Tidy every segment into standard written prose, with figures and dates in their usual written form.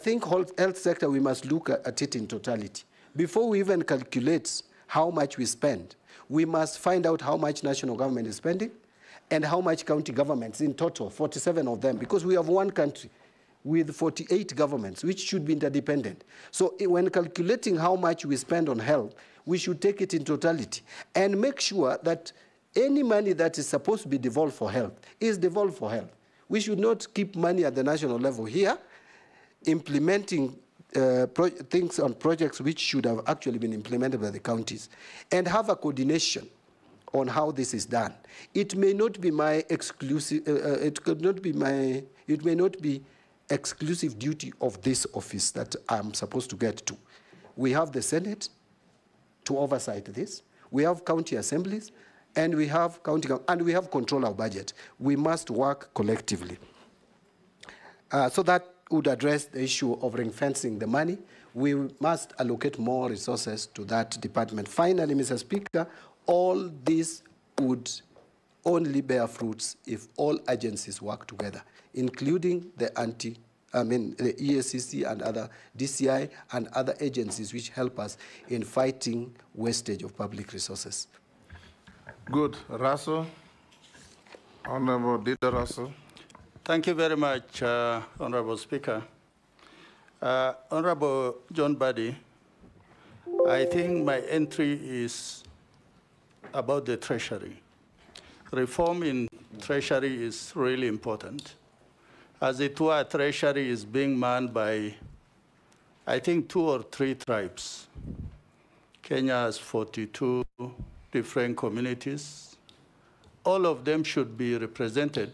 think health sector, we must look at it in totality. Before we even calculate how much we spend, we must find out how much national government is spending and how much county governments in total, 47 of them, because we have one country with 48 governments, which should be interdependent. So when calculating how much we spend on health, we should take it in totality and make sure that any money that is supposed to be devolved for health is devolved for health. We should not keep money at the national level here, implementing things on projects which should have actually been implemented by the counties, and have a coordination on how this is done. It may not be my exclusive, it may not be exclusive duty of this office that I'm supposed to get to. We have the Senate to oversight this. We have county assemblies, and we have and we have control of budget. We must work collectively. So that would address the issue of ring-fencing the money. We must allocate more resources to that department. Finally, Mr. Speaker, all this would only bear fruits if all agencies work together, including the the EACC and other DCI and other agencies which help us in fighting wastage of public resources. Good. Russell, Honorable Dida Russell. Thank you very much, Honorable Speaker. Honorable John Badi, I think my entry is about the Treasury. Reform in Treasury is really important. As it were, Treasury is being manned by, I think, 2 or 3 tribes. Kenya has 42 different communities. All of them should be represented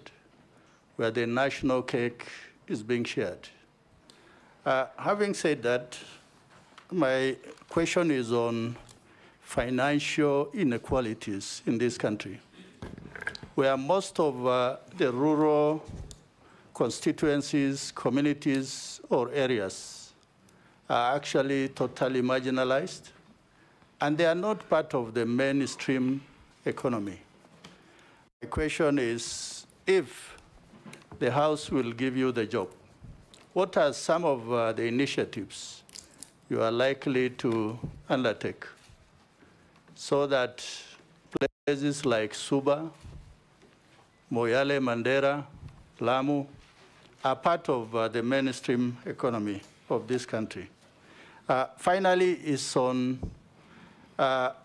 where the national cake is being shared. Having said that, my question is on financial inequalities in this country, where most of the rural constituencies, communities, or areas are actually totally marginalized, and they are not part of the mainstream economy. The question is, if the House will give you the job, what are some of the initiatives you are likely to undertake so that places like Suba, Moyale, Mandera, Lamu are part of the mainstream economy of this country? Finally, is on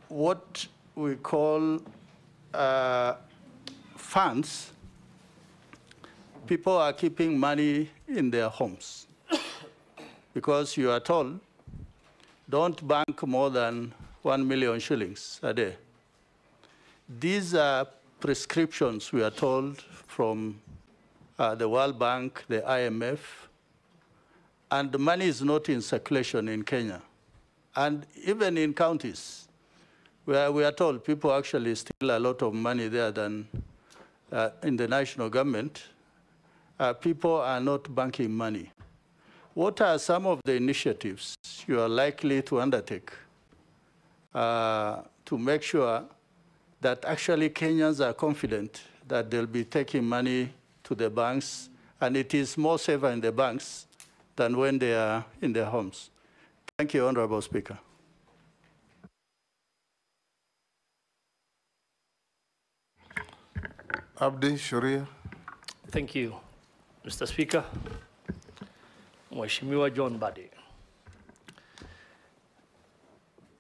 what we call funds. People are keeping money in their homes because you are told, don't bank more than 1 million shillings a day. These are prescriptions, we are told, from the World Bank, the IMF, and the money is not in circulation in Kenya. And even in counties, where we are told people actually steal a lot of money there than in the national government, people are not banking money. What are some of the initiatives you are likely to undertake to make sure that actually Kenyans are confident that they'll be taking money to the banks, and it is more safer in the banks than when they are in their homes? Thank you, Honorable Speaker. Abdi Sharia. Thank you, Mr. Speaker. Mheshimiwa John Badi.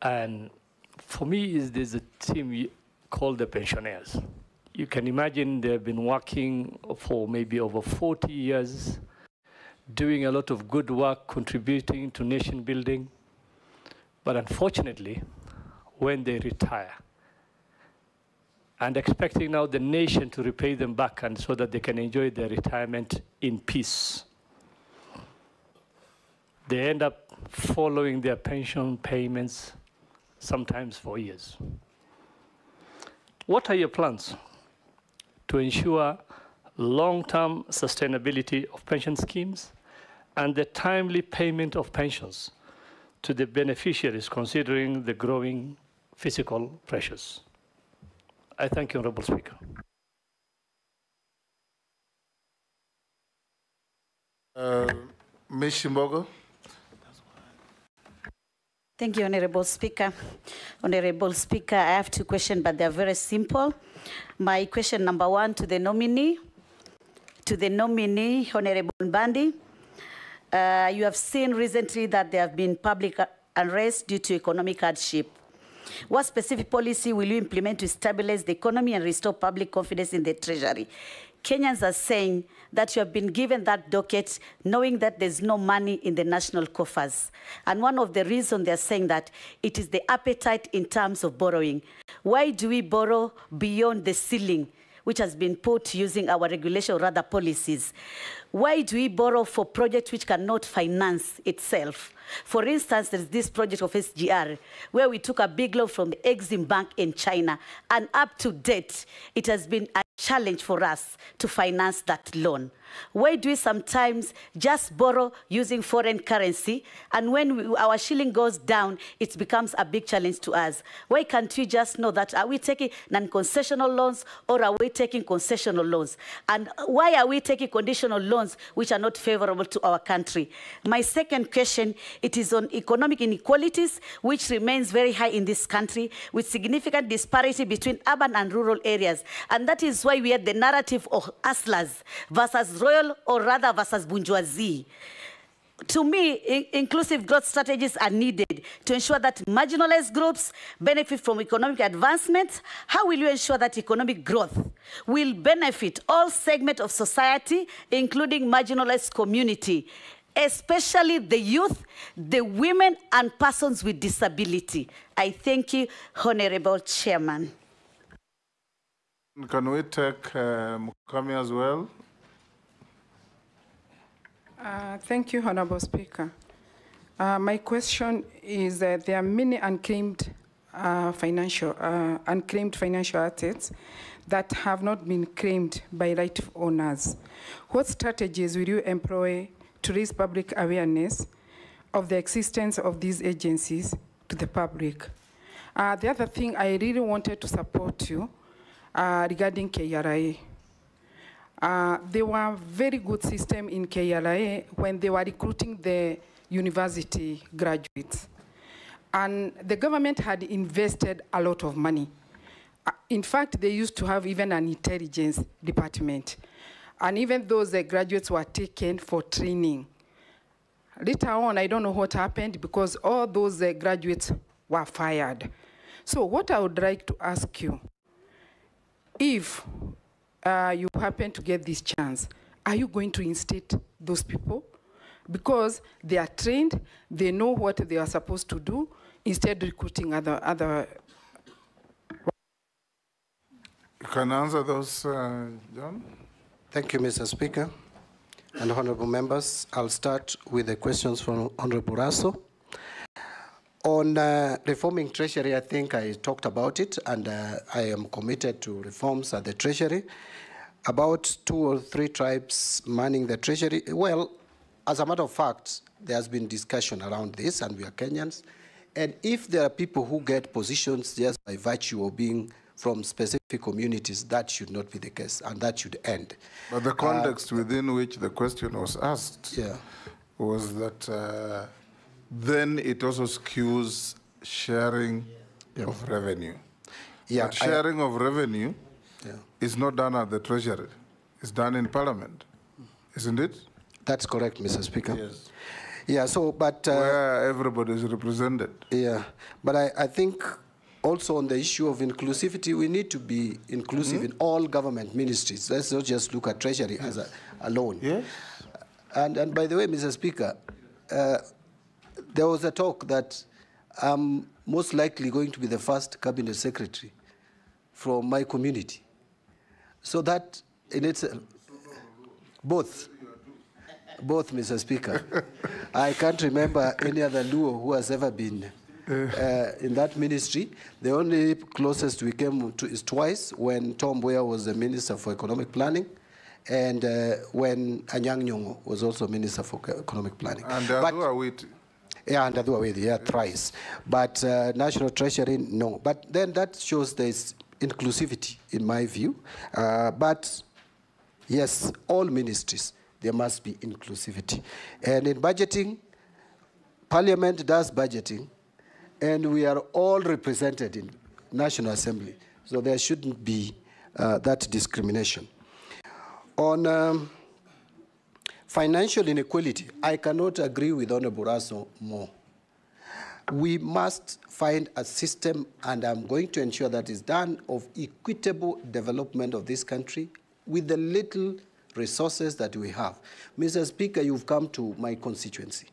And for me, there's a team called the pensioners. You can imagine they've been working for maybe over 40 years, doing a lot of good work, contributing to nation building. But unfortunately, when they retire, and expecting now the nation to repay them back and so that they can enjoy their retirement in peace, they end up following their pension payments, sometimes for years. What are your plans to ensure long-term sustainability of pension schemes and the timely payment of pensions to the beneficiaries, considering the growing fiscal pressures? I thank you, Honorable Speaker. Ms. Shimbogo. Thank you, Honorable Speaker. Honorable Speaker, I have two questions, but they're very simple. My question number one to the nominee, Honorable Mbandi. You have seen recently that there have been public unrest due to economic hardship. What specific policy will you implement to stabilize the economy and restore public confidence in the Treasury? Kenyans are saying that you have been given that docket knowing that there's no money in the national coffers. And one of the reasons they're saying that it is the appetite in terms of borrowing. Why do we borrow beyond the ceiling, which has been put using our regulation or rather policies? Why do we borrow for projects which cannot finance itself? For instance, there's this project of SGR, where we took a big loan from the Exim Bank in China, and up to date, it has been a challenge for us to finance that loan. Why do we sometimes just borrow using foreign currency, and when our shilling goes down, it becomes a big challenge to us? Why can't we just know that, are we taking non-concessional loans or are we taking concessional loans? And why are we taking conditional loans which are not favorable to our country? My second question, it is on economic inequalities, which remains very high in this country, with significant disparity between urban and rural areas. And that is why we had the narrative of hustlers versus royal, or rather versus bourgeoisie. To me, inclusive growth strategies are needed to ensure that marginalized groups benefit from economic advancement. How will you ensure that economic growth will benefit all segments of society, including marginalized community, especially the youth, the women, and persons with disability? I thank you, Honorable Chairman. Can we take Mukami as well? Thank you, Honorable Speaker. My question is that there are many unclaimed financial assets that have not been claimed by rightful owners. What strategies will you employ to raise public awareness of the existence of these agencies to the public? The other thing, I really wanted to support you regarding KRA. There were very good system in KRA when they were recruiting the university graduates. And the government had invested a lot of money. In fact, they used to have even an intelligence department. And even those graduates were taken for training. Later on, I don't know what happened because all those graduates were fired. So what I would like to ask you, if you happen to get this chance, are you going to instate those people? Because they are trained, they know what they are supposed to do, instead of recruiting other. You can answer those, John? Thank you, Mr. Speaker. And honorable members, I'll start with the questions from Honorable Raso. On reforming Treasury, I think I talked about it, and I am committed to reforms at the Treasury. About 2 or 3 tribes manning the Treasury. Well, as a matter of fact, there has been discussion around this, and we are Kenyans. And if there are people who get positions just by virtue of being from specific communities, that should not be the case, and that should end. But the context within which the question was asked was that then it also skews sharing of revenue. Yeah, but sharing of revenue is not done at the Treasury. It's done in Parliament, isn't it? That's correct, Mr. Speaker. Yes. Yeah, so, but... where everybody is represented. Yeah, but I think also on the issue of inclusivity, we need to be inclusive in all government ministries. Let's not just look at Treasury as alone. Yes. And by the way, Mr. Speaker, there was a talk that I'm most likely going to be the first cabinet secretary from my community. So that in itself, both, Mr. Speaker. I can't remember any other Luo who has ever been in that ministry. The only closest we came to is twice, when Tom Mboya was the Minister for Economic Planning, and when Anyang' Nyong'o was also Minister for Economic Planning. And Adua Awiti. Yeah, and Adua Awiti, yeah, thrice. But National Treasury, no. But then that shows there's inclusivity, in my view. But yes, all ministries there must be inclusivity. And in budgeting, Parliament does budgeting, and we are all represented in National Assembly. So there shouldn't be that discrimination. On financial inequality, I cannot agree with Honorable Raso more. We must find a system, and I'm going to ensure that is done, of equitable development of this country with the little resources that we have. Mr. Speaker, you've come to my constituency.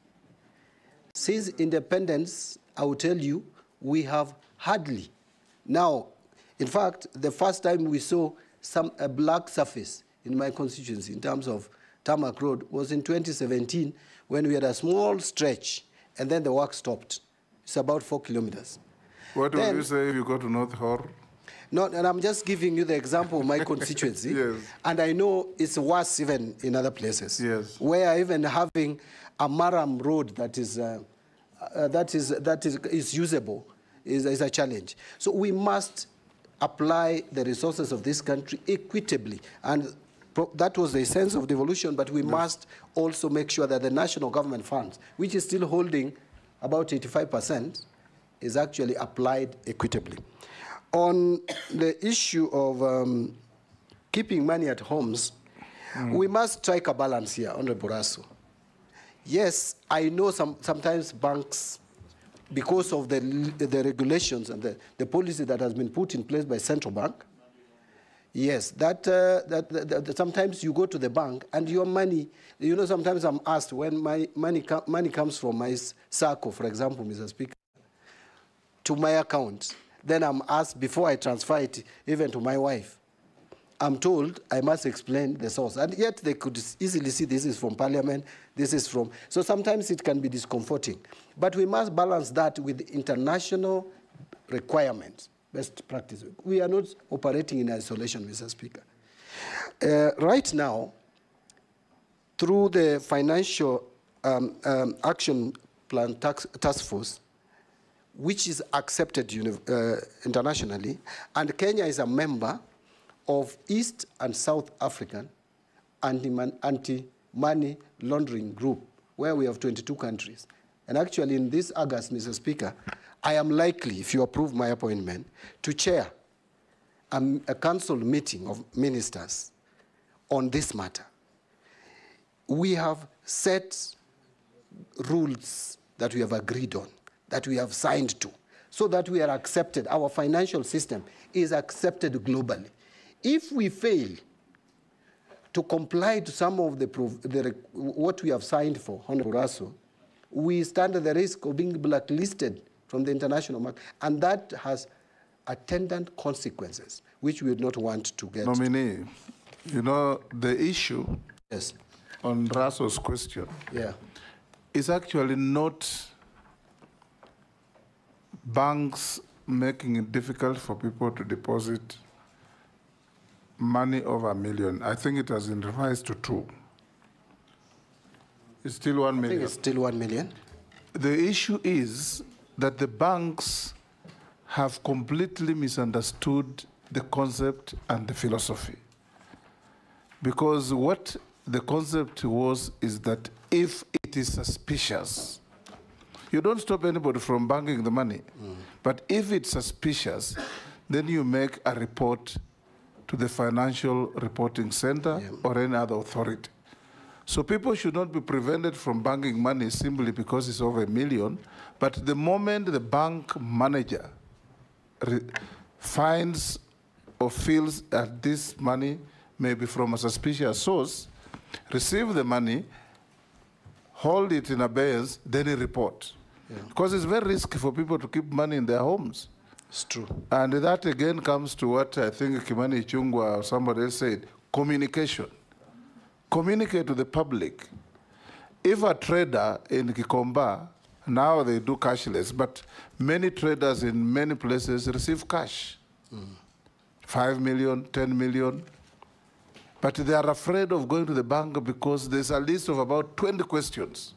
Since independence, I will tell you, we have hardly. Now, in fact, the first time we saw a black surface in my constituency in terms of Tarmac Road was in 2017 when we had a small stretch and then the work stopped. It's about 4 kilometers. What would you say if you go to North Horr? No, and I'm just giving you the example of my constituency. Yes. And I know it's worse even in other places. Yes. Where even having a Maram road that is usable is a challenge. So we must apply the resources of this country equitably. And that was the essence of devolution, but we must also make sure that the national government funds, which is still holding about 85%, is actually applied equitably. On the issue of keeping money at homes, we must strike a balance here, Honorable Raso. Yes, I know sometimes banks, because of the regulations and the policy that has been put in place by central bank, yes, that sometimes you go to the bank and your money, you know, sometimes I'm asked when my money comes from my SACCO, for example, Mr. Speaker, to my account, then I'm asked before I transfer it even to my wife. I'm told I must explain the source. And yet they could easily see this is from Parliament, this is from... So sometimes it can be discomforting. But we must balance that with international requirements, best practice. We are not operating in isolation, Mr. Speaker. Right now, through the Financial Action Plan Task Force, which is accepted internationally, and Kenya is a member of East and South African anti-money laundering group, where we have 22 countries. And actually, in this August, Mr. Speaker, I am likely, if you approve my appointment, to chair a council meeting of ministers on this matter. We have set rules that we have agreed on, that we have signed to, so that we are accepted. Our financial system is accepted globally. If we fail to comply to some of what we have signed for, Honorable Raso, we stand at the risk of being blacklisted from the international market, and that has attendant consequences, which we would not want to get. Nominee, you know, the issue on Raso's question is actually not banks making it difficult for people to deposit money over $1 million. I think it has been revised to 2. It's still 1 million. I think it's still 1 million. The issue is that the banks have completely misunderstood the concept and the philosophy. Because what the concept was is that if it is suspicious, you don't stop anybody from banking the money. But if it's suspicious, then you make a report to the Financial Reporting Center or any other authority. So people should not be prevented from banking money simply because it's over $1 million. But the moment the bank manager finds or feels that this money may be from a suspicious source, receive the money, hold it in abeyance, then report. Because it's very risky for people to keep money in their homes. It's true. And that again comes to what I think Kimani Ichung'wah or somebody else said, communication. Communicate to the public. If a trader in Kikomba, now they do cashless, but many traders in many places receive cash. 5 million, 10 million. But they are afraid of going to the bank because there's a list of about 20 questions.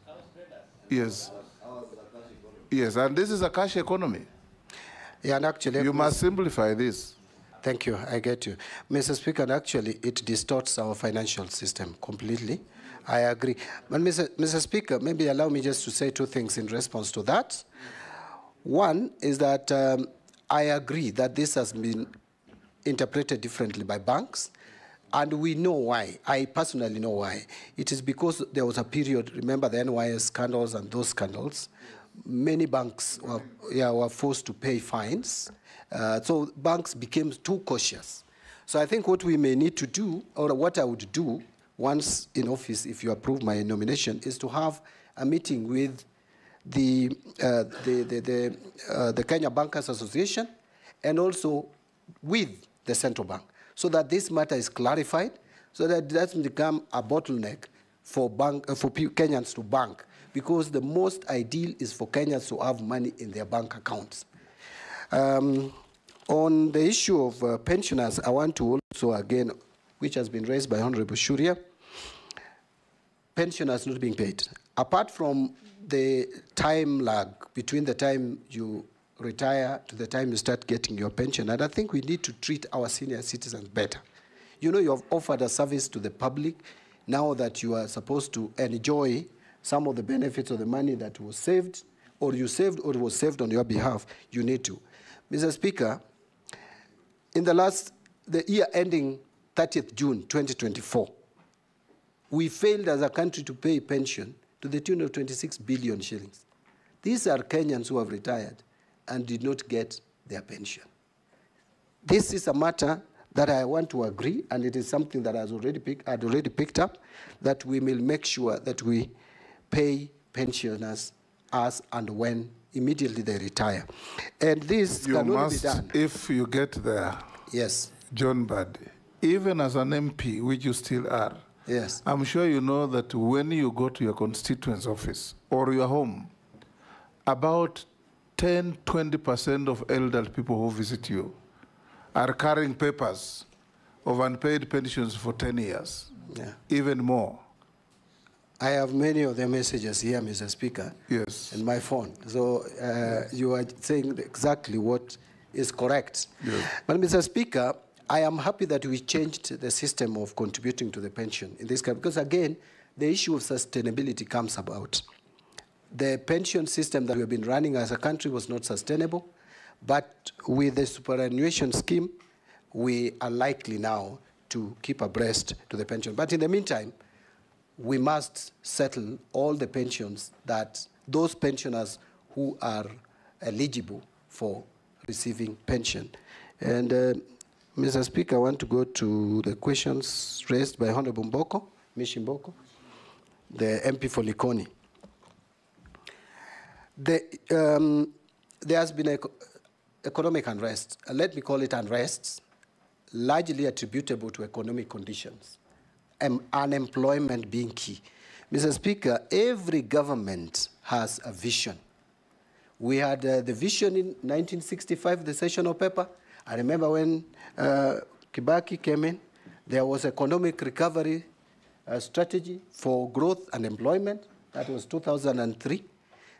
Yes. Yes, and this is a cash economy. Yeah, and actually, you must simplify this. Thank you. I get you. Mr. Speaker, actually, it distorts our financial system completely. I agree. But Mr. Speaker, maybe allow me just to say two things in response to that. One is that I agree that this has been interpreted differently by banks, and we know why. I personally know why. It is because there was a period, remember the NYS scandals and those scandals, many banks were forced to pay fines. So banks became too cautious. So I think what we may need to do, or what I would do once in office, if you approve my nomination, is to have a meeting with the Kenya Bankers Association and also with the central bank, so that this matter is clarified, so that it doesn't become a bottleneck for Kenyans to bank, because the most ideal is for Kenyans to have money in their bank accounts. On the issue of pensioners, I want to also, again, which has been raised by Honorable Shuria, pensioners not being paid. Apart from the time lag between the time you retire to the time you start getting your pension, and I think we need to treat our senior citizens better. You know, you have offered a service to the public. Now that you are supposed to enjoy some of the benefits of the money that was saved, or you saved, or was saved on your behalf, you need to. Mr. Speaker, in the year ending 30th June 2024, we failed as a country to pay pension to the tune of 26 billion shillings. These are Kenyans who have retired and did not get their pension. This is a matter that I want to agree, and it is something that I'd already picked up, that we will make sure that we pay pensioners as and when immediately they retire. And this can only be done. If you get there, yes, John Mbadi, even as an MP, which you still are, yes, I'm sure you know that when you go to your constituent's office or your home, about 10–20% of elderly people who visit you are carrying papers of unpaid pensions for 10 years, even more. I have many of the messages here, Mr. Speaker, yes, in my phone. So you are saying exactly what is correct. Yes. But Mr. Speaker, I am happy that we changed the system of contributing to the pension in this country, because again, the issue of sustainability comes about. The pension system that we have been running as a country was not sustainable, but with the superannuation scheme, we are likely now to keep abreast to the pension. But in the meantime, we must settle all the pensions that those pensioners who are eligible for receiving pension. And Mr. Speaker, I want to go to the questions raised by Honorable Mboko, Mishi Mboko, the MP for Likoni. There has been economic unrest, let me call it unrest, largely attributable to economic conditions, unemployment being key. Mr. Speaker, every government has a vision. We had the vision in 1965, the sessional paper. I remember when Kibaki came in, there was economic recovery strategy for growth and employment. That was 2003.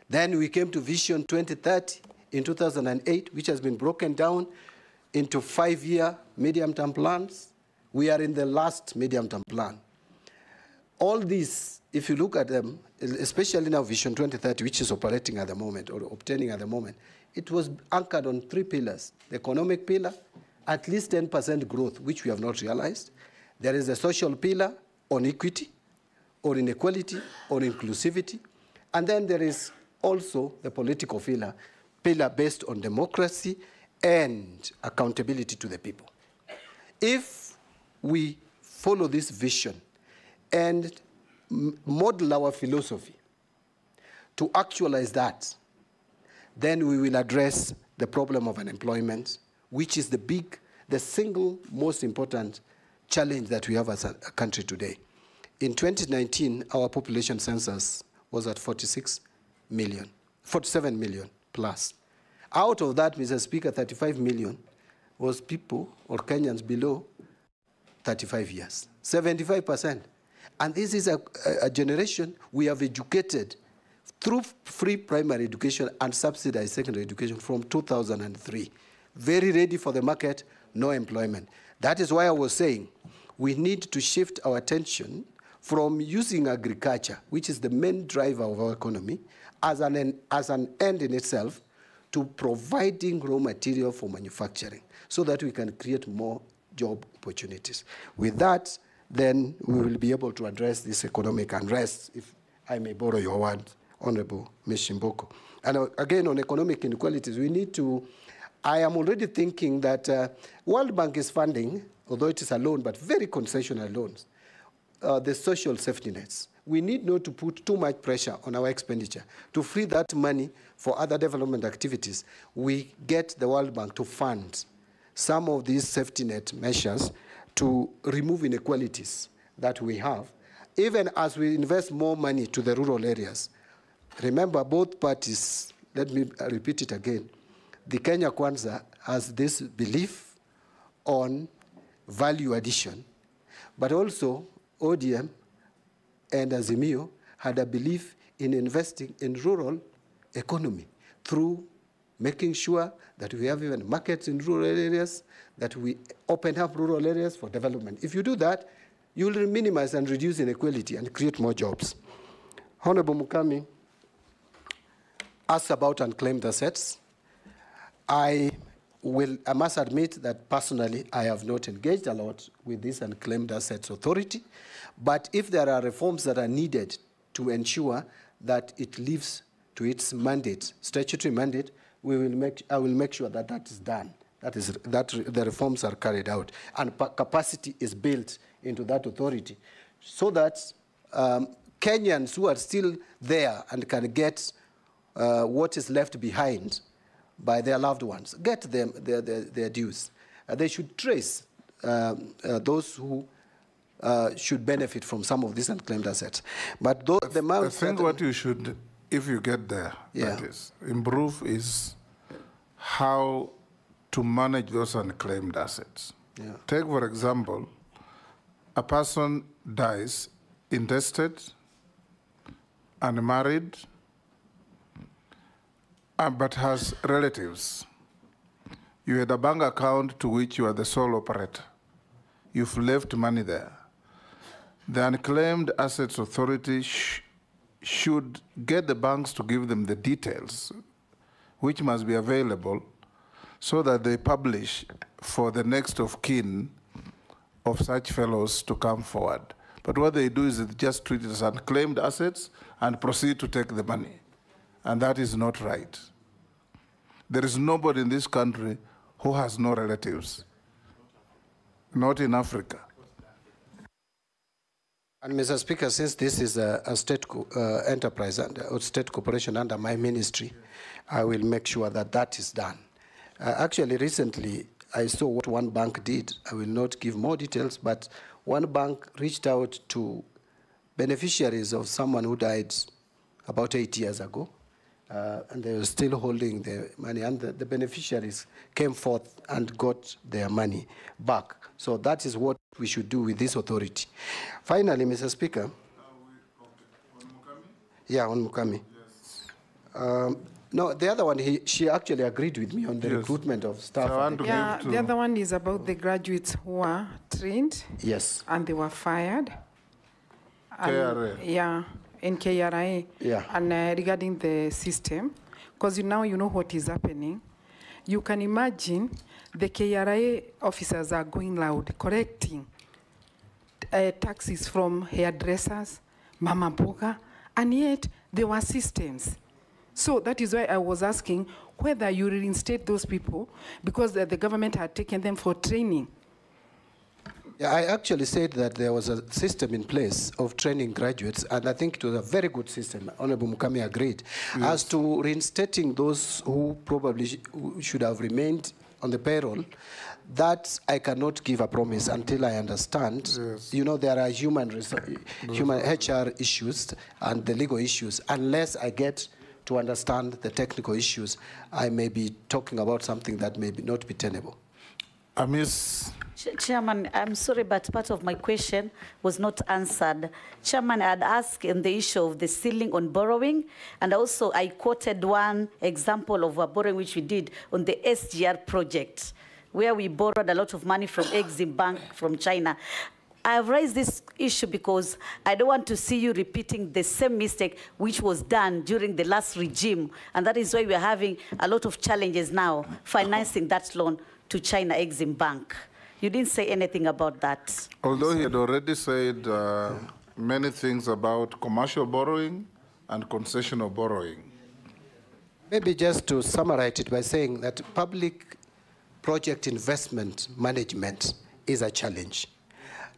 Then we came to Vision 2030 in 2008, which has been broken down into 5-year medium-term plans. We are in the last medium-term plan. All these, if you look at them, especially now Vision 2030, which is operating at the moment, or obtaining at the moment, it was anchored on 3 pillars. The economic pillar, at least 10% growth, which we have not realized. There is a social pillar on equity, or inequality, or inclusivity. And then there is also the political pillar based on democracy and accountability to the people. If we follow this vision and model our philosophy to actualize that, then we will address the problem of unemployment, which is the single most important challenge that we have as a country today. In 2019, our population census was at 47 million plus. Out of that, Mr. Speaker, 35 million was people or Kenyans below 35 years, 75%. And this is a generation we have educated through free primary education and subsidized secondary education from 2003. Very ready for the market, no employment. That is why I was saying we need to shift our attention from using agriculture, which is the main driver of our economy, as an end in itself, to providing raw material for manufacturing so that we can create more job opportunities. With that, then we will be able to address this economic unrest, if I may borrow your word, Honorable Ms. Shimboko. And again, on economic inequalities, we need to, I am already thinking that World Bank is funding, although it is a loan, but very concessional loans, the social safety nets. We need not to put too much pressure on our expenditure. To free that money for other development activities, we get the World Bank to fund some of these safety net measures to remove inequalities that we have, even as we invest more money to the rural areas. Remember, both parties, let me repeat it again, the Kenya Kwanza has this belief on value addition, but also ODM and Azimio had a belief in investing in rural economy through making sure that we have even markets in rural areas, that we open up rural areas for development. If you do that, you will minimize and reduce inequality and create more jobs. Honorable Mukami asked about unclaimed assets. I must admit that personally, I have not engaged a lot with this Unclaimed Assets Authority, but if there are reforms that are needed to ensure that it lives to its mandate, statutory mandate, I will make sure that that is done, that the reforms are carried out, and capacity is built into that authority, so that Kenyans who are still there and can get what is left behind by their loved ones, get them their dues. They should trace those who should benefit from some of these unclaimed assets. But the amount... I think what you should, if you get there, that is, improve is how to manage those unclaimed assets. Yeah. Take, for example, a person dies intestate, unmarried, but has relatives. You had a bank account to which you are the sole operator. You've left money there. The Unclaimed Assets Authority should get the banks to give them the details, which must be available, so that they publish for the next of kin of such fellows to come forward. But what they do is they just treat it as unclaimed assets and proceed to take the money. And that is not right. There is nobody in this country who has no relatives, not in Africa. And Mr. Speaker, since this is a state enterprise or state corporation under my ministry, I will make sure that that is done. Actually, recently, I saw what one bank did. I will not give more details, but one bank reached out to beneficiaries of someone who died about 8 years ago, and they were still holding the money, and the beneficiaries came forth and got their money back. So that is what we should do with this authority. Finally, Mr. Speaker. On Mukami? Yeah, on Mukami. Yes. No, the other one, she actually agreed with me on the recruitment of staff. Yeah, the other one is about the graduates who were trained. Yes. And they were fired. KRA. Yeah, in KRA. Yeah. And regarding the system, because now you know what is happening. You can imagine the KRA officers are going loud, correcting taxes from hairdressers, mama mboga, and yet there were systems. So that is why I was asking whether you reinstate those people, because the government had taken them for training. Yeah, I actually said that there was a system in place of training graduates, and I think it was a very good system. Honorable Mukami agreed. Yes. As to reinstating those who probably should have remained on the payroll, that I cannot give a promise until I understand. Yes. You know, there are human HR issues and the legal issues. Unless I get to understand the technical issues, I may be talking about something that may not be tenable. Chairman, I'm sorry, but part of my question was not answered. Chairman, I had asked on the issue of the ceiling on borrowing, and also I quoted one example of a borrowing which we did on the SGR project, where we borrowed a lot of money from Exim Bank from China. I have raised this issue because I don't want to see you repeating the same mistake which was done during the last regime, and that is why we are having a lot of challenges now financing that loan to China Exim Bank. You didn't say anything about that. Although he had already said many things about commercial borrowing and concessional borrowing. Maybe just to summarize it by saying that public project investment management is a challenge.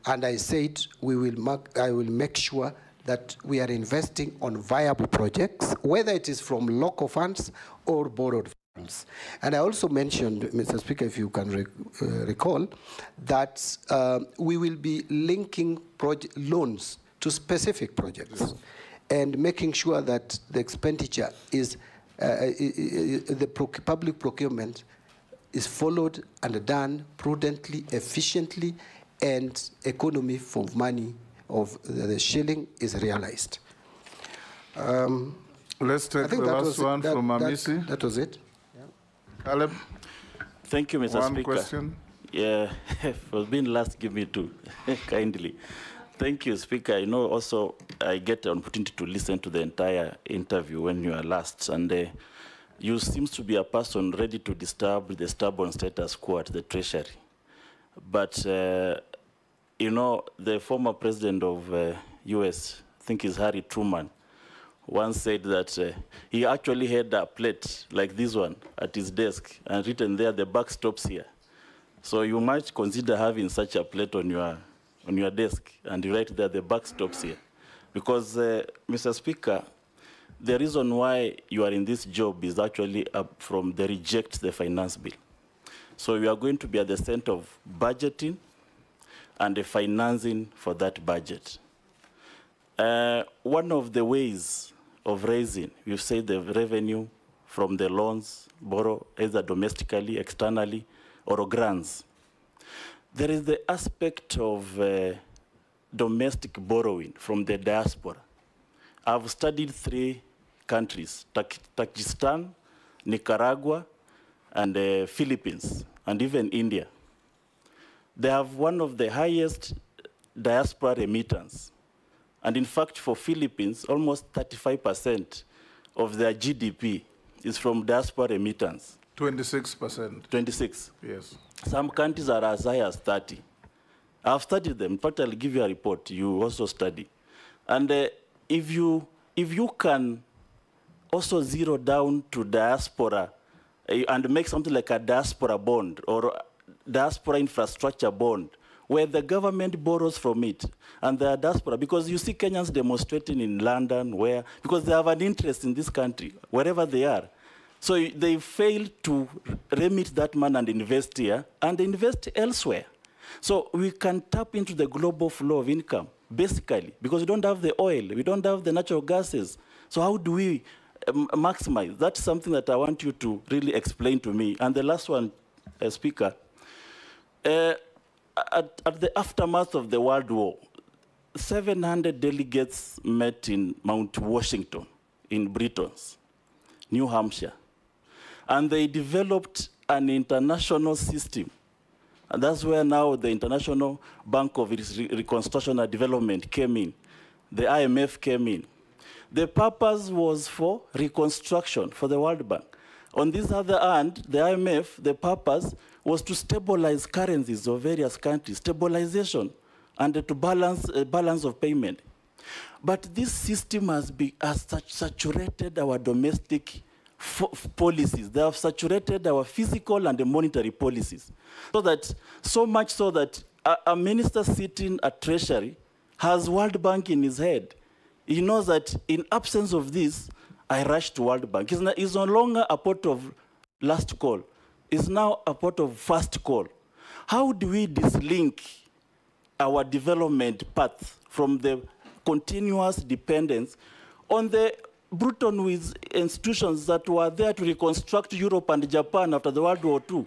And I said I will make sure that we are investing on viable projects, whether it is from local funds or borrowed funds. And I also mentioned, Mr. Speaker, if you can recall, that we will be linking loans to specific projects and making sure that the expenditure is, public procurement is followed and done prudently, efficiently, and economy for money of the shilling is realized. Let's take the last one from Amisi. That was it. Yeah. Caleb? Thank you, Mr. Speaker. One question. Yeah, for being last, give me two, kindly. Thank you, Speaker. I know also I get an opportunity to listen to the entire interview when you are last, and you seem to be a person ready to disturb the stubborn status quo at the Treasury. But, you know, the former president of US, I think it's Harry Truman, once said that he actually had a plate like this one at his desk and written there, the buck stops here. So you might consider having such a plate on your desk and you write there, the buck stops here. Because, Mr. Speaker, the reason why you are in this job is actually from the Reject the Finance Bill. So we are going to be at the center of budgeting and the financing for that budget. One of the ways of raising, we've said the revenue from the loans, borrow either domestically, externally, or grants. There is the aspect of domestic borrowing from the diaspora. I've studied 3 countries, Tajikistan, Nicaragua, and the Philippines, and even India. They have one of the highest diaspora remittance. And in fact, for Philippines, almost 35% of their GDP is from diaspora remittance. 26%. 26. Yes. Some countries are as high as 30. I've studied them. In fact, I'll give you a report. You also study. And if you can also zero down to diaspora and make something like a diaspora bond or diaspora infrastructure bond, where the government borrows from it, and the diaspora, because you see Kenyans demonstrating in London, because they have an interest in this country, wherever they are. So they fail to remit that money and invest here, and invest elsewhere. So we can tap into the global flow of income, basically, because we don't have the oil, we don't have the natural gases. So how do we maximize? That's something that I want you to really explain to me. And the last one, Speaker, at the aftermath of the World War, 700 delegates met in Mount Washington in Britain, New Hampshire. And they developed an international system. And that's where now the International Bank of Reconstruction and Development came in. The IMF came in. The purpose was for reconstruction for the World Bank. On this other hand, the IMF, the purpose was to stabilize currencies of various countries, stabilization, and to balance of payment. But this system has saturated our domestic policies. They have saturated our physical and the monetary policies. So much so that a minister sitting at Treasury has World Bank in his head. He knows that in absence of this, I rush to World Bank. It's no longer a port of last call. It's now a port of first call. How do we dislink our development path from the continuous dependence on the Bretton Woods institutions that were there to reconstruct Europe and Japan after the World War II?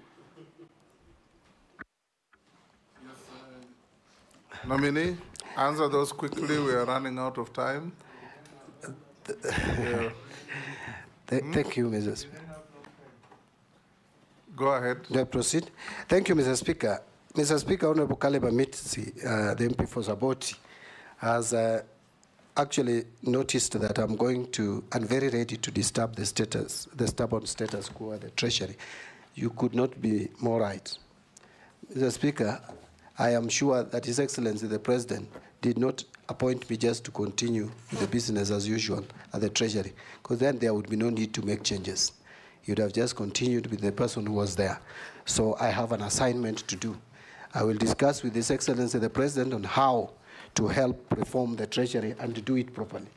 Nominee, answer those quickly. We are running out of time. Thank you, Mrs. Speaker. Go ahead. Do I proceed? Thank you, Mr. Speaker. Mr. Speaker, Honorable Caleb Amitsi, the MP for Saboti, has actually noticed that I'm going to, and very ready to disturb the stubborn status quo at the Treasury. You could not be more right. Mr. Speaker, I am sure that His Excellency the President did not appoint me just to continue the business as usual at the Treasury, because then there would be no need to make changes. He would have just continued with the person who was there. So I have an assignment to do. I will discuss with His Excellency the President on how to help reform the Treasury and to do it properly,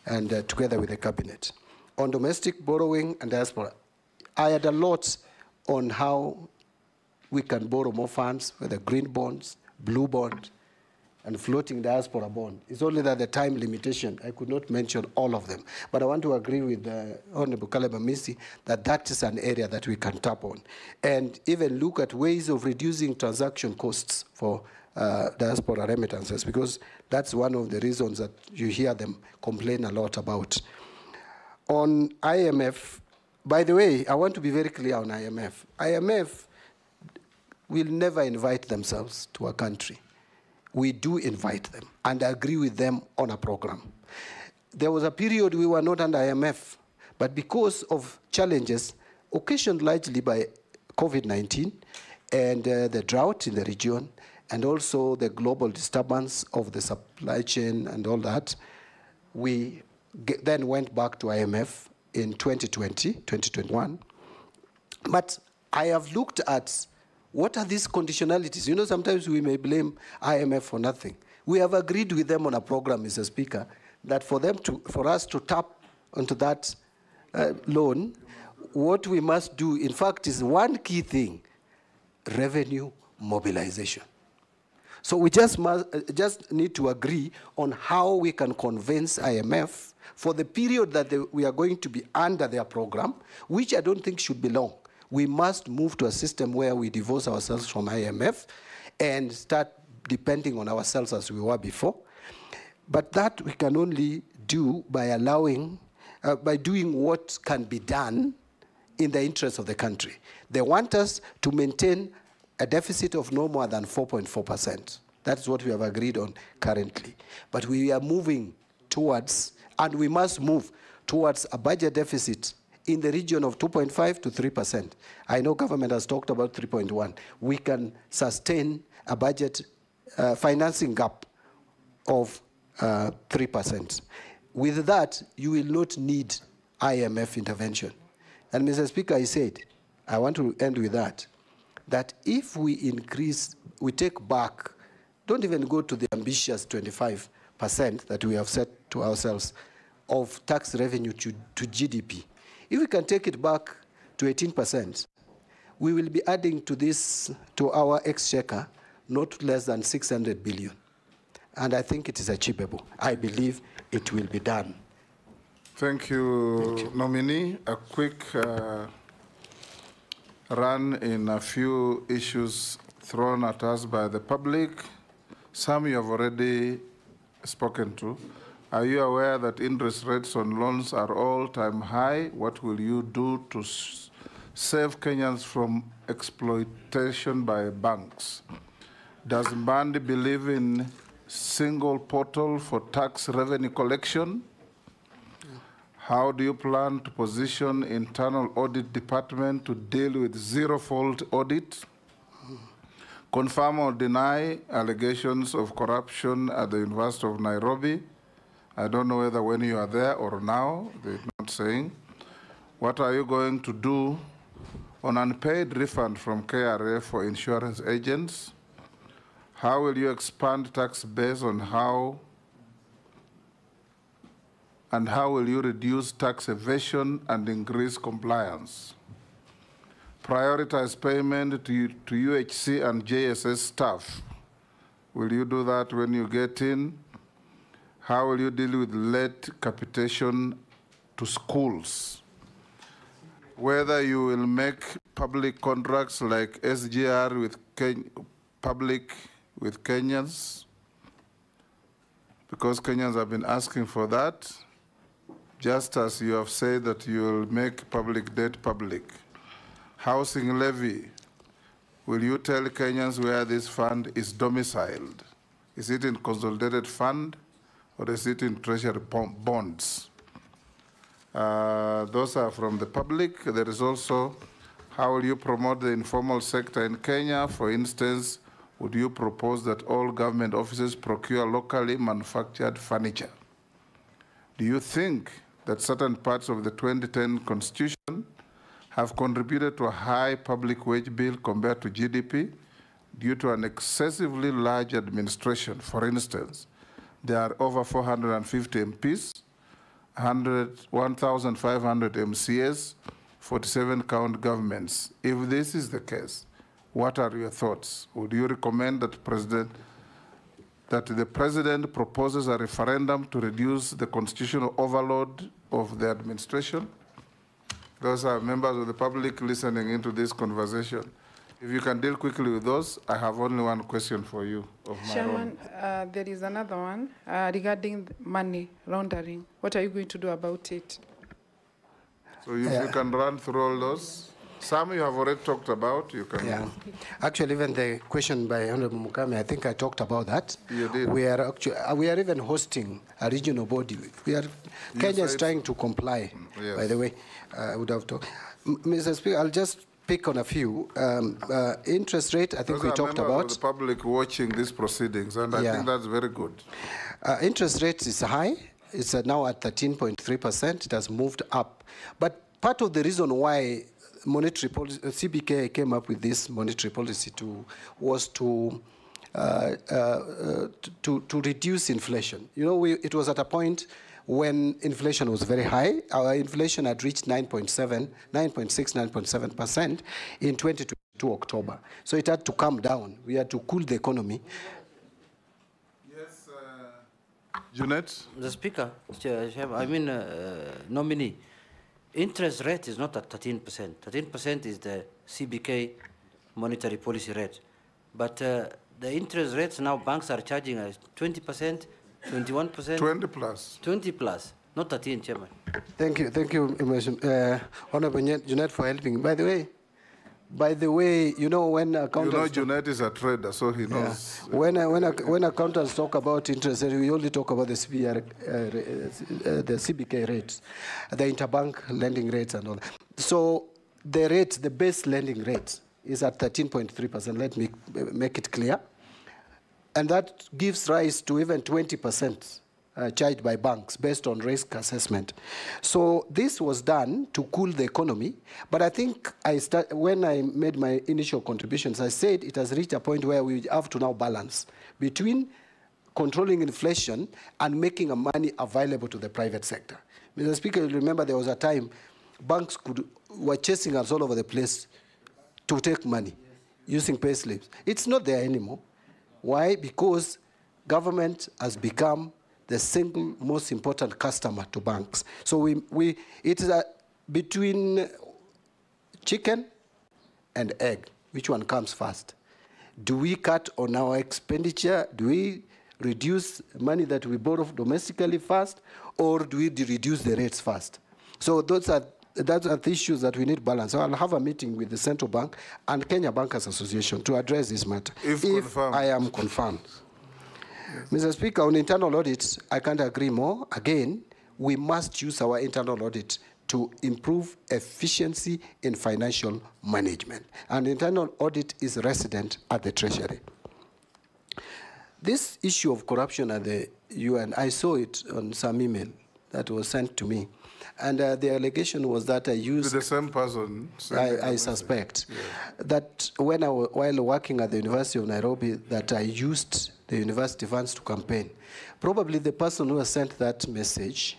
and together with the Cabinet. On domestic borrowing and diaspora, I had a lot on how we can borrow more funds, whether green bonds, blue bond, and floating diaspora bond. It's only that the time limitation, I could not mention all of them. But I want to agree with Honorable Caleb Amitsi that that is an area that we can tap on. And even look at ways of reducing transaction costs for diaspora remittances, because that's one of the reasons that you hear them complain a lot about. On IMF, by the way, I want to be very clear on IMF. IMF will never invite themselves to a country. We do invite them and agree with them on a program. There was a period we were not under IMF, but because of challenges occasioned largely by COVID-19 and the drought in the region, and also the global disturbance of the supply chain and all that, we then went back to IMF in 2020, 2021. But I have looked at what are these conditionalities. You know, sometimes we may blame IMF for nothing. We have agreed with them on a program, Mr. Speaker, that for us to tap onto that loan, what we must do, in fact, is one key thing: revenue mobilization. So we just need to agree on how we can convince IMF for the period that we are going to be under their program, which I don't think should be long. We must move to a system where we divorce ourselves from IMF and start depending on ourselves as we were before. But that we can only do by allowing, by doing what can be done in the interest of the country. They want us to maintain a deficit of no more than 4.4%. That's what we have agreed on currently. But we are moving towards, and we must move towards a budget deficit in the region of 2.5 to 3%. I know government has talked about 3.1. We can sustain a budget financing gap of 3%. With that, you will not need IMF intervention. And Mr. Speaker, I said, I want to end with that if we increase, we take back, don't even go to the ambitious 25% that we have set to ourselves of tax revenue to GDP. If we can take it back to 18%, we will be adding to this, to our exchequer, not less than 600 billion. And I think it is achievable. I believe it will be done. Thank you, nominee. A quick run in a few issues thrown at us by the public. Some you have already spoken to. Are you aware that interest rates on loans are all-time high? What will you do to save Kenyans from exploitation by banks? Does Mbandi believe in single portal for tax revenue collection? How do you plan to position internal audit department to deal with zero-fault audit? Confirm or deny allegations of corruption at the University of Nairobi? I don't know whether when you are there or now, they're not saying. What are you going to do on unpaid refund from KRA for insurance agents? How will you expand tax base on how will you reduce tax evasion and increase compliance? Prioritize payment to UHC and JSS staff. Will you do that when you get in? How will you deal with late capitation to schools? Whether you will make public contracts like SGR with with Kenyans, because Kenyans have been asking for that, just as you have said that you will make public debt public. housing levy, will you tell Kenyans where this fund is domiciled? Is it in consolidated fund or is it in treasury bonds? Those are from the public. There is also, how will you promote the informal sector in Kenya? For instance, would you propose that all government offices procure locally manufactured furniture? Do you think that certain parts of the 2010 Constitution have contributed to a high public wage bill compared to GDP due to an excessively large administration? For instance, there are over 450 MPs, 1,500 MCAs, 47 county governments. If this is the case, what are your thoughts? Would you recommend that the president proposes a referendum to reduce the constitutional overload of the administration? Those are members of the public listening into this conversation. If you can deal quickly with those, I have only one question for you. Chairman, there is another one regarding money laundering. What are you going to do about it? So if you can run through all those. Some you have already talked about. You can. Yeah. Actually, even the question by Honorable Mukame, I think I talked about that. You did. We are even hosting a regional body. Kenya is trying to comply. Yes. By the way, I would have talked. Mr. Speaker, I'll just pick on a few. Interest rate, I think we talked about. Of the public watching these proceedings, and I think that's very good. Interest rate is high. It's now at 13.3%. It has moved up. But part of the reason why monetary policy, CBK came up with this monetary policy was to reduce inflation. You know, it was at a point when inflation was very high. Our inflation had reached 9.6, 9.7% in 2022 October. So it had to come down. We had to cool the economy. Yes, Junet? The Speaker, nominee, interest rate is not at 13%. 13% is the CBK monetary policy rate. But the interest rates now banks are charging us 20%, 21%. 20 plus. 20 plus, not 13, Chairman. Thank you, Honorable Junet, for helping. By the way, you know when accountants... You know Junet is a trader, so he knows. Yeah. When accountants talk about interest rate, we only talk about the CBK rates, the interbank lending rates and all that. So the rate, the base lending rate is at 13.3%. Let me make it clear. And that gives rise to even 20% charged by banks based on risk assessment. So this was done to cool the economy. But I think when I made my initial contributions, I said it has reached a point where we have to now balance between controlling inflation and making money available to the private sector. Mr. Speaker, you remember there was a time banks were chasing us all over the place to take money using pay slips. It's not there anymore. Why? Because government has become the single most important customer to banks. So it is between chicken and egg. Which one comes first? Do we cut on our expenditure? Do we reduce money that we borrow domestically first? Or do we reduce the rates first? So those are the issues that we need balance. So I'll have a meeting with the Central Bank and Kenya Bankers Association to address this matter. If I am confirmed. Mr. Speaker, on internal audits, I can't agree more. Again, we must use our internal audit to improve efficiency in financial management. And internal audit is resident at the Treasury. This issue of corruption at the UN, I saw it on some email that was sent to me. And the allegation was that I used... To the same person? I suspect. Yeah. That while working at the University of Nairobi, that I used the university funds to campaign. Probably the person who has sent that message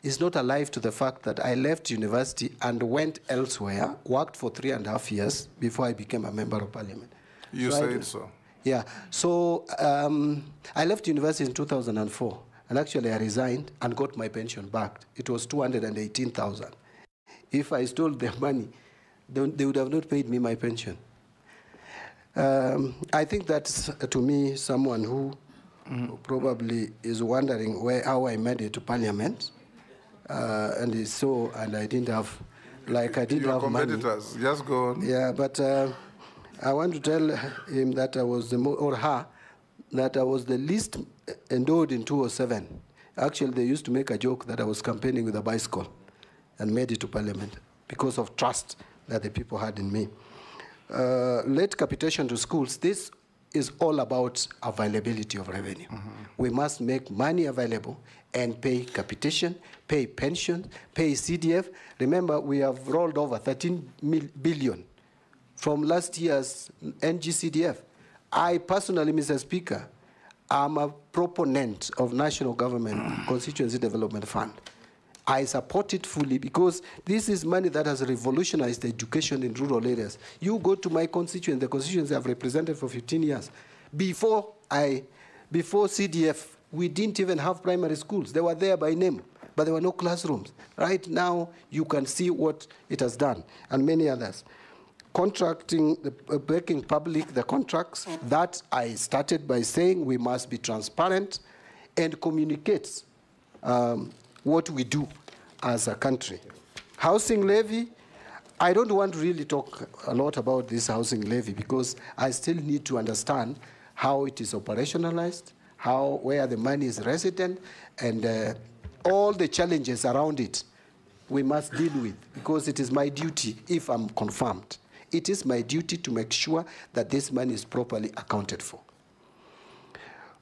is not alive to the fact that I left university and went elsewhere, worked for 3.5 years before I became a member of parliament. You said so. Yeah. So I left university in 2004. And actually, I resigned and got my pension back. It was 218,000. If I stole their money, they would have not paid me my pension. I think that's, to me, someone who probably is wondering how I made it to Parliament. And I didn't have like I didn't Your have money. competitors, just go on. Yeah, but I want to tell him that I was or her, that I was the least endowed in 2007. Actually, they used to make a joke that I was campaigning with a bicycle and made it to parliament because of trust that the people had in me. Late capitation to schools, this is all about availability of revenue. We must make money available and pay capitation, pay pensions, pay CDF. Remember, we have rolled over 13 billion from last year's NGCDF. I personally, Mr. Speaker, am a proponent of National Government Constituency Development Fund. I support it fully because this is money that has revolutionized education in rural areas. You go to my constituency, the constituency I've represented for 15 years. Before CDF, we didn't even have primary schools. They were there by name, but there were no classrooms. Right now, you can see what it has done, and many others. Contracting, making public the contracts, that I started by saying we must be transparent and communicate what we do as a country. Housing levy, I don't want to really talk a lot about this housing levy because I still need to understand how it is operationalized, where the money is resident, and all the challenges around it we must deal with because it is my duty if I'm confirmed. It is my duty to make sure that this money is properly accounted for.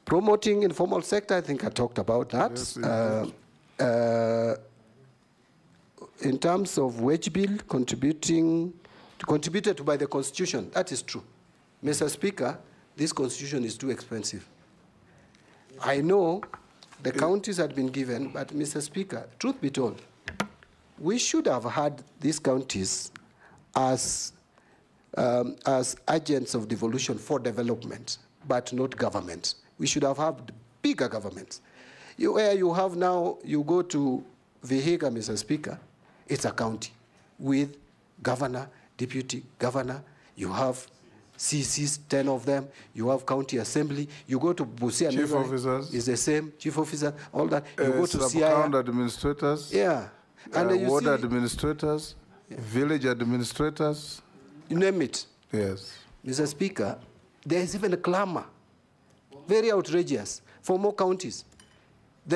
Promoting informal sector, I think I talked about that. Yes, in terms of wage bill, contributed by the Constitution, that is true. Mr. Speaker, this Constitution is too expensive. I know the counties had been given, but Mr. Speaker, truth be told, we should have had these counties as agents of devolution for development, but not government. We should have had bigger governments. Where you have now, you go to Vihiga, Mr. Speaker, it's a county with governor, deputy governor, you have CCs, 10 of them, you have county assembly, you go to Busia, chief officers, it's the same, chief officer, all that. You go to sub-county administrators, yeah, and ward administrators, village administrators, you name it. Yes. Mr. Speaker, there is even a clamor, very outrageous, for more counties.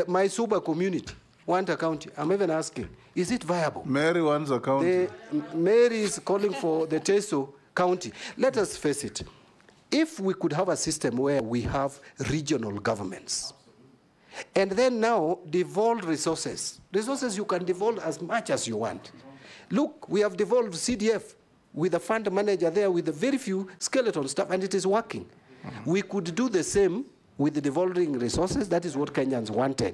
My Suba community want a county. I'm even asking, is it viable? Mary wants a county. Mary is calling for the Teso County. Let us face it. If we could have a system where we have regional governments, and then now devolve resources you can devolve as much as you want. Look, we have devolved CDF with a fund manager there with a very few skeleton staff, and it is working. We could do the same with the devolving resources. That is what Kenyans wanted.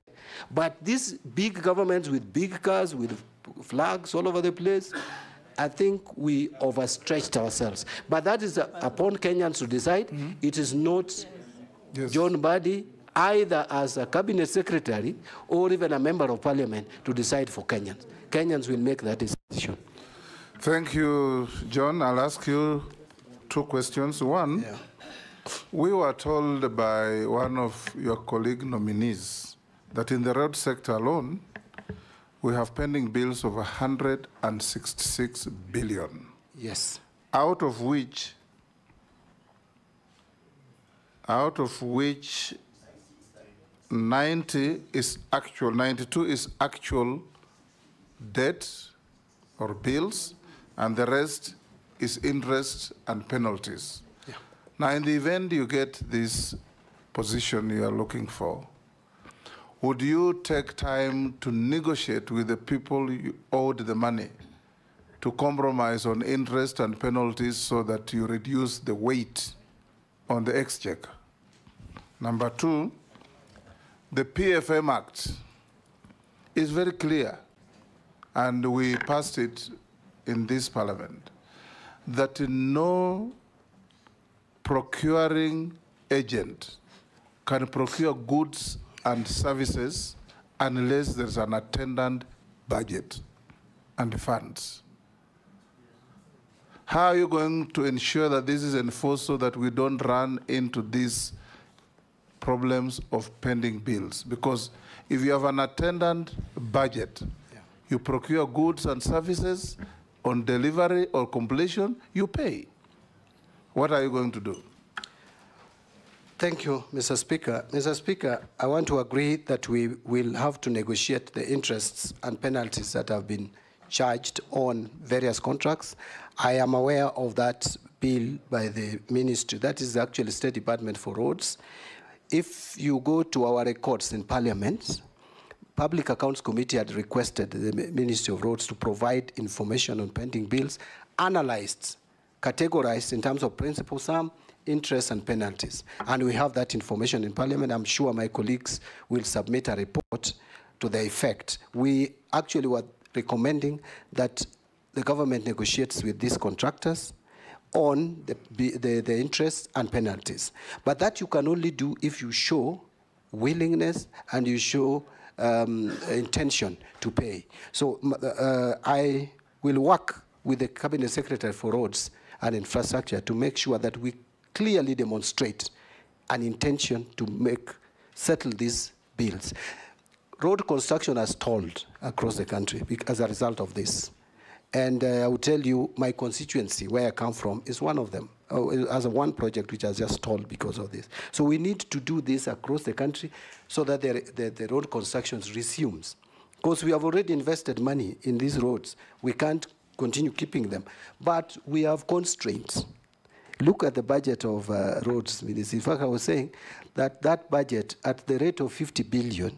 But these big governments with big cars, with flags all over the place, I think we overstretched ourselves. But that is upon Kenyans to decide. It is not John Mbadi, either as a cabinet secretary or even a member of parliament, to decide for Kenyans. Kenyans will make that decision. Thank you, John. I'll ask you two questions. One, we were told by one of your colleague nominees that in the road sector alone, we have pending bills of 166 billion. Yes. Out of which 92 is actual debt or bills, and the rest is interest and penalties. Yeah. Now, in the event you get this position you are looking for, would you take time to negotiate with the people you owed the money to compromise on interest and penalties so that you reduce the weight on the exchequer? Number two, the PFM Act is very clear, and we passed it in this parliament, that no procuring agent can procure goods and services unless there's an attendant budget and funds. How are you going to ensure that this is enforced so that we don't run into these problems of pending bills? Because if you have an attendant budget, you procure goods and services, on delivery or completion, you pay. What are you going to do? Thank you, Mr. Speaker. Mr. Speaker, I want to agree that we will have to negotiate the interests and penalties that have been charged on various contracts. I am aware of that bill by the ministry. That is actually State Department for Roads. If you go to our records in Parliament, Public Accounts Committee had requested the Ministry of Roads to provide information on pending bills, analyzed, categorized in terms of principal sum, interest, and penalties. And we have that information in Parliament. I'm sure my colleagues will submit a report to the effect. We actually were recommending that the government negotiates with these contractors on the interest and penalties. But that you can only do if you show willingness and you show intention to pay. So I will work with the Cabinet Secretary for Roads and Infrastructure to make sure that we clearly demonstrate an intention to settle these bills. Road construction has stalled across the country as a result of this. And I will tell you, my constituency, where I come from, is one of them, as one project which has just stalled because of this. So we need to do this across the country so that the road construction resumes. Because we have already invested money in these roads. We can't continue keeping them. But we have constraints. Look at the budget of roads, Minister. In fact, I was saying that that budget, at the rate of 50 billion,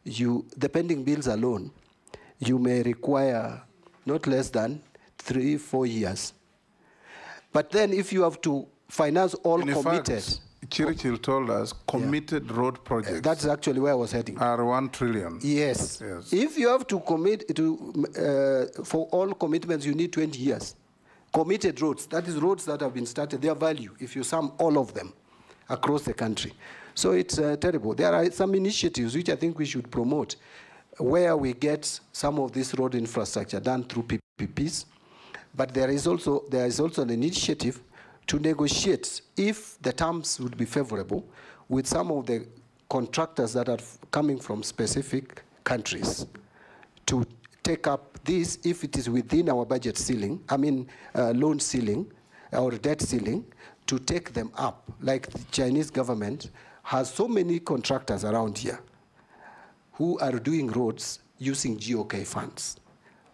the pending bills alone, you may require not less than 3-4 years. But then if you have to finance all committed... Churchill told us committed road projects. That's actually where I was heading. Are 1 trillion. Yes. If you have to commit to, for all commitments, you need 20 years. Committed roads, that is roads that have been started, their value, if you sum all of them across the country. So it's terrible. There are some initiatives which I think we should promote, where we get some of this road infrastructure done through PPPs. But there is also an initiative to negotiate, if the terms would be favorable, with some of the contractors that are coming from specific countries to take up this, if it is within our budget ceiling, loan ceiling or debt ceiling, to take them up. Like the Chinese government has so many contractors around here who are doing roads using GOK funds.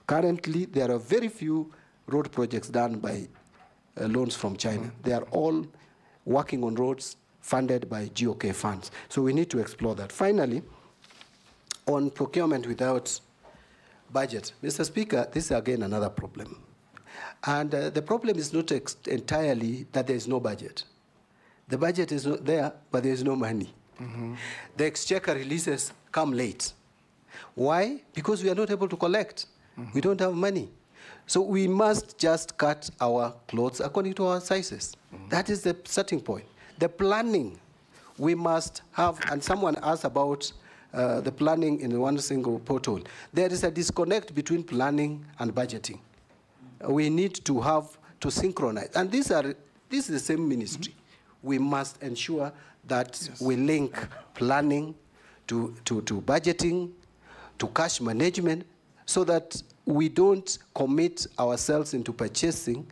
Currently, there are very few road projects done by loans from China. They are all working on roads funded by GOK funds. So we need to explore that. Finally, on procurement without budget. Mr. Speaker, this is again another problem. And the problem is not entirely that there is no budget. The budget is not there, but there is no money. The exchequer releases come late. Why? Because we are not able to collect. We don't have money. So we must just cut our clothes according to our sizes. That is the starting point. The planning we must have, and someone asked about the planning in one single portal. There is a disconnect between planning and budgeting. We need to synchronize. And this is the same ministry. We must ensure that we link planning to budgeting, to cash management, so that we don't commit ourselves into purchasing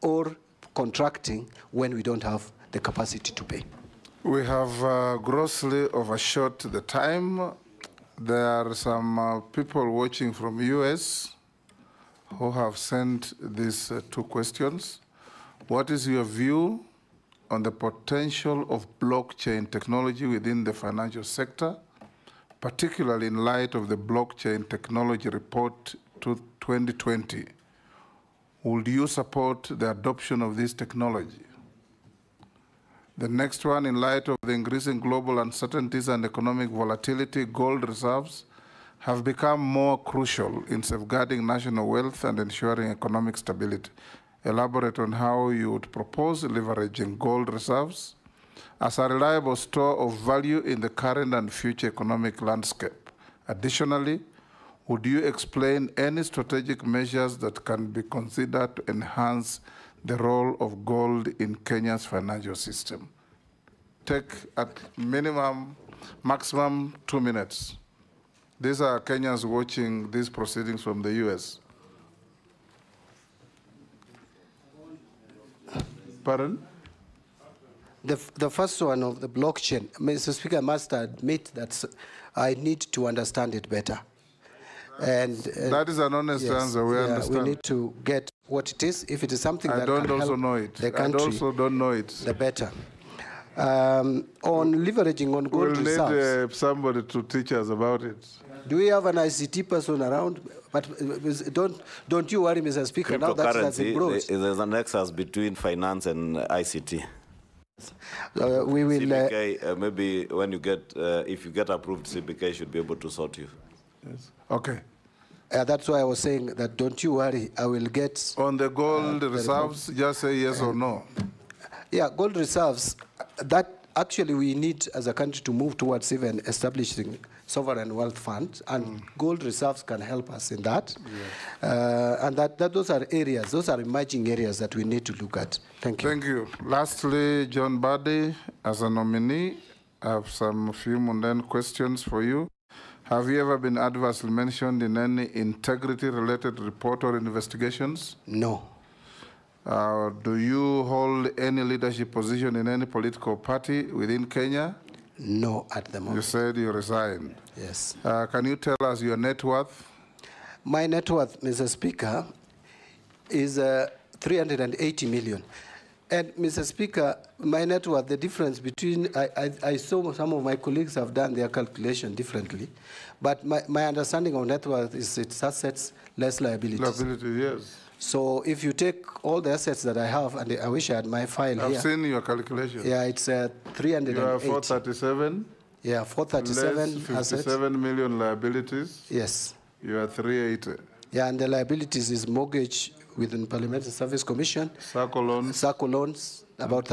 or contracting when we don't have the capacity to pay. We have grossly overshot the time. There are some people watching from US who have sent these 2 questions. What is your view on the potential of blockchain technology within the financial sector, particularly in light of the blockchain technology report to 2020? Would you support the adoption of this technology? The next one, in light of the increasing global uncertainties and economic volatility, gold reserves have become more crucial in safeguarding national wealth and ensuring economic stability. Elaborate on how you would propose leveraging gold reserves as a reliable store of value in the current and future economic landscape. Additionally, would you explain any strategic measures that can be considered to enhance the role of gold in Kenya's financial system? Take at maximum 2 minutes. These are Kenyans watching these proceedings from the US. Pardon? The first one of the blockchain, Mr. Speaker, I must admit that I need to understand it better. And that is an honest answer. We understand. We need to get what it is. If it is something I that don't can also help know it. the country, I also don't know it. The better. On leveraging on gold reserves. We'll need somebody to teach us about it. Do we have an ICT person around? But don't you worry, Mr. Speaker. Now that's been brought. There's a nexus between finance and ICT. We will. CBK, maybe when you get, if you get approved, CBK should be able to sort you. Yes. Okay. That's why I was saying that don't you worry, I will get... On the gold reserves, just say yes or no. Yeah, gold reserves, that actually we need as a country to move towards even establishing sovereign wealth funds, and gold reserves can help us in that. Yes. And those are areas, those are emerging areas that we need to look at. Thank you. Thank you. Lastly, John Badi, as a nominee, I have some few mundane questions for you. Have you ever been adversely mentioned in any integrity-related report or investigations? No. Do you hold any leadership position in any political party within Kenya? No, at the moment. You said you resigned. Yes. Can you tell us your net worth? My net worth, Mr. Speaker, is 380 million. And, Mr. Speaker, my net worth, the difference between, I saw some of my colleagues have done their calculation differently, but my understanding of net worth is it's assets less liabilities. Liability, yes. So if you take all the assets that I have, and I wish I had my file here. I've seen your calculation. Yeah, it's 380. You have 437. Yeah, 437 less 57 million liabilities. Yes. You are 380. Yeah, and the liabilities is mortgage within Parliamentary Service Commission. SACCO loans. SACCO loans, about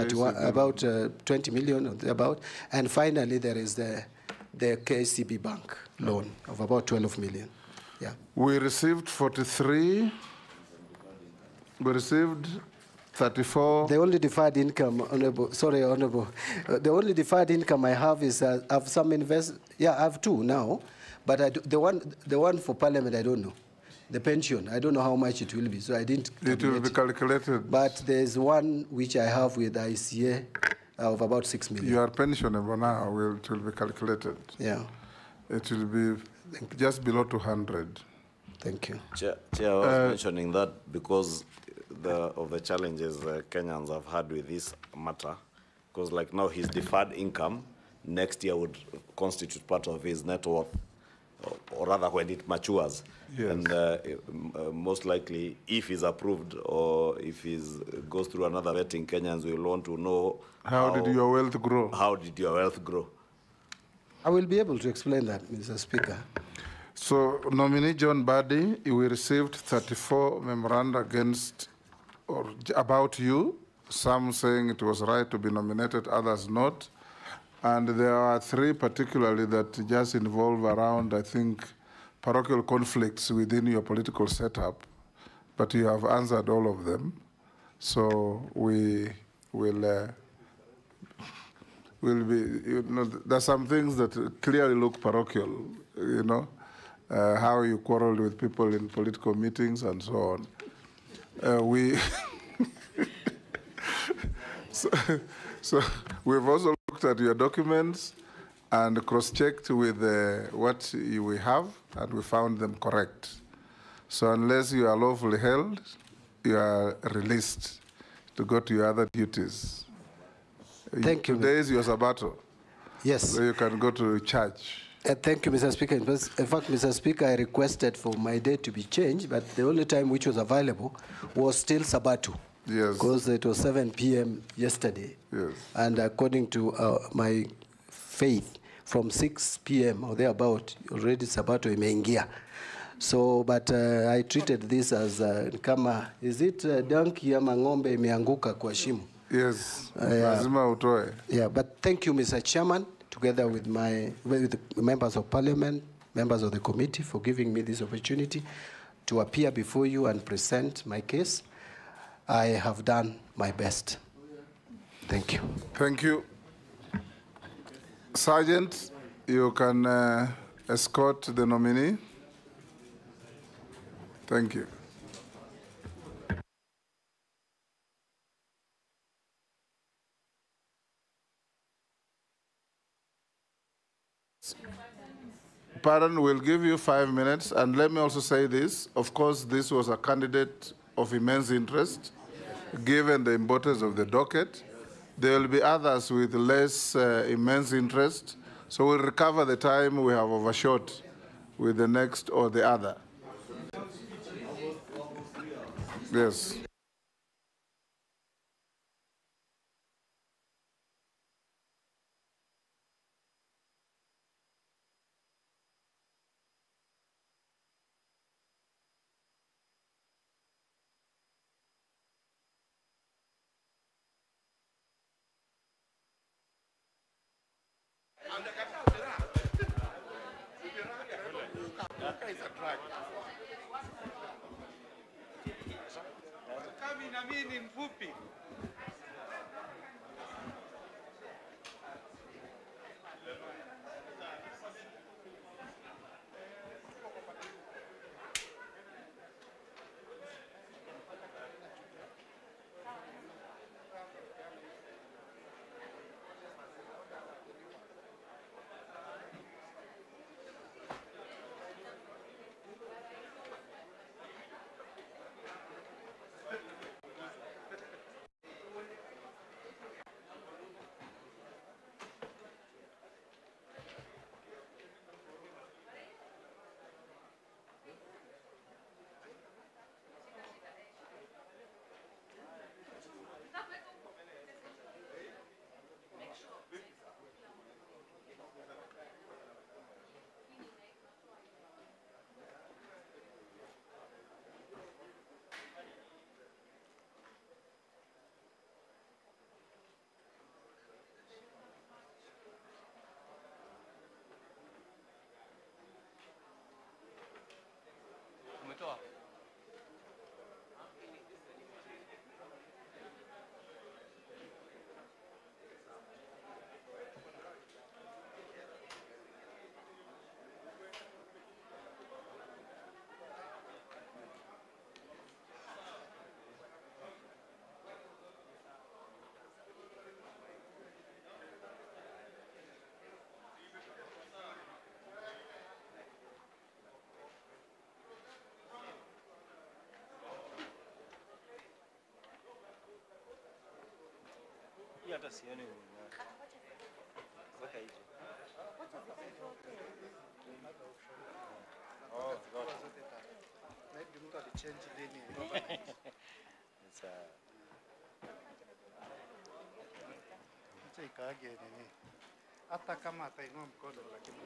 20 million, about. And finally, there is the KCB Bank loan of about 12 million. Yeah. We received 43. We received 34. The only deferred income, Honorable, the only deferred income I have is I have some I have two now, but the one for Parliament, I don't know. The pension, I don't know how much it will be, so I didn't calculate. It will be calculated. But there's one which I have with ICA of about 6 million. You are pensionable now, it will be calculated. Yeah. It will be just below 200. Thank you. Chair, I was mentioning that because of the challenges Kenyans have had with this matter, because like now his deferred income next year would constitute part of his net worth, or rather when it matures. Yes. And most likely, if he's approved or if he goes through another vetting, Kenyans will want to know how did your wealth grow? How did your wealth grow? I will be able to explain that, Mr. Speaker. So, nominee John Badi, we received 34 memoranda against or about you, some saying it was right to be nominated, others not. And there are 3 particularly that just involve around, I think, parochial conflicts within your political setup, but you have answered all of them. So we will be, there's some things that clearly look parochial, how you quarreled with people in political meetings and so on. So we've also looked at your documents and cross-checked with what we have, and we found them correct. So unless you are lawfully held, you are released to go to your other duties. Thank you. Today is your Sabbato. Yes. So you can go to church. Thank you, Mr. Speaker. In fact, Mr. Speaker, I requested for my day to be changed, but the only time which was available was still Sabbato. Yes. Because it was 7 p.m. yesterday. Yes. And according to my faith, from 6 p.m. or thereabout, already Sabato imeingia. So, but I treated this as kama, is it donkey ama ng'ombe imeanguka kwa shimo? Yes, lazima utoe. Yeah, but thank you, Mr. Chairman, together with the members of Parliament, members of the committee, for giving me this opportunity to appear before you and present my case. I have done my best. Thank you. Thank you. Sergeant, you can escort the nominee. Thank you. Pardon, we'll give you 5 minutes. And let me also say this. Of course, this was a candidate of immense interest, given the importance of the docket. There will be others with less immense interest. So we'll recover the time we have overshot with the next or the other. Yes. hata sioni mpaka hicho. Oh, zote. Maybe mtu alichange lini. Sawa. Acha ikaage nini. Hata kama atainua mkono lakini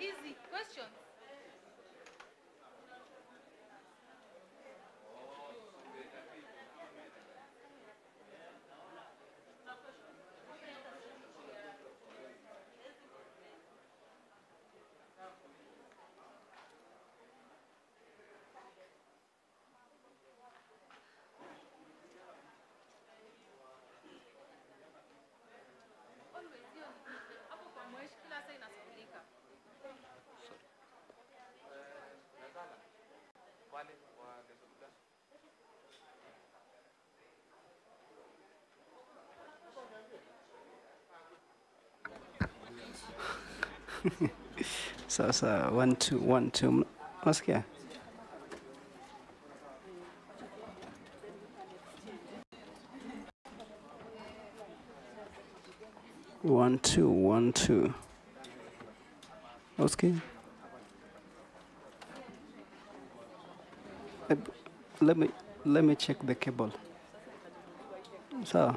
easy questions. Sasa 1 2 1 2 unasikia? One two. Okay. Let me check the cable. So.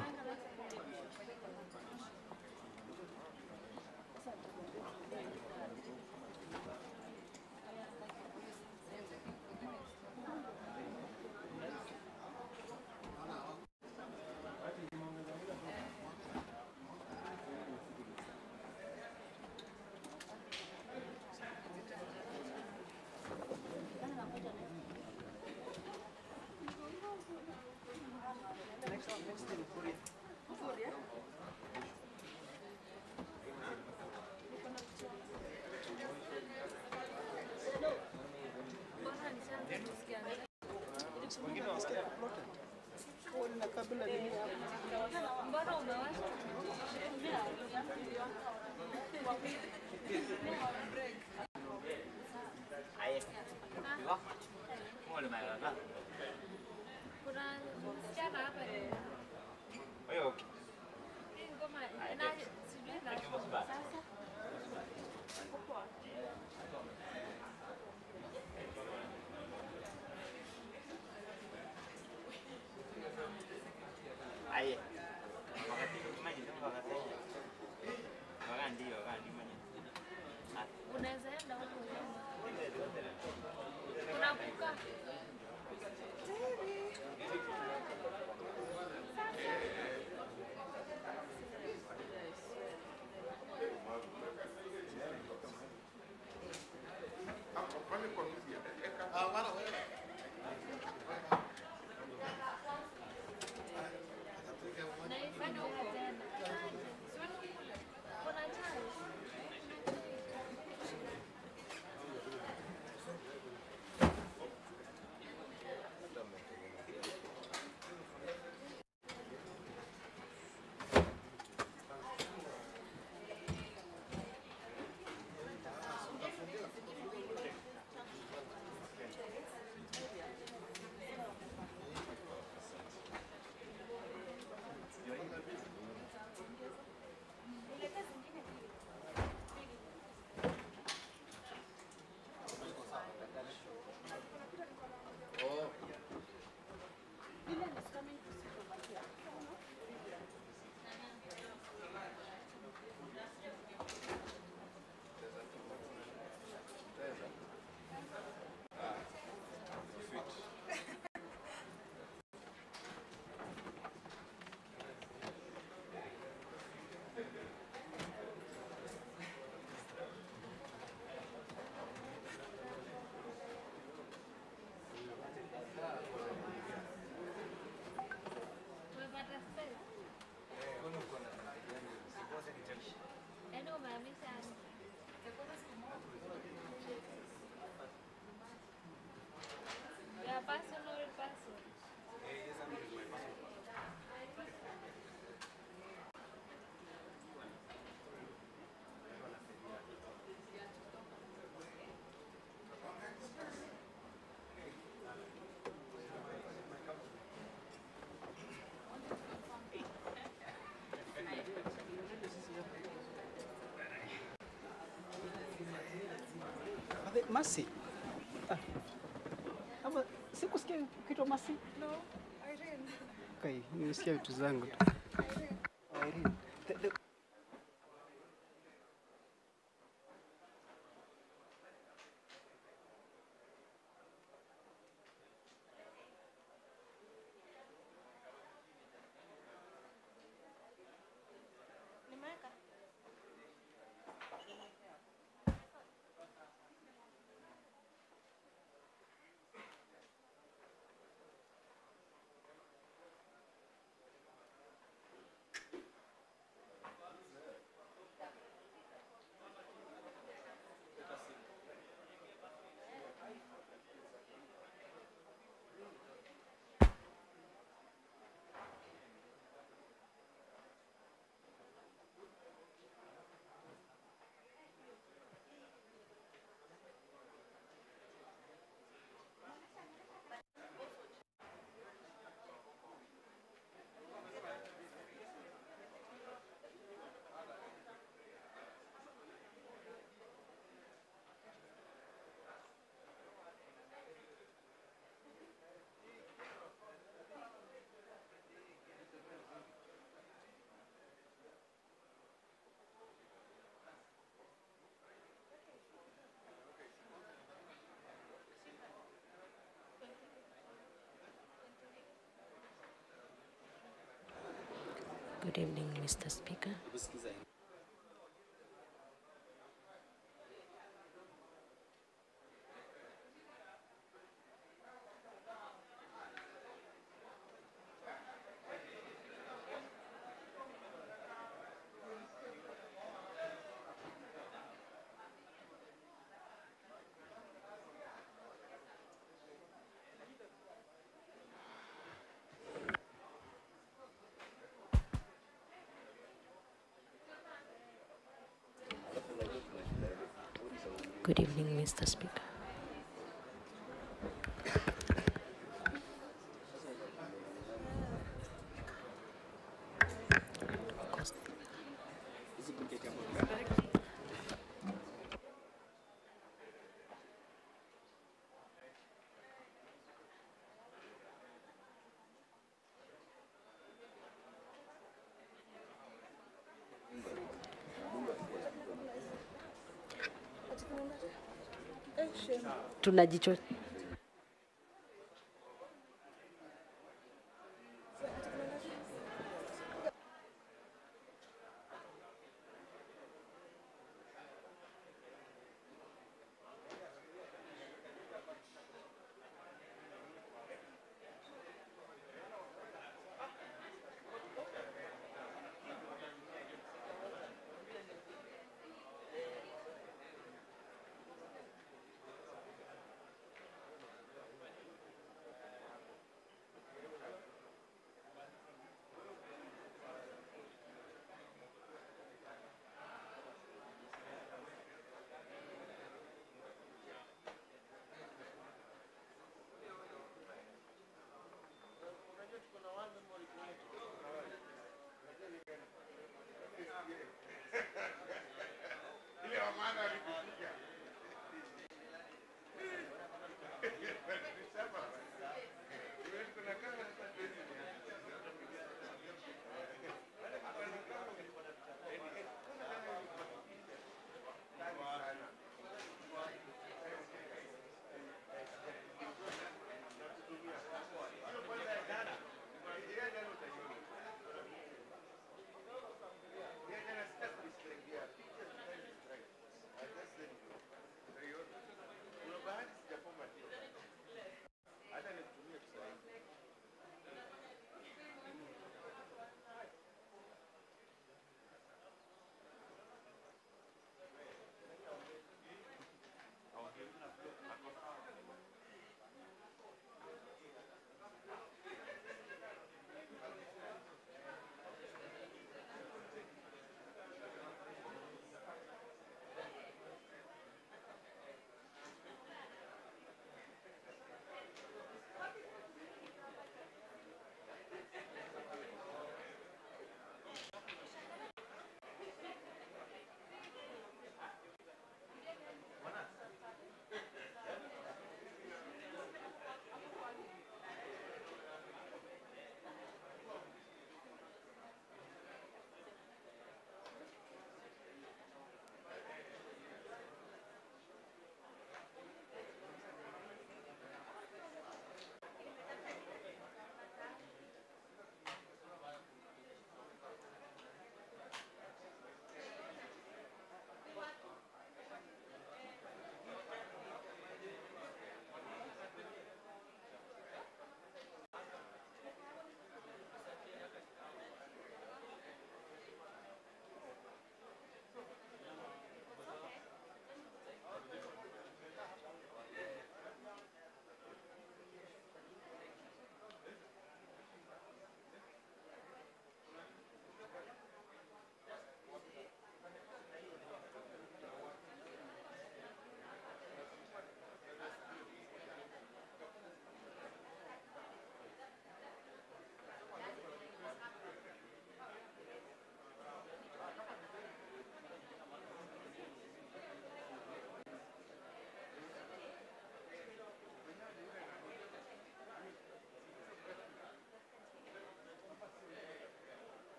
Mercy. Ama sikusikia kitu Mercy. No, Irene. Okay, nimesikia vitu zangu tu. Irene. Good evening, Mr. Speaker. Good evening, Mr. Speaker. Tunajicho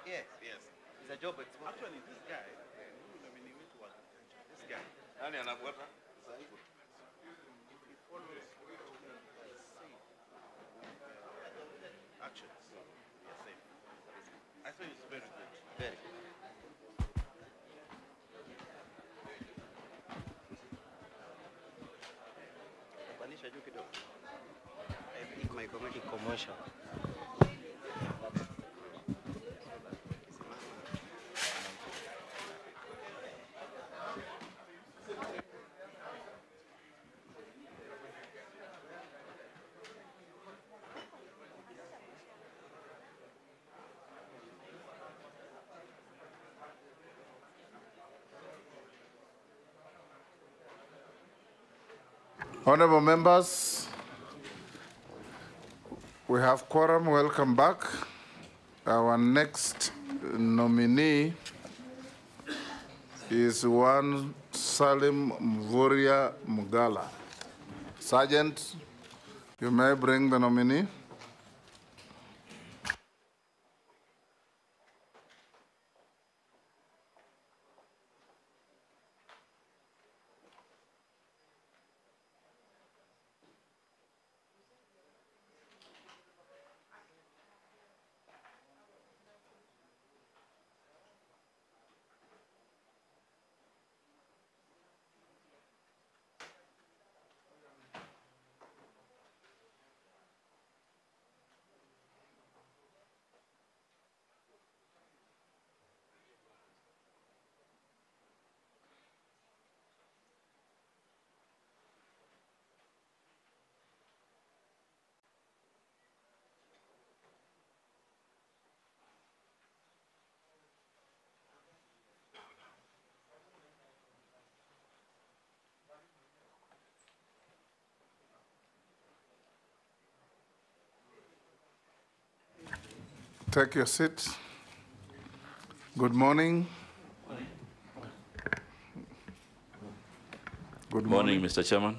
Yes. It's a job. Actually, this guy, this guy. Nani anafuata? He follows actions. Yes, safe. I think it's very good. Very. Panisha juu kidogo. My committee commercial. Honorable members, we have quorum. Welcome back. Our next nominee is one Salim Mvurya Mugala. Sergeant, you may bring the nominee. Take your seat. Good morning. Good morning, Mr. Chairman.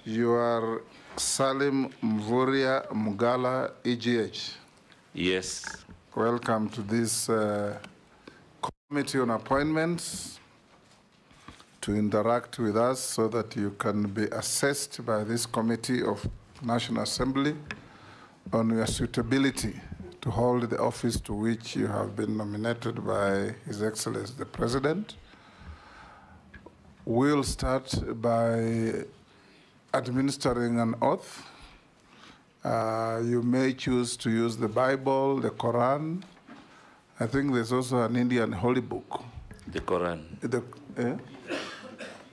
You are Salim Mvurya Mugala, EGH. Yes. Welcome to this Committee on Appointments to interact with us so that you can be assessed by this Committee of National Assembly on your suitability to hold the office to which you have been nominated by His Excellency the President. We'll start by administering an oath. You may choose to use the Bible, the Quran. I think there's also an Indian holy book. The Quran.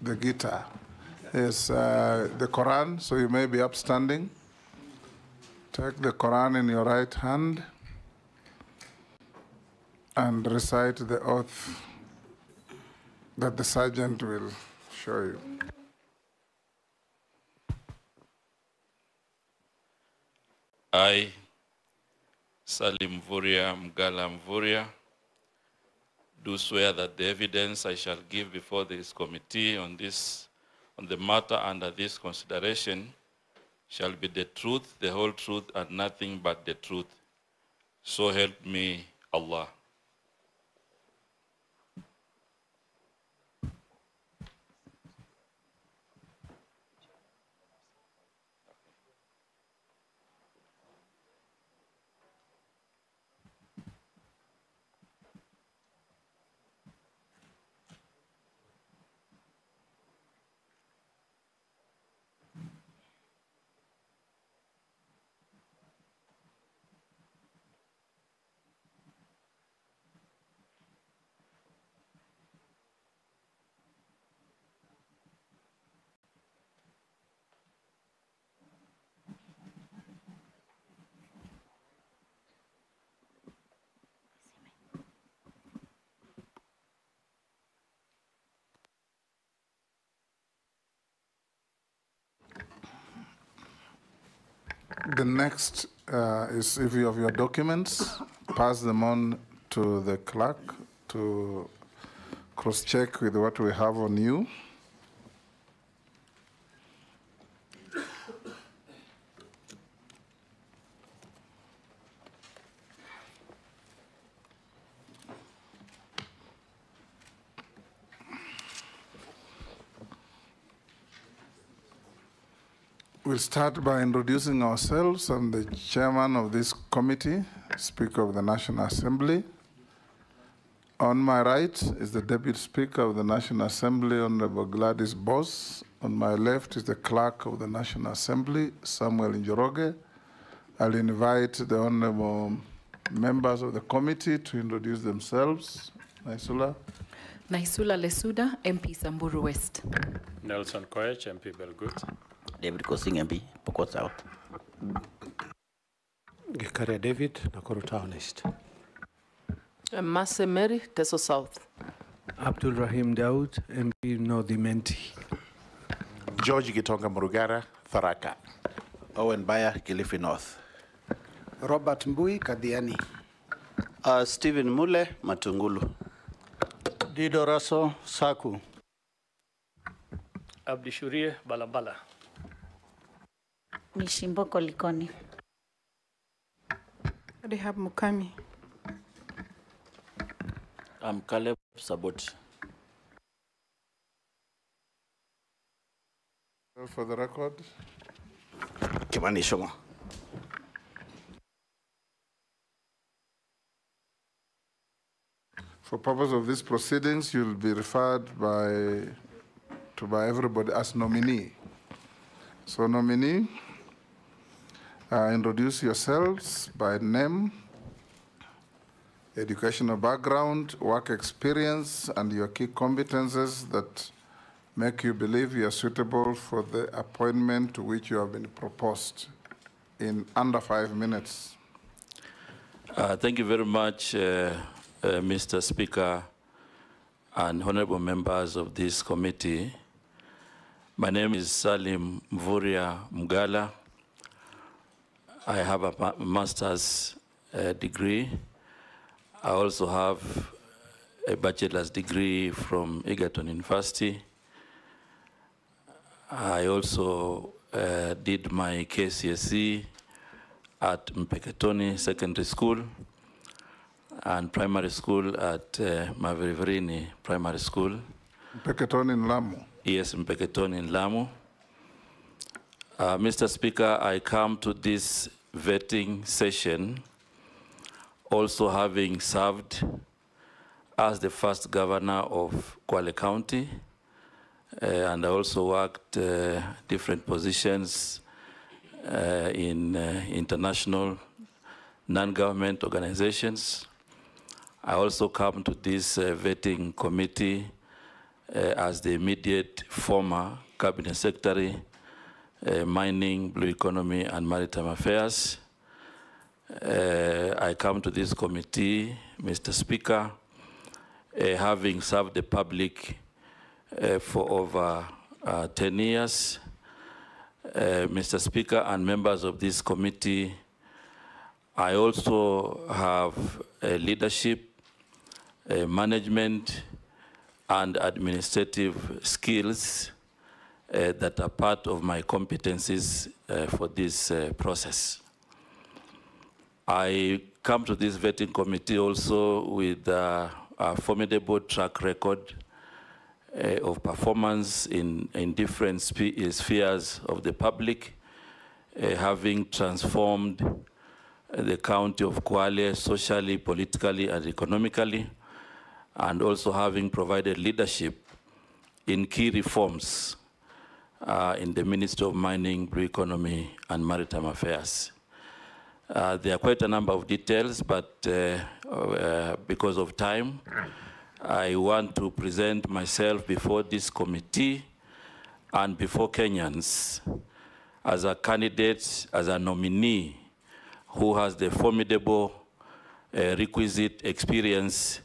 The Gita. Yes, the Quran, so you may be upstanding. Take the Quran in your right hand and recite the oath that the sergeant will show you. I, Salim Mvurya Mugala Mvurya, do swear that the evidence I shall give before this committee on the matter under this consideration shall be the truth, the whole truth, and nothing but the truth. So help me Allah. The next is if you have your documents, pass them on to the clerk to cross-check with what we have on you. We'll start by introducing ourselves. I'm the chairman of this committee, Speaker of the National Assembly. On my right is the Deputy Speaker of the National Assembly, Honorable Gladys Boss. On my left is the Clerk of the National Assembly, Samuel Njoroge. I'll invite the honorable members of the committee to introduce themselves. Naisula. Naisula Lesuda, MP Samburu West. Nelson Koech, MP Belgut. David Kosing, MP Pokot South. Gikaria David, Nakuru Town East. Mase Mary, Teso South. Abdul Rahim Daud, MP North Imenti. George Gitonga Murugara, Tharaka. Owen Bayer, Kilifi North. Robert Mbui, Kadiani. Stephen Mule, Matungulu. Dido Raso, Saku. Abdi Shurie, Balabala. Mishimboko Likoni. Rehab Mukami. I'm Caleb Sabot. For the record, Kimani Shoma. for purpose of these proceedings, you'll be referred by everybody as nominee. So nominee, introduce yourselves by name, educational background, work experience, and your key competences that make you believe you are suitable for the appointment to which you have been proposed in under 5 minutes. Thank you very much, Mr. Speaker and honorable members of this committee. My name is Salim Mvurya Mgala. I have a master's degree. I also have a bachelor's degree from Egerton University. I also did my KCSE at Mpeketoni Secondary School and primary school at Maveriverini Primary School. Mpeketoni in Lamu. Yes, Mpeketoni in Lamu. Mr. Speaker, I come to this vetting session also having served as the first governor of Kwale County, and I also worked different positions in international non-government organizations. I also come to this vetting committee as the immediate former cabinet secretary, mining, blue economy, and maritime affairs. I come to this committee, Mr. Speaker, having served the public for over 10 years. Mr. Speaker and members of this committee, I also have leadership, management, and administrative skills that are part of my competencies for this process. I come to this vetting committee also with a formidable track record of performance in different spheres of the public, having transformed the county of Kwale socially, politically, and economically, and also having provided leadership in key reforms in the Ministry of Mining, Blue Economy, and Maritime Affairs. There are quite a number of details, but because of time, I want to present myself before this committee and before Kenyans as a candidate, as a nominee who has the formidable requisite experience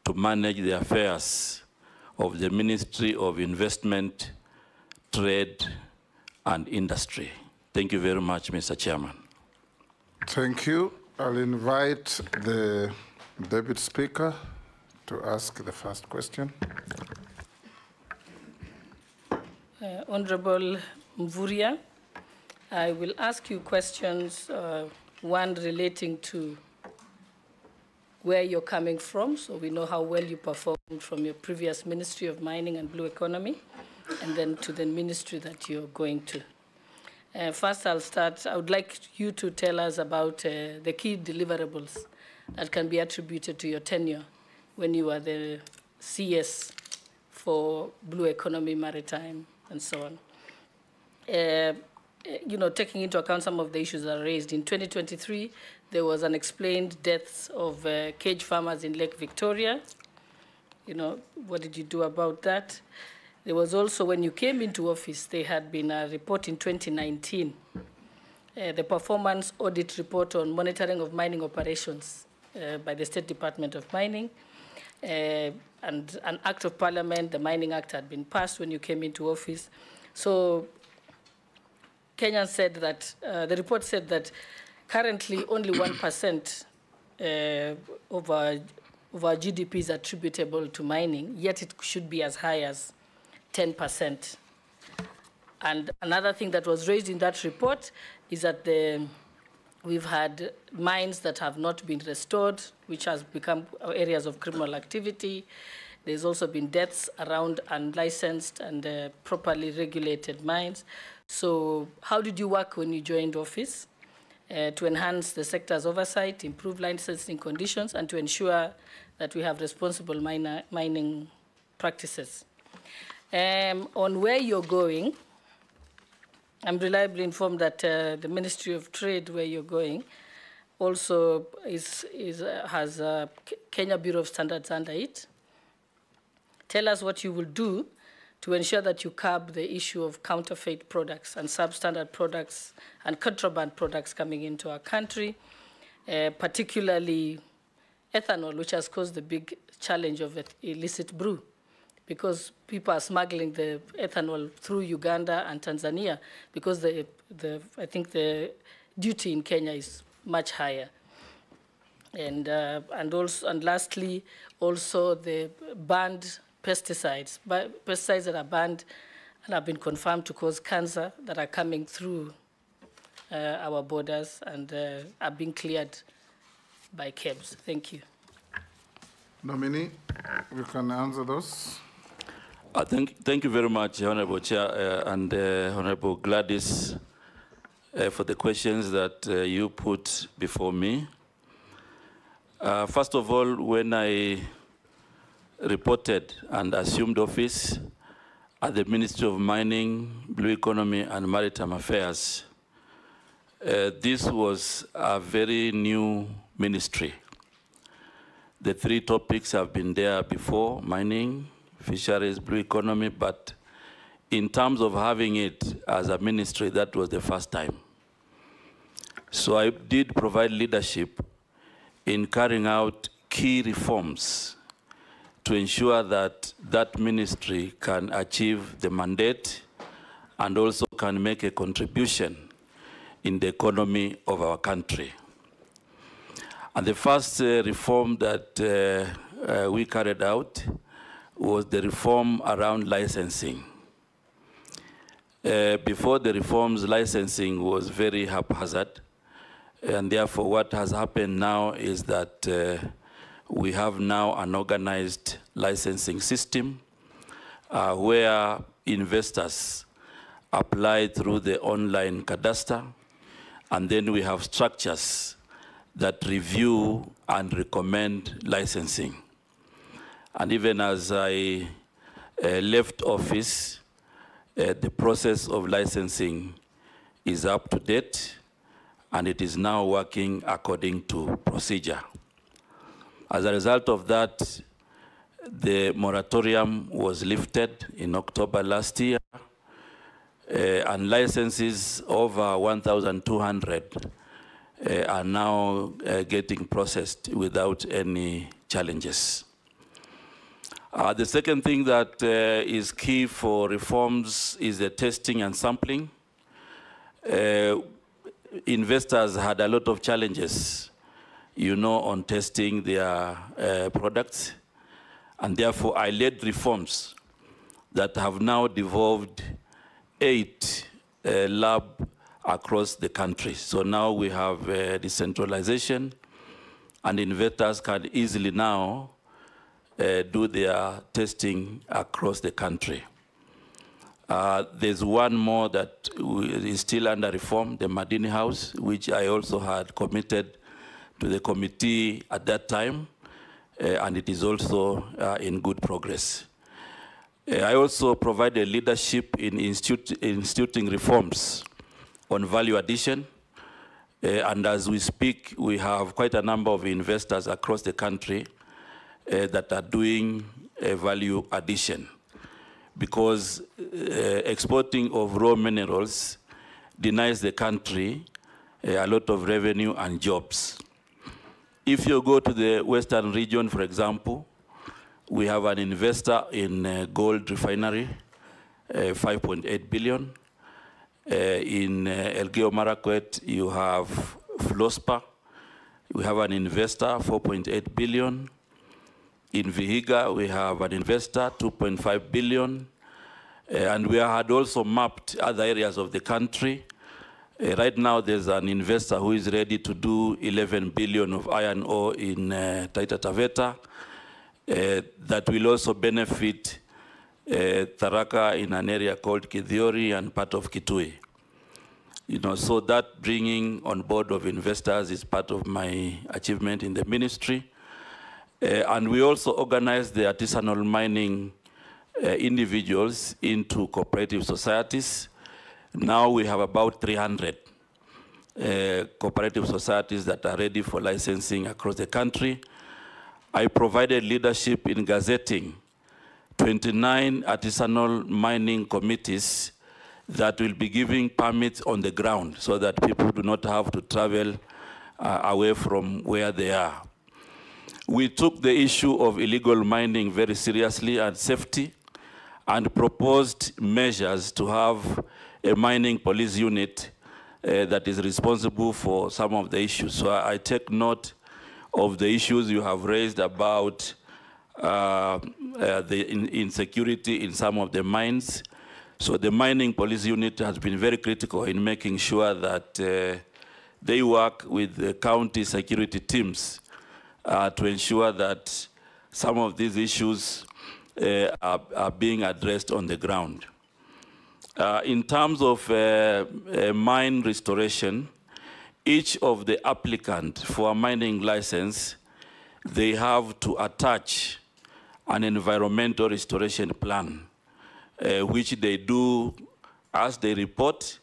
to manage the affairs of the Ministry of Investment, Trade, and Industry. Thank you very much, Mr. Chairman. Thank you. I'll invite the Deputy Speaker to ask the first question. Honorable Mvurya, I will ask you questions, one relating to where you're coming from, so we know how well you performed from your previous Ministry of Mining and Blue Economy, and then to the ministry that you're going to. First, I'll start. I would like you to tell us about the key deliverables that can be attributed to your tenure when you were the CS for Blue Economy, Maritime, and so on. Taking into account some of the issues that are raised, in 2023, there was unexplained deaths of cage farmers in Lake Victoria. What did you do about that? There was also, when you came into office, there had been a report in 2019, the performance audit report on monitoring of mining operations by the State Department of Mining. And an act of parliament, the Mining Act, had been passed when you came into office. So Kenya said that, the report said that currently only 1% of our GDP is attributable to mining, yet it should be as high as 10%. And another thing that was raised in that report is that we've had mines that have not been restored, which has become areas of criminal activity. There's also been deaths around unlicensed and properly regulated mines. So how did you work when you joined office to enhance the sector's oversight, improve licensing conditions, and to ensure that we have responsible mining practices? On where you're going, I'm reliably informed that the Ministry of Trade, where you're going, also has Kenya Bureau of Standards under it. Tell us what you will do to ensure that you curb the issue of counterfeit products and substandard products and contraband products coming into our country, particularly ethanol, which has caused the big challenge of illicit brew, because people are smuggling the ethanol through Uganda and Tanzania, because I think the duty in Kenya is much higher. And lastly, also the banned pesticides that are banned and have been confirmed to cause cancer that are coming through our borders and are being cleared by KEBS. Thank you. Nominee, you can answer those. Thank you very much, Honorable Chair and Honorable Gladys, for the questions that you put before me. First of all, when I reported and assumed office at the Ministry of Mining, Blue Economy, and Maritime Affairs, this was a very new ministry. The three topics have been there before: mining, fisheries, blue economy, but in terms of having it as a ministry, that was the first time. So I did provide leadership in carrying out key reforms to ensure that that ministry can achieve the mandate and also can make a contribution in the economy of our country. And the first reform that we carried out was the reform around licensing. Before the reforms, licensing was very haphazard, and therefore what has happened now is that we have now an organized licensing system where investors apply through the online cadastre, and then we have structures that review and recommend licensing. And even as I left office, the process of licensing is up to date, and it is now working according to procedure. As a result of that, the moratorium was lifted in October last year, and licenses over 1,200 are now getting processed without any challenges. The second thing that is key for reforms is the testing and sampling. investors had a lot of challenges, on testing their products. And therefore, I led reforms that have now devolved 8 labs across the country. So now we have decentralization, and investors can easily now do their testing across the country. There's one more that is still under reform, the Madini House, which I also had committed to the committee at that time, and it is also in good progress. I also provided leadership in instituting reforms on value addition, and as we speak, we have quite a number of investors across the country that are doing value addition, because exporting of raw minerals denies the country a lot of revenue and jobs. If you go to the Western region, for example, we have an investor in gold refinery, 5.8 billion. In Elgeyo Marakwet, you have Flospa. We have an investor, 4.8 billion. In Vihiga, we have an investor, 2.5 billion. And we had also mapped other areas of the country. Right now, there's an investor who is ready to do 11 billion of iron ore in Taita Taveta. That will also benefit Tharaka in an area called Kithiori and part of Kitui. So that bringing on board of investors is part of my achievement in the ministry. And we also organized the artisanal mining individuals into cooperative societies. Now we have about 300 cooperative societies that are ready for licensing across the country. I provided leadership in gazetting 29 artisanal mining committees that will be giving permits on the ground so that people do not have to travel away from where they are. We took the issue of illegal mining very seriously and safety, and proposed measures to have a mining police unit that is responsible for some of the issues. So I take note of the issues you have raised about the insecurity in some of the mines. So the mining police unit has been very critical in making sure that they work with the county security teams to ensure that some of these issues are being addressed on the ground. In terms of mine restoration, each of the applicant for a mining license, they have to attach an environmental restoration plan, which they do as they report,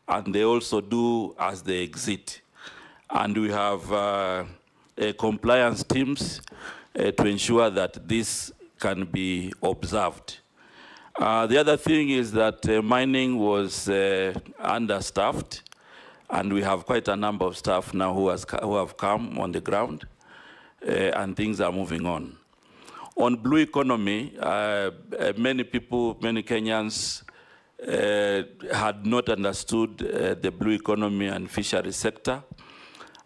and they also do as they exit. And we have compliance teams to ensure that this can be observed. The other thing is that mining was understaffed, and we have quite a number of staff now who have come on the ground, and things are moving on. On blue economy, many people, many Kenyans had not understood the blue economy and fisheries sector.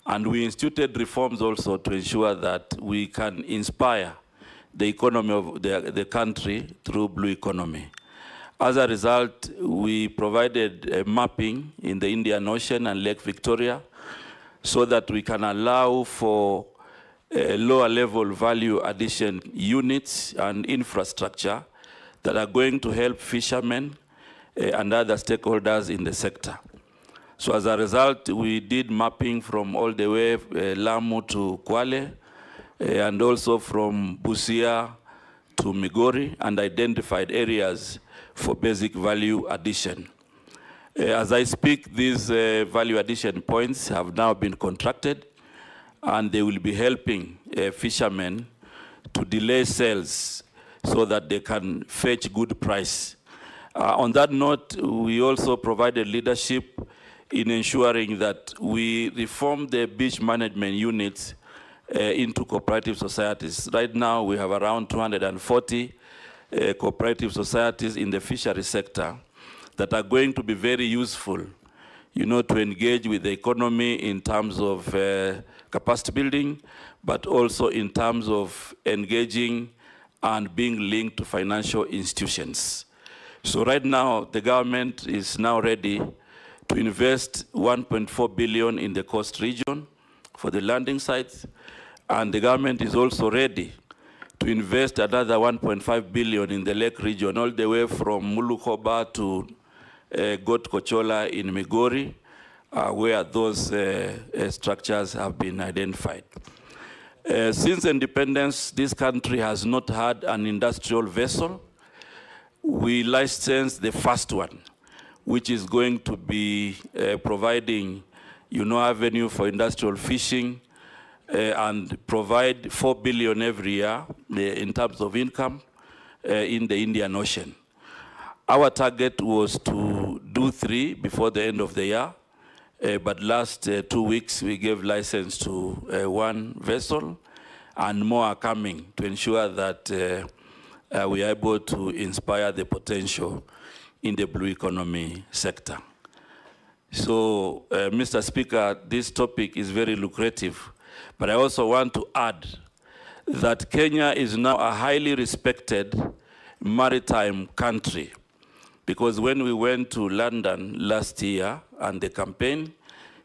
And we instituted reforms also to ensure that we can inspire the economy of the country through blue economy. As a result, we provided a mapping in the Indian Ocean and Lake Victoria so that we can allow for lower level value addition units and infrastructure that are going to help fishermen and other stakeholders in the sector. So as a result, we did mapping from all the way Lamu to Kwale, and also from Busia to Migori, and identified areas for basic value addition. As I speak, these value addition points have now been contracted, and they will be helping fishermen to delay sales so that they can fetch good price. On that note, we also provided leadership in ensuring that we reform the beach management units into cooperative societies. Right now, we have around 240 cooperative societies in the fishery sector that are going to be very useful, to engage with the economy in terms of capacity building, but also in terms of engaging and being linked to financial institutions. So right now, the government is now ready to invest 1.4 billion in the coast region for the landing sites, and the government is also ready to invest another 1.5 billion in the lake region, all the way from Mulukoba to Got Kochola in Migori, where those structures have been identified. Since independence, this country has not had an industrial vessel. We licensed the first one, which is going to be providing, avenue for industrial fishing and provide 4 billion every year in terms of income in the Indian Ocean. Our target was to do 3 before the end of the year, but last 2 weeks we gave license to 1 vessel, and more are coming to ensure that we are able to inspire the potential in the blue economy sector. So, Mr. Speaker, this topic is very lucrative, but I also want to add that Kenya is now a highly respected maritime country, because when we went to London last year and the campaign,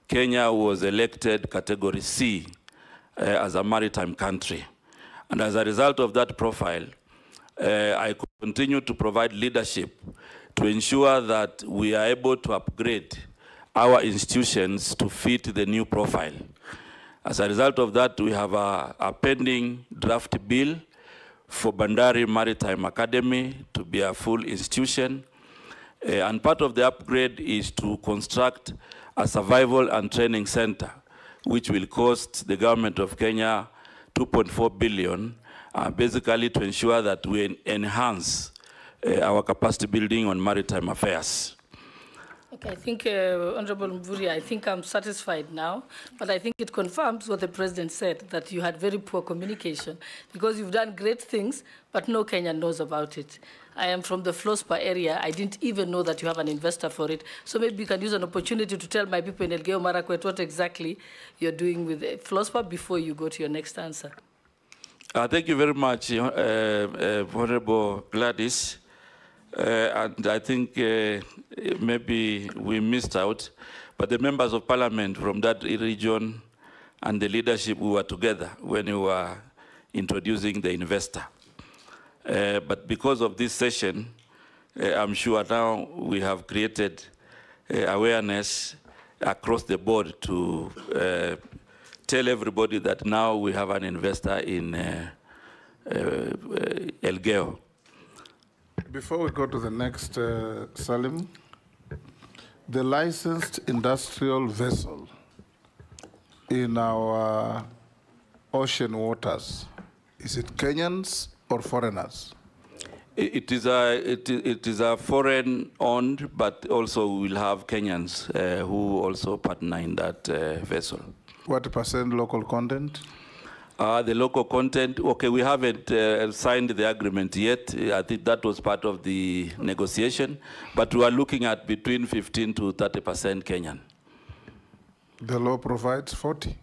Kenya was elected category C as a maritime country. And as a result of that profile, I continue to provide leadership to ensure that we are able to upgrade our institutions to fit the new profile. As a result of that, we have a pending draft bill for Bandari Maritime Academy to be a full institution. And part of the upgrade is to construct a survival and training center, which will cost the government of Kenya 2.4 billion, basically to ensure that we enhance our capacity building on maritime affairs. Okay, I think, Honorable Mvurya, I think I'm satisfied now, but I think it confirms what the President said, that you had very poor communication, because you've done great things, but no Kenyan knows about it. I am from the Flospa area. I didn't even know that you have an investor for it. So maybe you can use an opportunity to tell my people in Elgeyo Marakwet what exactly you're doing with Flospa before you go to your next answer. Thank you very much, Honorable Gladys. And I think maybe we missed out, but the members of parliament from that region and the leadership, we were together when we were introducing the investor. But because of this session, I'm sure now we have created awareness across the board to tell everybody that now we have an investor in Elgeyo. Before we go to the next, Salim, the licensed industrial vessel in our ocean waters, is it Kenyans or foreigners? It is a foreign-owned, but also we'll have Kenyans who also partner in that vessel. What percent local content? The local content, okay, we haven't signed the agreement yet. I think that was part of the negotiation, but we are looking at between 15 to 30% Kenyan. The law provides 40.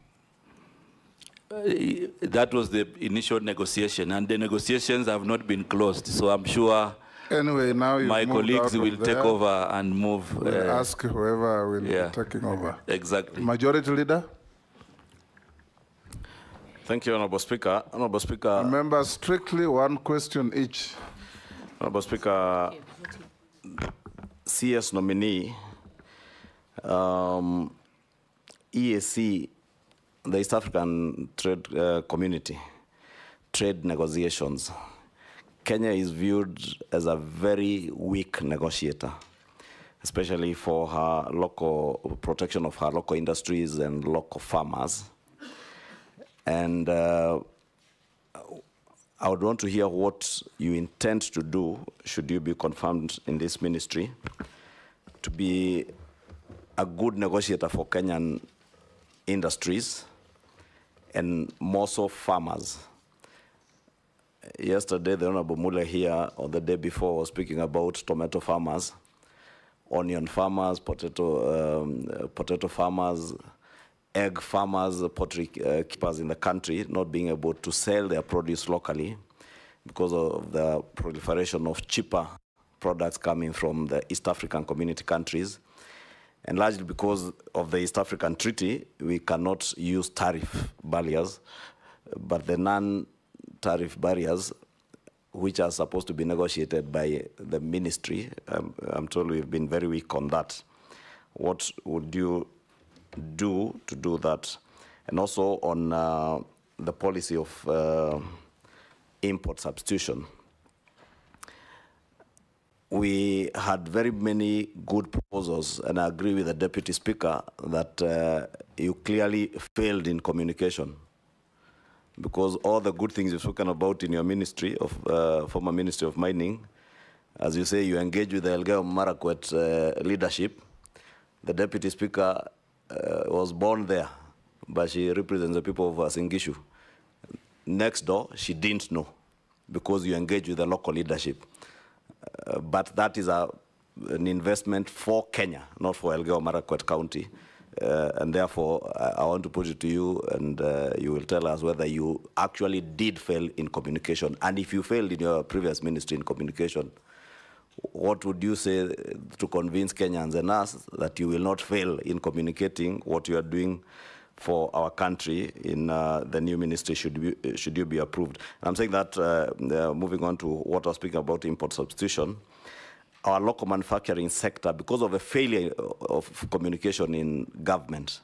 That was the initial negotiation, and the negotiations have not been closed, so I'm sure anyway, now my colleagues will take over and move. We'll ask whoever will be taking over. Exactly. Majority Leader? Thank you, Honorable Speaker. Honorable Speaker. Remember, strictly one question each. Honorable Speaker, CS nominee, EAC, the East African Trade Community, trade negotiations. Kenya is viewed as a very weak negotiator, especially for her local protection of her local industries and local farmers. And I would want to hear what you intend to do, should you be confirmed in this ministry, to be a good negotiator for Kenyan industries and more so farmers. Yesterday, the Honorable Mule here, or the day before, was speaking about tomato farmers. onion farmers, potato farmers, egg farmers, poultry keepers in the country not being able to sell their produce locally because of the proliferation of cheaper products coming from the East African community countries. And largely because of the East African Treaty, we cannot use tariff barriers, but the non-tariff barriers, which are supposed to be negotiated by the ministry, I'm told we've been very weak on that. What would you do to do that? And also on the policy of import substitution. We had very many good proposals, and I agree with the Deputy Speaker that you clearly failed in communication, because all the good things you've spoken about in your ministry of former Ministry of Mining, as you say, you engage with the Elgeyo Marakwet leadership. The Deputy Speaker was born there, but she represents the people of Singishu. Next door, she didn't know, because you engage with the local leadership. But that is an investment for Kenya, not for Elgeyo Marakwet County. And therefore, I want to put it to you, and you will tell us whether you actually did fail in communication. And if you failed in your previous ministry in communication, what would you say to convince Kenyans and us that you will not fail in communicating what you are doing for our country in the new ministry should you be approved? And I'm saying that, moving on to what I was speaking about, import substitution, our local manufacturing sector, because of a failure of communication in government,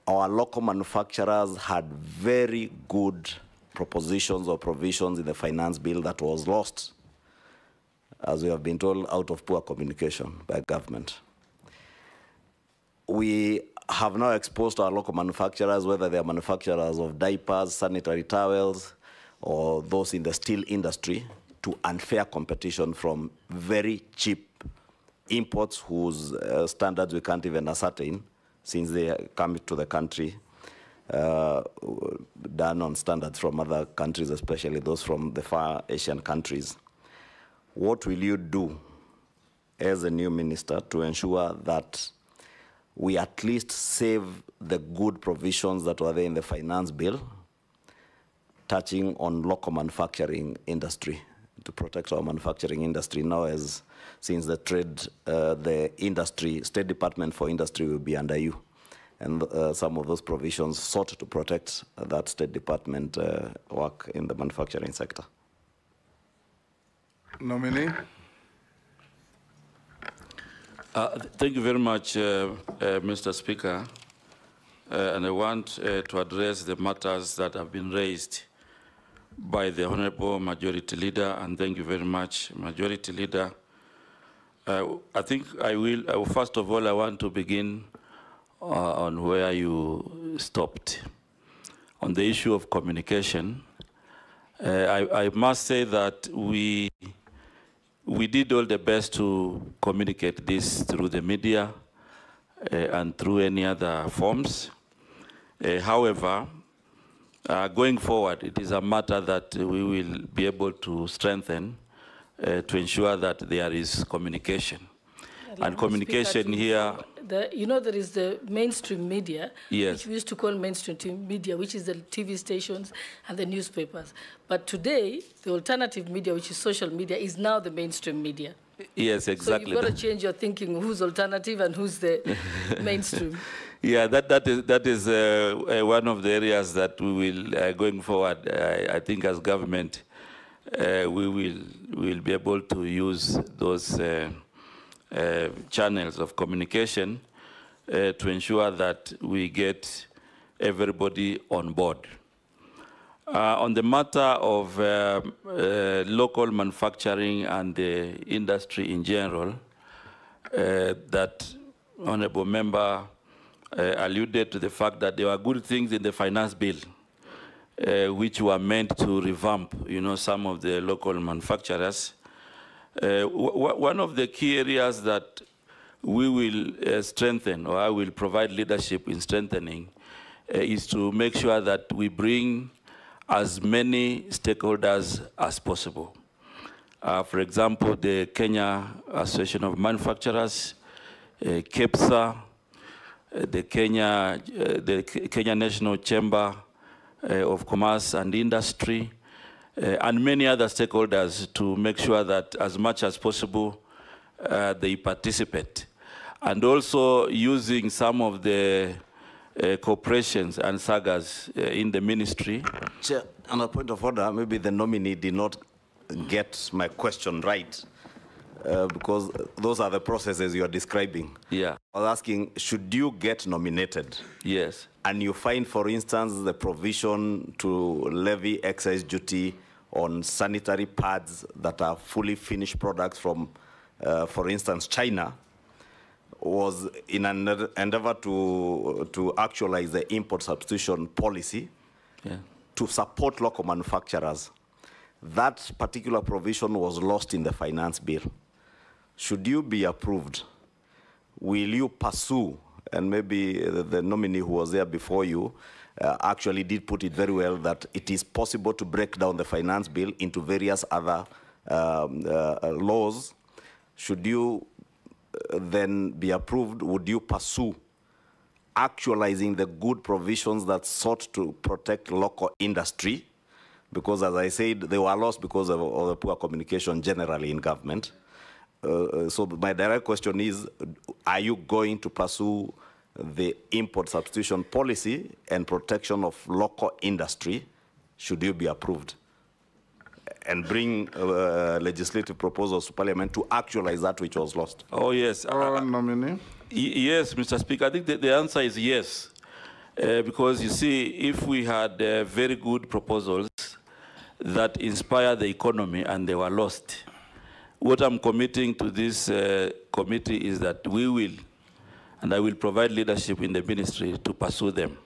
our local manufacturers had very good propositions or provisions in the finance bill that was lost, as we have been told, out of poor communication by government. We have now exposed our local manufacturers, whether they are manufacturers of diapers, sanitary towels, or those in the steel industry, to unfair competition from very cheap imports whose standards we can't even ascertain since they come to the country, done on standards from other countries, especially those from the far Asian countries. What will you do as a new minister to ensure that we at least save the good provisions that were there in the finance bill, touching on local manufacturing industry, to protect our manufacturing industry now, as since the State Department for Industry will be under you, and some of those provisions sought to protect that State Department work in the manufacturing sector. Nominee. Thank you very much, Mr. Speaker. And I want to address the matters that have been raised by the Honorable Majority Leader, and thank you very much, Majority Leader. I think I will, first of all, I want to begin on where you stopped. On the issue of communication, I must say that we did all the best to communicate this through the media and through any other forms. However, going forward, it is a matter that we will be able to strengthen to ensure that there is communication. And communication here... you know, there is the mainstream media, yes, which we used to call mainstream media, which is the TV stations and the newspapers. But today, the alternative media, which is social media, is now the mainstream media. Yes, exactly. So you've got to change your thinking, who's alternative and who's the mainstream. Yeah, that is one of the areas that we will, going forward, I think as government, we will be able to use those channels of communication to ensure that we get everybody on board. On the matter of local manufacturing and the industry in general, that Honorable Member alluded to the fact that there were good things in the finance bill, which were meant to revamp, some of the local manufacturers. One of the key areas that we will strengthen, or I will provide leadership in strengthening, is to make sure that we bring as many stakeholders as possible. For example, the Kenya Association of Manufacturers, KEPSA, the Kenya National Chamber of Commerce and Industry, and many other stakeholders to make sure that as much as possible they participate. And also using some of the corporations and sagas in the ministry. Chair, on a point of order, maybe the nominee did not get my question right, because those are the processes you are describing. Yeah. I was asking, should you get nominated? Yes. And you find, for instance, the provision to levy excise duty on sanitary pads that are fully finished products from, for instance, China, was in an endeavor to actualize the import substitution policy to support local manufacturers. That particular provision was lost in the finance bill. Should you be approved, will you pursue, and maybe the nominee who was there before you actually did put it very well, that it is possible to break down the finance bill into various other laws. Should you then be approved, would you pursue actualizing the good provisions that sought to protect local industry? Because, as I said, they were lost because of the poor communication generally in government. So my direct question is, are you going to pursue the import substitution policy and protection of local industry, should you be approved, and bring legislative proposals to Parliament to actualize that which was lost? Oh, yes. Nominee. Yes, Mr. Speaker, I think the answer is yes. Because you see, if we had very good proposals that inspire the economy and they were lost, what I'm committing to this committee is that we will, and I will provide leadership in the ministry to pursue them.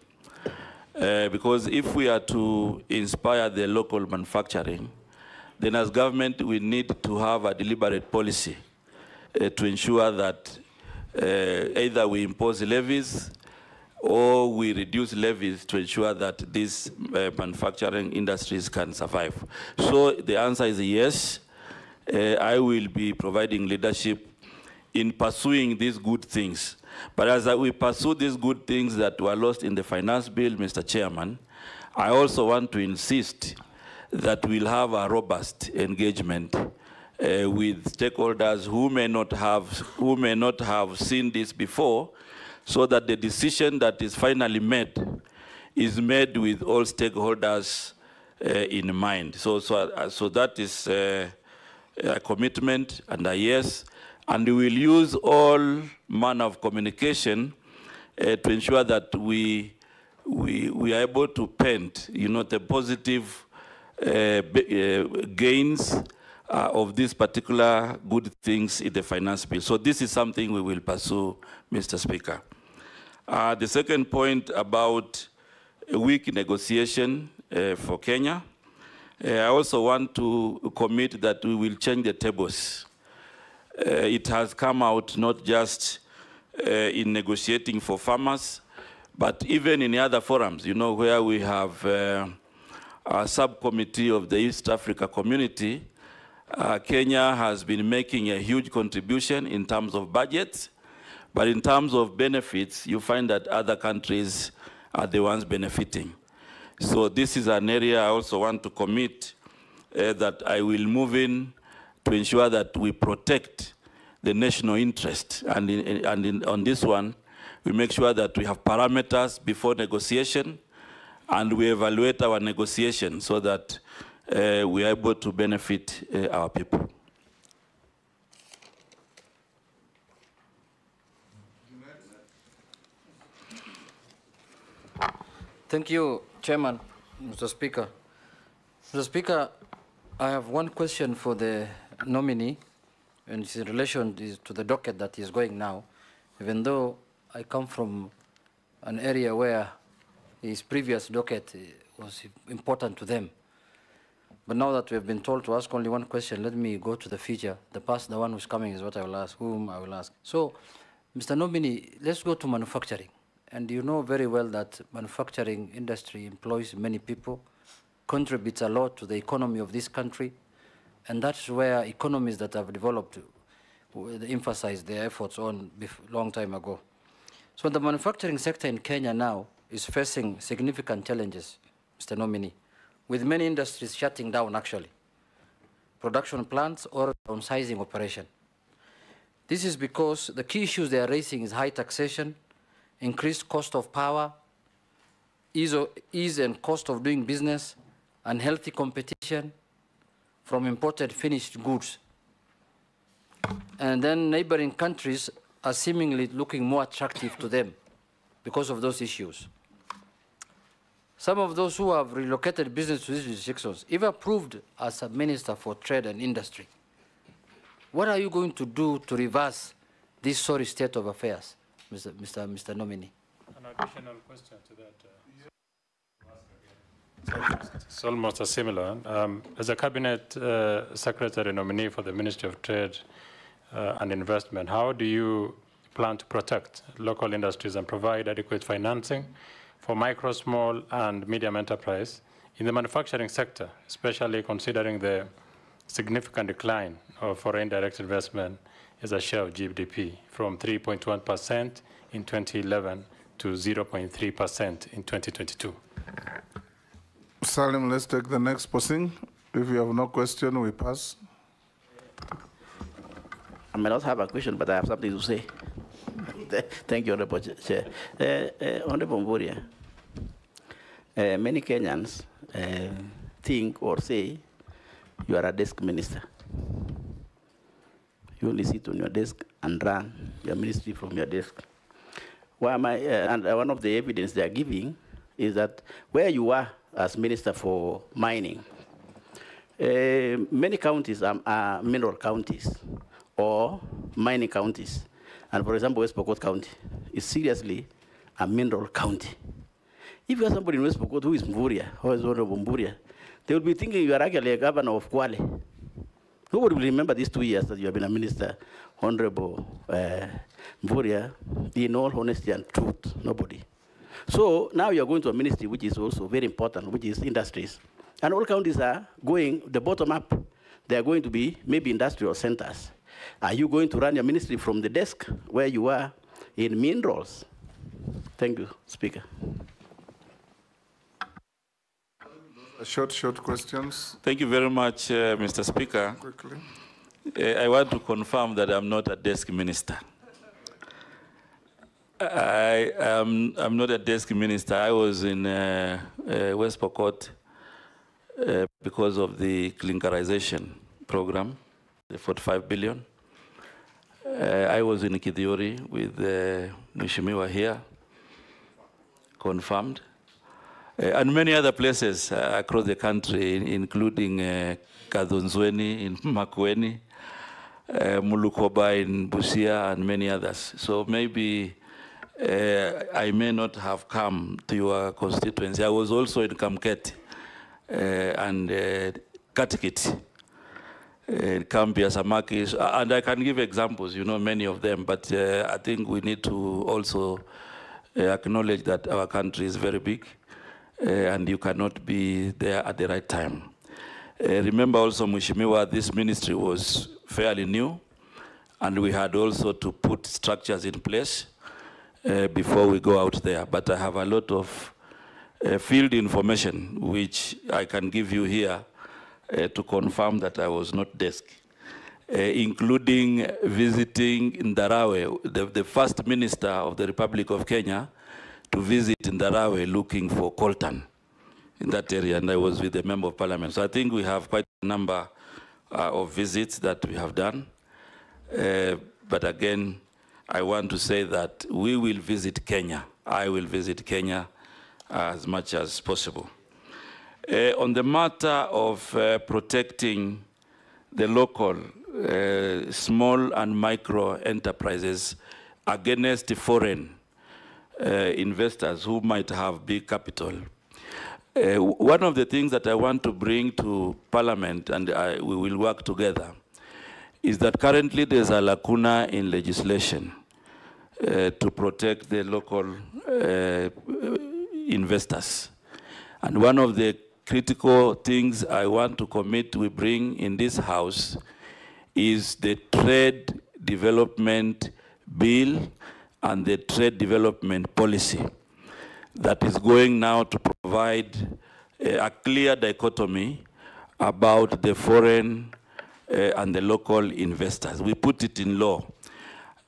Because if we are to inspire the local manufacturing, then as government we need to have a deliberate policy to ensure that either we impose levies or we reduce levies to ensure that these manufacturing industries can survive. So the answer is yes. I will be providing leadership in pursuing these good things. But as we pursue these good things that were lost in the finance bill, Mr. Chairman, I also want to insist that we'll have a robust engagement with stakeholders who may not have seen this before, so that the decision that is finally made is made with all stakeholders in mind. So that is a commitment and a yes, and we will use all manner of communication to ensure that we are able to paint, the positive gains of these particular good things in the finance bill. So this is something we will pursue, Mr. Speaker. The second point about a weak negotiation for Kenya, I also want to commit that we will change the tables. It has come out not just in negotiating for farmers, but even in other forums, where we have a subcommittee of the East Africa community. Kenya has been making a huge contribution in terms of budgets, but in terms of benefits, you find that other countries are the ones benefiting. So this is an area I also want to commit that I will move in to ensure that we protect the national interest. And on this one, we make sure that we have parameters before negotiation, and we evaluate our negotiation so that we are able to benefit our people. Thank you, Chairman, Mr. Speaker. Mr. Speaker, I have one question for the nominee, and it's in relation to the docket that is going now. Even though I come from an area where his previous docket was important to them. But now that we have been told to ask only one question, let me go to the future. The past, the one who's coming is what I will ask, whom I will ask. So, Mr. Nominee, let's go to manufacturing. And you know very well that manufacturing industry employs many people, contributes a lot to the economy of this country, And that's where economies that have developed emphasize their efforts on long time ago. So the manufacturing sector in Kenya now is facing significant challenges, Mr. Nominee, with many industries shutting down actually, production plants or downsizing operation. This is because the key issues they are raising is high taxation, increased cost of power, ease and cost of doing business, unhealthy competition from imported finished goods. And then neighboring countries are seemingly looking more attractive to them because of those issues. Some of those who have relocated business to these jurisdictions, if approved as a minister for trade and industry, what are you going to do to reverse this sorry state of affairs, Mr. Nominee? An additional question to that. It's almost a similar one. As a cabinet secretary nominee for the Ministry of Trade and Investment, how do you plan to protect local industries and provide adequate financing for micro, small, and medium enterprise in the manufacturing sector, especially considering the significant decline of foreign direct investment as a share of GDP from 3.1% in 2011 to 0.3% in 2022? Salim, let's take the next person. If you have no question, we pass. I may not have a question, but I have something to say. Thank you, Honorable Chair. Honorable Mvurya, many Kenyans think or say you are a desk minister. You only sit on your desk and run your ministry from your desk. Why am I, and one of the evidence they are giving is that where you are as Minister for Mining, many counties are mineral counties or mining counties. And for example, West Pokot County is seriously a mineral county. If you have somebody in West Pokot who is Mvurya, or is Honorable Mvurya, they will be thinking you are actually a governor of Kwale. Nobody will remember these 2 years that you have been a minister, Honorable Mvurya, in all honesty and truth, nobody. So now you're going to a ministry which is also very important, which is industries. And all counties are going, the bottom up, they are going to be maybe industrial centers. Are you going to run your ministry from the desk where you are in minerals? Thank you, Speaker. Short questions. Thank you very much, Mr. Speaker. Quickly. I want to confirm that I'm not a desk minister. I'm not a desk minister. I was in West Pokot because of the clinkerization program, the 45 billion. I was in Kithiori with Mheshimiwa here, confirmed. And many other places across the country, including Kadhonzweni in Makueni, Mulukoba in Busia, and many others. So maybe I may not have come to your constituency. I was also in Kamket and Katikit, Kambia, Samakis, and I can give examples, you know, many of them, but I think we need to also acknowledge that our country is very big. And you cannot be there at the right time. Remember also, Mheshimiwa, this ministry was fairly new, and we had also to put structures in place before we go out there. But I have a lot of field information, which I can give you here to confirm that I was not desk, including visiting Ndarawe, the first minister of the Republic of Kenya, to visit Ndarawe looking for coltan in that area, and I was with the Member of Parliament. So I think we have quite a number of visits that we have done. But again, I want to say that we will visit Kenya. I will visit Kenya as much as possible. On the matter of protecting the local small and micro enterprises against foreign investors who might have big capital. One of the things that I want to bring to Parliament, and we will work together, is that currently there's a lacuna in legislation to protect the local investors. And one of the critical things I want to commit we bring in this House is the Trade Development Bill and the Trade Development Policy that is going now to provide a clear dichotomy about the foreign and the local investors. We put it in law.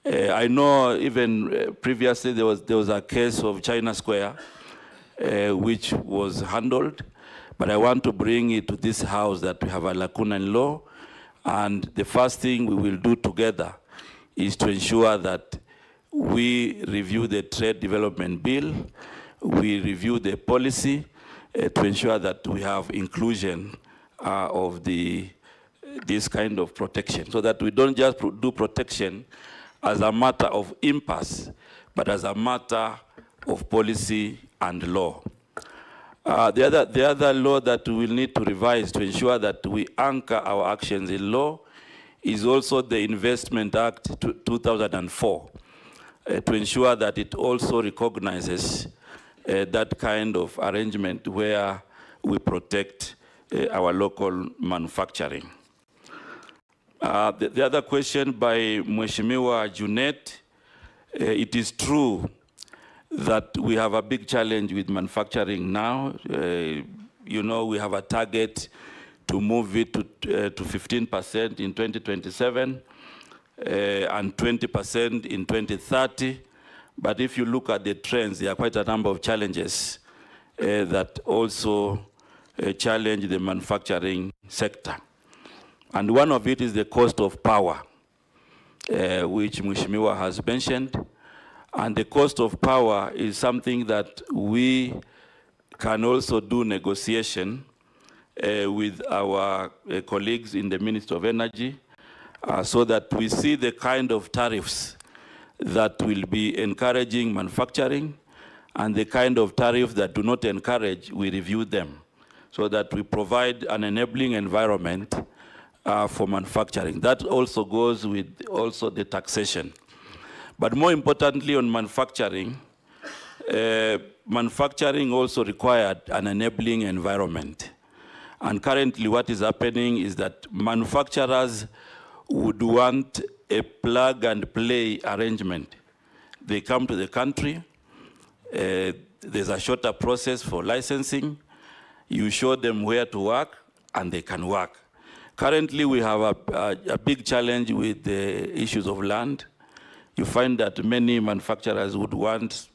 I know even previously there was a case of China Square which was handled, but I want to bring it to this House that we have a lacuna in law, and the first thing we will do together is to ensure that we review the Trade Development Bill, we review the policy to ensure that we have inclusion of this kind of protection, so that we don't just do protection as a matter of impasse, but as a matter of policy and law. The other law that we will need to revise to ensure that we anchor our actions in law is also the Investment Act 2004, to ensure that it also recognizes that kind of arrangement where we protect our local manufacturing. The other question by Mheshimiwa Junet, it is true that we have a big challenge with manufacturing now. You know, we have a target to move it to 15% in 2027 and 20% in 2030. But if you look at the trends, there are quite a number of challenges that also challenge the manufacturing sector. And one of it is the cost of power, which Mheshimiwa has mentioned. And the cost of power is something that we can also do negotiation with our colleagues in the Ministry of Energy, so that we see the kind of tariffs that will be encouraging manufacturing, and the kind of tariffs that do not encourage, we review them, so that we provide an enabling environment for manufacturing. That also goes with also the taxation. But more importantly on manufacturing, manufacturing also required an enabling environment. And currently what is happening is that manufacturers would want a plug and play arrangement. They come to the country, there's a shorter process for licensing, you show them where to work, and they can work. Currently we have a big challenge with the issues of land. You find that many manufacturers would want,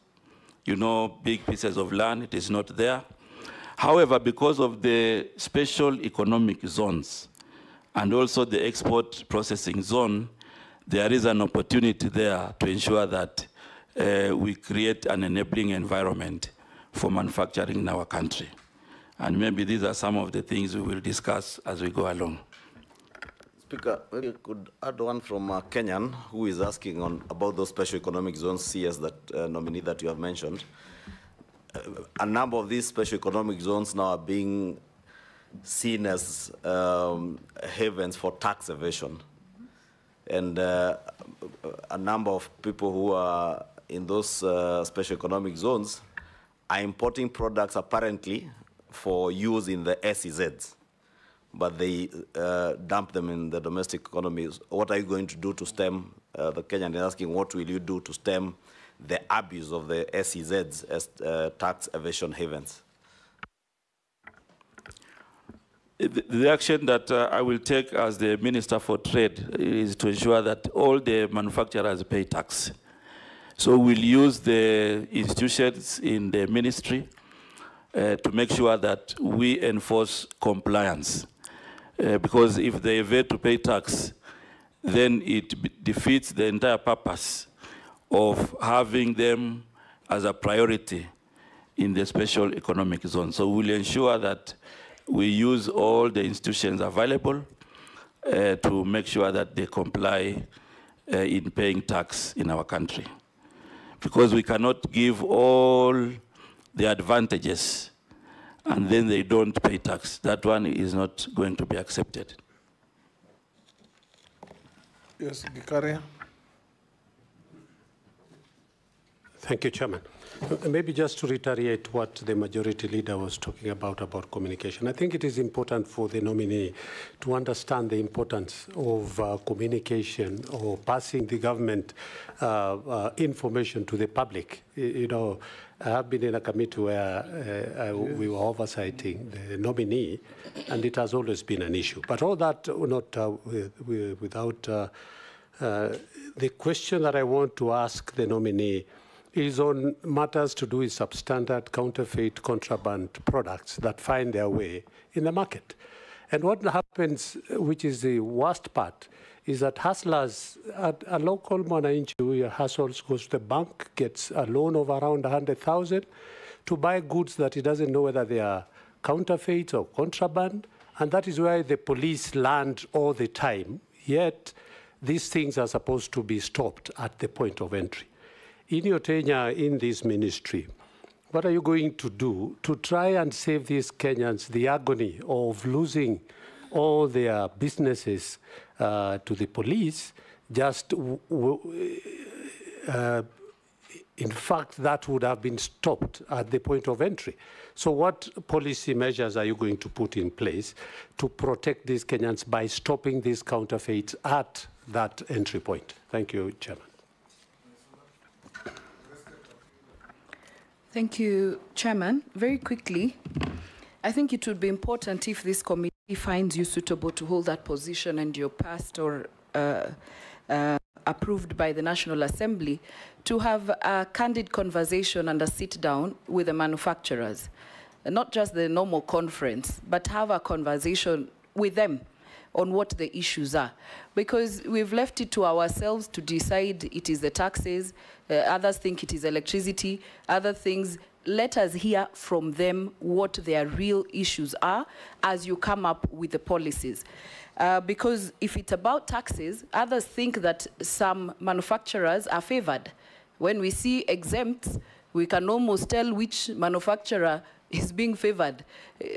you know, big pieces of land. It is not there. However, because of the special economic zones and also the export processing zone, there is an opportunity there to ensure that we create an enabling environment for manufacturing in our country. And maybe these are some of the things we will discuss as we go along. Speaker, maybe you could add one from Kenyan, who is asking about those special economic zones, CS, that nominee that you have mentioned. A number of these special economic zones now are being seen as havens for tax evasion. And a number of people who are in those special economic zones are importing products apparently for use in the SEZs, but they dump them in the domestic economy. What are you going to do to stem, the Kenyan is asking, what will you do to stem the abuse of the SEZs as tax evasion havens? The action that I will take as the Minister for Trade is to ensure that all the manufacturers pay tax. So we'll use the institutions in the ministry to make sure that we enforce compliance. Because if they evade to pay tax, then it defeats the entire purpose of having them as a priority in the special economic zone. So we'll ensure that we use all the institutions available to make sure that they comply in paying tax in our country. Because we cannot give all the advantages and then they don't pay tax. That one is not going to be accepted. Yes, Gikaria. Thank you, Chairman. Maybe just to reiterate what the majority leader was talking about communication. I think it is important for the nominee to understand the importance of communication or passing the government information to the public. You know, I have been in a committee where we were oversighting the nominee, and it has always been an issue. But all that not without the question that I want to ask the nominee is on matters to do with substandard, counterfeit, contraband products that find their way in the market. And what happens, which is the worst part, is that hustlers, a local mwananchi who hustles, goes to the bank, gets a loan of around 100,000 to buy goods that he doesn't know whether they are counterfeit or contraband, and that is why the police land all the time, yet these things are supposed to be stopped at the point of entry. In your tenure in this ministry, what are you going to do to try and save these Kenyans the agony of losing all their businesses to the police? Just, in fact, that would have been stopped at the point of entry. So what policy measures are you going to put in place to protect these Kenyans by stopping these counterfeits at that entry point? Thank you, Chairman. Thank you, Chairman. Very quickly, I think it would be important if this committee finds you suitable to hold that position and you're passed or approved by the National Assembly, to have a candid conversation and a sit down with the manufacturers. Not just the normal conference, but have a conversation with them on what the issues are. Because we've left it to ourselves to decide it is the taxes, others think it is electricity, other things. Let us hear from them what their real issues are as you come up with the policies. Because if it's about taxes, others think that some manufacturers are favored. When we see exempts, we can almost tell which manufacturer is being favored.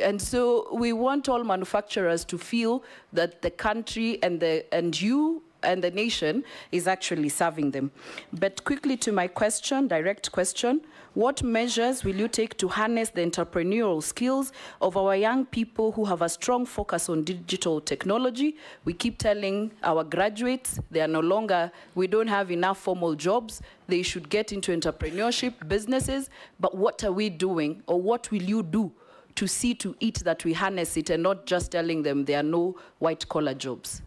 And so we want all manufacturers to feel that the country and you and the nation is actually serving them. But quickly to my question, direct question, what measures will you take to harness the entrepreneurial skills of our young people who have a strong focus on digital technology? We keep telling our graduates they are no longer, we don't have enough formal jobs, they should get into entrepreneurship, businesses, but what are we doing, or what will you do to see to it that we harness it and not just telling them there are no white-collar jobs?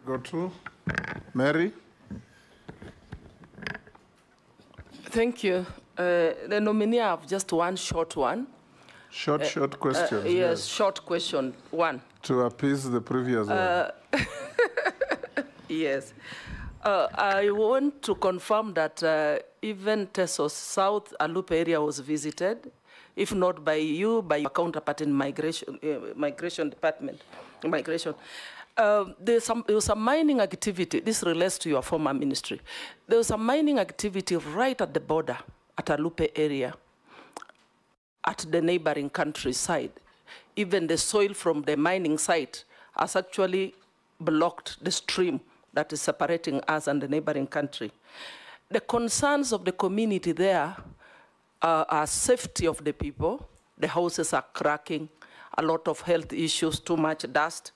Go to Mary. Thank you. The nominee, I have just one short one. Short question. Yes, short question, one. To appease the previous one. Yes. I want to confirm that even Tesos South Alupe area was visited, if not by you, by your counterpart in migration department, migration. There was some mining activity. This relates to your former ministry. There was a mining activity right at the border, at Alupe area, at the neighboring countryside. Even the soil from the mining site has actually blocked the stream that is separating us and the neighboring country. The concerns of the community there are safety of the people. The houses are cracking, a lot of health issues, too much dust,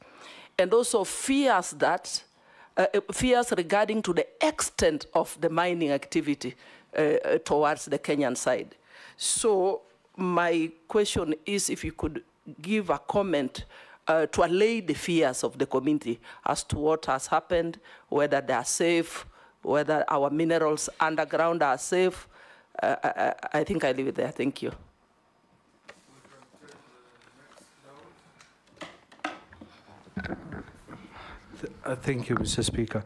and also fears regarding to the extent of the mining activity towards the Kenyan side. So my question is if you could give a comment to allay the fears of the community as to what has happened, whether they are safe, whether our minerals underground are safe. I think I leave it there. Thank you. Thank you, Mr. Speaker.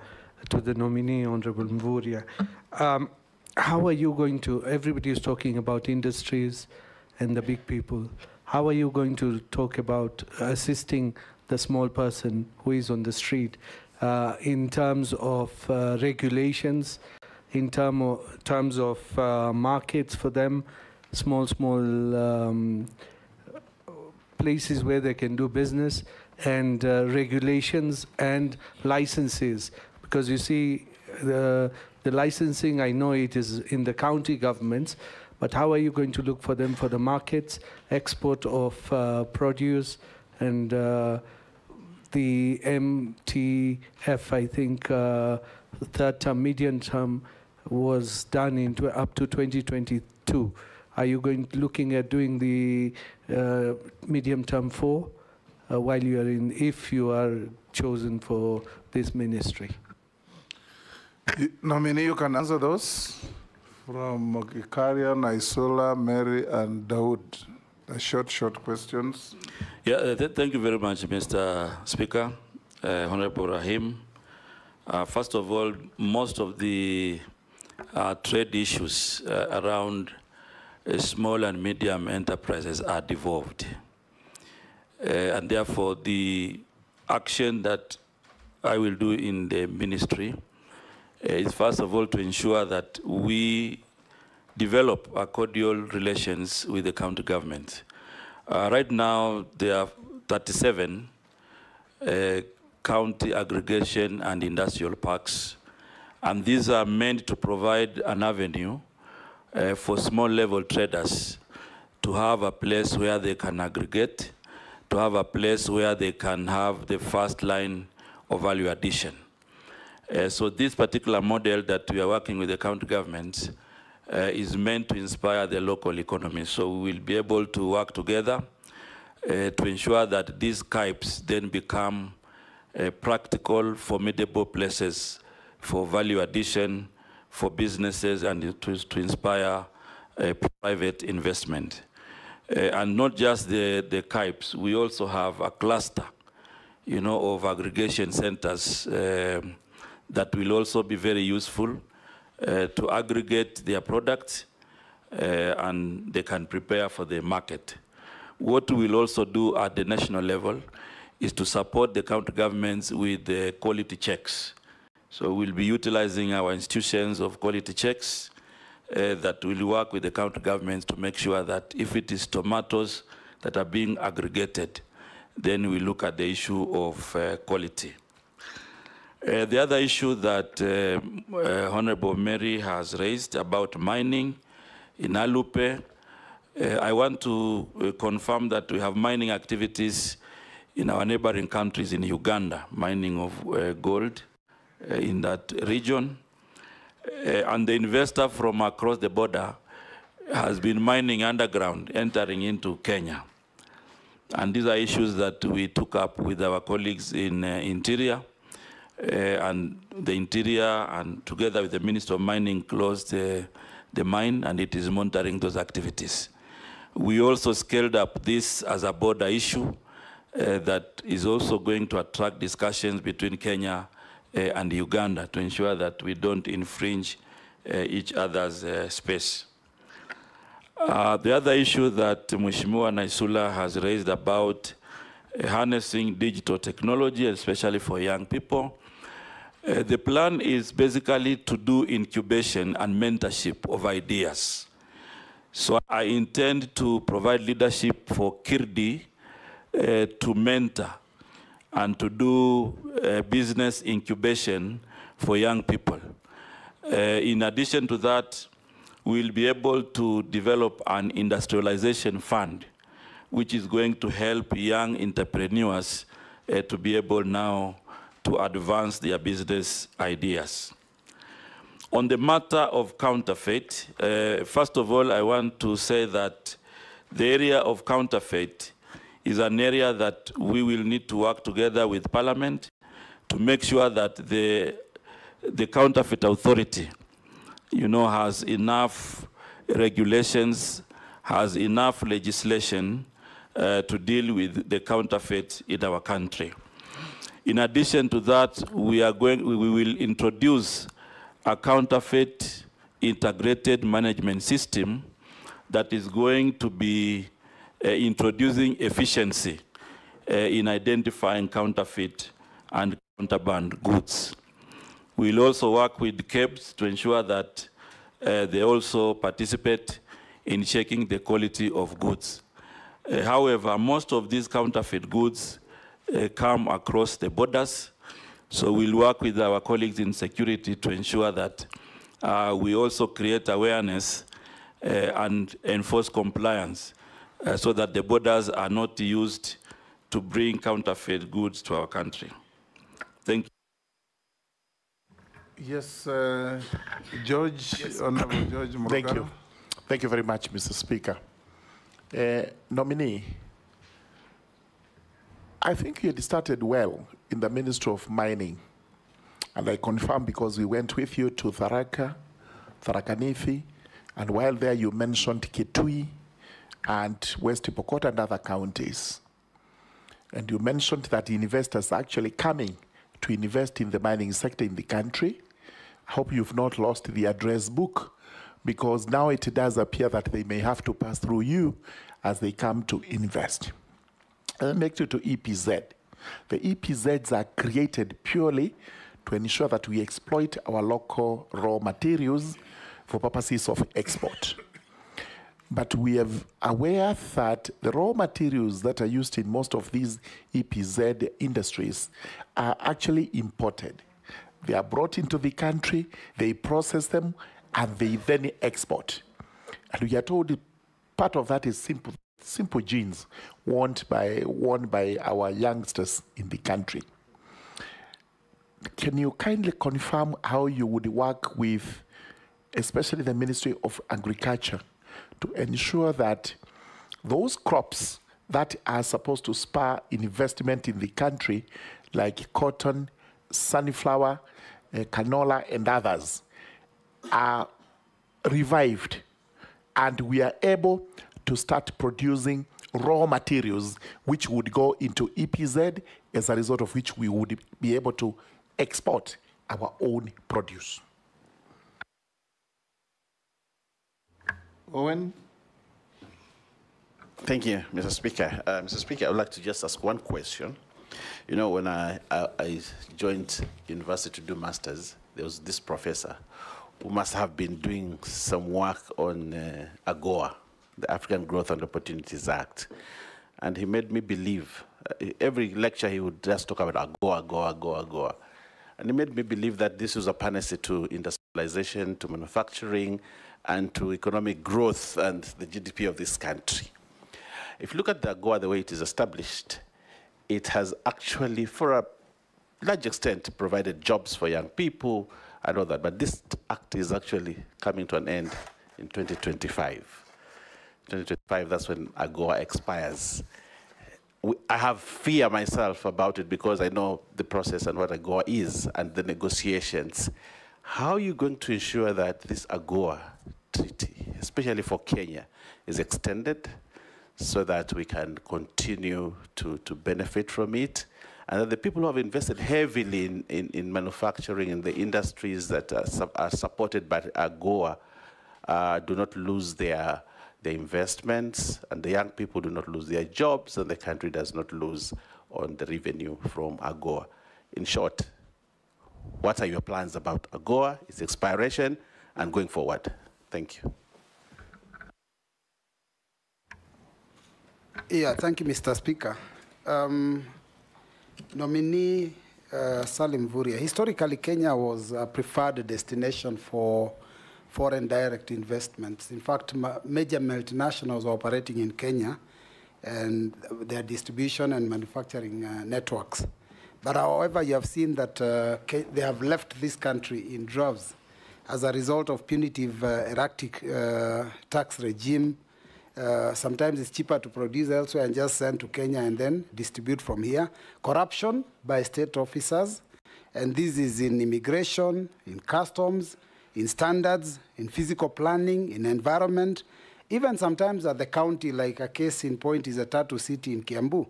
To the nominee, Honorable Mvurya. How are you going to, everybody is talking about industries and the big people. How are you going to talk about assisting the small person who is on the street in terms of regulations, in terms of markets for them, small places where they can do business, and regulations and licenses? Because you see, the licensing, I know it is in the county governments, but how are you going to look for them for the markets, export of produce, and the MTF, I think, third term, medium term, was done up to 2022. Are you looking at doing the medium term 4 while you are if you are chosen for this ministry? Nominee, you can answer those from Gikarian, Isola, Mary, and Dawood. The short questions. Yeah, thank you very much, Mr. Speaker, Honorable Rahim. First of all, most of the trade issues around small and medium enterprises are devolved. And therefore, the action that I will do in the ministry is first of all to ensure that we develop a cordial relations with the county government. Right now, there are 37 county aggregation and industrial parks, and these are meant to provide an avenue for small-level traders to have a place where they can aggregate, to have a place where they can have the first line of value addition. So this particular model that we are working with the county governments is meant to inspire the local economy. So we will be able to work together to ensure that these CAIPs then become practical, formidable places for value addition, for businesses, and to inspire private investment. And not just the CAIPs, we also have a cluster, of aggregation centers that will also be very useful to aggregate their products and they can prepare for the market. What we will also do at the national level is to support the county governments with the quality checks. So we'll be utilizing our institutions of quality checks that will work with the county governments to make sure that if it is tomatoes that are being aggregated, then we look at the issue of quality. The other issue that Honorable Mary has raised about mining in Alupe, I want to confirm that we have mining activities in our neighboring countries in Uganda, mining of gold in that region. And the investor from across the border has been mining underground, entering into Kenya. And these are issues that we took up with our colleagues in Interior, and the Interior, and together with the Minister of Mining, closed the mine, and it is monitoring those activities. We also scaled up this as a border issue that is also going to attract discussions between Kenya and Uganda to ensure that we don't infringe each other's space. The other issue that Mheshimiwa Naisula has raised about harnessing digital technology, especially for young people, the plan is basically to do incubation and mentorship of ideas. So I intend to provide leadership for Kirdi to mentor and to do business incubation for young people. In addition to that, we'll be able to develop an industrialization fund, which is going to help young entrepreneurs to be able now to advance their business ideas. On the matter of counterfeit, first of all, I want to say that the area of counterfeit is an area that we will need to work together with Parliament to make sure that the Counterfeit Authority, has enough regulations, has enough legislation to deal with the counterfeit in our country. In addition to that, we will introduce a counterfeit integrated management system that is going to be introducing efficiency in identifying counterfeit and contraband goods. We'll also work with KEBS to ensure that they also participate in checking the quality of goods. However, most of these counterfeit goods come across the borders. So we'll work with our colleagues in security to ensure that we also create awareness and enforce compliance so that the borders are not used to bring counterfeit goods to our country. Thank you. Yes, George, yes. Honorable George Murugara. Thank you. Thank you very much, Mr. Speaker. Nominee, I think you had started well in the Ministry of Mining. And I confirm because we went with you to Tharaka Nithi, and while there you mentioned Kitui and West Pokot and other counties. And you mentioned that investors are actually coming to invest in the mining sector in the country. I hope you've not lost the address book, because now it does appear that they may have to pass through you as they come to invest. I'll make you to EPZ. The EPZs are created purely to ensure that we exploit our local raw materials for purposes of export. But we are aware that the raw materials that are used in most of these EPZ industries are actually imported. They are brought into the country, they process them, and they then export. And we are told part of that is simple jeans worn by our youngsters in the country. Can you kindly confirm how you would work with, especially the Ministry of Agriculture, to ensure that those crops that are supposed to spur investment in the country, like cotton, sunflower, canola, and others, are revived, and we are able to start producing raw materials which would go into EPZ, as a result of which we would be able to export our own produce? Owen? Thank you, Mr. Speaker. Mr. Speaker, I would like to just ask one question. You know, when I joined university to do masters, there was this professor who must have been doing some work on AGOA, the African Growth and Opportunities Act. And he made me believe, every lecture he would just talk about AGOA, AGOA, AGOA, AGOA. And he made me believe that this was a panacea to industrialization, to manufacturing, and to economic growth and the GDP of this country. If you look at the AGOA, the way it is established, it has actually, for a large extent, provided jobs for young people and all that. But this act is actually coming to an end in 2025. 2025, that's when AGOA expires. I have fear myself about it because I know the process and what AGOA is and the negotiations. How are you going to ensure that this AGOA treaty, especially for Kenya, is extended so that we can continue to benefit from it, and that the people who have invested heavily in manufacturing, in the industries that are supported by AGOA, do not lose their investments, and the young people do not lose their jobs, and the country does not lose on the revenue from AGOA. In short, what are your plans about AGOA, its expiration, and going forward? Thank you. Yeah, thank you, Mr. Speaker. Nominee Salim Mvurya. Historically, Kenya was a preferred destination for foreign direct investments. In fact, major multinationals are operating in Kenya and their distribution and manufacturing networks. But however, you have seen that they have left this country in droves as a result of punitive erratic tax regime. Sometimes it's cheaper to produce elsewhere and just send to Kenya and then distribute from here. Corruption by state officers, and this is in immigration, in customs, in standards, in physical planning, in environment, even sometimes at the county, like a case in point is a Tatu City in Kiambu.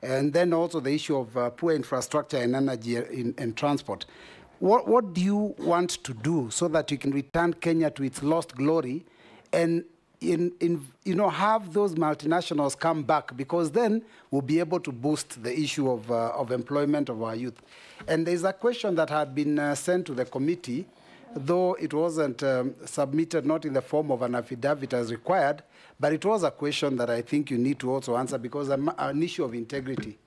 And then also the issue of poor infrastructure and energy and transport. What do you want to do so that you can return Kenya to its lost glory and have those multinationals come back, because then we'll be able to boost the issue of employment of our youth. And there's a question that had been sent to the committee, though it wasn't submitted, not in the form of an affidavit as required, but it was a question that I think you need to also answer because an issue of integrity.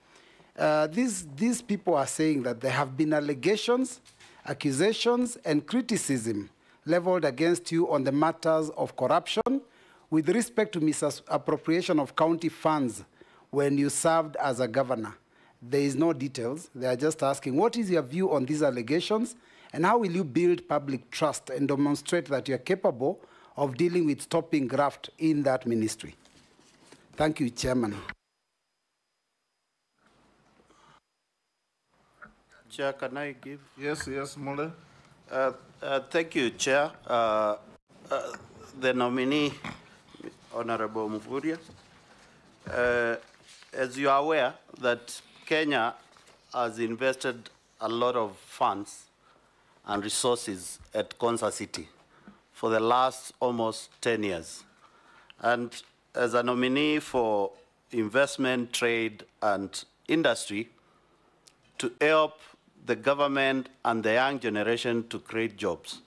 These people are saying that there have been allegations, accusations, and criticism leveled against you on the matters of corruption with respect to misappropriation of county funds when you served as a governor. There is no details. They are just asking, what is your view on these allegations, and how will you build public trust and demonstrate that you are capable of dealing with stopping graft in that ministry? Thank you, Chairman. Chair, can I give? Yes, Mule. Thank you, Chair. The nominee, Honorable Mvurya, as you are aware that Kenya has invested a lot of funds and resources at Konza City for the last almost 10 years. And as a nominee for investment, trade, and industry, to help the government and the young generation to create jobs,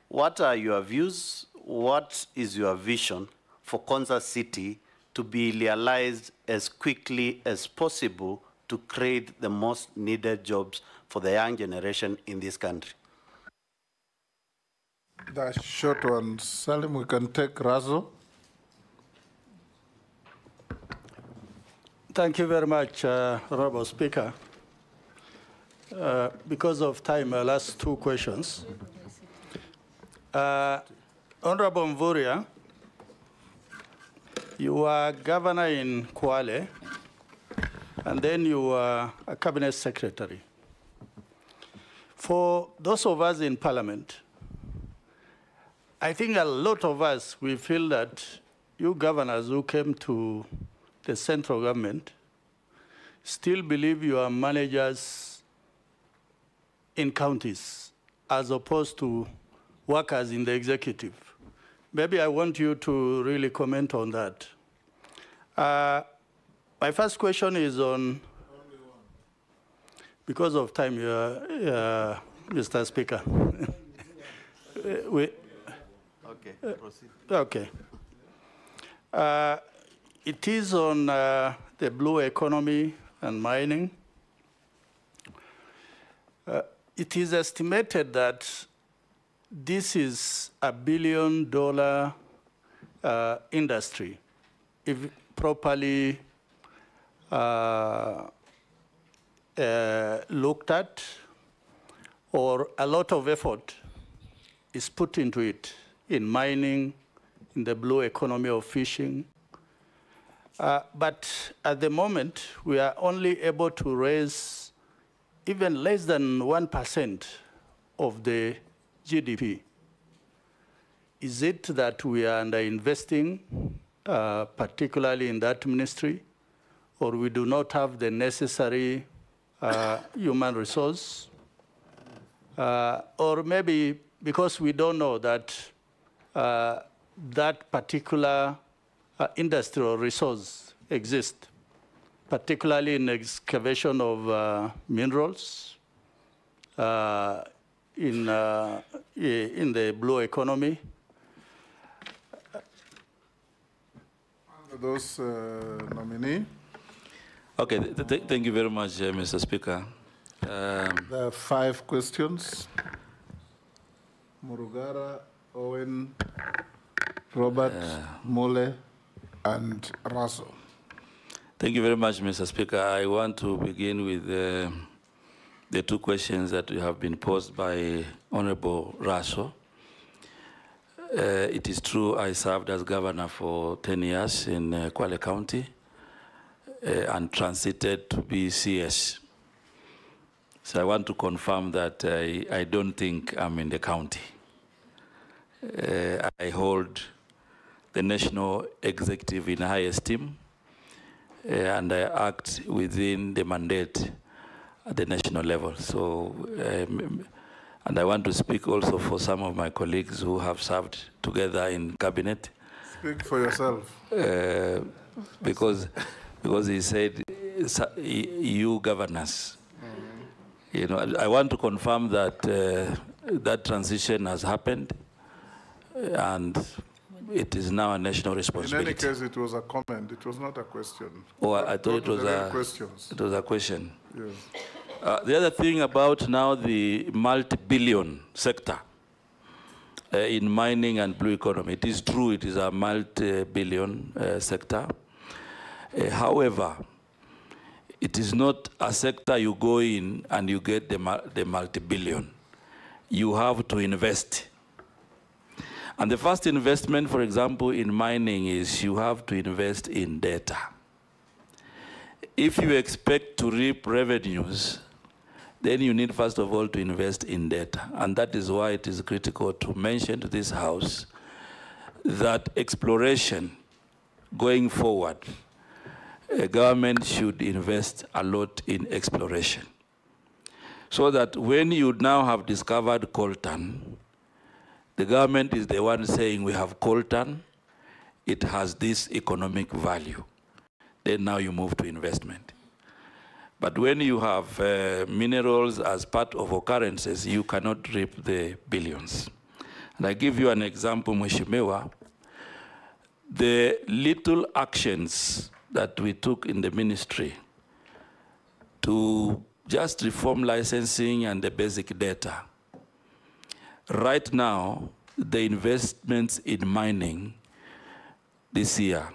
what are your views? What is your vision for Konza City to be realized as quickly as possible to create the most needed jobs for the young generation in this country? The short one, Salim, we can take Razo. Thank you very much, Honorable Speaker. Because of time, I'll ask two questions. Honorable Mvurya, you were governor in Kwale, and then you were a cabinet secretary. For those of us in parliament, I think a lot of us, we feel that you governors who came to the central government still believe you are managers in counties as opposed to workers in the executive. Maybe I want you to really comment on that. My first question is on, because of time, Mr. Speaker. Okay, proceed. Okay. It is on the blue economy and mining. It is estimated that this is $1 billion industry, if properly looked at, or a lot of effort is put into it in mining, in the blue economy of fishing. But at the moment, we are only able to raise even less than 1% of the GDP. Is it that we are underinvesting, particularly in that ministry, or we do not have the necessary human resource? Or maybe because we don't know that that particular industrial resource exists, particularly in excavation of minerals, in the blue economy. Those nominee. Okay, thank you very much, Mr. Speaker. There are 5 questions. Murugara, Owen, Robert, Mule, and Razo. Thank you very much, Mr. Speaker. I want to begin with the 2 questions that have been posed by Honorable Razo. It is true I served as governor for 10 years in Kwale County and transited to be CS. So I want to confirm that I don't think I'm in the county. I hold the national executive in high esteem, and I act within the mandate at the national level. So, and I want to speak also for some of my colleagues who have served together in cabinet. Speak for yourself. Because he said, you governors. You know, I want to confirm that that transition has happened, and it is now a national responsibility. In any case, it was a comment. It was not a question. Oh, I thought it was a question. Yes. The other thing about now the multi-billion sector in mining and blue economy, it is true it is a multi-billion sector. However, it is not a sector you go in and you get the multi-billion. You have to invest. And the first investment, for example, in mining is you have to invest in data. If you expect to reap revenues, then you need, first of all, to invest in data. And that is why it is critical to mention to this House that exploration going forward, government should invest a lot in exploration. So that when you now have discovered coltan, the government is the one saying we have coltan, it has this economic value. Then now you move to investment. But when you have minerals as part of occurrences, you cannot reap the billions. And I give you an example, Mheshimiwa. The little actions that we took in the ministry to just reform licensing and the basic data. Right now, the investments in mining this year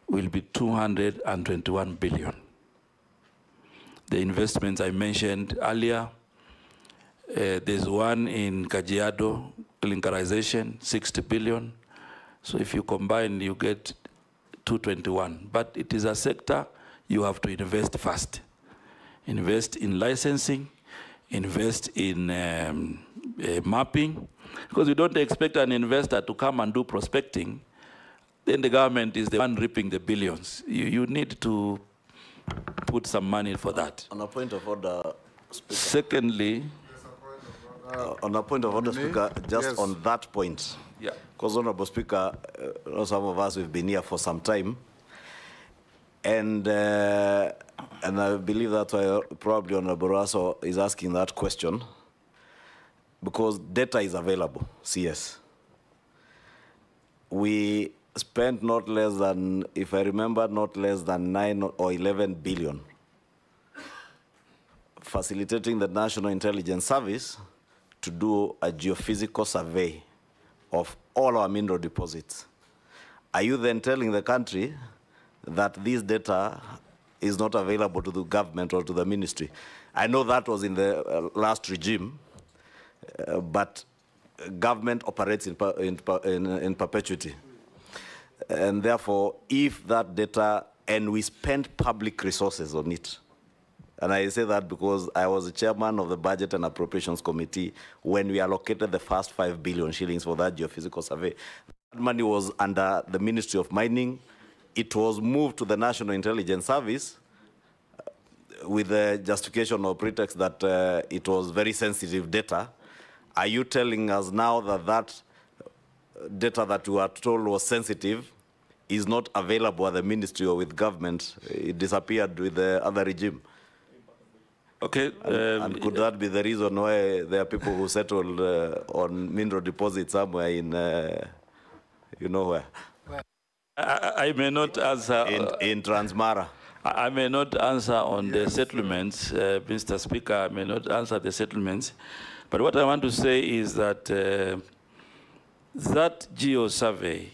will be 221 billion. The investments I mentioned earlier, there's one in Kajiado, clinkerization, 60 billion. So if you combine, you get 221. But it is a sector you have to invest first. Invest in licensing, invest in mapping, because you don't expect an investor to come and do prospecting, then the government is the one reaping the billions. You need to put some money for that. On a point of order, Speaker. Secondly, on a point of order, Speaker, just yes. on that point, yeah. Because, Honorable Speaker, some of us have been here for some time, and I believe that's why probably Honorable Raso is asking that question, because data is available, CS. We spent not less than, if I remember, not less than 9 or 11 billion facilitating the National Intelligence Service to do a geophysical survey of all our mineral deposits. Are you then telling the country that this data is not available to the government or to the ministry? I know that was in the last regime, but government operates in perpetuity. And therefore, if that data, and we spend public resources on it, and I say that because I was the chairman of the Budget and Appropriations Committee when we allocated the first 5 billion shillings for that geophysical survey. That money was under the Ministry of Mining. It was moved to the National Intelligence Service with the justification or pretext that it was very sensitive data. Are you telling us now that that data that you are told was sensitive is not available at the ministry or with government? It disappeared with the other regime. Okay. And could that be the reason why there are people who settled on mineral deposits somewhere in, you know where? I may not answer. In Transmara. I may not answer on the settlements, Mr. Speaker. I may not answer the settlements. But what I want to say is that that geo survey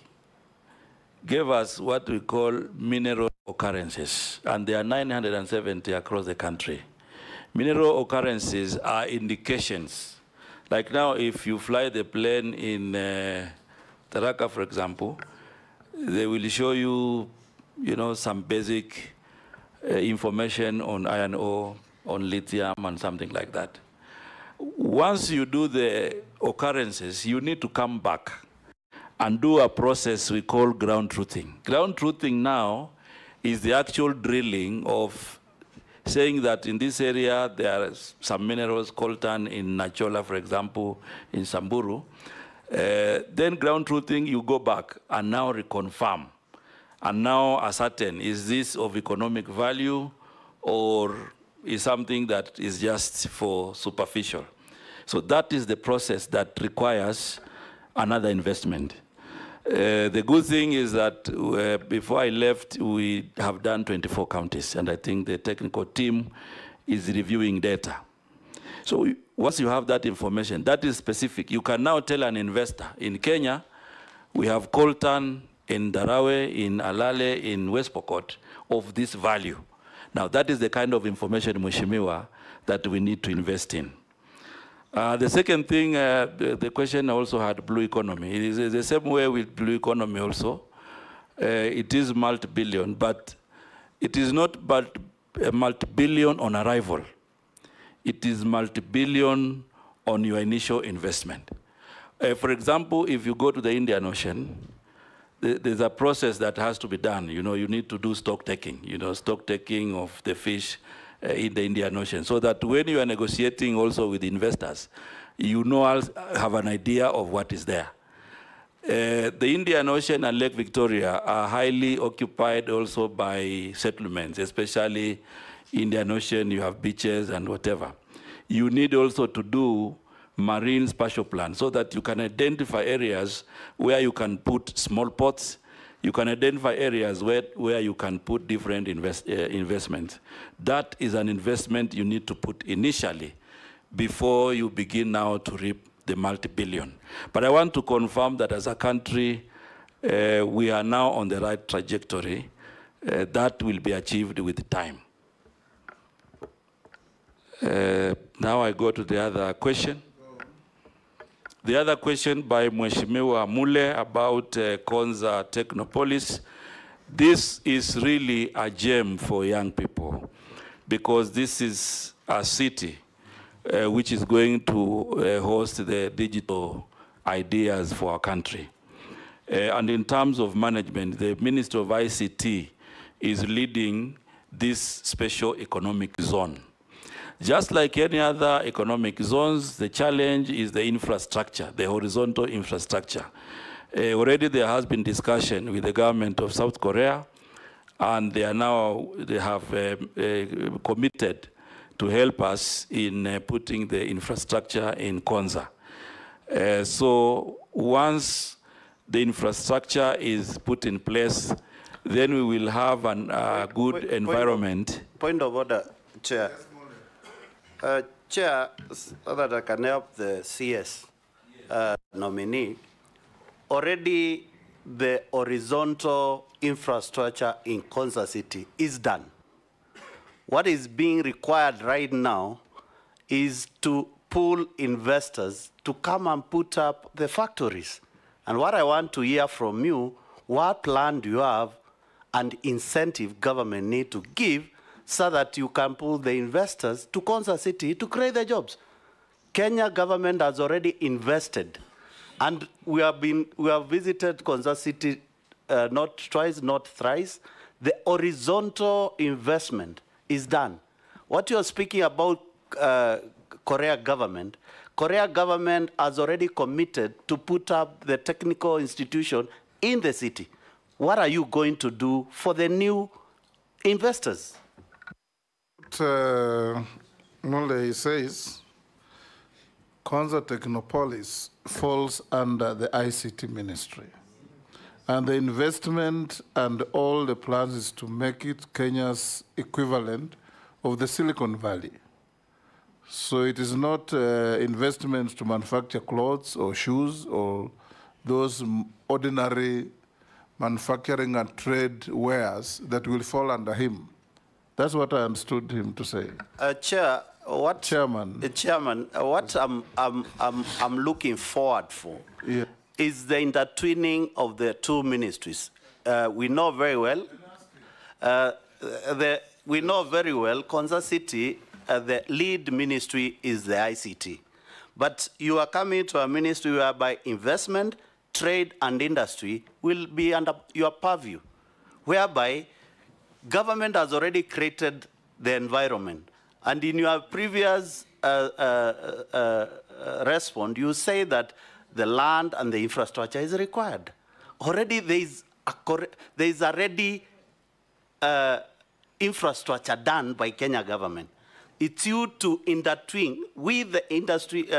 gave us what we call mineral occurrences, and there are 970 across the country. Mineral occurrences are indications. Like now, if you fly the plane in Tharaka, for example, they will show you, some basic information on iron ore, on lithium, and something like that. Once you do the occurrences, you need to come back and do a process we call ground truthing. Ground truthing now is the actual drilling of saying that in this area there are some minerals, coltan in Nachola, for example, in Samburu. Then ground truthing, you go back and now reconfirm. And now ascertain, is this of economic value or is something that is just for superficial? So that is the process that requires another investment. The good thing is that before I left, we have done 24 counties, and I think the technical team is reviewing data. So once you have that information, that is specific, you can now tell an investor, in Kenya, we have coltan in Darawe, in Alale, in West Pokot, of this value. Now, that is the kind of information, Mheshimiwa, that we need to invest in. The second thing, the question also had blue economy. It is the same way with blue economy also. It is multi-billion, but it is not but multi-billion on arrival. It is multi-billion on your initial investment. For example, if you go to the Indian Ocean, there's a process that has to be done. You know, you need to do stock taking, stock taking of the fish in the Indian Ocean, so that when you are negotiating also with investors, have an idea of what is there. The Indian Ocean and Lake Victoria are highly occupied also by settlements, especially Indian Ocean, you have beaches and whatever. You need also to do marine spatial plan so that you can identify areas where you can put small pots. You can identify areas where you can put different investments. That is an investment you need to put initially before you begin now to reap the multi-billion. But I want to confirm that as a country, we are now on the right trajectory. That will be achieved with time. Now I go to the other question. The other question by Mheshimiwa Mule about Konza Technopolis. This is really a gem for young people because this is a city which is going to host the digital ideas for our country. And in terms of management, the Minister of ICT is leading this special economic zone. Just like any other economic zones, the challenge is the infrastructure, the horizontal infrastructure. Already there has been discussion with the government of South Korea, and they have committed to help us in putting the infrastructure in Konza. So once the infrastructure is put in place, then we will have a good environment. Point of order, Chair. Chair, so that I can help the CS nominee, already the horizontal infrastructure in Konza City is done. What is being required right now is to pull investors to come and put up the factories. And what I want to hear from you, what plan do you have and incentive government need to give so that you can pull the investors to Konza City to create the jobs? Kenya government has already invested, and we have visited Konza City not twice, not thrice. The horizontal investment is done. What you are speaking about, Korea government has already committed to put up the technical institution in the city. What are you going to do for the new investors? Mule says Konza Technopolis falls under the ICT ministry. And the investment and all the plans is to make it Kenya's equivalent of the Silicon Valley. So it is not investment to manufacture clothes or shoes or those ordinary manufacturing and trade wares that will fall under him. That's what I understood him to say. Chairman, what I'm looking forward for is the intertwining of the two ministries. We know very well, Konza City, the lead ministry is the ICT. But you are coming to a ministry whereby investment, trade, and industry will be under your purview, whereby government has already created the environment. And in your previous response, you say that the land and the infrastructure is required. Already there is already infrastructure done by Kenya government. It's you to intertwine with the industry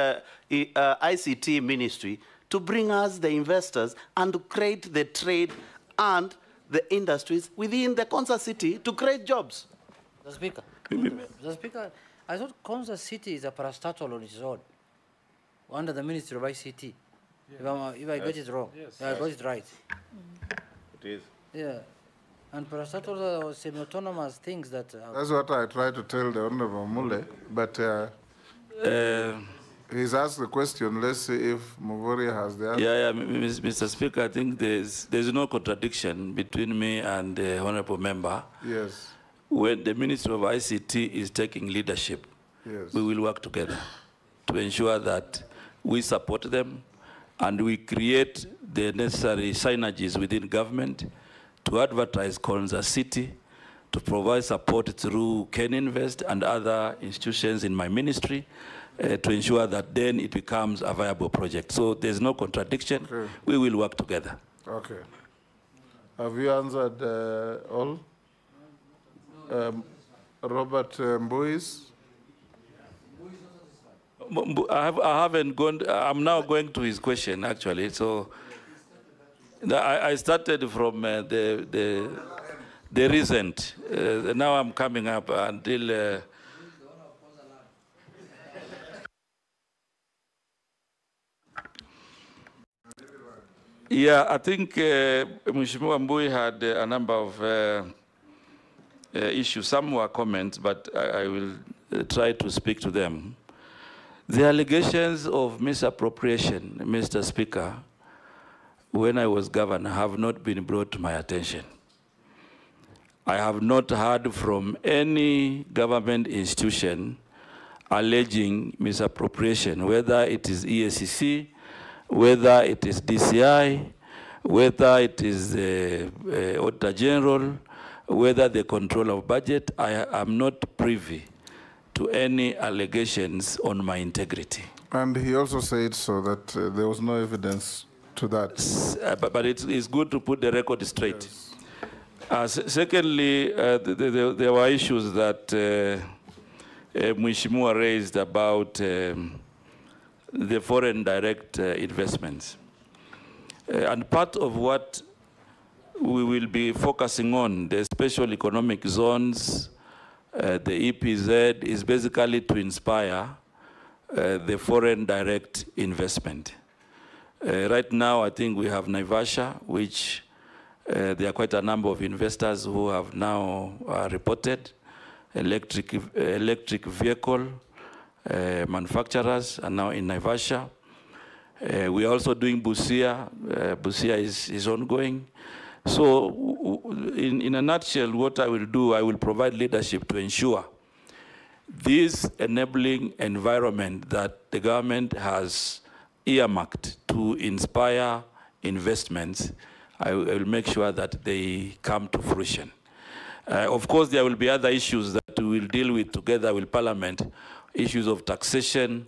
ICT ministry to bring us the investors and to create the trade and the industries within the Konza city to create jobs. Mr. Speaker, Mr. Speaker, I thought Konza City is a parastatal on its own, under the Ministry of ICT. Yeah. If I got it wrong, yes. I got it right. It is. Yeah, and parastatals are semi-autonomous things that. That's what I tried to tell the Honorable Mule, but he's asked the question. Let's see if Mvurya has the answer. Yeah, Mr. Speaker, I think there's no contradiction between me and the Honorable Member. Yes. When the Ministry of ICT is taking leadership, yes, we will work together to ensure that we support them and we create the necessary synergies within government to advertise Konza City, to provide support through KenInvest and other institutions in my ministry, to ensure that then it becomes a viable project. So there's no contradiction. Okay. We will work together. Okay. Have you answered all? Robert Mbuis? I haven't gone, I'm now going to his question actually. So I started from the recent. Now I'm coming up until yeah, I think Mheshimiwa Mbui had a number of issues. Some were comments, but I will try to speak to them. The allegations of misappropriation, Mr. Speaker, when I was governor, have not been brought to my attention. I have not heard from any government institution alleging misappropriation, whether it is EACC, whether it is DCI, whether it is the Auditor General, whether the control of budget. I am not privy to any allegations on my integrity. And he also said so that there was no evidence to that. But it's good to put the record straight. Yes. Secondly, there were issues that Mheshimiwa raised about the foreign direct investments. And part of what we will be focusing on, the special economic zones, the EPZ, is basically to inspire the foreign direct investment. Right now, I think we have Naivasha, which there are quite a number of investors who have now reported electric vehicle manufacturers are now in Naivasha. We are also doing Busia. Busia is ongoing. So in a nutshell, what I will do, I will provide leadership to ensure this enabling environment that the government has earmarked to inspire investments. I will make sure that they come to fruition. Of course, there will be other issues that we will deal with together with Parliament, issues of taxation,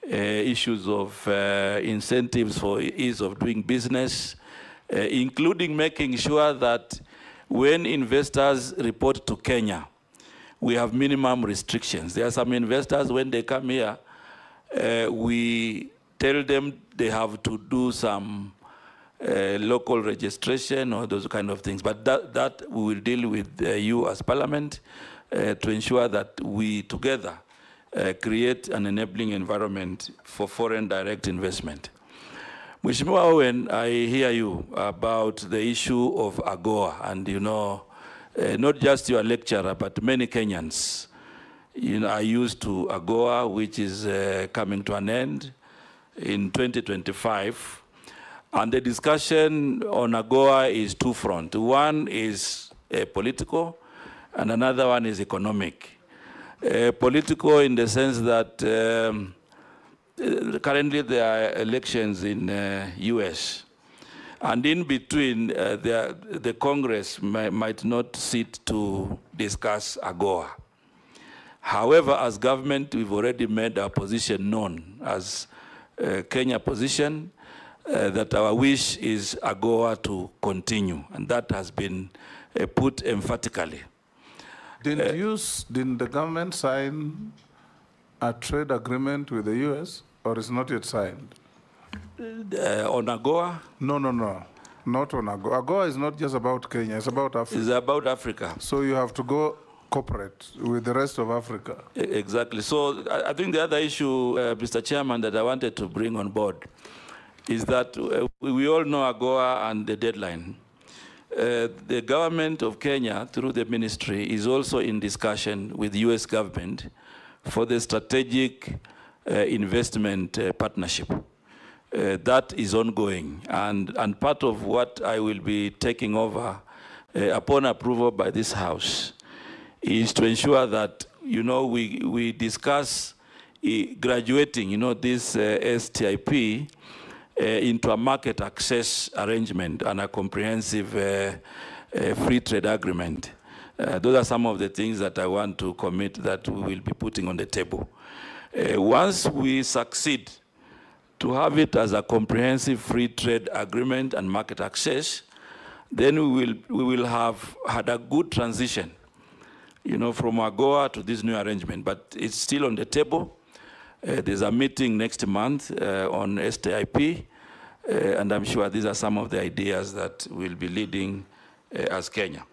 issues of incentives for ease of doing business, including making sure that when investors report to Kenya, we have minimum restrictions. There are some investors, when they come here, we tell them they have to do some local registration or those kind of things. But that we will deal with you as Parliament to ensure that we together create an enabling environment for foreign direct investment. Mheshimiwa Owen, I hear you about the issue of AGOA, and you know, not just your lecturer, but many Kenyans, you know, are used to AGOA, which is coming to an end in 2025. And the discussion on AGOA is two-front. One is political, and another one is economic. Political in the sense that currently there are elections in US. And in between, the Congress might not sit to discuss AGOA. However, as government, we've already made our position known as Kenya position, that our wish is AGOA to continue, and that has been put emphatically. Didn't the government sign a trade agreement with the US, or is not yet signed? on AGOA? No. Not on AGOA. AGOA is not just about Kenya, it's about Africa. It's about Africa. So you have to go corporate with the rest of Africa. Exactly. So I think the other issue, Mr. Chairman, that I wanted to bring on board is that we all know AGOA and the deadline. The government of Kenya, through the ministry, is also in discussion with the US government for the strategic investment partnership. That is ongoing, and part of what I will be taking over upon approval by this House is to ensure that, we discuss graduating, this STIP into a market access arrangement and a comprehensive free trade agreement. Those are some of the things that I want to commit that we will be putting on the table. Once we succeed to have it as a comprehensive free trade agreement and market access, then we will have had a good transition, from AGOA to this new arrangement. But it's still on the table. There's a meeting next month on STIP, and I'm sure these are some of the ideas that we'll be leading as Kenya.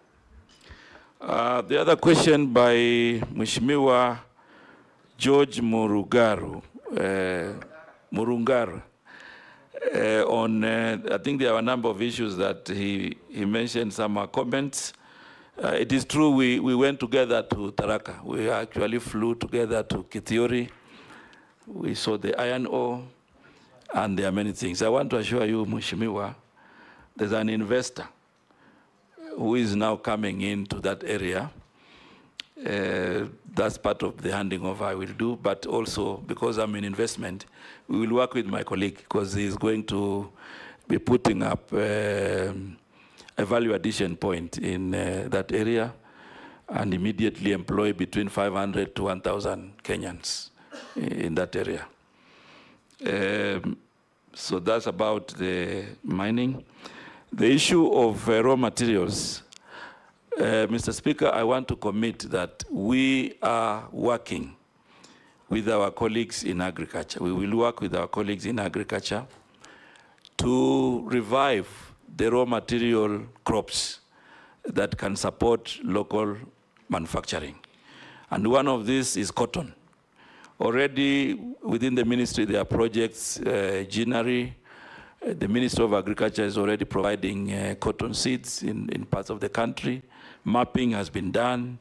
The other question by Mheshimiwa George Murungaru, on, I think there are a number of issues that he mentioned, some comments. It is true we went together to Tharaka. We actually flew together to Kithiori. We saw the iron ore, and there are many things. I want to assure you, Mheshimiwa, there's an investor who is now coming into that area. That's part of the handing over I will do, but also because I'm in investment, we will work with my colleague because he's going to be putting up a value addition point in that area and immediately employ between 500 to 1,000 Kenyans in that area. So that's about the mining. The issue of raw materials, Mr. Speaker, I want to commit that we are working with our colleagues in agriculture. We will work with our colleagues in agriculture to revive the raw material crops that can support local manufacturing. And one of these is cotton. Already within the ministry, there are projects, Ginary. The Ministry of Agriculture is already providing cotton seeds in parts of the country. Mapping has been done.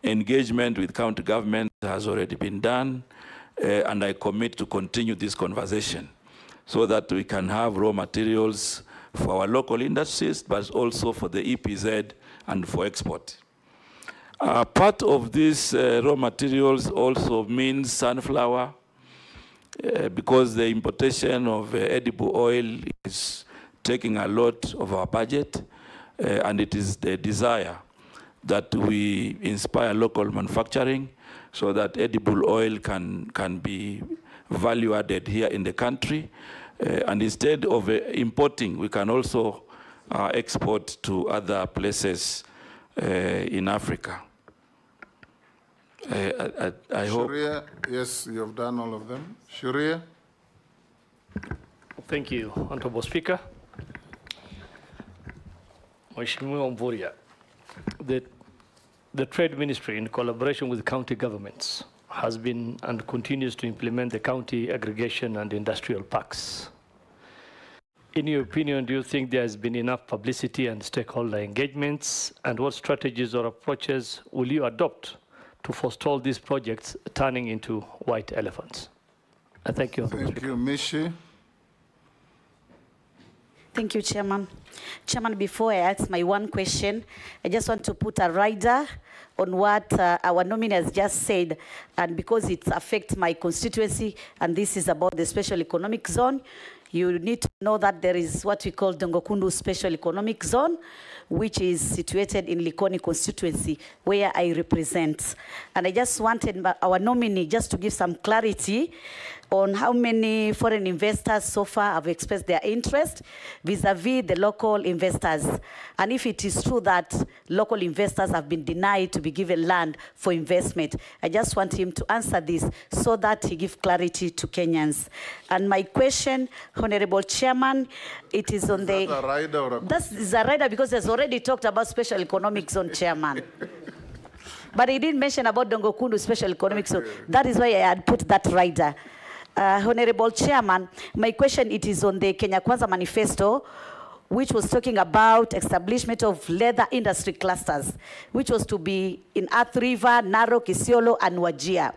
Engagement with county government has already been done. And I commit to continue this conversation so that we can have raw materials for our local industries, but also for the EPZ and for export. Part of these raw materials also means sunflower, because the importation of edible oil is taking a lot of our budget, and it is the desire that we inspire local manufacturing so that edible oil can be value added here in the country. And instead of importing, we can also export to other places in Africa. I hope. Sharia, yes, you have done all of them. Sharia. Thank you, Honorable Speaker. Mheshimiwa Mvurya, the Trade Ministry, in collaboration with county governments, has been and continues to implement the county aggregation and industrial parks. In your opinion, do you think there has been enough publicity and stakeholder engagements? And what strategies or approaches will you adopt to forestall these projects turning into white elephants? Thank you. Thank you, Mishi. Thank you, Chairman. Chairman, before I ask my one question, I just want to put a rider on what our nominee has just said, and because it affects my constituency, and this is about the special economic zone, you need to know that there is what we call Dongokundu Special Economic Zone, which is situated in Likoni constituency, where I represent. And I just wanted our nominee just to give some clarity on how many foreign investors so far have expressed their interest vis-a-vis the local investors. And if it is true that local investors have been denied to be given land for investment, I just want him to answer this so that he gives clarity to Kenyans. And my question, Honorable Chairman, it is on the... a rider or a... That is a rider because he's already talked about special economic zone, Chairman. But he didn't mention about Dongo Kundu special economic zone. That is why I had put that rider. Honorable Chairman, my question, it is on the Kenya Kwanza Manifesto, which was talking about establishment of leather industry clusters, which was to be in Athi River, Narok, Isiolo, and Wajir.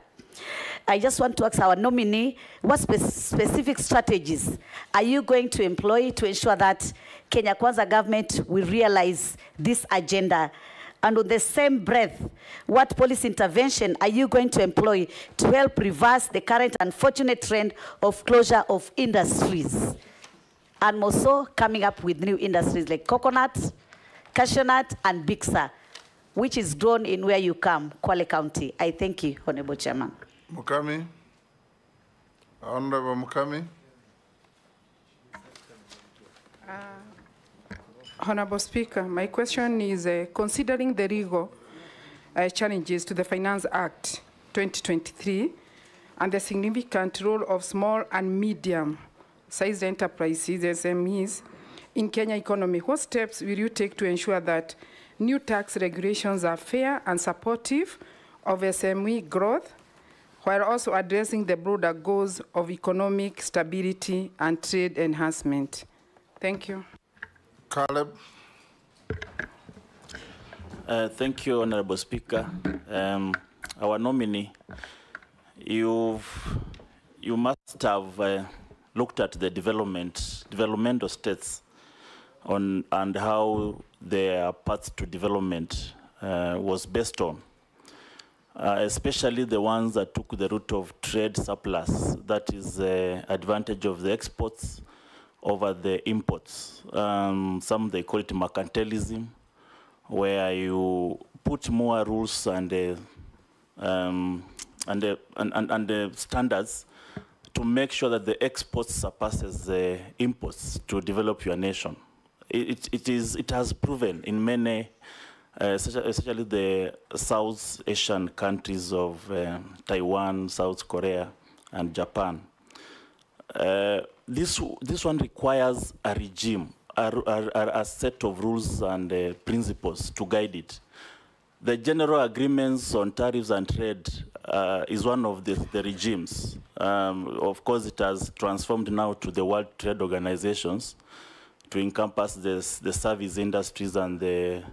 I just want to ask our nominee, what specific strategies are you going to employ to ensure that Kenya Kwanza government will realize this agenda? And on the same breath, what policy intervention are you going to employ to help reverse the current unfortunate trend of closure of industries? And more so, coming up with new industries like coconut, cashew nut, and Bixa, which is grown in where you come, Kwale County. I thank you, Honorable Chairman. Mukami. Honorable Mukami. Honorable Speaker, my question is, considering the legal challenges to the Finance Act 2023 and the significant role of small and medium-sized enterprises, SMEs, in Kenya economy, what steps will you take to ensure that new tax regulations are fair and supportive of SME growth, while also addressing the broader goals of economic stability and trade enhancement? Thank you. Caleb. Thank you, Honorable Speaker. Our nominee, you must have looked at the developmental states and how their path to development was based on, especially the ones that took the route of trade surplus, that is the advantage of the exports over the imports. Some they call it mercantilism, where you put more rules and the standards to make sure that the exports surpasses the imports to develop your nation. It has proven in many, especially the South Asian countries of Taiwan, South Korea, and Japan. This one requires a regime, a set of rules and principles to guide it. The general agreements on tariffs and trade is one of the regimes. Of course, it has transformed now to the World Trade Organizations to encompass the service industries and the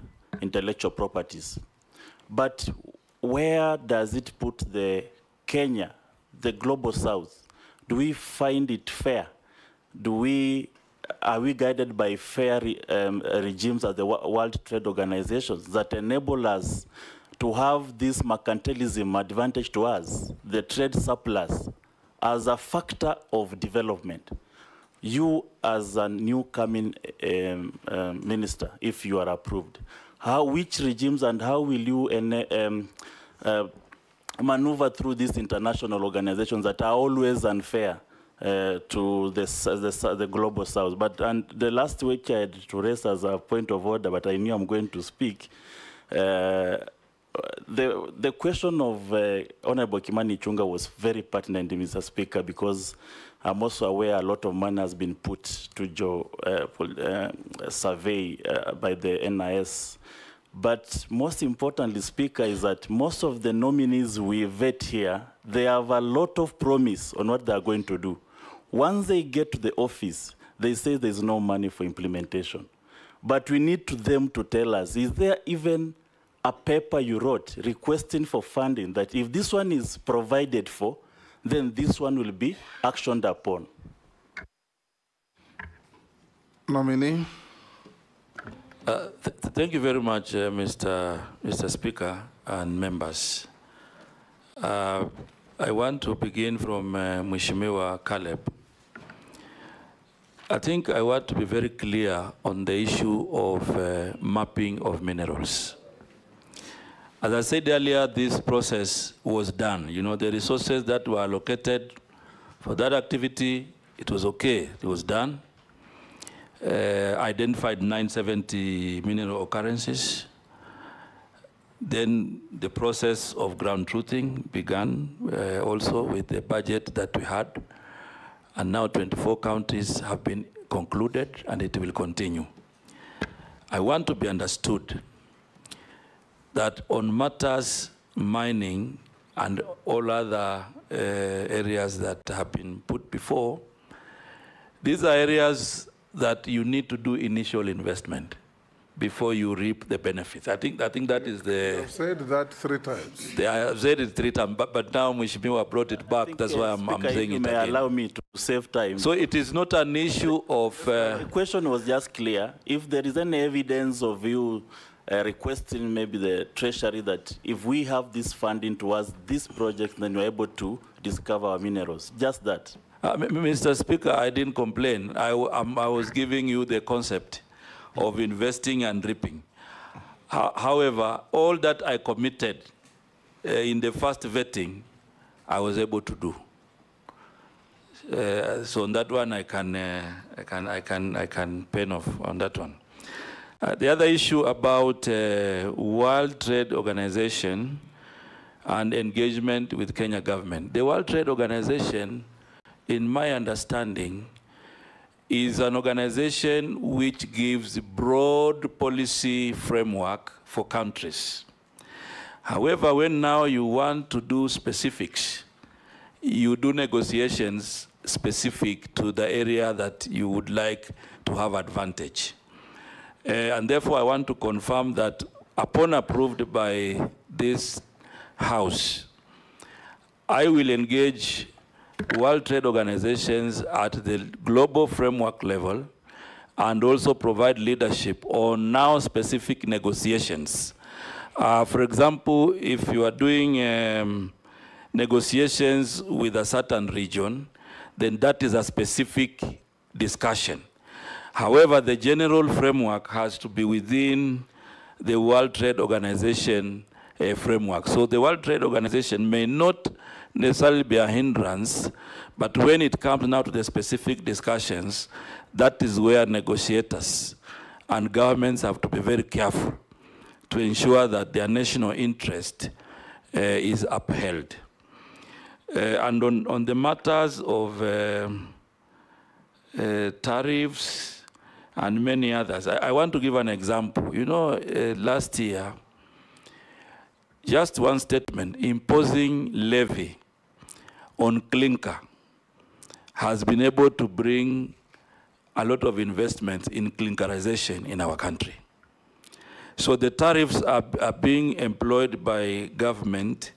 intellectual properties. But where does it put the Kenya, the global south? Do we find it fair? Are we guided by fair regimes at the World Trade Organizations that enable us to have this mercantilism advantage to us, the trade surplus, as a factor of development? You, as a new coming minister, if you are approved, which regimes and how will you maneuver through these international organizations that are always unfair to the global south? But the last week I had to raise as a point of order, but I knew I'm going to speak. The question of Honorable Kimani Ichung'wah was very pertinent, Mr. Speaker, because I'm also aware a lot of money has been put to survey by the NIS. But most importantly, Speaker, is that most of the nominees we vet here, they have a lot of promise on what they are going to do. Once they get to the office, they say there's no money for implementation. But we need them to tell us, is there even a paper you wrote requesting for funding that if this one is provided for, then this one will be actioned upon? Nominee. Thank you very much, Mr. Speaker and members. I want to begin from Mheshimiwa Caleb. I think I want to be very clear on the issue of mapping of minerals. As I said earlier, this process was done. You know, the resources that were allocated For that activity, it was okay. It was done. Identified 970 mineral occurrences. Then the process of ground truthing began also with the budget that we had. And now 24 counties have been concluded, and it will continue. I want to be understood that on matters mining and all other areas that have been put before, these are areas that you need to do initial investment before you reap the benefits. I think that is the... I've said that 3 times. I have said it 3 times, but now Mheshimiwa brought it back. That's why I'm saying it again. You may allow me to save time. So it is not an issue of... The question was just clear. If there is any evidence of you requesting maybe the Treasury that if we have this funding towards this project, then we're able to discover our minerals. Just that. Mr. Speaker, I didn't complain. I was giving you the concept of investing and reaping. However, all that I committed in the first vetting, I was able to do. So on that one, I can pen off on that one. The other issue about World Trade Organization and engagement with Kenya government. The World Trade Organization, in my understanding, is an organization which gives broad policy framework for countries. However, when now you want to do specifics, you do negotiations specific to the area that you would like to have advantage. And therefore, I want to confirm that upon approved by this House, I will engage World Trade Organizations at the global framework level and also provide leadership on now specific negotiations. For example, if you are doing negotiations with a certain region, then that is a specific discussion. However, the general framework has to be within the World Trade Organization framework. So the World Trade Organization may not necessarily be a hindrance, but when it comes now to the specific discussions, that is where negotiators and governments have to be very careful to ensure that their national interest is upheld. And on the matters of tariffs and many others, I want to give an example. You know, last year, just one statement, imposing levy on clinker has been able to bring a lot of investments in clinkerization in our country. So the tariffs are being employed by government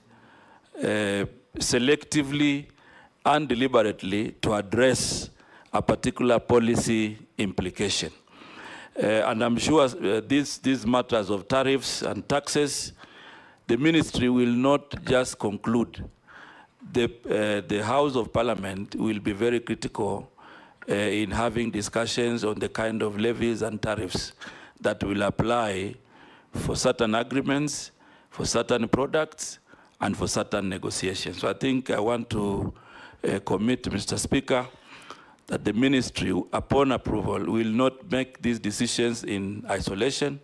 selectively and deliberately to address a particular policy implication. And I'm sure these matters of tariffs and taxes, the ministry will not just conclude. The House of Parliament will be very critical in having discussions on the kind of levies and tariffs that will apply for certain agreements, for certain products, and for certain negotiations. So I think I want to commit, Mr. Speaker, that the ministry, upon approval, will not make these decisions in isolation.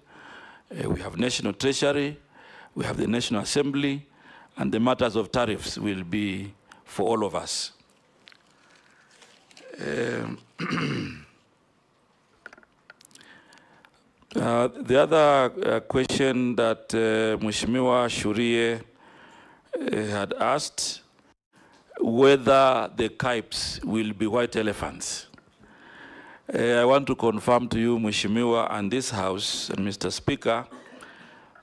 We have National Treasury, we have the National Assembly, and the matters of tariffs will be for all of us. The other question that Mheshimiwa Shurie had asked, whether the KIPES will be white elephants. I want to confirm to you, Mheshimiwa, and this House, and Mr. Speaker,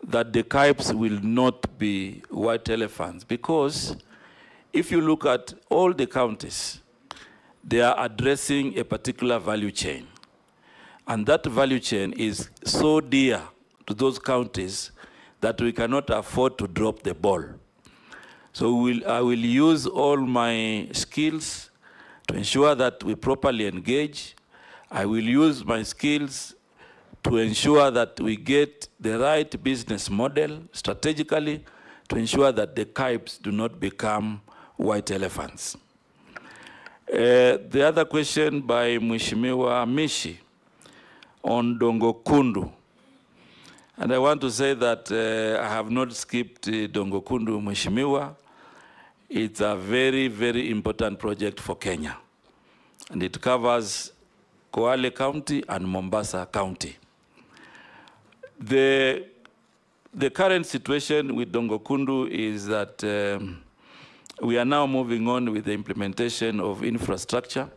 that the KIPES will not be white elephants, because if you look at all the counties, they are addressing a particular value chain. And that value chain is so dear to those counties that we cannot afford to drop the ball. So I will use all my skills to ensure that we properly engage. I will use my skills to ensure that we get the right business model strategically to ensure that the KIPES do not become white elephants. The other question by Mheshimiwa Mishi on Dongo Kundu. And I want to say that I have not skipped Dongo Kundu, Mheshimiwa. It's a very, very important project for Kenya. And it covers Kwale County and Mombasa County. The current situation with Dongo Kundu is that we are now moving on with the implementation of infrastructure.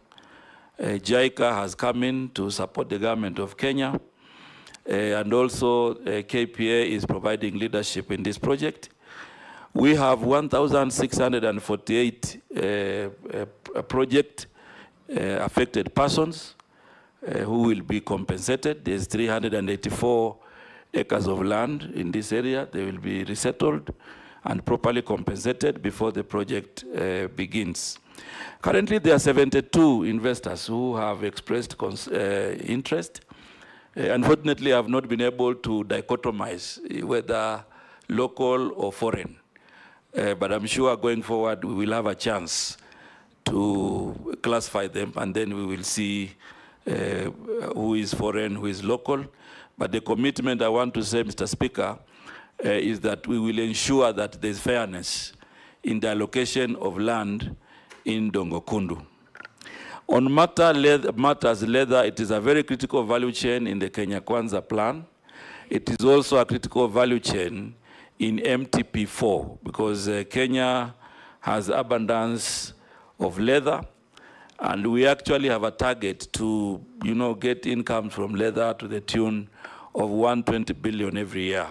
JICA has come in to support the government of Kenya. And also KPA is providing leadership in this project. We have 1,648 project affected persons who will be compensated. There's 384 acres of land in this area. They will be resettled and properly compensated before the project begins. Currently, there are 72 investors who have expressed interest. Unfortunately, I have not been able to dichotomize whether local or foreign. But I'm sure going forward, we will have a chance to classify them, and then we will see who is foreign, who is local. But the commitment I want to say, Mr. Speaker, is that we will ensure that there's fairness in the allocation of land in Dongo Kundu. On matters leather, it is a very critical value chain in the Kenya Kwanza plan. It is also a critical value chain in MTP4 because Kenya has abundance of leather, and we actually have a target to, get income from leather to the tune of 120 billion every year.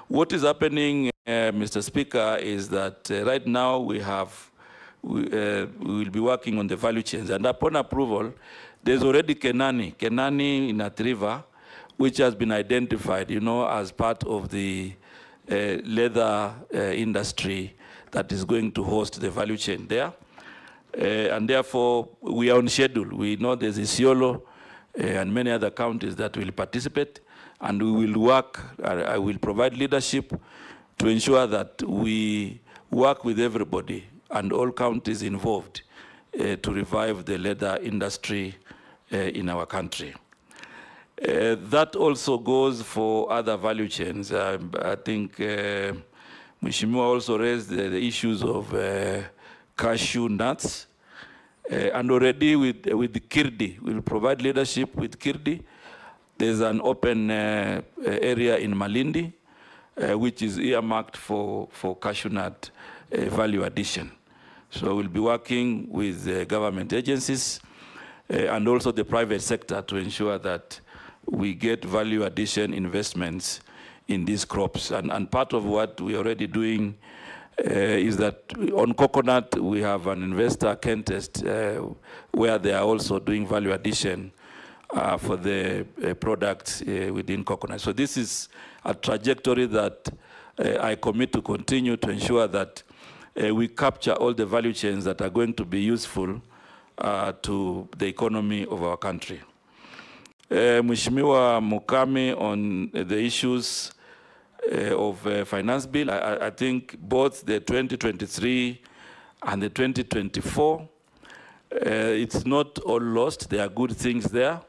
What is happening, Mr. Speaker, is that right now we will be working on the value chains, and upon approval, there's already Kenani in Athi River, which has been identified, as part of the leather industry that is going to host the value chain there. And therefore, we are on schedule. We know there's Isiolo and many other counties that will participate, and we will work, I will provide leadership to ensure that we work with everybody and all counties involved to revive the leather industry in our country. That also goes for other value chains. I think Mheshimiwa also raised the issues of cashew nuts. And already with Kirdi, we'll provide leadership with Kirdi. There's an open area in Malindi, which is earmarked for cashew nut value addition. So we'll be working with government agencies and also the private sector to ensure that we get value addition investments in these crops. And part of what we're already doing is that on coconut, we have an investor, Kentest, where they are also doing value addition for the products within coconut. So this is a trajectory that I commit to continue to ensure that we capture all the value chains that are going to be useful to the economy of our country. Mheshimiwa Mukami, on the issues of finance bill, I think both the 2023 and the 2024, it's not all lost. There are good things there.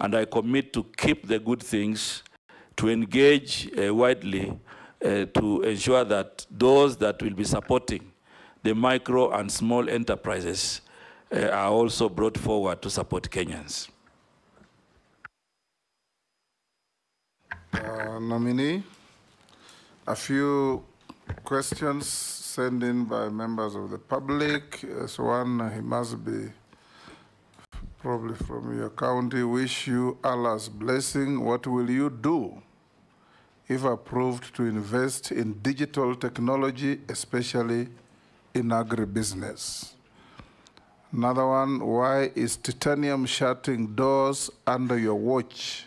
And I commit to keep the good things, to engage widely, to ensure that those that will be supporting the micro and small enterprises are also brought forward to support Kenyans. Nominee, a few questions sent in by members of the public. As one, he must be probably from your county. Wish you Allah's blessing. What will you do if approved to invest in digital technology, especially in agribusiness? Another one, why is titanium shutting doors under your watch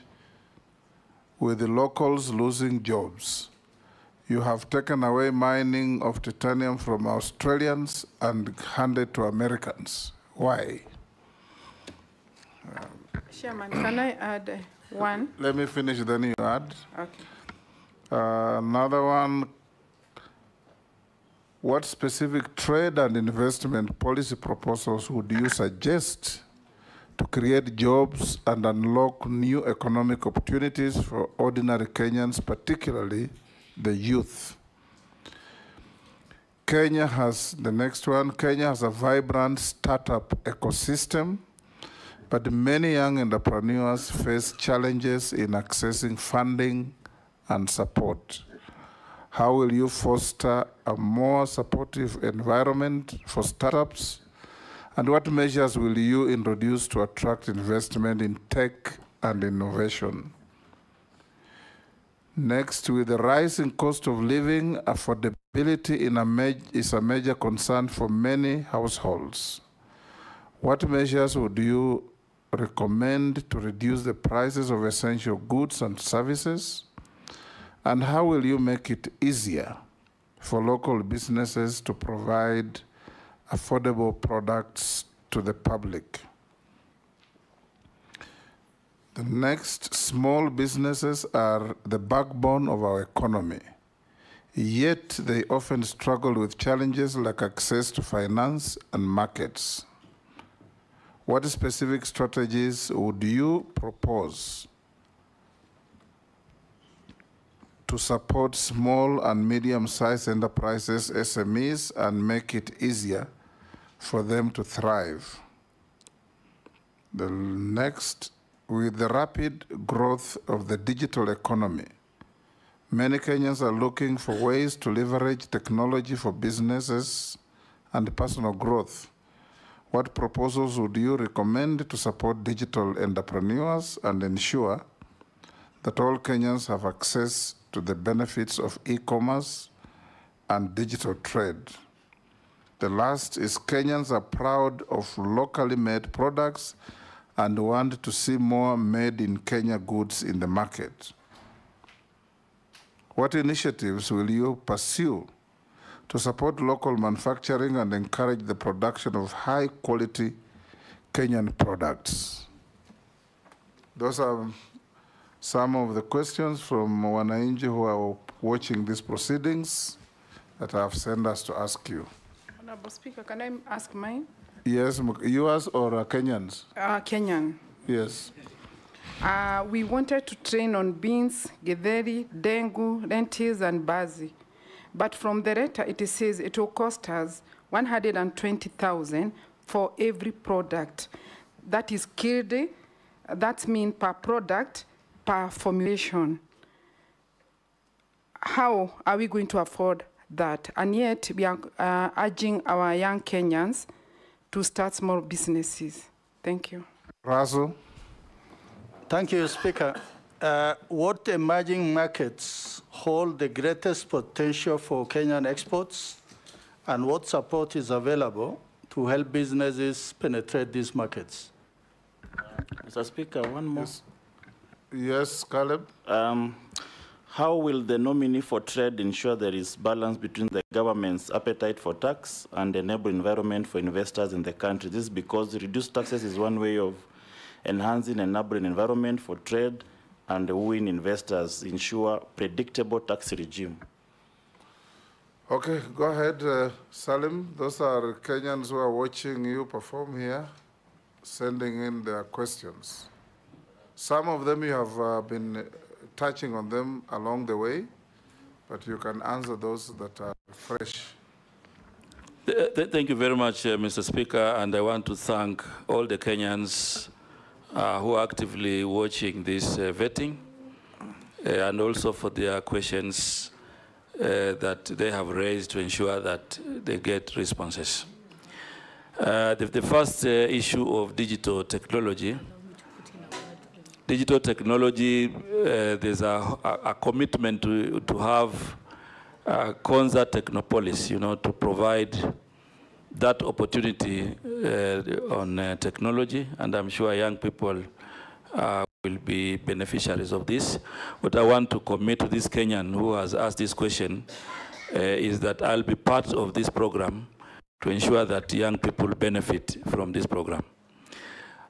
with the locals losing jobs? You have taken away mining of titanium from Australians and handed to Americans. Why? Chairman, can I add one? Let me finish, then you add. Okay. Another one. what specific trade and investment policy proposals would you suggest to create jobs and unlock new economic opportunities for ordinary Kenyans, particularly the youth? Kenya has, the next one, Kenya has a vibrant startup ecosystem, but many young entrepreneurs face challenges in accessing funding and support. How will you foster a more supportive environment for startups? And what measures will you introduce to attract investment in tech and innovation? Next, with the rising cost of living, affordability is a major concern for many households. What measures would you recommend to reduce the prices of essential goods and services? And how will you make it easier for local businesses to provide affordable products to the public? The next, small businesses are the backbone of our economy, yet they often struggle with challenges like access to finance and markets. What specific strategies would you propose to support small and medium-sized enterprises, SMEs, and make it easier for them to thrive? The next, with the rapid growth of the digital economy, many Kenyans are looking for ways to leverage technology for businesses and personal growth. What proposals would you recommend to support digital entrepreneurs and ensure that all Kenyans have access to the benefits of e-commerce and digital trade? The last is Kenyans are proud of locally made products and want to see more made in Kenya goods in the market. What initiatives will you pursue to support local manufacturing and encourage the production of high-quality Kenyan products? Those are some of the questions from Wananchi who are watching these proceedings that I have sent us to ask you. Honorable Speaker, can I ask mine? Yes, yours or Kenyans? Kenyan. Yes. We wanted to train on beans, githeri, dengu, lentils, and bazi. But from the letter, it says it will cost us 120,000 for every product. That is killed. That means per product, per formulation. How are we going to afford that? And yet, we are urging our young Kenyans to start small businesses. Thank you. Russell. Thank you, Speaker. What emerging markets hold the greatest potential for Kenyan exports, and what support is available to help businesses penetrate these markets? Mr. Speaker, one more. Yes, Caleb. How will the nominee for trade ensure there is balance between the government's appetite for tax and enable environment for investors in the country? This is because reduced taxes is one way of enhancing an enabling environment for trade and wooing investors, ensure predictable tax regime. Okay, go ahead, Salim. Those are Kenyans who are watching you perform here, sending in their questions. Some of them you have been touching on them along the way, but you can answer those that are fresh. Thank you very much, Mr. Speaker, and I want to thank all the Kenyans who are actively watching this vetting, and also for their questions that they have raised to ensure that they get responses. The first issue of digital technology. Digital technology, there's a commitment to have Konza Technopolis, to provide that opportunity on technology, and I'm sure young people will be beneficiaries of this. What I want to commit to this Kenyan who has asked this question is that I'll be part of this program to ensure that young people benefit from this program.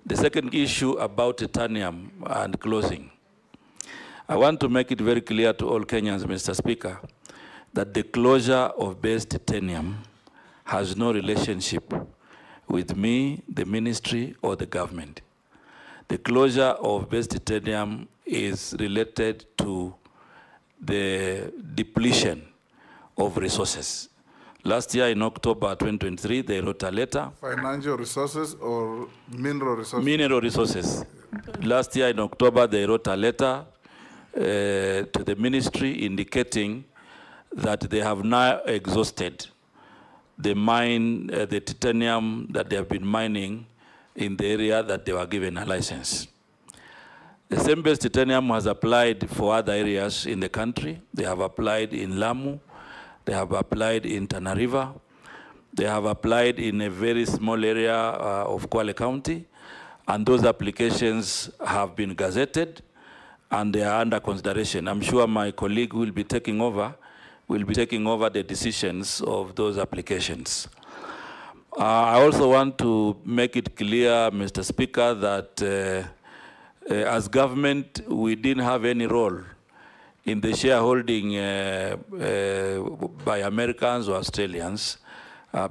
The second issue about titanium and closing. I want to make it very clear to all Kenyans, Mr. Speaker, that the closure of Base Titanium has no relationship with me, the ministry, or the government. The closure of Base Titanium is related to the depletion of resources. Last year in October 2023, they wrote a letter. Financial resources or mineral resources? Mineral resources. Last year in October, they wrote a letter to the ministry indicating that they have now exhausted the mine, the titanium that they have been mining in the area that they were given a license. The same Base Titanium has applied for other areas in the country. They have applied in Lamu. They have applied in Tana River. They have applied in a very small area of Kwale County. And those applications have been gazetted and they are under consideration. I'm sure my colleague will be taking over the decisions of those applications. I also want to make it clear, Mr. Speaker, that as government, we didn't have any role in the shareholding by Americans or Australians.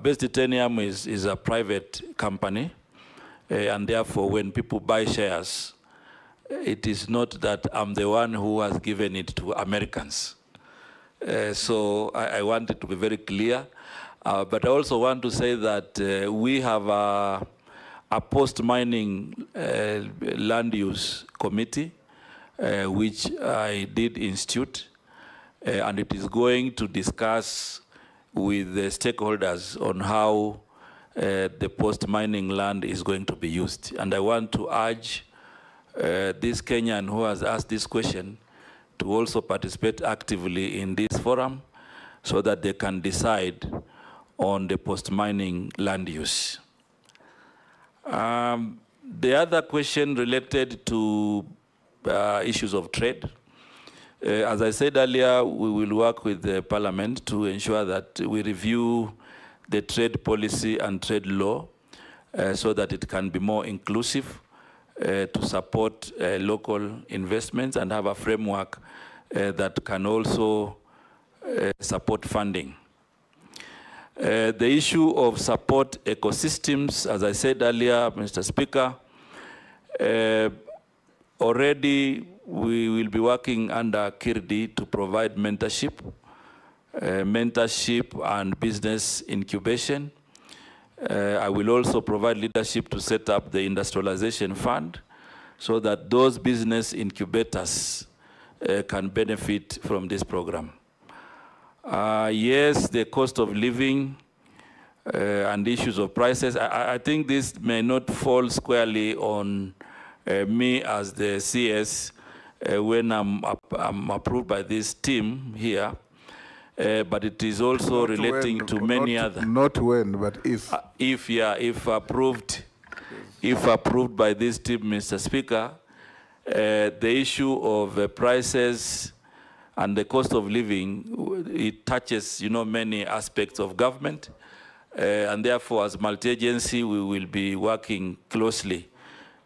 Base Titanium is a private company, and therefore when people buy shares, it is not that I'm the one who has given it to Americans. So I want it to be very clear. But I also want to say that we have a post-mining land use committee, which I did institute, and it is going to discuss with the stakeholders on how the post-mining land is going to be used. And I want to urge this Kenyan who has asked this question to also participate actively in this forum so that they can decide on the post-mining land use. The other question related to issues of trade. As I said earlier, we will work with the Parliament to ensure that we review the trade policy and trade law so that it can be more inclusive to support local investments and have a framework that can also support funding. The issue of support ecosystems, as I said earlier, Mr. Speaker, already we will be working under KIRDI to provide mentorship and business incubation. I will also provide leadership to set up the industrialization fund so that those business incubators can benefit from this program. Yes, the cost of living and issues of prices, I think this may not fall squarely on me as the CS when I'm approved by this team here, but it is also relating to many other. Not when, but if. If approved by this team, Mr. Speaker, the issue of prices and the cost of living, it touches, many aspects of government, and therefore, as multi-agency, we will be working closely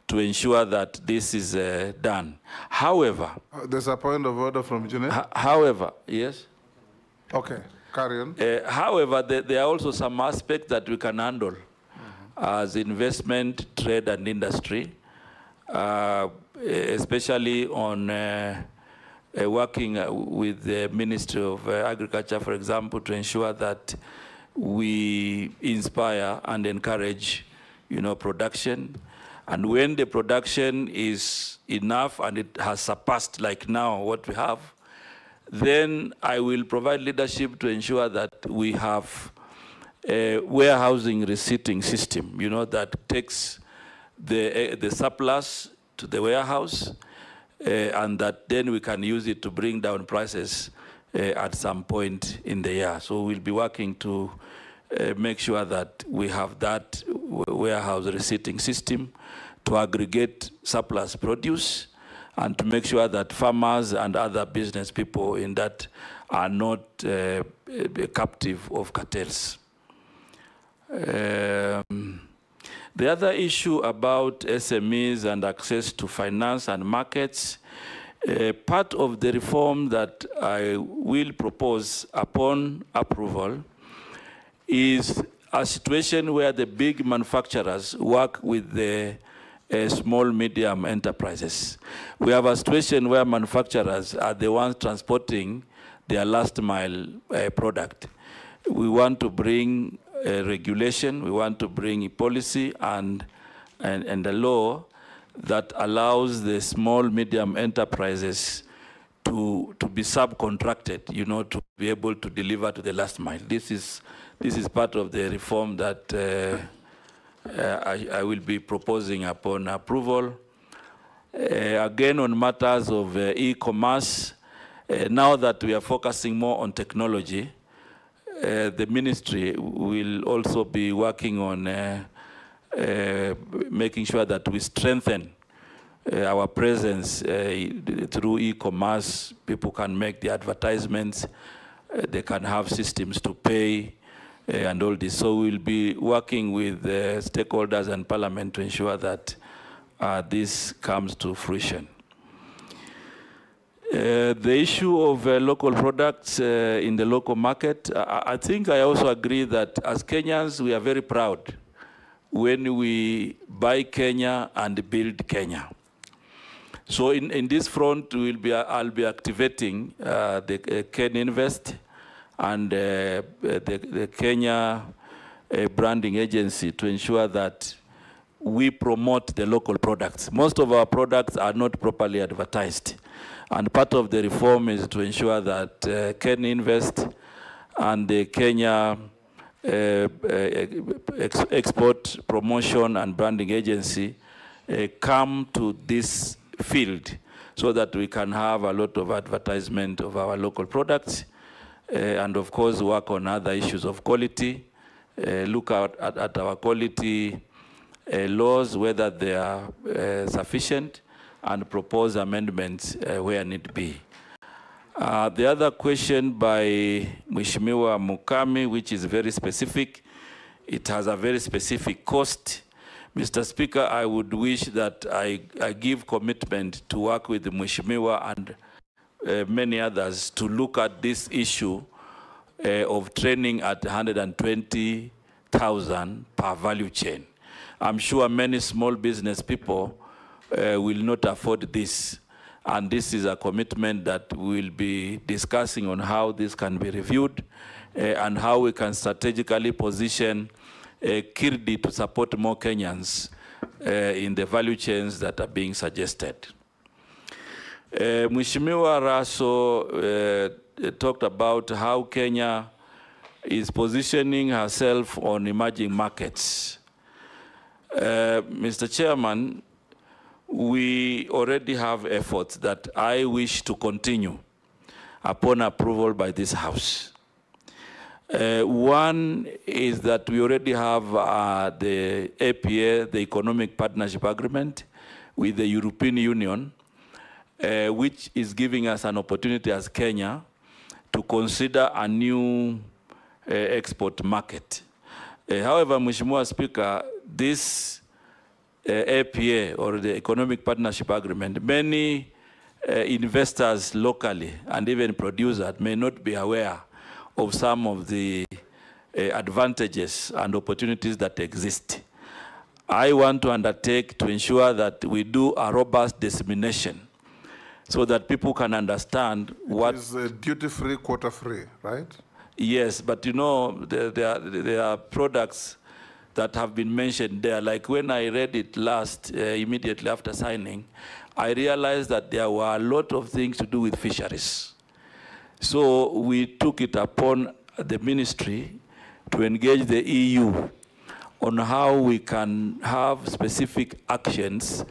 to ensure that this is done. However, there's a point of order from Junaid. However, yes. Okay, carry on. However, there are also some aspects that we can handle as investment, trade, and industry, especially on working with the Ministry of Agriculture, for example, to ensure that we inspire and encourage, production. And when the production is enough and it has surpassed, like now, what we have, then I will provide leadership to ensure that we have a warehousing receipting system, that takes the surplus to the warehouse, and that then we can use it to bring down prices at some point in the year. So we'll be working to make sure that we have that warehouse receipting system to aggregate surplus produce and to make sure that farmers and other business people in that are not captive of cartels. The other issue about SMEs and access to finance and markets, Part of the reform that I will propose upon approval is a situation where the big manufacturers work with the small, medium enterprises. We have a situation where manufacturers are the ones transporting their last mile product. We want to bring regulation, we want to bring a policy and a law that allows the small, medium enterprises to be subcontracted, you know, to be able to deliver to the last mile. This is part of the reform that I will be proposing upon approval. Again, on matters of e-commerce, now that we are focusing more on technology, the ministry will also be working on making sure that we strengthen our presence through e-commerce. People can make the advertisements, they can have systems to pay, and all this. So we'll be working with stakeholders and Parliament to ensure that this comes to fruition. The issue of local products in the local market, I think I also agree that as Kenyans, we are very proud when we buy Kenya and build Kenya. So in this front, I'll be activating the Kenya Invest and the Kenya Branding Agency to ensure that we promote the local products. Most of our products are not properly advertised. And part of the reform is to ensure that Kenya Invest and the Kenya Export Promotion and Branding Agency come to this field so that we can have a lot of advertisement of our local products and of course work on other issues of quality, look at our quality laws, whether they are sufficient, and propose amendments where need be. The other question by Mheshimiwa Mukami, which is very specific, it has a very specific cost. Mr. Speaker, I would wish that I give commitment to work with Mheshimiwa and many others to look at this issue of training at 120,000 per value chain. I'm sure many small business people will not afford this. And this is a commitment that we'll be discussing on how this can be reviewed and how we can strategically position Kirdi to support more Kenyans in the value chains that are being suggested. Mheshimiwa Raso talked about how Kenya is positioning herself on emerging markets. Mr. Chairman, we already have efforts that I wish to continue upon approval by this House. One is that we already have the APA, the Economic Partnership Agreement, with the European Union, which is giving us an opportunity as Kenya to consider a new export market. However, Mheshimiwa Speaker, this APA, or the Economic Partnership Agreement, many investors locally and even producers may not be aware of some of the advantages and opportunities that exist. I want to undertake to ensure that we do a robust dissemination so that people can understand what... It is duty-free, quota-free, right? Yes, but you know, there are products that have been mentioned there. Like when I read it last, immediately after signing, I realized that there were a lot of things to do with fisheries. So we took it upon the ministry to engage the EU on how we can have specific actions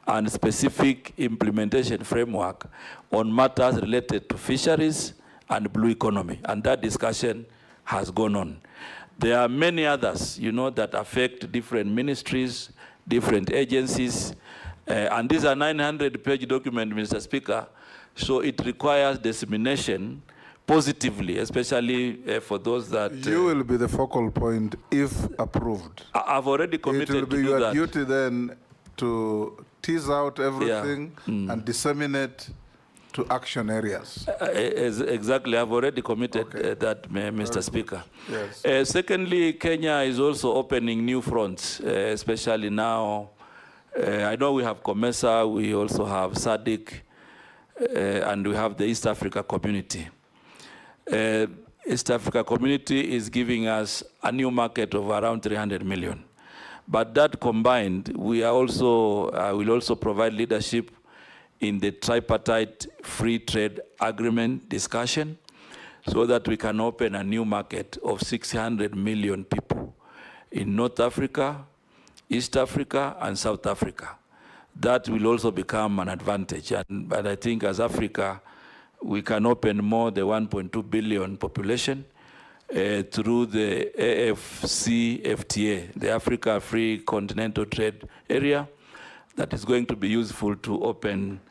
and specific implementation framework on matters related to fisheries and blue economy. And that discussion has gone on. There are many others, you know, that affect different ministries, different agencies, and these are 900-page documents, Mr. Speaker, so it requires dissemination positively, especially for those that... You will be the focal point if approved. I've already committed to do that. It will be your duty then to tease out everything and disseminate to action areas. Exactly, I've already committed that, Mr. Speaker. Yes. Secondly, Kenya is also opening new fronts, especially now. I know we have COMESA, we also have SADC, and we have the East Africa Community. East Africa Community is giving us a new market of around 300 million. But that combined, we are also, will also provide leadership in the tripartite free trade agreement discussion so that we can open a new market of 600 million people in North Africa, East Africa, and South Africa. That will also become an advantage. But I think as Africa, we can open more the 1.2 billion population through the AfCFTA, the Africa Free Continental Trade Area, that is going to be useful to open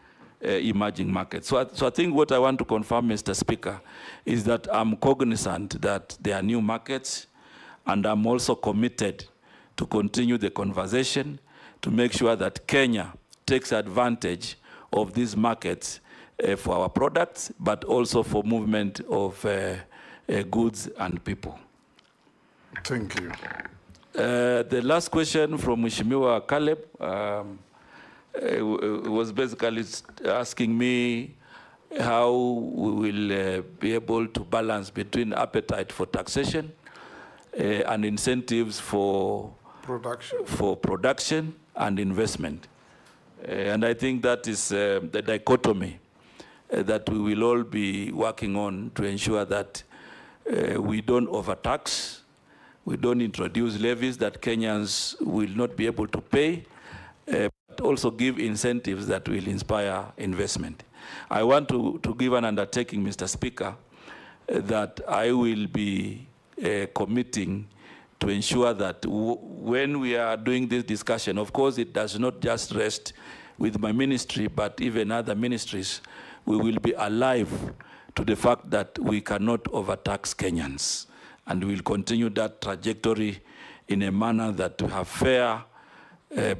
emerging markets. So I think what I want to confirm, Mr. Speaker, is that I'm cognizant that there are new markets, and I'm also committed to continue the conversation to make sure that Kenya takes advantage of these markets for our products, but also for movement of goods and people. Thank you. The last question from Mheshimiwa Caleb was basically asking me how we will be able to balance between appetite for taxation and incentives for production and investment. And I think that is the dichotomy that we will all be working on to ensure that we don't overtax, we don't introduce levies that Kenyans will not be able to pay, but also give incentives that will inspire investment. I want to give an undertaking, Mr. Speaker, that I will be committing to ensure that when we are doing this discussion, of course, it does not just rest with my ministry, but even other ministries, we will be alive to the fact that we cannot overtax Kenyans. And we will continue that trajectory in a manner that we have fair,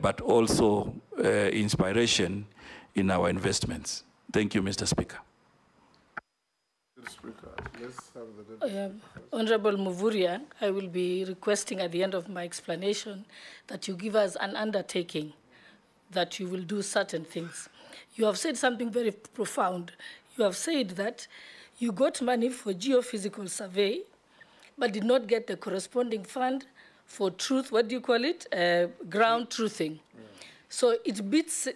but also inspiration in our investments. Thank you, Mr. Speaker. Honorable Mvurya, I will be requesting at the end of my explanation that you give us an undertaking that you will do certain things. You have said something very profound. You have said that you got money for geophysical survey, but did not get the corresponding fund for truth, what do you call it? Ground truthing. Yeah. So it beats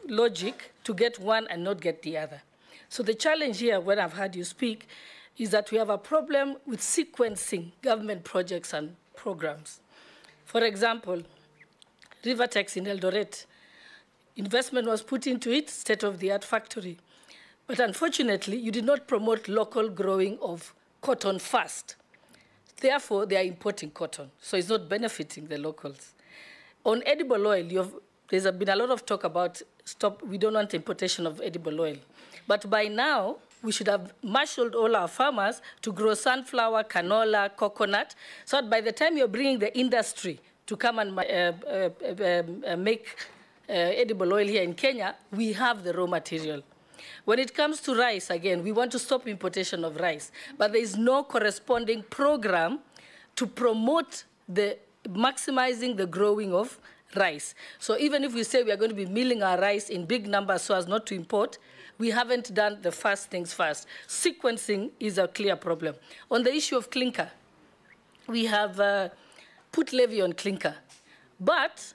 logic to get one and not get the other. So the challenge here, when I've heard you speak, is that we have a problem with sequencing government projects and programs. For example, Rivertex in Eldoret, investment was put into it, state-of-the-art factory. But unfortunately, you did not promote local growing of cotton first. Therefore, they are importing cotton, so it's not benefiting the locals. On edible oil, there's been a lot of talk about we don't want importation of edible oil. But by now, we should have marshaled all our farmers to grow sunflower, canola, coconut, so that by the time you're bringing the industry to come and make edible oil here in Kenya, we have the raw material. When it comes to rice, again, we want to stop importation of rice, but there is no corresponding program to promote maximizing the growing of rice. So even if we say we are going to be milling our rice in big numbers so as not to import, we haven't done the first things first. Sequencing is a clear problem. On the issue of clinker, we have put levy on clinker, but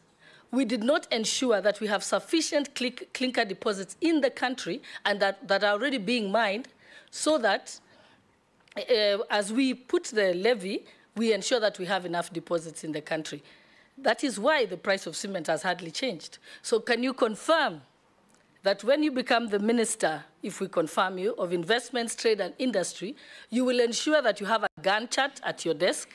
we did not ensure that we have sufficient clinker deposits in the country and that are already being mined so that as we put the levy, we ensure that we have enough deposits in the country. That is why the price of cement has hardly changed. So can you confirm that when you become the minister, if we confirm you, of investments, trade and industry, you will ensure that you have a Gantt chart at your desk,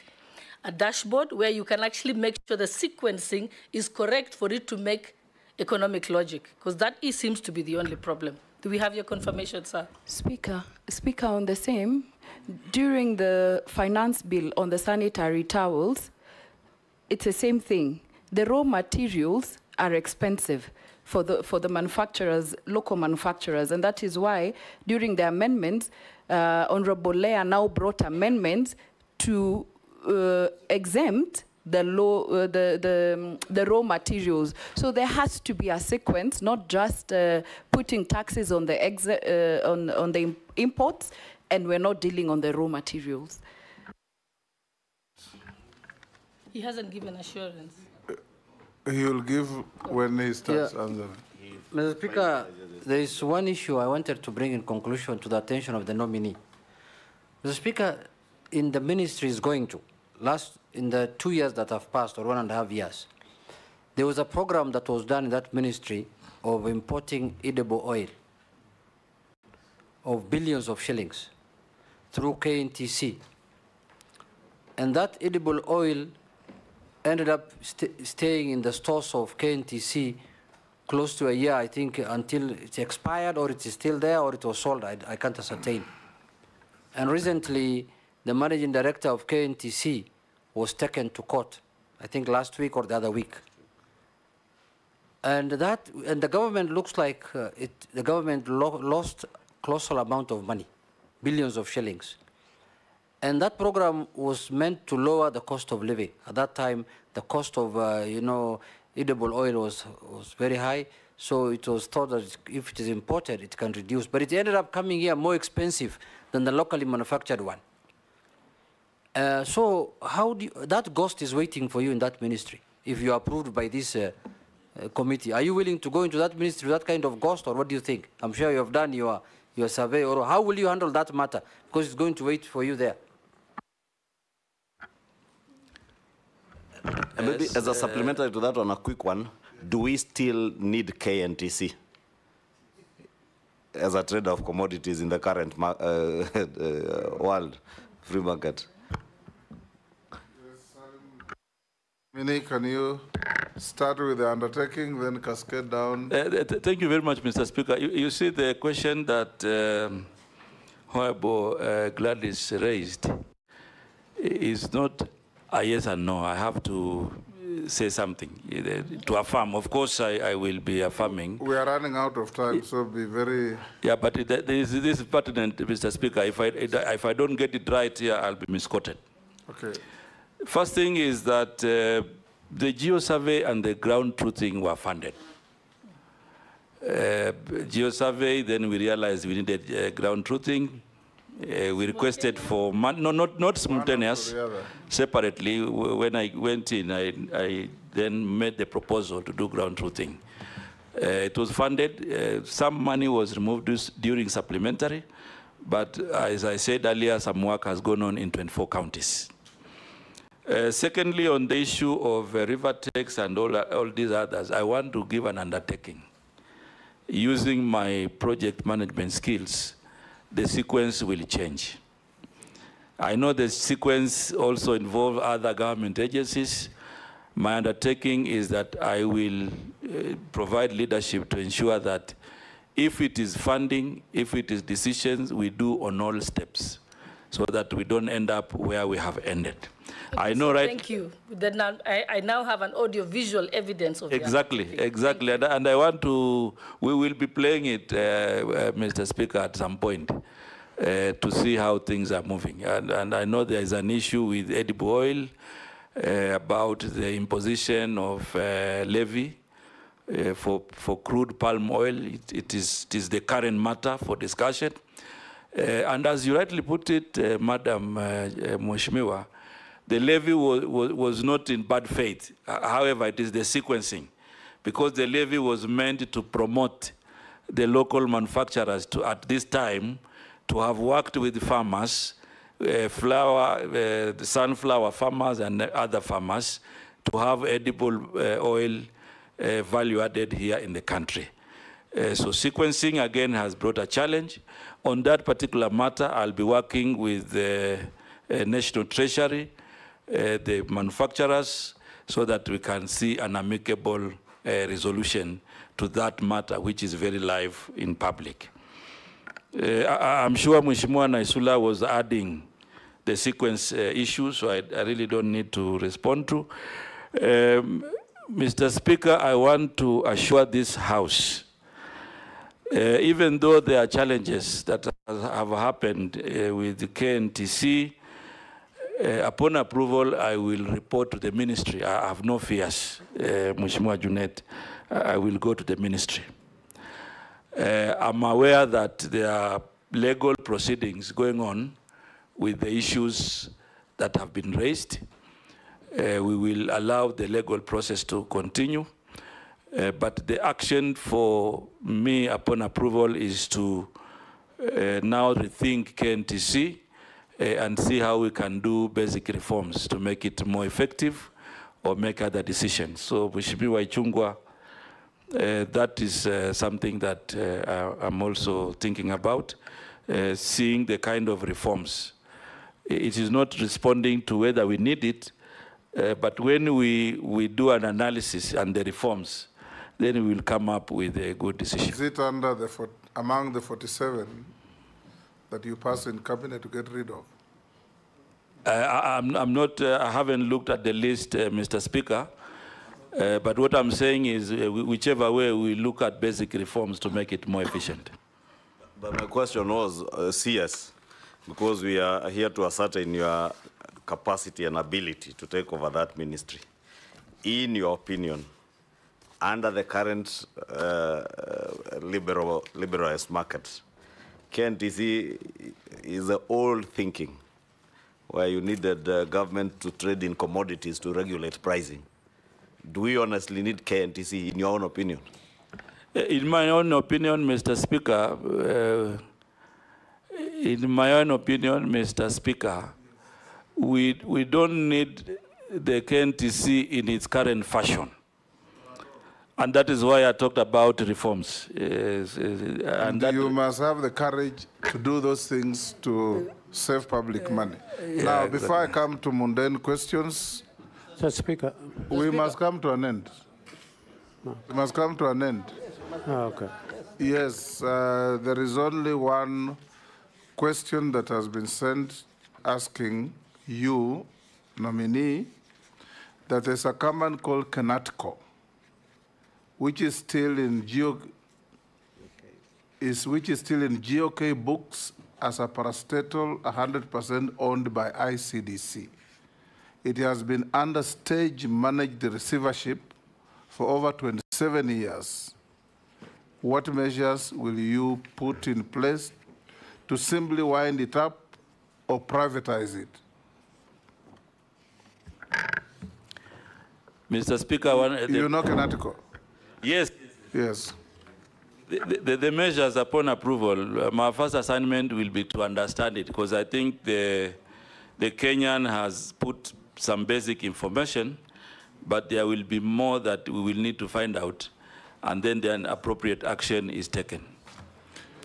a dashboard where you can actually make sure the sequencing is correct for it to make economic logic, because that seems to be the only problem. Do we have your confirmation, sir? Speaker, on the same, during the finance bill on the sanitary towels, it's the same thing. The raw materials are expensive. for the manufacturers, local manufacturers. And that is why, during the amendments, Honorable Leah now brought amendments to exempt the raw materials. So there has to be a sequence, not just putting taxes on the on the imports, and we're not dealing on the raw materials. He hasn't given assurance. He will give when he starts answering. Mr. Speaker, there is one issue I wanted to bring in conclusion to the attention of the nominee. Mr. Speaker, in the ministry is going to, in the 2 years that have passed, or 1.5 years, there was a program that was done in that ministry of importing edible oil of billions of shillings through KNTC. And that edible oil ended up staying in the stores of KNTC close to a year, I think, until it expired, or it is still there, or it was sold. I can't ascertain. And recently, the managing director of KNTC was taken to court, I think last week or the other week. And the government looks like the government lost a colossal amount of money, billions of shillings. And that program was meant to lower the cost of living. At that time, the cost of, edible oil was very high. So it was thought that if it is imported, it can reduce. But it ended up coming here more expensive than the locally manufactured one. So how do that ghost is waiting for you in that ministry, if you are approved by this committee? Are you willing to go into that ministry with that kind of ghost, or what do you think? I'm sure you have done your survey, or how will you handle that matter? Because it's going to wait for you there. And maybe as a supplementary to that one, a quick one, do we still need KNTC as a trader of commodities in the current world, free market? Mini, can you start with the undertaking, then cascade down? Thank you very much, Mr. Speaker. You see the question that Honorable Gladys raised is not a yes and no. I have to say something to affirm. Of course, I will be affirming. We are running out of time, so be very... Yeah, but this is pertinent, Mr. Speaker. If I don't get it right here, I'll be misquoted. Okay. First thing is that the geo-survey and the ground truthing were funded. Geo-survey, then we realized we needed ground truthing. We requested for, not simultaneous, separately. When I went in, I then made the proposal to do ground truthing. It was funded. Some money was removed during supplementary, but as I said earlier, some work has gone on in 24 counties. Secondly, on the issue of Rivertex and all these others, I want to give an undertaking. Using my project management skills, the sequence will change. I know the sequence also involves other government agencies. My undertaking is that I will provide leadership to ensure that if it is funding, if it is decisions, we do on all steps so that we don't end up where we have ended. Okay, I know, right? Thank you. Then I now have an audio-visual evidence of exactly. And I want to, we will be playing it, Mr. Speaker, at some point to see how things are moving. And I know there is an issue with edible oil about the imposition of levy for crude palm oil. It is the current matter for discussion. And as you rightly put it, Madam Mheshimiwa, the levy was not in bad faith. However, it is the sequencing, because the levy was meant to promote the local manufacturers to, at this time, to have worked with farmers, the sunflower farmers and other farmers, to have edible oil value added here in the country. So sequencing, again, has brought a challenge. On that particular matter, I'll be working with the National Treasury, the manufacturers, so that we can see an amicable resolution to that matter, which is very live in public. I'm sure Mheshimiwa Naisula was adding the sequence issue, so I really don't need to respond to. Mr. Speaker, I want to assure this House, even though there are challenges that have happened with the KNTC, upon approval, I will report to the ministry. I have no fears, Mheshimiwa Junet. I will go to the ministry. I'm aware that there are legal proceedings going on with the issues that have been raised. We will allow the legal process to continue. But the action for me upon approval is to now rethink KNTC and see how we can do basic reforms to make it more effective or make other decisions. So, Mheshimiwa Ichung'wah, that is something that I'm also thinking about, seeing the kind of reforms. It is not responding to whether we need it, but when we do an analysis and the reforms, then we will come up with a good decision. Is it under among the 47 that you pass in cabinet to get rid of? I'm not, I haven't looked at the list, Mr. Speaker, but what I'm saying is whichever way we look at basic reforms to make it more efficient. But my question was CS, because we are here to ascertain your capacity and ability to take over that ministry. In your opinion, under the current liberalized market, KNTC is the old thinking, where you needed the government to trade in commodities to regulate pricing. Do we honestly need KNTC, in your own opinion? In my own opinion, Mr. Speaker, we don't need the KNTC in its current fashion. And that is why I talked about reforms. And you must have the courage to do those things to save public money. Now, before I come to mundane questions, Mr. Speaker. We must come to an end. We must come to an end. Okay. Yes, there is only one question that has been sent asking you, nominee, that there's a company called Kenatco, which is still in GOK books as a parastatal 100% owned by ICDC. It has been under stage managed receivership for over 27 years. What measures will you put in place to simply wind it up or privatize it? Mr. Speaker, you know Kenatco? Yes. Yes. The measures upon approval, my first assignment will be to understand it, because I think the Kenyan has put some basic information, but there will be more that we will need to find out, and then appropriate action is taken.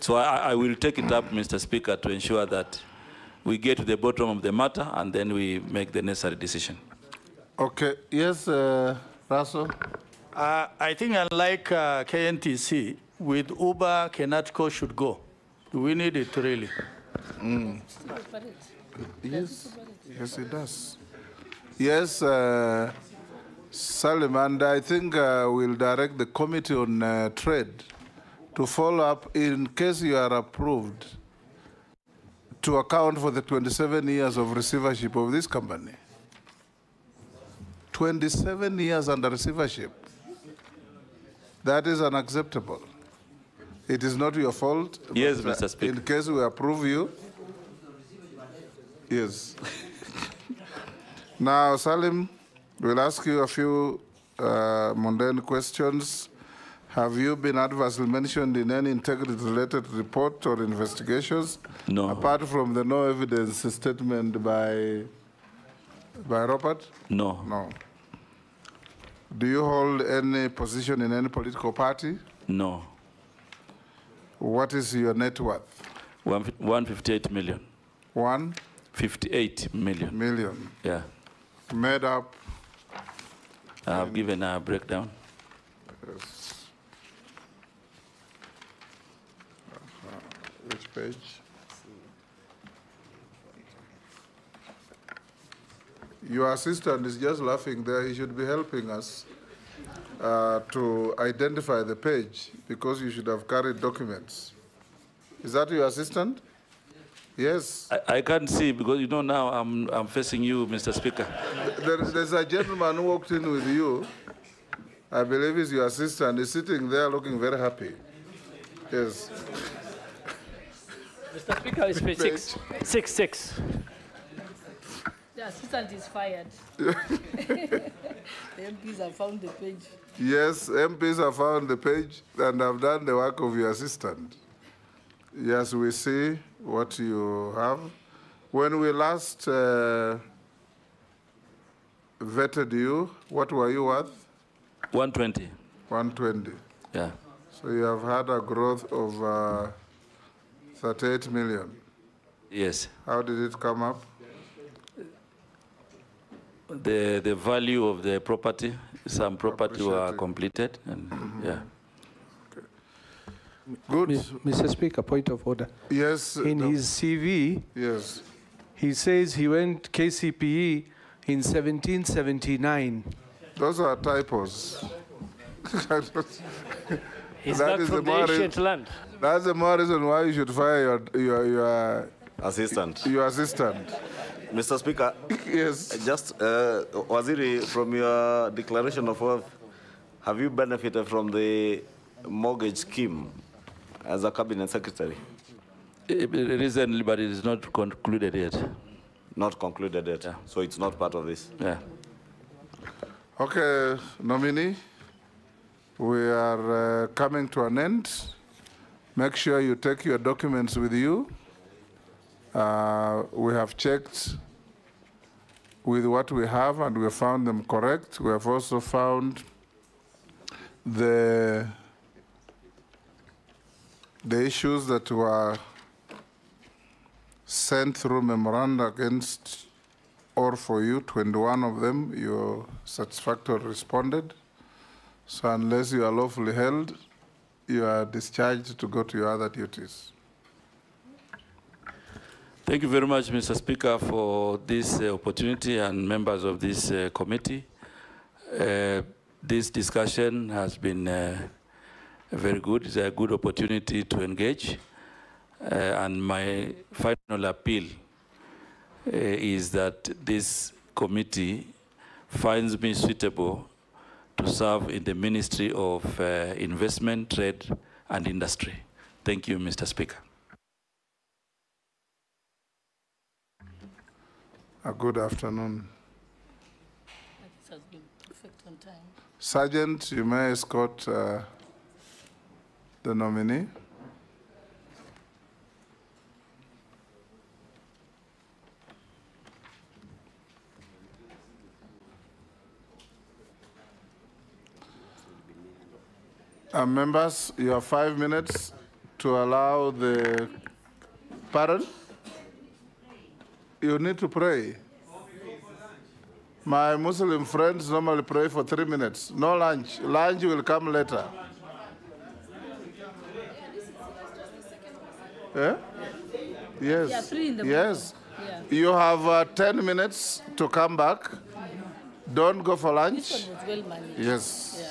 So I will take it up, Mr. Speaker, to ensure that we get to the bottom of the matter, and then we make the necessary decision. Okay. Yes, Russell? I think unlike KNTC, with Uber, Kenatco should go. Do we need it really? Yes, yes, it does. Yes, Salim, and I think we'll direct the Committee on Trade to follow up in case you are approved to account for the 27 years of receivership of this company. 27 years under receivership. That is unacceptable. It is not your fault. Yes, Mr. Speaker. In case we approve you, yes. Now, Salim, we'll ask you a few mundane questions. Have you been adversely mentioned in any integrity-related report or investigations? No. Apart from the no evidence statement by Robert? No. No. Do you hold any position in any political party? No. What is your net worth? 158 million. 158 million. Million. Yeah. Made up. I have given a breakdown. Yes. Which page? Your assistant is just laughing there. He should be helping us. to identify the page because you should have carried documents. Is that your assistant? Yes. I can't see because you know now I'm facing you, Mr. Speaker. There's a gentleman who walked in with you. I believe he's your assistant. He's sitting there looking very happy. Yes. Mr. Speaker, it's page 6. The assistant is fired. The MPs have found the page. Yes, MPs have found the page and have done the work of your assistant. Yes, we see what you have. When we last vetted you, what were you worth? 120. 120. Yeah. So you have had a growth of 38 million. Yes. How did it come up? The value of the property, some property were completed, and yeah. Good. Mr. Speaker, point of order. Yes. In his CV, yes, he says he went KCPE in 1779. Those are typos. He's not from the ancient land. That's the more reason why you should fire your assistant. Your assistant. Mr. Speaker, yes. Just, Waziri, from your declaration of wealth, have you benefited from the mortgage scheme as a cabinet secretary? Recently, but it is not concluded yet. Not concluded yet, yeah. So it's not part of this? Yeah. Okay, nominee, we are coming to an end. Make sure you take your documents with you. We have checked with what we have and we found them correct. We have also found the issues that were sent through memoranda against or for you, 21 of them, you satisfactorily responded. So unless you are lawfully held, you are discharged to go to your other duties. Thank you very much, Mr. Speaker, for this opportunity and members of this committee. This discussion has been very good. It's a good opportunity to engage. And my final appeal is that this committee finds me suitable to serve in the Ministry of Investment, Trade, and Industry. Thank you, Mr. Speaker. Good afternoon. This has been perfect on time. Sergeant, you may escort the nominee. Members, you have 5 minutes to allow the pardon? You need to pray. My Muslim friends normally pray for 3 minutes. No lunch. Lunch will come later. Yeah? Yes. Yeah, 3 in the yes. morning. Yeah. You have 10 minutes to come back. Don't go for lunch. This one was well managed. Yes. Yeah.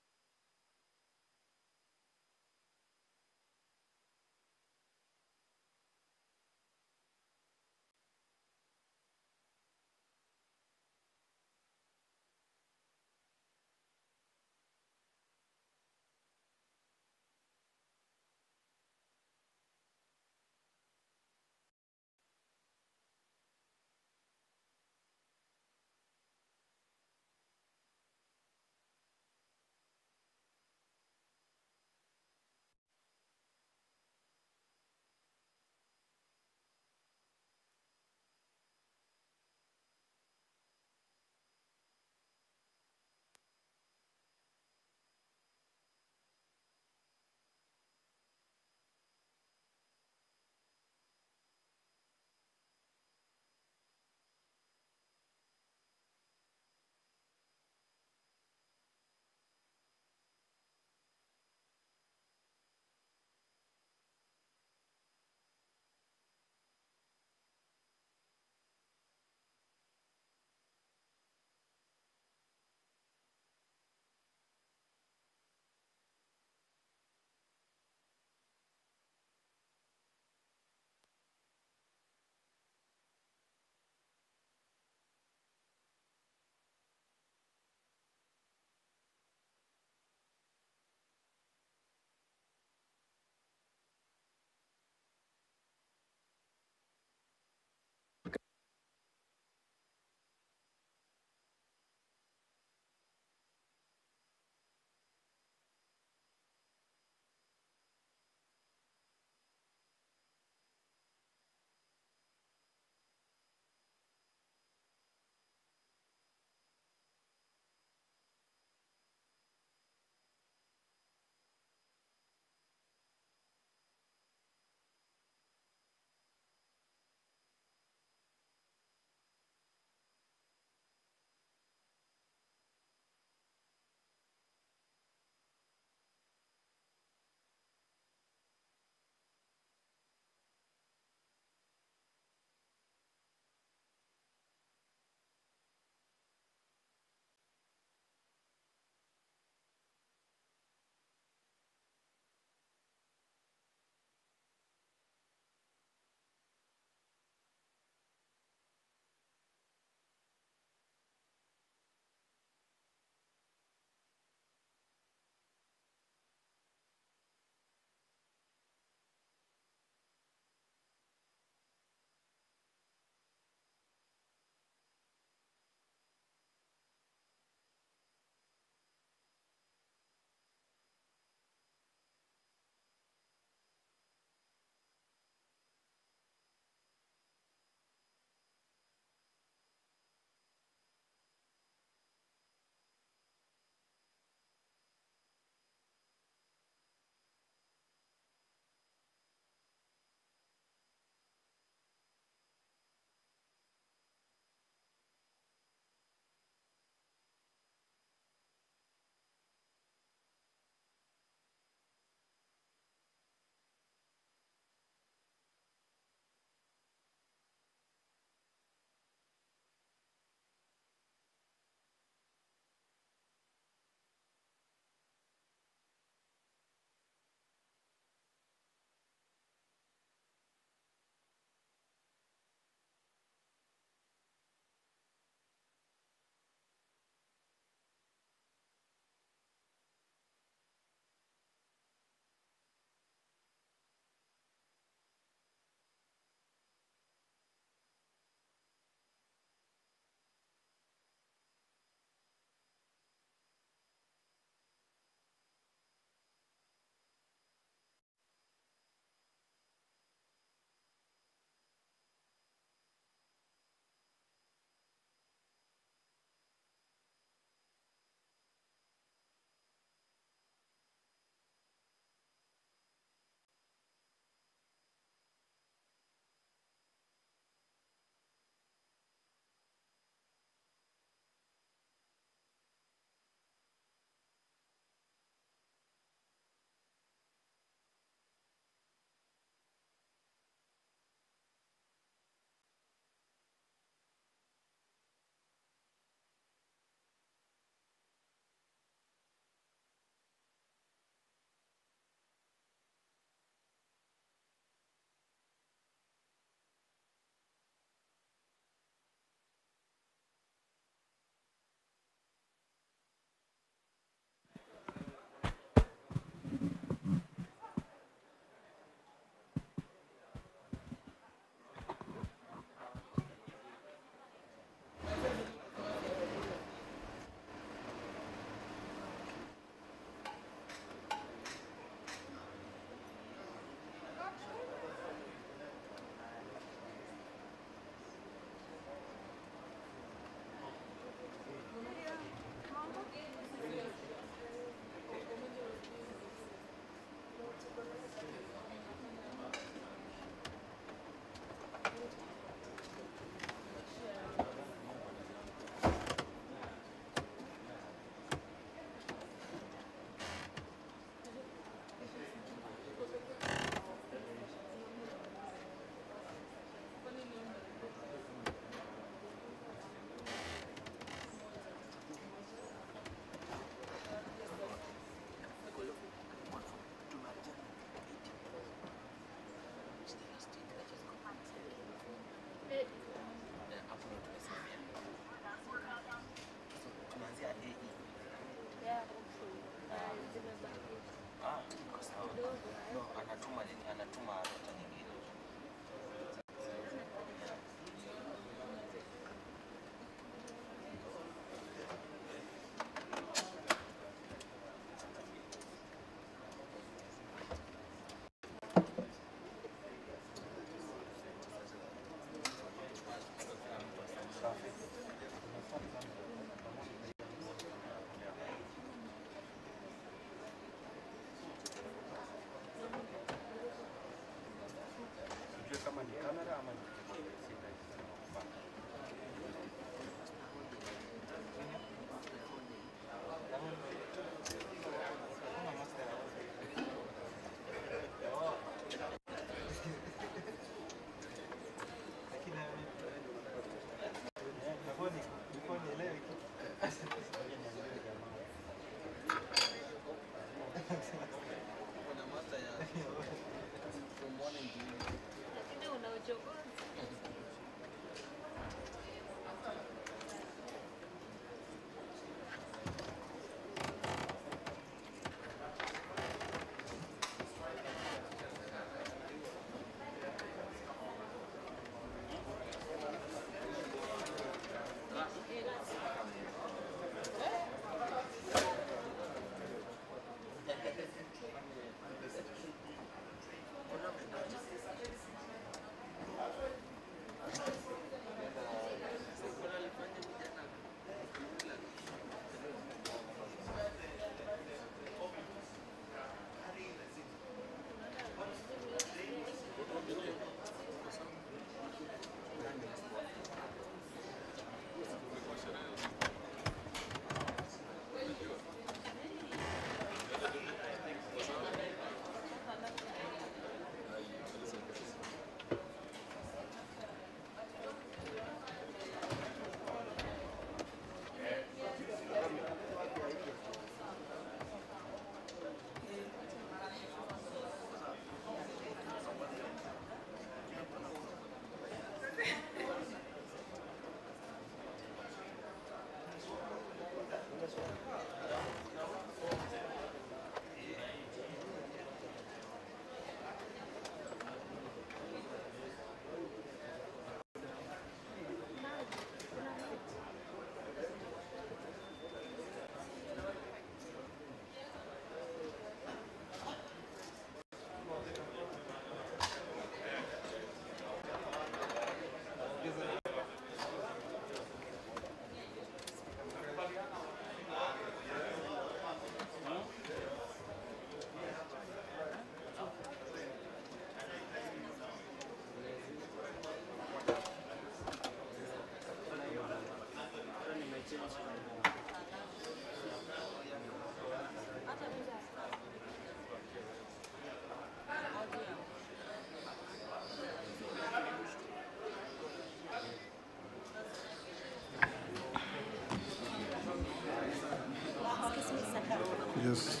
Yes.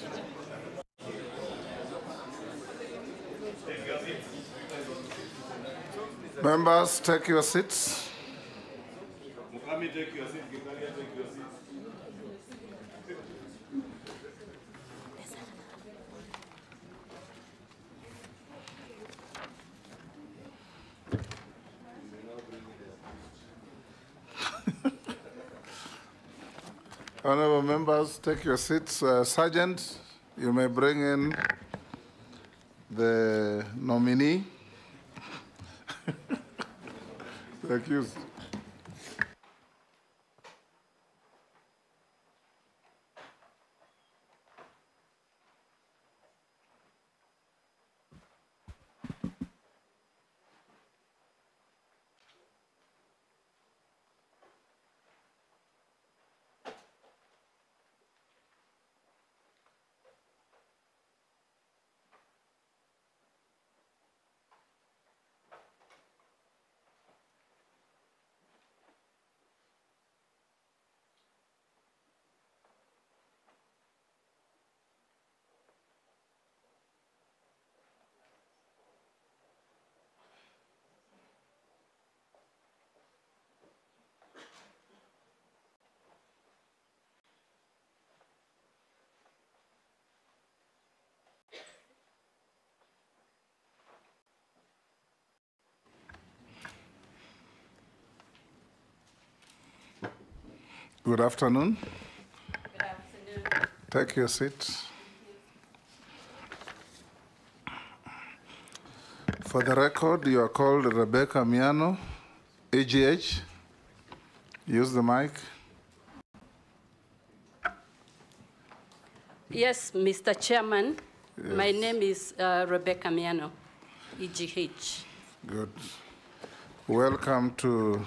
Members, take your seats. Mukami, take your seat. Gikaria, take your seat. Honorable members, take your seats. Sergeant, you may bring in the nominee. The accused. Good afternoon. Good afternoon. Take your seats. For the record, you are called Rebecca Miano, AGH. Use the mic. Yes, Mr. Chairman. Yes. My name is Rebecca Miano, EGH. Good. Welcome to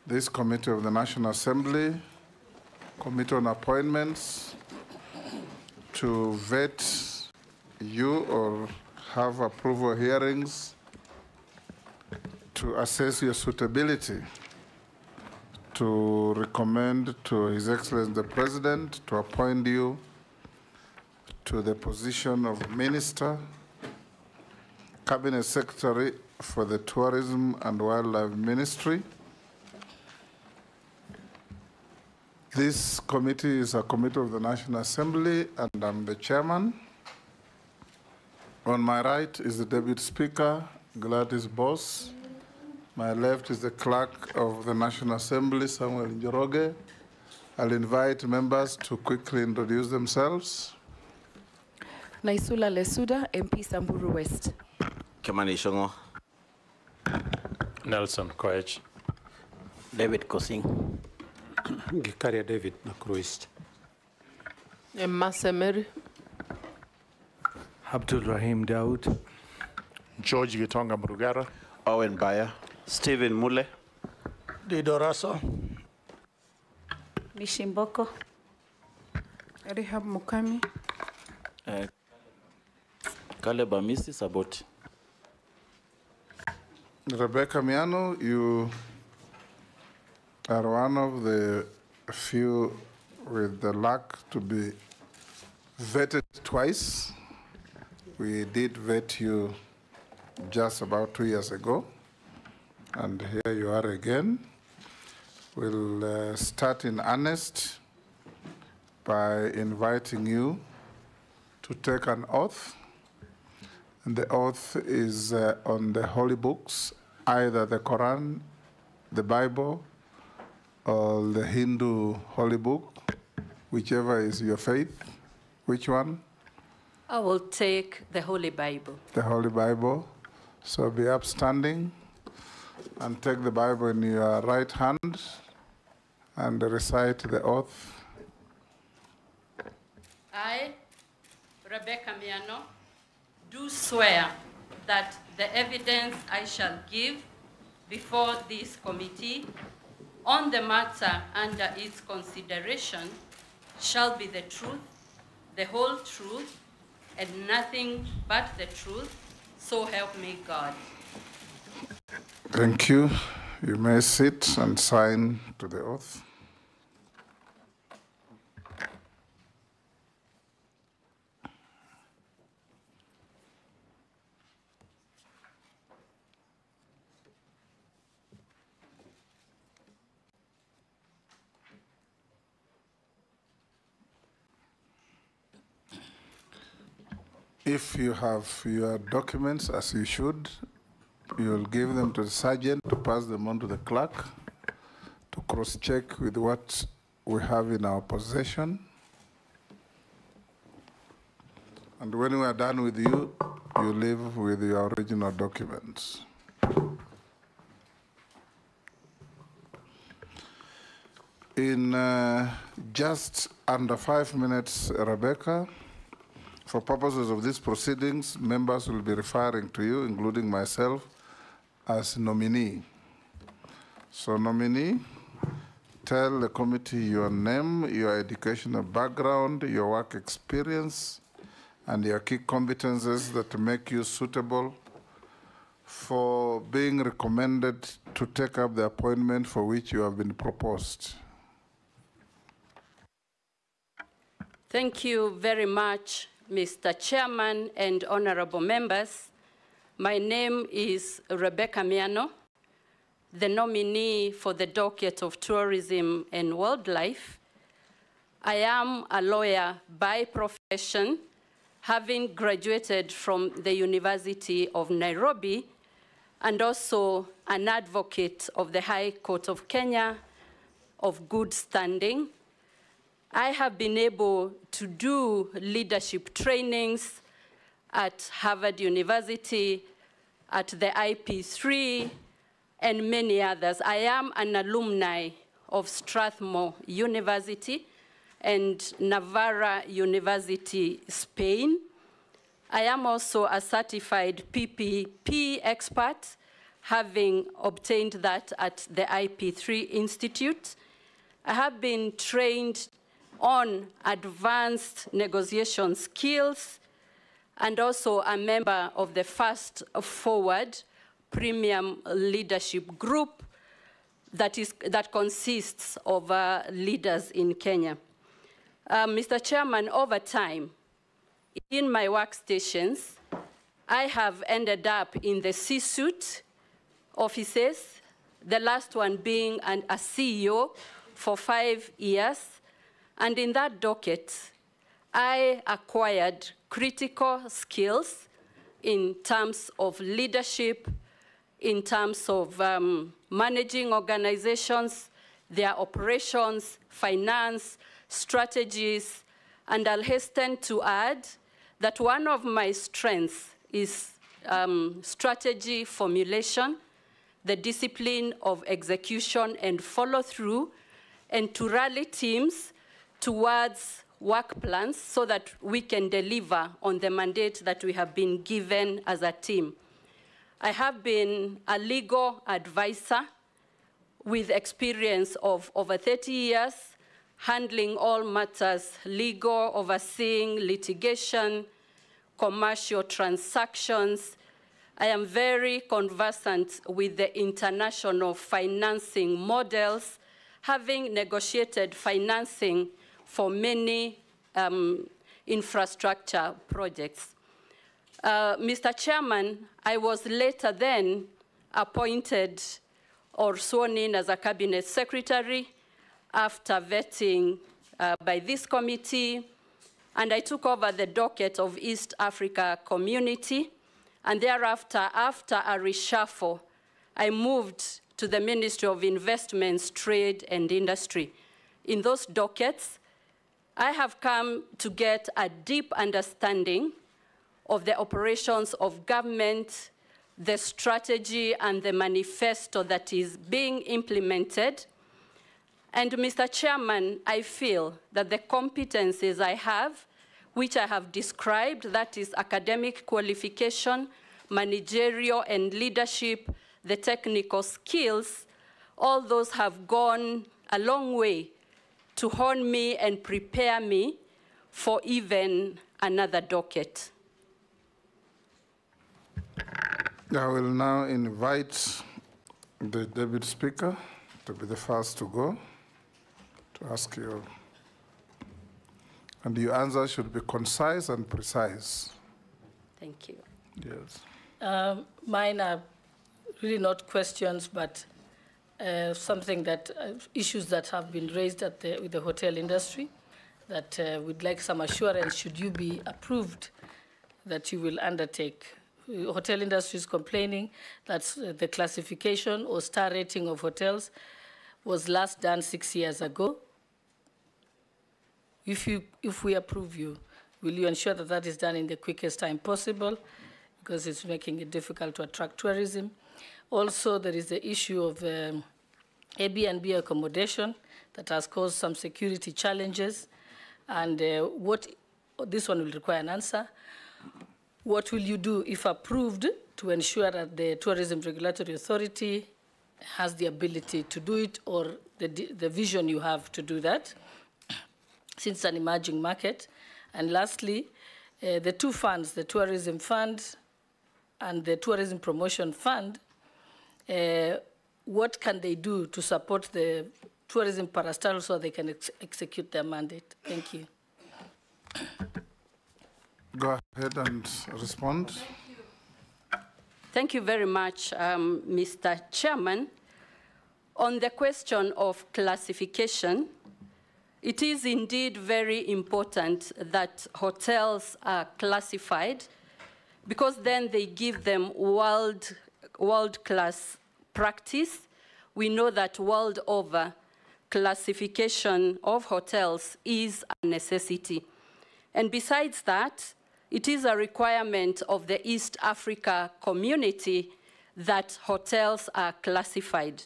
this Committee of the National Assembly, Committee on Appointments, to vet you or have approval hearings to assess your suitability, to recommend to His Excellency the President to appoint you to the position of Minister, Cabinet Secretary for the Tourism and Wildlife Ministry. This committee is a committee of the National Assembly, and I'm the chairman. On my right is the Deputy Speaker, Gladys Boss. My left is the Clerk of the National Assembly, Samuel Njoroge. I'll invite members to quickly introduce themselves. Naisula Lesuda, MP Samburu West. Kimani Shongo. Nelson Koech. David Kosing. Gikaria David Nakuru East. Masemeri. Abdul Rahim Daud. George Gitonga Murugara. Owen Bayer. Stephen Mule. Dido Raso. Mishimboko. Rehab Mukami. Caleb Amisi Saboti. Rebecca Miano, you are one of the few with the luck to be vetted twice. We did vet you just about 2 years ago, and here you are again. We'll start in earnest by inviting you to take an oath. And the oath is on the holy books, either the Quran, the Bible, or the Hindu holy book, whichever is your faith. Which one? I will take the Holy Bible. The Holy Bible. So be upstanding and take the Bible in your right hand and recite the oath. I, Rebecca Miano, do swear that the evidence I shall give before this committee on the matter under its consideration shall be the truth, the whole truth, and nothing but the truth, so help me God. Thank you. You may sit and sign to the oath. If you have your documents, as you should, you'll give them to the sergeant to pass them on to the clerk to cross-check with what we have in our possession. And when we are done with you, you leave with your original documents. In just under 5 minutes, Rebecca, for purposes of these proceedings, members will be referring to you, including myself, as nominee. So nominee, tell the committee your name, your educational background, your work experience, and your key competences that make you suitable for being recommended to take up the appointment for which you have been proposed. Thank you very much, Mr. Chairman and honorable members. My name is Rebecca Miano, the nominee for the docket of tourism and wildlife. I am a lawyer by profession, having graduated from the University of Nairobi, and also an advocate of the High Court of Kenya of good standing. I have been able to do leadership trainings at Harvard University, at the IP3, and many others. I am an alumni of Strathmore University and Navarra University, Spain. I am also a certified PPP expert, having obtained that at the IP3 Institute. I have been trained on advanced negotiation skills, and also a member of the Fast Forward Premium Leadership Group that consists of leaders in Kenya. Mr. Chairman, over time, in my workstations, I have ended up in the C-suite offices, the last one being a CEO for 5 years. And in that docket, I acquired critical skills in terms of leadership, in terms of managing organizations, their operations, finance, strategies, and I'll hasten to add that one of my strengths is strategy formulation, the discipline of execution and follow-through, and to rally teams towards work plans so that we can deliver on the mandate that we have been given as a team. I have been a legal advisor with experience of over 30 years, handling all matters legal, overseeing litigation, commercial transactions. I am very conversant with the international financing models, having negotiated financing for many infrastructure projects. Mr. Chairman, I was later then appointed or sworn in as a cabinet secretary after vetting by this committee, and I took over the docket of East Africa Community, and thereafter, after a reshuffle, I moved to the Ministry of Investments, Trade and Industry. In those dockets, I have come to get a deep understanding of the operations of government, the strategy and the manifesto that is being implemented. And Mr. Chairman, I feel that the competencies I have, which I have described, that is academic qualification, managerial and leadership, the technical skills, all those have gone a long way to hone me and prepare me for even another docket. I will now invite the Deputy Speaker to be the first to go, to ask you. And your answer should be concise and precise. Thank you. Yes. Mine are really not questions, but something that, issues that have been raised at with the hotel industry that we'd like some assurance should you be approved that you will undertake. Hotel industry is complaining that the classification or star rating of hotels was last done 6 years ago. If we approve you, will you ensure that that is done in the quickest time possible? Because it's making it difficult to attract tourism. Also, there is the issue of Airbnb accommodation that has caused some security challenges. And this one will require an answer. What will you do, if approved, to ensure that the Tourism Regulatory Authority has the ability to do it, or the vision you have to do that, since it's an emerging market? And lastly, the two funds, the Tourism Fund and the Tourism Promotion Fund, what can they do to support the tourism parastatal so they can execute their mandate? Thank you. Go ahead and respond. Thank you very much, Mr. Chairman. On the question of classification, it is indeed very important that hotels are classified, because then they give them world-class practice. We know that world over, classification of hotels is a necessity. And besides that, it is a requirement of the East Africa community that hotels are classified.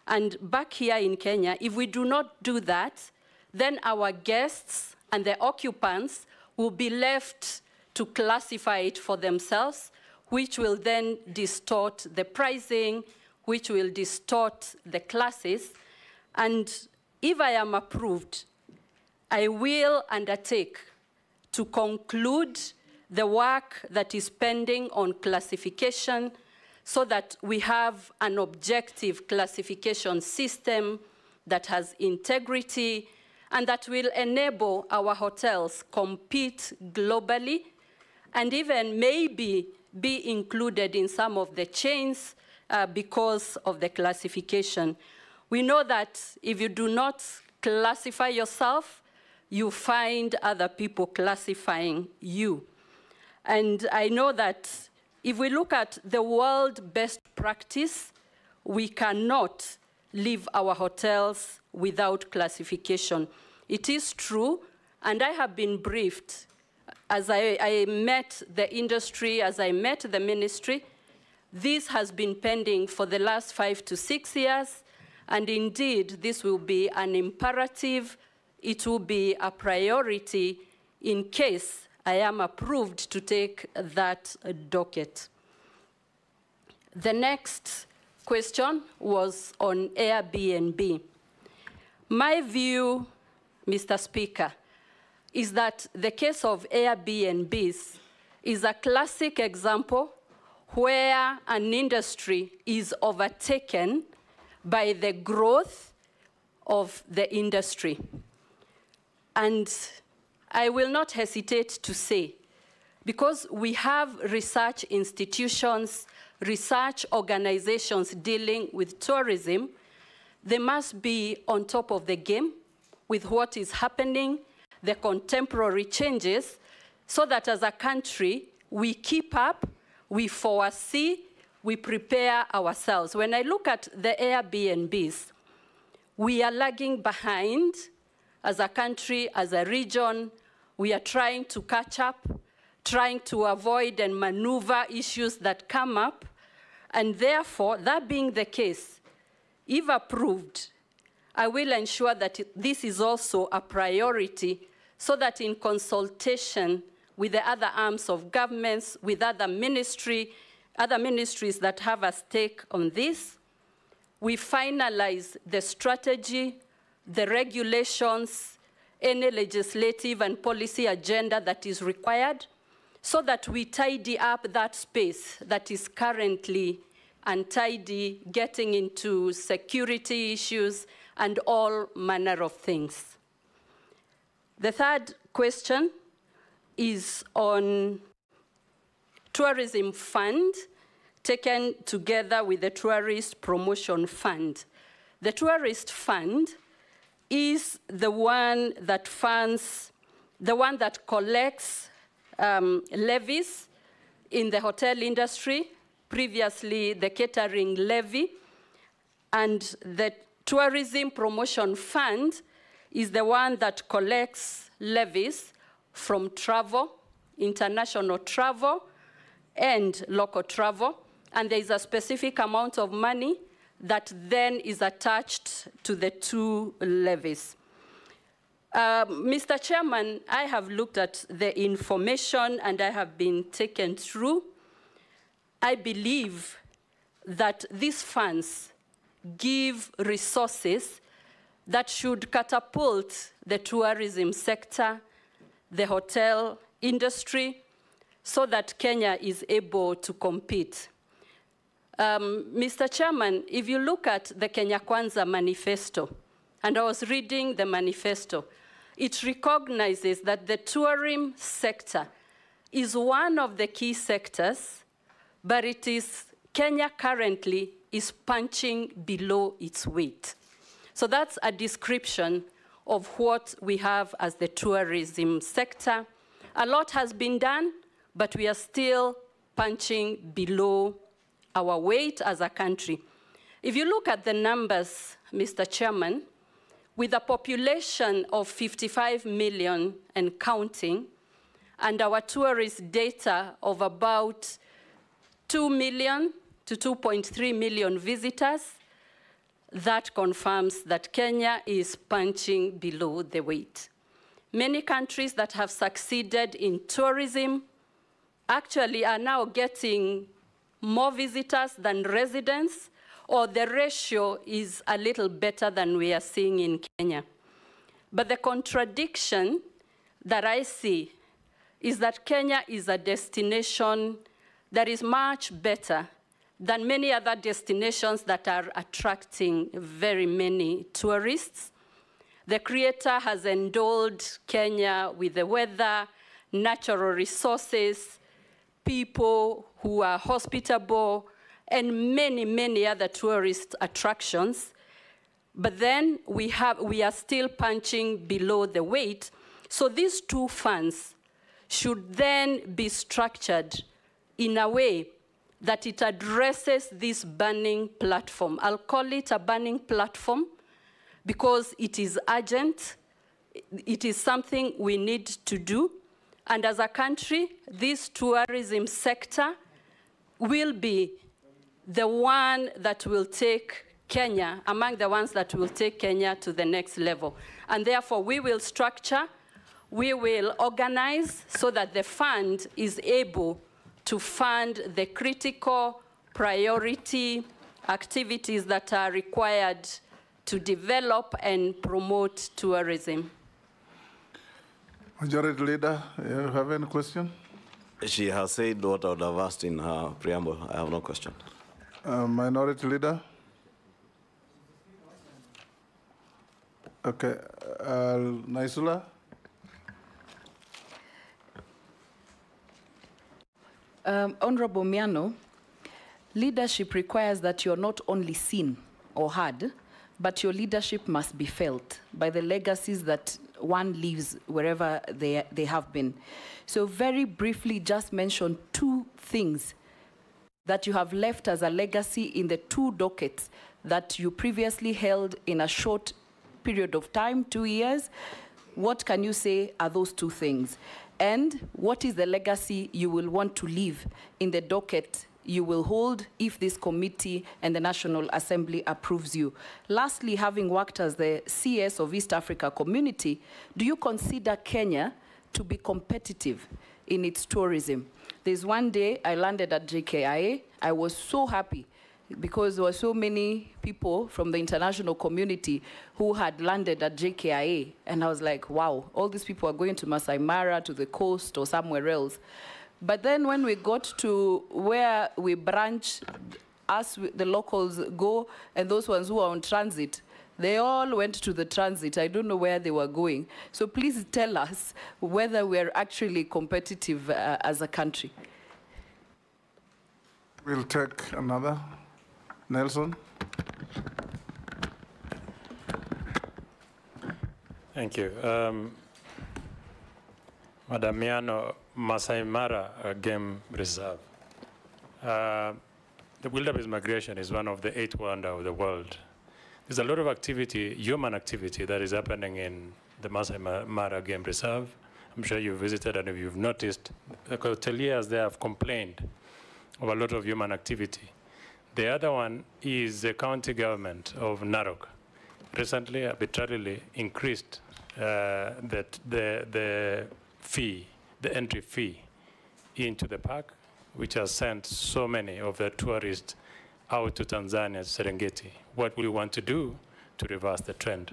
And back here in Kenya, if we do not do that, then our guests and the occupants will be left to classify it for themselves, which will then distort the pricing, which will distort the classes. And if I am approved, I will undertake to conclude the work that is pending on classification so that we have an objective classification system that has integrity and that will enable our hotels compete globally and even maybe be included in some of the chains because of the classification. We know that if you do not classify yourself, you find other people classifying you. And I know that if we look at the world best practice, we cannot leave our hotels without classification. It is true, and I have been briefed as I met the industry, as I met the ministry. This has been pending for the last 5 to 6 years, and indeed, this will be an imperative. It will be a priority in case I am approved to take that docket. The next question was on Airbnb. My view, Mr. Speaker, is that the case of Airbnbs is a classic example where an industry is overtaken by the growth of the industry. And I will not hesitate to say, because we have research institutions, research organizations dealing with tourism, they must be on top of the game with what is happening, the contemporary changes, so that as a country, we keep up, we foresee, we prepare ourselves. When I look at the Airbnbs, we are lagging behind as a country, as a region. We are trying to catch up, trying to avoid and maneuver issues that come up. And therefore, that being the case, if approved, I will ensure that this is also a priority so that in consultation with the other arms of governments, with other ministries that have a stake on this, we finalize the strategy, the regulations, any legislative and policy agenda that is required, so that we tidy up that space that is currently untidy, getting into security issues and all manner of things. The third question is on tourism fund taken together with the Tourist Promotion Fund. The Tourist Fund is the one that funds, the one that collects levies in the hotel industry, previously the catering levy, and the Tourism Promotion Fund is the one that collects levies from travel, international travel, and local travel, and there is a specific amount of money that then is attached to the two levies. Mr. Chairman, I have looked at the information and I have been taken through. I believe that these funds give resources that should catapult the tourism sector, the hotel industry, so that Kenya is able to compete. Mr. Chairman, if you look at the Kenya Kwanza manifesto, and I was reading the manifesto, it recognizes that the tourism sector is one of the key sectors, but it is, Kenya currently is punching below its weight. So that's a description of what we have as the tourism sector. A lot has been done, but we are still punching below our weight as a country. If you look at the numbers, Mr. Chairman, with a population of 55 million and counting, and our tourist data of about 2 million to 2.3 million visitors, that confirms that Kenya is punching below the weight. Many countries that have succeeded in tourism actually are now getting more visitors than residents, or the ratio is a little better than we are seeing in Kenya. But the contradiction that I see is that Kenya is a destination that is much better than many other destinations that are attracting very many tourists. The Creator has endowed Kenya with the weather, natural resources, people who are hospitable, and many, many other tourist attractions. But then we are still punching below the weight. So these two funds should then be structured in a way that it addresses this burning platform. I'll call it a burning platform because it is urgent. It is something we need to do. And as a country, this tourism sector will be the one that will take Kenya, among the ones that will take Kenya to the next level. And therefore, we will structure, we will organize so that the fund is able to fund the critical priority activities that are required to develop and promote tourism. Majority Leader, you have any question? She has said what I would have asked in her preamble. I have no question. Minority Leader? Okay. Naisula? Honorable Miano, leadership requires that you're not only seen or heard, but your leadership must be felt by the legacies that one leaves wherever they have been. So very briefly, just mention two things that you have left as a legacy in the two dockets that you previously held in a short period of time, 2 years. What can you say are those two things? And what is the legacy you will want to leave in the docket you will hold if this committee and the National Assembly approves you? Lastly, having worked as the CS of East Africa Community, do you consider Kenya to be competitive in its tourism? There's one day I landed at JKIA. I was so happy because there were so many people from the international community who had landed at JKIA. And I was like, wow, all these people are going to Masai Mara, to the coast, or somewhere else. But then when we got to where we branch, us, the locals go, and those ones who are on transit, they all went to the transit. I don't know where they were going. So please tell us whether we're actually competitive as a country. We'll take another. Nelson? Thank you. Madam Miano, Masai Mara Game Reserve. The wildebeest migration is one of the 8 wonders of the world. There's a lot of activity, human activity, that is happening in the Masai Mara Game Reserve. I'm sure you've visited and you've noticed the hoteliers there have complained of a lot of human activity. The other one is the county government of Narok. Recently, arbitrarily increased the fee, the entry fee into the park, which has sent so many of the tourists out to Tanzania's Serengeti. What we want to do to reverse the trend?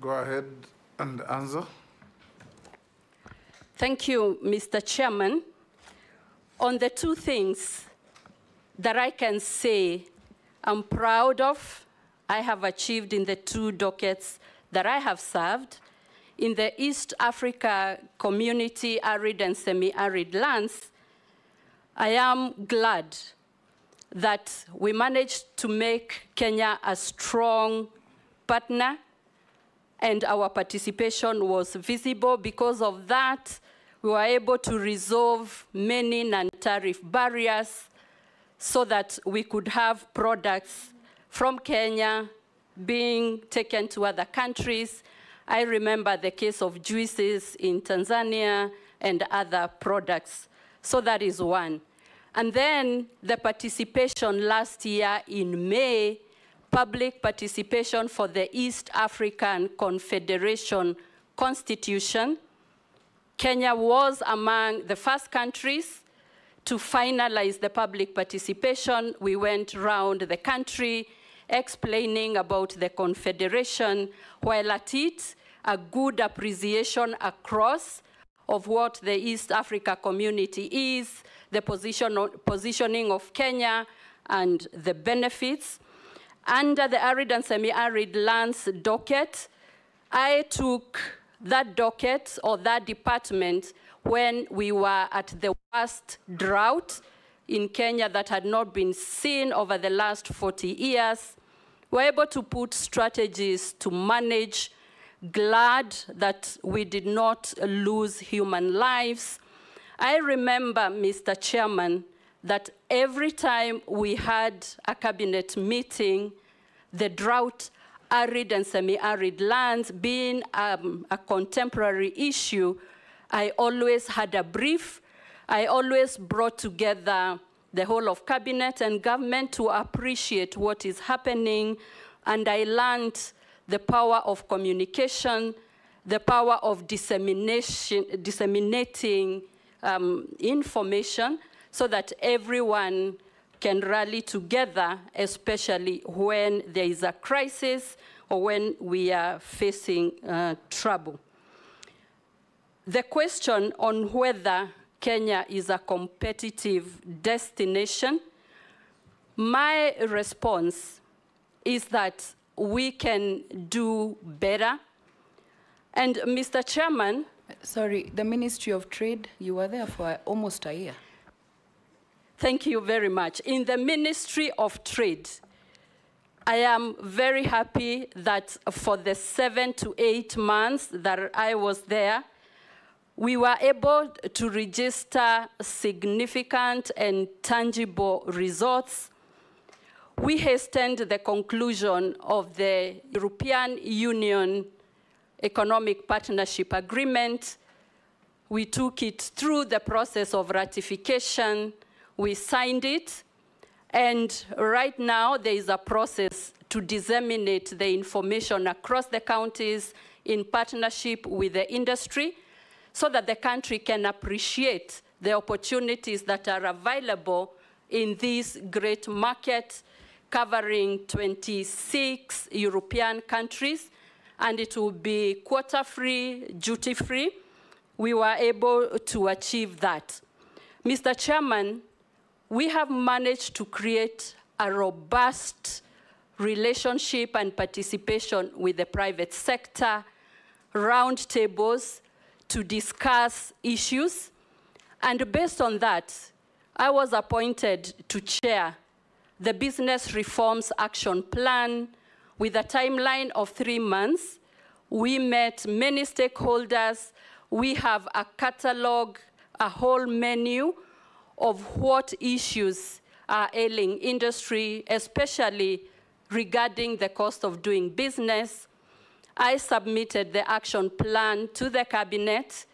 Go ahead and answer. Thank you, Mr. Chairman. On the 2 things that I can say I'm proud of, I have achieved in the 2 dockets that I have served, in the East Africa community, arid and semi-arid lands, I am glad that we managed to make Kenya a strong partner, and our participation was visible. Because of that, we were able to resolve many non-tariff barriers so that we could have products from Kenya being taken to other countries. I remember the case of juices in Tanzania and other products. So that is one. And then the participation last year in May, public participation for the East African Confederation Constitution. Kenya was among the first countries to finalize the public participation. We went around the country explaining about the Confederation, while at it, a good appreciation across of what the East Africa community is, the positioning of Kenya, and the benefits. Under the arid and semi-arid lands docket, I took that docket or that department when we were at the worst drought in Kenya that had not been seen over the last 40 years. We were able to put strategies to manage, glad that we did not lose human lives. I remember, Mr. Chairman, that every time we had a cabinet meeting, the drought, arid and semi-arid lands being a contemporary issue, I always had a brief. I always brought together the whole of cabinet and government to appreciate what is happening, and I learned the power of communication, the power of disseminating information so that everyone can rally together, especially when there is a crisis or when we are facing trouble. The question on whether Kenya is a competitive destination, my response is that we can do better. And Mr. Chairman. Sorry, the Ministry of Trade, you were there for almost a year. Thank you very much. In the Ministry of Trade, I am very happy that for the 7 to 8 months that I was there, we were able to register significant and tangible results. We hastened the conclusion of the European Union Economic Partnership Agreement. We took it through the process of ratification. We signed it. And right now, there is a process to disseminate the information across the counties in partnership with the industry so that the country can appreciate the opportunities that are available in this great market covering 26 European countries, and it will be quota-free, duty-free. We were able to achieve that. Mr. Chairman, we have managed to create a robust relationship and participation with the private sector, roundtables to discuss issues. And based on that, I was appointed to chair the Business Reforms Action Plan with a timeline of 3 months, We met many stakeholders. We have a catalog, a whole menu of what issues are ailing industry, especially regarding the cost of doing business. I submitted the action plan to the cabinet.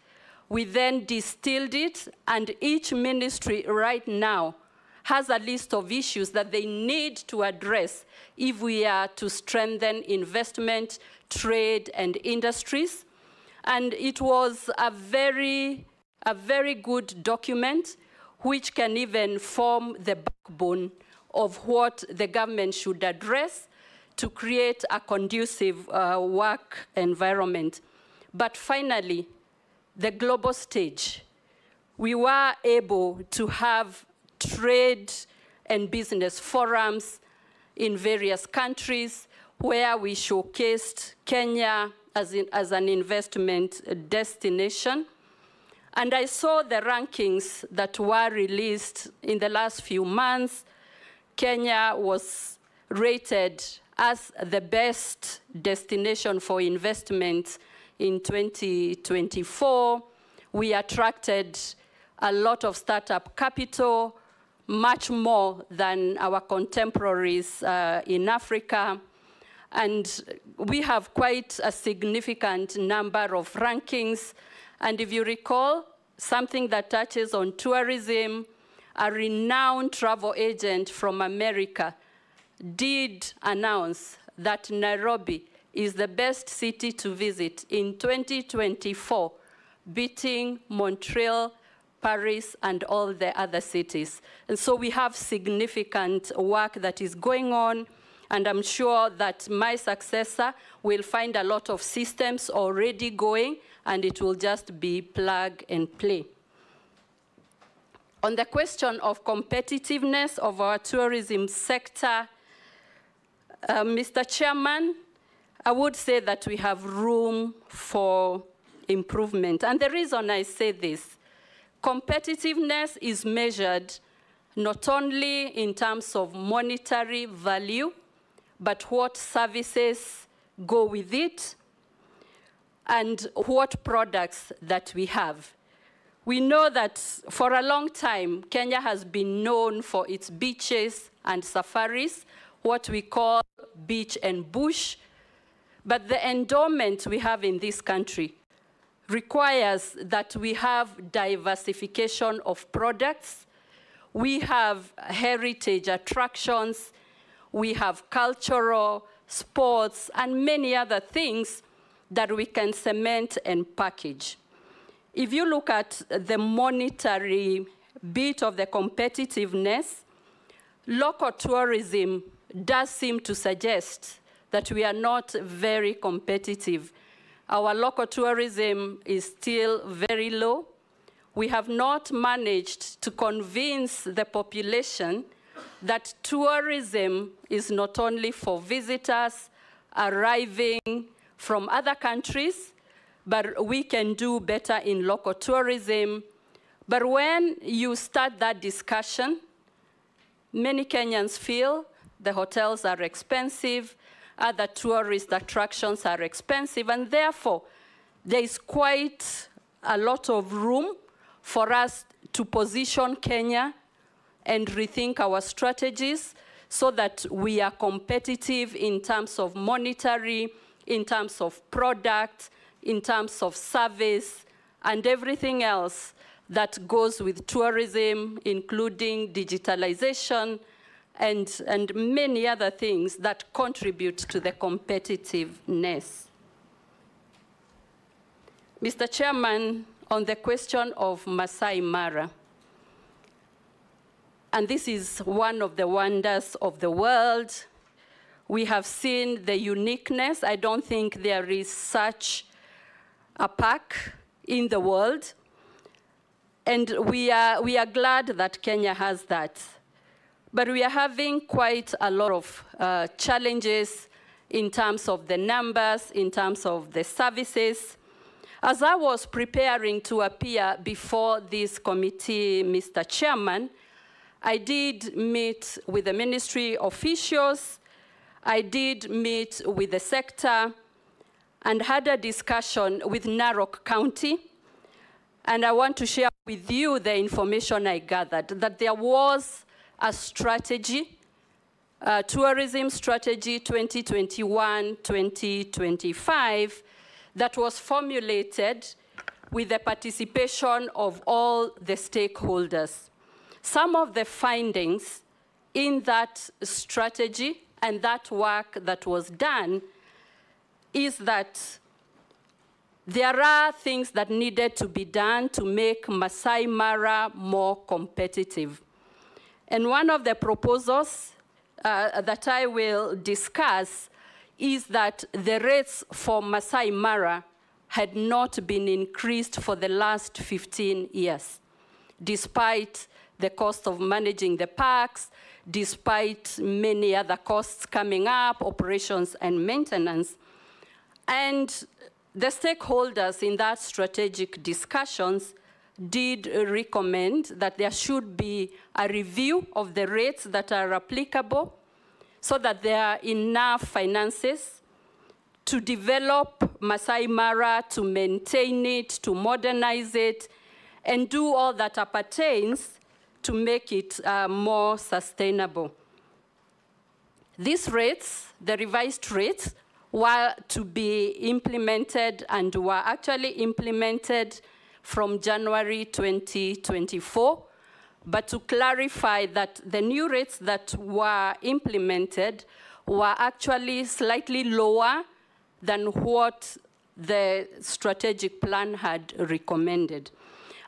We then distilled it, and each ministry right now has a list of issues that they need to address if we are to strengthen investment, trade, and industries. And it was a very good document which can even form the backbone of what the government should address to create a conducive work environment. But finally, the global stage. We were able to have trade and business forums in various countries where we showcased Kenya as an investment destination. And I saw the rankings that were released in the last few months. Kenya was rated as the best destination for investment in 2024. We attracted a lot of startup capital, much more than our contemporaries in Africa. And we have quite a significant number of rankings. And if you recall, something that touches on tourism, a renowned travel agent from America did announce that Nairobi is the best city to visit in 2024, beating Montreal, Paris, and all the other cities. And so we have significant work that is going on, and I'm sure that my successor will find a lot of systems already going, and it will just be plug and play. On the question of competitiveness of our tourism sector, Mr. Chairman, I would say that we have room for improvement. And the reason I say this, competitiveness is measured not only in terms of monetary value, but what services go with it and what products that we have. We know that for a long time, Kenya has been known for its beaches and safaris, what we call beach and bush. But the endowment we have in this country requires that we have diversification of products. We have heritage attractions. We have cultural, sports, and many other things that we can cement and package. If you look at the monetary bit of the competitiveness, local tourism does seem to suggest that we are not very competitive. Our local tourism is still very low. We have not managed to convince the population that tourism is not only for visitors arriving from other countries, but we can do better in local tourism. But when you start that discussion, many Kenyans feel the hotels are expensive, other tourist attractions are expensive, and therefore there is quite a lot of room for us to position Kenya and rethink our strategies so that we are competitive in terms of monetary, in terms of product, in terms of service, and everything else that goes with tourism, including digitalization and many other things that contribute to the competitiveness. Mr. Chairman, on the question of Masai Mara, and this is one of the wonders of the world. We have seen the uniqueness. I don't think there is such a park in the world. And we are glad that Kenya has that. But we are having quite a lot of challenges in terms of the numbers, in terms of the services. As I was preparing to appear before this committee, Mr. Chairman, I did meet with the ministry officials. I did meet with the sector. and had a discussion with Narok County. And I want to share with you the information I gathered, that there was a strategy, tourism strategy 2021-2025, that was formulated with the participation of all the stakeholders. Some of the findings in that strategy and that work that was done is that there are things that needed to be done to make Masai Mara more competitive. And one of the proposals that I will discuss is that the rates for Masai Mara had not been increased for the last 15 years, despite the cost of managing the parks, despite many other costs coming up, operations and maintenance. And the stakeholders in that strategic discussions did recommend that there should be a review of the rates that are applicable so that there are enough finances to develop Masai Mara, to maintain it, to modernize it, and do all that appertains to make it more sustainable. These rates, the revised rates, were to be implemented and were actually implemented from January 2024. But to clarify that the new rates that were implemented were actually slightly lower than what the strategic plan had recommended.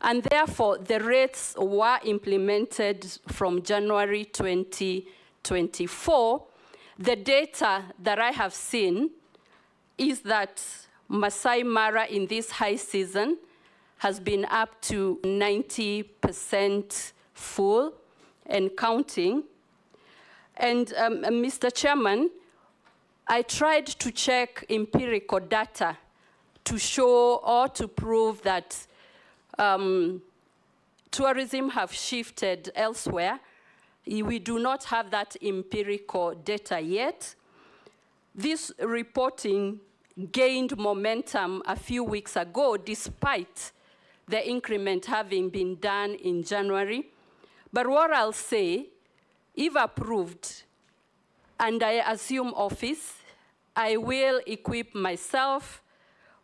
And therefore, the rates were implemented from January 2024. The data that I have seen is that Masai Mara in this high season has been up to 90% full and counting. And Mr. Chairman, I tried to check empirical data to show or to prove that tourism have shifted elsewhere. We do not have that empirical data yet. This reporting gained momentum a few weeks ago, despite the increment having been done in January. But what I'll say, if approved, and I assume office, I will equip myself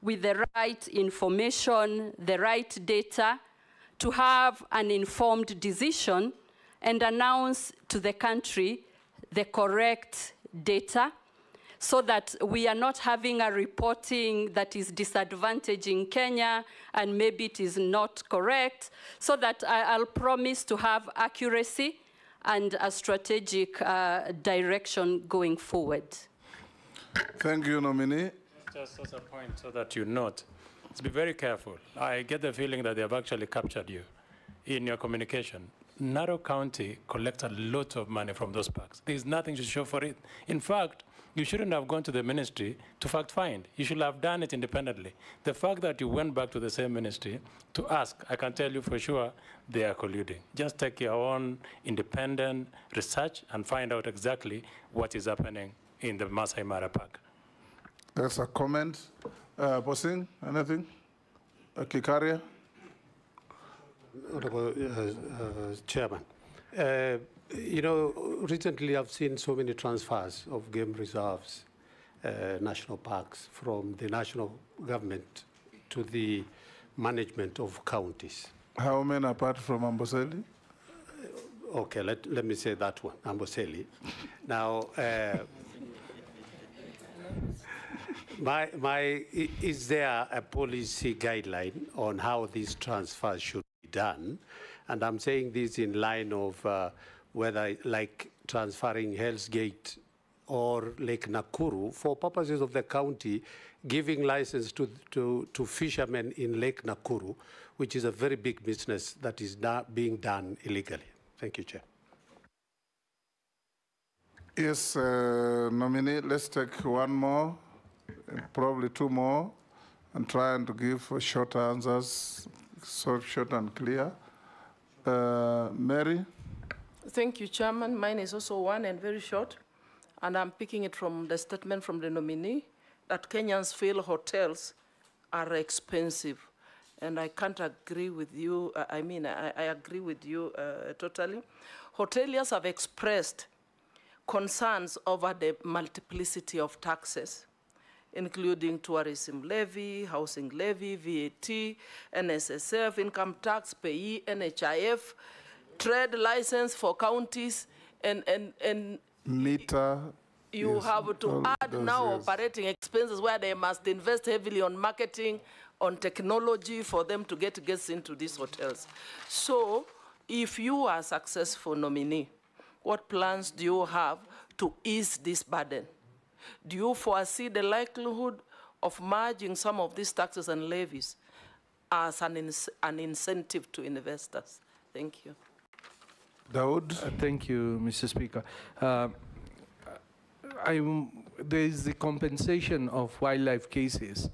with the right information, the right data, to have an informed decision and announce to the country the correct data, so that we are not having a reporting that is disadvantaging Kenya and maybe it is not correct, so that I'll promise to have accuracy and a strategic direction going forward. Thank you, nominee. Just as a point so that you note, let's be very careful. I get the feeling that they have actually captured you in your communication. Narok County collects a lot of money from those parks. There's nothing to show for it. In fact, you shouldn't have gone to the ministry to fact find. You should have done it independently. The fact that you went back to the same ministry to ask, I can tell you for sure they are colluding. Just take your own independent research and find out exactly what is happening in the Masai Mara Park. There's a comment. Posing, anything? Kikaria? Honorable Chairman, you know, recently I've seen so many transfers of game reserves, national parks, from the national government to the management of counties. How many apart from Amboseli? Okay, let me say that one, Amboseli. Now, is there a policy guideline on how these transfers should be done? And I'm saying this in line of whether, like transferring Hell's Gate or Lake Nakuru, for purposes of the county, giving license to fishermen in Lake Nakuru, which is a very big business that is being done illegally. Thank you, Chair. Yes, nominee, let's take one more, probably two more, and try and give short answers, short and clear. Mary? Thank you, Chairman. Mine is also one and very short, and I'm picking it from the statement from the nominee. that Kenyans feel hotels are expensive. And I can't agree with you. I agree with you totally. Hoteliers have expressed concerns over the multiplicity of taxes, including tourism levy, housing levy, VAT, NSSF, income tax, payee, NHIF, trade license for counties, and meter. You have to add now operating expenses where they must invest heavily on marketing, on technology for them to get guests into these hotels. So if you are a successful nominee, what plans do you have to ease this burden? Do you foresee the likelihood of merging some of these taxes and levies as an incentive to investors? Thank you. Daud? Thank you, Mr. Speaker. There is the compensation of wildlife cases.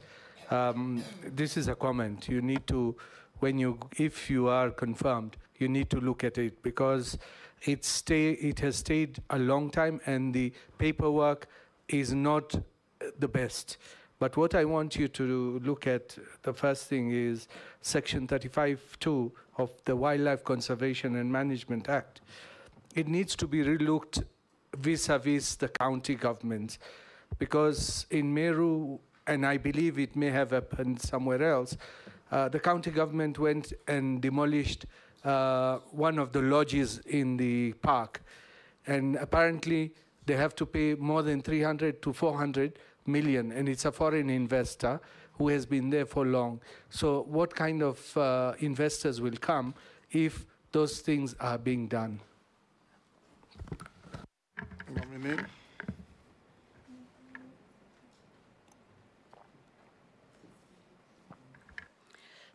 This is a comment. You need to, if you are confirmed, you need to look at it because it has stayed a long time and the paperwork is not the best. But what I want you to look at, the first thing is Section 35(2) of the Wildlife Conservation and Management Act. It needs to be relooked vis-a-vis the county governments, because in Meru, and I believe it may have happened somewhere else, the county government went and demolished one of the lodges in the park. And apparently, they have to pay more than 300 to 400 million, and it's a foreign investor who has been there for long. So what kind of investors will come if those things are being done? Nominee.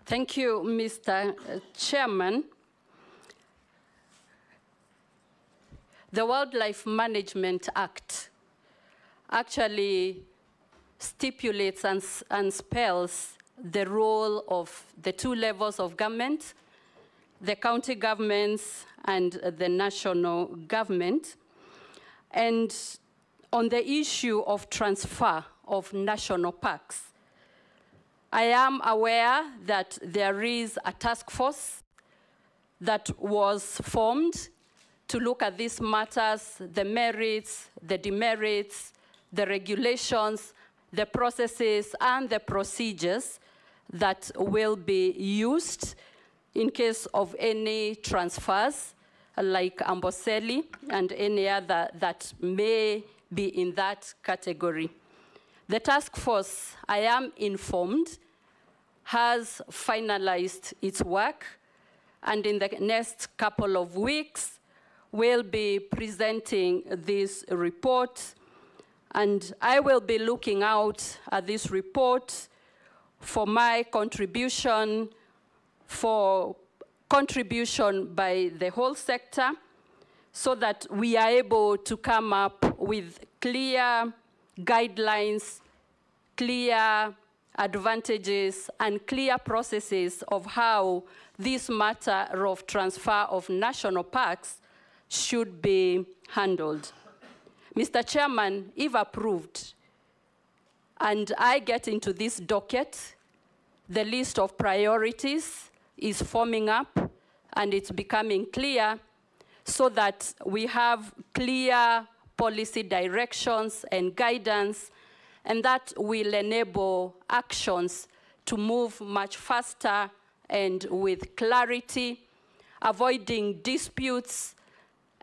Thank you, Mr. Chairman. The Wildlife Management Act actually stipulates and spells the role of the two levels of government, the county governments and the national government. And on the issue of transfer of national parks, I am aware that there is a task force that was formed to look at these matters, the merits, the demerits, the regulations, the processes, and the procedures that will be used in case of any transfers, like Amboseli and any other that may be in that category. The task force, I am informed, has finalized its work, and in the next couple of weeks, will be presenting this report. And I will be looking out at this report for my contribution, for contribution by the whole sector, so that we are able to come up with clear guidelines, clear advantages, and clear processes of how this matter of transfer of national parks should be handled. Mr. Chairman, if approved, and I get into this docket, the list of priorities is forming up and it's becoming clear so that we have clear policy directions and guidance, and that will enable actions to move much faster and with clarity, avoiding disputes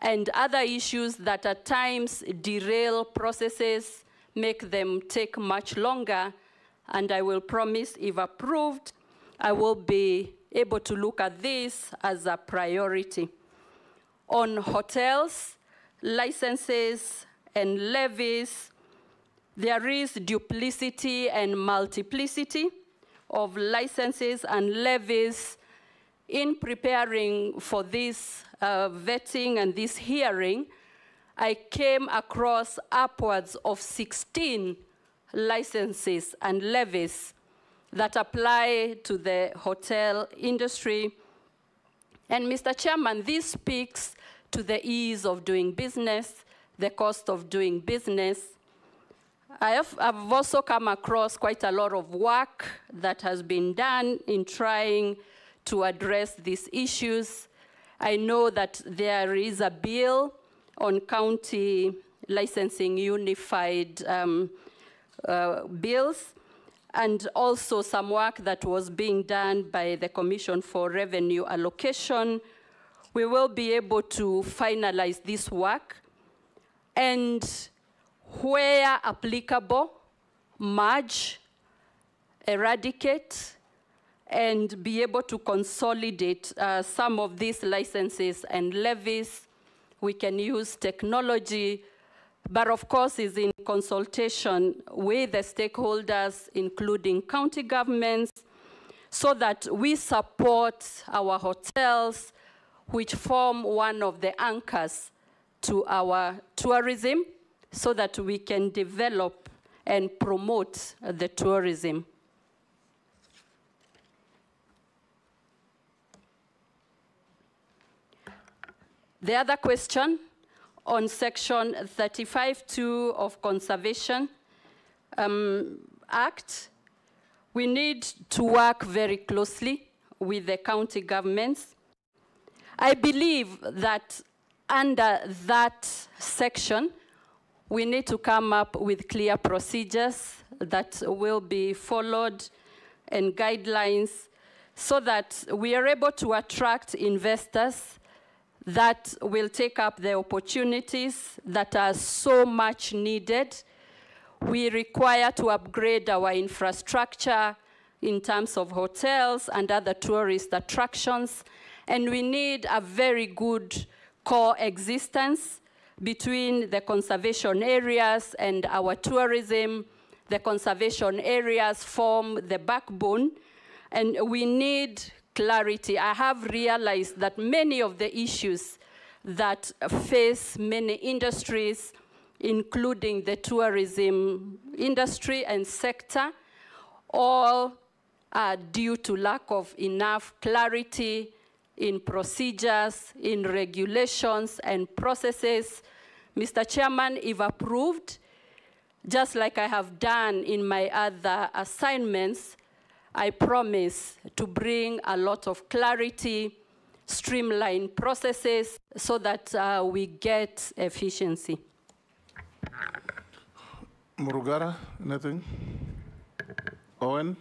and other issues that at times derail processes, make them take much longer. And I will promise, if approved, I will be able to look at this as a priority. On hotels, licenses, and levies, there is duplicity and multiplicity of licenses and levies. In preparing for this vetting and this hearing, I came across upwards of 16 licenses and levies that apply to the hotel industry. And Mr. Chairman, this speaks to the ease of doing business, the cost of doing business. I've also come across quite a lot of work that has been done in trying to address these issues. I know that there is a bill on county licensing unified bills, and also some work that was being done by the Commission for Revenue Allocation. We will be able to finalize this work and, where applicable, merge, eradicate, and be able to consolidate some of these licenses and levies. We can use technology, but of course is in consultation with the stakeholders, including county governments, so that we support our hotels, which form one of the anchors to our tourism, so that we can develop and promote the tourism. The other question on Section 35(2) of Conservation Act, we need to work very closely with the county governments. I believe that under that section, we need to come up with clear procedures that will be followed and guidelines so that we are able to attract investors that will take up the opportunities that are so much needed. We require to upgrade our infrastructure in terms of hotels and other tourist attractions, and we need a very good coexistence between the conservation areas and our tourism. The conservation areas form the backbone, and we need clarity. I have realized that many of the issues that face many industries, including the tourism industry and sector, all are due to lack of enough clarity in procedures, in regulations and processes. Mr. Chairman, if approved, just like I have done in my other assignments, I promise to bring a lot of clarity, streamline processes so that we get efficiency. Murugara, anything? Owen?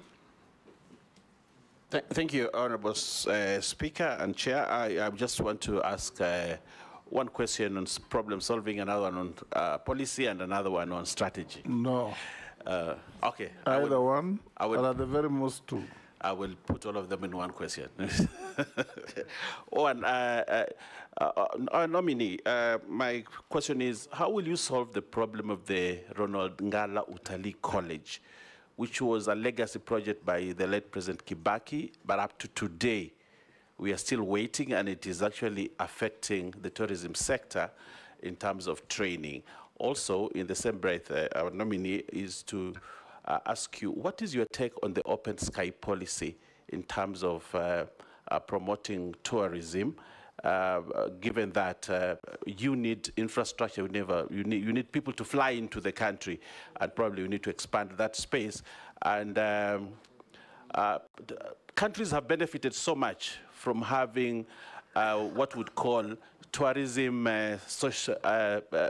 Thank you, Honorable Speaker and Chair. I just want to ask one question on problem solving, another one on policy, and another one on strategy. No. Okay. Either one, or at the very most two. I will put all of them in one question. One, nominee, my question is, how will you solve the problem of the Ronald Ngala Utalii College, which was a legacy project by the late President Kibaki, but up to today, we are still waiting, and it is actually affecting the tourism sector in terms of training. Also, in the same breath, our nominee is to ask you, what is your take on the open sky policy in terms of promoting tourism, given that you need infrastructure, you need people to fly into the country, and probably you need to expand that space. And countries have benefited so much from having what we'd call tourism social,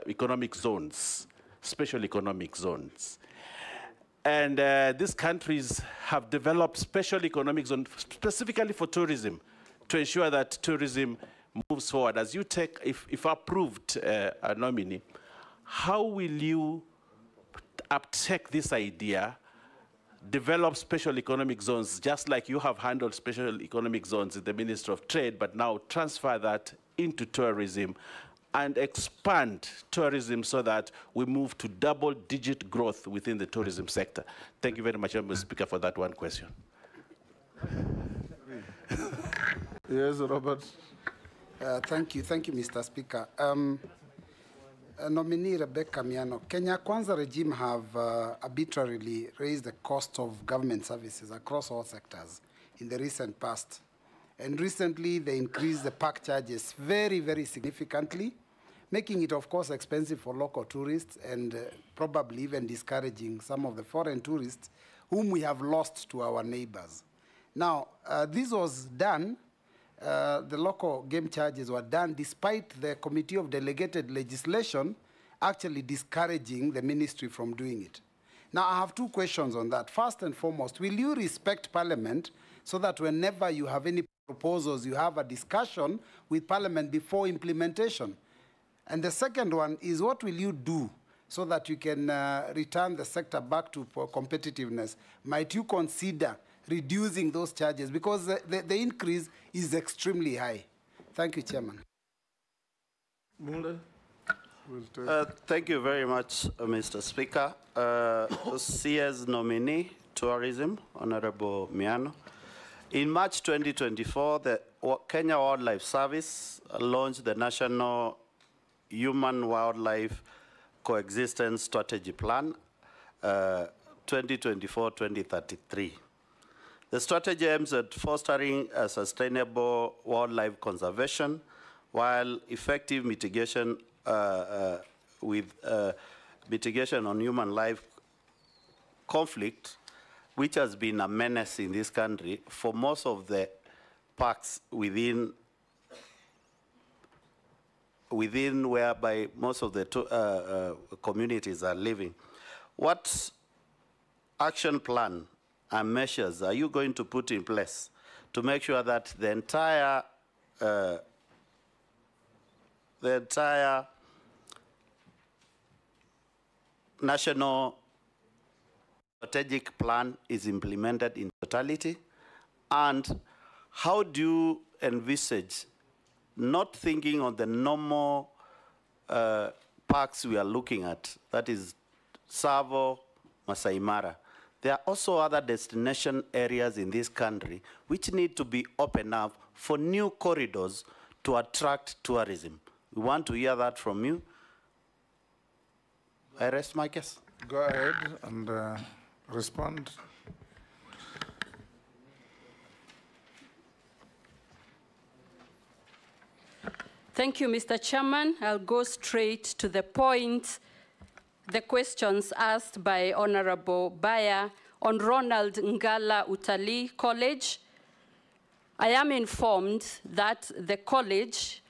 economic zones, special economic zones. And these countries have developed special economic zones specifically for tourism to ensure that tourism moves forward. As you take, if approved a nominee, how will you uptake this idea, develop special economic zones, just like you have handled special economic zones in the Ministry of Trade, but now transfer that into tourism and expand tourism so that we move to double-digit growth within the tourism sector? Thank you very much, Mr. Speaker, for that one question. Yes, Robert. Thank you, Mr. Speaker. Nominee Rebecca Miano, Kenya Kwanza regime have arbitrarily raised the cost of government services across all sectors in the recent past. And recently, they increased the park charges very, very significantly, making it, of course, expensive for local tourists and probably even discouraging some of the foreign tourists whom we have lost to our neighbors. Now, this was done, the local game charges were done despite the Committee of Delegated Legislation actually discouraging the ministry from doing it. Now, I have two questions on that. First and foremost, will you respect Parliament so that whenever you have any proposals, you have a discussion with Parliament before implementation? And the second one is, what will you do so that you can return the sector back to competitiveness? Might you consider reducing those charges? Because the increase is extremely high. Thank you, Chairman. Thank you very much, Mr. Speaker. CS nominee, Tourism, Honorable Miano. In March 2024, the Kenya Wildlife Service launched the National Human-Wildlife Coexistence Strategy Plan 2024-2033. The strategy aims at fostering a sustainable wildlife conservation while effective mitigation mitigation on human life conflict, which has been a menace in this country for most of the parks within whereby most of the communities are living. What action plan and measures are you going to put in place to make sure that the entire national strategic plan is implemented in totality? And how do you envisage, not thinking of the normal parks we are looking at, that is Tsavo, Masai Mara. There are also other destination areas in this country which need to be opened up for new corridors to attract tourism. We want to hear that from you. I rest my case. Go ahead and respond. Thank you, Mr. Chairman. I'll go straight to the point. The questions asked by Honorable Baya on Ronald Ngala Utalii College. I am informed that the college,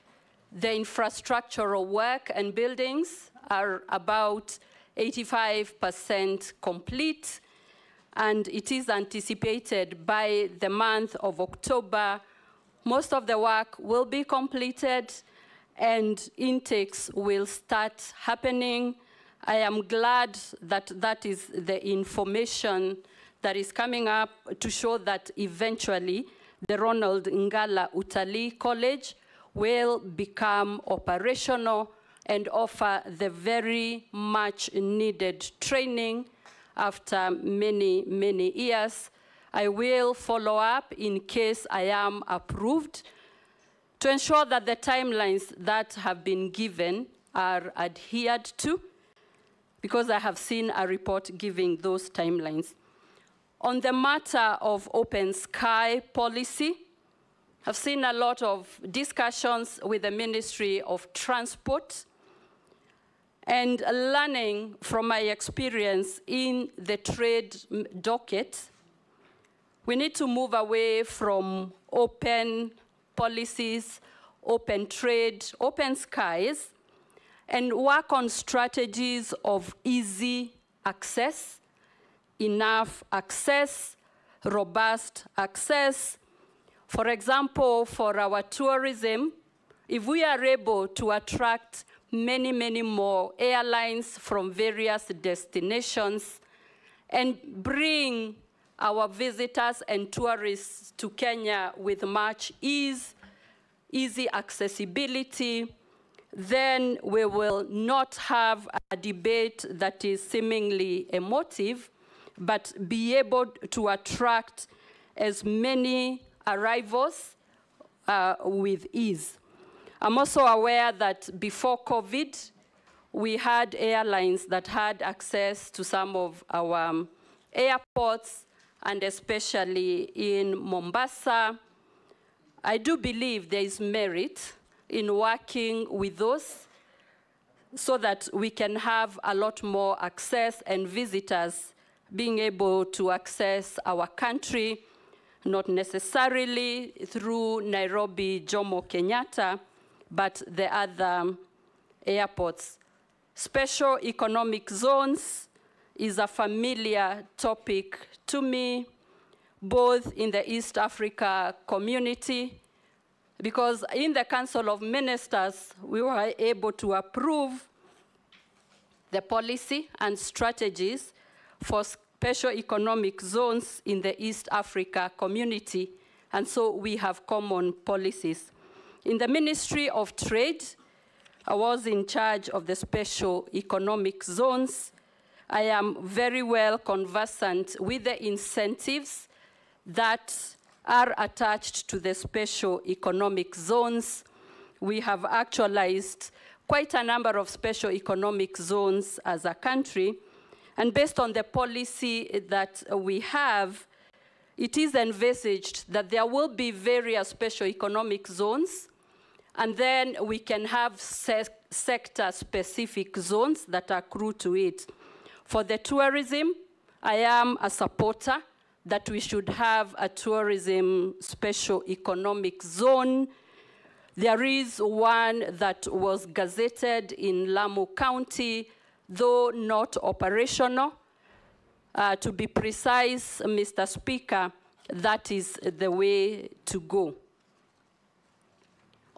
the infrastructural work and buildings are about 85% complete, and it is anticipated by the month of October, most of the work will be completed and intakes will start happening. I am glad that that is the information that is coming up to show that eventually the Ronald Ngala Utalii College will become operational and offer the very much needed training after many, many years. I will follow up in case I am approved to ensure that the timelines that have been given are adhered to, because I have seen a report giving those timelines. On the matter of open sky policy, I've seen a lot of discussions with the Ministry of Transport, and learning from my experience in the trade docket, we need to move away from open policies, open trade, open skies, and work on strategies of easy access, enough access, robust access. For example, for our tourism, if we are able to attract many, many more airlines from various destinations and bring our visitors and tourists to Kenya with much ease, easy accessibility, then we will not have a debate that is seemingly emotive, but be able to attract as many arrivals with ease. I'm also aware that before COVID, we had airlines that had access to some of our airports, and especially in Mombasa. I do believe there is merit in working with those so that we can have a lot more access and visitors being able to access our country, not necessarily through Nairobi, Jomo Kenyatta, but the other airports. Special economic zones is a familiar topic to me, both in the East Africa community, because in the Council of Ministers, we were able to approve the policy and strategies for special economic zones in the East Africa community, and so we have common policies. In the Ministry of Trade, I was in charge of the special economic zones. I am very well conversant with the incentives that are attached to the special economic zones. We have actualized quite a number of special economic zones as a country, and based on the policy that we have, it is envisaged that there will be various special economic zones, and then we can have sector-specific zones that accrue to it. For the tourism, I am a supporter that we should have a tourism special economic zone. There is one that was gazetted in Lamu County, though not operational. To be precise, Mr. Speaker, that is the way to go.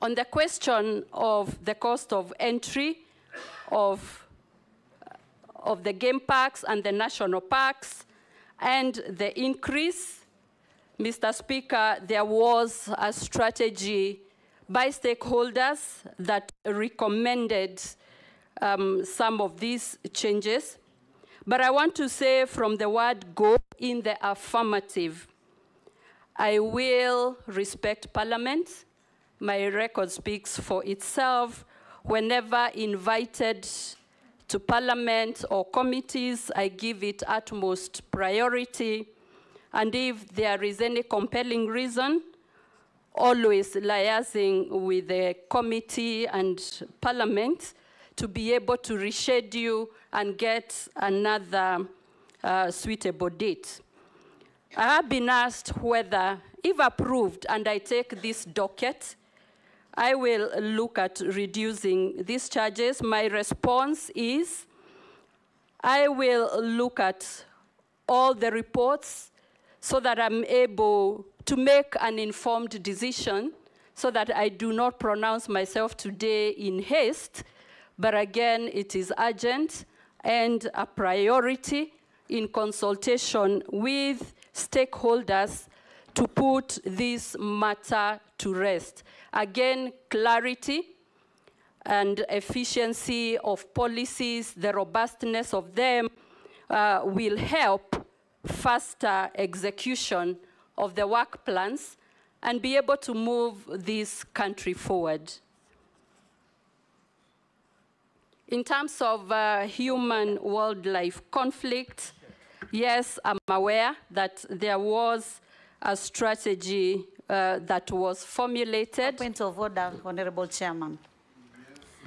On the question of the cost of entry of the game parks and the national parks and the increase, Mr. Speaker, there was a strategy by stakeholders that recommended some of these changes. But I want to say from the word go in the affirmative, I will respect Parliament. My record speaks for itself. Whenever invited to Parliament or committees, I give it utmost priority. And if there is any compelling reason, always liaising with the committee and Parliament to be able to reschedule and get another suitable date. I have been asked whether, if approved, and I take this docket, I will look at reducing these charges. My response is, I will look at all the reports so that I'm able to make an informed decision so that I do not pronounce myself today in haste, but again, it is urgent and a priority in consultation with stakeholders to put this matter to rest. Again, clarity and efficiency of policies, the robustness of them will help faster execution of the work plans and be able to move this country forward. In terms of human-wildlife conflict, yes, I'm aware that there was a strategy that was formulated. Point of order, Honorable Chairman.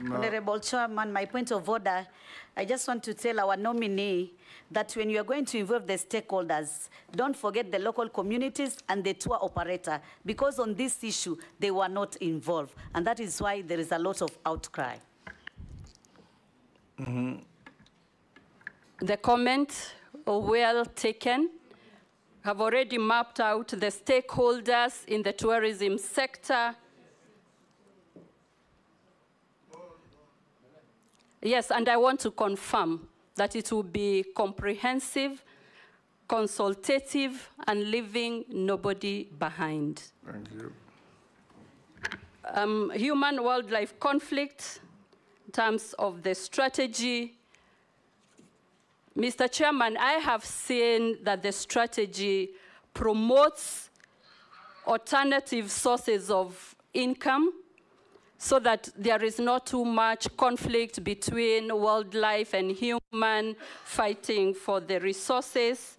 No. Honorable Chairman, my point of order, I just want to tell our nominee that when you are going to involve the stakeholders, don't forget the local communities and the tour operator, because on this issue, they were not involved. And that is why there is a lot of outcry. Mm-hmm. The comment, well taken. Have already mapped out the stakeholders in the tourism sector. Yes, and I want to confirm that it will be comprehensive, consultative, and leaving nobody behind. Thank you. Human-wildlife conflict, in terms of the strategy, Mr. Chairman, I have seen that the strategy promotes alternative sources of income so that there is not too much conflict between wildlife and human fighting for the resources.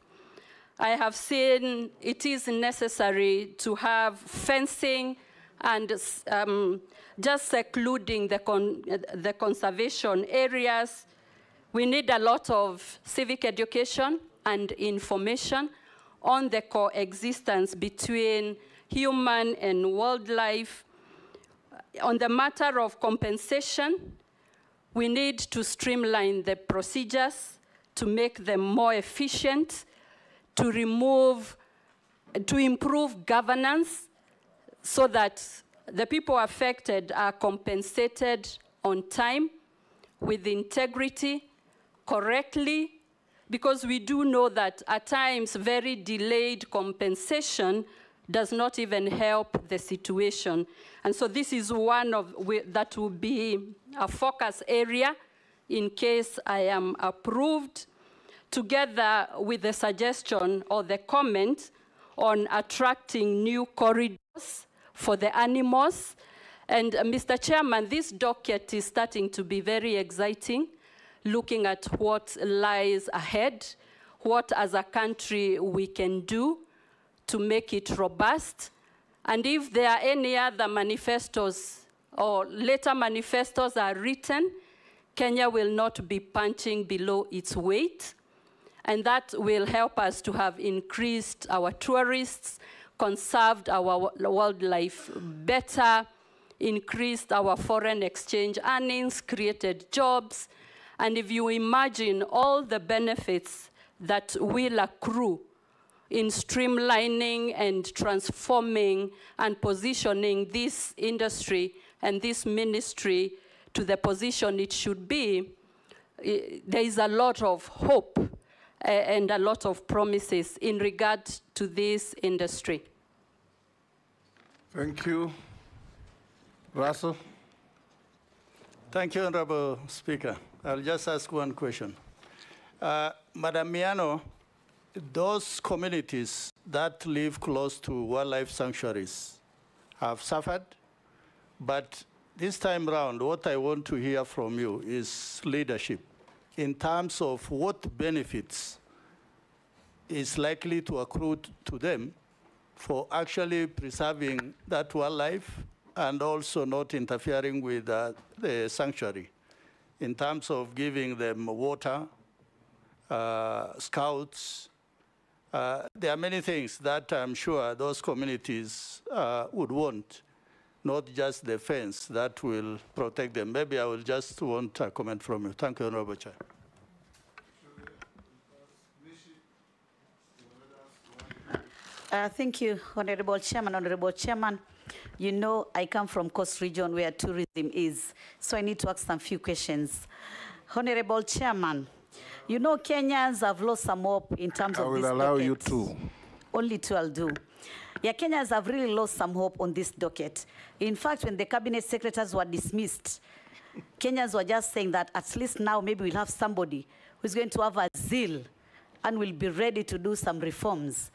I have seen it is necessary to have fencing and just secluding the conservation areas. We need a lot of civic education and information on the coexistence between human and wildlife. On the matter of compensation, we need to streamline the procedures to make them more efficient, to improve governance so that the people affected are compensated on time, with integrity, correctly, because we do know that at times very delayed compensation does not even help the situation. And so this is one of that will be a focus area in case I am approved, together with the suggestion or the comment on attracting new corridors for the animals. And Mr. Chairman, this docket is starting to be very exciting, looking at what lies ahead, what as a country we can do to make it robust. And if there are any other manifestos or later manifestos are written, Kenya will not be punching below its weight. And that will help us to have increased our tourists, conserved our wildlife better, increased our foreign exchange earnings, created jobs. And if you imagine all the benefits that will accrue in streamlining and transforming and positioning this industry and this ministry to the position it should be, there is a lot of hope and a lot of promises in regard to this industry. Thank you. Russell? Thank you, Honorable Speaker. I'll just ask one question. Madam Miano, those communities that live close to wildlife sanctuaries have suffered, but this time around, what I want to hear from you is leadership in terms of what benefits is likely to accrue to them for actually preserving that wildlife and also not interfering with the sanctuary in terms of giving them water, scouts. There are many things that I'm sure those communities would want, not just the fence that will protect them. Maybe I will just want a comment from you. Thank you, Honorable Chair. Thank you, Honorable Chairman. Honorable Chairman, you know I come from Coast Region where tourism is, so I need to ask some few questions. Honorable Chairman, you know Kenyans have lost some hope in terms of this docket. I will allow you two. Only two I'll do. Yeah, Kenyans have really lost some hope on this docket. In fact, when the cabinet secretaries were dismissed, Kenyans were just saying that at least now maybe we'll have somebody who's going to have a zeal and will be ready to do some reforms.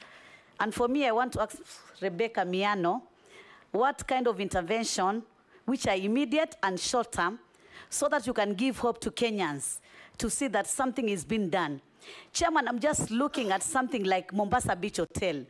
And for me, I want to ask Rebecca Miano, what kind of intervention, which are immediate and short-term, so that you can give hope to Kenyans to see that something is being done. Chairman, I'm just looking at something like Mombasa Beach Hotel.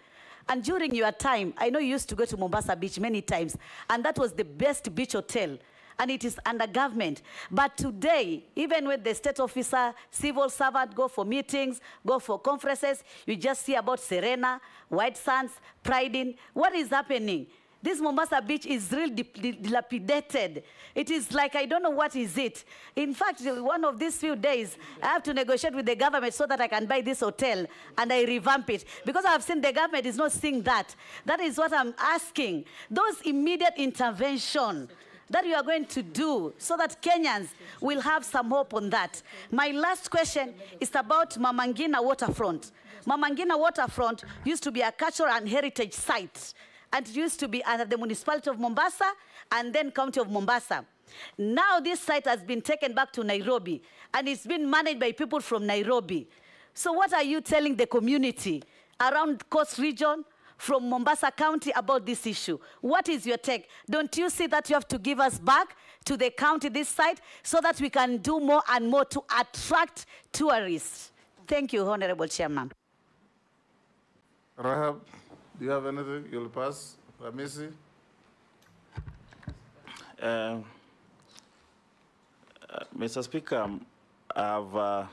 And during your time, I know you used to go to Mombasa Beach many times, and that was the best beach hotel, and it is under government. But today, even when the state officer, civil servant go for meetings, go for conferences, you just see about Serena, White Sands, Pride Inn. What is happening? This Mombasa Beach is really dilapidated. It is like, I don't know what is it. In fact, one of these few days, I have to negotiate with the government so that I can buy this hotel and I revamp it. Because I have seen the government is not seeing that. That is what I'm asking. Those immediate intervention that you are going to do so that Kenyans will have some hope on that. My last question is about Mama Ngina Waterfront. Mama Ngina Waterfront used to be a cultural and heritage site, and it used to be under the municipality of Mombasa and then county of Mombasa. Now this site has been taken back to Nairobi, and it's been managed by people from Nairobi. So what are you telling the community around Coast Region, from Mombasa County about this issue? What is your take? Don't you see that you have to give us back to the county this site so that we can do more and more to attract tourists? Thank you, Honorable Chairman. Rahab, do you have anything? You'll pass. Ramisi? Mr. Speaker, I have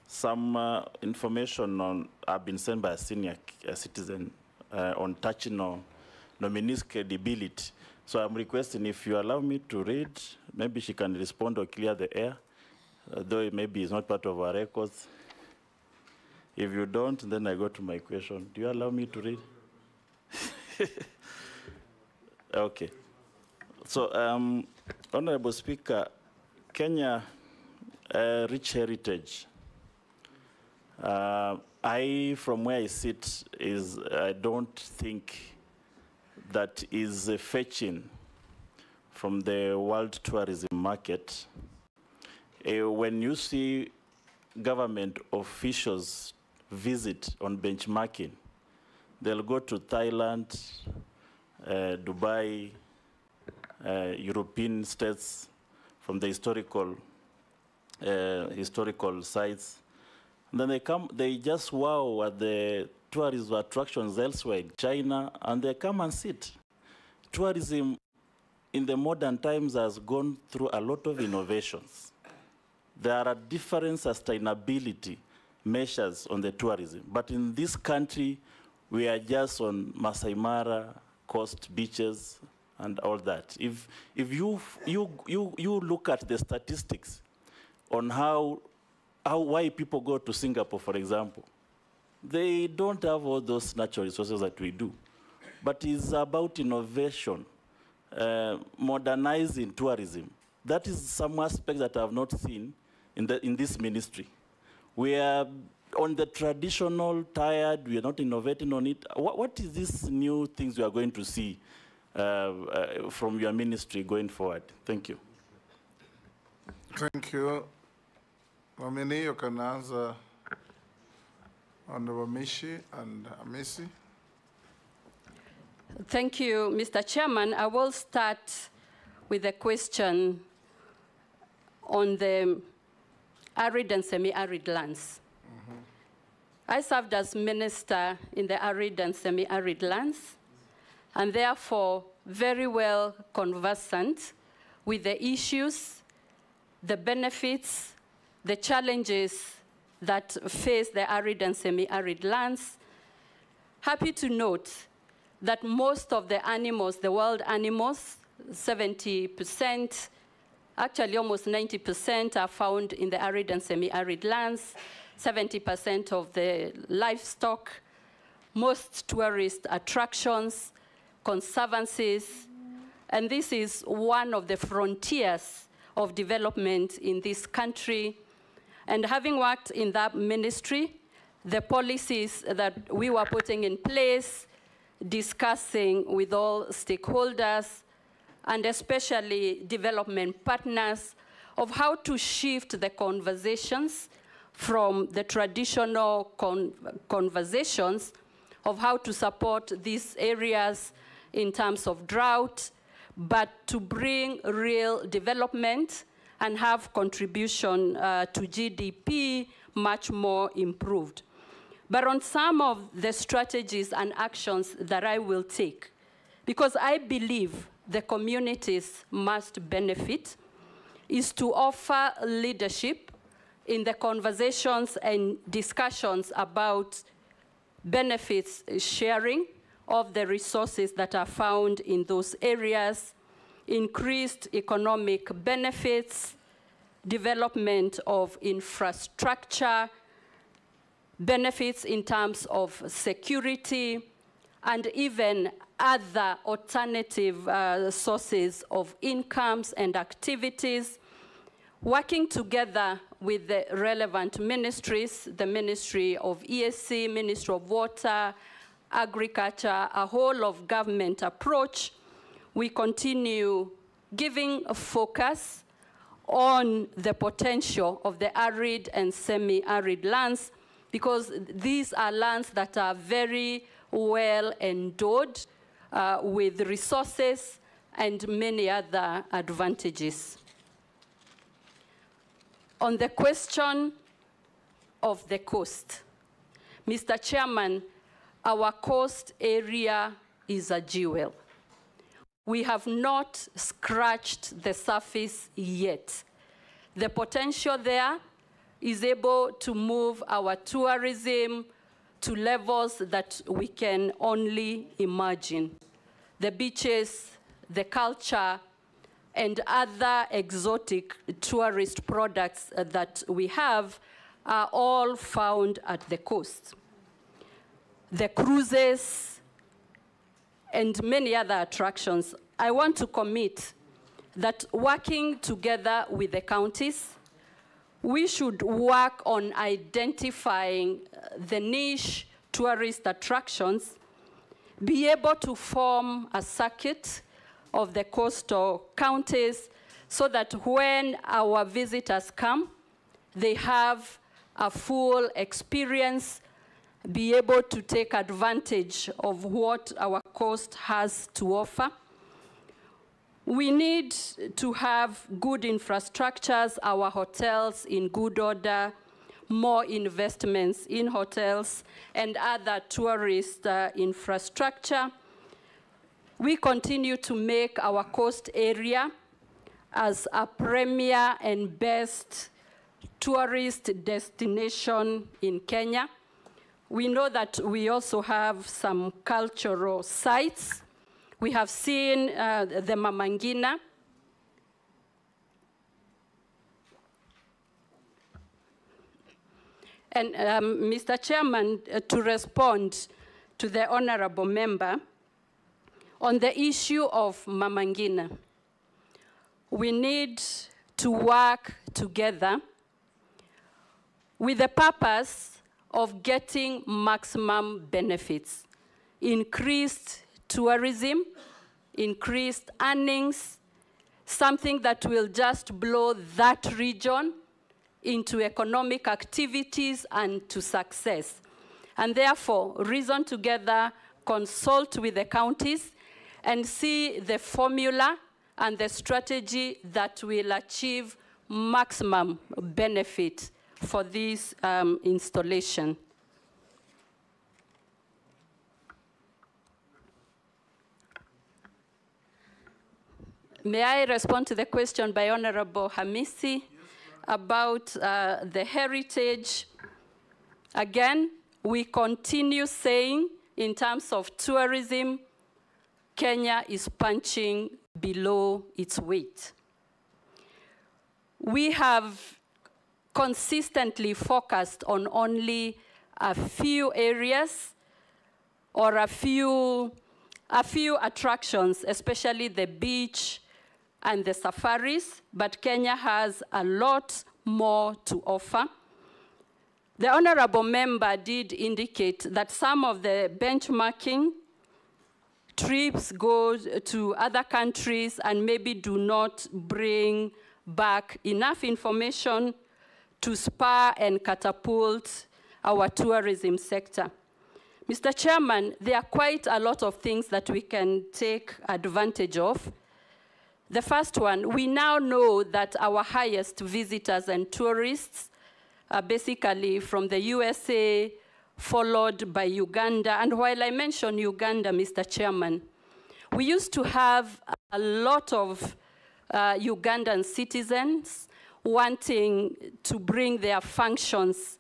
some information have been sent by a senior citizen on touching on nominees' credibility. So I'm requesting if you allow me to read, maybe she can respond or clear the air, though maybe it's not part of our records. If you don't, then I go to my question. Do you allow me to read? Okay. So, Honorable Speaker, Kenya, rich heritage. From where I sit, I don't think that is fetching from the world tourism market. When you see government officials visit on benchmarking, they'll go to Thailand, Dubai, European states from the historical sites. And then they just wow at the tourism attractions elsewhere in China, and they come and sit. Tourism in the modern times has gone through a lot of innovations. There are different sustainability measures on the tourism, but in this country, we are just on Masai Mara, coast beaches, and all that. If you look at the statistics on why people go to Singapore, for example, they don't have all those natural resources that we do. But it's about innovation, modernizing tourism. That is some aspect that I have not seen in this ministry. We are on the traditional, tired, we are not innovating on it. What is these new things we are going to see from your ministry going forward? Thank you. Thank you. Nominee, you can answer Honorable Mishi and Amisi. Thank you, Mr. Chairman. I will start with a question on the arid and semi-arid lands. I served as minister in the arid and semi-arid lands, and therefore very well conversant with the issues, the benefits, the challenges that face the arid and semi-arid lands. Happy to note that most of the animals, the wild animals, 70%, actually almost 90% are found in the arid and semi-arid lands, 70% of the livestock, most tourist attractions, conservancies, and this is one of the frontiers of development in this country. And having worked in that ministry, the policies that we were putting in place, discussing with all stakeholders, and especially development partners, of how to shift the conversations from the traditional conversations of how to support these areas in terms of drought, but to bring real development and have contribution to GDP much more improved. But on some of the strategies and actions that I will take, because I believe the communities must benefit, is to offer leadership in the conversations and discussions about benefits sharing of the resources that are found in those areas, increased economic benefits, development of infrastructure, benefits in terms of security, and even other alternative sources of incomes and activities, working together with the relevant ministries, the Ministry of ESC, Ministry of Water, Agriculture, a whole of government approach. We continue giving a focus on the potential of the arid and semi-arid lands, because these are lands that are very well endowed with resources and many other advantages. On the question of the coast, Mr. Chairman, our coast area is a jewel. we have not scratched the surface yet. The potential there is able to move our tourism to levels that we can only imagine. The beaches, the culture, and other exotic tourist products that we have are all found at the coast. The cruises and many other attractions. I want to commit that working together with the counties, we should work on identifying the niche tourist attractions, be able to form a circuit of the coastal counties so that when our visitors come, they have a full experience, be able to take advantage of what our coast has to offer. We need to have good infrastructures, our hotels in good order, more investments in hotels and other tourist infrastructure. We continue to make our coast area as a premier and best tourist destination in Kenya. We know that we also have some cultural sites. We have seen the Mama Ngina. And Mr. Chairman, to respond to the honorable member, on the issue of Mama Ngina, we need to work together with the purpose of getting maximum benefits, increased tourism, increased earnings, something that will just blow that region into economic activities and to success. And therefore, reason together, consult with the counties and see the formula and the strategy that will achieve maximum benefit for this installation. May I respond to the question by Honorable Hamisi about the heritage? Again, we continue saying in terms of tourism, Kenya is punching below its weight. We have consistently focused on only a few areas or a few attractions, especially the beach and the safaris, but Kenya has a lot more to offer. The honorable member did indicate that some of the benchmarking trips go to other countries and maybe do not bring back enough information to spur and catapult our tourism sector. Mr. Chairman, there are quite a lot of things that we can take advantage of. The first one, we now know that our highest visitors and tourists are basically from the USA, followed by Uganda. And while I mention Uganda, Mr. Chairman, we used to have a lot of Ugandan citizens wanting to bring their functions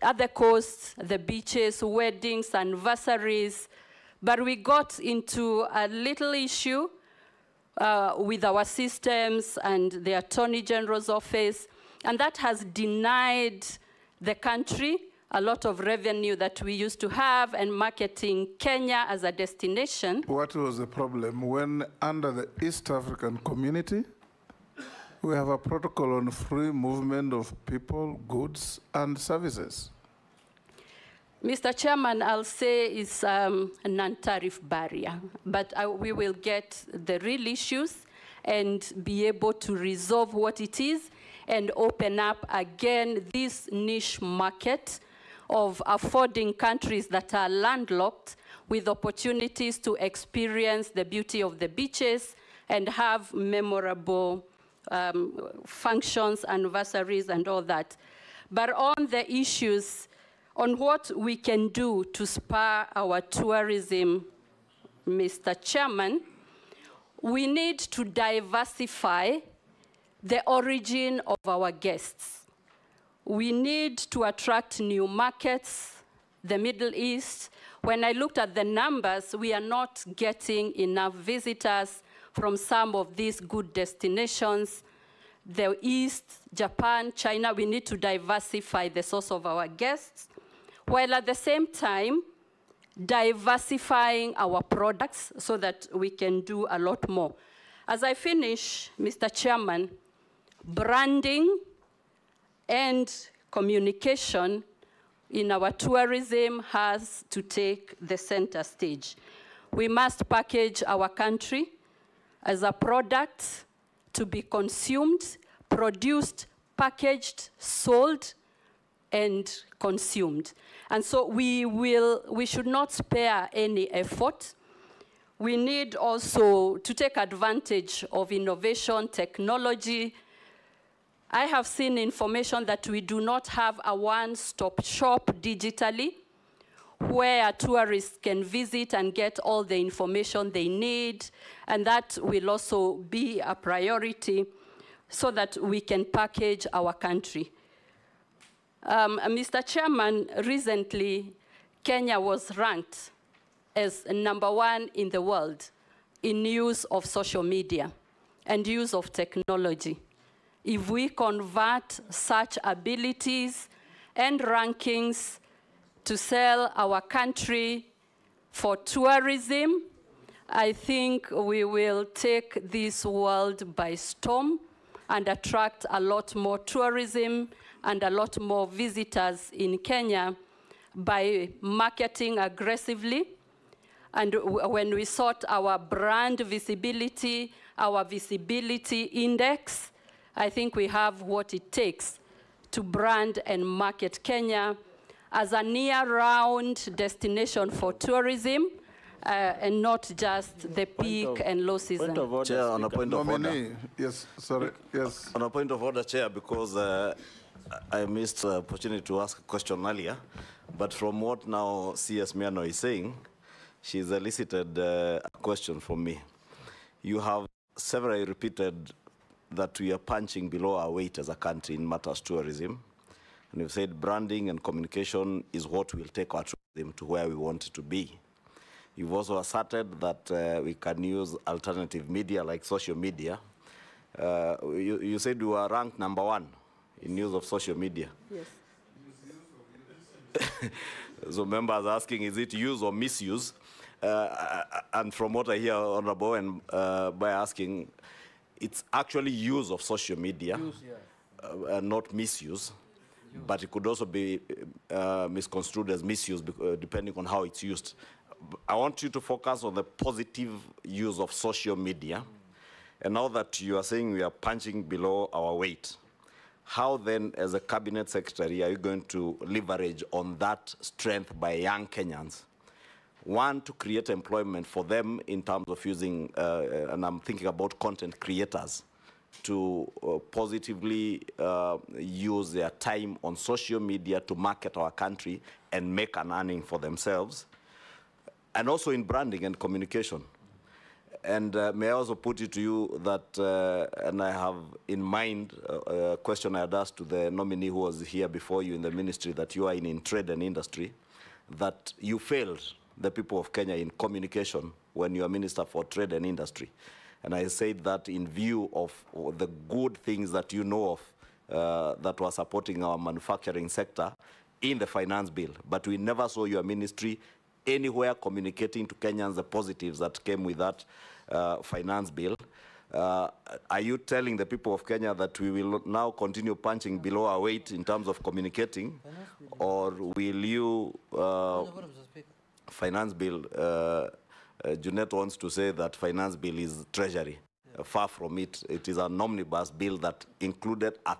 at the coast, the beaches, weddings, anniversaries, but we got into a little issue with our systems and the Attorney General's office, and that has denied the country a lot of revenue that we used to have and marketing Kenya as a destination. What was the problem? When under the East African Community, we have a protocol on free movement of people, goods, and services. Mr. Chairman, I'll say it's a non-tariff barrier, but we will get the real issues and be able to resolve what it is and open up again this niche market of affording countries that are landlocked with opportunities to experience the beauty of the beaches and have memorable functions, anniversaries, and all that. But on the issues, on what we can do to spur our tourism, Mr. Chairman, we need to diversify the origin of our guests. We need to attract new markets, the Middle East. When I looked at the numbers, we are not getting enough visitors from some of these good destinations. The East, Japan, China, we need to diversify the source of our guests, while at the same time, diversifying our products so that we can do a lot more. As I finish, Mr. Chairman, branding and communication in our tourism has to take the center stage. We must package our country as a product to be consumed, produced, packaged, sold, and consumed. And so we should not spare any effort. We need also to take advantage of innovation, technology. I have seen information that we do not have a one-stop shop digitally where tourists can visit and get all the information they need, and that will also be a priority so that we can package our country. Mr. Chairman, recently, Kenya was ranked as #1 in the world in use of social media and use of technology. If we convert such abilities and rankings to sell our country for tourism, I think we will take this world by storm and attract a lot more tourism and a lot more visitors in Kenya by marketing aggressively. And when we sort our brand visibility, our visibility index, I think we have what it takes to brand and market Kenya as a near-round destination for tourism, and not just the peak and low season. Chair, on a point of order. Yes, sorry, yes. On a point of order, Chair, because I missed the opportunity to ask a question earlier, but from what now CS Miano is saying, she's elicited a question from me. You have severally repeated that we are punching below our weight as a country in matters tourism. And you've said branding and communication is what will take our tourism to where we want it to be. You've also asserted that we can use alternative media like social media. You said you are ranked #1 in use of social media. Yes. So members asking, is it use or misuse? And from what I hear, Honorable, and by asking, it's actually use of social media, not misuse. But it could also be misconstrued as misuse depending on how it's used. I want you to focus on the positive use of social media. And now that you are saying we are punching below our weight, how then, as a cabinet secretary, are you going to leverage on that strength by young Kenyans? One, to create employment for them in terms of using, and I'm thinking about content creators, to positively use their time on social media to market our country and make an earning for themselves, and also in branding and communication. And may I also put it to you that, and I have in mind a question I had asked to the nominee who was here before you in the ministry, that you are in trade and industry, that you failed the people of Kenya in communication when you are Minister for Trade and Industry. And I said that in view of the good things that you know of that were supporting our manufacturing sector in the finance bill. But we never saw your ministry anywhere communicating to Kenyans the positives that came with that finance bill. Are you telling the people of Kenya that we will now continue punching below our weight in terms of communicating? Or will you, finance bill, Junet wants to say that finance bill is treasury. Far from it. It is an omnibus bill that included a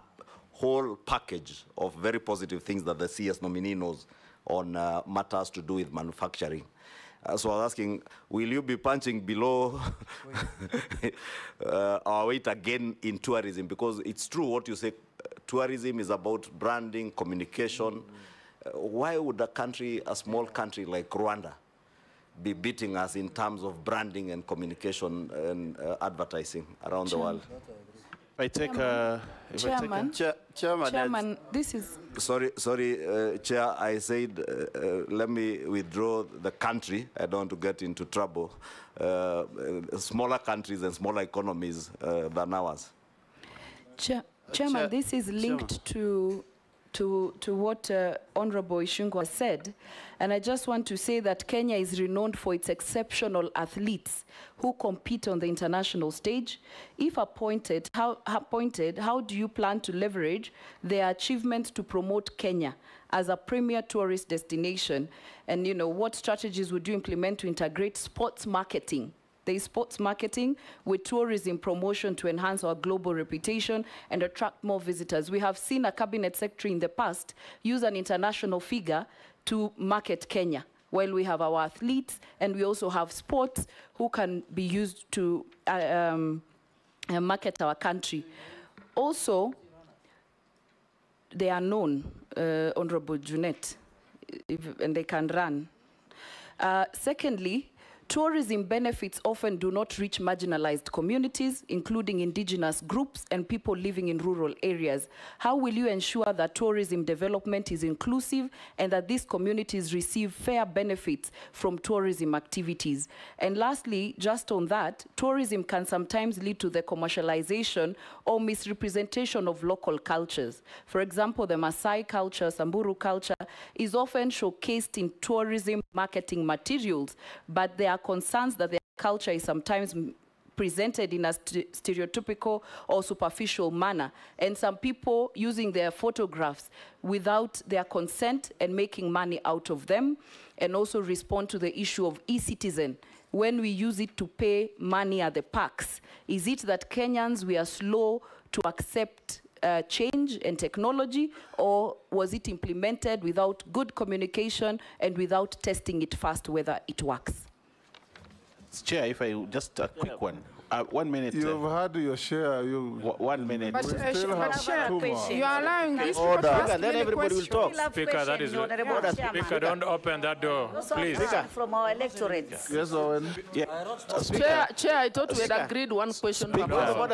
whole package of very positive things that the CS nominee knows on matters to do with manufacturing. So I was asking, will you be punching below our weight again in tourism? Because it's true what you say, tourism is about branding, communication. Why would a country, a small country like Rwanda, be beating us in terms of branding and communication and advertising around the world. If I take Chairman, this is... Sorry, Chair, I said, let me withdraw the country. I don't want to get into trouble. Smaller countries and smaller economies than ours. Chairman, this is linked to what Honorable Ishungu has said. And I just want to say that Kenya is renowned for its exceptional athletes who compete on the international stage. If appointed, how do you plan to leverage their achievements to promote Kenya as a premier tourist destination? And what strategies would you implement to integrate sports marketing? There is sports marketing with tourism promotion to enhance our global reputation and attract more visitors. We have seen a cabinet secretary in the past use an international figure to market Kenya, while we have our athletes and we also have sports who can be used to market our country. Also, they are known, Honorable Junet, and they can run. Secondly, tourism benefits often do not reach marginalized communities, including indigenous groups and people living in rural areas. How will you ensure that tourism development is inclusive and that these communities receive fair benefits from tourism activities? And lastly, just on that, tourism can sometimes lead to the commercialization or misrepresentation of local cultures. For example, the Maasai culture, Samburu culture, is often showcased in tourism marketing materials, but there are concerns that their culture is sometimes presented in a stereotypical or superficial manner, and some people using their photographs without their consent and making money out of them, and also respond to the issue of e-citizen. When we use it to pay money at the parks, is it that Kenyans, we are slow to accept change and technology, or was it implemented without good communication and without testing it first whether it works? Chair, if I just a quick one. 1 minute. You've had your share. 1 minute. But Chair, you are allowing this order. to ask Then everybody will talk. Speaker, that is Speaker, don't open that door, please. From our electorates. Yes, Owen. Chair, I thought we had agreed one question. Speaker.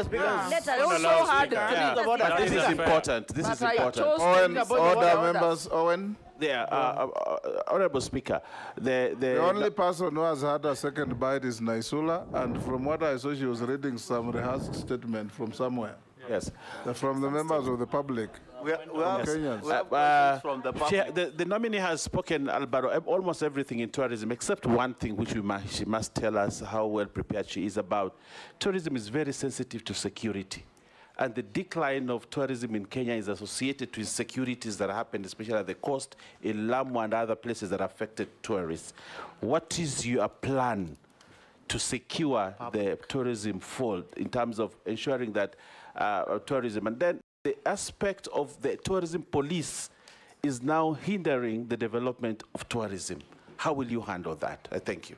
This is important. This is important. Order, members. Owen. There, Honorable Speaker, the only person who has had a second bite is Naisula, and from what I saw, she was reading some rehearsed statement from somewhere. Yes. From the members of the public. Kenyans. Chair, the nominee has spoken about almost everything in tourism, except one thing which she must tell us how well prepared she is about. Tourism is very sensitive to security. And the decline of tourism in Kenya is associated to insecurities that happened, especially at the coast, in Lamu and other places that affected tourists. What is your plan to secure the tourism fold in terms of ensuring that tourism? And then the aspect of the tourism police is now hindering the development of tourism. How will you handle that? Thank you.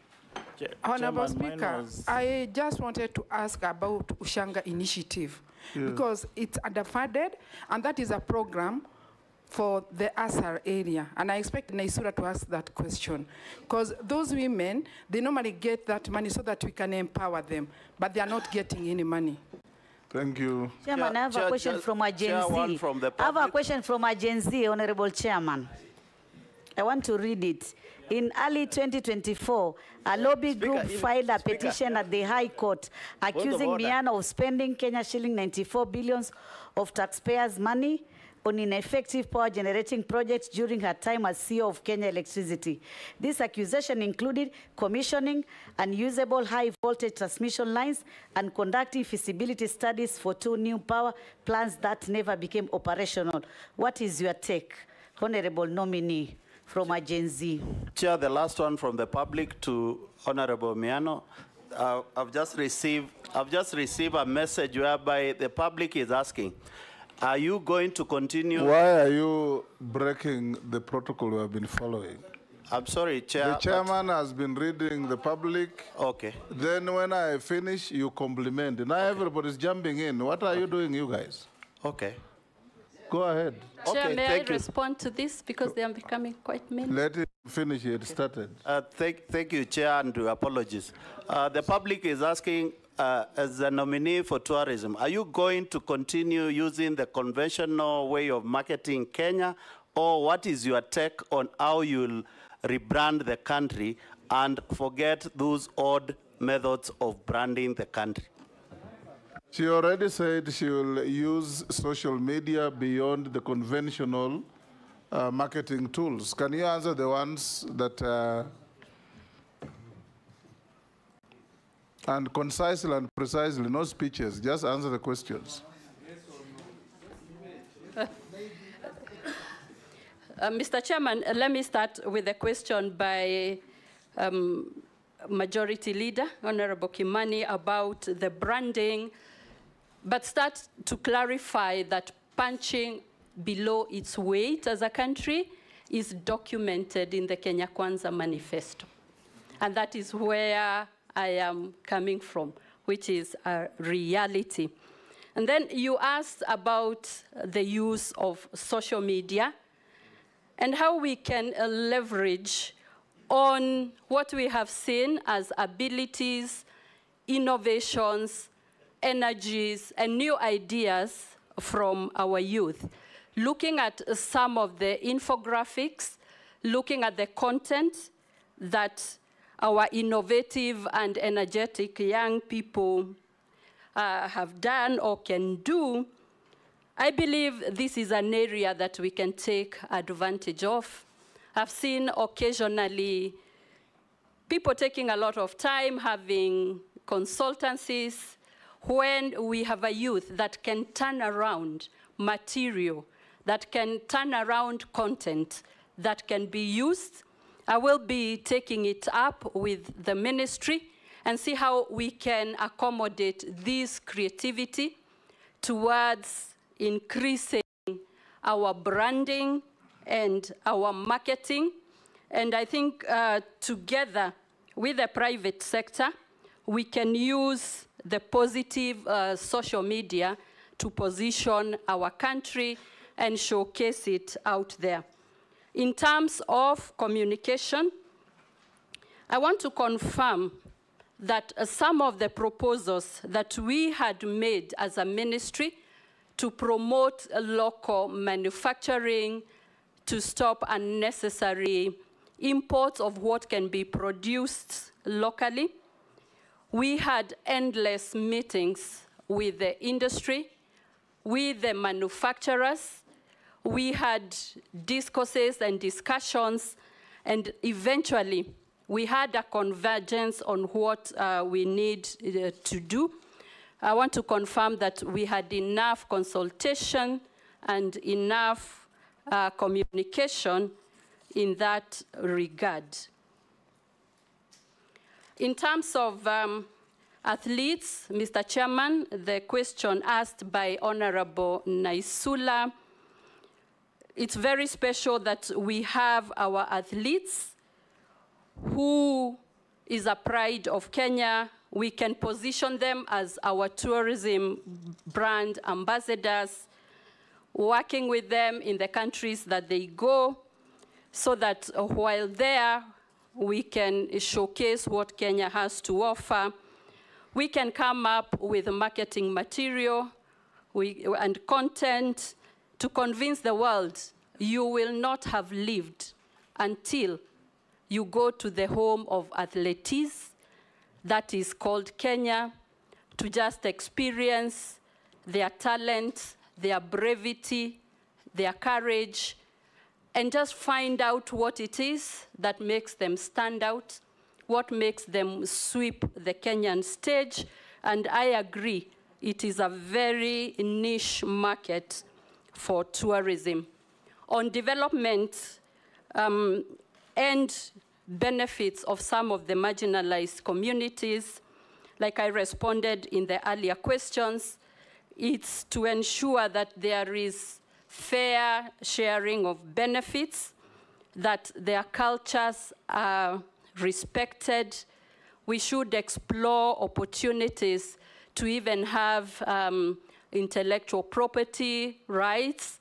Honorable Speaker, I just wanted to ask about Ushanga Initiative, because it's underfunded, and that is a program for the Asar area. And I expect Naisura to ask that question, because those women, they normally get that money so that we can empower them, but they are not getting any money. Thank you. Chairman, I have a question from a Gen Z. I have a question from a Gen Z, Honorable Chairman. I want to read it. In early 2024, a lobby group filed a petition at the High Court accusing Miano of spending Kenya shilling 94 billions of taxpayers' money on ineffective power generating projects during her time as CEO of Kenya Electricity. This accusation included commissioning unusable high voltage transmission lines and conducting feasibility studies for 2 new power plants that never became operational. What is your take, Honorable nominee from a Gen Z? Chair, the last one from the public to Honorable Miano. I've just received a message whereby the public is asking, are you going to continue? Why are you breaking the protocol we have been following? I'm sorry, Chair. The chairman has been reading the public. Okay. Then when I finish, you compliment. Now everybody's jumping in. What are you doing, you guys? Okay. Go ahead. Chair, may I respond to this because they are becoming quite many? Let him finish. It started. Thank you, Chair, and apologies. The public is asking, as a nominee for tourism, are you going to continue using the conventional way of marketing Kenya, or what is your take on how you'll rebrand the country and forget those odd methods of branding the country? She already said she will use social media beyond the conventional marketing tools. Can you answer the ones that, and concisely and precisely, no speeches, just answer the questions. Mr. Chairman, let me start with a question by Majority Leader, Honorable Kimani, about the branding, but start to clarify that punching below its weight as a country is documented in the Kenya Kwanza Manifesto. And that is where I am coming from, which is a reality. And then you asked about the use of social media and how we can leverage on what we have seen as abilities, innovations, energies, and new ideas from our youth. Looking at some of the infographics, looking at the content that our innovative and energetic young people have done or can do, I believe this is an area that we can take advantage of. I've seen occasionally people taking a lot of time having consultancies when we have a youth that can turn around material, that can turn around content, that can be used. I will be taking it up with the ministry and see how we can accommodate this creativity towards increasing our branding and our marketing. And I think together with the private sector, we can use the positive social media to position our country and showcase it out there. In terms of communication, I want to confirm that some of the proposals that we had made as a ministry to promote local manufacturing, to stop unnecessary imports of what can be produced locally, we had endless meetings with the industry, with the manufacturers. We had discourses and discussions, and eventually we had a convergence on what we need to do. I want to confirm that we had enough consultation and enough communication in that regard. In terms of athletes, Mr. Chairman, the question asked by Honorable Naisula, it's very special that we have our athletes who is a pride of Kenya. We can position them as our tourism brand ambassadors, working with them in the countries that they go, so that while there, we can showcase what Kenya has to offer. We can come up with marketing material and content to convince the world you will not have lived until you go to the home of athletes that is called Kenya, to just experience their talent, their brevity, their courage, and just find out what it is that makes them stand out, what makes them sweep the Kenyan stage. And I agree, it is a very niche market for tourism. On development and benefits of some of the marginalized communities, like I responded in the earlier questions, it's to ensure that there is fair sharing of benefits, that their cultures are respected. We should explore opportunities to even have intellectual property rights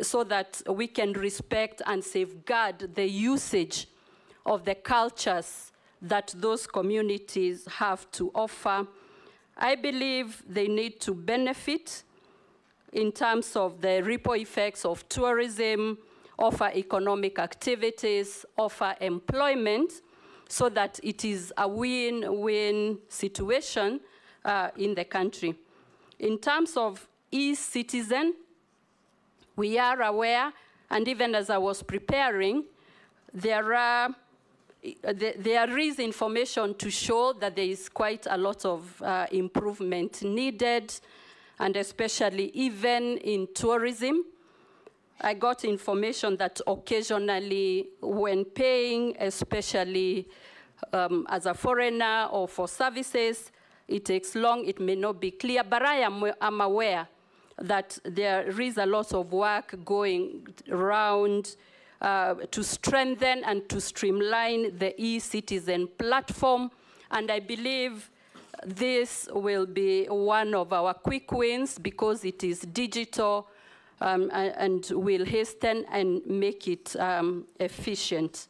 so that we can respect and safeguard the usage of the cultures that those communities have to offer. I believe they need to benefit in terms of the ripple effects of tourism, offer economic activities, offer employment, so that it is a win-win situation in the country. In terms of e-citizen, we are aware, and even as I was preparing, there is information to show that there is quite a lot of improvement needed, and especially even in tourism. I got information that occasionally when paying, especially as a foreigner or for services, it takes long, it may not be clear, but I'm aware that there is a lot of work going around to strengthen and to streamline the e-citizen platform, and I believe this will be one of our quick wins because it is digital and will hasten and make it efficient.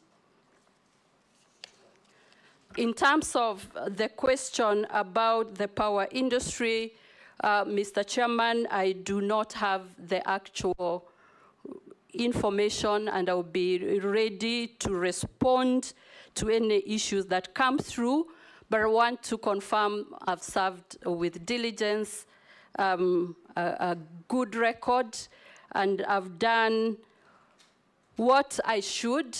In terms of the question about the power industry, Mr. Chairman, I do not have the actual information, and I'll be ready to respond to any issues that come through, but I want to confirm I've served with diligence, a good record, and I've done what I should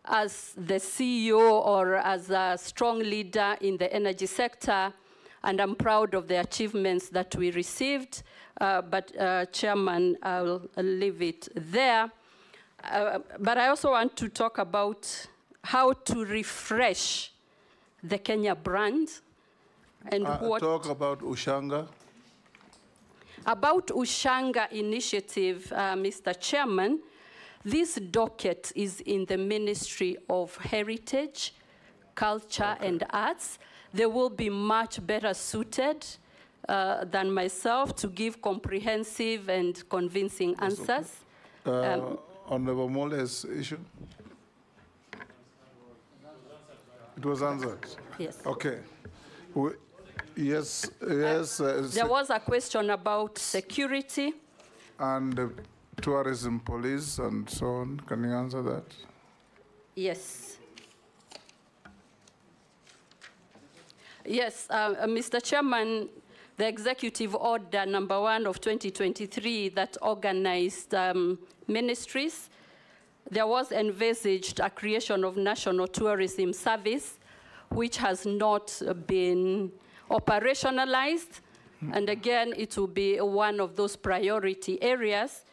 as the CEO or as a strong leader in the energy sector, and I'm proud of the achievements that we received. But Chairman, I'll leave it there. But I also want to talk about how to refresh the Kenya brand and what... Talk about Ushanga. About Ushanga initiative, Mr. Chairman, this docket is in the Ministry of Heritage, Culture and Arts. They will be much better suited than myself to give comprehensive and convincing answers. Honorable Mole's issue? It was answered? Yes. Okay. Yes. There was a question about security. And tourism police and so on. Can you answer that? Yes. Yes, Mr. Chairman, the Executive Order number 1 of 2023 that organized ministries, there was envisaged a creation of National Tourism Service, which has not been operationalized. And again, it will be one of those priority areas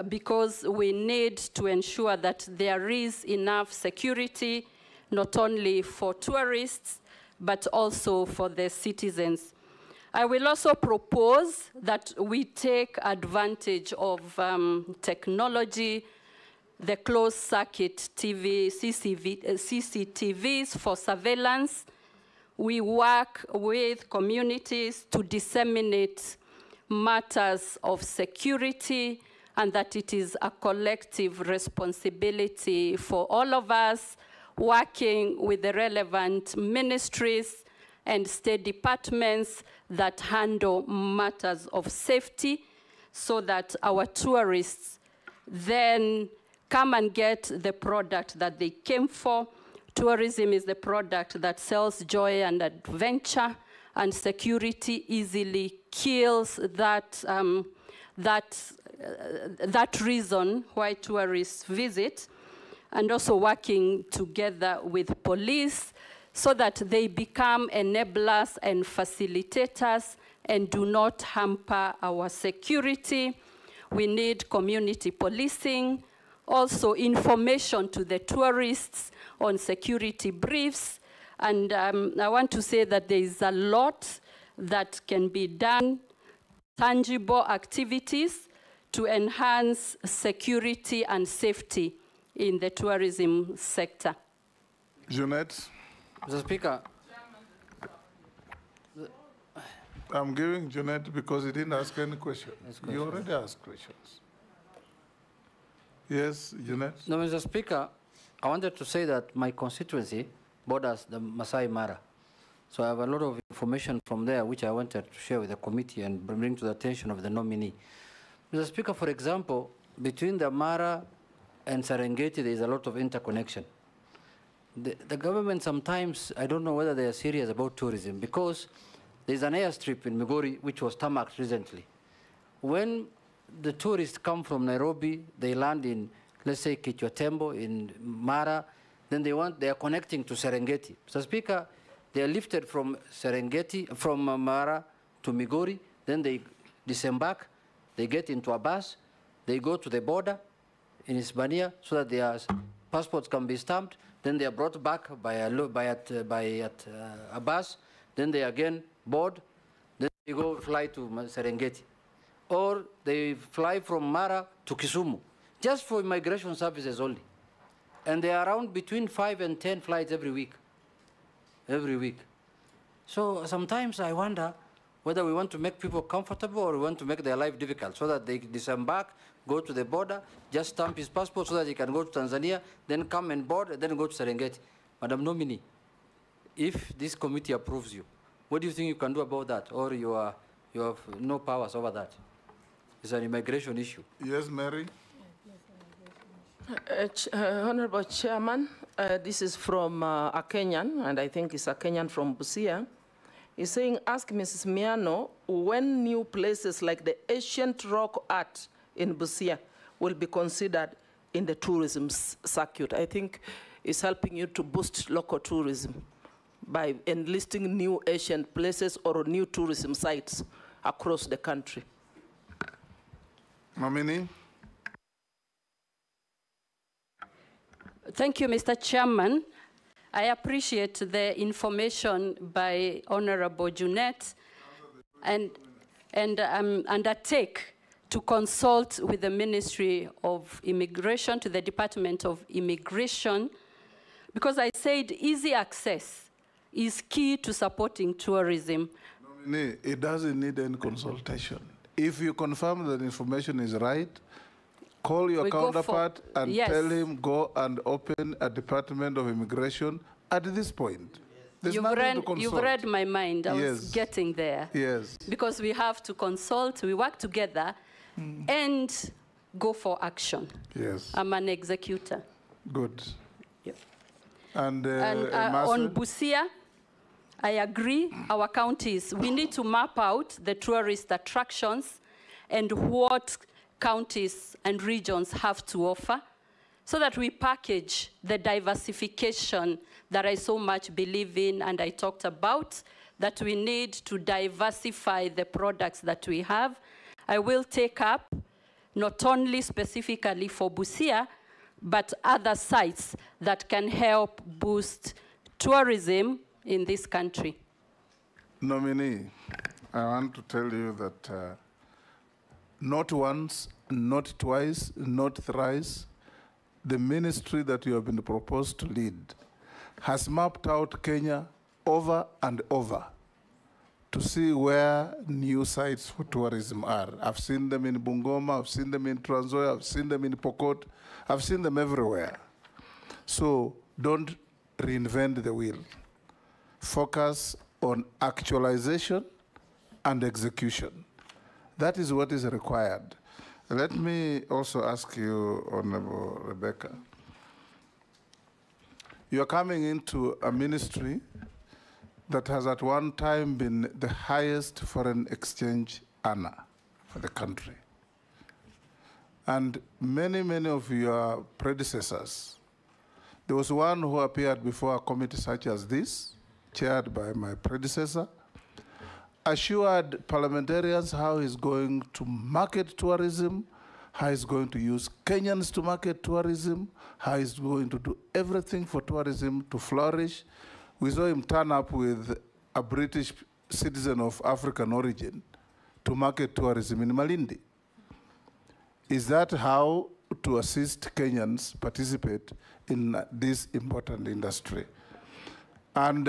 because we need to ensure that there is enough security, not only for tourists, but also for the citizens. I will also propose that we take advantage of technology, the closed circuit TV, CCTVs for surveillance. We work with communities to disseminate matters of security, and that it is a collective responsibility for all of us, working with the relevant ministries and state departments that handle matters of safety, so that our tourists then come and get the product that they came for. Tourism is the product that sells joy and adventure, and security easily kills that, that reason why tourists visit, and also working together with police so that they become enablers and facilitators and do not hamper our security. We need community policing, also information to the tourists on security briefs. And I want to say that there is a lot that can be done, tangible activities to enhance security and safety in the tourism sector. Jeanette? Mr. Speaker. I'm giving Jeanette because he didn't ask any question. You already asked questions. Yes, Junet? No, Mr. Speaker, I wanted to say that my constituency borders the Masai Mara. So I have a lot of information from there which I wanted to share with the committee and bring to the attention of the nominee. Mr. Speaker, for example, between the Mara and Serengeti, there is a lot of interconnection. The government sometimes, I don't know whether they are serious about tourism, because there's an airstrip in Migori which was tarmacked recently. When the tourists come from Nairobi, they land in, let's say, Kichwatembo in Mara, then they are connecting to Serengeti. Mr. Speaker, they are lifted from Serengeti, from Mara to Migori, then they disembark, they get into a bus, they go to the border in Hispania so that their passports can be stamped, then they are brought back by a bus, then they again board, then they go fly to Serengeti. Or they fly from Mara to Kisumu, just for immigration services only. And they are around between 5 and 10 flights every week. So sometimes I wonder whether we want to make people comfortable or we want to make their life difficult so that they disembark, go to the border, just stamp his passport so that he can go to Tanzania, then come and board, and then go to Serengeti. Madam Nominee, if this committee approves you, what do you think you can do about that? Or you have no powers over that? It's an immigration issue. Yes, Mary? Honorable Chairman, this is from a Kenyan, and I think it's a Kenyan from Busia. He's saying, ask Mrs. Miano when new places like the ancient rock art in Busia will be considered in the tourism circuit. I think it's helping you to boost local tourism by enlisting new ancient places or new tourism sites across the country. Nominee? Thank you, Mr. Chairman. I appreciate the information by Honorable Junet and undertake to consult with the Ministry of Immigration, to the Department of Immigration, because I said easy access is key to supporting tourism. Nominee, it doesn't need any consultation. If you confirm that information is right, call your counterpart and tell him go and open a Department of Immigration at this point. You've read my mind. I was getting there. Yes. Because we have to consult, we work together, and go for action. Yes. I'm an executor. Good. Yep. And on Busia, I agree, our counties, we need to map out the tourist attractions and what counties and regions have to offer so that we package the diversification that I so much believe in and I talked about, that we need to diversify the products that we have. I will take up not only specifically for Busia, but other sites that can help boost tourism in this country. Nominee, I want to tell you that not once, not twice, not thrice, the ministry that you have been proposed to lead has mapped out Kenya over and over to see where new sites for tourism are. I've seen them in Bungoma, I've seen them in Trans Nzoia, I've seen them in Pokot, I've seen them everywhere. So don't reinvent the wheel. Focus on actualization and execution. That is what is required. Let me also ask you, Honorable Rebecca, you're coming into a ministry that has at one time been the highest foreign exchange earner for the country. And many, many of your predecessors, there was one who appeared before a committee such as this, chaired by my predecessor, assured parliamentarians how he's going to market tourism, how he's going to use Kenyans to market tourism, how he's going to do everything for tourism to flourish. We saw him turn up with a British citizen of African origin to market tourism in Malindi. Is that how to assist Kenyans participate in this important industry? And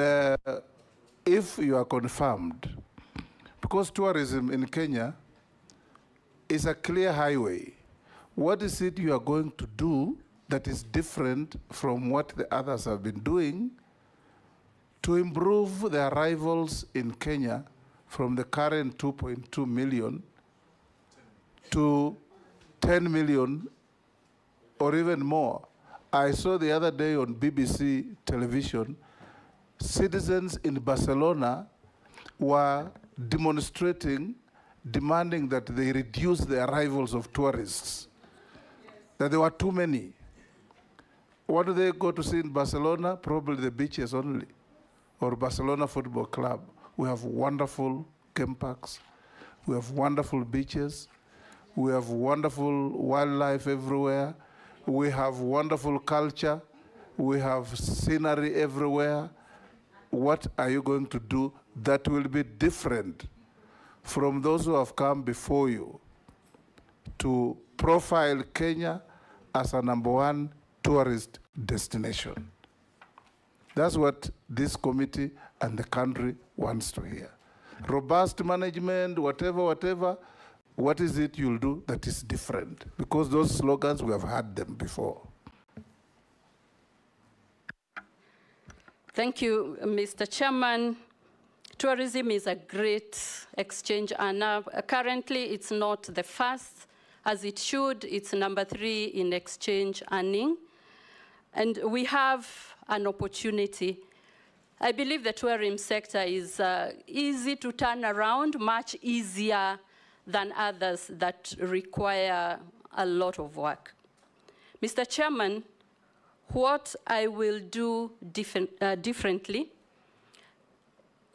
if you are confirmed, because tourism in Kenya is a clear highway. What is it you are going to do that is different from what the others have been doing to improve the arrivals in Kenya from the current 2.2 million to 10 million or even more? I saw the other day on BBC television, citizens in Barcelona were demonstrating, demanding that they reduce the arrivals of tourists, that there were too many. What do they go to see in Barcelona? Probably the beaches only, or Barcelona Football Club. We have wonderful game parks. We have wonderful beaches. We have wonderful wildlife everywhere. We have wonderful culture. We have scenery everywhere. What are you going to do that will be different from those who have come before you to profile Kenya as a #1 tourist destination? That's what this committee and the country wants to hear. Robust management, whatever, what is it you'll do that is different? Because those slogans, we have had them before. Thank you, Mr. Chairman. Tourism is a great exchange earner. Currently, it's not the first, as it should. It's #3 in exchange earning. And we have an opportunity. I believe the tourism sector is easy to turn around, much easier than others that require a lot of work. Mr. Chairman, what I will do differently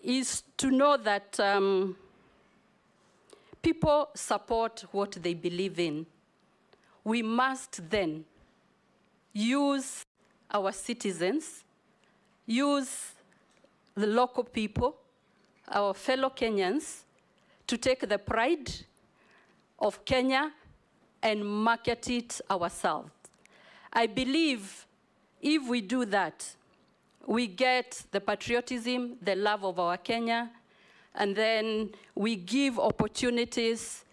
is to know that people support what they believe in. We must then use our citizens, use the local people, our fellow Kenyans, to take the pride of Kenya and market it ourselves. I believe if we do that, we get the patriotism, the love of our Kenya, and then we give opportunities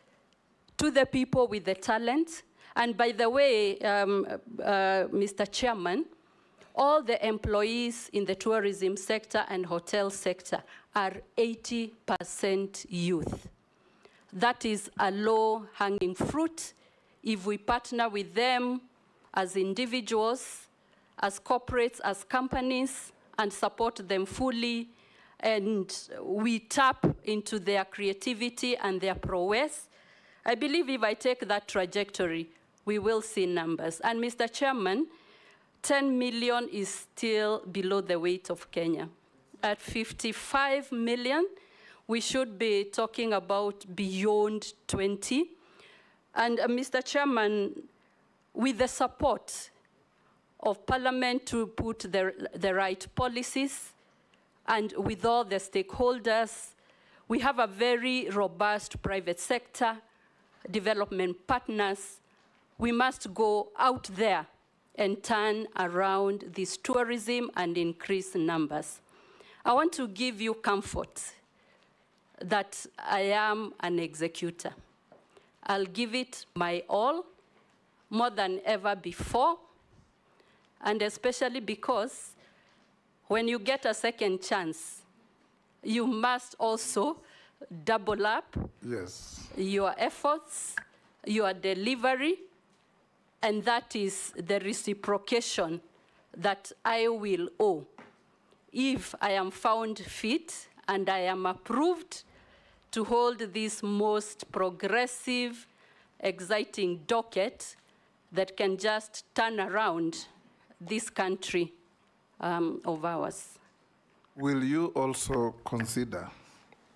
to the people with the talent. And by the way, Mr. Chairman, all the employees in the tourism sector and hotel sector are 80% youth. That is a low-hanging fruit. If we partner with them as individuals, as corporates, as companies, and support them fully, and we tap into their creativity and their prowess, I believe if I take that trajectory, we will see numbers. And Mr. Chairman, 10 million is still below the weight of Kenya. At 55 million, we should be talking about beyond 20. And Mr. Chairman, with the support of Parliament to put the right policies, and with all the stakeholders, we have a very robust private sector, development partners. We must go out there and turn around this tourism and increase numbers. I want to give you comfort that I am an executor. I'll give it my all, more than ever before, and especially because when you get a second chance, you must also double up your efforts, your delivery, and that is the reciprocation that I will owe. If I am found fit and I am approved to hold this most progressive, exciting docket that can just turn around this country of ours. Will you also consider,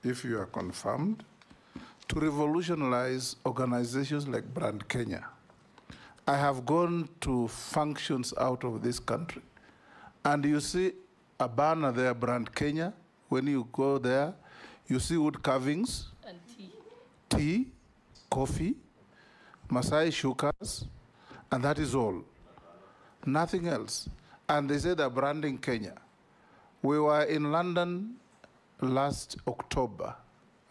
if you are confirmed, to revolutionize organizations like Brand Kenya? I have gone to functions out of this country, and you see a banner there, Brand Kenya. When you go there, you see wood carvings, and tea, coffee, Masai shukas, and that is all. Nothing else. And they say they're branding Kenya. We were in London last October,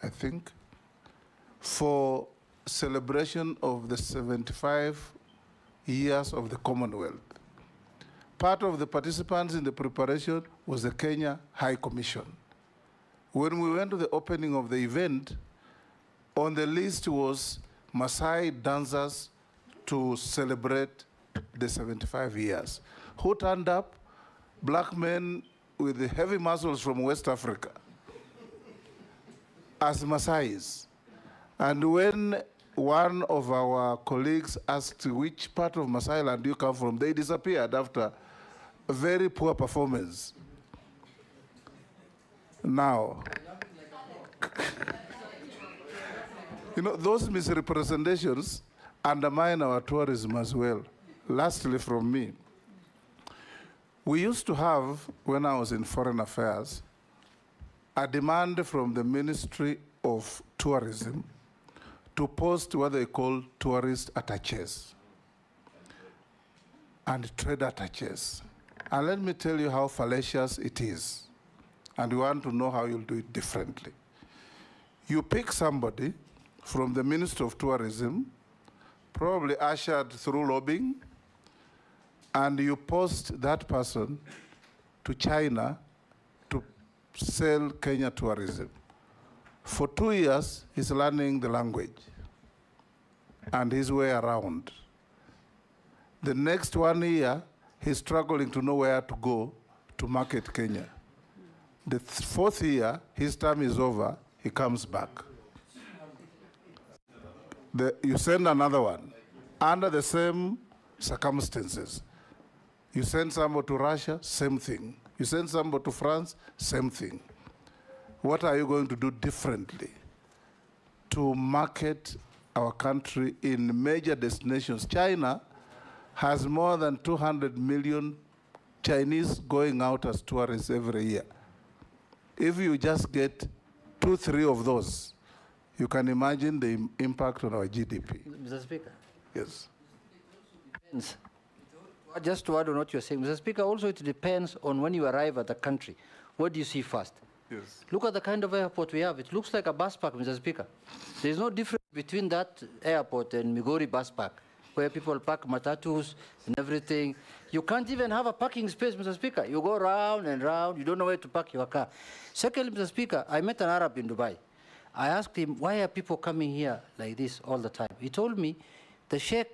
I think, for celebration of the 75 years of the Commonwealth. Part of the participants in the preparation was the Kenya High Commission. When we went to the opening of the event, on the list was Maasai dancers to celebrate the 75 years. Who turned up? Black men with the heavy muscles from West Africa as Maasais. And when one of our colleagues asked which part of Maasai land do you come from, they disappeared after a very poor performance. Now, you know, those misrepresentations undermine our tourism as well. Lastly, from me, we used to have, when I was in Foreign Affairs, a demand from the Ministry of Tourism to post what they call tourist attaches and trade attaches. And let me tell you how fallacious it is. And we want to know how you'll do it differently. You pick somebody from the Ministry of Tourism, probably ushered through lobbying, and you post that person to China to sell Kenya tourism. For 2 years, he's learning the language and his way around. The next 1 year, he's struggling to know where to go to market Kenya. The fourth year, his term is over, he comes back. You send another one under the same circumstances. You send somebody to Russia, same thing. You send somebody to France, same thing. What are you going to do differently to market our country in major destinations? China has more than 200 million Chinese going out as tourists every year. If you just get 2, 3 of those, you can imagine the impact on our GDP. Mr. Speaker. Yes. Depends. Just to add on what you're saying, Mr. Speaker, also it depends on when you arrive at the country. What do you see first? Yes. Look at the kind of airport we have. It looks like a bus park, Mr. Speaker. There's no difference between that airport and Migori bus park, where people park matatus and everything. You can't even have a parking space, Mr. Speaker. You go round and round. You don't know where to park your car. Secondly, Mr. Speaker, I met an Arab in Dubai. I asked him, why are people coming here like this all the time? He told me the sheikh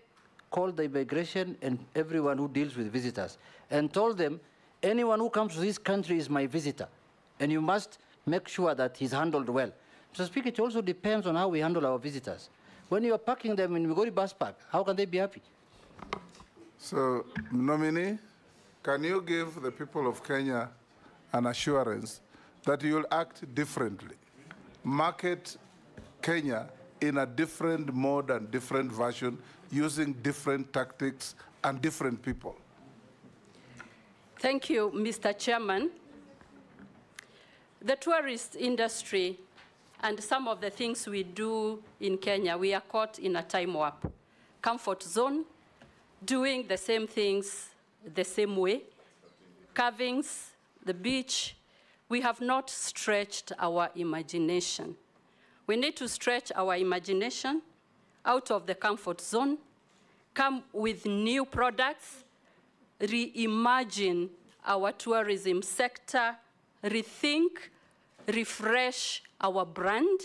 called the immigration and everyone who deals with visitors and told them, anyone who comes to this country is my visitor, and you must make sure that he's handled well. Mr. Speaker, it also depends on how we handle our visitors. When you are parking them in Migori bus park, how can they be happy? So, nominee, can you give the people of Kenya an assurance that you will act differently, market Kenya in a different mode and different version, using different tactics and different people? Thank you, Mr. Chairman. The tourist industry and some of the things we do in Kenya, we are caught in a time warp. Comfort zone, doing the same things the same way, carvings, the beach. We have not stretched our imagination. We need to stretch our imagination out of the comfort zone, come with new products, reimagine our tourism sector, rethink, refresh our brand,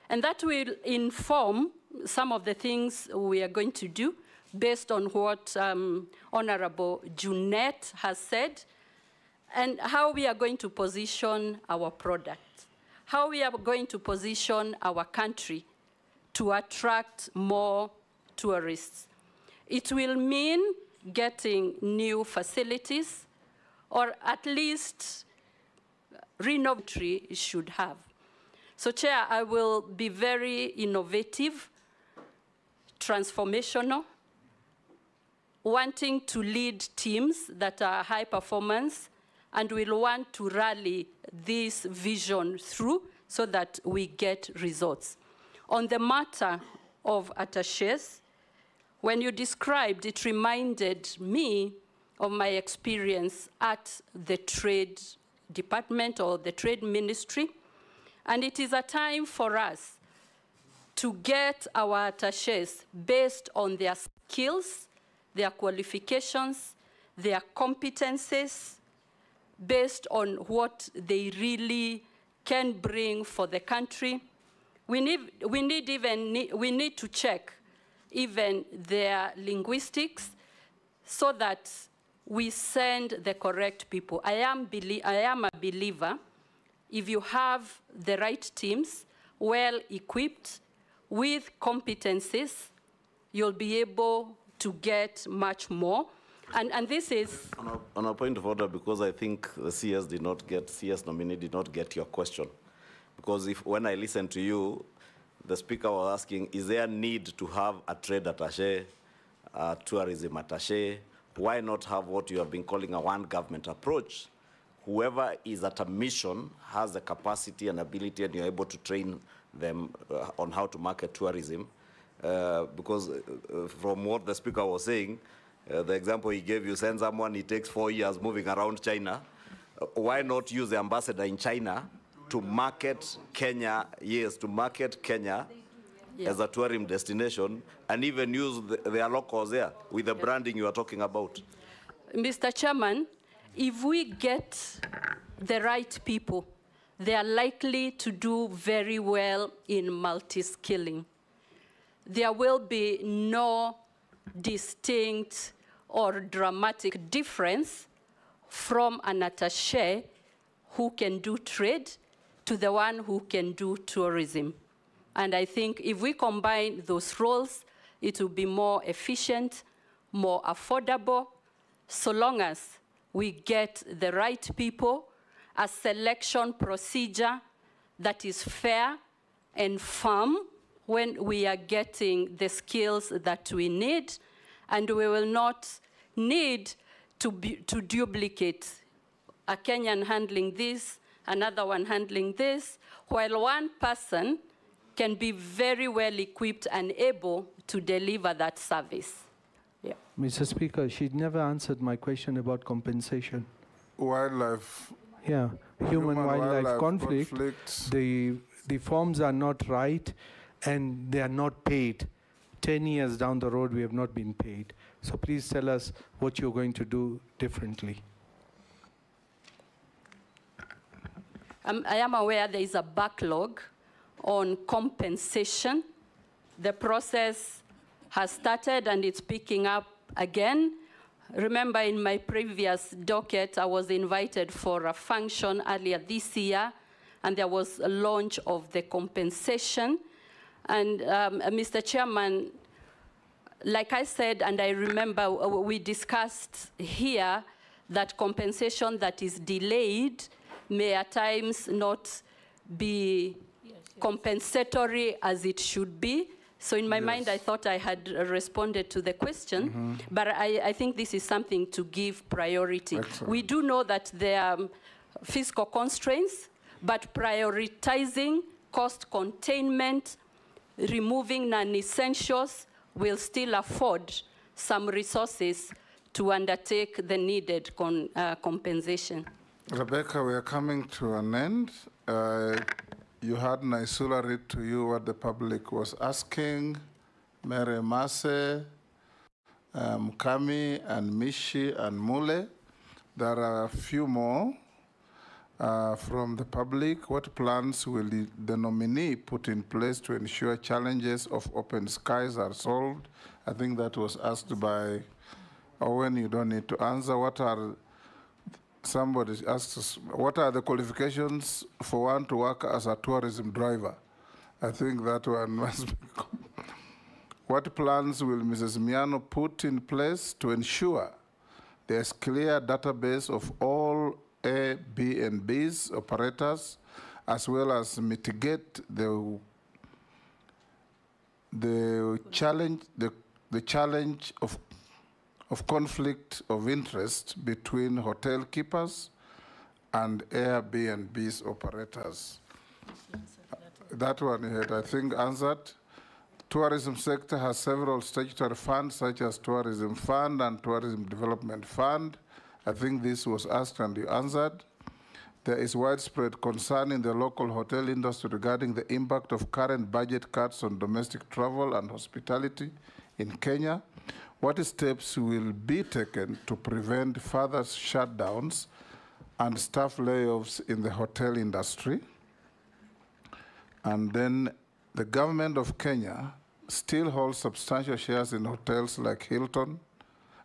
and that will inform some of the things we are going to do based on what Honorable Junet has said, and how we are going to position our product, how we are going to position our country to attract more tourists. It will mean getting new facilities, or at least renovatory should have. So, Chair, I will be very innovative, transformational, wanting to lead teams that are high performance, and will want to rally this vision through so that we get results. On the matter of attachés, when you described, it reminded me of my experience at the Trade Department or the Trade Ministry, and it is a time for us to get our attachés based on their skills, their qualifications, their competencies, based on what they really can bring for the country. We need to check even their linguistics so that we send the correct people. I am a believer, if you have the right teams, well equipped, with competencies, you'll be able to get much more. And this is... On a point of order, because I think the CS nominee did not get your question. Because when I listened to you, the speaker was asking, is there a need to have a trade attaché, a tourism attaché? Why not have what you have been calling a one government approach? Whoever is at a mission has the capacity and ability, and you're able to train them on how to market tourism. Because from what the speaker was saying, the example he gave, you send someone, it takes 4 years moving around China. Why not use the ambassador in China to market Kenya, to market Kenya as a tourism destination, and even use their locals there with the branding you are talking about? Mr. Chairman, if we get the right people, they are likely to do very well in multi-skilling. There will be no distinct or dramatic difference from an attaché who can do trade to the one who can do tourism. And I think if we combine those roles, it will be more efficient, more affordable, so long as we get the right people, a selection procedure that is fair and firm when we are getting the skills that we need, and we will not need to duplicate a Kenyan handling this, another one handling this, while one person can be very well equipped and able to deliver that service. Yeah. Mr. Speaker, she never answered my question about compensation. Wildlife. Yeah, human-wildlife conflict. The forms are not right, and they are not paid. 10 years down the road, we have not been paid. So please tell us what you're going to do differently. I am aware there is a backlog on compensation. The process has started and it's picking up again. Remember, in my previous docket, I was invited for a function earlier this year, and there was a launch of the compensation. And Mr. Chairman, like I said, and I remember we discussed here that compensation that is delayed may at times not be compensatory as it should be. So in my mind, I thought I had responded to the question, but I think this is something to give priority. Excellent. We do know that there are fiscal constraints, but prioritizing cost containment, removing non-essentials will still afford some resources to undertake the needed compensation. Rebecca, we are coming to an end. You had Naisula read to you what the public was asking. Mary Mase, Kami, and Mishi, and Mule. There are a few more from the public. What plans will the nominee put in place to ensure challenges of open skies are solved? I think that was asked by Owen. You don't need to answer. Somebody asks us, what are the qualifications for one to work as a tourism driver? I think that one must be. What plans will Mrs. Miano put in place to ensure there's clear database of all Airbnb's operators, as well as mitigate the challenge of conflict of interest between hotel keepers and Airbnb's operators? That one you had, I think, answered. Tourism sector has several statutory funds, such as Tourism Fund and Tourism Development Fund. I think this was asked and you answered. there is widespread concern in the local hotel industry regarding the impact of current budget cuts on domestic travel and hospitality in Kenya. What steps will be taken to prevent further shutdowns and staff layoffs in the hotel industry? And then the government of Kenya still holds substantial shares in hotels like Hilton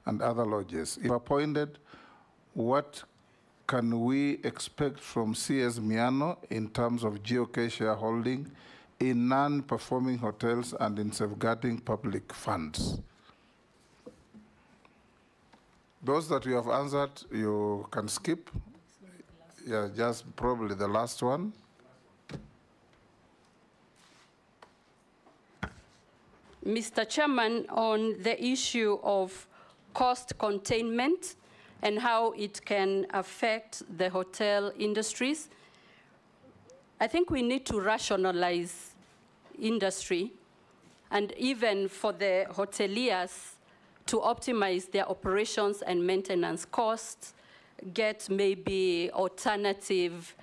and other lodges. If appointed, what can we expect from CS Miano in terms of GOK shareholding in non-performing hotels and in safeguarding public funds? Those that you have answered, you can skip. Yeah, just probably the last one. Mr. Chairman, on the issue of cost containment and how it can affect the hotel industries, I think we need to rationalize industry, and even for the hoteliers to optimize their operations and maintenance costs, get maybe alternative,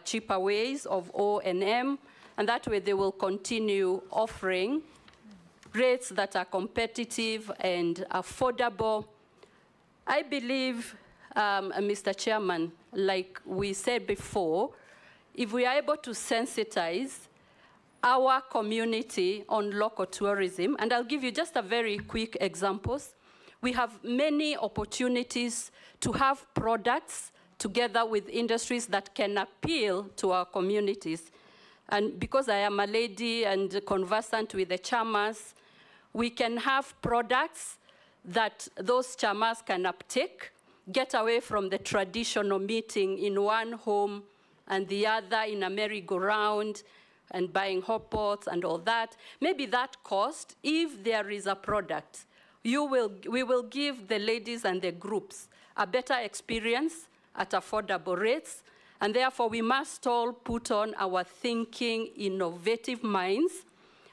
cheaper ways of O&M, and that way they will continue offering rates that are competitive and affordable. I believe, Mr. Chairman, like we said before, if we are able to sensitize our community on local tourism, and I'll give you just a very quick examples. We have many opportunities to have products together with industries that can appeal to our communities. And because I am a lady and conversant with the chamas, we can have products that those chamas can uptake, get away from the traditional meeting in one home and the other in a merry-go-round and buying hot pots and all that. Maybe that cost, if there is a product, we will give the ladies and the groups a better experience at affordable rates, and therefore we must all put on our thinking, innovative minds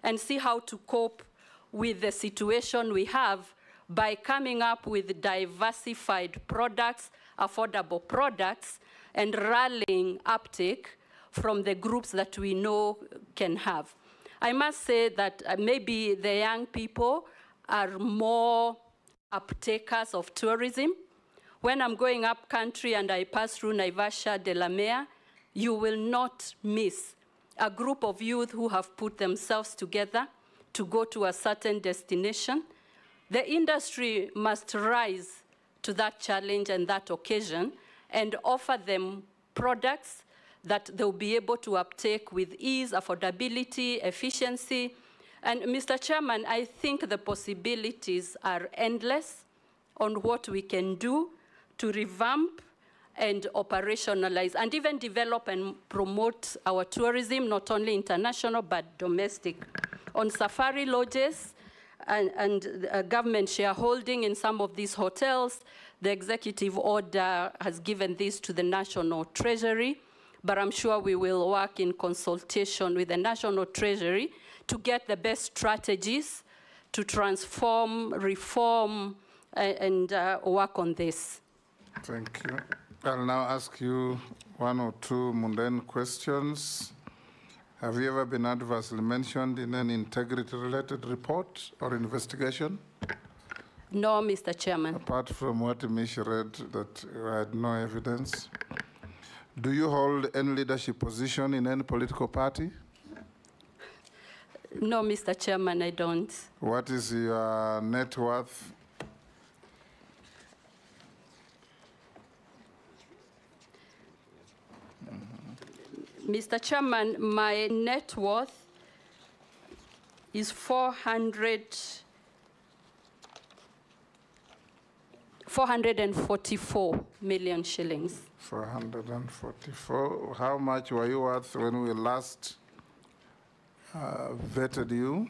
and see how to cope with the situation we have by coming up with diversified products, affordable products, and rallying uptake from the groups that we know can have. I must say that maybe the young people are more uptakers of tourism. When I'm going up country and I pass through Naivasha, Delamere, you will not miss a group of youth who have put themselves together to go to a certain destination. The industry must rise to that challenge and that occasion and offer them products that they'll be able to uptake with ease, affordability, efficiency. And Mr. Chairman, I think the possibilities are endless on what we can do to revamp and operationalize and even develop and promote our tourism, not only international but domestic. On safari lodges and government shareholding in some of these hotels, the executive order has given this to the National Treasury, but I'm sure we will work in consultation with the National Treasury to get the best strategies to transform, reform, and work on this. Thank you. I'll now ask you one or two mundane questions. Have you ever been adversely mentioned in an integrity-related report or investigation? No, Mr. Chairman. Apart from what Mish read, that you had no evidence. Do you hold any leadership position in any political party? No, Mr. Chairman, I don't. What is your net worth? Mr. Chairman, my net worth is 444 million shillings. 444. How much were you worth when we last vetted you?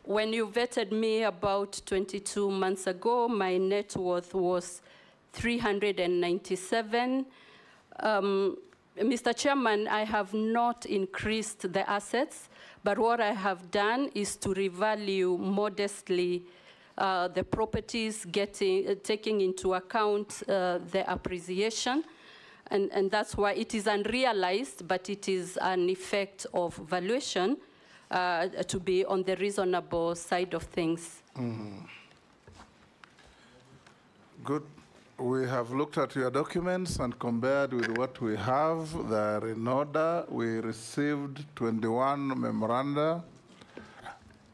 When you vetted me about 22 months ago, my net worth was 397. Mr. Chairman, I have not increased the assets, but what I have done is to revalue modestly the properties, taking into account the appreciation. And that's why it is unrealized, but it is an effect of valuation to be on the reasonable side of things. Good. We have looked at your documents and compared with what we have. They are in order. We received 21 memoranda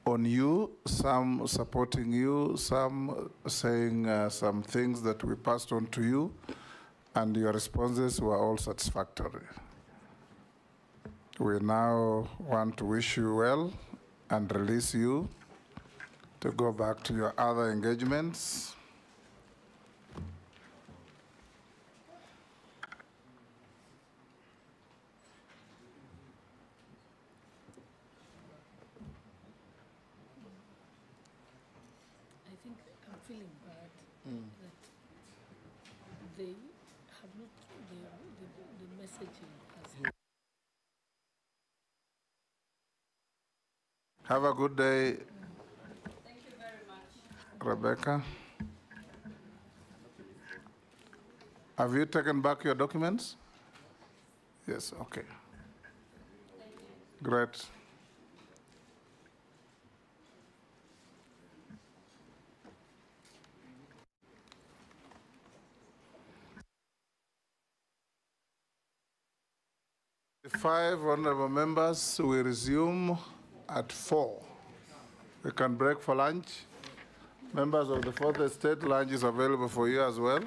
on you, some supporting you, some saying some things that we passed on to you, and your responses were all satisfactory. We now want to wish you well and release you to go back to your other engagements. I think I'm feeling bad that they have not, the messaging has. Have a good day. Thank you very much. Rebecca. Have you taken back your documents? Yes, okay. Great. The 5 honorable members will resume at 4. We can break for lunch. Members of the Fourth Estate, lunch is available for you as well.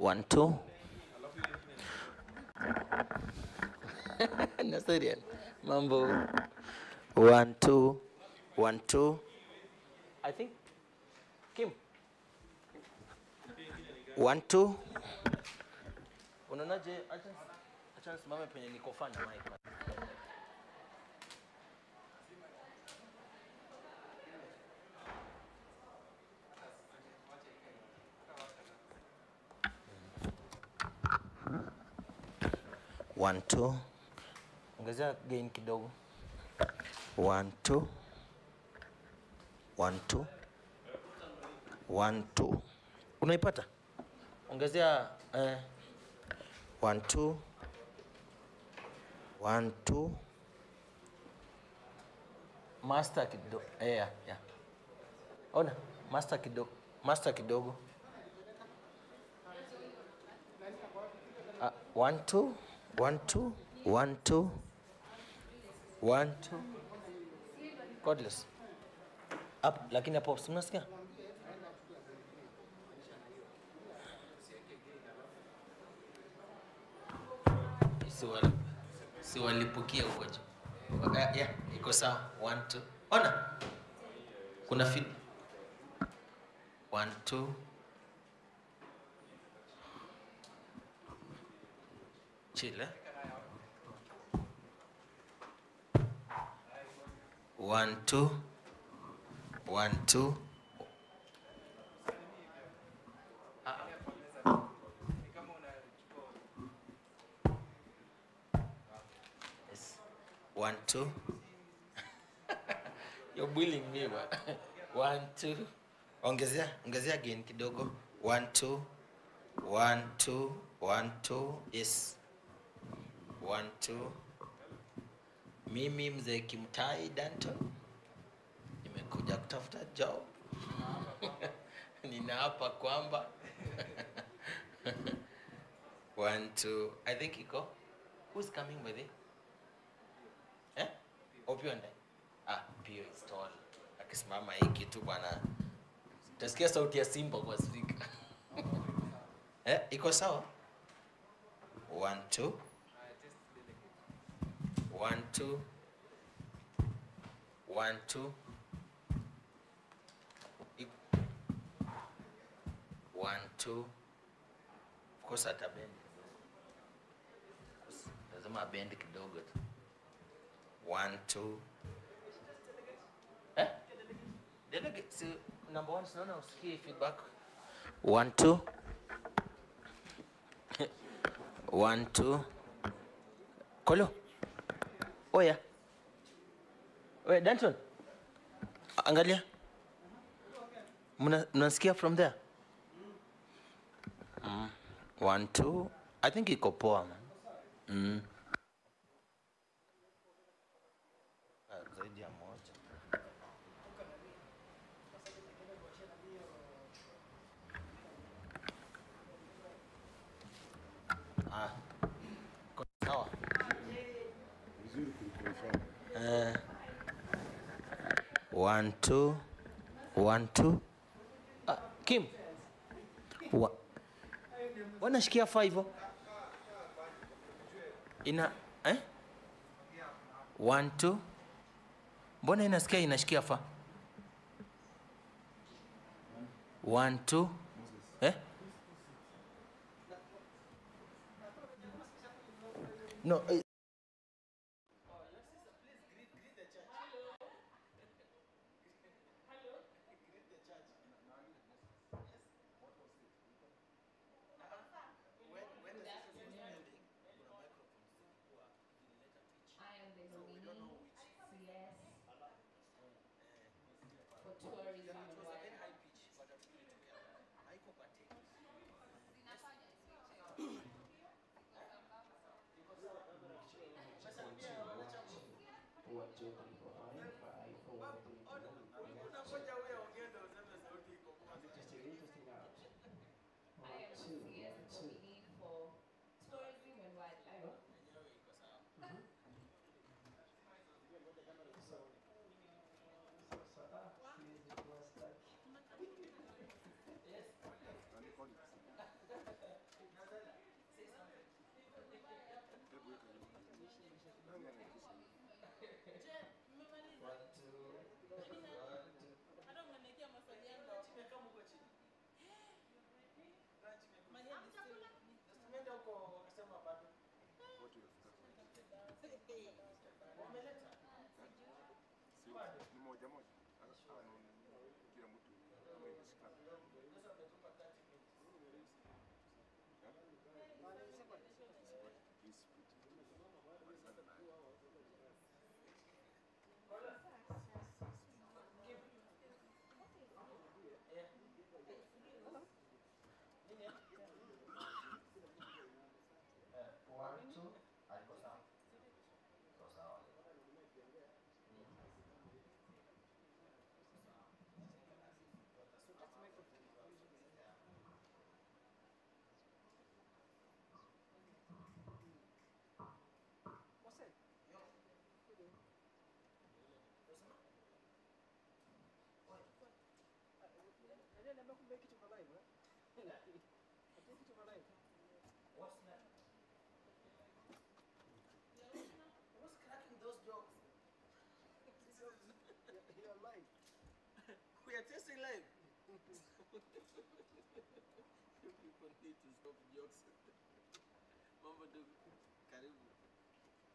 1, 2. Nasirian. Mambo. 1, 2. 1, 2. I think. Kim. 1, 2. Unaonaje? Acha nisimame penye niko fana mic. One, two. Ongezea gain kidogo. 1, 2. 1, 2. 1, 2. Unaipata? Ongezea 1, 2. 1, 2. Master kidogo. Yeah. Ona, master kidogo. Master kidogo. 1, 2. 1, 2. 1, 2. 1, 2. Cordless. Up, lakini hapo unasikia? Siwalipukia huko juu. Yeah, iko sawa. 1, 2. Ona. Kuna feed. 1, 2. Chill. 1, 2. 1, 2. Yes. 1, 2. You're bullying me, ba. 1, 2. Ongezea again kidogo. 1, 2. 1, 2. 1, 2. Yes. 1, 2. Mimi mzee Kimtai Danton. Nimekuja kutafuta job. Ninaapa kwamba 1, 2. I think iko. Who's coming with it? Opio ndani. Pio is tall. Akisimama hiki tu bwana. Utasikia sauti ya simba kwa speaker. Iko sawa? 1, 2. 1, 2. 1, 2. 1, 2. Of course atabend. Lazima bend kidogo tu. 1, 2. Delegate, so number 1, sinaona usikie feedback. 1, 2. 1, 2. Kolo. Oya. Oya, Danton. Angalia. Mnasikia from there? 1, 2. I think iko poa, man. Zaidi ya moja. Sawa. 1, 2. 1, 2. Kim. Wanashikia 5. Ina 1, 2. Mbona inasikia inashikia 5? 1, 2. No. What's that? Who's cracking those jokes? You're live. We are testing live. You people need to stop jokes. Mama do karibu.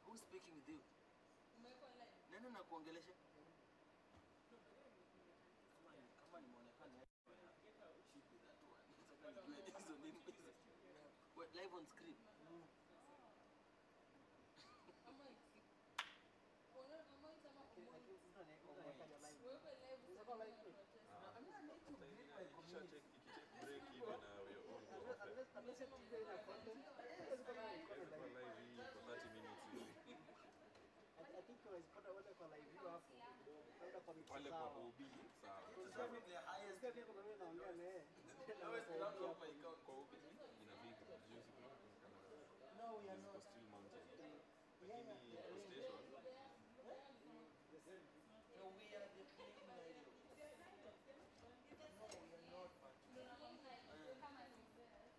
Who's speaking with you? Nani nakuongelesha? Kama ni muonekano should be that one. Sasa nijue hizo nini. We're live on screen. No, we are not. Still mountain. No, we are the clean radio. No, we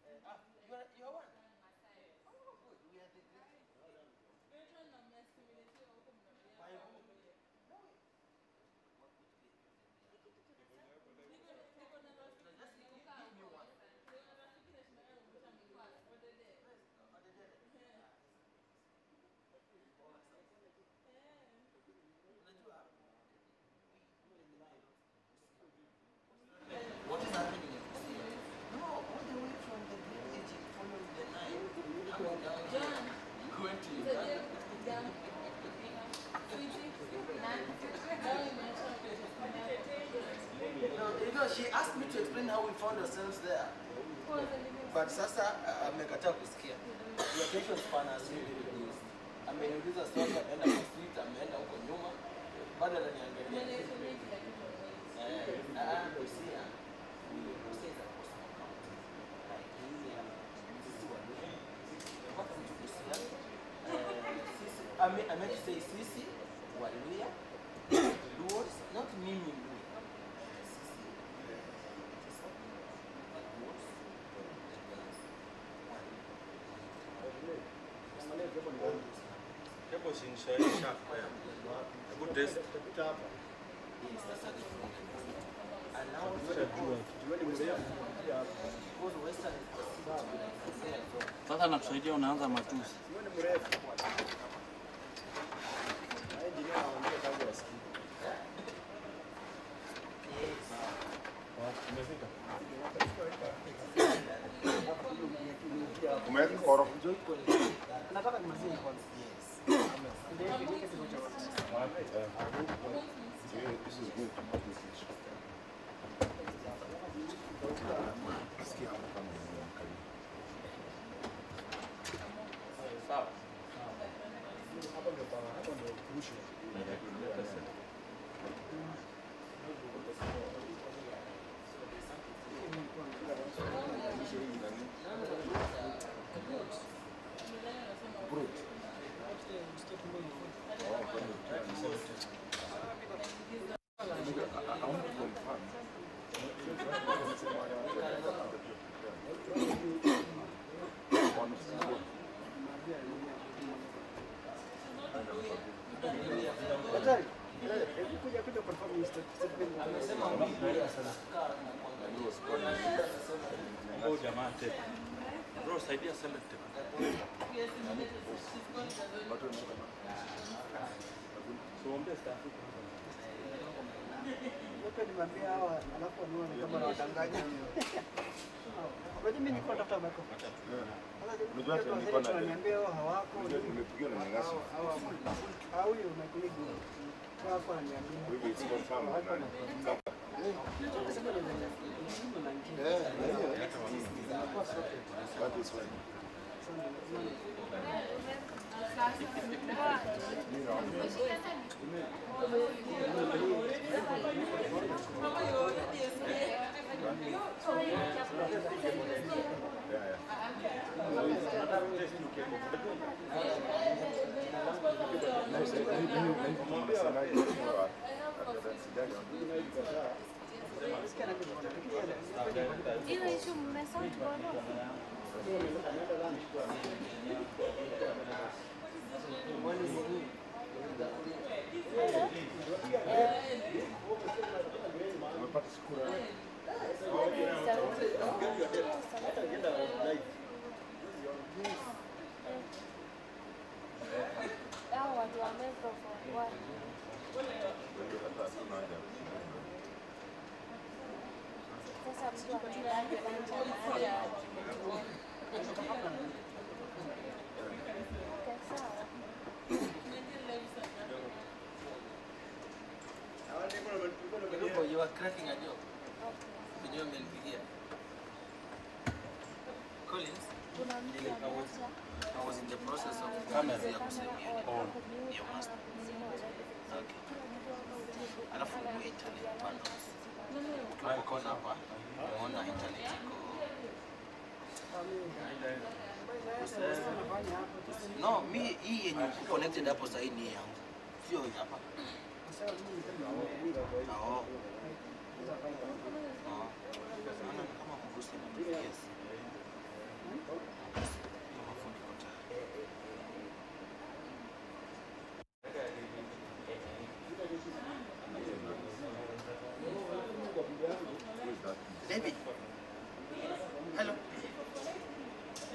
are not. You are one? Oh, good. We are the clean. By who? No. What would be? Just give me one. What is happening in Korea? No, all the way from the Great Egypt, following the Nile, coming down here, going to Uganda. No, she asked me to explain how we found ourselves there. But sasa amekataa kusikia. The attention span has really reduced. Ameniuliza swali, ameenda kwa street, ameenda huko nyuma, bado ananiangalia. I meant to say Sisi, Waluya, Luos, not Mimi Luo. Sasa nakusaidia unaanza matusi. Umeweka koro. Nataka nimalizie kwanza. This is good. Sawa. Bro, saidia selective. So, Wote nimwambia hawa alafu wanaona kama wanadanganya. Unajua mimi niko natafuta bako. Unajua niko na niambia hao hawako. Nimepigiwa na nyangasi. Au huyo unakuja kwa hapo ananiambia. Wewe it's confirmed. That is fine. You are cracking a joke. Video umenipigia. Collins, I was in the process of coming here kusemia. You must. Okay. Alafu ni internet bundles. Ukiwa hapa, unaona internet iko. No, mi hii yenye connected hapo sasa ni yangu. Sio hapa. No. David. Hello.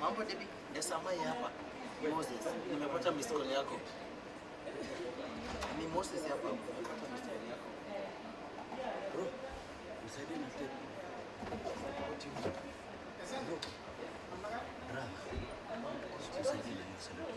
Mambo David, Desamai hapa. Moses, nimepata missed call yako. Ni Moses hapa. Nimepata missed call yako. Bro, nisaidie na tape. What you want? Bro. Bra. Nisaidie na salad.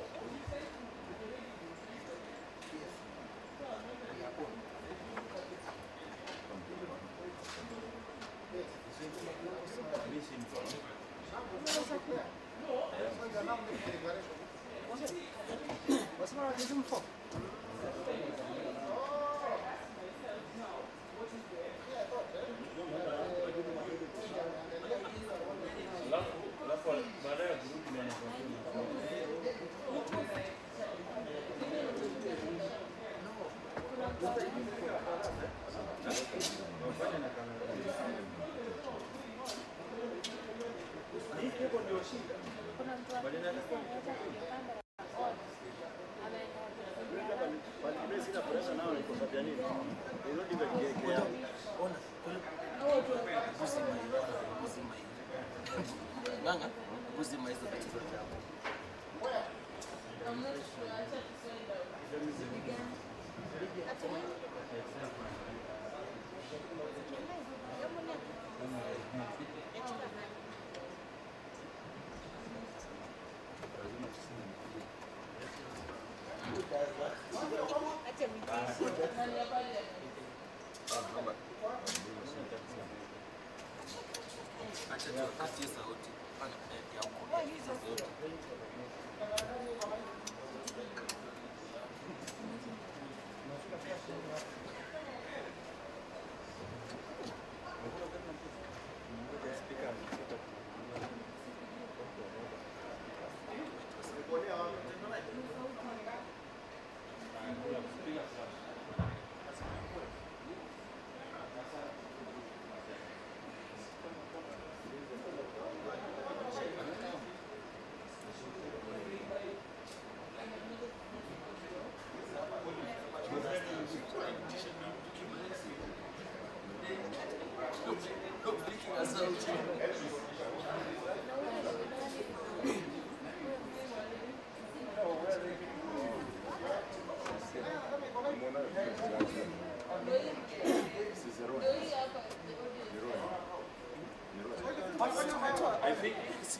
Nganga, uzima hizo tatizo zako. Acha tukatie sauti. Pana ya uko. Hizo zote.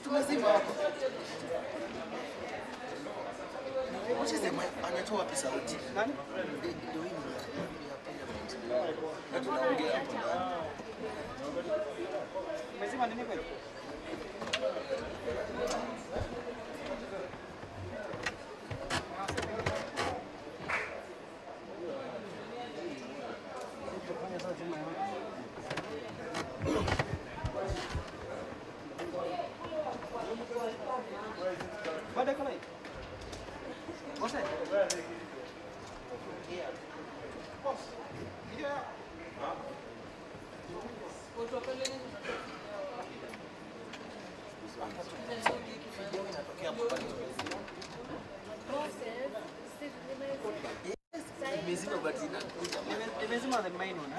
Tumezima hapo. Unasema anatoa wapi sauti? Nani? Ndio hii na tunaongea hapo ndani. Umezima nini kweli? Imezima the main one,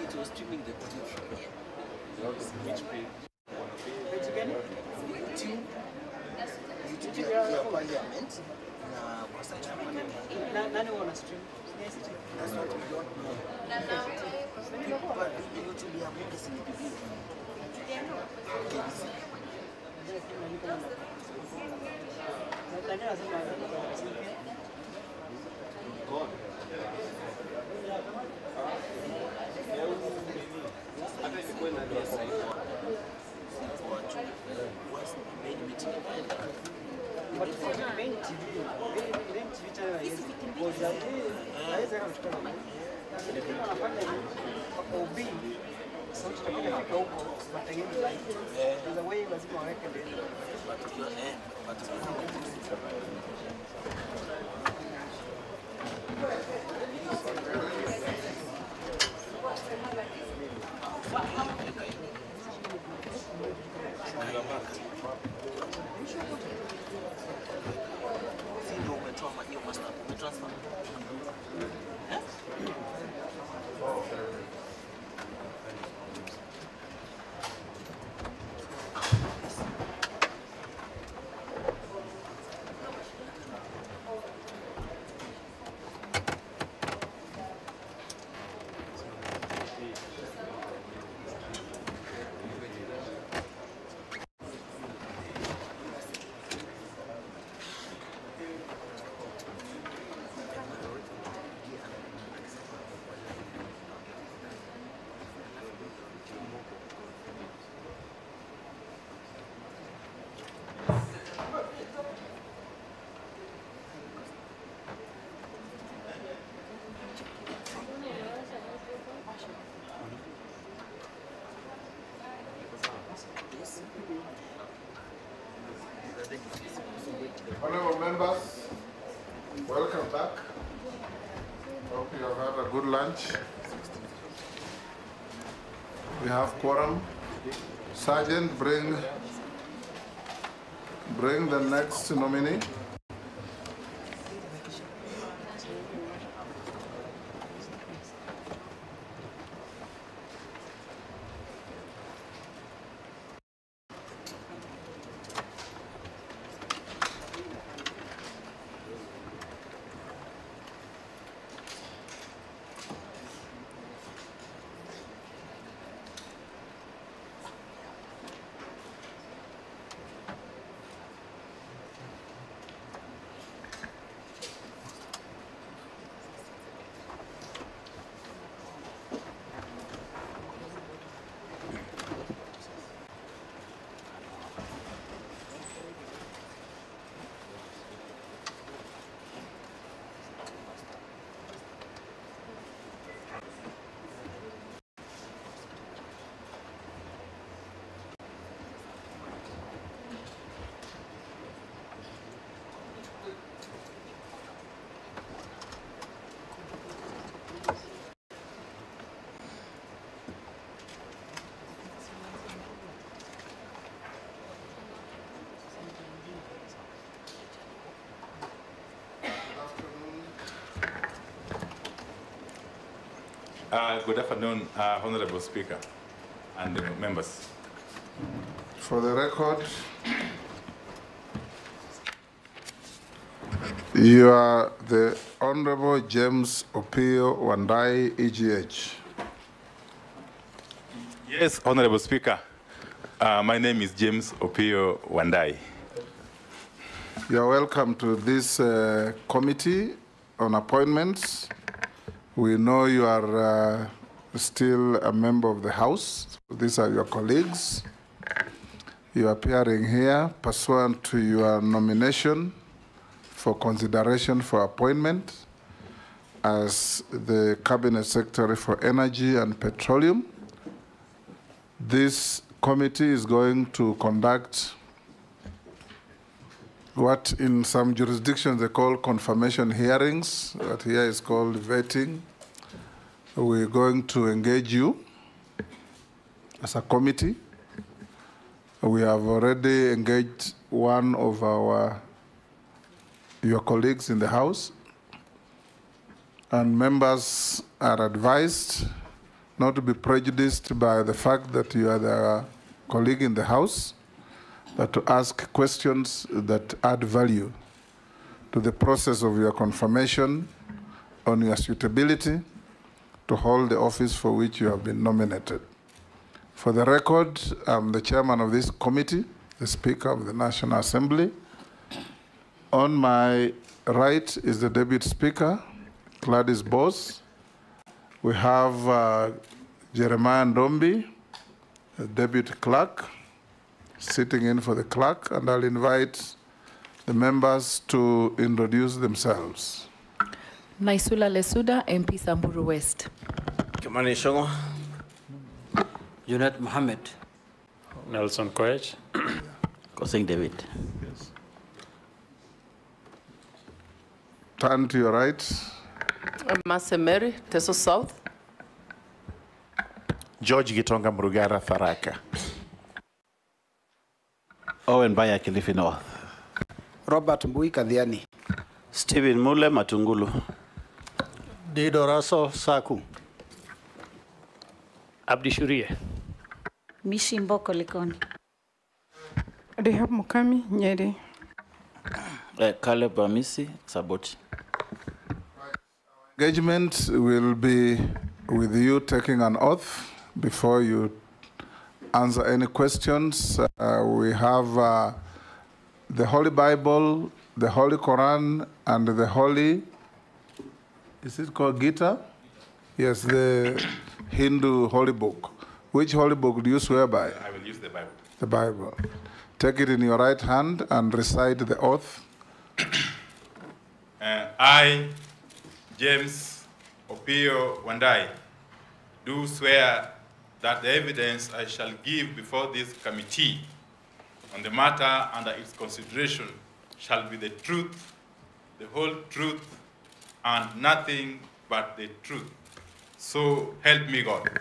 It was streaming the content from here. Which page? YouTube ya Parliament na kwa site ya Parliament. Nani wana stream? That's what we don't know. But YouTube ya Bunge CPP. Honorable members, welcome back. Hope you have had a good lunch. We have quorum. Sergeant, bring the next nominee. Good afternoon, Honorable Speaker and members. For the record, you are the Honorable James Opio Wandai, EGH. Yes, Honorable Speaker. My name is James Opio Wandai. You are welcome to this committee on appointments. We know you are still a member of the House. These are your colleagues. You are appearing here pursuant to your nomination for consideration for appointment as the Cabinet Secretary for Energy and Petroleum. This committee is going to conduct what in some jurisdictions they call confirmation hearings, what here is called vetting. We're going to engage you as a committee. We have already engaged one of your colleagues in the House, and members are advised not to be prejudiced by the fact that you are the colleague in the House, but to ask questions that add value to the process of your confirmation on your suitability to hold the office for which you have been nominated. For the record, I'm the chairman of this committee, the Speaker of the National Assembly. On my right is the Deputy Speaker, Gladys Bose. We have Jeremiah Ndombi, the Deputy Clerk, sitting in for the clerk, and I'll invite the members to introduce themselves. Naisula Lesuda, MP Samburu West. Kimani Shongo. Junet Mohammed. Nelson Koech. Kosing David. Yes. Turn to your right. Masemeri, Teso South. George Gitonga Mrugara Tharaka. Owen Baya, Kilifi North. Robert Mbui Kadhiani. Stephen Mule Matungulu. Didoraso Saku. Abdi Shurie. Mishi Mboko Likoni. Rehab Mukami Nyeri. Caleb Amisi Saboti. Engagement will be with you taking an oath before you answer any questions. We have the Holy Bible, the Holy Quran, and the Holy, is it called Gita? Yes, the Hindu holy book. Which holy book do you swear by? I will use the Bible. The Bible. Take it in your right hand and recite the oath. I, James Opio Wandai, do swear that the evidence I shall give before this committee on the matter under its consideration shall be the truth, the whole truth, and nothing but the truth. So help me God.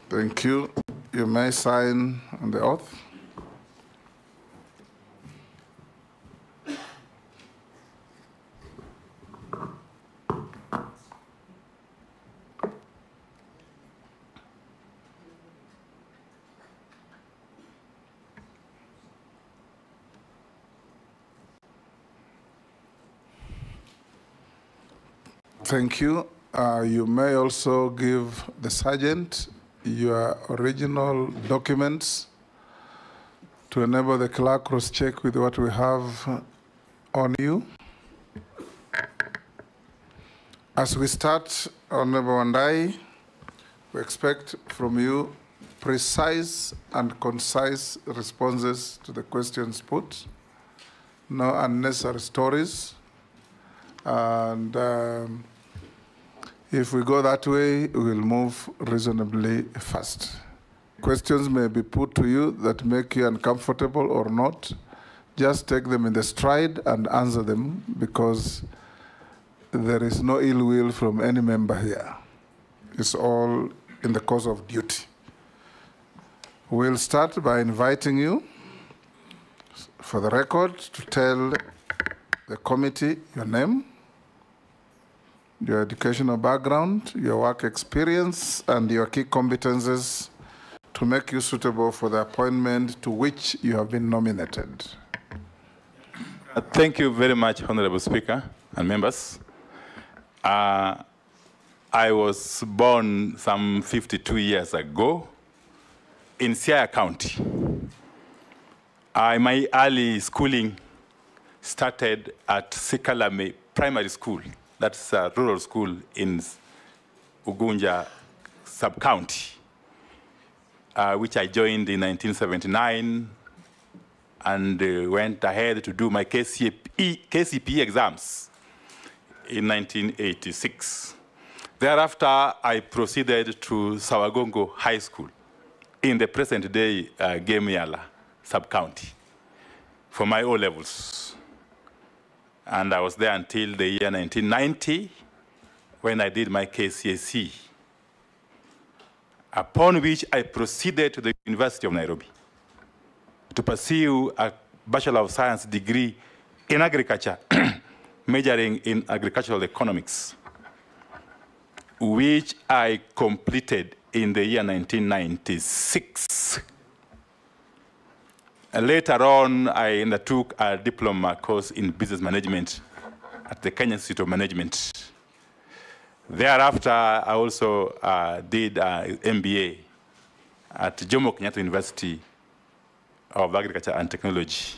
Thank you. You may sign on the oath. Thank you. You may also give the sergeant your original documents to enable the clerk cross-check with what we have on you. As we start, Honorable Wandai, we expect from you precise and concise responses to the questions put, no unnecessary stories, and if we go that way, we will move reasonably fast. Questions may be put to you that make you uncomfortable or not. Just take them in the stride and answer them, because there is no ill will from any member here. It's all in the course of duty. We'll start by inviting you, for the record, to tell the committee your name, your educational background, your work experience, and your key competences to make you suitable for the appointment to which you have been nominated. Thank you very much, Honorable Speaker and members. I was born some 52 years ago in Siaya County. My early schooling started at Sikalame Primary School. That's a rural school in Ugunja sub-county, which I joined in 1979 and went ahead to do my KCPE exams in 1986. Thereafter, I proceeded to Sawagongo High School in the present-day Gemiala sub-county for my O-levels. And I was there until the year 1990, when I did my KCSE, upon which I proceeded to the University of Nairobi to pursue a Bachelor of Science degree in agriculture, majoring in agricultural economics, which I completed in the year 1996. Later on, I undertook a diploma course in business management at the Kenya Institute of Management. Thereafter, I also did an MBA at Jomo Kenyatta University of Agriculture and Technology.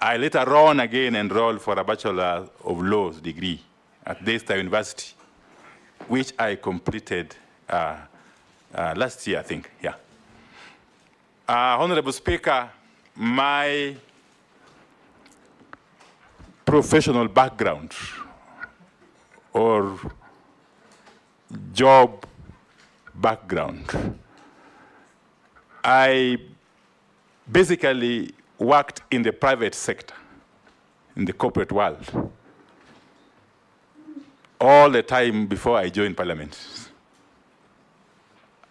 I later on again enrolled for a Bachelor of Laws degree at Daystar University, which I completed last year, I think, yeah. Honorable Speaker, my professional background or job background, I basically worked in the private sector, in the corporate world, all the time before I joined Parliament.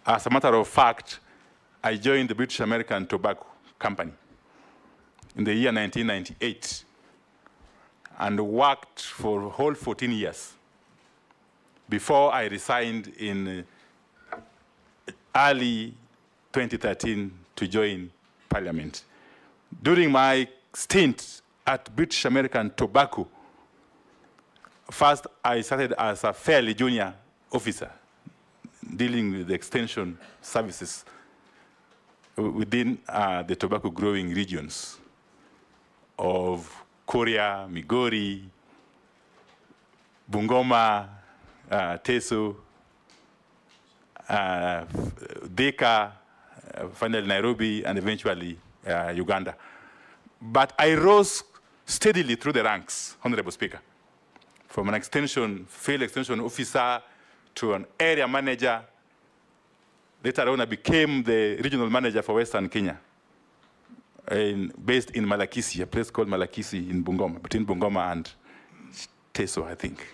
As a matter of fact, I joined the British American Tobacco Company in the year 1998 and worked for a whole 14 years before I resigned in early 2013 to join Parliament. During my stint at British American Tobacco, first I started as a fairly junior officer dealing with the extension services within the tobacco growing regions of Korea, Migori, Bungoma, Teso, Dhaka, finally Nairobi, and eventually Uganda. But I rose steadily through the ranks, Honorable Speaker, from an field extension officer to an area manager. Later on, I became the regional manager for Western Kenya, based in Malakisi, a place called Malakisi in Bungoma, between Bungoma and Teso, I think.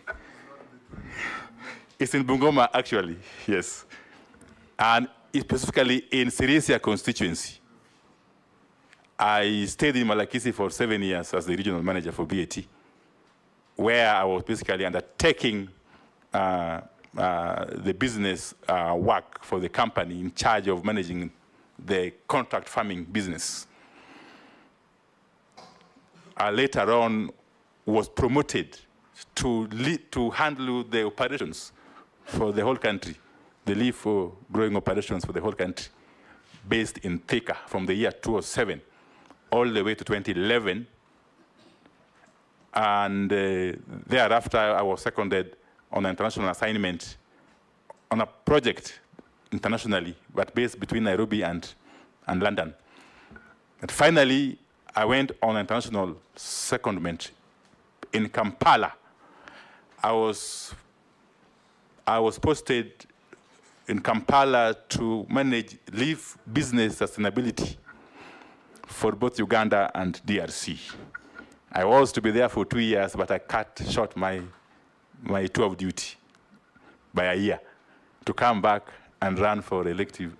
It's in Bungoma, actually, yes. And specifically in Sirisia constituency. I stayed in Malakisi for 7 years as the regional manager for BAT, where I was basically undertaking the business work for the company in charge of managing the contract farming business. Later on, was promoted to handle the operations for the whole country, the leaf growing operations for the whole country, based in Thika from the year 2007 all the way to 2011. And thereafter, I was seconded on an international assignment on a project internationally, but based between Nairobi and London. And finally, I went on international secondment in Kampala. I was posted in Kampala to manage leaf business sustainability for both Uganda and DRC. I was to be there for 2 years, but I cut short my tour of duty by a year to come back and run for elective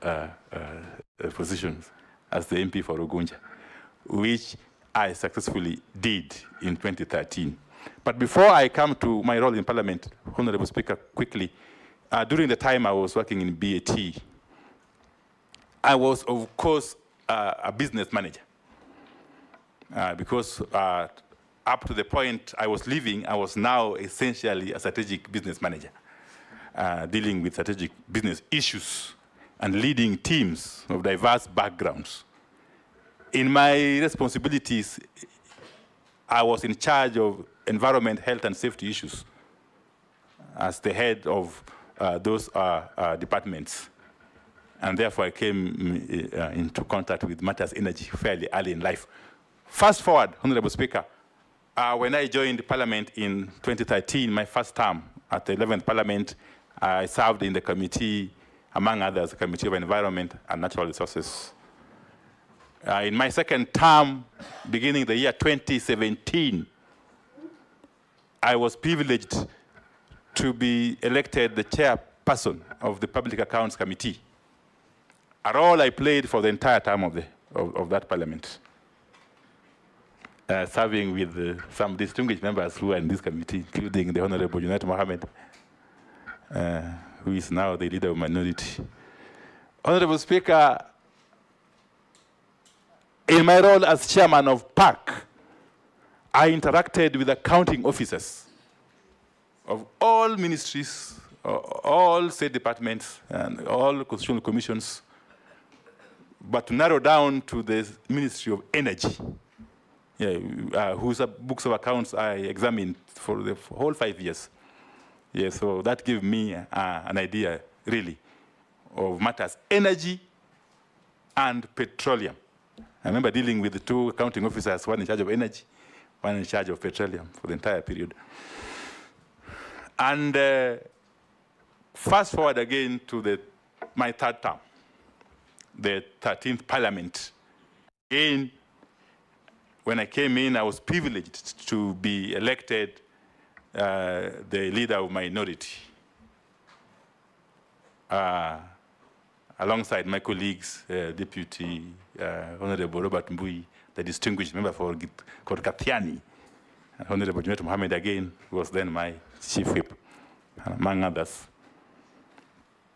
positions as the MP for Ugunja, which I successfully did in 2013. But before I come to my role in Parliament, Honorable Speaker, quickly, during the time I was working in BAT, I was, of course, a business manager. Because up to the point I was leaving, I was now essentially a strategic business manager, dealing with strategic business issues and leading teams of diverse backgrounds. In my responsibilities, I was in charge of environment, health, and safety issues as the head of those departments. And therefore, I came into contact with matters energy fairly early in life. Fast forward, Honorable Speaker, when I joined Parliament in 2013, my first term at the 11th Parliament, I served in the committee, among others, the Committee of Environment and Natural Resources. In my second term, beginning the year 2017, I was privileged to be elected the chairperson of the Public Accounts Committee, a role I played for the entire term of that Parliament. Serving with some distinguished members who are in this committee, including the Honorable Junet Mohammed, who is now the leader of minority. Honorable Speaker, in my role as chairman of PAC, I interacted with accounting officers of all ministries, all state departments, and all constitutional commissions, but to narrow down to the Ministry of Energy, whose books of accounts I examined for the whole 5 years. Yeah, so that gave me an idea, really, of matters energy and petroleum. I remember dealing with the two accounting officers, one in charge of energy, one in charge of petroleum for the entire period. And fast forward again to my third term, the 13th Parliament. Again, when I came in, I was privileged to be elected the leader of minority, alongside my colleagues, Deputy Honorable Robert Mbui, the distinguished member for Korkatiani, and Honorable Junet Mohammed again, who was then my chief whip, among others.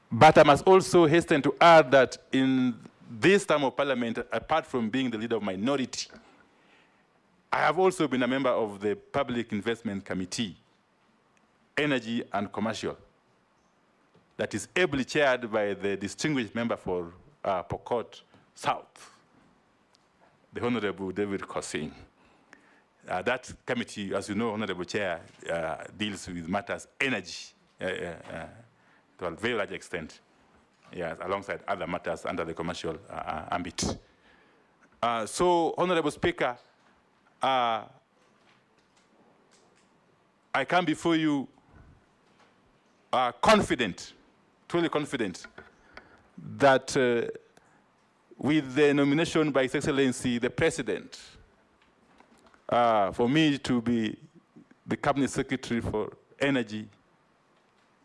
But I must also hasten to add that in this term of Parliament, apart from being the leader of minority, I have also been a member of the Public Investment Committee, Energy and Commercial, that is ably chaired by the distinguished member for Pokot South, the Honorable David Kosing. That committee, as you know, Honorable Chair, deals with matters energy to a very large extent, yes, alongside other matters under the commercial ambit. So, Honorable Speaker, I come before you confident, truly confident, that with the nomination by His Excellency the President for me to be the Cabinet Secretary for Energy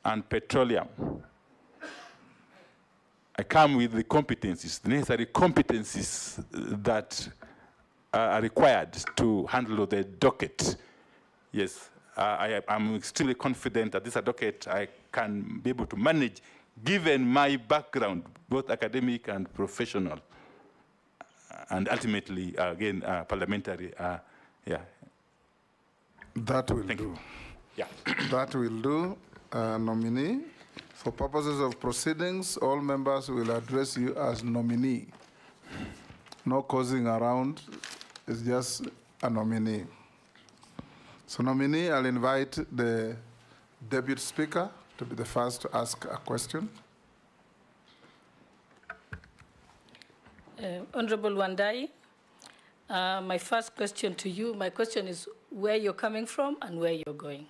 and Petroleum. I come with the competencies, the necessary competencies that are required to handle the docket. Yes, I'm extremely confident that this docket I can be able to manage, given my background, both academic and professional, and ultimately, again, parliamentary. Yeah. That will do. Yeah. That will do, nominee. For purposes of proceedings, all members will address you as nominee. No causing around, it's just a nominee. So nominee, I'll invite the Deputy Speaker to be the first to ask a question. Honorable Wandai, my first question to you, my question is where you're coming from and where you're going.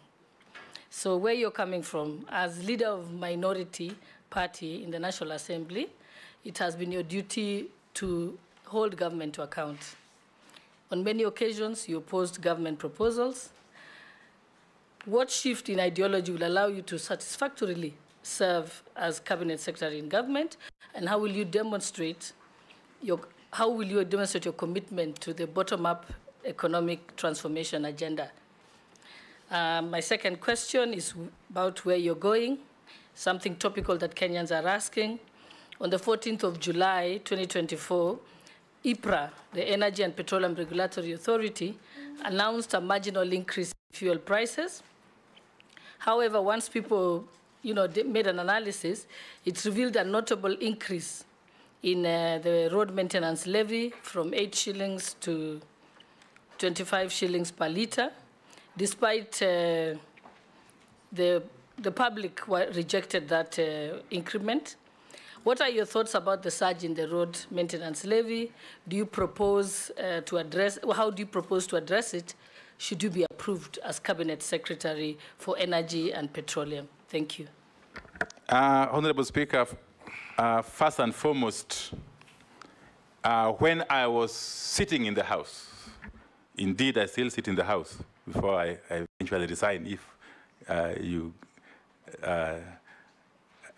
So where you're coming from, as leader of minority party in the National Assembly, it has been your duty to hold government to account. On many occasions, you opposed government proposals. What shift in ideology will allow you to satisfactorily serve as cabinet secretary in government, and how will you demonstrate your commitment to the bottom-up economic transformation agenda? My second question is about where you're going, something topical that Kenyans are asking. On the 14th of July, 2024, EPRA, the Energy and Petroleum Regulatory Authority, announced a marginal increase in fuel prices. However, once people made an analysis, it revealed a notable increase in the road maintenance levy from 8 shillings to 25 shillings per litre, despite the public rejected that increment. What are your thoughts about the surge in the road maintenance levy? Do you propose to address, how do you propose to address it? Should you be approved as Cabinet Secretary for Energy and Petroleum? Thank you. Honorable Speaker, first and foremost, when I was sitting in the House, indeed I still sit in the House before I eventually resign if you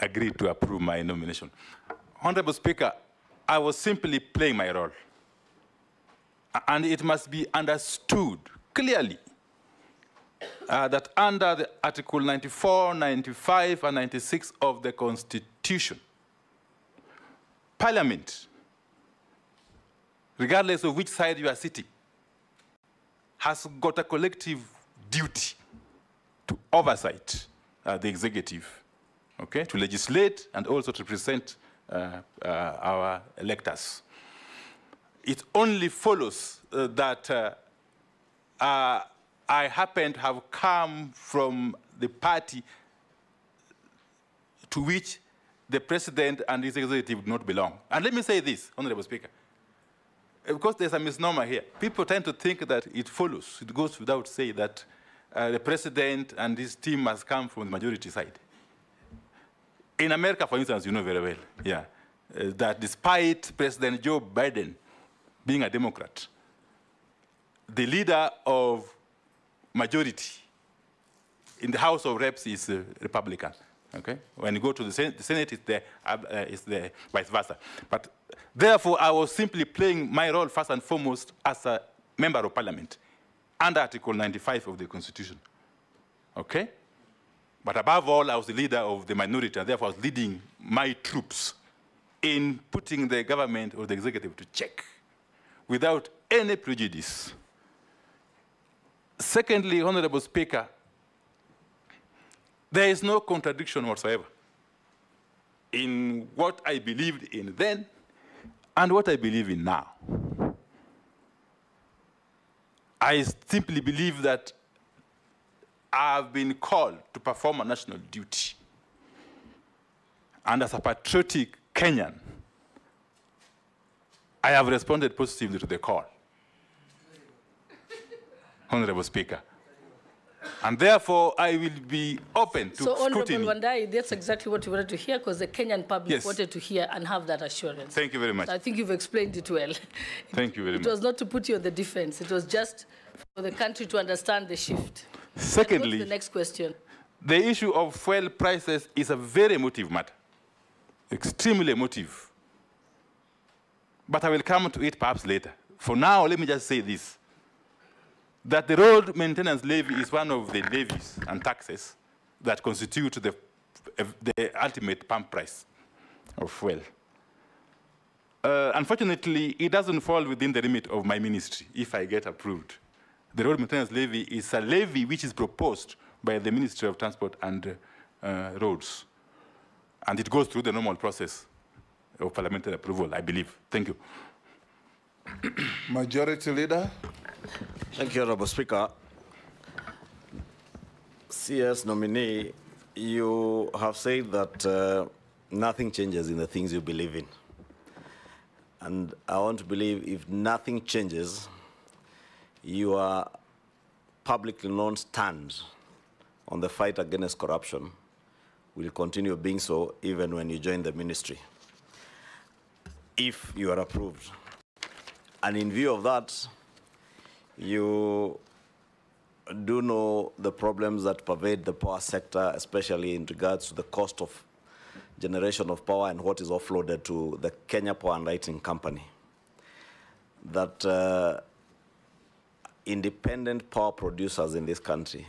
agree to approve my nomination. Honorable Speaker, I was simply playing my role. And it must be understood clearly that under the Article 94, 95, and 96 of the Constitution, Parliament, regardless of which side you are sitting, has got a collective duty to oversight the executive, okay, to legislate and also to represent our electors. It only follows that I happen to have come from the party to which the president and his executive do not belong. And let me say this, Honorable Speaker, because there's a misnomer here. People tend to think that it follows, it goes without saying that the president and his team must come from the majority side. In America, for instance, you know very well, yeah, that despite President Joe Biden being a Democrat, the leader of majority in the House of Reps is a Republican. Okay? When you go to the Senate, it's the vice versa. But therefore, I was simply playing my role first and foremost as a member of Parliament under Article 95 of the Constitution. Okay? But above all, I was the leader of the minority, and therefore I was leading my troops in putting the government or the executive to check without any prejudice. Secondly, Honorable Speaker, there is no contradiction whatsoever in what I believed in then and what I believe in now. I simply believe that I've been called to perform a national duty. And as a patriotic Kenyan, I have responded positively to the call, Honorable Speaker. And therefore, I will be open to So, Honorable scrutiny. Wandai, that's exactly what you wanted to hear, because the Kenyan public Yes. wanted to hear and have that assurance. Thank you very much. So I think you've explained it well. Thank you very It much. was not to put you on the defense. It was just for the country to understand the shift. Secondly, What's the next question? the issue of fuel prices is a very emotive matter, extremely emotive. But I will come to it perhaps later. For now, let me just say this, that the road maintenance levy is one of the levies and taxes that constitute the ultimate pump price of fuel. Unfortunately, it doesn't fall within the remit of my ministry if I get approved. The road maintenance levy is a levy which is proposed by the Ministry of Transport and Roads. And it goes through the normal process of parliamentary approval, I believe. Thank you. Majority Leader. Thank you, Honorable Speaker. CS nominee, you have said that nothing changes in the things you believe in. And I want to believe if nothing changes, your publicly known stand on the fight against corruption will continue being so even when you join the ministry, if you are approved. And in view of that, you do know the problems that pervade the power sector, especially in regards to the cost of generation of power and what is offloaded to the Kenya Power and Lighting Company. That independent power producers in this country,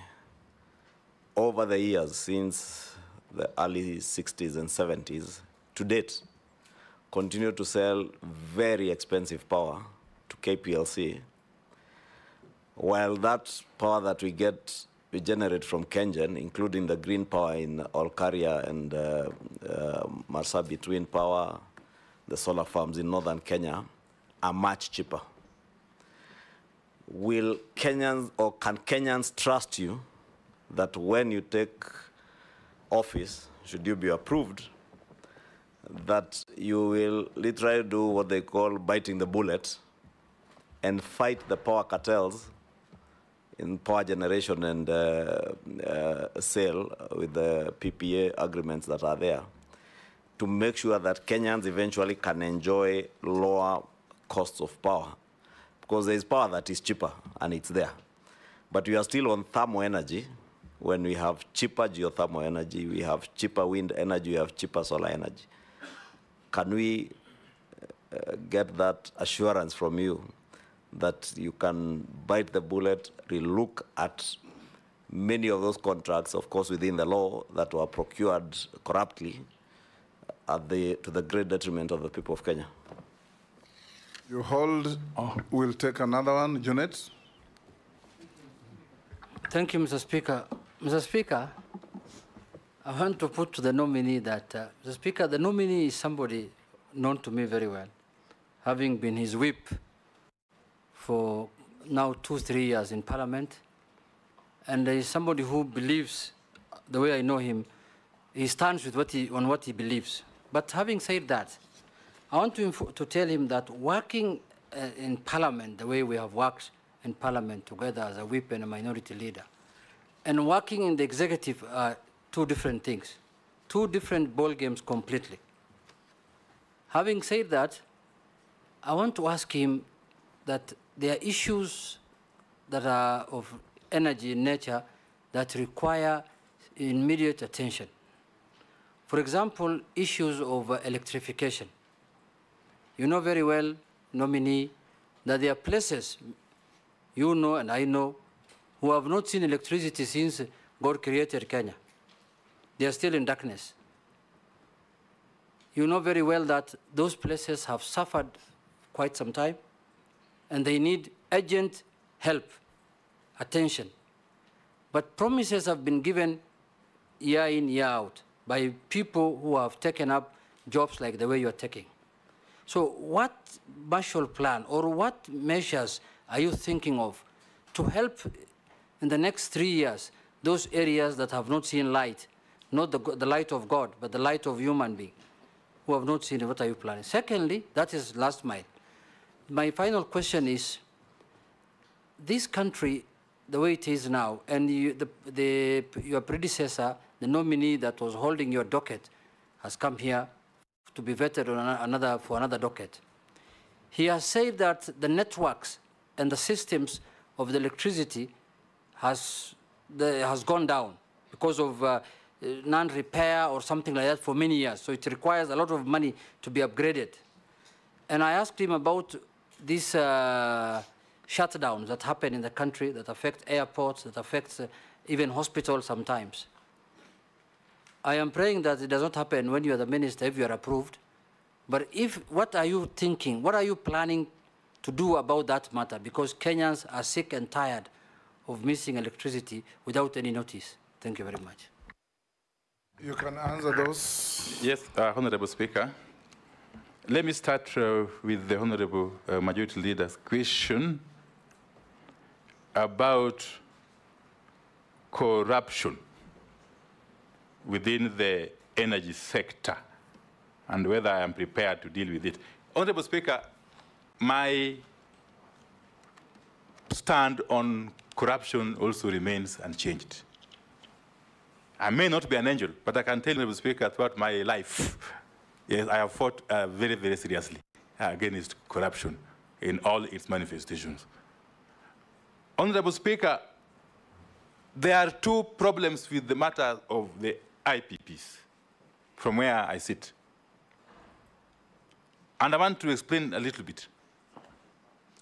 over the years, since the early 60s and 70s, to date, continue to sell very expensive power to KPLC, while that power that we generate from KenGen, including the green power in Olkaria and Marsabit Wind Power, the solar farms in northern Kenya, are much cheaper. Will Kenyans, or can Kenyans trust you that when you take office, should you be approved, that you will literally do what they call biting the bullet and fight the power cartels in power generation and sale with the PPA agreements that are there, to make sure that Kenyans eventually can enjoy lower costs of power? Because there is power that is cheaper, and it's there. But we are still on thermal energy, when we have cheaper geothermal energy, we have cheaper wind energy, we have cheaper solar energy. Can we get that assurance from you that you can bite the bullet, relook at many of those contracts, of course, within the law, that were procured corruptly to the great detriment of the people of Kenya? You hold, we'll take another one. Junet. Thank you, Mr. Speaker. Mr. Speaker, I want to put to the nominee that, Mr. Speaker, the nominee is somebody known to me very well, having been his whip for now 2-3 years in Parliament. And there is somebody who believes, the way I know him, he stands with on what he believes. But having said that, I want to tell him that working in Parliament, the way we have worked in Parliament together as a whip and a minority leader, and working in the executive are two different things, two different ball games completely. Having said that, I want to ask him that there are issues that are of energy in nature that require immediate attention. For example, issues of electrification. You know very well, nominee, that there are places, you know and I know, who have not seen electricity since God created Kenya. They are still in darkness. You know very well that those places have suffered quite some time, and they need urgent help, attention. But promises have been given year in, year out by people who have taken up jobs like the way you're taking. So what Marshall Plan or what measures are you thinking of to help in the next 3 years those areas that have not seen light, not the light of God, but the light of human being, who have not seen it? What are you planning? Secondly, that is last mile. My final question is, this country the way it is now, and your predecessor, the nominee that was holding your docket, has come here to be vetted on for another docket. He has said that the networks and the systems of the electricity has gone down because of non-repair or something like that for many years. So it requires a lot of money to be upgraded. And I asked him about these shutdowns that happen in the country that affect airports, that affects even hospitals sometimes. I am praying that it does not happen when you are the minister, if you are approved. But what are you thinking? What are you planning to do about that matter? Because Kenyans are sick and tired of missing electricity without any notice. Thank you very much. You can answer those. Yes, Honorable Speaker. Let me start with the Honorable Majority Leader's question about corruption within the energy sector and whether I am prepared to deal with it. Honorable Speaker, my stand on corruption also remains unchanged. I may not be an angel, but I can tell you, Honorable Speaker, throughout my life, yes, I have fought very, very seriously against corruption in all its manifestations. Honorable Speaker, there are two problems with the matter of the IPPs from where I sit. And I want to explain a little bit.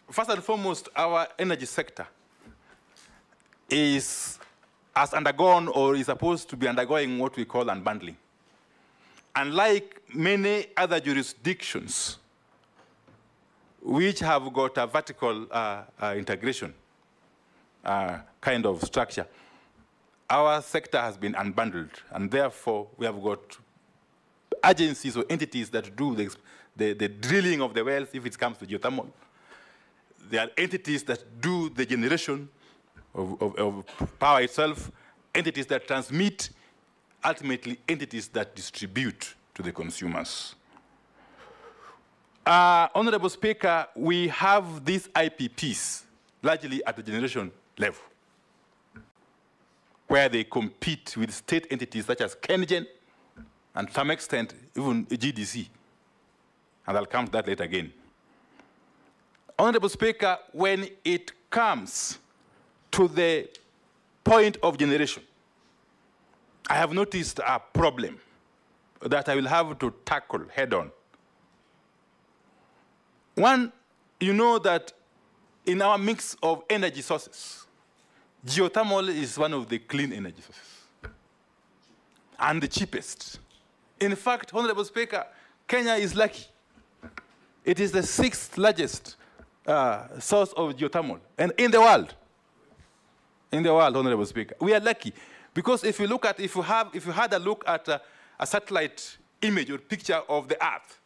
First and foremost, our energy sector has undergone or is supposed to be undergoing what we call unbundling. Unlike many other jurisdictions which have got a vertical integration kind of structure, our sector has been unbundled, and therefore we have got agencies or entities that do the drilling of the wells if it comes to geothermal. There are entities that do the generation of power itself, entities that transmit, ultimately entities that distribute to the consumers. Honorable Speaker, we have these IPPs largely at the generation level, where they compete with state entities such as KenGen and to some extent even GDC. And I'll come to that later again. Honorable Speaker, when it comes to the point of generation, I have noticed a problem that I will have to tackle head on. One, you know that in our mix of energy sources, geothermal is one of the clean energy sources and the cheapest. In fact, Honorable Speaker, Kenya is lucky. It is the 6th largest source of geothermal and in the world. In the world, Honorable Speaker. We are lucky because if you look at, if you had a look at a satellite image or picture of the Earth,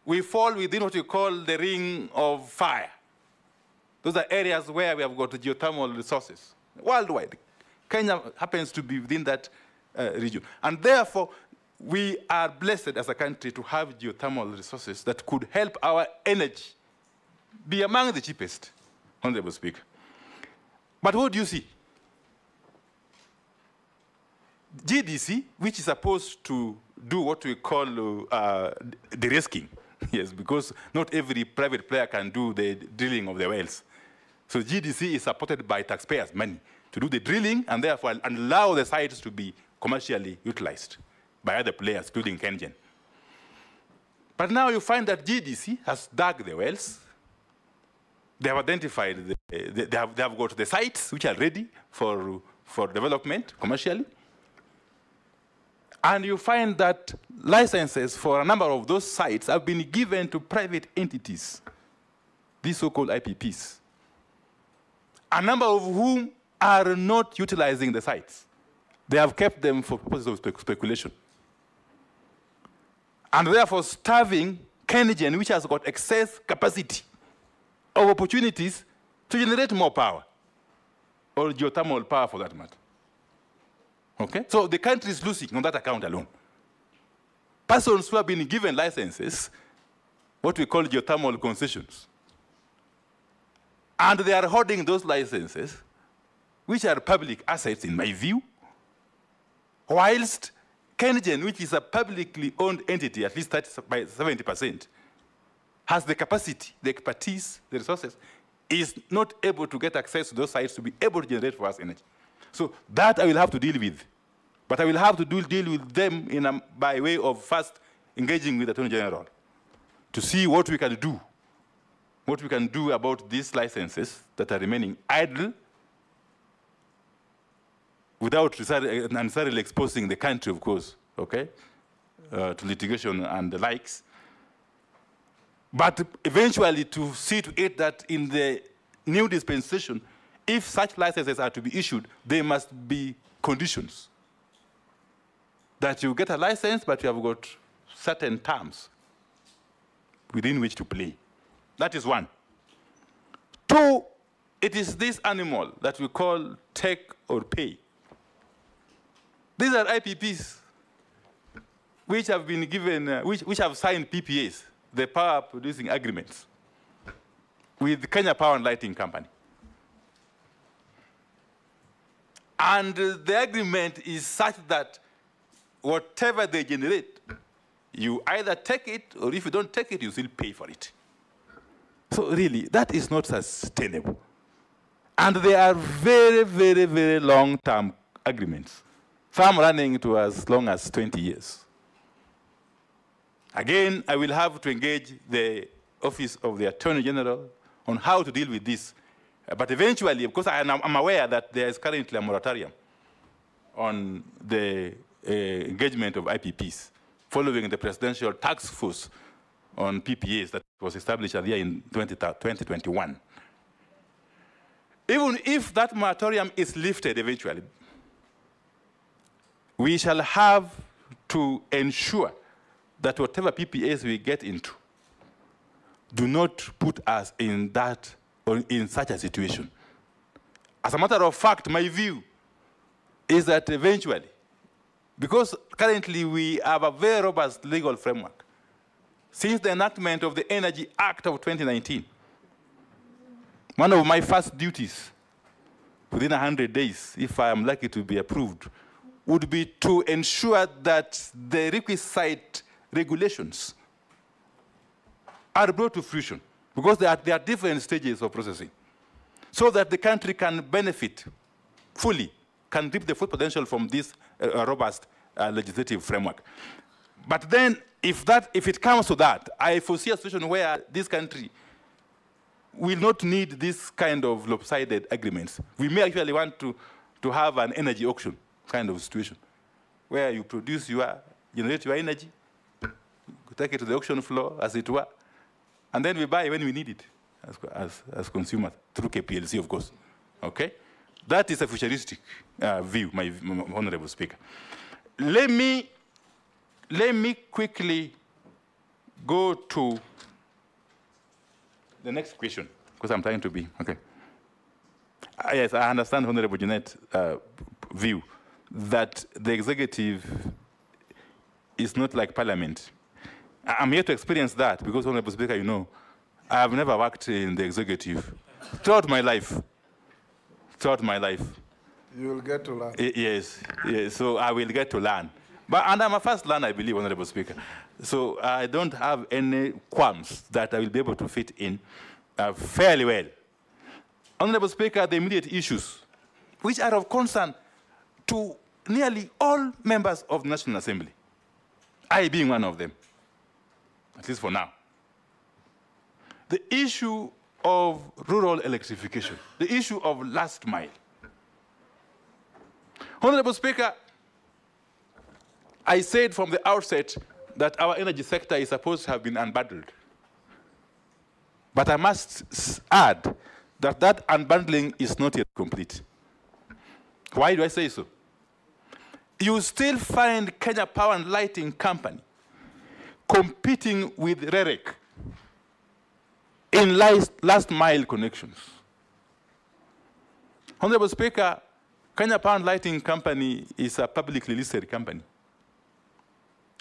we fall within what you call the ring of fire. Those are areas where we have got geothermal resources worldwide. Kenya happens to be within that region. And therefore, we are blessed as a country to have geothermal resources that could help our energy be among the cheapest, Honorable Speaker. But what do you see? GDC, which is supposed to do what we call de-risking, yes, because not every private player can do the drilling of the wells. So GDC is supported by taxpayers' money to do the drilling and therefore allow the sites to be commercially utilized by other players, including KenGen. But now you find that GDC has dug the wells. They have identified, they have got the sites which are ready for development commercially. And you find that licenses for a number of those sites have been given to private entities, these so-called IPPs, a number of whom are not utilizing the sites. They have kept them for purposes of speculation. And therefore starving KenGen, which has got excess capacity of opportunities to generate more power, or geothermal power for that matter. Okay? So the country is losing on that account alone. Persons who have been given licenses, what we call geothermal concessions, and they are holding those licenses which are public assets in my view, whilst KenGen, which is a publicly owned entity, at least 70%, has the capacity, the expertise, the resources, is not able to get access to those sites to be able to generate for us energy. So that I will have to deal with. But I will have to deal with them by way of first engaging with the Attorney General to see what we can do about these licenses that are remaining idle without necessarily exposing the country, of course, okay, to litigation and the likes. But eventually to see to it that in the new dispensation, if such licenses are to be issued, there must be conditions. That you get a license, but you have got certain terms within which to play. That is one. Two, it is this animal that we call take or pay. These are IPPs which have been given, which have signed PPAs, the power producing agreements, with Kenya Power and Lighting Company. And the agreement is such that whatever they generate, you either take it, or if you don't take it, you still pay for it. So really, that is not sustainable. And they are very, very, very long-term agreements, some running to as long as 20 years. Again, I will have to engage the Office of the Attorney General on how to deal with this. But eventually, of course, I'm aware that there is currently a moratorium on the engagement of IPPs following the Presidential Task Force on PPAs that was established earlier in 2021. Even if that moratorium is lifted eventually, we shall have to ensure that whatever PPAs we get into do not put us in that or in such a situation. As a matter of fact, my view is that eventually, because currently we have a very robust legal framework, since the enactment of the Energy Act of 2019, one of my first duties within 100 days, if I am lucky to be approved, would be to ensure that the requisite regulations are brought to fruition, because there are different stages of processing, so that the country can benefit fully, can reap the full potential from this robust legislative framework. But then, if it comes to that, I foresee a situation where this country will not need this kind of lopsided agreements. We may actually want to have an energy auction kind of situation, where you generate your energy, take it to the auction floor, as it were, and then we buy when we need it as consumers, through KPLC, of course. Okay? That is a futuristic view, my Honorable Speaker. Let me quickly go to the next question, because I'm trying to be, okay. Yes, I understand Honorable Jeanette's view that the executive is not like Parliament. I'm here to experience that because, Honorable Speaker, you know, I have never worked in the executive throughout my life. Throughout my life. You will get to learn. Yes, so I will get to learn. And I'm a first learner, I believe, Honorable Speaker. So I don't have any qualms that I will be able to fit in fairly well. Honorable Speaker, the immediate issues, which are of concern to nearly all members of the National Assembly, I being one of them, at least for now. The issue of rural electrification, the issue of last mile. Honorable Speaker, I said from the outset that our energy sector is supposed to have been unbundled. But I must add that that unbundling is not yet complete. Why do I say so? You still find Kenya Power and Lighting Company competing with REREC in last mile connections. Honorable Speaker, Kenya Power and Lighting Company is a publicly listed company.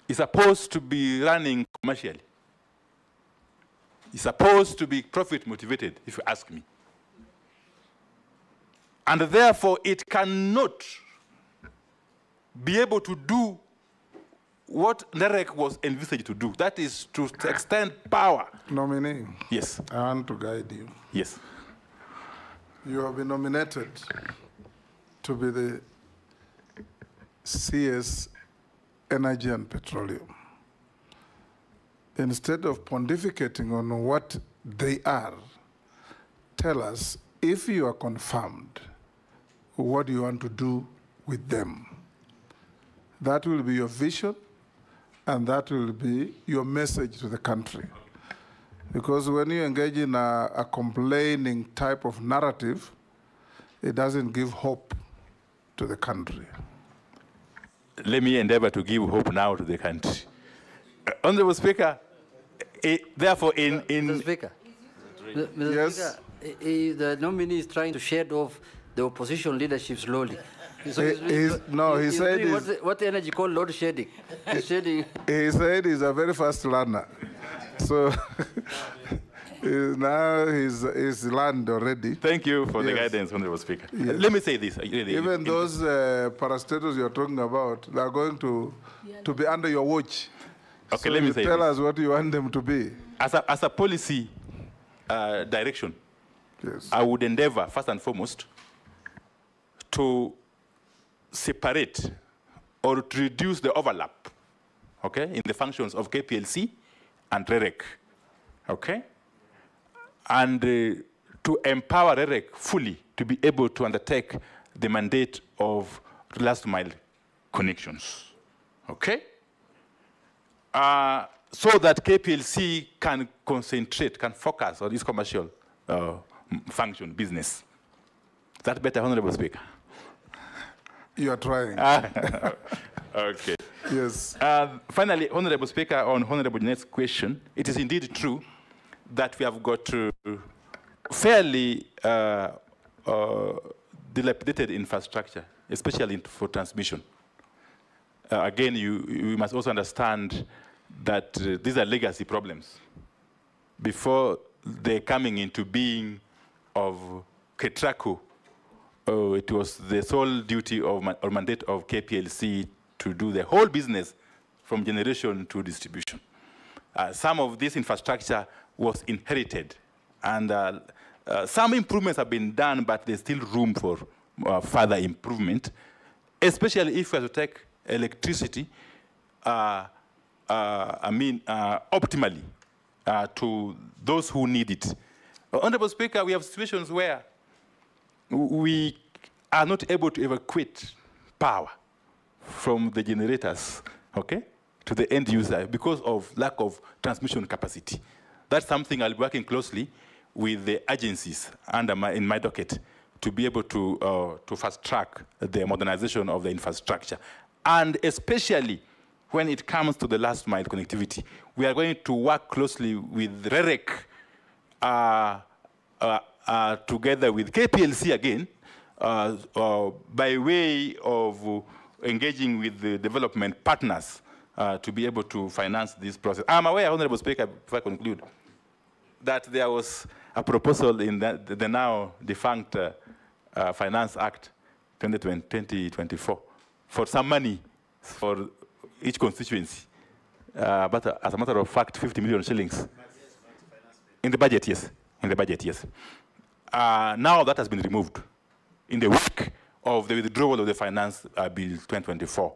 It's supposed to be running commercially. It's supposed to be profit motivated, if you ask me. And therefore, it cannot be able to do what NEREC was envisaged to do. That is to extend power. Nominee. Yes. I want to guide you. Yes. You have been nominated to be the CS Energy and Petroleum. Instead of pontificating on what they are, tell us, if you are confirmed, what do you want to do with them? That will be your vision, and that will be your message to the country. Because when you engage in a complaining type of narrative, it doesn't give hope to the country. Let me endeavor to give hope now to the country. Honorable Speaker, therefore Mr. Speaker, Mr. Yes. Speaker, the nominee is trying to shed off the opposition leadership slowly. So he said doing what the energy called load shedding. He's shedding. He said he's a very fast learner. So now he's learned already. Thank you for the guidance, Honorable Speaker. Yes. Let me say this. Even those parastatals you're talking about, they're going to be under your watch. Okay, so let me say tell this. us what you want them to be. As a policy direction, yes, I would endeavor, first and foremost, to separate or to reduce the overlap, okay, in the functions of KPLC and REREC, okay? And to empower REREC fully to be able to undertake the mandate of last mile connections, okay? So that KPLC can concentrate, can focus on its commercial function, business. Is that better, Honorable Speaker? You are trying. Okay. Yes. Finally, Honorable Speaker, on Honorable Jeanette's question, it is indeed true that we have got fairly dilapidated infrastructure, especially for transmission. Again, you must also understand that these are legacy problems. Before the coming into being of KETRACO, it was the sole duty or mandate of KPLC to do the whole business from generation to distribution. Some of this infrastructure was inherited, and some improvements have been done, but there's still room for further improvement, especially if we have to take electricity, optimally to those who need it. Honorable Speaker, we have situations where we are not able to evacuate power from the generators, okay, to the end user because of lack of transmission capacity. That's something I'll be working closely with the agencies in my docket to be able to fast track the modernization of the infrastructure. And especially when it comes to the last mile connectivity, we are going to work closely with REREC together with KPLC again, by way of engaging with the development partners to be able to finance this process. I'm aware, Honorable Speaker, before I conclude, that there was a proposal in the now defunct Finance Act 2024 for some money for each constituency. But as a matter of fact, 50 million shillings. In the budget, yes. In the budget, yes. Now that has been removed in the wake of the withdrawal of the Finance Bill 2024.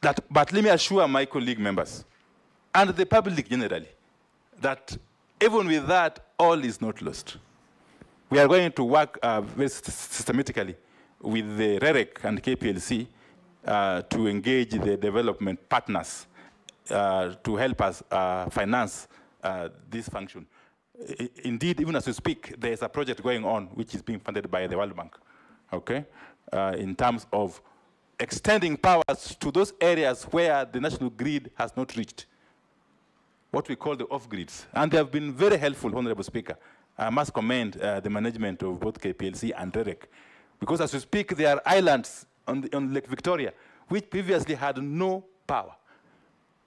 But let me assure my colleague members and the public generally that even with that, all is not lost. We are going to work very systematically with the REREC and KPLC to engage the development partners to help us finance this function. Indeed, even as we speak, there's a project going on which is being funded by the World Bank, okay, in terms of extending powers to those areas where the national grid has not reached, what we call the off-grids. And they have been very helpful, Honorable Speaker. I must commend the management of both KPLC and REREC, because as we speak, there are islands on Lake Victoria which previously had no power.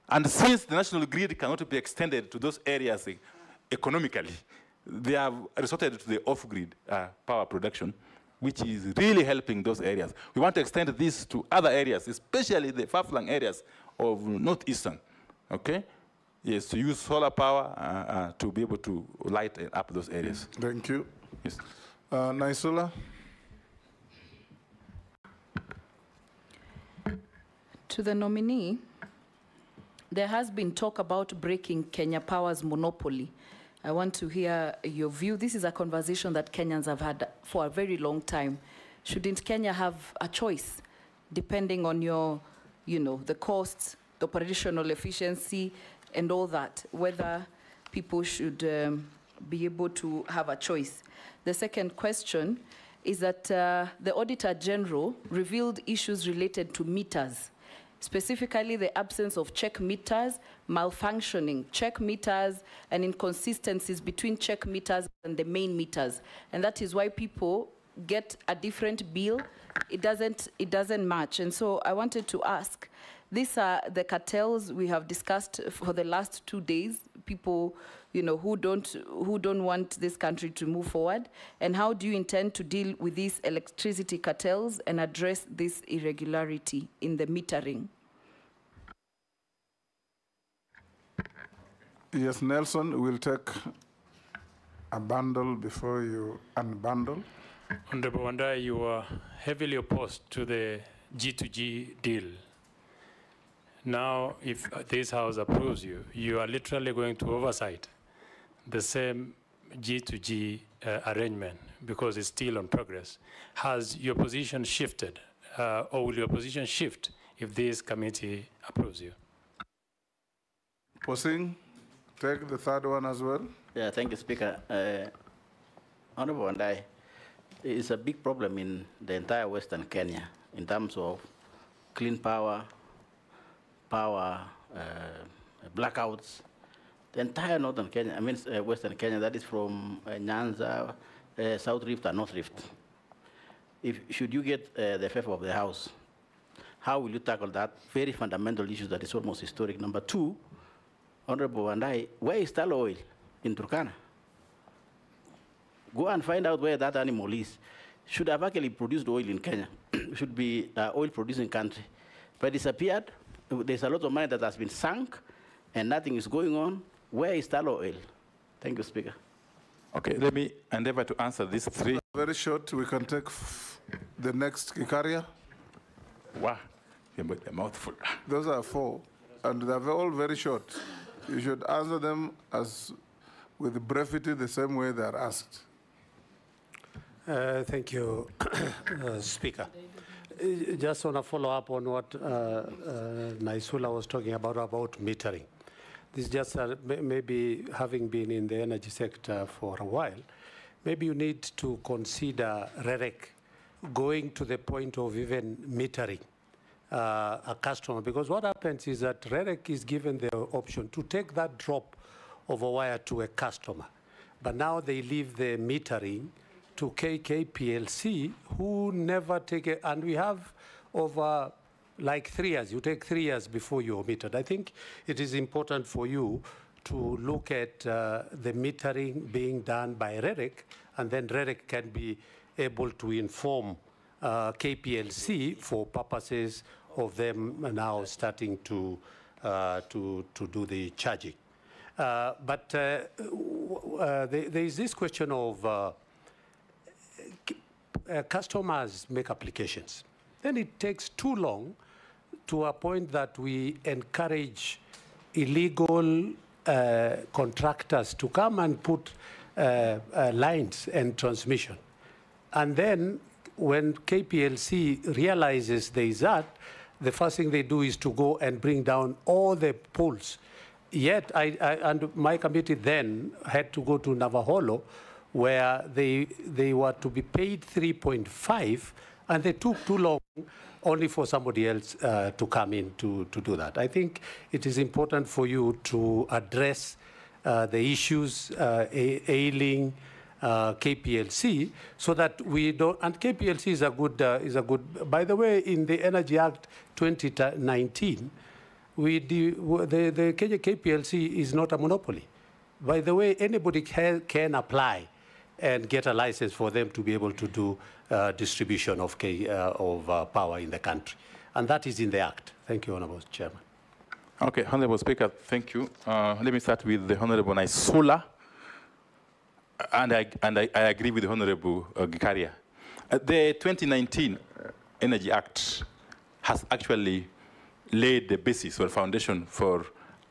And since the national grid cannot be extended to those areas economically, they have resorted to the off-grid power production. which is really helping those areas. We want to extend this to other areas, especially the far-flung areas of northeastern, okay? Yes, to use solar power to be able to light up those areas. Thank you. Yes. Naisula? To the nominee, there has been talk about breaking Kenya Power's monopoly. I want to hear your view. This is a conversation that Kenyans have had for a very long time. Shouldn't Kenya have a choice, depending on your, the costs, the operational efficiency, and all that, whether people should be able to have a choice? The second question is that the Auditor General revealed issues related to meters, specifically the absence of check meters, malfunctioning check meters, and inconsistencies between check meters and the main meters. And that is why people get a different bill. It doesn't match. And so I wanted to ask, these are the cartels we have discussed for the last 2 days, people who don't want this country to move forward. And how do you intend to deal with these electricity cartels and address this irregularity in the metering? Yes, Nelson, we'll take a bundle before you unbundle. Honorable Wandai, you are heavily opposed to the G2G deal. Now, if this House approves you, you are literally going to oversight the same G2G arrangement because it's still on progress. Has your position shifted, or will your position shift if this committee approves you? Posing, take the third one as well. Yeah, thank you, Speaker. Honorable Wandai, it's a big problem in the entire Western Kenya in terms of clean power, blackouts. The entire northern Kenya, Western Kenya, that is from Nyanza, South Rift and North Rift. Should you get the favor of the House, how will you tackle that very fundamental issue that is almost historic? Number two, Honorable Wandai, where is Talo oil in Turkana? Go and find out where that animal is. Should have actually produced oil in Kenya. Should be oil-producing country. But disappeared. There's a lot of money that has been sunk, and nothing is going on. Where is Talo oil? Thank you, Speaker. Okay, let me endeavor to answer these three. Very short, we can take the next Kikaria. Wow, a mouthful. Those are 4, and they're all very short. You should answer them with brevity, the same way they are asked. Thank you, Speaker. Just want to follow up on what Naisula was talking about metering. This is just maybe having been in the energy sector for a while, maybe you need to consider REREC going to the point of even metering a customer, because what happens is that REREC is given the option to take that drop of a wire to a customer, but now they leave the metering to KKPLC, who never take it, and we have over like 3 years. You take 3 years before you're metered. I think it is important for you to look at the metering being done by REREC, and then REREC can be able to inform KPLC for purposes of them now starting to do the charging. But there is this question of customers make applications. Then it takes too long to a point that we encourage illegal contractors to come and put lines and transmission. And then when KPLC realizes there is that, the first thing they do is to go and bring down all the poles. Yet, and my committee then had to go to Navaholo, where they were to be paid 3.5, and they took too long only for somebody else to come in to do that. I think it is important for you to address the issues ailing KPLC, so that we don't. And KPLC is a good. By the way, in the Energy Act 2019, the Kenya KPLC is not a monopoly. By the way, anybody can apply and get a license for them to be able to do distribution of power in the country. And that is in the Act. Thank you, Honorable Chairman. Okay, Honorable Speaker, thank you. Let me start with the Honorable Naisula. And I agree with the Honorable Gikaria. The 2019 Energy Act has actually laid the basis or foundation for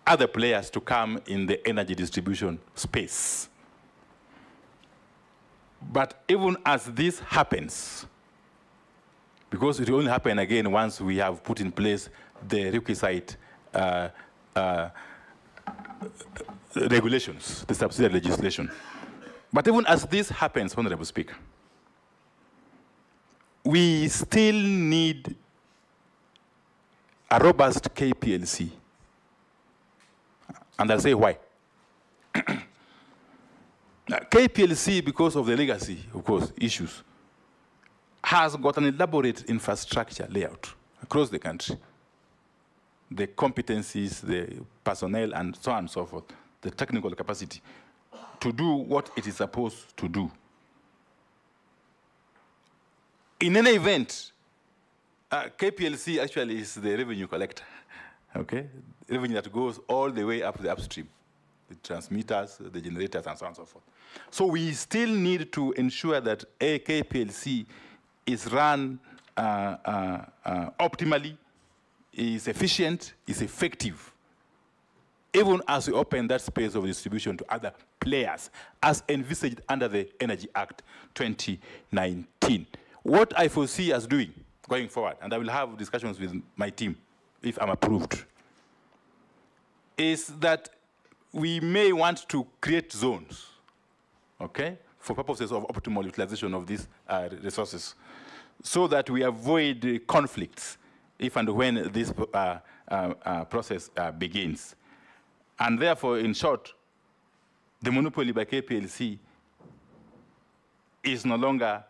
other players to come in the energy distribution space. But even as this happens, because it will only happen again once we have put in place the requisite regulations, the subsidiary legislation. But even as this happens, Honorable Speaker, we still need a robust KPLC. And I'll say why. KPLC, because of the legacy, of course, issues, has got an elaborate infrastructure layout across the country. The competencies, the personnel, and so on and so forth, the technical capacity to do what it is supposed to do. In any event, KPLC actually is the revenue collector, okay? Revenue that goes all the way up the upstream, the transmitters, the generators, and so on and so forth. So we still need to ensure that a KPLC is run optimally, is efficient, is effective, even as we open that space of distribution to other players, as envisaged under the Energy Act 2019. What I foresee as doing going forward, and I will have discussions with my team if I'm approved, is that we may want to create zones, okay, for purposes of optimal utilization of these resources, so that we avoid conflicts if and when this process begins. And therefore, in short, the monopoly by KPLC is no longer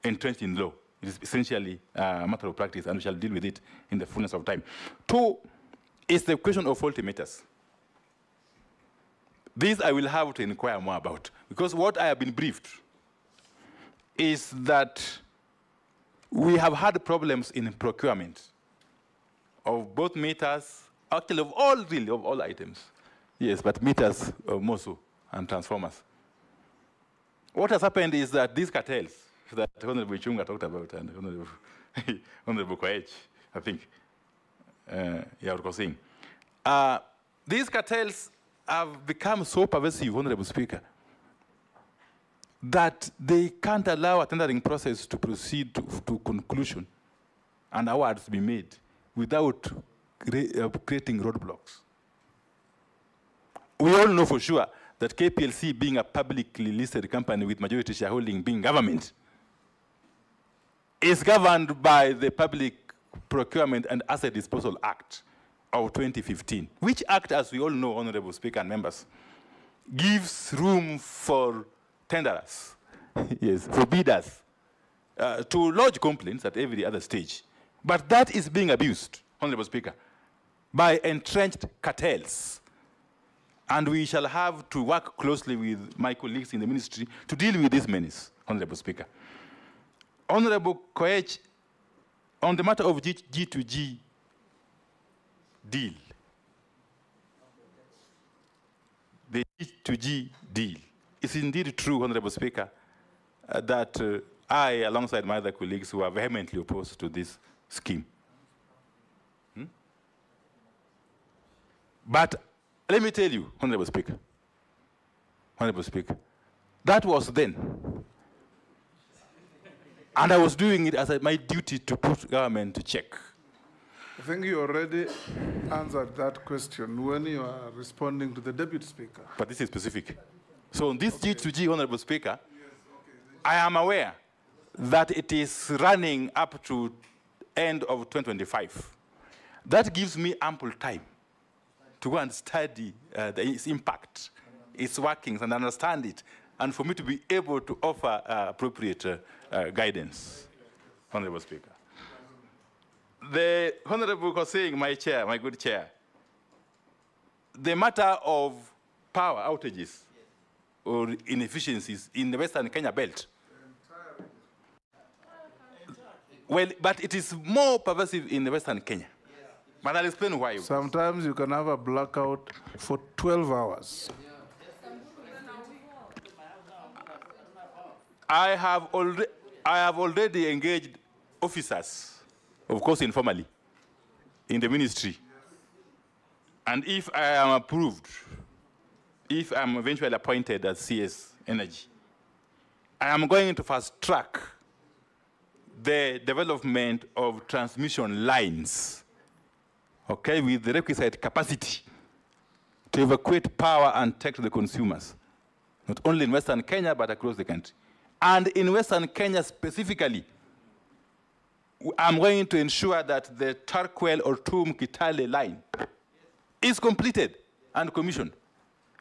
entrenched in law. It is essentially a matter of practice, and we shall deal with it in the fullness of time. Two is the question of faulty meters. This I will have to inquire more about, because what I have been briefed is that we have had problems in procurement of both meters, actually of all items. Yes, but meters more so, and transformers. What has happened is that these cartels that Honorable Chunga talked about, and Honorable Koech, I think, these cartels have become so pervasive, Honorable Speaker, that they can't allow a tendering process to proceed to conclusion and awards to be made without creating roadblocks. We all know for sure that KPLC, being a publicly listed company with majority shareholding being government, is governed by the Public Procurement and Asset Disposal Act of 2015, which act, as we all know, Honorable Speaker and members, gives room for tenderers, yes, for bidders, to lodge complaints at every other stage. But that is being abused, Honorable Speaker, by entrenched cartels. And we shall have to work closely with my colleagues in the ministry to deal with this menace, Honorable Speaker. Honorable Koech, on the matter of G2G deal, the G2G deal, it's indeed true, Honorable Speaker, that I, alongside my other colleagues who are vehemently opposed to this scheme. But let me tell you, Honorable Speaker, that was then. And I was doing it as my duty to put government to check. I think you already answered that question when you are responding to the Deputy Speaker. But this is specific. So on this G2G, Honorable Speaker, I am aware that it is running up to end of 2025. That gives me ample time to go and study its impact, its workings, and understand it, and for me to be able to offer appropriate guidance, Honorable Speaker. The Honorable was saying, my chair, my good chair, the matter of power outages or inefficiencies in the Western Kenya belt. Well, but it is more pervasive in the Western Kenya. But I'll explain why. Sometimes you can have a blackout for 12 hours. I have already engaged officers, of course informally, in the ministry. And if I am approved, if I'm eventually appointed as CS Energy, I am going to fast track the development of transmission lines, okay, with the requisite capacity to evacuate power and take to the consumers, not only in Western Kenya, but across the country. And in Western Kenya specifically, I'm going to ensure that the Tarkwel or Tum Kitale line is completed and commissioned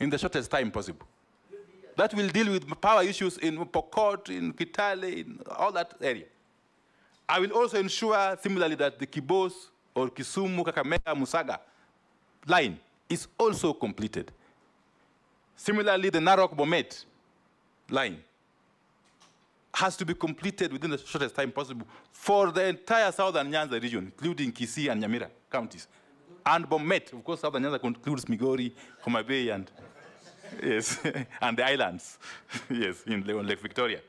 in the shortest time possible. That will deal with power issues in Pokot, in Kitale, in all that area. I will also ensure similarly that the Kibos or Kisumu, Kakamega, Musaga line is also completed. Similarly, the Narok Bomet line has to be completed within the shortest time possible for the entire southern Nyanza region, including Kisii and Nyamira counties. And Bomet, of course, southern Nyanza includes Migori, Homa Bay, and yes, and the islands, yes, in Lake Victoria.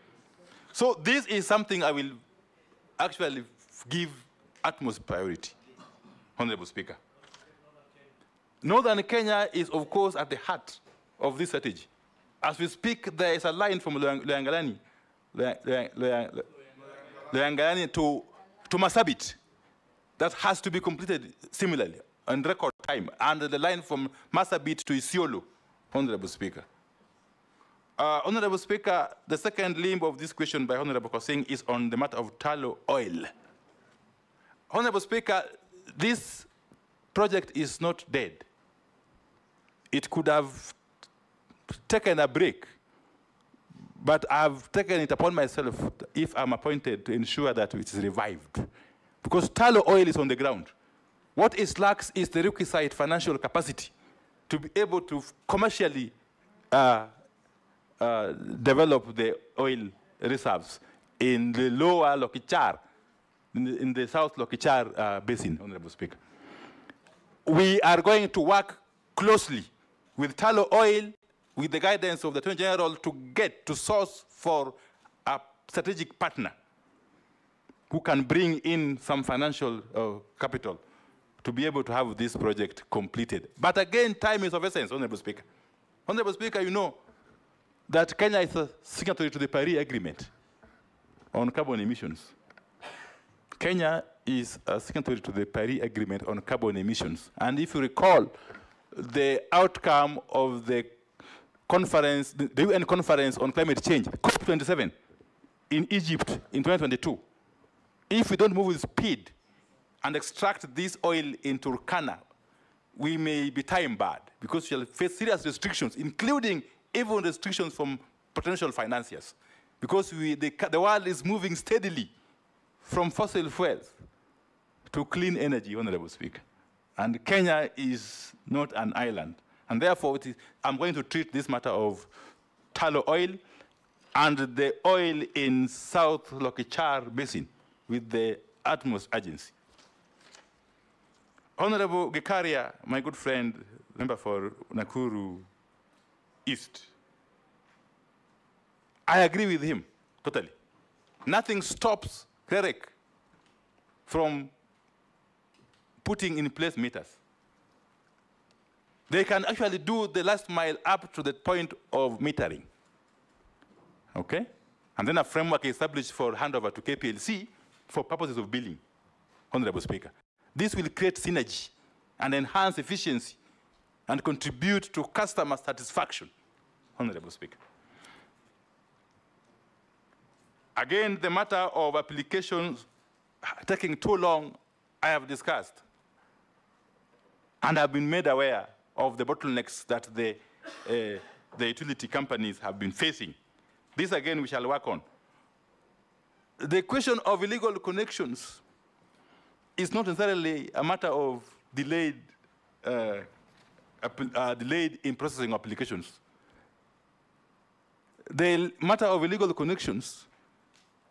So this is something I will actually give utmost priority, Honorable Speaker. Northern Kenya is, of course, at the heart of this strategy. As we speak, there is a line from Loyangalani to Masabit that has to be completed similarly in record time, and the line from Masabit to Isiolo, Honorable Speaker. Honorable Speaker, the second limb of this question by Honorable Kosing is on the matter of tallow oil. Honorable Speaker, this project is not dead. It could have taken a break, but I've taken it upon myself, if I'm appointed, to ensure that it is revived. Because tallow oil is on the ground. What it lacks is the requisite financial capacity to be able to commercially develop the oil reserves in the lower Lokichar, in the South Lokichar basin, Honorable Speaker. We are going to work closely with tallow oil, with the guidance of the Attorney General, to source for a strategic partner who can bring in some financial capital to be able to have this project completed. But again, time is of essence, Honorable Speaker. Honorable Speaker, you know that Kenya is a signatory to the Paris Agreement on carbon emissions. Kenya is a signatory to the Paris Agreement on carbon emissions. And if you recall, the outcome of the conference, the UN conference on climate change, COP27, in Egypt in 2022, if we don't move with speed and extract this oil into Turkana, we may be time-barred because we will face serious restrictions, including even restrictions from potential financiers, because the world is moving steadily from fossil fuels to clean energy, Honorable Speaker. And Kenya is not an island. And therefore, I'm going to treat this matter of tallow oil and the oil in South Lokichar Basin with the utmost urgency. Honorable Gikaria, my good friend, member for Nakuru East, I agree with him totally. Nothing stops KREREC from putting in place meters. They can actually do the last mile up to the point of metering. Okay? And then a framework is established for handover to KPLC for purposes of billing, Honorable Speaker. This will create synergy and enhance efficiency and contribute to customer satisfaction, Honorable Speaker. Again, the matter of applications taking too long, I have discussed. And I've been made aware of the bottlenecks that the utility companies have been facing. This, again, we shall work on. The question of illegal connections is not necessarily a matter of delayed in processing applications. the matter of illegal connections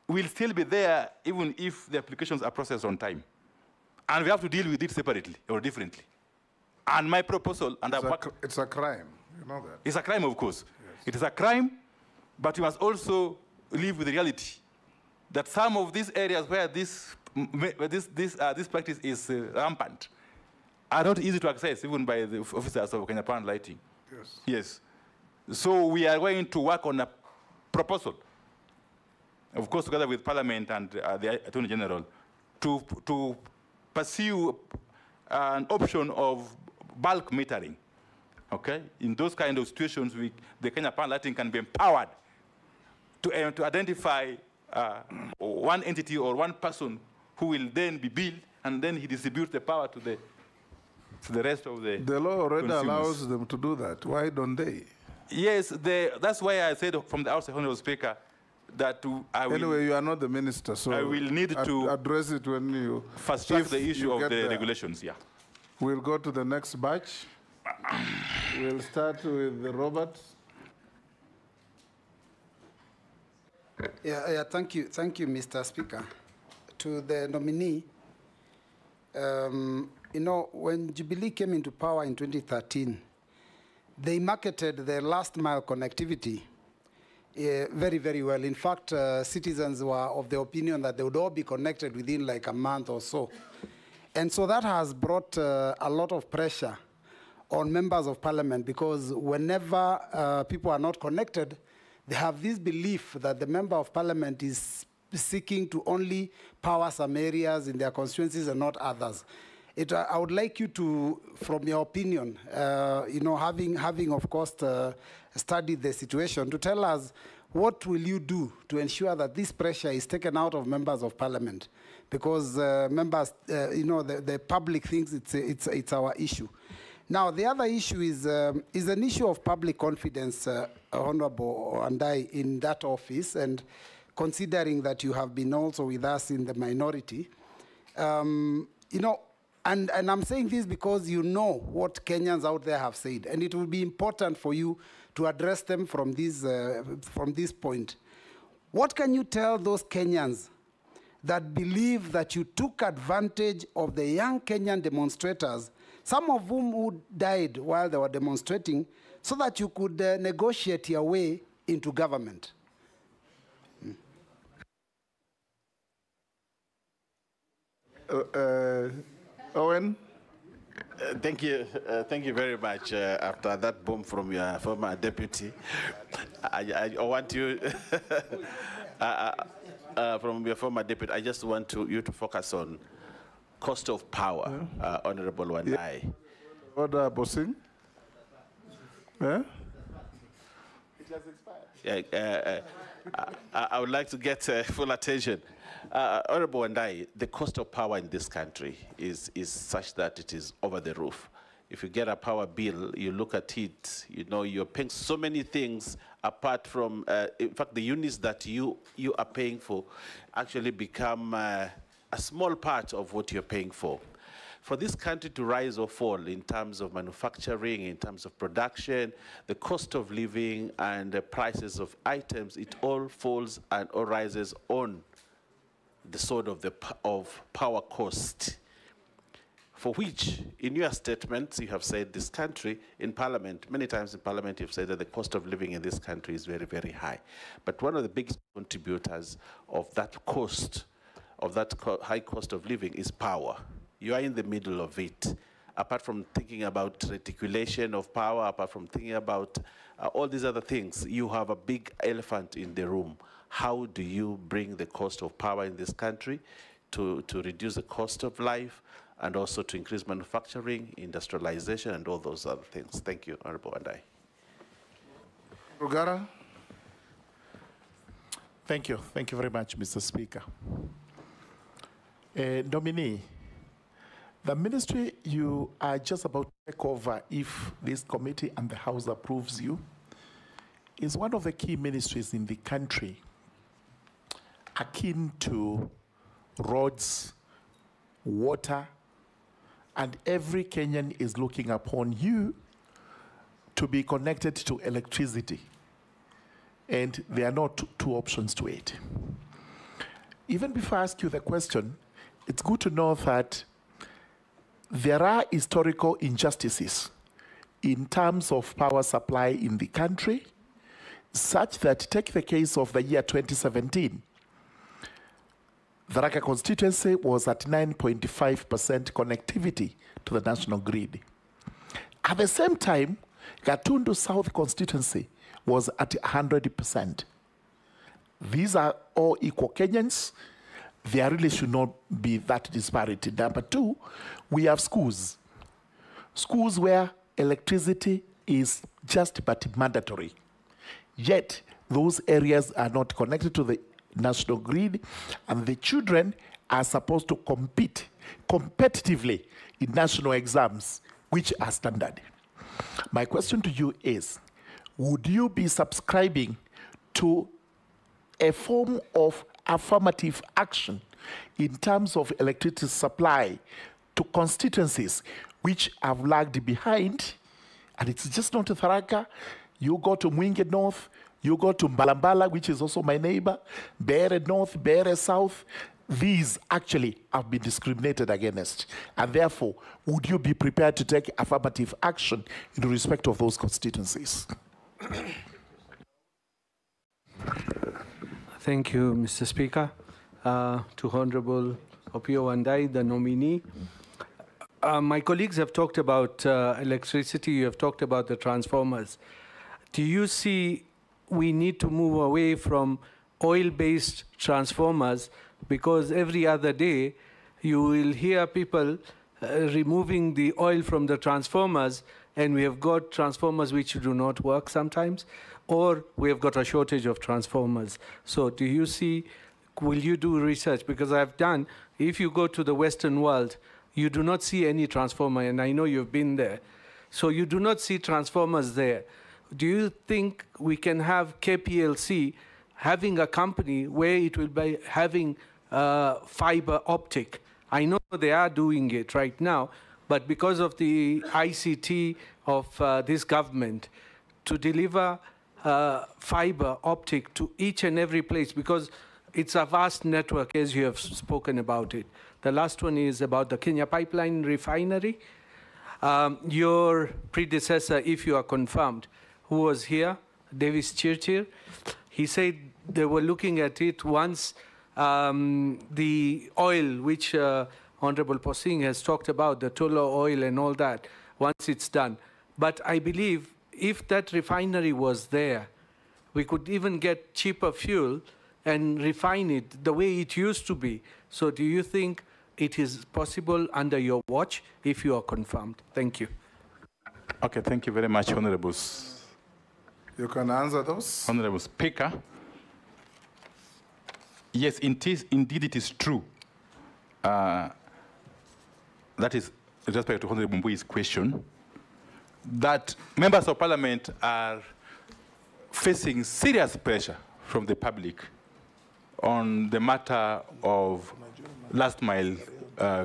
will still be there even if the applications are processed on time. And we have to deal with it separately or differently. And my proposal, and it's a crime, you know that. It's a crime, of course. Yes. It is a crime, but you must also live with the reality that some of these areas where this practice is rampant are not easy to access, even by the officers of Kenya Power and Lighting. Yes. Yes. So we are going to work on a proposal, of course, together with Parliament and the Attorney General, to pursue an option of bulk metering. Okay? In those kind of situations, the Kenya Power and Lighting can be empowered to identify one entity or one person who will then be billed, and then he distributes the power to the rest of the law already consumers. allows them to do that. Why don't they? Yes, that's why I said from the outset, Honourable Speaker, that I will... Anyway, you are not the minister, so I will need to address it when you... First track the issue of the regulations, yeah. We'll go to the next batch. We'll start with Robert. Thank you, Mr. Speaker. To the nominee, you know, when Jubilee came into power in 2013, they marketed the last mile connectivity very, very well. In fact, citizens were of the opinion that they would all be connected within like a month or so. And so that has brought a lot of pressure on members of parliament, because whenever people are not connected, they have this belief that the member of parliament is seeking to only power some areas in their constituencies and not others. I would like you to, from your opinion, you know, having of course studied the situation, to tell us what will you do to ensure that this pressure is taken out of members of parliament, because members, you know, the public thinks it's our issue. Now, the other issue is an issue of public confidence, Honorable Wandai, in that office, and considering that you have been also with us in the minority, you know, and I'm saying this because you know what Kenyans out there have said, and it will be important for you to address them from this point. What can you tell those Kenyans that believe that you took advantage of the young Kenyan demonstrators, some of whom who died while they were demonstrating, so that you could negotiate your way into government? Owen? Thank you very much. After that bomb from your former deputy, I want you, from your former deputy, I just want you to focus on cost of power, Honorable Wandai. Order, Bossing? Yeah? It has expired. I would like to get full attention. Honorable Wandai, the cost of power in this country is such that it is over the roof. If you get a power bill, you look at it, you know, you're paying so many things apart from, in fact, the units that you are paying for actually become a small part of what you're paying for. For this country to rise or fall in terms of manufacturing, in terms of production, the cost of living and the prices of items, it all falls and all rises on the sword of power cost, for which, in your statements, you have said this country, in Parliament, many times in Parliament, you've said that the cost of living in this country is very, very high. But one of the biggest contributors of that cost, of that high cost of living, is power. You are in the middle of it. Apart from thinking about reticulation of power, apart from thinking about all these other things, you have a big elephant in the room. How do you bring the cost of power in this country to reduce the cost of life and also to increase manufacturing, industrialization, and all those other things? Thank you, Honorable Wandai. Rugara. Thank you. Thank you very much, Mr. Speaker. Nominee, the ministry you are just about to take over, if this committee and the House approves you, is one of the key ministries in the country akin to roads, water, and every Kenyan is looking upon you to be connected to electricity. and there are not two options to it. Even before I ask you the question, it's good to know that there are historical injustices in terms of power supply in the country, such that, take the case of the year 2017, the Tharaka constituency was at 9.5% connectivity to the national grid. At the same time, Gatundu South constituency was at 100%. These are all equal Kenyans. There really should not be that disparity. Number two, we have schools. Schools where electricity is just but mandatory. Yet, those areas are not connected to the national grid, and the children are supposed to compete competitively in national exams, which are standard. My question to you is, would you be subscribing to a form of affirmative action in terms of electricity supply to constituencies which have lagged behind? And it's just not Tharaka. You go to Mwingi North, you go to Mbalambala, which is also my neighbor, Beere North, Beere South. These actually have been discriminated against. And therefore, would you be prepared to take affirmative action in respect of those constituencies? Thank you, Mr. Speaker. To Honorable Opiyo Wandayi, the nominee. My colleagues have talked about electricity, you have talked about the transformers. Do you see we need to move away from oil-based transformers, because every other day you will hear people removing the oil from the transformers, and we have got transformers which do not work sometimes, or we have got a shortage of transformers. So do you see, will you do research? Because I've done, if you go to the Western world, you do not see any transformer, and I know you've been there. So you do not see transformers there. Do you think we can have KPLC having a company where it will be having fiber optic? I know they are doing it right now, but because of the ICT of this government, to deliver fiber optic to each and every place, because it's a vast network, as you have spoken about it. The last one is about the Kenya Pipeline Refinery. Your predecessor, if you are confirmed, who was here, Davis Chirchir, he said they were looking at it once the oil, which Honorable Posing has talked about, the Tullow oil and all that, once it's done. But I believe if that refinery was there, we could even get cheaper fuel and refine it the way it used to be. So do you think it is possible under your watch if you are confirmed? Thank you. Okay, thank you very much, Honorables. You can answer those. Honorable Speaker. Yes, indeed it is true. That is, with respect to Honorable Mbui's question, that members of parliament are facing serious pressure from the public on the matter of last mile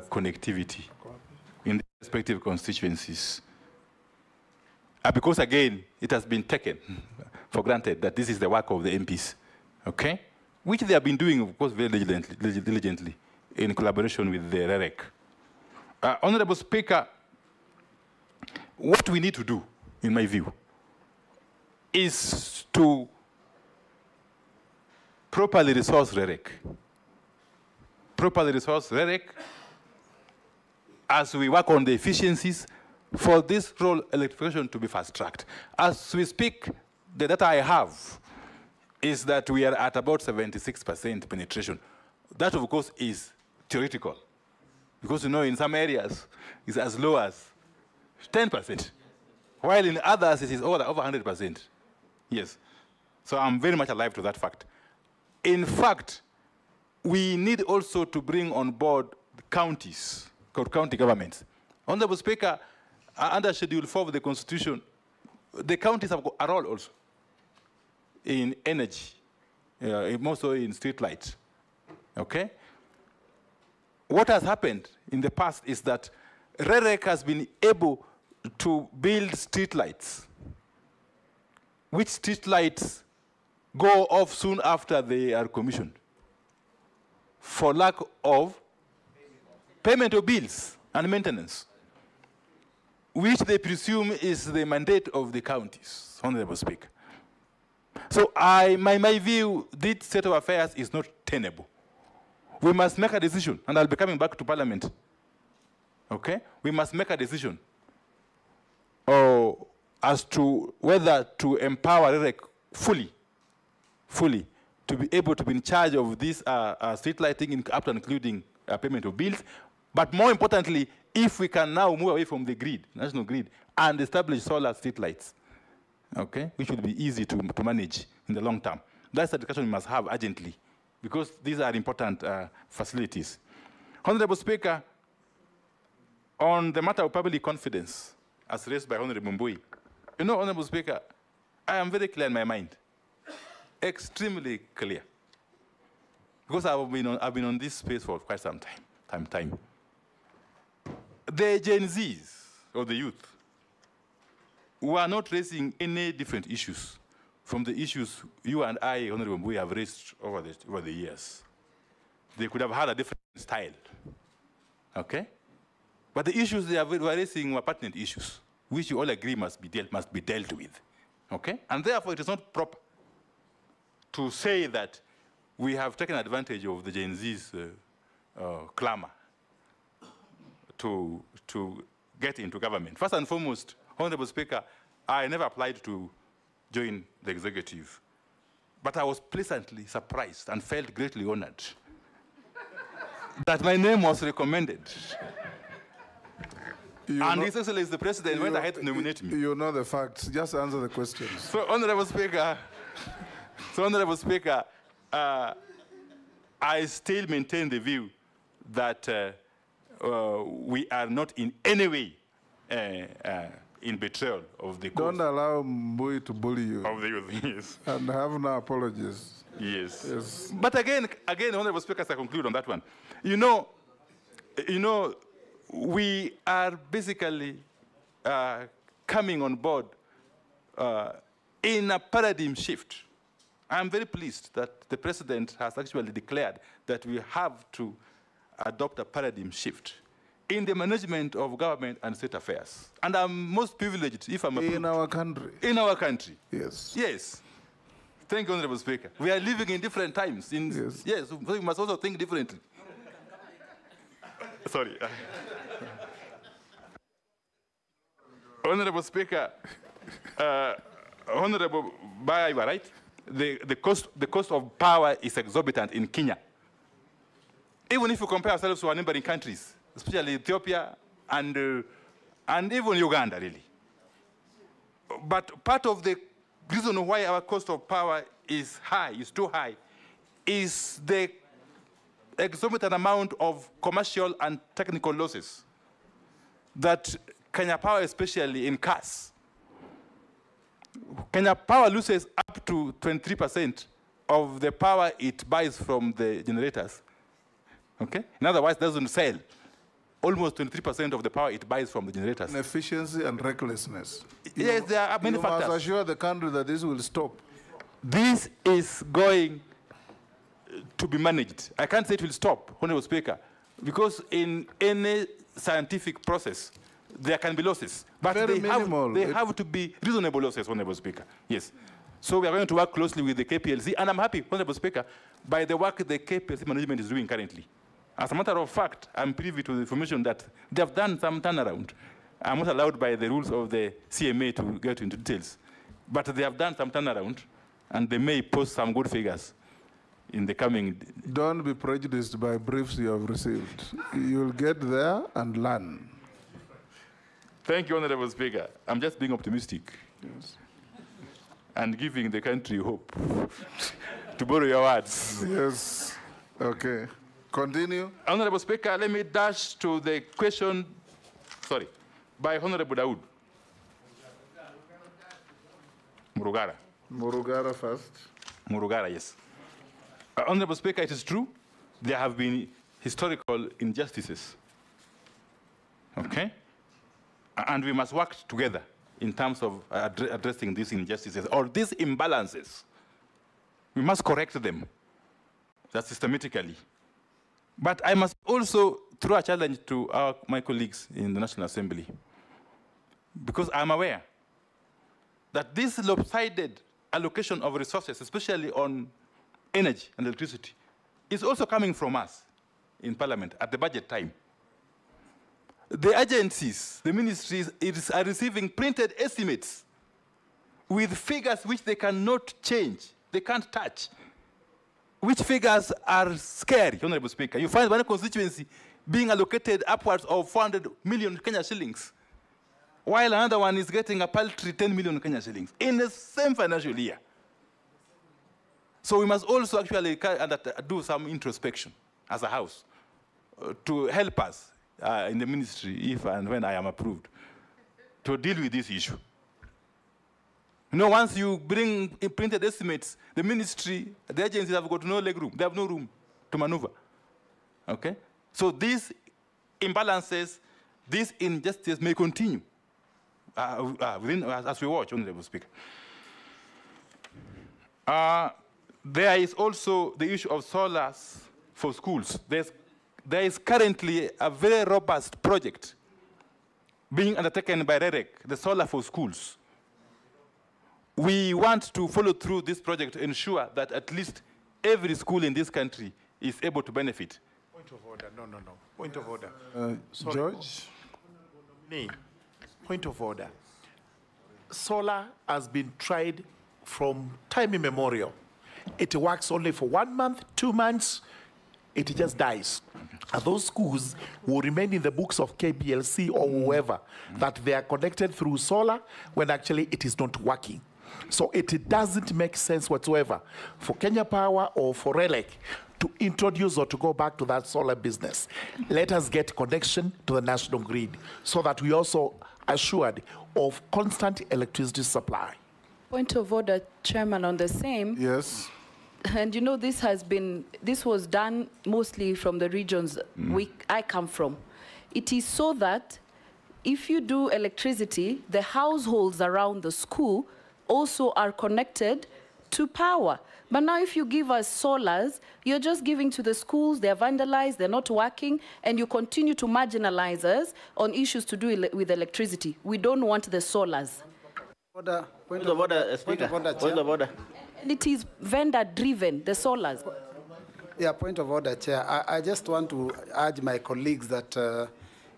connectivity in the respective constituencies. Because again, it has been taken for granted that this is the work of the MPs, okay? Which they have been doing, of course, very diligently in collaboration with the REREC. Honorable Speaker, what we need to do, in my view, is to properly resource REREC. Properly resource REREC as we work on the efficiencies for this rural electrification to be fast-tracked. As we speak, the data I have is that we are at about 76% penetration. That, of course, is theoretical. Because, you know, in some areas, it's as low as 10%, while in others, it is over 100%. Yes. So I'm very much alive to that fact. In fact, we need also to bring on board counties, county governments. Honorable Speaker, under Schedule 4 of the Constitution, the counties have a role also in energy, also in street lights, okay? What has happened in the past is that REREC has been able to build street lights, which street lights go off soon after they are commissioned for lack of payment of bills and maintenance, which they presume is the mandate of the counties, Honorable Speaker. So my view, this state of affairs is not tenable. We must make a decision, and I'll be coming back to Parliament. Okay? We must make a decision as to whether to empower REREC fully, to be able to be in charge of this street lighting, up to including payment of bills. But more importantly, if we can now move away from the grid, national grid, and establish solar street lights, okay, which will be easy to manage in the long term. That's a discussion we must have urgently, because these are important facilities. Honorable Speaker, on the matter of public confidence, as raised by Honorable Mbui, you know, Honorable Speaker, I am very clear in my mind, extremely clear, because I've been on this space for quite some time. The Gen Zs, or the youth, were not raising any different issues from the issues you and I, Honorable Mbui, have raised over the years. They could have had a different style, okay? But the issues they were raising were pertinent issues, which you all agree must be dealt with, okay? And therefore, it is not proper to say that we have taken advantage of the Gen Z's clamor to get into government. First and foremost, Honorable Speaker, I never applied to join the executive, but I was pleasantly surprised and felt greatly honored that my name was recommended. And His Excellency the President went ahead to nominate me. You know the facts. Just answer the questions. So, Honorable Speaker, I still maintain the view that we are not in any way in betrayal of the cause. Don't allow Mbui to bully you. Of the youth, yes. And have no apologies. Yes. But again, Honorable Speaker, as I conclude on that one, you know, we are basically coming on board in a paradigm shift. I'm very pleased that the President has actually declared that we have to adopt a paradigm shift in the management of government and state affairs. And I'm most privileged if I'm approved. In our country. In our country. Yes. Yes. Thank you, Honorable Speaker. We are living in different times. Yes, we must also think differently. Sorry. Honorable Speaker, Honorable Baya, you are right. The cost of power is exorbitant in Kenya. Even if you compare ourselves to our neighboring countries, especially Ethiopia and even Uganda, really. But part of the reason why our cost of power is too high, is the exorbitant amount of commercial and technical losses that Kenya Power, especially incurs. Kenya Power loses up to 23% of the power it buys from the generators. Okay? In other words, it doesn't sell. Almost 23% of the power it buys from the generators. Inefficiency and recklessness. Yes, there are many factors. You must assure the country that this will stop. This is going to be managed. I can't say it will stop, Honorable Speaker, because in any scientific process, there can be losses. But they have to be reasonable losses, Honorable Speaker. Yes. So we are going to work closely with the KPLC, and I'm happy, Honorable Speaker, by the work the KPLC management is doing currently. As a matter of fact, I'm privy to the information that they have done some turnaround. I'm not allowed by the rules of the CMA to get into details. But they have done some turnaround, and they may post some good figures in the coming... Don't be prejudiced by briefs you have received. You'll get there and learn. Thank you, Honorable Speaker. I'm just being optimistic. Yes. And giving the country hope. To borrow your words. Yes. Okay. Continue. Honorable Speaker, let me dash to the question, by Honorable Dawood. Murugara. Murugara first. Murugara, yes. Honorable Speaker, it is true, there have been historical injustices. Okay? And we must work together in terms of addressing these injustices or these imbalances We must correct them. That's systematically. But I must also throw a challenge to my colleagues in the National Assembly, because I'm aware that this lopsided allocation of resources, especially on energy and electricity, is also coming from us in Parliament at the budget time. The agencies, the ministries, are receiving printed estimates with figures which they cannot change, they can't touch, which figures are scary, Honorable Speaker. You find one constituency being allocated upwards of 400 million Kenya shillings, while another one is getting a paltry 10 million Kenya shillings in the same financial year. So we must also actually do some introspection as a House to help us in the ministry, if and when I am approved, to deal with this issue. You know, once you bring printed estimates, the ministry, the agencies have got no leg room. They have no room to maneuver. Okay? So these imbalances, this injustice may continue as we watch, Honorable Speaker. There is also the issue of solars for schools. There is currently a very robust project being undertaken by REREC, the solar for schools. We want to follow through this project to ensure that at least every school in this country is able to benefit. Point of order. No. Point of order. George? Point of order. Solar has been tried from time immemorial. It works only for 1 month, 2 months, it just dies. And those schools will remain in the books of KBLC or whoever that they are connected through solar when actually it is not working. So it doesn't make sense whatsoever for Kenya Power or for RELEC to introduce or to go back to that solar business. Let us get connection to the national grid so that we also assured of constant electricity supply. Point of order, Chairman, on the same. Yes. And you know, this was done mostly from the regions I come from. It is so that if you do electricity, the households around the school also are connected to power. But now if you give us solars, you're just giving to the schools, they're vandalized, they're not working, and you continue to marginalize us on issues to do with electricity. We don't want the solars. Point of order, Speaker. Point of order. And it is vendor-driven, the solars. Yeah, point of order, Chair. I just want to urge my colleagues that,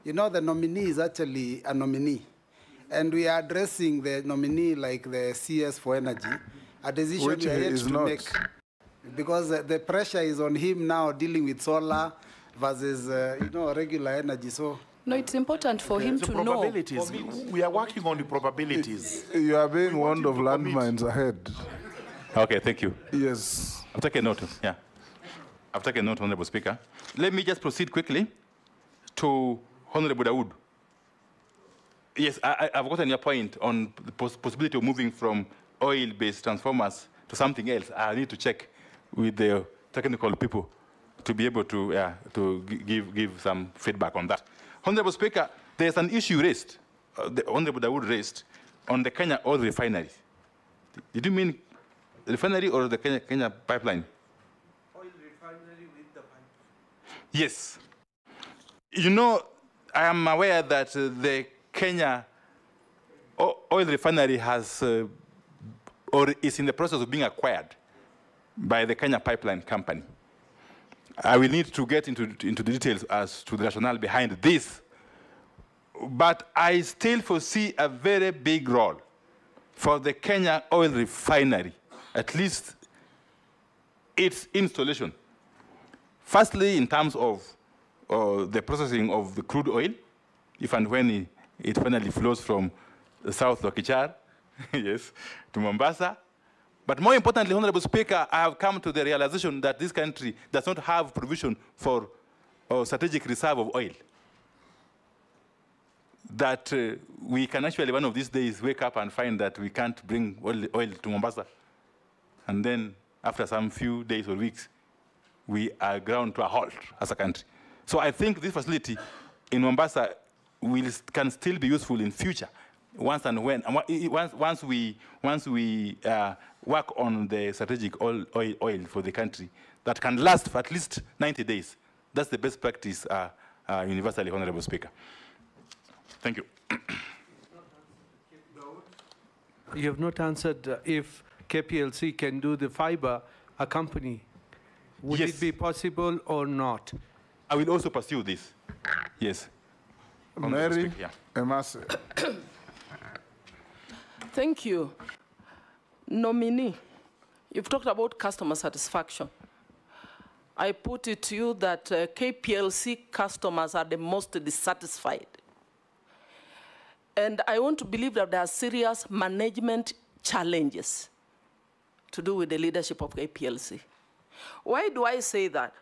you know, the nominee is actually a nominee. And we are addressing the nominee like the CS for energy, a decision Which we are yet to not. make. Because the pressure is on him now dealing with solar versus, you know, regular energy. So. No, it's important for him to know. We are working on the probabilities. You are being warned of landmines ahead. Okay, thank you. Yes. I've taken note. Yeah. I've taken note, Honorable Speaker. Let me just proceed quickly to Honorable Dawood. Yes, I've gotten your point on the possibility of moving from oil-based transformers to something else. I need to check with the technical people to be able to give some feedback on that. Honorable Speaker, there's an issue raised, the Honorable Dawood raised, on the Kenya oil refinery. Did you mean refinery or the Kenya pipeline? Oil refinery with the pipeline. Yes. You know, I am aware that the Kenya oil refinery has or is in the process of being acquired by the Kenya Pipeline Company. I will need to get into the details as to the rationale behind this, but I still foresee a very big role for the Kenya oil refinery, at least its installation. Firstly, in terms of the processing of the crude oil, if and when it finally flows from the South Lokichar, yes, to Mombasa. But more importantly, Honorable Speaker, I have come to the realization that this country does not have provision for a strategic reserve of oil. That we can actually, one of these days, wake up and find that we can't bring oil to Mombasa. And then, after some few days or weeks, we are ground to a halt as a country. So I think this facility in Mombasa can still be useful in future once we work on the strategic oil for the country that can last for at least 90 days. That's the best practice universally, Honorable Speaker. Thank you. You have not answered if KPLC can do the fiber a company. Would it be possible or not? I will also pursue this. Yes. Mary Emase. Thank you. Nominee, you've talked about customer satisfaction. I put it to you that KPLC customers are the most dissatisfied. And I want to believe that there are serious management challenges to do with the leadership of KPLC. Why do I say that?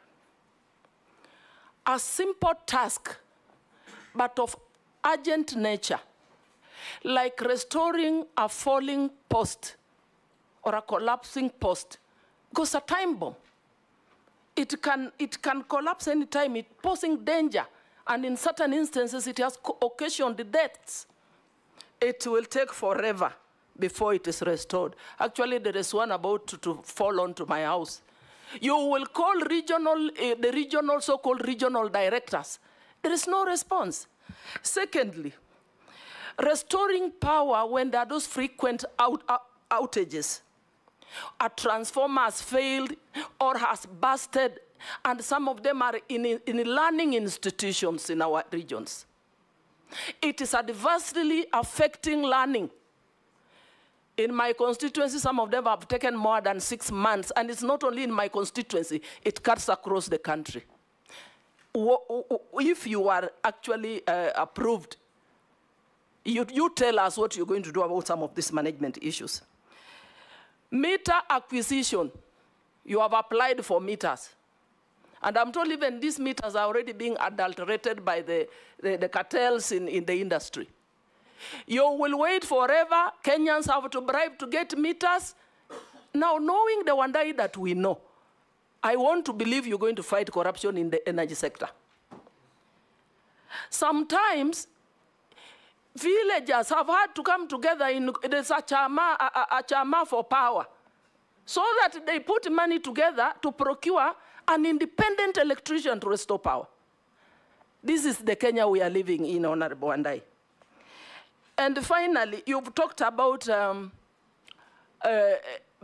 A simple task, but of urgent nature, like restoring a falling post or a collapsing post, goes a time bomb. It can collapse any time, it's posing danger, and in certain instances, it has occasioned deaths. It will take forever before it is restored. Actually, there is one about to fall onto my house. You will call the so-called regional directors. There is no response. Secondly, restoring power when there are those frequent outages. A transformer has failed or has busted, and some of them are in learning institutions in our regions. It is adversely affecting learning. In my constituency, some of them have taken more than 6 months, and it's not only in my constituency, it cuts across the country. If you are actually approved, you tell us what you're going to do about some of these management issues. Meter acquisition, you have applied for meters. And I'm told even these meters are already being adulterated by the cartels in the industry. You will wait forever. Kenyans have to bribe to get meters. Now, knowing the Wandai that we know, I want to believe you're going to fight corruption in the energy sector. Sometimes, villagers have had to come together in there's a chama for power, so that they put money together to procure an independent electrician to restore power. This is the Kenya we are living in, Honorable Wandai. And finally, you've talked about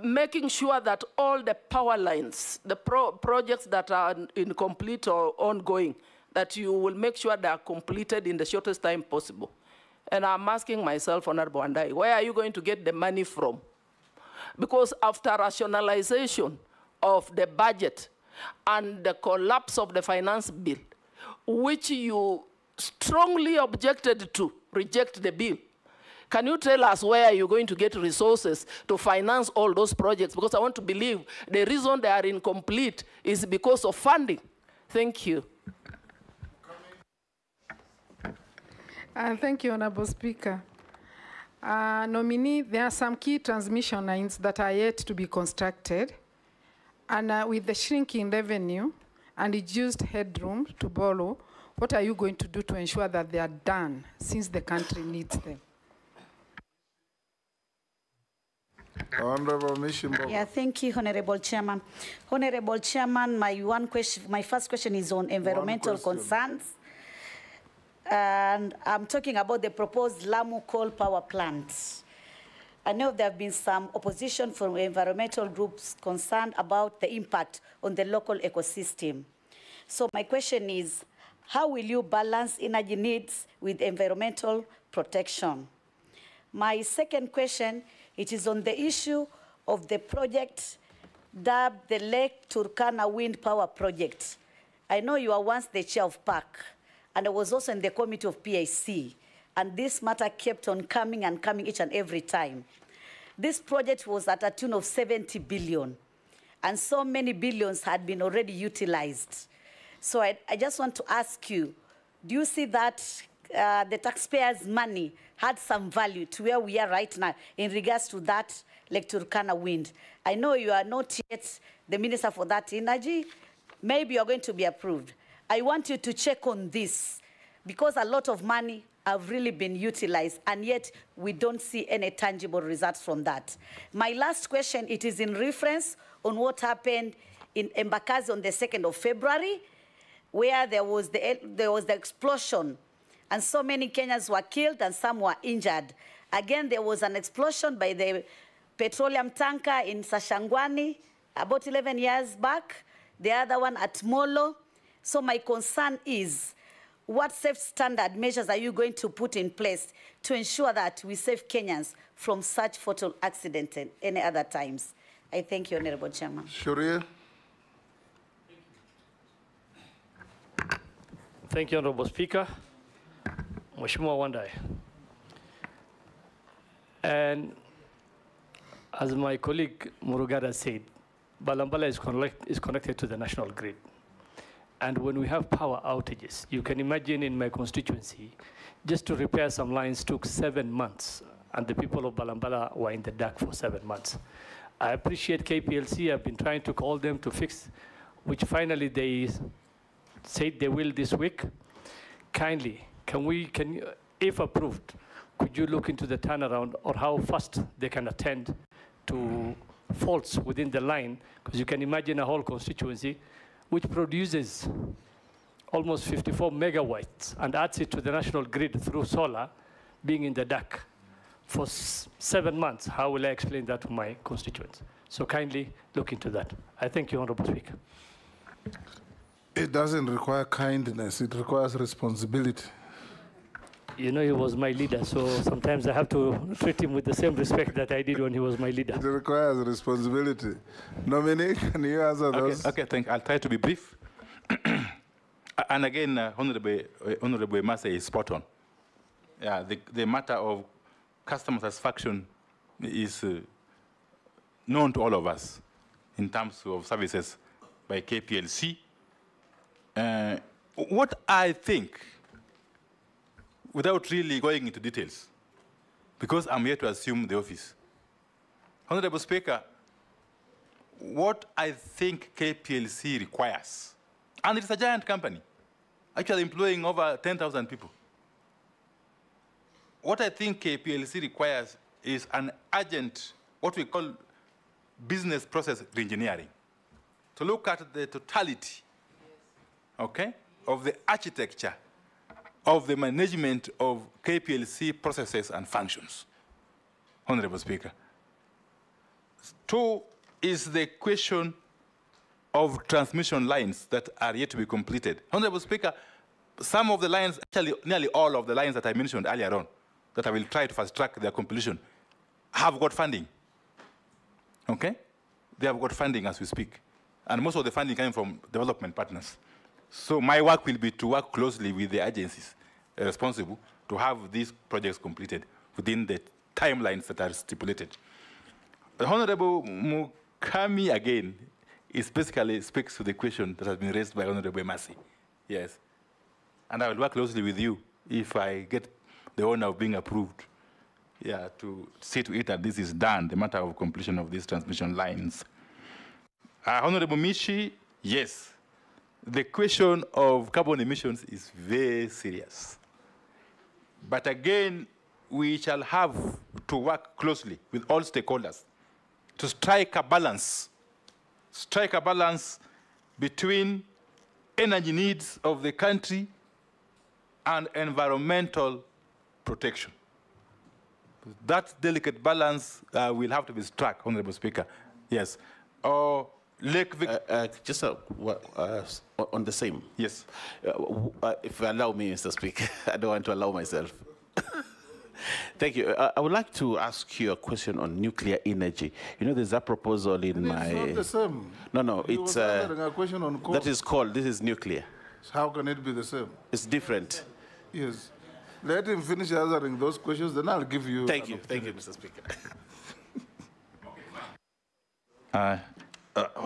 making sure that all the power lines, the projects that are incomplete or ongoing, that you will make sure they are completed in the shortest time possible. And I'm asking myself, Honorable Wandai, where are you going to get the money from? Because after rationalization of the budget and the collapse of the finance bill, which you strongly objected to, reject the bill, can you tell us where you're going to get resources to finance all those projects? Because I want to believe the reason they are incomplete is because of funding. Thank you. Thank you, Honorable Speaker. Nominee, there are some key transmission lines that are yet to be constructed. And with the shrinking revenue and reduced headroom to borrow, what are you going to do to ensure that they are done since the country needs them? Honorable Mishimbo. Yeah, thank you, Honorable Chairman. Honorable Chairman, my first question is on environmental concerns. And I'm talking about the proposed Lamu coal power plant. I know there have been some opposition from environmental groups concerned about the impact on the local ecosystem. So my question is, how will you balance energy needs with environmental protection? My second question, it is on the issue of the project dubbed the Lake Turkana Wind Power Project. I know you are once the chair of PAC, and I was also in the committee of PIC, and this matter kept on coming and coming each and every time. This project was at a tune of 70 billion, and so many billions had been already utilized. So I just want to ask you, do you see that the taxpayers' money had some value to where we are right now in regards to that Lake Turkana wind? I know you are not yet the Minister for that energy. Maybe you're going to be approved. I want you to check on this, because a lot of money have really been utilized, and yet we don't see any tangible results from that. My last question, it is in reference on what happened in Embakasi on the 2nd of February, where there was the explosion, and so many Kenyans were killed and some were injured. Again, there was an explosion by the petroleum tanker in Sashangwani about 11 years back, the other one at Molo. So my concern is, what safe standard measures are you going to put in place to ensure that we save Kenyans from such fatal accidents and any other times? I thank you, Honorable Chairman. Sharia. Thank you, Honorable Speaker. Mheshimiwa Wandai. And as my colleague Murugada said, Balambala is connected to the national grid. And when we have power outages, you can imagine in my constituency, just to repair some lines took 7 months, and the people of Balambala were in the dark for 7 months. I appreciate KPLC. I've been trying to call them to fix, which finally they said they will this week. Kindly, can you, if approved, could you look into the turnaround or how fast they can attend to faults within the line? Because you can imagine a whole constituency which produces almost 54 megawatts and adds it to the national grid through solar, being in the dark for 7 months. How will I explain that to my constituents? So kindly look into that. I thank you, Honorable Speaker. It doesn't require kindness, it requires responsibility. You know, he was my leader, so sometimes I have to treat him with the same respect that I did when he was my leader. It requires responsibility. Nominee, can you answer those? Okay, thank you. I'll try to be brief. And again, Honorable Mase is spot on. Yeah, the matter of customer satisfaction is known to all of us in terms of services by KPLC. What I think, without really going into details, because I'm here to assume the office. Honorable Speaker, what I think KPLC requires, and it's a giant company, actually employing over 10,000 people. What I think KPLC requires is an urgent, what we call business process reengineering, to look at the totality, okay, of the architecture of the management of KPLC processes and functions. Honorable Speaker. 2 is the question of transmission lines that are yet to be completed. Honorable Speaker, some of the lines, actually nearly all of the lines that I mentioned earlier on, that I will try to fast track their completion, have got funding. Okay? They have got funding as we speak. And most of the funding coming from development partners. So my work will be to work closely with the agencies responsible to have these projects completed within the timelines that are stipulated. The Honorable Mukami, again, is basically speaks to the question that has been raised by Honorable Masi. Yes. And I will work closely with you if I get the honor of being approved, yeah, to see to it that this is done, the matter of completion of these transmission lines. Honorable Mishi, yes. The question of carbon emissions is very serious. But again, we shall have to work closely with all stakeholders to strike a balance between energy needs of the country and environmental protection. That delicate balance will have to be struck, Honorable Speaker. Yes. Lake just on the same. Yes. If you allow me, Mr. Speaker, I don't want to allow myself. Thank you. I would like to ask you a question on nuclear energy. You know, there's a proposal in my... It's not the same. No, it's... a question on coal. That is called, this is nuclear. How can it be the same? It's different. Yes. Let him finish answering those questions, then I'll give you... Thank you, Mr. Speaker.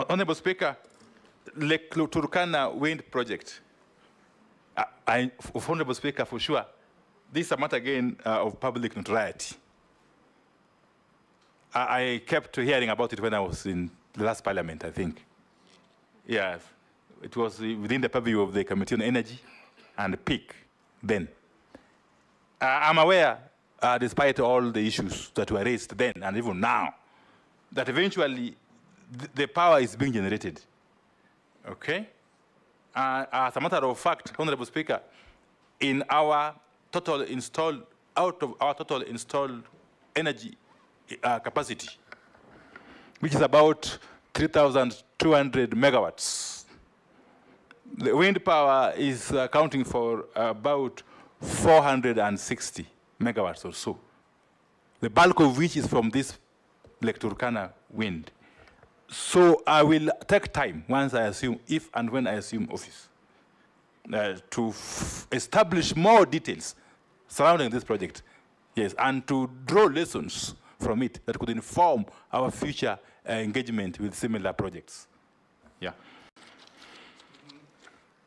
Honorable Speaker, Lake Turkana wind project. Honorable Speaker, for sure, this is a matter again of public notoriety. I kept hearing about it when I was in the last parliament, I think. Yeah, it was within the purview of the Committee on Energy and PIC then. I'm aware, despite all the issues that were raised then and even now, that eventually the power is being generated. Okay? As a matter of fact, Honorable Speaker, in our total installed, out of our total installed energy capacity, which is about 3,200 megawatts, the wind power is accounting for about 460 megawatts or so, the bulk of which is from this Lake Turkana wind. So I will take time once I assume, if and when I assume office, to establish more details surrounding this project, yes, and to draw lessons from it that could inform our future engagement with similar projects. Yeah.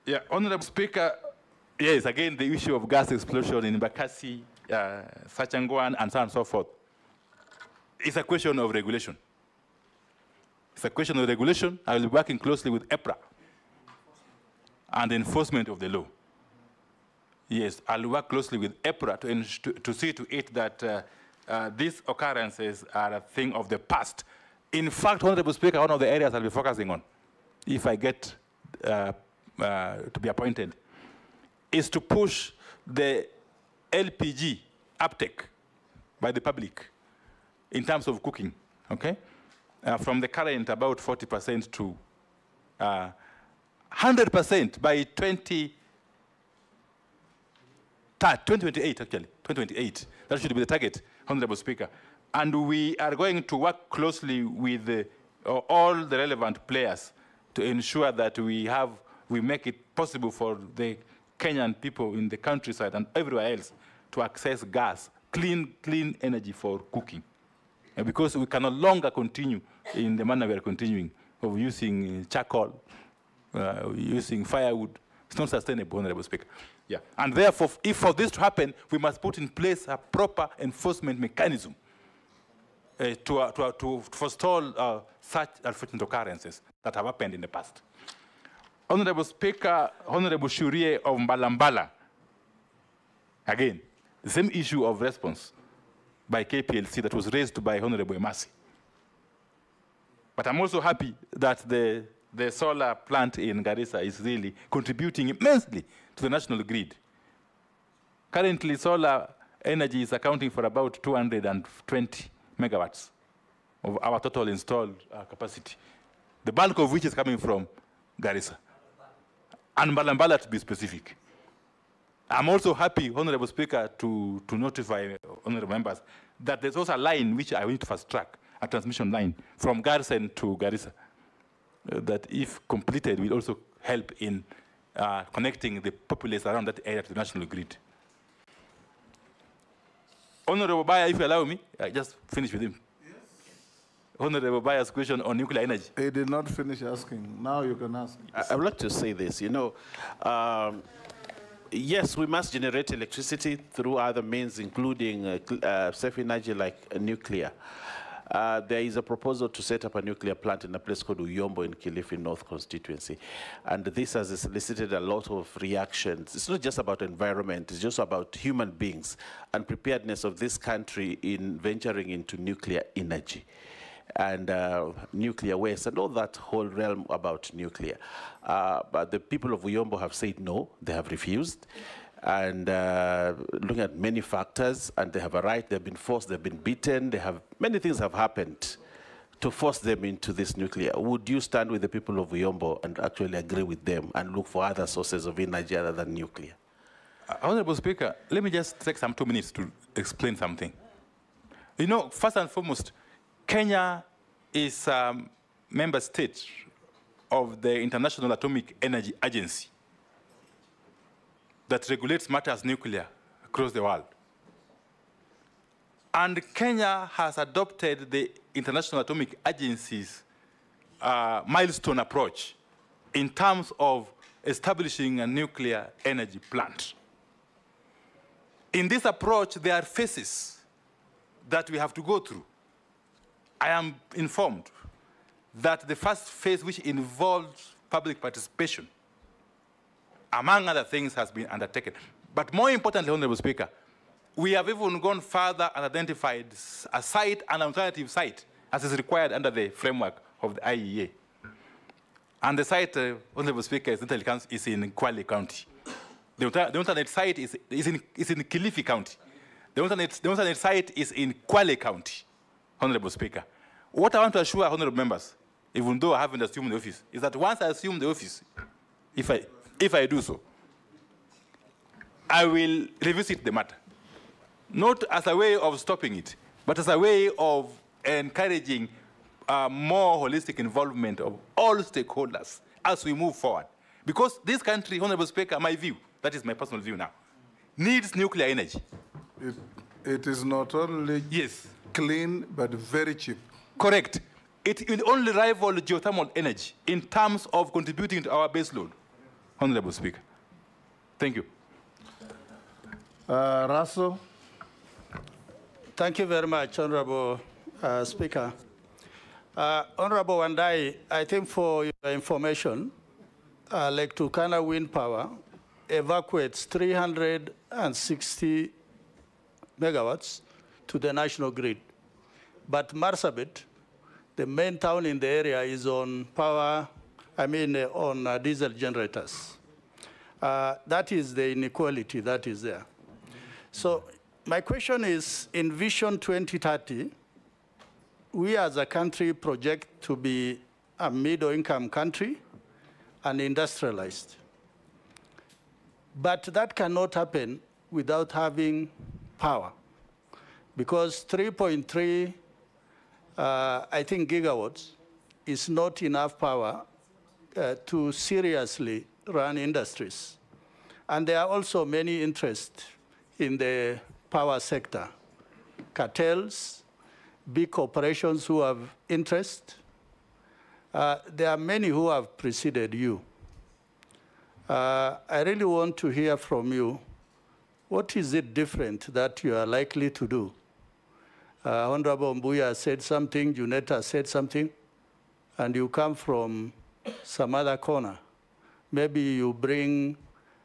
Yeah, Honorable Speaker, yes, again, the issue of gas explosion in Bakassi, Sachangwan, and so on and so forth, it's a question of regulation. It's a question of regulation. I will be working closely with EPRA and enforcement of the law. Yes, I'll work closely with EPRA to see to it that these occurrences are a thing of the past. In fact, Honorable Speaker, one of the areas I'll be focusing on, if I get to be appointed, is to push the LPG uptake by the public in terms of cooking, okay? From the current about 40% to 100% by 2028, actually, 2028. That should be the target, Honorable Speaker. And we are going to work closely with all the relevant players to ensure that we make it possible for the Kenyan people in the countryside and everywhere else to access gas, clean energy for cooking. Because we can no longer continue in the manner we are continuing of using charcoal, using firewood. It's not sustainable, Honorable Speaker. Yeah. And therefore, if for this to happen, we must put in place a proper enforcement mechanism to forestall such unfortunate occurrences that have happened in the past. Honorable Speaker, Honorable Shurie of Mbalambala, again, the same issue of response by KPLC that was raised by Honorable Emasi. But I'm also happy that the solar plant in Garissa is really contributing immensely to the national grid. Currently, solar energy is accounting for about 220 megawatts of our total installed capacity, the bulk of which is coming from Garissa, and Mbalambala to be specific. I'm also happy, Honorable Speaker, to notify honorable members that there's also a line which I need to fast track, a transmission line from Garsen to Garissa, that if completed will also help in connecting the populace around that area to the national grid. Honorable Baya, if you allow me, I just finish with him. Yes. Honorable Baya's question on nuclear energy. He did not finish asking. Now you can ask. I would like to say this, yes, we must generate electricity through other means, including safe energy like nuclear. There is a proposal to set up a nuclear plant in a place called Uyombo in Kilifi North constituency. And this has elicited a lot of reactions. It's not just about environment, it's just about human beings and preparedness of this country in venturing into nuclear energy and nuclear waste and all that whole realm about nuclear. But the people of Uyombo have said no, they have refused. And looking at many factors, and they have a right, they've been forced, they've been beaten, many things have happened to force them into this nuclear. Would you stand with the people of Uyombo and actually agree with them and look for other sources of energy other than nuclear? Honorable Speaker, let me just take some 2 minutes to explain something. First and foremost, Kenya is a member state of the International Atomic Energy Agency that regulates matters nuclear across the world. And Kenya has adopted the International Atomic Agency's milestone approach in terms of establishing a nuclear energy plant. In this approach, there are phases that we have to go through. I am informed that the first phase, which involves public participation, among other things, has been undertaken. But more importantly, Honorable Speaker, We have even gone further and identified a site, an alternative site, as is required under the framework of the IEA. And the site, Honorable Speaker, is in Kwale County. The alternate site is in Kilifi County. The alternate site is in Kwale County, Honorable Speaker. What I want to assure honorable members, even though I haven't assumed the office, is that once I assume the office, if I do so, I will revisit the matter. Not as a way of stopping it, but as a way of encouraging more holistic involvement of all stakeholders as we move forward. Because this country, Honorable Speaker, my view, that is my personal view now, needs nuclear energy. It is not only clean, but very cheap. Correct. It will only rival geothermal energy in terms of contributing to our base load, Honorable Speaker. Thank you. Russell. Thank you very much, Honorable Speaker. Honorable Wandai, I think for your information, Lake Turkana Wind Power evacuates 360 megawatts to the national grid. But Marsabit, the main town in the area, is on power, on diesel generators. That is the inequality that is there. So my question is, in Vision 2030, we as a country project to be a middle-income country and industrialized. But that cannot happen without having power, because 3.3, gigawatts is not enough power to seriously run industries. And there are also many interests in the power sector, cartels, big corporations who have interest. There are many who have preceded you. I really want to hear from you, what is it different that you are likely to do? Honorable Mbuya said something, Juneta said something, and you come from some other corner. Maybe you bring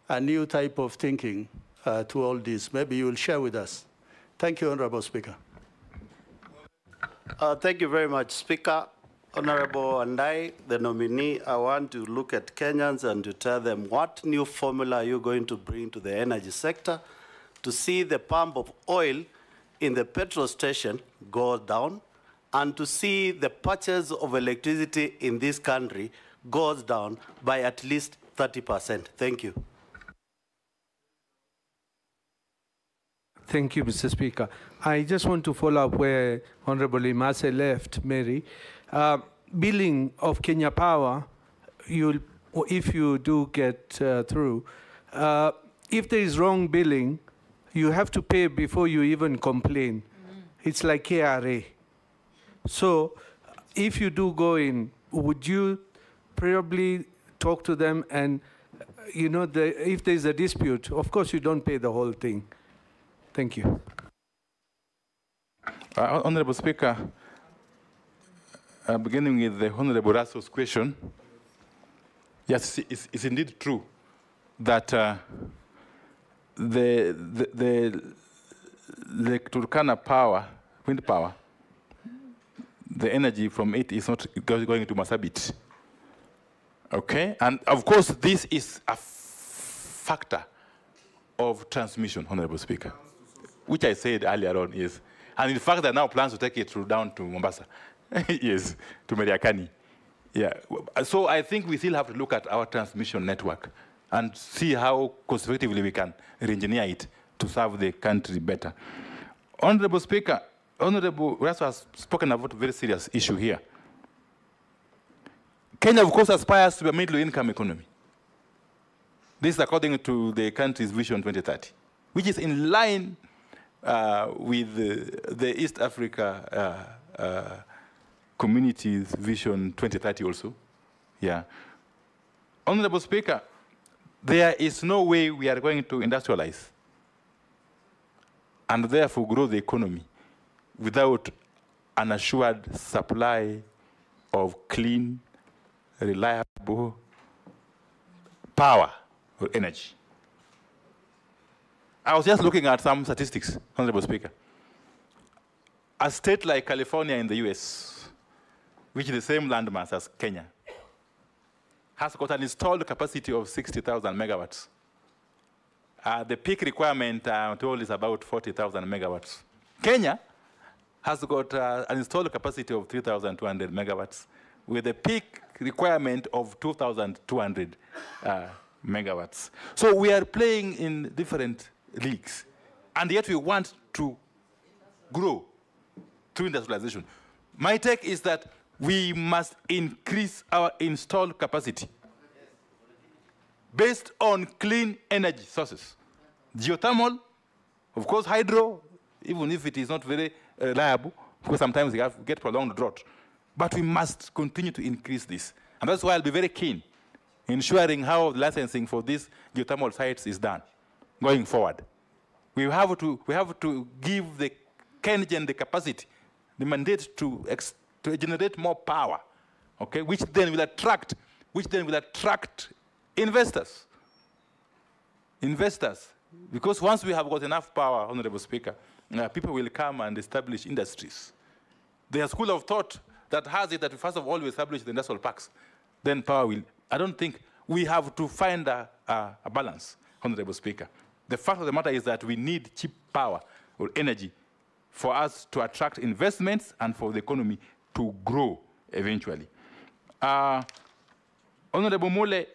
a new type of thinking to all this. Maybe you will share with us. Thank you, Honorable Speaker. Thank you very much, Speaker. Honorable Wandai, the nominee, I want to look at Kenyans and to tell them what new formula are you going to bring to the energy sector to see the pump of oil in the petrol station go down and to see the purchase of electricity in this country goes down by at least 30%. Thank you. Thank you, Mr. Speaker. I just want to follow up where Honorable Imase left, Mary. Billing of Kenya Power, if you do get through, if there is wrong billing, you have to pay before you even complain. It's like KRA. So if you do go in, would you probably talk to them and, if there's a dispute, of course you don't pay the whole thing. Thank you. Honorable Speaker, beginning with the Honorable Russell's question, yes, it's indeed true that the Turkana power, wind power, the energy from it is not going to Marsabit. Okay? And of course, this is a factor of transmission, Honorable Speaker, which I said earlier on, yes. And in fact, there are now plans to take it down to Mombasa. Yes, to Mariakani. Yeah. So I think we still have to look at our transmission network and see how cost-effectively we can re-engineer it to serve the country better. Honorable Speaker, Honorable Russell has spoken about a very serious issue here. Kenya, of course, aspires to be a middle-income economy. This is according to the country's Vision 2030, which is in line with the East Africa Community's Vision 2030 also. Yeah. Honorable Speaker, there is no way we are going to industrialize and therefore grow the economy without an assured supply of clean, reliable power or energy. I was just looking at some statistics, Honorable Speaker. A state like California in the US, which is the same landmass as Kenya, has got an installed capacity of 60,000 megawatts. The peak requirement, I'm told, is about 40,000 megawatts. Kenya has got an installed capacity of 3,200 megawatts with a peak requirement of 2,200 megawatts. So we are playing in different leagues, and yet we want to grow through industrialization. My take is that we must increase our installed capacity based on clean energy sources. Geothermal, of course, hydro, even if it is not very reliable, because sometimes we get prolonged drought. But we must continue to increase this. And that's why I'll be very keen in ensuring how the licensing for these geothermal sites is done going forward. We have to give the KenGen the capacity, the mandate to generate more power, okay, which then will attract investors. Because once we have got enough power, Honorable Speaker, people will come and establish industries. There's a school of thought that has it that first of all we establish the industrial parks, then power will. I don't think we have to find a balance, Honorable Speaker. The fact of the matter is that we need cheap power or energy for us to attract investments and for the economy to grow eventually. Honorable Mule,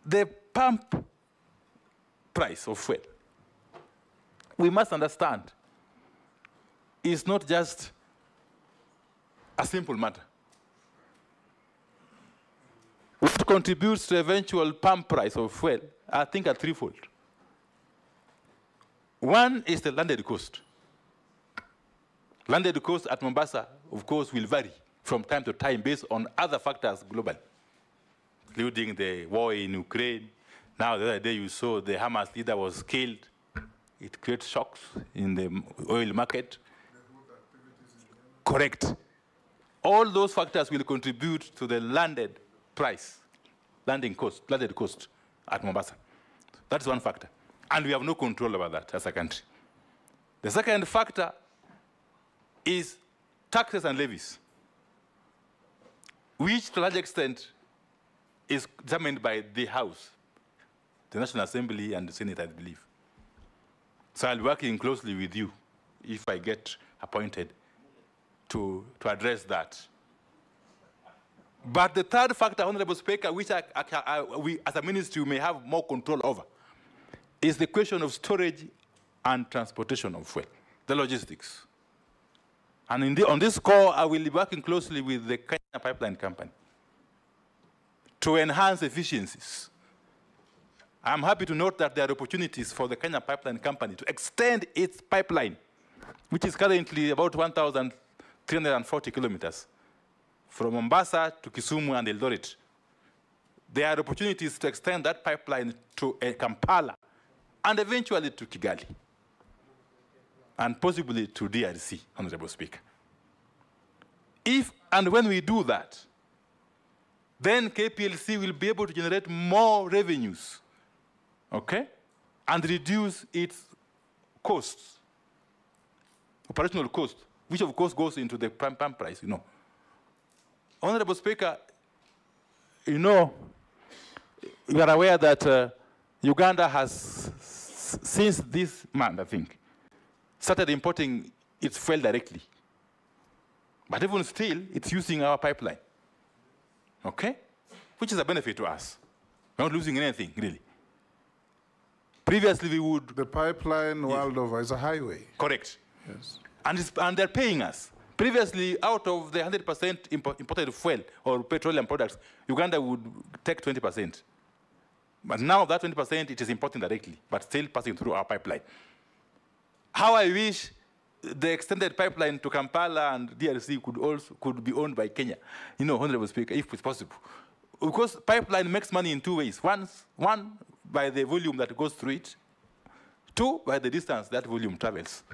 the pump price of fuel, we must understand, is not just a simple matter. What contributes to eventual pump price of fuel, I think, are threefold. One is the landed cost. Landed cost at Mombasa, of course, will vary from time to time based on other factors globally, including the war in Ukraine. Now, the other day you saw the Hamas leader was killed. It creates shocks in the oil market. Correct. All those factors will contribute to the landed price, landed cost at Mombasa. That's one factor. And we have no control over that as a country. The second factor is taxes and levies, which to a large extent is determined by the House, the National Assembly and the Senate, I believe. So I'll be working closely with you if I get appointed to address that. But the third factor, Honorable Speaker, which we as a ministry may have more control over, is the question of storage and transportation of fuel, the logistics. And on this score, I will be working closely with the Kenya Pipeline Company to enhance efficiencies. I'm happy to note that there are opportunities for the Kenya Pipeline Company to extend its pipeline, which is currently about 1,340 kilometers, from Mombasa to Kisumu and Eldoret. There are opportunities to extend that pipeline to Kampala and eventually to Kigali, and possibly to DRC, Honorable Speaker. If and when we do that, then KPLC will be able to generate more revenues, okay, and reduce its costs, operational cost, which of course goes into the pump price, you know. Honorable Speaker, you know, you are aware that Uganda has, since this month, I think, started importing its fuel directly. But even still, it's using our pipeline, okay? Which is a benefit to us. We're not losing anything, really. Previously, we would... The pipeline world over is a highway. Correct. Yes. And they're paying us. Previously, out of the 100% imported fuel or petroleum products, Uganda would take 20%. But now that 20%, it is importing directly, but still passing through our pipeline. How I wish the extended pipeline to Kampala and DRC could be owned by Kenya, you know, Honorable Speaker, if it's possible. Because pipeline makes money in two ways. One, by the volume that goes through it. Two, by the distance that volume travels.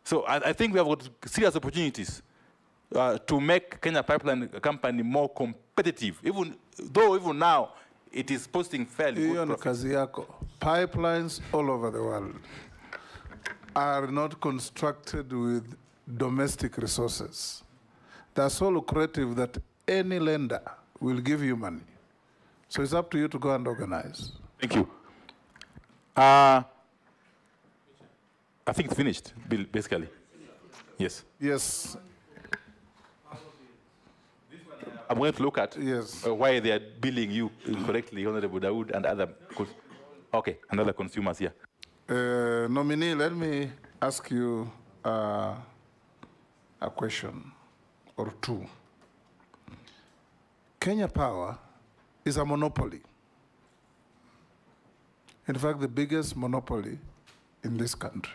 So I think we have got serious opportunities to make Kenya Pipeline Company more competitive, even though now it is posting fairly good profits. Kazi yako. pipelines all over the world are not constructed with domestic resources. They're so lucrative that any lender will give you money. So it's up to you to go and organize. Thank you. I think it's finished, basically. Yes. Yes. I'm going to look at yes. Why they are billing you incorrectly, Honorable Dawood and other. Okay, another consumers here. Nominee, let me ask you a question or two. Kenya Power is a monopoly. In fact, the biggest monopoly in this country.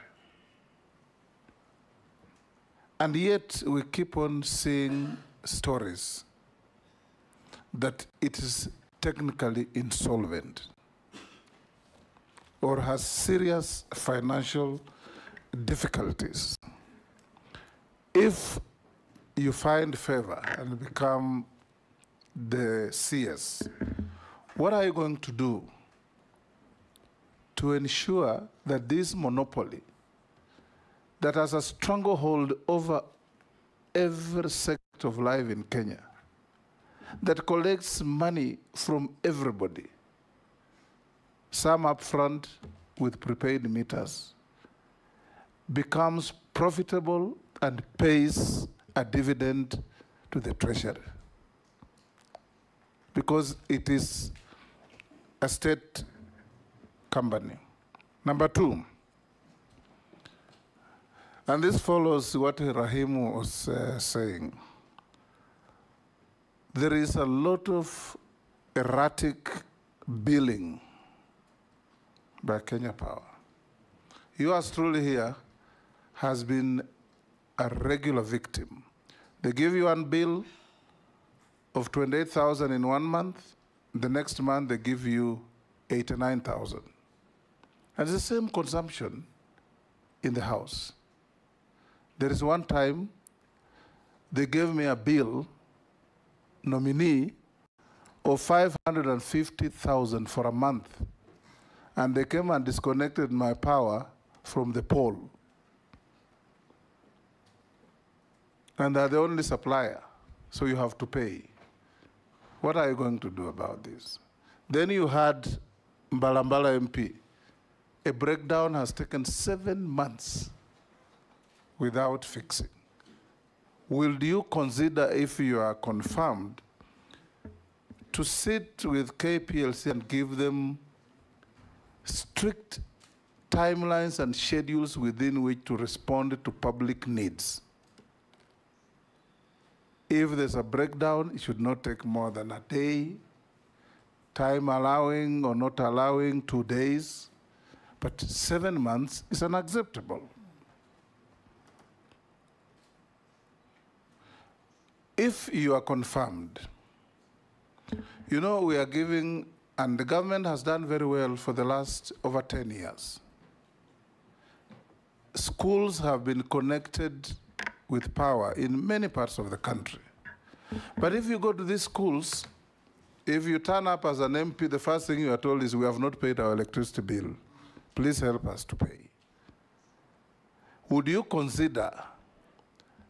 And yet we keep on seeing stories that it is technically insolvent or has serious financial difficulties. If you find favor and become the CS, what are you going to do to ensure that this monopoly that has a stranglehold over every sector of life in Kenya, that collects money from everybody, some up front with prepaid meters, becomes profitable and pays a dividend to the treasury? Because it is a state company. Number two, and this follows what Rahim was saying, there is a lot of erratic billing by Kenya Power. Yours truly here has been a regular victim. They give you one bill of 28,000 in 1 month, the next month they give you 89,000. And it's the same consumption in the house. There is one time they gave me a bill, nominee, of 550,000 for a month. And they came and disconnected my power from the pole. And they're the only supplier, so you have to pay. What are you going to do about this? Then you had Mbalambala MP. A breakdown has taken 7 months without fixing. Will you consider, if you are confirmed, to sit with KPLC and give them strict timelines and schedules within which to respond to public needs? If there's a breakdown, it should not take more than a day, time allowing or not allowing 2 days, but 7 months is unacceptable. If you are confirmed, you know we are giving, and the government has done very well for the last over 10 years. Schools have been connected with power in many parts of the country. But if you go to these schools, if you turn up as an MP, the first thing you are told is, we have not paid our electricity bill. Please help us to pay. Would you consider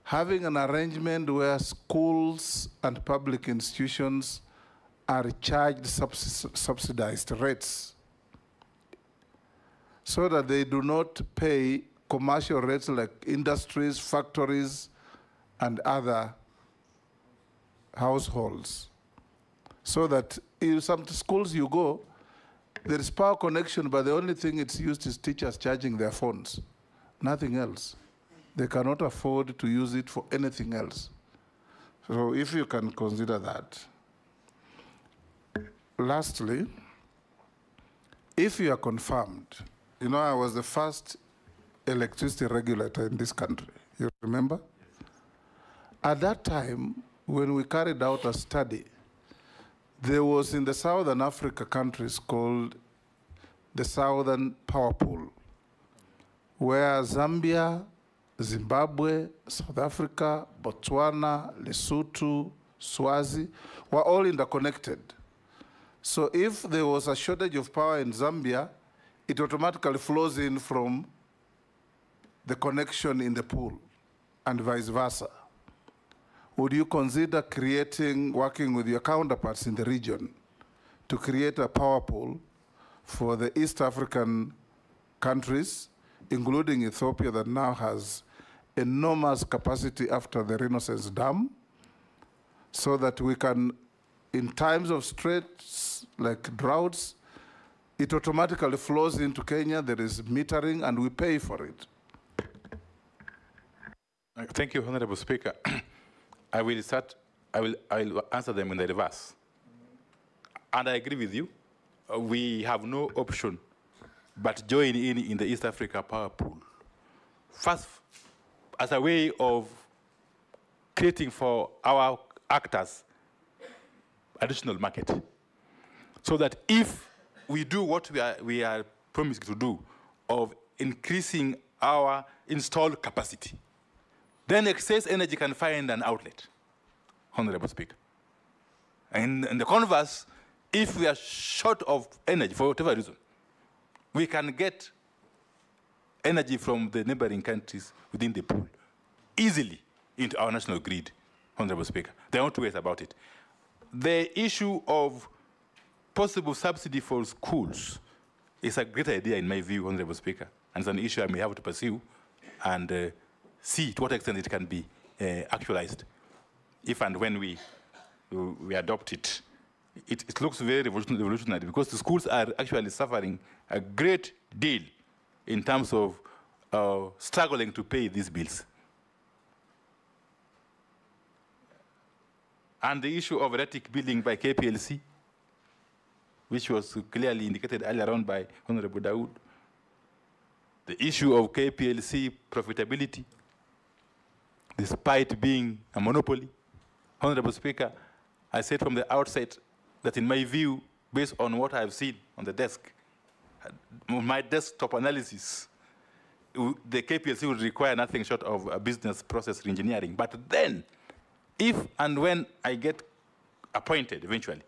having an arrangement where schools and public institutions are charged subsidized rates so that they do not pay commercial rates like industries, factories, and other households? So that in some schools you go, there is power connection, but the only thing it's used is teachers charging their phones, nothing else. They cannot afford to use it for anything else. So if you can consider that. Lastly, if you are confirmed, you know, I was the first electricity regulator in this country, you remember? At that time, when we carried out a study, there was in the Southern Africa countries called the Southern Power Pool, where Zambia, Zimbabwe, South Africa, Botswana, Lesotho, Swazi were all interconnected. So if there was a shortage of power in Zambia, it automatically flows in from the connection in the pool and vice versa. Would you consider working with your counterparts in the region to create a power pool for the East African countries, including Ethiopia that now has enormous capacity after the Renaissance Dam, so that we can, in times of straits like droughts, it automatically flows into Kenya, there is metering, and we pay for it. Thank you, Honorable Speaker. I will answer them in the reverse. And I agree with you. We have no option but join in the East Africa Power Pool. First, as a way of creating for our actors additional market, so that if we do what we are promising to do of increasing our installed capacity, then excess energy can find an outlet, Honorable Speaker. And in the converse, if we are short of energy for whatever reason, we can get energy from the neighboring countries within the pool easily into our national grid, Honorable Speaker. There are no two ways about it. The issue of possible subsidy for schools is a great idea in my view, Honorable Speaker, and it's an issue I may have to pursue and see to what extent it can be actualized. If and when we adopt it, it looks very revolutionary because the schools are actually suffering a great deal in terms of struggling to pay these bills. And the issue of erratic billing by KPLC, which was clearly indicated earlier on by Honorable Dawood. The issue of KPLC profitability, despite being a monopoly. Honorable Speaker, I said from the outset that in my view, based on what I've seen on the desk, my desktop analysis, the KPLC would require nothing short of a business process reengineering. But then, if and when I get appointed eventually,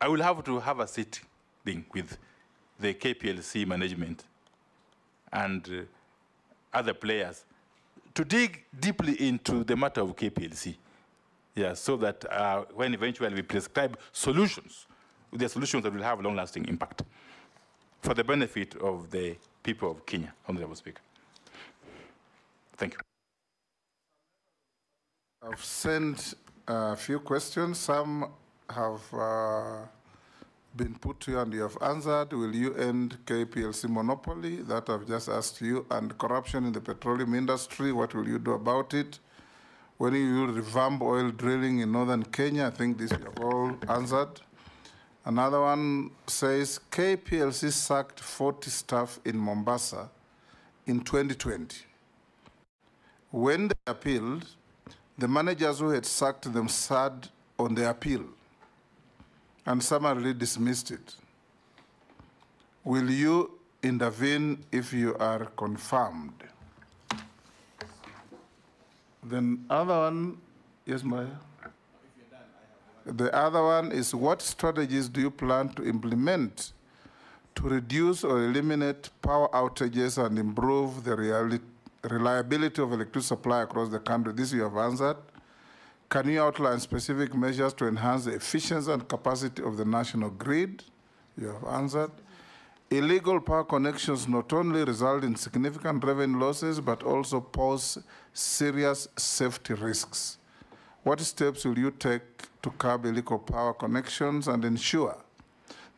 I will have to have a sitting with the KPLC management and other players to dig deeply into the matter of KPLC, so that when eventually we prescribe solutions, the solutions that will have long-lasting impact for the benefit of the people of Kenya, Honorable Speaker. Thank you. I've sent a few questions. Some have been put to you and you have answered. Will you end KPLC monopoly? That I've just asked you. And corruption in the petroleum industry, what will you do about it? When you will revamp oil drilling in northern Kenya? I think this you have all answered. Another one says KPLC sacked 40 staff in Mombasa in 2020. When they appealed, the managers who had sacked them sat on the appeal and summarily dismissed it. Will you intervene if you are confirmed? Then other one, yes, Maya? The other one is, what strategies do you plan to implement to reduce or eliminate power outages and improve the reliability of electricity supply across the country? This you have answered. Can you outline specific measures to enhance the efficiency and capacity of the national grid? You have answered. Illegal power connections not only result in significant revenue losses, but also pose serious safety risks. What steps will you take to curb illegal power connections and ensure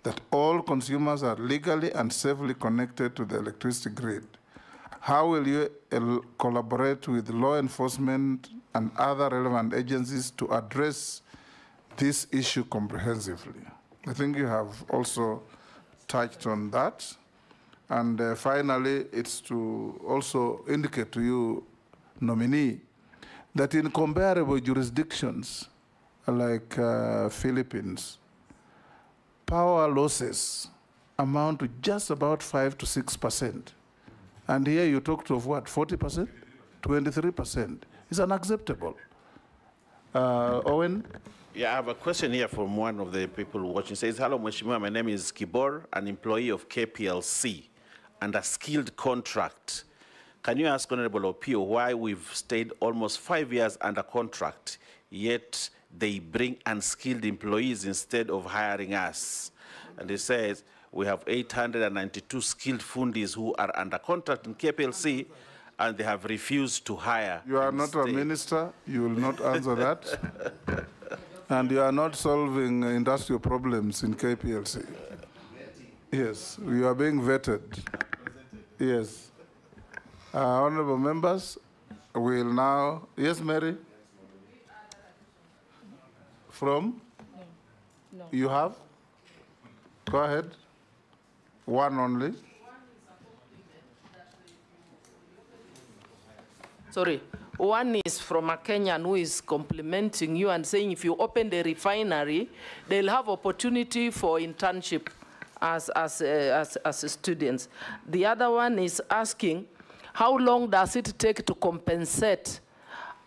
that all consumers are legally and safely connected to the electricity grid? How will you collaborate with law enforcement and other relevant agencies to address this issue comprehensively? I think you have also touched on that. And finally, it's to also indicate to you, nominee, that in comparable jurisdictions like Philippines, power losses amount to just about 5 to 6%. And here you talked of what, 40%? 23%. It's unacceptable. Owen? Yeah, I have a question here from one of the people watching. It says, hello, Mheshimiwa, my name is Kibor, an employee of KPLC, and a skilled contract. Can you ask Honorable Opio why we've stayed almost 5 years under contract, yet they bring unskilled employees instead of hiring us? And he says, we have 892 skilled fundis who are under contract in KPLC, and they have refused to hire. You are not a minister. You will not answer that. And you are not solving industrial problems in KPLC. Yes, you are being vetted. Yes. Honorable members, we'll now, yes, Mary? From? No. You have? Go ahead. One only. Sorry. One is from a Kenyan who is complimenting you and saying if you open the refinery, they'll have opportunity for internship as students. The other one is asking, how long does it take to compensate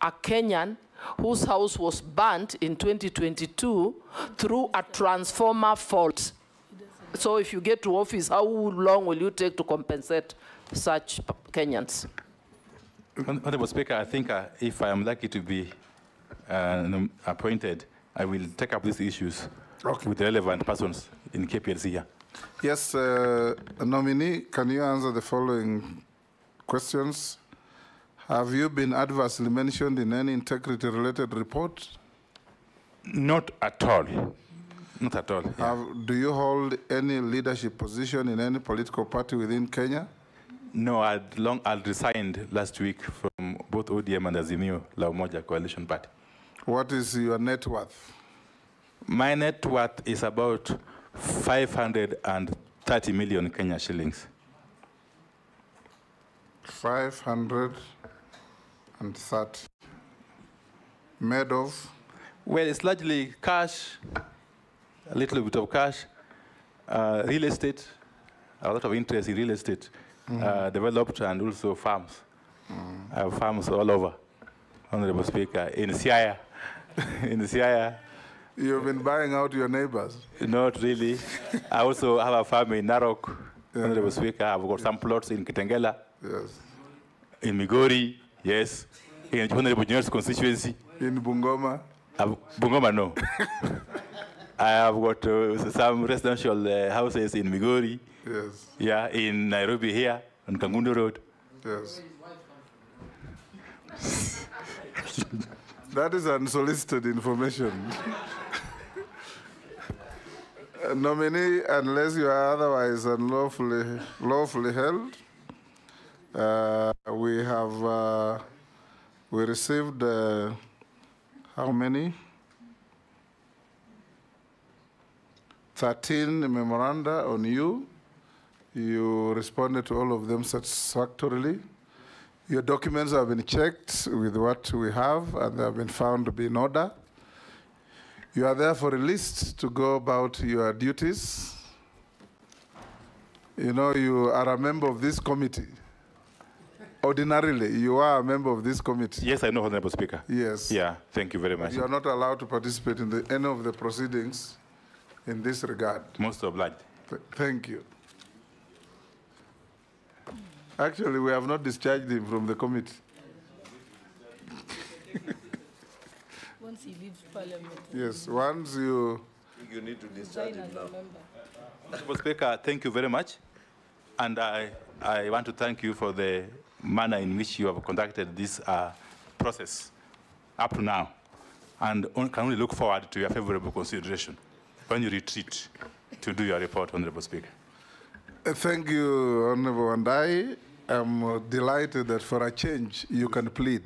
a Kenyan whose house was burnt in 2022 through a transformer fault? So if you get to office, how long will you take to compensate such Kenyans? Honorable Speaker, I think if I am lucky to be appointed, I will take up these issues with the relevant persons in KPLC here. Yes, nominee, can you answer the following questions? Have you been adversely mentioned in any integrity-related report? Not at all. Not at all. Yeah. Do you hold any leadership position in any political party within Kenya? No, I'd resigned last week from both ODM and Azimio La Umoja Coalition Party. What is your net worth? My net worth is about 530 million Kenya shillings. 530. Made of? Well, it's largely cash, a little bit of cash, real estate, a lot of interest in real estate. Developed and also farms. I have farms all over, Honorable Speaker. In Siaya, You've been buying out your neighbors? Not really. I also have a farm in Narok, Honorable Speaker. I've got some plots in Kitengela. Yes. In Migori, yes. In Honorable Junior's constituency. In Bungoma? Bungoma, no. I have got some residential houses in Migori. Yes. Yeah, in Nairobi here, on Kangundo Road. Yes. That is unsolicited information. Nominee, unless you are otherwise lawfully held, we received how many? 13 memoranda on you. You responded to all of them satisfactorily. Your documents have been checked with what we have, and they have been found to be in order. You are therefore released to go about your duties. You know, you are a member of this committee. Ordinarily, you are a member of this committee. Yes, I know, Honorable Speaker. Yes. Yeah, thank you very much. You are not allowed to participate in any of the proceedings in this regard. Most obliged. Thank you. Actually, we have not discharged him from the committee. Once he leaves Parliament. Yes, once you... You need to discharge him now. Mr. Speaker, thank you very much. And I want to thank you for the manner in which you have conducted this process up to now. And can only look forward to your favorable consideration when you retreat to do your report, Honorable Speaker. Thank you, Honorable Wandai. I'm delighted that for a change, you can plead.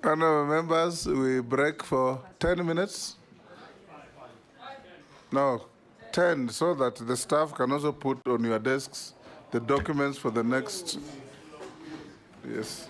Honorable members, we break for 10 minutes. No, 10, so that the staff can also put on your desks the documents for the next. Yes.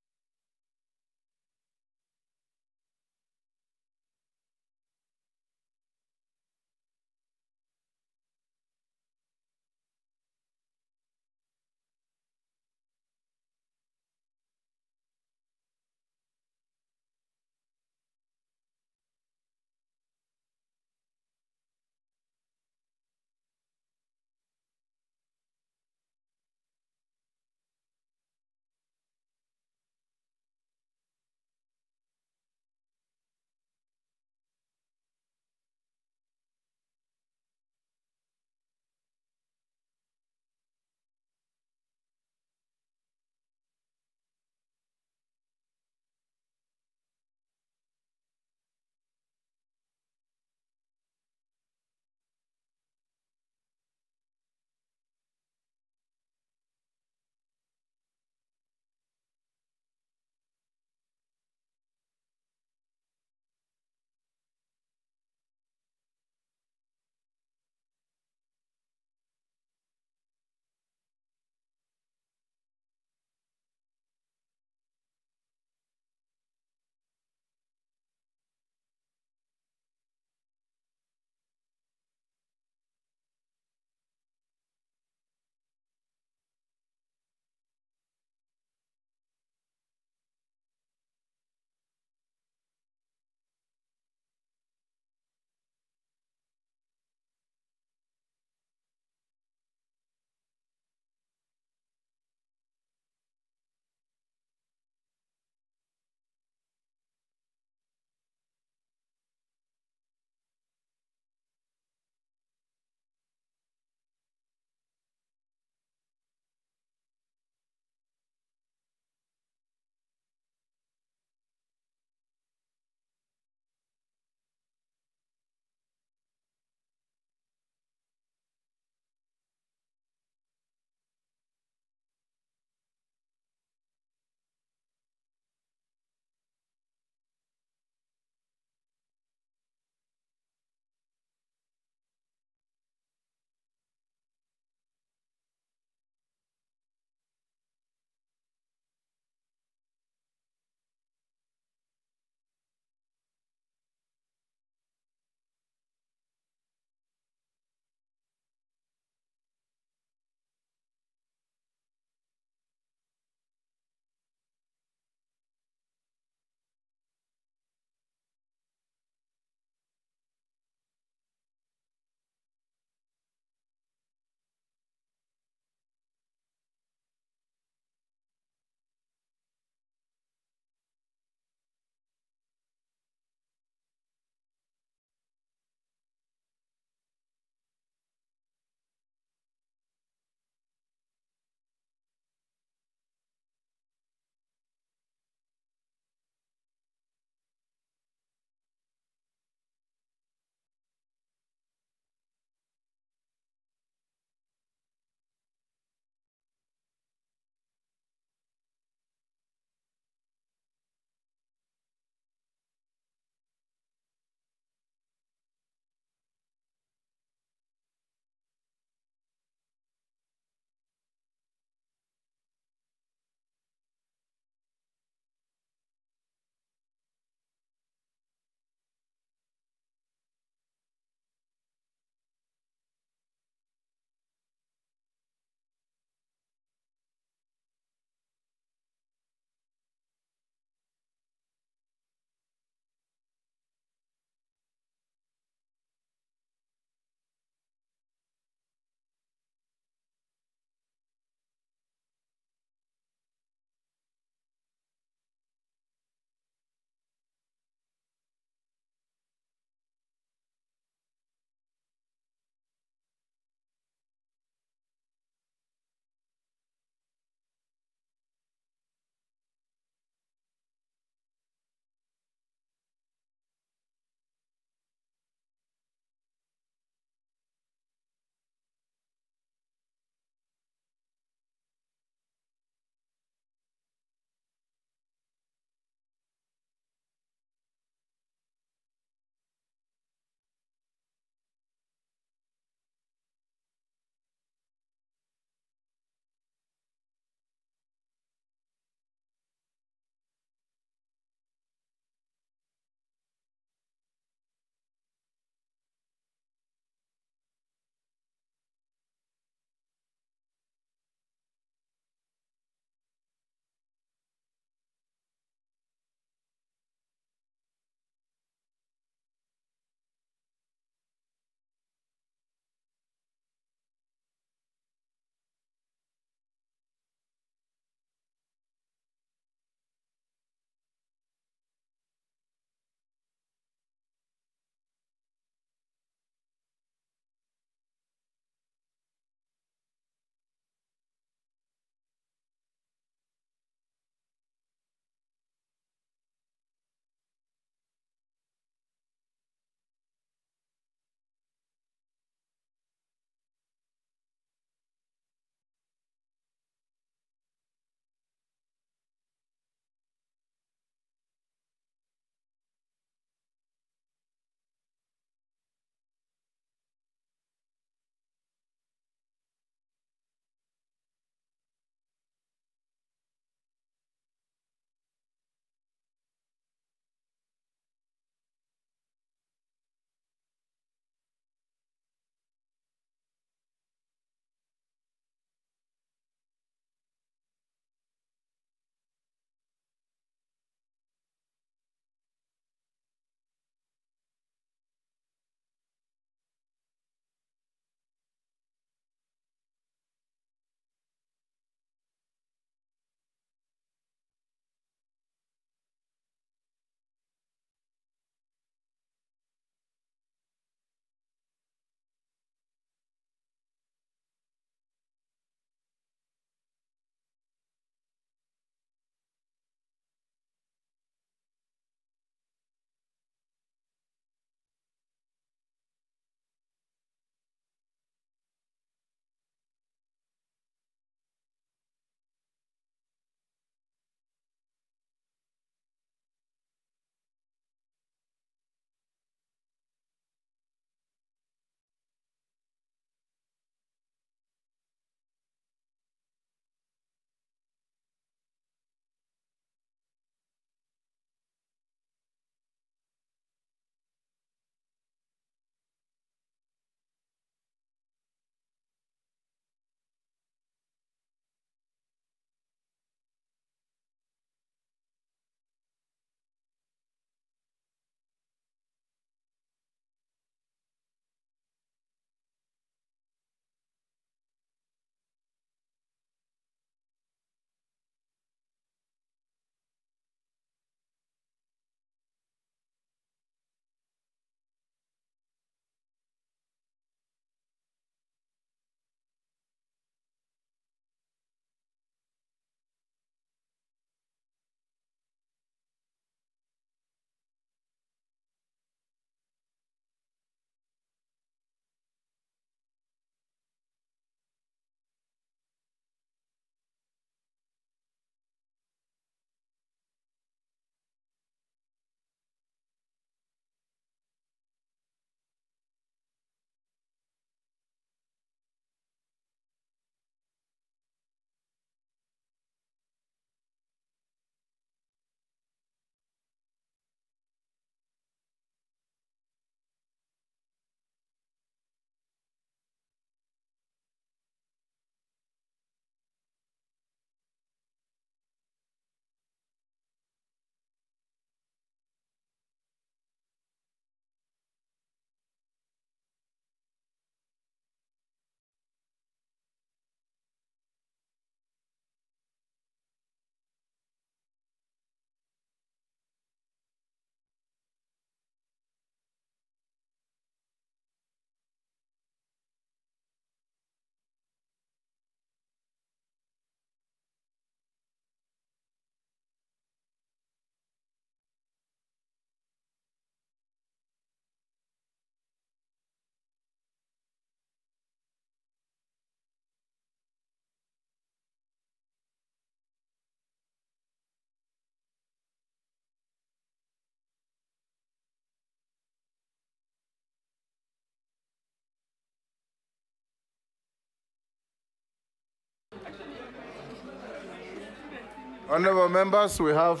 Honorable members, we have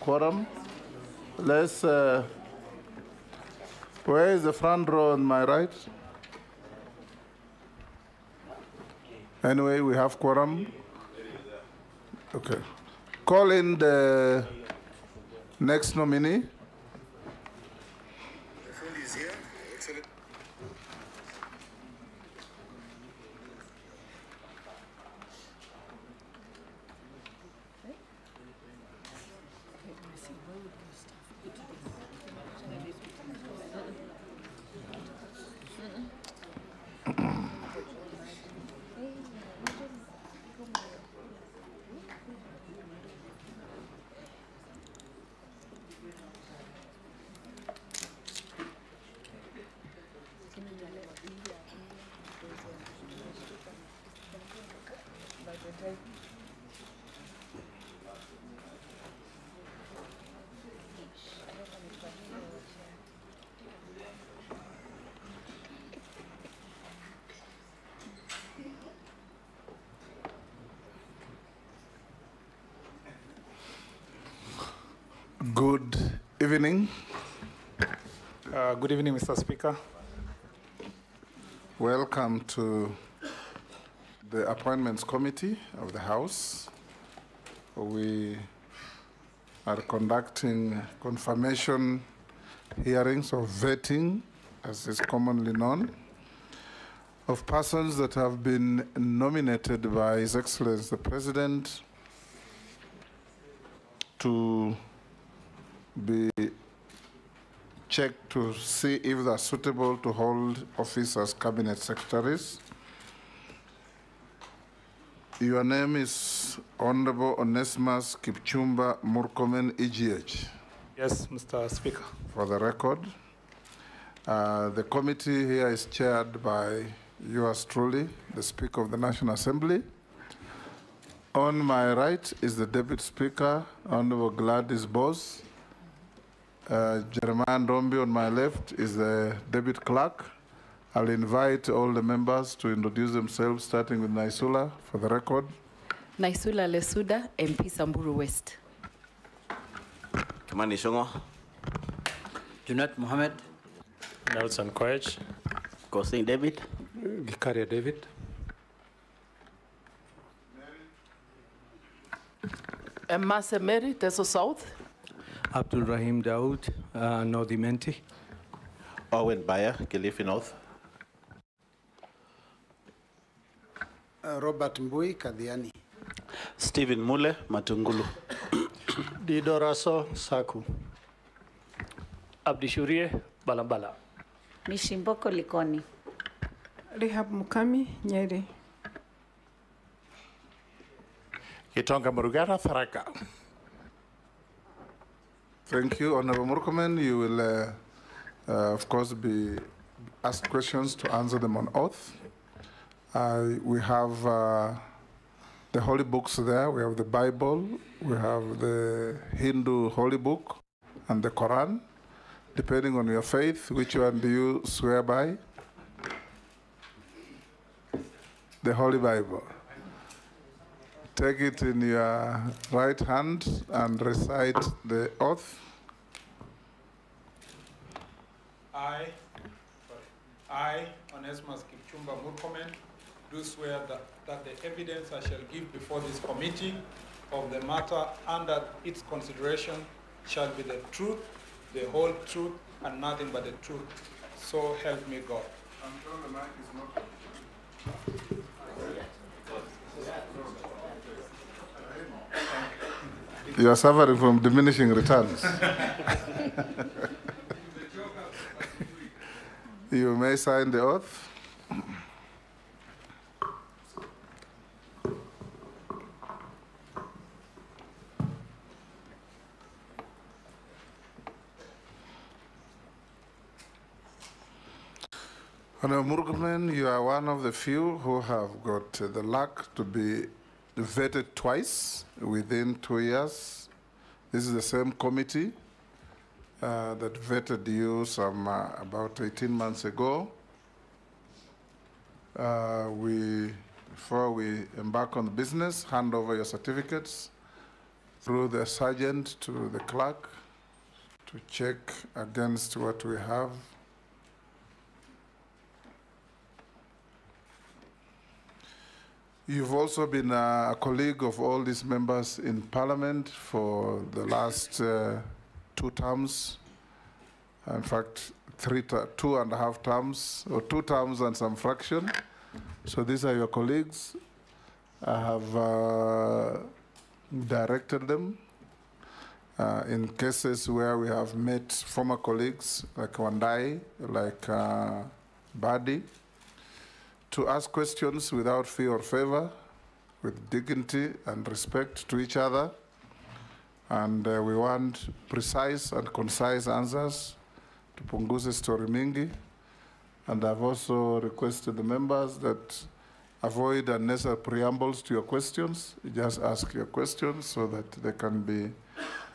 quorum. Let's. Where is the front row on my right? Anyway, we have quorum. Okay. Call in the next nominee. Good evening. Good evening, Mr. Speaker. Welcome to the Appointments Committee of the House. We are conducting confirmation hearings or vetting, as is commonly known, of persons that have been nominated by His Excellency the President to be checked to see if they are suitable to hold office as cabinet secretaries. Your name is Honorable Onesimus Kipchumba Murkomen, EGH. Yes, Mr. Speaker. For the record, the committee here is chaired by yours truly, the Speaker of the National Assembly. On my right is the Deputy Speaker, Honorable Gladys Bose. Jeremiah Ndombi on my left is the Deputy Clerk. I'll invite all the members to introduce themselves, starting with Naisula, for the record. Naisula Lesuda, MP Samburu West. Kimani Shongo. Junet Mohammed. Nelson Koech. Kosing David. Gikaria David. Mase Mary, Teso South. Abdul Rahim Daoud, Nordimenti. Owen Bayer, Kilifi North. Robert Mbui, Kadhiani. Stephen Mule, Matungulu. Didoraso Saku. Abdishurie, Balambala. Mishimboko Likoni. Rehab Mukami, Nyeri. Kitonga Murugara, Tharaka. Thank you, Honorable Murkomen. You will, of course, be asked questions to answer them on oath. We have the holy books there. We have the Bible, we have the Hindu holy book, and the Quran. Depending on your faith, which one do you swear by? The Holy Bible. Take it in your right hand and recite the oath. I, Onesimus Kipchumba Murkomen, do swear that the evidence I shall give before this committee of the matter under its consideration shall be the truth, the whole truth, and nothing but the truth. So help me God. I'm sure the mic is not. You are suffering from diminishing returns. You may sign the oath. Honorable Murkomen, you are one of the few who have got the luck to be vetted twice within 2 years. This is the same committee that vetted you some about 18 months ago. Before we embark on the business, hand over your certificates through the sergeant to the clerk to check against what we have. You've also been a colleague of all these members in Parliament for the last 2 terms. In fact, 2.5 terms, or 2 terms and some fraction. So these are your colleagues. I have directed them in cases where we have met former colleagues like Wandai, like Badi, to ask questions without fear or favor, with dignity and respect to each other. And we want precise and concise answers to Punguze Story Mingi. And I've also requested the members that avoid unnecessary preambles to your questions. You just ask your questions so that they can be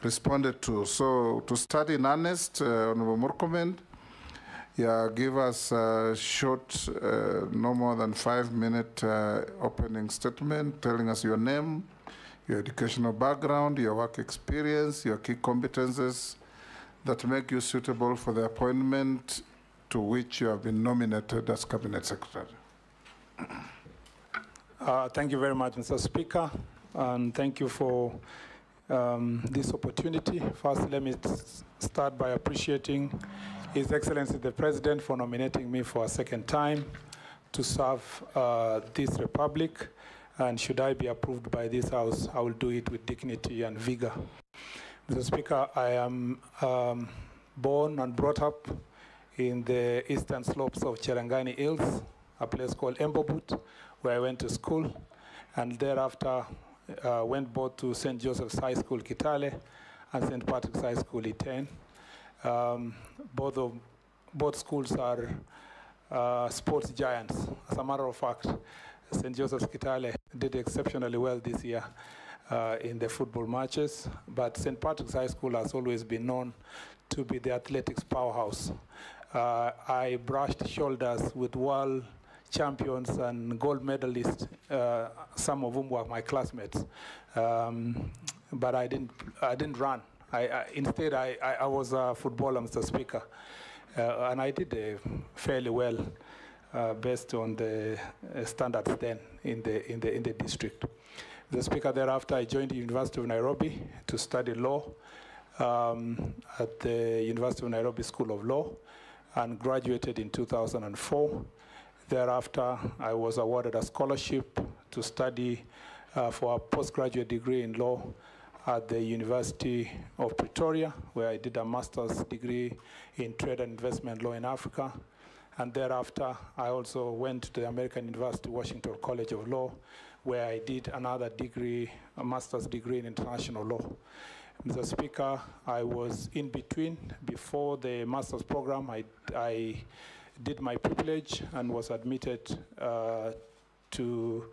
responded to. So to start in earnest, Honorable Murkomen, give us a short, no more than 5-minute opening statement, telling us your name, your educational background, your work experience, your key competences that make you suitable for the appointment to which you have been nominated as Cabinet Secretary. Thank you very much, Mr. Speaker, and thank you for this opportunity. First, let me start by appreciating His Excellency the President for nominating me for a second time to serve this Republic. And should I be approved by this House, I will do it with dignity and vigor. Mr. Speaker, I am born and brought up in the eastern slopes of Cherangani Hills, a place called Embobut, where I went to school, and thereafter went both to St. Joseph's High School, Kitale, and St. Patrick's High School, Iten. Both schools are sports giants. As a matter of fact, St. Joseph's Kitale did exceptionally well this year in the football matches, but St. Patrick's High School has always been known to be the athletics powerhouse. I brushed shoulders with world champions and gold medalists, some of whom were my classmates, but I didn't run. Instead, I was a footballer, Mr. Speaker, and I did fairly well based on the standards then in the district. Mr. Speaker, thereafter I joined the University of Nairobi to study law at the University of Nairobi School of Law, and graduated in 2004. Thereafter, I was awarded a scholarship to study for a postgraduate degree in law at the University of Pretoria, where I did a master's degree in trade and investment law in Africa. And thereafter, I also went to the American University Washington College of Law, where I did another degree, a master's degree in international law. Mr. Speaker, I was in between. Before the master's program, I did my privilege and was admitted to,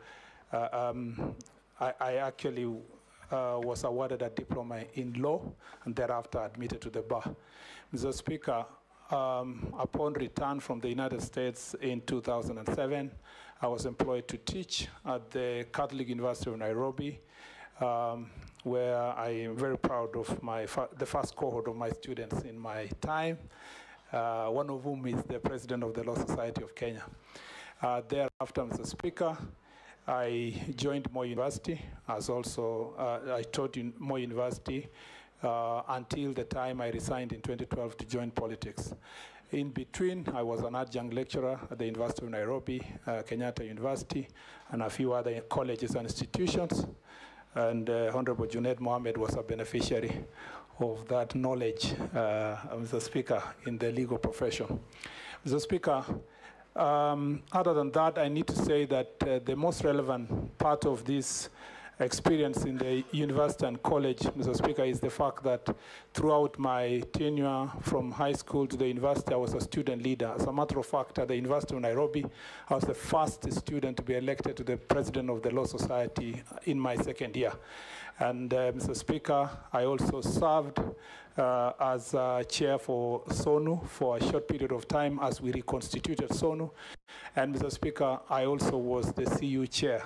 I actually was awarded a diploma in law and thereafter admitted to the bar. Mr. Speaker, upon return from the United States in 2007, I was employed to teach at the Catholic University of Nairobi, where I am very proud of the first cohort of my students in my time, one of whom is the president of the Law Society of Kenya. Thereafter, Mr. Speaker, I joined Moi University as also, I taught in Moi University until the time I resigned in 2012 to join politics. In between, I was an adjunct lecturer at the University of Nairobi, Kenyatta University, and a few other colleges and institutions. And Honorable Junaid Mohammed was a beneficiary of that knowledge, Mr. Speaker, in the legal profession. Mr. Speaker, other than that, I need to say that the most relevant part of this experience in the university and college, Mr. Speaker, is the fact that throughout my tenure from high school to the university, I was a student leader. As a matter of fact, at the University of Nairobi, I was the first student to be elected to the president of the Law Society in my second year. And Mr. Speaker, I also served as chair for SONU for a short period of time as we reconstituted SONU. And Mr. Speaker, I also was the CU chair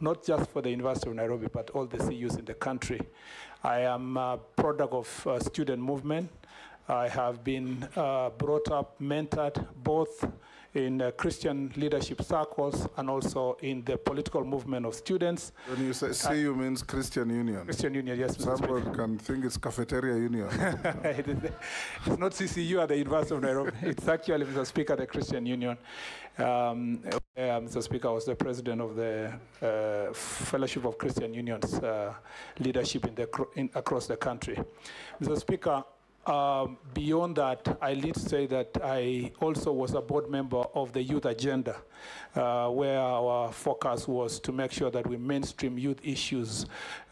not just for the University of Nairobi, but all the CUs in the country. I am a product of student movement. I have been brought up, mentored, both in Christian leadership circles and also in the political movement of students. When you say CU means Christian Union. Christian Union, yes. Someone can think it's Cafeteria Union. It's not CCU at the University of Nairobi. It's actually, Mr. Speaker, the Christian Union. Mr. Speaker, I was the president of the Fellowship of Christian Unions leadership across the country. Mr. Speaker, beyond that, I need to say that I also was a board member of the Youth Agenda, where our focus was to make sure that we mainstream youth issues.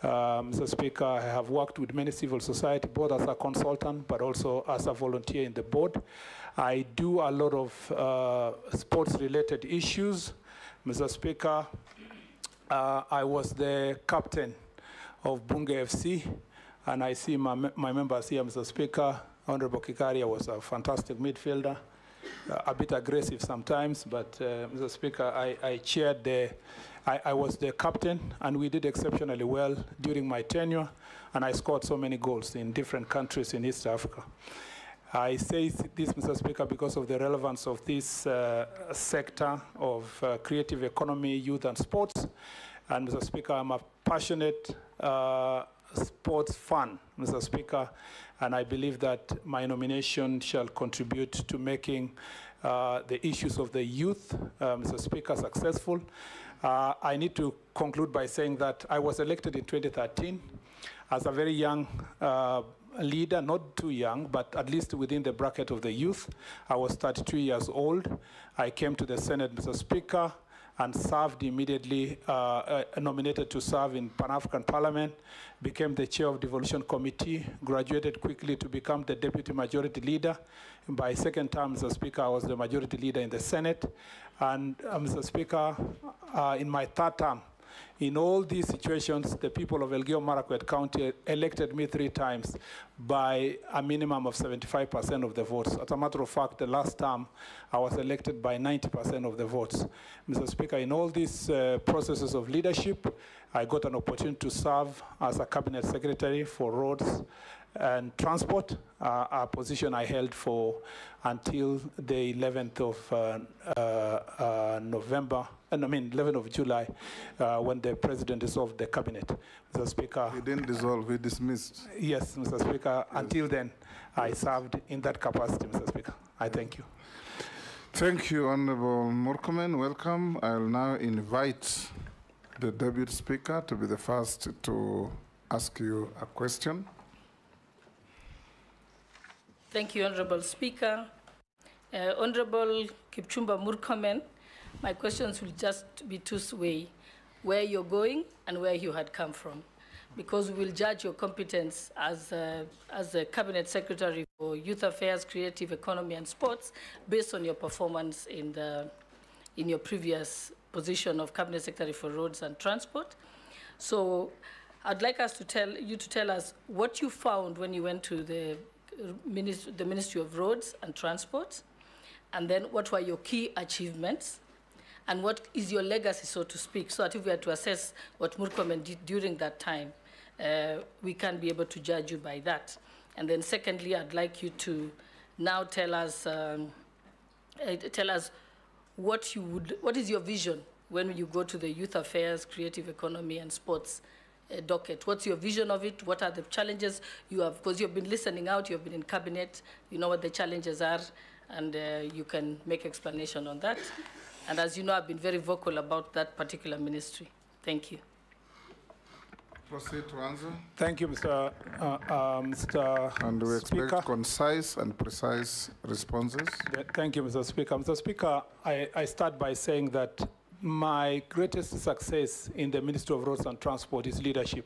Mr. Speaker, I have worked with many civil society, both as a consultant, but also as a volunteer in the board. I do a lot of sports-related issues. Mr. Speaker, I was the captain of Bunge FC. And I see my members here, Mr. Speaker. Honorable Kikaria was a fantastic midfielder, a bit aggressive sometimes, but Mr. Speaker, I was the captain, and we did exceptionally well during my tenure, and I scored so many goals in different countries in East Africa. I say this, Mr. Speaker, because of the relevance of this sector of creative economy, youth, and sports. And Mr. Speaker, I'm a passionate sports fan, Mr. Speaker, and I believe that my nomination shall contribute to making the issues of the youth, Mr. Speaker, successful. I need to conclude by saying that I was elected in 2013 as a very young leader, not too young, but at least within the bracket of the youth. I was 32 years old. I came to the Senate, Mr. Speaker, and served immediately, nominated to serve in Pan-African Parliament, became the chair of Devolution Committee, graduated quickly to become the deputy majority leader. By second term, Mr. Speaker, I was the majority leader in the Senate. And Mr. Speaker, in my third term, in all these situations, the people of Elgeyo-Marakwet County elected me 3 times by a minimum of 75% of the votes. As a matter of fact, the last term, I was elected by 90% of the votes. Mr. Speaker, in all these processes of leadership, I got an opportunity to serve as a cabinet secretary for roads and transport, a position I held for until the 11th of November, 11th of July, when the president dissolved the cabinet. Mr. Speaker. He didn't dissolve, he dismissed. Yes, Mr. Speaker. Yes. Until then, I served in that capacity, Mr. Speaker. I thank you. Thank you, Honorable Murkomen. Welcome. I'll now invite the Deputy Speaker to be the first to ask you a question. Thank you, Honorable Speaker. Honorable Kipchumba Murkomen, my questions will just be two-way, where you're going and where you had come from, because we will judge your competence as a Cabinet Secretary for Youth Affairs, Creative Economy and Sports based on your performance in your previous position of Cabinet Secretary for Roads and Transport. So I'd like us to tell us what you found when you went to the Ministry of Roads and Transport, and then what were your key achievements, and what is your legacy, so to speak, so that if we are to assess what Murkomen did during that time, we can be able to judge you by that. And then secondly, I'd like you to now tell us what is your vision when you go to the Youth Affairs, Creative Economy and Sports docket. What's your vision of it? What are the challenges you have? Because you've been listening out, you've been in cabinet, you know what the challenges are, and you can make explanation on that. And as you know, I've been very vocal about that particular ministry. Thank you. Proceed to answer. Thank you, Mr. And we expect Speaker. concise and precise responses. Thank you, Mr. Speaker. Mr. Speaker, I start by saying that my greatest success in the Ministry of Roads and Transport is leadership.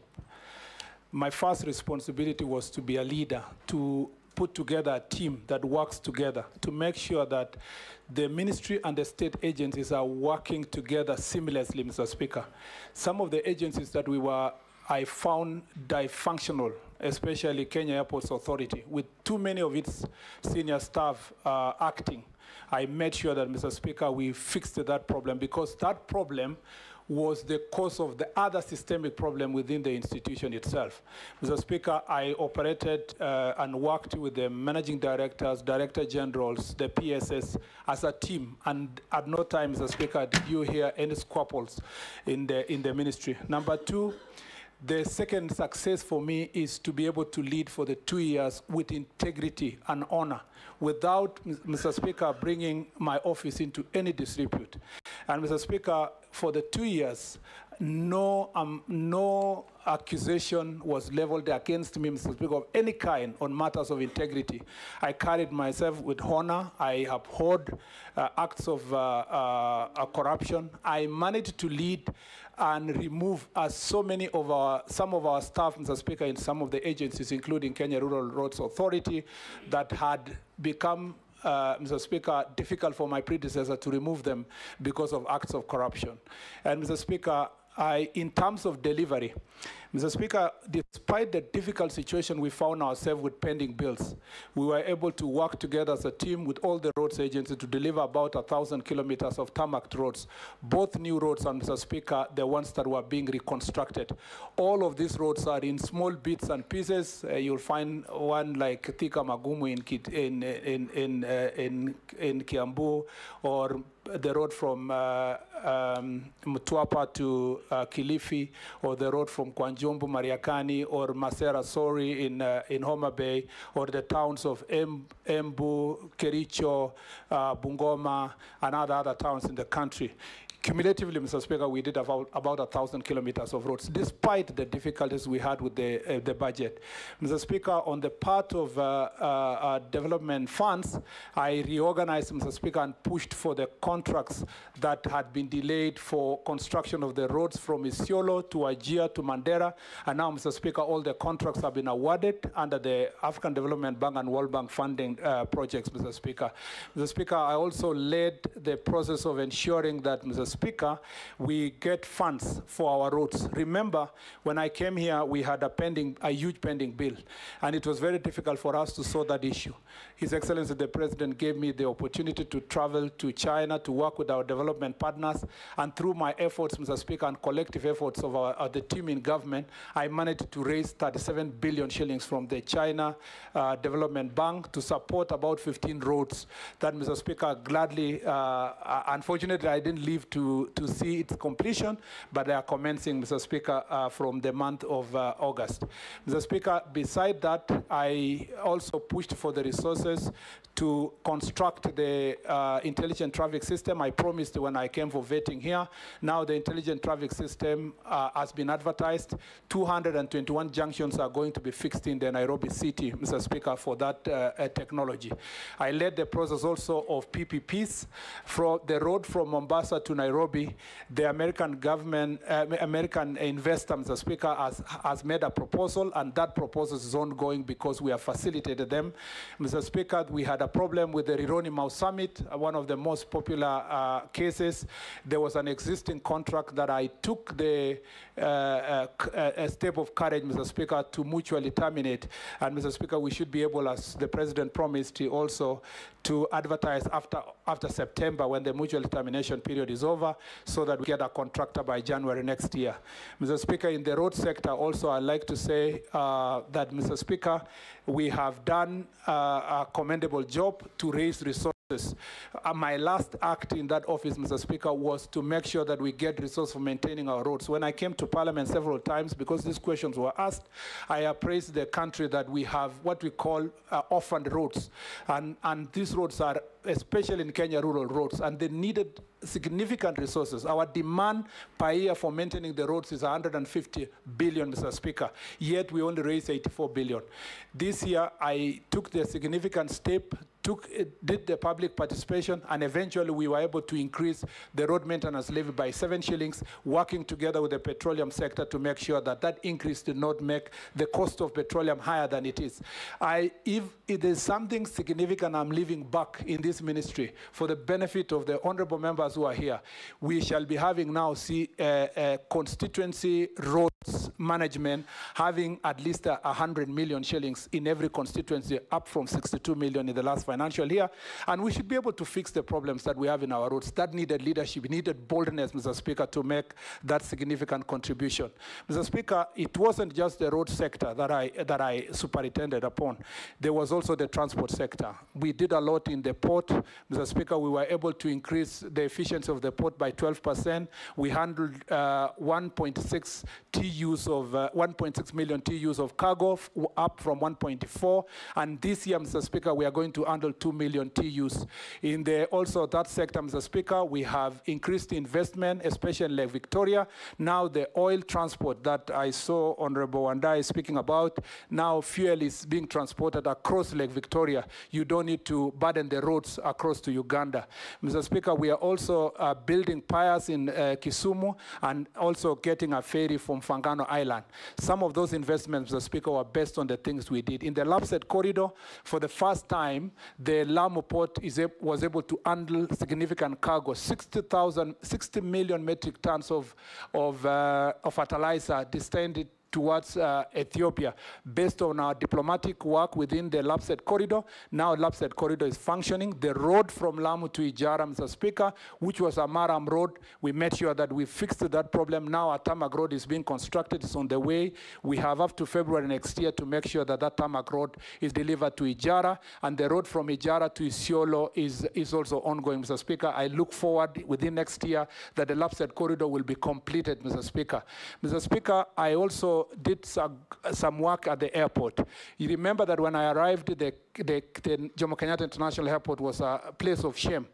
My first responsibility was to be a leader, to put together a team that works together, to make sure that the ministry and the state agencies are working together seamlessly, Mr. Speaker. Some of the agencies that I found dysfunctional, especially Kenya Airports Authority, with too many of its senior staff acting. I made sure that, Mr. Speaker, we fixed that problem, because that problem was the cause of the other systemic problem within the institution itself. Mr. Speaker, I operated and worked with the managing directors, director generals, the PSS as a team, and at no time, Mr. Speaker, did you hear any squabbles in the ministry. Number two, the second success for me is to be able to lead for the 2 years with integrity and honor, without, Mr. Speaker, bringing my office into any disrepute. And Mr. Speaker, for the 2 years, no accusation was leveled against me, Mr. Speaker, of any kind on matters of integrity. I carried myself with honor. I abhorred acts of corruption. I managed to lead and remove some of our staff, Mr. Speaker, in some of the agencies, including Kenya Rural Roads Authority, that had become Mr. Speaker, difficult for my predecessor to remove them because of acts of corruption. And Mr. Speaker, in terms of delivery, Mr. Speaker, despite the difficult situation we found ourselves with pending bills, we were able to work together as a team with all the roads agencies to deliver about 1,000 kilometers of tarmac roads, both new roads and, Mr. Speaker, the ones that were being reconstructed. All of these roads are in small bits and pieces. You'll find one like Thika Magumu in Kiambu, or the road from Mtwapa to Kilifi, or the road from Kwanjumbu, Mariakani, or Masera Sori in Homa Bay, or the towns of Embu, Kericho, Bungoma, and other towns in the country. Cumulatively, Mr. Speaker, we did about 1,000 kilometers of roads, despite the difficulties we had with the budget. Mr. Speaker, on the part of development funds, I reorganized, Mr. Speaker, and pushed for the contracts that had been delayed for construction of the roads from Isiolo to Ajia to Mandera. And now, Mr. Speaker, all the contracts have been awarded under the African Development Bank and World Bank funding projects, Mr. Speaker. Mr. Speaker, I also led the process of ensuring that, Mr. Speaker, we get funds for our roads. Remember, when I came here, we had a huge pending bill, and it was very difficult for us to solve that issue. His Excellency, the President, gave me the opportunity to travel to China to work with our development partners, and through my efforts, Mr. Speaker, and collective efforts of the team in government, I managed to raise 37 billion shillings from the China Development Bank to support about 15 roads that, Mr. Speaker, gladly, unfortunately, I didn't live to see its completion, but they are commencing, Mr. Speaker, from the month of August. Mr. Speaker, beside that, I also pushed for the resources to construct the intelligent traffic system. I promised when I came for vetting here. Now the intelligent traffic system has been advertised. 221 junctions are going to be fixed in the Nairobi city, Mr. Speaker, for that technology. I led the process also of PPPs. For the road from Mombasa to Nairobi, the American government, American investor, Mr. Speaker, has made a proposal, and that proposal is ongoing because we have facilitated them. Mr. Speaker, we had a problem with the Rironi Mau Summit, one of the most popular cases. There was an existing contract that I took a step of courage, Mr. Speaker, to mutually terminate. And Mr. Speaker, we should be able, as the President promised, also to advertise after September, when the mutual termination period is over, so that we get a contractor by January next year. Mr. Speaker, in the road sector also, I'd like to say that, Mr. Speaker, we have done a commendable job to raise resources. My last act in that office, Mr. Speaker, was to make sure that we get resources for maintaining our roads. When I came to Parliament several times, because these questions were asked, I appraised the country that we have what we call orphaned roads. And these roads are, especially in Kenya, rural roads, and they needed significant resources. Our demand per year for maintaining the roads is 150 billion, Mr. Speaker, yet we only raised 84 billion. This year, I took the significant step, did the public participation, and eventually we were able to increase the road maintenance levy by 7 shillings, working together with the petroleum sector to make sure that that increase did not make the cost of petroleum higher than it is. If there's something significant I'm leaving back in this ministry for the benefit of the honorable members who are here, we shall be having now constituency roads management, having at least 100 million shillings in every constituency, up from 62 million in the last financial year. And we should be able to fix the problems that we have in our roads. That needed leadership, needed boldness, Mr. Speaker, to make that significant contribution. Mr. Speaker, it wasn't just the road sector that I superintended upon. There was also the transport sector. We did a lot in the port. Mr. Speaker, we were able to increase the efficiency of the port by 12%. We handled 1.6 million TEUs of cargo, up from 1.4. And this year, Mr. Speaker, we are going to handle 2 million TEUs. In also that sector, Mr. Speaker, we have increased investment, especially in Lake Victoria. Now the oil transport that I saw Honorable Wandai speaking about, now fuel is being transported across Lake Victoria. You don't need to burden the roads across to Uganda. Mr. Speaker, we are also building piers in Kisumu and also getting a ferry from Fangano Island. Some of those investments, Mr. Speaker, were based on the things we did. In the Lapsset corridor, for the first time, the Lamu port was able to handle significant cargo, 60 million metric tons of fertilizer destined towards Ethiopia, based on our diplomatic work within the Lapsset corridor. Now Lapsset corridor is functioning. The road from Lamu to Ijara, Mr. Speaker, which was a Maram road, we made sure that we fixed that problem. Now a tarmac road is being constructed, it's on the way. We have up to February next year to make sure that that tarmac road is delivered to Ijara, and the road from Ijara to Isiolo is also ongoing, Mr. Speaker. I look forward within next year that the Lapsset corridor will be completed, Mr. Speaker. Mr. Speaker, I also did some work at the airport. You remember that when I arrived, the Jomo Kenyatta International Airport was a place of shame.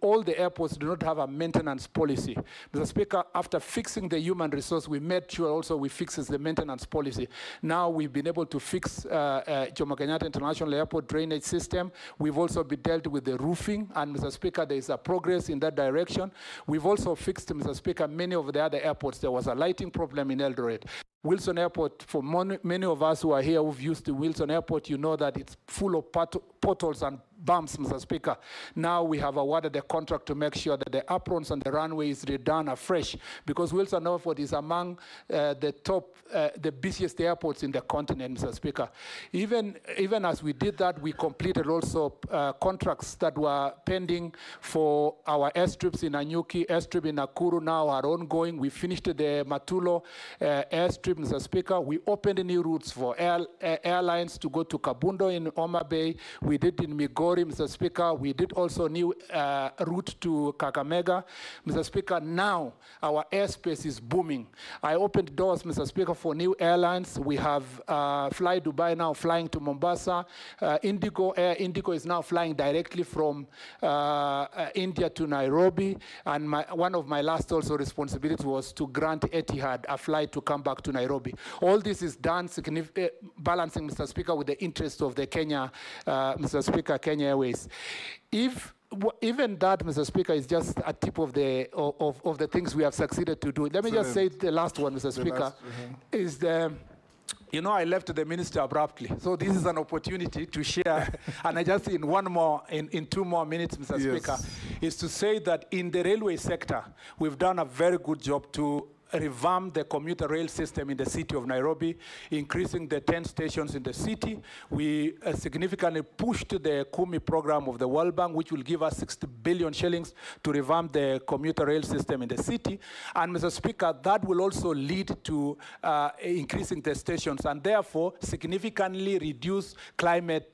All the airports do not have a maintenance policy. Mr. Speaker, after fixing the human resource, we made sure also we fixes the maintenance policy. Now we've been able to fix Jomo Kenyatta International Airport drainage system. We've also been dealt with the roofing, and Mr. Speaker, there is a progress in that direction. We've also fixed, Mr. Speaker, many of the other airports. There was a lighting problem in Eldoret. Wilson Airport, for many of us who are here who've used the Wilson Airport, you know that it's full of potholes and bumps, Mr. Speaker. Now we have awarded the contract to make sure that the aprons and the runway is redone afresh, because Wilson Airport is among the busiest airports in the continent, Mr. Speaker. Even as we did that, we completed also contracts that were pending for our airstrips in Anyuki, airstrip in Nakuru now are ongoing. We finished the Matulo airstrip, Mr. Speaker. We opened new routes for airlines to go to Kabundo in Homa Bay. We did in Migori, Mr. Speaker. We did also new route to Kakamega. Mr. Speaker, now our airspace is booming. I opened doors, Mr. Speaker, for new airlines. We have Fly Dubai now flying to Mombasa. Air Indigo is now flying directly from India to Nairobi. And one of my last also responsibilities was to grant Etihad a flight to come back to Nairobi. All this is done balancing, Mr. Speaker, with the interest of the Kenya, Mr. Speaker, Kenya Airways. Even that, Mr. Speaker, is just a tip of the things we have succeeded to do. Let me just say the last one, Mr. Speaker, is you know, I left the minister abruptly. So this is an opportunity to share, and I just in 2 more minutes, Mr. Speaker, is to say that in the railway sector, we've done a very good job to revamp the commuter rail system in the city of Nairobi, increasing the 10 stations in the city. We significantly pushed the Kumi program of the World Bank, which will give us 60 billion shillings to revamp the commuter rail system in the city. And Mr. Speaker, that will also lead to increasing the stations and therefore significantly reduce climate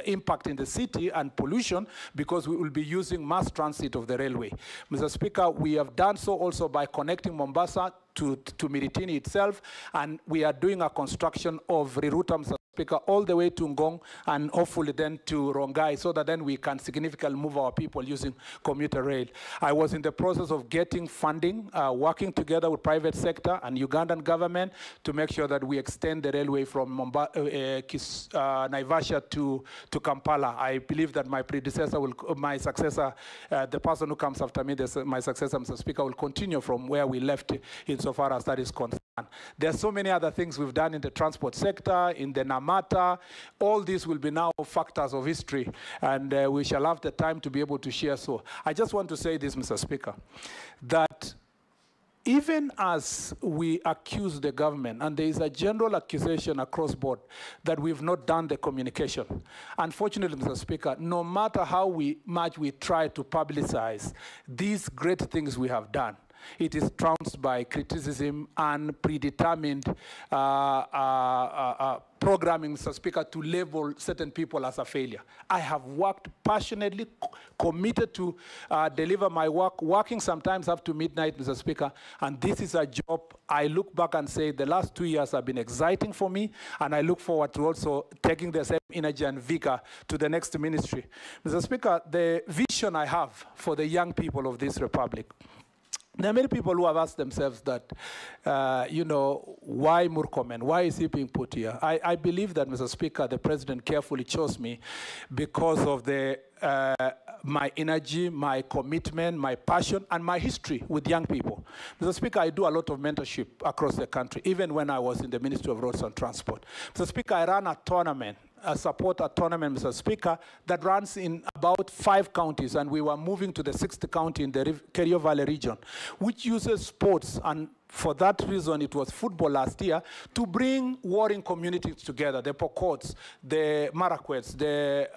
impact in the city and pollution, because we will be using mass transit of the railway. Mr. Speaker, we have done so also by connecting Mombasa to Miritini itself, and we are doing a construction of Riruta, Mr. Speaker, all the way to Ngong and hopefully then to Rongai, so that then we can significantly move our people using commuter rail. I was in the process of getting funding, working together with private sector and Ugandan government to make sure that we extend the railway from Naivasha to Kampala. I believe that my successor, the person who comes after me, my successor, Mr. Speaker, will continue from where we left insofar as that is concerned. There are so many other things we've done in the transport sector, in the Namata. All these will be now factors of history, and we shall have the time to be able to share. So I just want to say this, Mr. Speaker, that even as we accuse the government, and there is a general accusation across board that we've not done the communication, unfortunately, Mr. Speaker, no matter how much we try to publicize these great things we have done, it is trounced by criticism and predetermined programming, Mr. Speaker, to label certain people as a failure. I have worked passionately, committed to deliver my work, working sometimes up to midnight, Mr. Speaker, and this is a job I look back and say the last 2 years have been exciting for me, and I look forward to also taking the same energy and vigor to the next ministry. Mr. Speaker, the vision I have for the young people of this republic, there are many people who have asked themselves that, why Murkomen? Why is he being put here? I believe that, Mr. Speaker, the president carefully chose me because of my energy, my commitment, my passion, and my history with young people. Mr. Speaker, I do a lot of mentorship across the country, even when I was in the Ministry of Roads and Transport. Mr. Speaker, I ran a tournament, support a tournament, Mr. Speaker, that runs in about 5 counties, and we were moving to the 6th county in the Kerio Valley region, which uses sports, and for that reason, it was football last year, to bring warring communities together, the Pokots, the Marakwets, the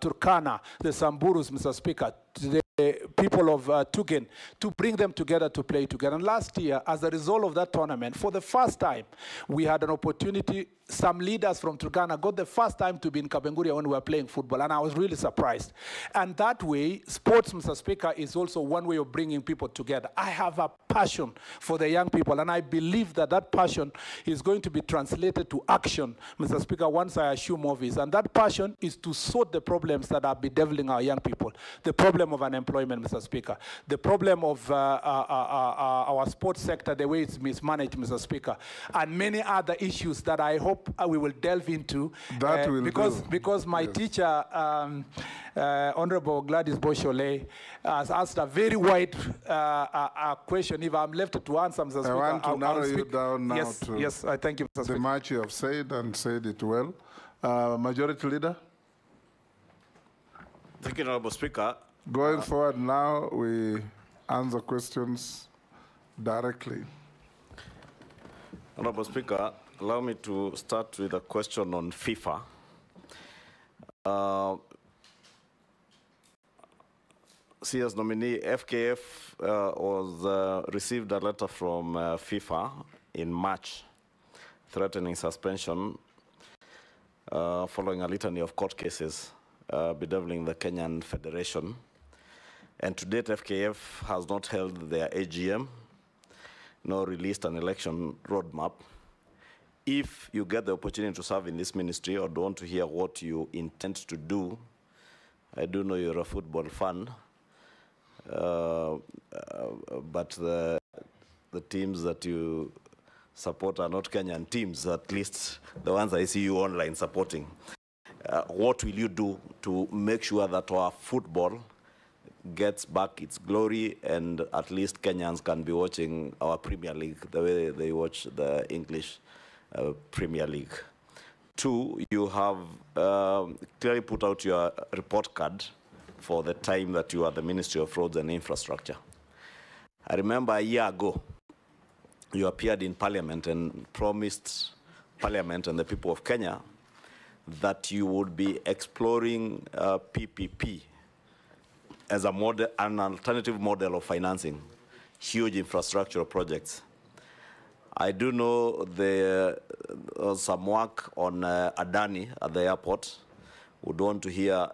Turkana, the Samburus, Mr. Speaker, the people of Tugen, to bring them together to play together. And last year, as a result of that tournament, for the first time, we had an opportunity. Some leaders from Turkana got the first time to be in Kapenguria when we were playing football, and I was really surprised. And that way, sports, Mr. Speaker, is also one way of bringing people together. I have a passion for the young people, and I believe that that passion is going to be translated to action, Mr. Speaker, once I assume office. And that passion is to sort the problems that are bedeviling our young people. The problem of unemployment, Mr. Speaker. The problem of our sports sector, the way it's mismanaged, Mr. Speaker. And many other issues that I hope we will delve into. That will because my teacher, Honorable Gladys Boshole, has asked a very wide question. If I'm left to answer, Mr. Speaker, I want to narrow you down now to yes, I thank you, Mr. Speaker. the much you have said and said it well. Majority Leader? Thank you, Honorable Speaker. Going forward now, we answer questions directly. Honorable Speaker, allow me to start with a question on FIFA. CS nominee FKF received a letter from FIFA in March threatening suspension following a litany of court cases bedeviling the Kenyan Federation. And to date, FKF has not held their AGM, nor released an election roadmap. If you get the opportunity to serve in this ministry or don't want to hear what you intend to do, I do know you're a football fan, but the teams that you support are not Kenyan teams, at least the ones I see you online supporting. What will you do to make sure that our football gets back its glory and at least Kenyans can be watching our Premier League the way they watch the English Premier League? 2, you have clearly put out your report card for the time that you are the Ministry of Roads and Infrastructure. I remember a year ago, you appeared in Parliament and promised Parliament and the people of Kenya that you would be exploring PPP as a model, an alternative model of financing huge infrastructural projects. I do know there was some work on Adani at the airport. Would want to hear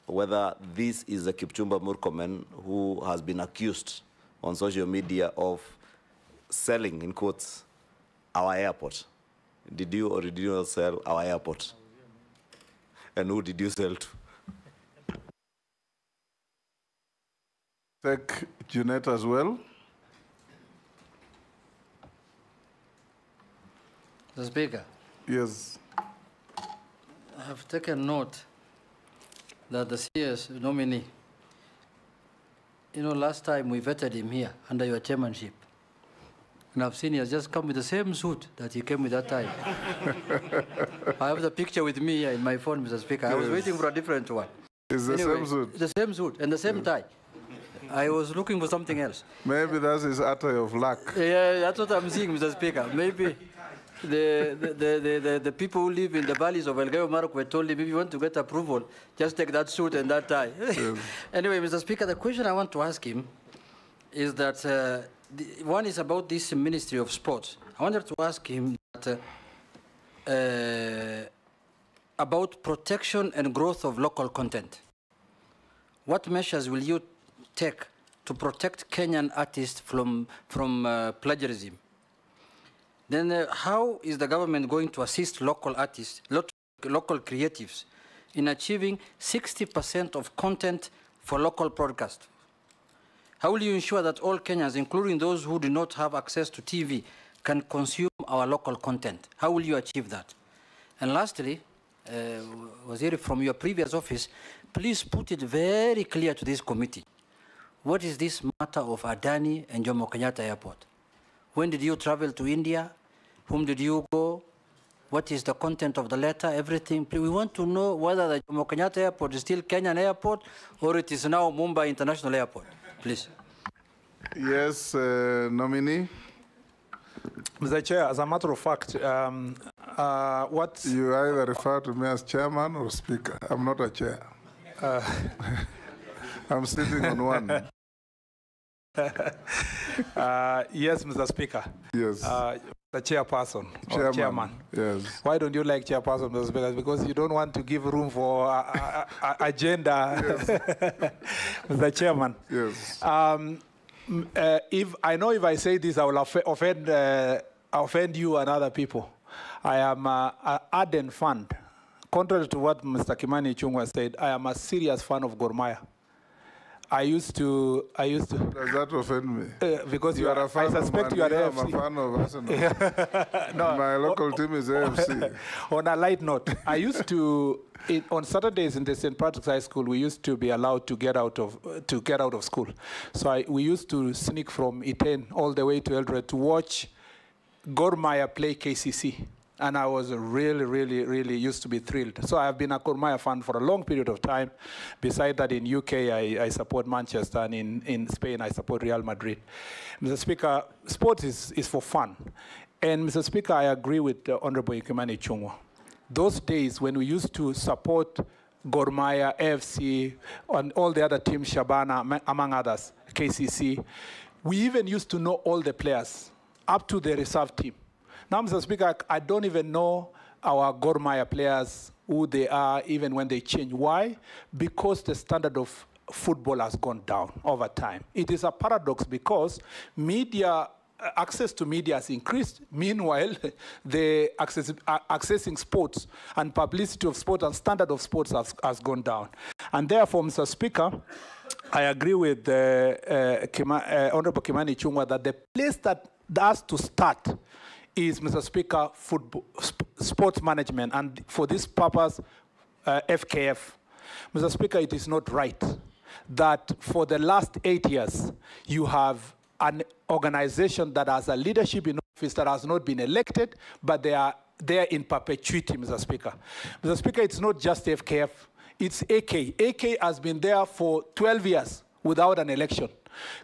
whether this is a Kipchumba Murkomen who has been accused on social media of selling, in quotes, our airport. Did you or did you not sell our airport? And who did you sell to? Take Junet as well. Mr. Speaker. Yes. I have taken note that the CS nominee, last time we vetted him here under your chairmanship, and I've seen he has just come with the same suit that he came with that time. I have the picture with me here in my phone, Mr. Speaker. Yes. I was waiting for a different one. It's the same suit. The same suit and the same tie. I was looking for something else. Maybe that is utter of luck. Yeah, that's what I'm seeing, Mr. Speaker. Maybe the people who live in the valleys of Elgeyo Marakwet told him, if you want to get approval, just take that suit and that tie. Yes. Anyway, Mr. Speaker, the question I want to ask him is that one is about this Ministry of Sports. I wanted to ask him that, about protection and growth of local content. What measures will you take to protect Kenyan artists from plagiarism? Then how is the government going to assist local artists, local creatives, in achieving 60% of content for local broadcast? How will you ensure that all Kenyans, including those who do not have access to TV, can consume our local content? How will you achieve that? And lastly, Waziri, from your previous office, please put it very clear to this committee. What is this matter of Adani and Jomo Kenyatta Airport? When did you travel to India? Whom did you go? What is the content of the letter? Everything. We want to know whether the Jomo Kenyatta Airport is still Kenyan Airport or it is now Mumbai International Airport. Please. Yes, nominee. Mr. Chair, as a matter of fact, what... You either refer to me as chairman or speaker. I'm not a chair. I'm sitting on one. Yes, Mr. Speaker. Yes. The chairperson or chairman. Yes. Why don't you like chairperson, Mr. Speaker? Because you don't want to give room for agenda. Yes. Mr. Chairman. Yes. If I say this, I will offend you and other people. I am an ardent fan. Contrary to what Mr. Kimani Ichung'wah said, I am a serious fan of Gor Mahia. I used to. Does that offend me? Because you are a fan. I suspect you are AFC. I'm a fan of Arsenal. No, my local team is AFC. On a light note, I used to. On Saturdays in the St. Patrick's High School, we used to be allowed to get out of school. So we used to sneak from Iten all the way to Eldoret to watch Gor Mahia play KCC. And I was really used to be thrilled. So I've been a Gor Mahia fan for a long period of time. Besides that, in UK, I support Manchester, and in Spain, I support Real Madrid. Mr. Speaker, sports is for fun. And Mr. Speaker, I agree with Honorable Kimani Ichung'wah. Those days when we used to support Gor Mahia, AFC, and all the other teams, Shabana, among others, KCC, we even used to know all the players, up to the reserve team. Now, Mr. Speaker, I don't even know our Gor Mahia players, who they are, even when they change. Why? Because the standard of football has gone down over time. It is a paradox because access to media has increased. Meanwhile, the accessing sports and publicity of sports and standard of sports has gone down. And therefore, Mr. Speaker, I agree with Honorable Kimani Ichung'wah that the place that has to start is, Mr. Speaker, football, sports management, and for this purpose, FKF. Mr. Speaker, it is not right that for the last 8 years, you have an organization that has a leadership in office that has not been elected, but they are there in perpetuity, Mr. Speaker. Mr. Speaker, it's not just FKF, it's AK. AK has been there for 12 years without an election.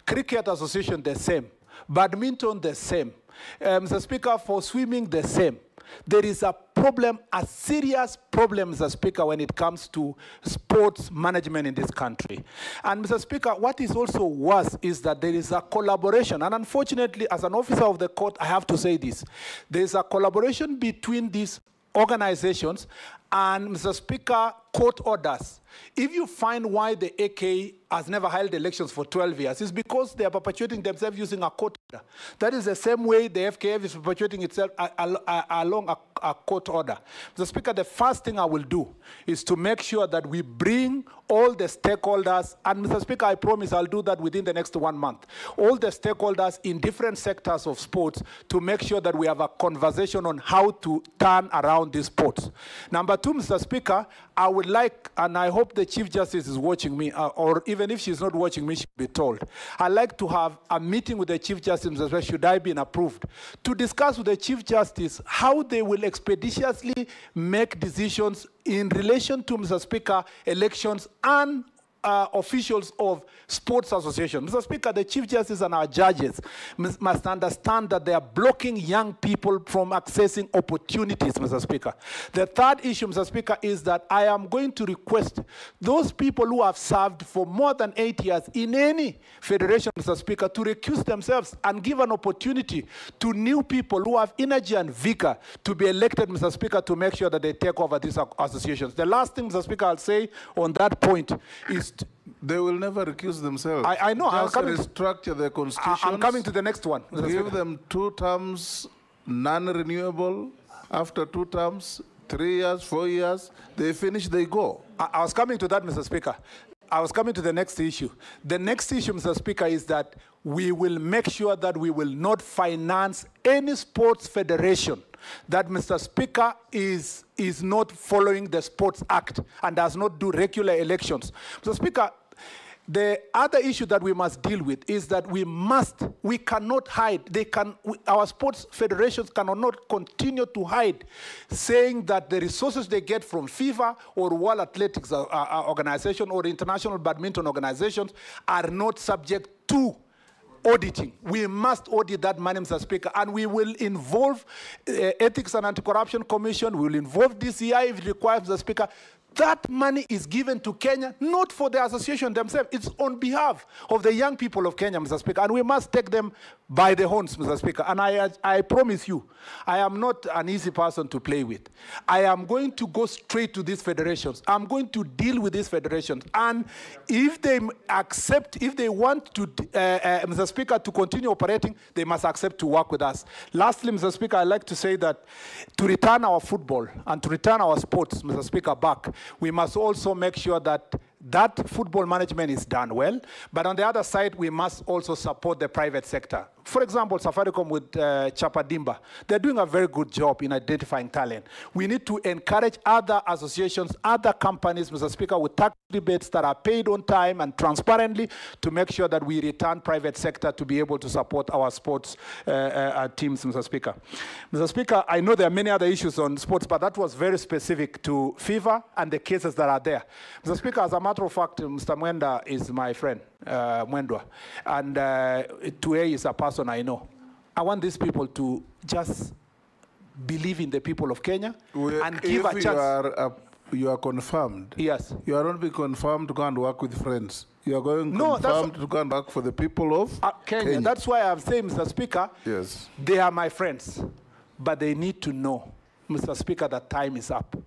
Cricket Association, the same. Badminton, the same. Mr. Speaker, for swimming, the same. There is a problem, a serious problem, Mr. Speaker, when it comes to sports management in this country. And Mr. Speaker, what is also worse is that there is a collaboration, and unfortunately, as an officer of the court, I have to say this. There is a collaboration between these organizations and, Mr. Speaker, court orders. If you find why the AK has never held elections for 12 years, it's because they are perpetuating themselves using a court order. That is the same way the FKF is perpetuating itself along a court order. Mr. Speaker, the first thing I will do is to make sure that we bring all the stakeholders, and Mr. Speaker, I promise I'll do that within the next 1 month, all the stakeholders in different sectors of sports to make sure that we have a conversation on how to turn around these sports. Number two, Mr. Speaker, I would like, and I hope the Chief Justice is watching me, or even if she's not watching me, she'll be told. I'd like to have a meeting with the Chief Justice, Mr. Speaker, should I be approved, to discuss with the Chief Justice how they will expeditiously make decisions in relation to, Mr. Speaker, elections and officials of sports associations. Mr. Speaker, the Chief Justice and our judges must understand that they are blocking young people from accessing opportunities, Mr. Speaker. The third issue, Mr. Speaker, is that I am going to request those people who have served for more than 8 years in any federation, Mr. Speaker, to recuse themselves and give an opportunity to new people who have energy and vigor to be elected, Mr. Speaker, to make sure that they take over these associations. The last thing, Mr. Speaker, I'll say on that point is... They will never recuse themselves. I know. Just restructure the constitution. I'm coming to the next one. Give them 2 terms, non-renewable. After 2 terms, 3 years, 4 years, they finish, they go. I was coming to that, Mr. Speaker. I was coming to the next issue. The next issue, Mr. Speaker, is that we will make sure that we will not finance any sports federation that, Mr. Speaker, is not following the Sports Act and does not do regular elections. Mr. Speaker, the other issue that we must deal with is that we cannot hide. Our sports federations cannot continue to hide, saying that the resources they get from FIFA or World Athletics Organization or International Badminton Organizations are not subject to auditing. We must audit that money, Mr. Speaker, and we will involve Ethics and Anti-Corruption Commission, we will involve DCI if it requires, Mr. Speaker. That money is given to Kenya, not for the association themselves. It's on behalf of the young people of Kenya, Mr. Speaker, and we must take them by the horns, Mr. Speaker. And I promise you, I am not an easy person to play with. I am going to go straight to these federations. I'm going to deal with these federations. And if they accept, if they want to, Mr. Speaker, to continue operating, they must accept to work with us. Lastly, Mr. Speaker, I'd like to say that to return our football and to return our sports, Mr. Speaker, back, we must also make sure that football management is done well, but on the other side, we must also support the private sector. For example, Safaricom with Chapadimba, they're doing a very good job in identifying talent. We need to encourage other associations, other companies, Mr. Speaker, with tax rebates that are paid on time and transparently to make sure that we return private sector to be able to support our sports teams, Mr. Speaker. Mr. Speaker, I know there are many other issues on sports, but that was very specific to FIFA and the cases that are there. Mr. Speaker, as a matter of fact, Mr. Mwenda is my friend, Mwendwa, and Tuei is a person I know. I want these people to just believe in the people of Kenya and give a chance. You are confirmed. Yes. You are not being confirmed to go and work with friends. You are going confirmed to go and work for the people of Kenya. That's why I'm saying, Mr. Speaker, yes, they are my friends, but they need to know, Mr. Speaker, that time is up.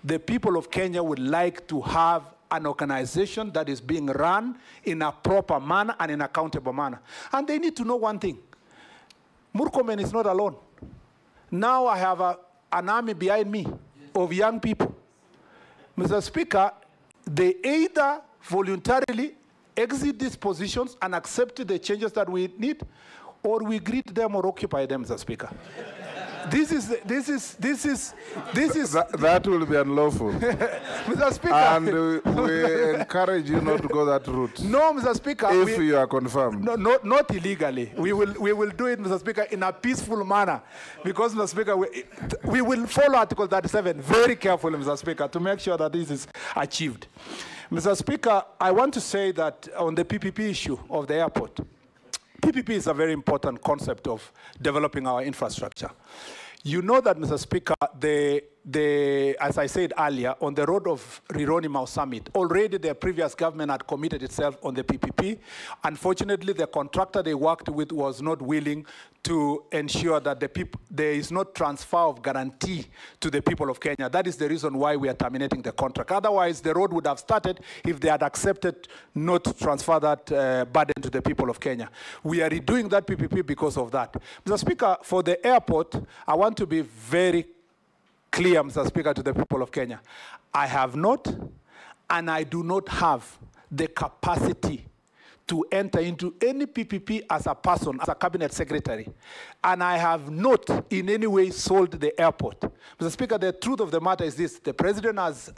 The people of Kenya would like to have an organization that is being run in a proper manner and in a accountable manner. And they need to know one thing. Murkomen is not alone. Now I have an army behind me of young people. Mr. Speaker, they either voluntarily exit these positions and accept the changes that we need, or we greet them or occupy them, Mr. Speaker. That will be unlawful. Mr. Speaker. And we encourage you not to go that route. No, Mr. Speaker. If you are confirmed. No, not illegally. We will do it, Mr. Speaker, in a peaceful manner. Because, Mr. Speaker, we will follow Article 37 very carefully, Mr. Speaker, to make sure that this is achieved. Mr. Speaker, I want to say that on the PPP issue of the airport, PPP is a very important concept of developing our infrastructure. You know that, Mr. Speaker, as I said earlier, on the road of Rironi-Mau Summit, already the previous government had committed itself on the PPP. Unfortunately, the contractor they worked with was not willing to ensure that there is no transfer of guarantee to the people of Kenya. That is the reason why we are terminating the contract. Otherwise, the road would have started if they had accepted not to transfer that burden to the people of Kenya. We are redoing that PPP because of that. Mr. Speaker, for the airport, I want to be very clear, Mr. Speaker, to the people of Kenya. I have not, and I do not have the capacity to enter into any PPP as a person, as a cabinet secretary. And I have not in any way sold the airport. Mr. Speaker, the truth of the matter is this. The president has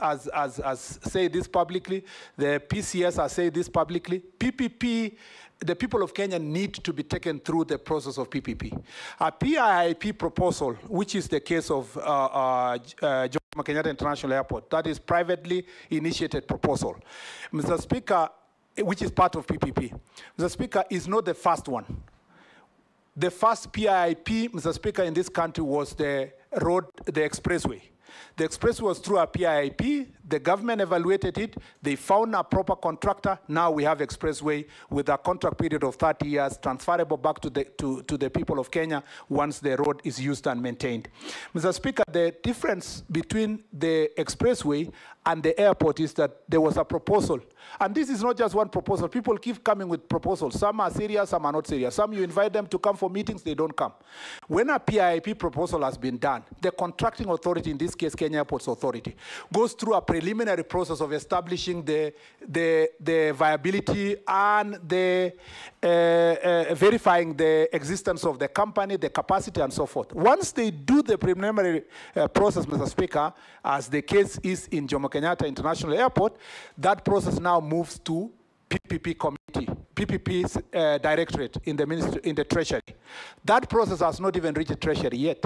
said this publicly. The PCS has said this publicly. PPP, the people of Kenya need to be taken through the process of PPP. A PIIP proposal, which is the case of John Jomo Kenyatta International Airport. That is privately initiated proposal. Mr. Speaker, which is part of PPP. Mr. Speaker, is not the first one. The first PIP, Mr. Speaker, in this country was the road, the expressway. The expressway was through a PIP. The government evaluated it. They found a proper contractor. Now we have expressway with a contract period of 30 years, transferable back to the people of Kenya once the road is used and maintained. Mr. Speaker, the difference between the expressway and the airport is that there was a proposal. And this is not just one proposal. People keep coming with proposals. Some are serious, some are not serious. Some you invite them to come for meetings, they don't come. When a PIP proposal has been done, the contracting authority, in this case Kenya Airports Authority, goes through a preliminary process of establishing the viability and the verifying the existence of the company, the capacity, and so forth. Once they do the preliminary process, Mr. Speaker, as the case is in Jomo Kenyatta International Airport, that process now moves to PPP committee, PPP's directorate in the ministry, in the treasury. That process has not even reached the treasury yet.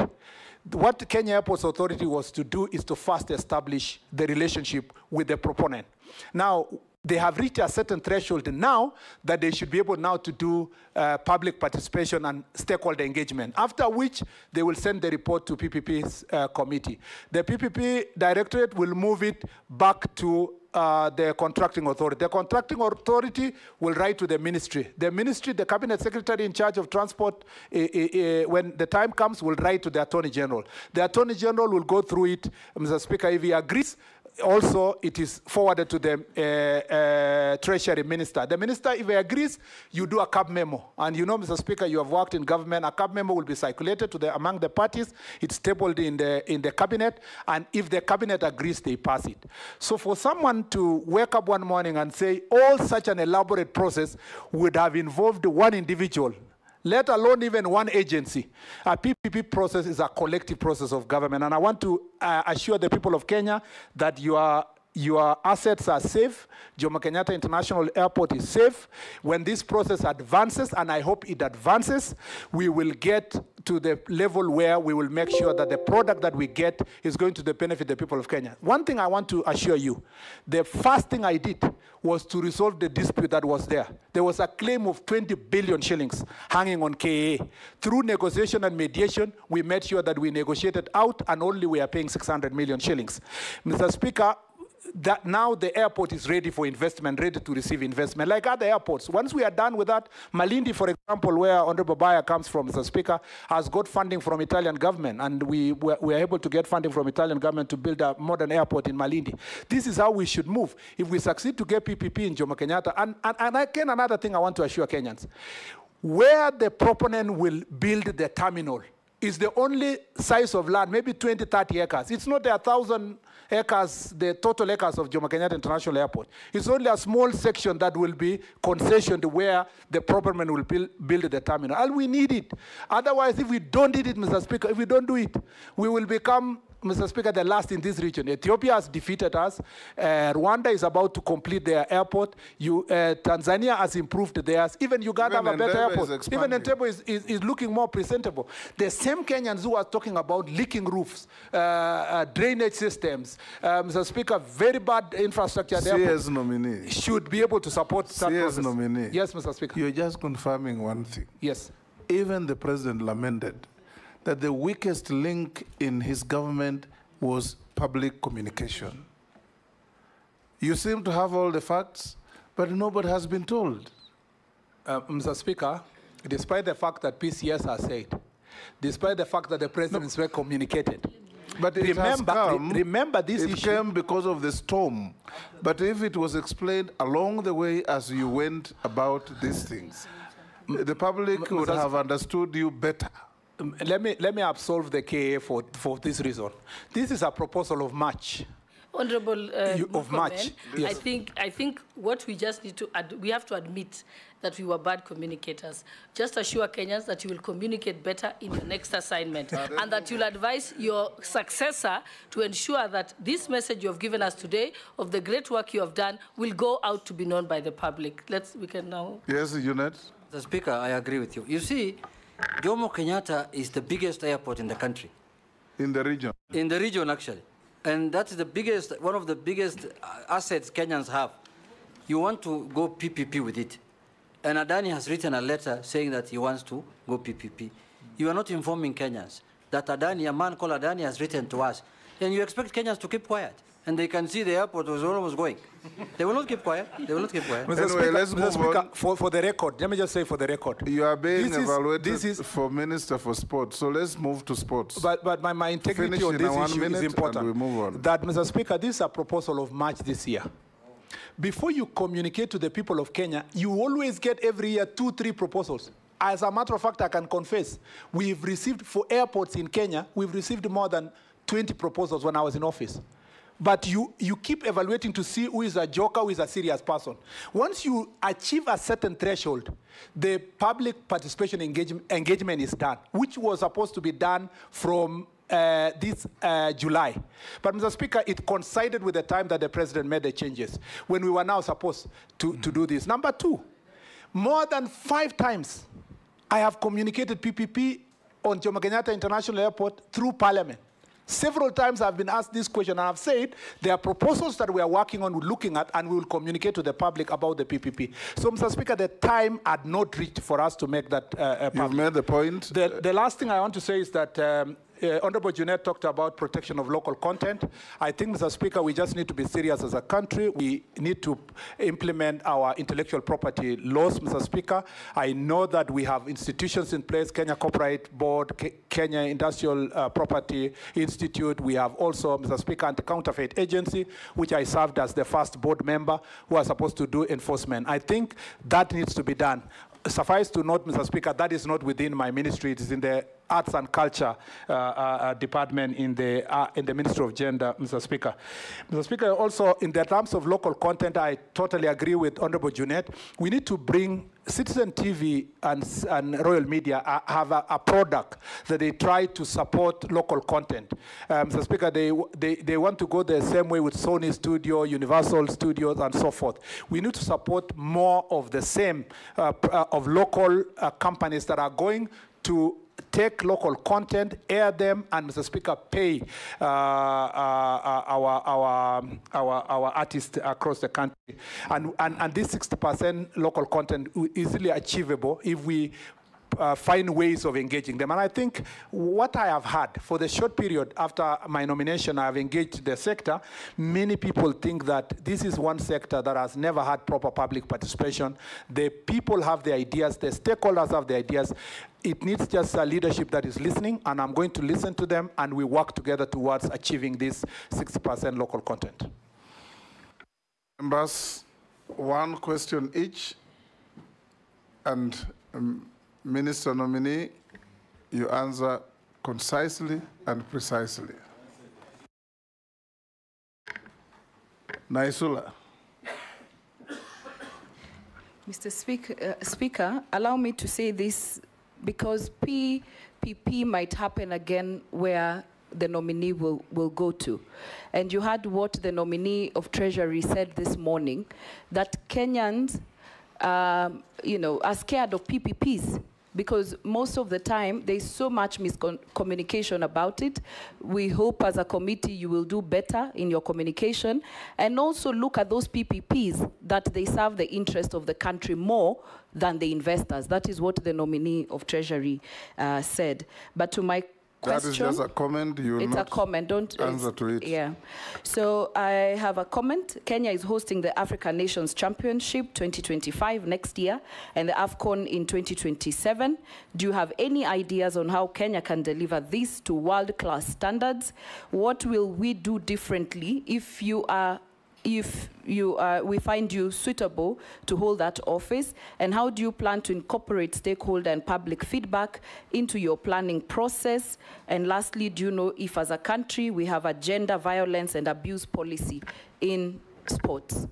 What the Kenya Airports Authority was to do is to first establish the relationship with the proponent. Now, they have reached a certain threshold now that they should be able now to do public participation and stakeholder engagement, after which they will send the report to PPP's committee. The PPP directorate will move it back to the contracting authority. The contracting authority will write to the ministry. The ministry, the cabinet secretary in charge of transport, when the time comes, will write to the attorney general. The attorney general will go through it, Mr. Speaker, if he agrees. Also, it is forwarded to the treasury minister. The minister, if he agrees, you do a CAB memo. And you know, Mr. Speaker, you have worked in government. A CAB memo will be circulated to among the parties. It's tabled in the cabinet. And if the cabinet agrees, they pass it. So for someone to wake up one morning and say all such an elaborate process would have involved one individual, let alone even one agency. A PPP process is a collective process of government. And I want to assure the people of Kenya that your assets are safe. Jomo Kenyatta International Airport is safe. When this process advances, and I hope it advances, we will get to the level where we will make sure that the product that we get is going to benefit the people of Kenya. One thing I want to assure you, the first thing I did was to resolve the dispute that was there. There was a claim of 20 billion shillings hanging on KAA. Through negotiation and mediation, we made sure that we negotiated out and only we are paying 600 million shillings. Mr. Speaker, that now the airport is ready for investment, ready to receive investment, like other airports. Once we are done with that, Malindi, for example, where Honorable Baya comes from, Mr. Speaker, has got funding from Italian government, and we are able to get funding from Italian government to build a modern airport in Malindi. This is how we should move. If we succeed to get PPP in Jomo Kenyatta, and again, another thing I want to assure Kenyans, where the proponent will build the terminal is the only size of land, maybe 20, 30 acres. It's not 1,000 acres, the total acres of Jomo Kenyatta International Airport. It's only a small section that will be concessioned where the proponent will build the terminal. And we need it. Otherwise, if we don't need it, Mr. Speaker, if we don't do it, we will become, Mr. Speaker, the last in this region. Ethiopia has defeated us. Rwanda is about to complete their airport. Tanzania has improved theirs. Even Uganda have a better airport. Even Entebbe is looking more presentable. The same Kenyans who are talking about leaking roofs, drainage systems, Mr. Speaker, very bad infrastructure at the CS nominee should be able to support that CS process. Nominee. Yes, Mr. Speaker. You're just confirming one thing. Yes. Even the president lamented that the weakest link in his government was public communication. You seem to have all the facts, but nobody has been told. Mr. Speaker, despite the fact that PCS has said, despite the fact that the presidents were communicated, but it remember this issue. It came because of the storm. But if it was explained along the way as you went about these things, the public would have understood you better. Let me absolve the KA for this reason. This is a proposal of March. Honorable of March. Yes. I think what we just need to we have to admit that we were bad communicators. Just assure Kenyans that you will communicate better in your next assignment and that you'll advise your successor to ensure that this message you have given us today of the great work you have done will go out to be known by the public. We can now. Yes, Unit. Mr. Speaker, I agree with you. You see, Jomo Kenyatta is the biggest airport in the country. In the region? In the region, actually. And that's the biggest, one of the biggest assets Kenyans have. You want to go PPP with it. And Adani has written a letter saying that he wants to go PPP. You are not informing Kenyans that Adani, a man called Adani, has written to us. And you expect Kenyans to keep quiet. And they can see the airport was almost going. They will not keep quiet. They will not keep quiet. Mr. Speaker, let's move on. For the record, let me just say for the record. You are being evaluated for Minister for Sport, so let's move to sports. But my integrity on this issue is important. We move on. That, Mr. Speaker, this is a proposal of March this year. Before you communicate to the people of Kenya, you always get every year 2-3 proposals. As a matter of fact, I can confess, we've received, for airports in Kenya, we've received more than 20 proposals when I was in office. But you keep evaluating to see who is a joker, who is a serious person. Once you achieve a certain threshold, the public participation engagement is done, which was supposed to be done from this July. But, Mr. Speaker, it coincided with the time that the president made the changes, when we were now supposed to do this. Number two, more than 5 times, I have communicated PPP on Jomo Kenyatta International Airport through Parliament. Several times I've been asked this question, and I've said there are proposals that we are working on, looking at, and we will communicate to the public about the PPP. So, Mr. Speaker, the time had not reached for us to make that public. You've made the point. The last thing I want to say is that Honorable Junet talked about protection of local content. I think, Mr. Speaker, we just need to be serious as a country. We need to implement our intellectual property laws, Mr. Speaker. I know that we have institutions in place, Kenya Copyright Board, Kenya Industrial Property Institute. We have also, Mr. Speaker, Anti-Counterfeit Agency, which I served as the first board member, who are supposed to do enforcement. I think that needs to be done. Suffice to note, Mr. Speaker, that is not within my ministry. It is in the Arts and Culture Department in the Ministry of Gender, Mr. Speaker. Mr. Speaker, also in the terms of local content, I totally agree with Honorable Junet. We need to bring Citizen TV and Royal Media have a product that they try to support local content. Mr. Speaker, they want to go the same way with Sony Studio, Universal Studios, and so forth. We need to support more of the same, of local companies that are going to take local content, air them, and, Mr. Speaker, pay our artists across the country. And this 60% local content is easily achievable if we find ways of engaging them. And I think what I have had for the short period after my nomination, I have engaged the sector. Many people think that this is one sector that has never had proper public participation. The people have the ideas, the stakeholders have the ideas. It needs just a leadership that is listening, and I'm going to listen to them, and we work together towards achieving this 60% local content. Members, one question each, and Minister nominee, you answer concisely and precisely. Naisula. Mr. Speaker, allow me to say this because PPP might happen again where the nominee will go to. And you heard what the nominee of Treasury said this morning, that Kenyans are scared of PPPs because most of the time there's so much miscommunication about it. We hope as a committee you will do better in your communication and also look at those PPPs that they serve the interest of the country more than the investors. That is what the nominee of Treasury said. But to my question, that is just a comment. You will it's not a comment. Don't answer to it. Yeah. So I have a comment. Kenya is hosting the African Nations Championship 2025 next year and the AFCON in 2027. Do you have any ideas on how Kenya can deliver this to world-class standards? What will we do differently if we find you suitable to hold that office? And how do you plan to incorporate stakeholder and public feedback into your planning process? And lastly, do you know if as a country we have a gender violence and abuse policy in sports?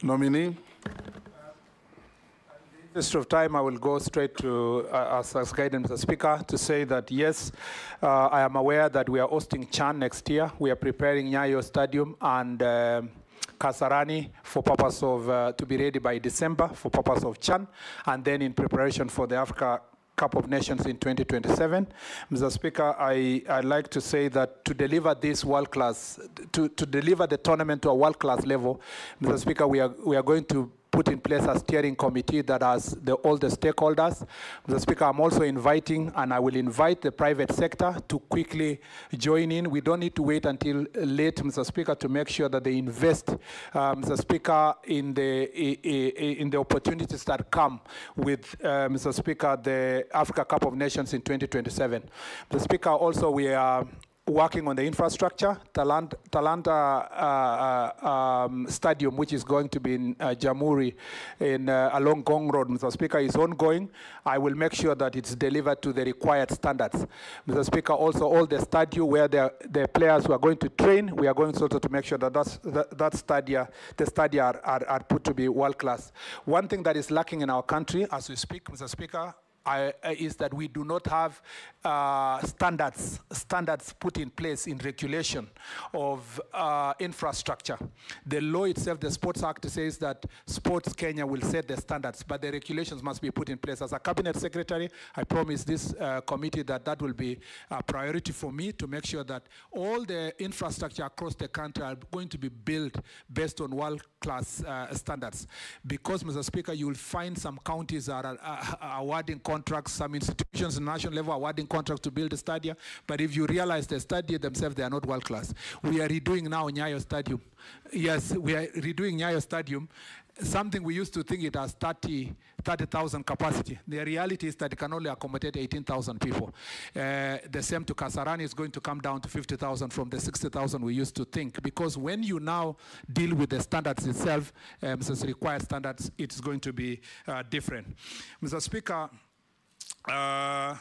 Nominee. In the interest of time, I will go straight to, as guidance, Mr. Speaker, to say that yes, I am aware that we are hosting CHAN next year. We are preparing Nyayo Stadium and Kasarani for purpose of, to be ready by December for purpose of CHAN, and then in preparation for the Africa Cup of Nations in 2027. Mr. Speaker, I'd like to say that to deliver this world-class, to deliver the tournament to a world-class level, Mr. Speaker, we are going to put in place a steering committee that has all the stakeholders. Mr. Speaker, I'm also inviting, and I will invite the private sector to quickly join in. We don't need to wait until late, Mr. Speaker, to make sure that they invest, Mr. Speaker, in the opportunities that come with, Mr. Speaker, the Africa Cup of Nations in 2027. Mr. Speaker, also we are working on the infrastructure. Talanta Stadium, which is going to be in Jamhuri along Gong Road, Mr. Speaker, is ongoing. I will make sure that it's delivered to the required standards. Mr. Speaker, also all the stadium where the players who are going to train, we are going also to make sure that the stadia are put to be world class. One thing that is lacking in our country as we speak, Mr. Speaker, is that we do not have standards put in place in regulation of infrastructure. The law itself, the Sports Act, says that Sports Kenya will set the standards, but the regulations must be put in place. As a cabinet secretary, I promise this committee that will be a priority for me to make sure that all the infrastructure across the country are going to be built based on world-class standards. Because, Mr. Speaker, you will find some counties are awarding contracts, some institutions at national level are awarding contracts to build a stadium, but if you realize the stadium themselves, they are not world class. We are redoing now Nyayo Stadium. Yes, we are redoing Nyayo Stadium. Something we used to think it has 30,000 capacity. The reality is that it can only accommodate 18,000 people. The same to Kasarani is going to come down to 50,000 from the 60,000 we used to think. Because when you now deal with the standards itself, required standards, it's going to be different. Mr. Speaker, I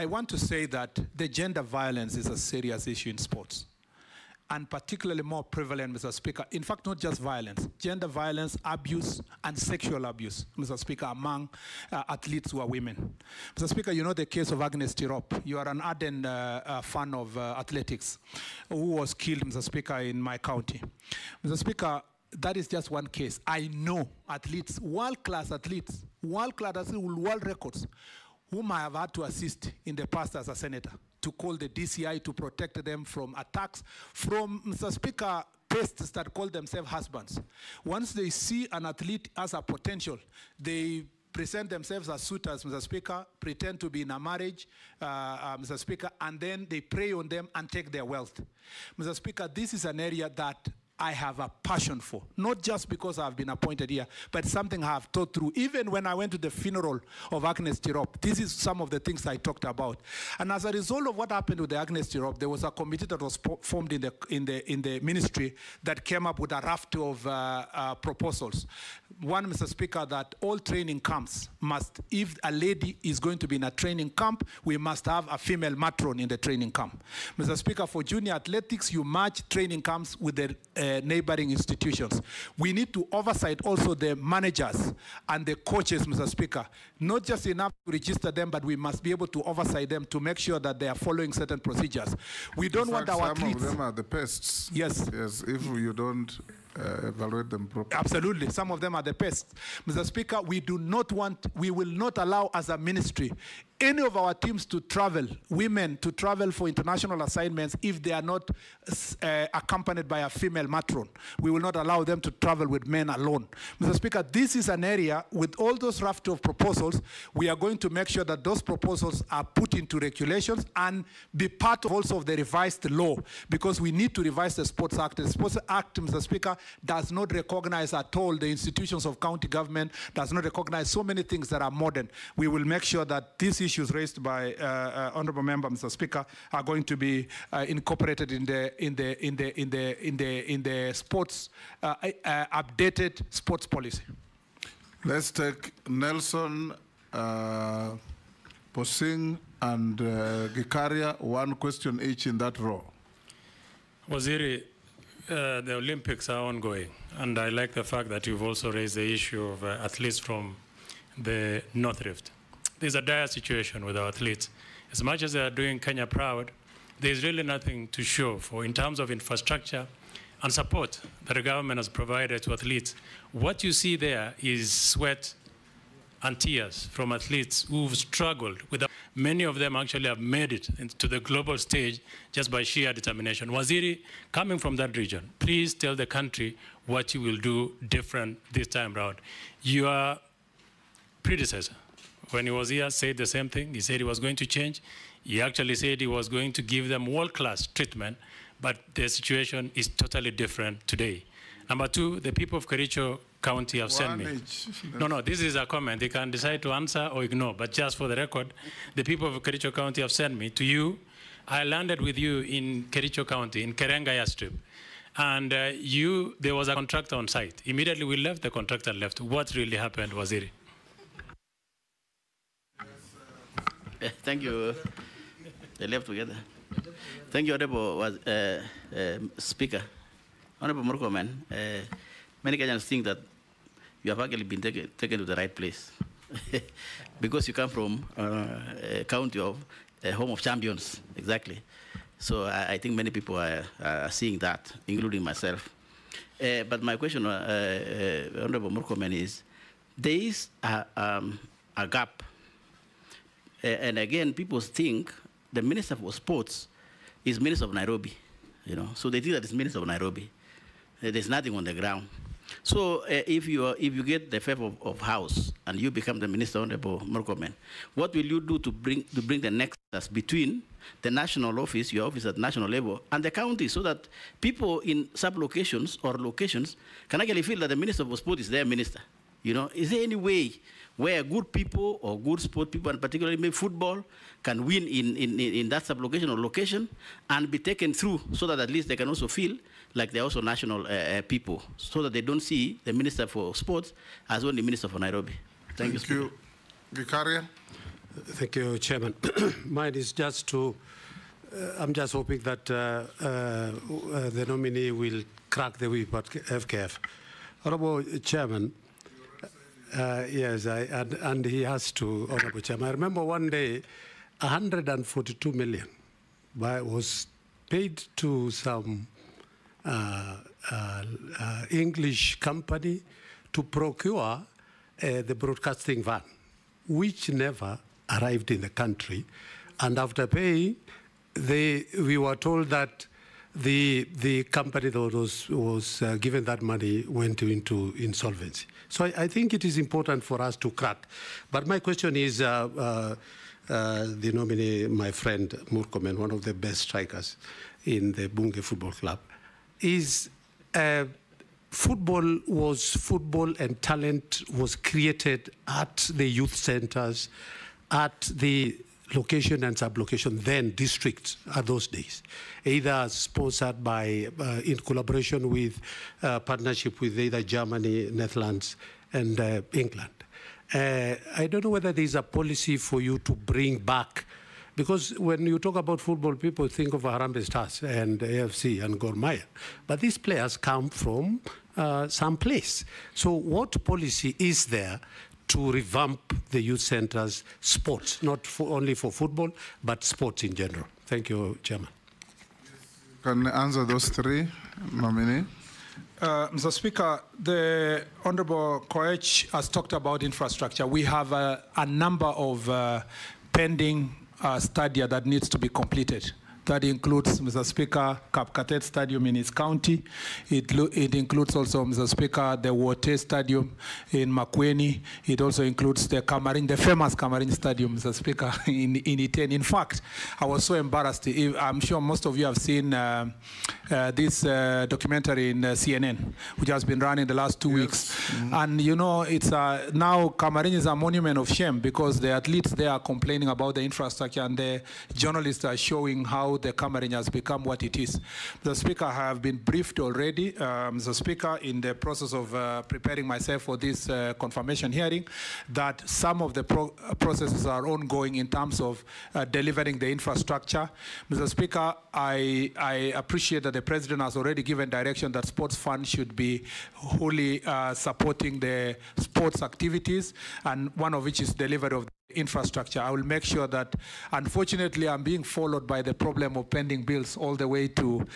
want to say that the gender violence is a serious issue in sports, and particularly more prevalent, Mr. Speaker. In fact, not just violence, gender violence, abuse, and sexual abuse, Mr. Speaker, among athletes who are women. Mr. Speaker, you know the case of Agnes Tirop. You are an ardent fan of athletics, who was killed, Mr. Speaker, in my county. Mr. Speaker, that is just one case. I know athletes, world-class athletes with world records, whom I have had to assist in the past as a senator, to call the DCI to protect them from attacks, from, Mr. Speaker, pests that call themselves husbands. Once they see an athlete as a potential, they present themselves as suitors, Mr. Speaker, pretend to be in a marriage, Mr. Speaker, and then they prey on them and take their wealth. Mr. Speaker, this is an area that I have a passion for, not just because I've been appointed here, but something I have thought through. Even when I went to the funeral of Agnes Tirop, this is some of the things I talked about. And as a result of what happened with the Agnes Tirop, there was a committee that was formed in the ministry that came up with a raft of proposals. One, Mr. Speaker, that all training camps must, if a lady is going to be in a training camp, we must have a female matron in the training camp. Mr. Speaker, for junior athletics, you match training camps with the neighboring institutions. We need to oversight also the managers and the coaches, Mr. Speaker. Not just enough to register them, but we must be able to oversight them to make sure that they are following certain procedures. We don't want our athletes. Some of them are the pests. Yes. Yes, if you don't evaluate them properly. Absolutely, some of them are the pests. Mr. Speaker, we will not allow as a ministry any of our teams to travel, women to travel for international assignments if they are not accompanied by a female matron. We will not allow them to travel with men alone. Mr. Speaker, this is an area with all those raft of proposals, we are going to make sure that those proposals are put into regulations and be part of also of the revised law, because we need to revise the Sports Act. The Sports Act, Mr. Speaker, does not recognize at all the institutions of county government, does not recognize so many things that are modern. We will make sure that these issues raised by honourable member, Mr. Speaker, are going to be incorporated in the sports updated sports policy. Let's take Nelson, Posing, and Gikaria, one question each in that row. Waziri, the Olympics are ongoing, and I like the fact that you've also raised the issue of athletes from the North Rift. There's a dire situation with our athletes. As much as they are doing Kenya proud, there's really nothing to show for in terms of infrastructure and support that the government has provided to athletes. What you see there is sweat and tears from athletes who've struggled with. Many of them actually have made it to the global stage just by sheer determination. Waziri, coming from that region, please tell the country what you will do different this time around. Your predecessor, when he was here, said the same thing. He said he was going to change. He actually said he was going to give them world-class treatment, but the situation is totally different today. Number two, the people of Kericho County have sent me. No, this is a comment. They can decide to answer or ignore, but just for the record, the people of Kericho County have sent me to you. I landed with you in Kericho County, in Kerenga Airstrip, and there was a contractor on site. Immediately we left, the contractor left. What really happened, Waziri? Thank you. They left together. Thank you, Honorable Speaker. Honorable Murkomen, many Kenyans think that you have actually been taken to the right place because you come from a county of home of champions, exactly. So I think many people are seeing that, including myself. But my question, Honorable Murkomen, is there is a gap. And again, people think the Minister for Sports is Minister of Nairobi, you know. So they think that it's Minister of Nairobi. There's nothing on the ground. So if you get the favor of House and you become the Minister, Honorable Murkomen, what will you do to bring the nexus between the national office, your office at national level, and the county, so that people in sub-locations or locations can actually feel that the Minister of Sport is their minister? You know, is there any way where good people or good sport people, and particularly maybe football, can win in that sub-location or location and be taken through, so that at least they can also feel like they're also national people, so that they don't see the Minister for Sports as only Minister for Nairobi? Thank you. Vicaria. Thank you, Chairman. Mine is just to, I'm just hoping that the nominee will crack the whip at FKF. Honorable Chairman, yes, and he has to, Honorable Chairman. I remember one day, 142 million was paid to some English company to procure the broadcasting van, which never arrived in the country. And after paying, we were told that the company that was given that money went into insolvency. So I think it is important for us to crack. But my question is, the nominee, my friend Murkomen, one of the best strikers in the Bunge Football Club, is football and talent was created at the youth centers, at the location and sub-location, then districts at those days, either sponsored by, in collaboration with, partnership with either Germany, Netherlands, and England. I don't know whether there's a policy for you to bring back, because when you talk about football, people think of Harambee Stars and AFC and Gor Mahia, but these players come from some place. So what policy is there to revamp the youth centers' sports, not only for football, but sports in general? Thank you, Chairman. Can I answer those three, nominee? Mr. Speaker, the Honorable Koech has talked about infrastructure. We have a number of pending stadia that needs to be completed. That includes, Mr. Speaker, Kapkatet Stadium in his county. It includes also, Mr. Speaker, the Wote Stadium in Makueni. It also includes the Kamarin, the famous Kamarin Stadium, Mr. Speaker, in Iten. In fact, I was so embarrassed. I'm sure most of you have seen this documentary in CNN, which has been running the last 2 weeks. Mm-hmm. And, you know, it's now Kamarin is a monument of shame, because the athletes there are complaining about the infrastructure, and the journalists are showing how the Kamarin has become what it is. Mr. Speaker, I have been briefed already, Mr. Speaker, in the process of preparing myself for this confirmation hearing, that some of the processes are ongoing in terms of delivering the infrastructure. Mr. Speaker, I appreciate that the President has already given direction that Sports Fund should be wholly supporting the sports activities, and one of which is delivery of the infrastructure. I will make sure that, unfortunately, I'm being followed by the problem of pending bills all the way to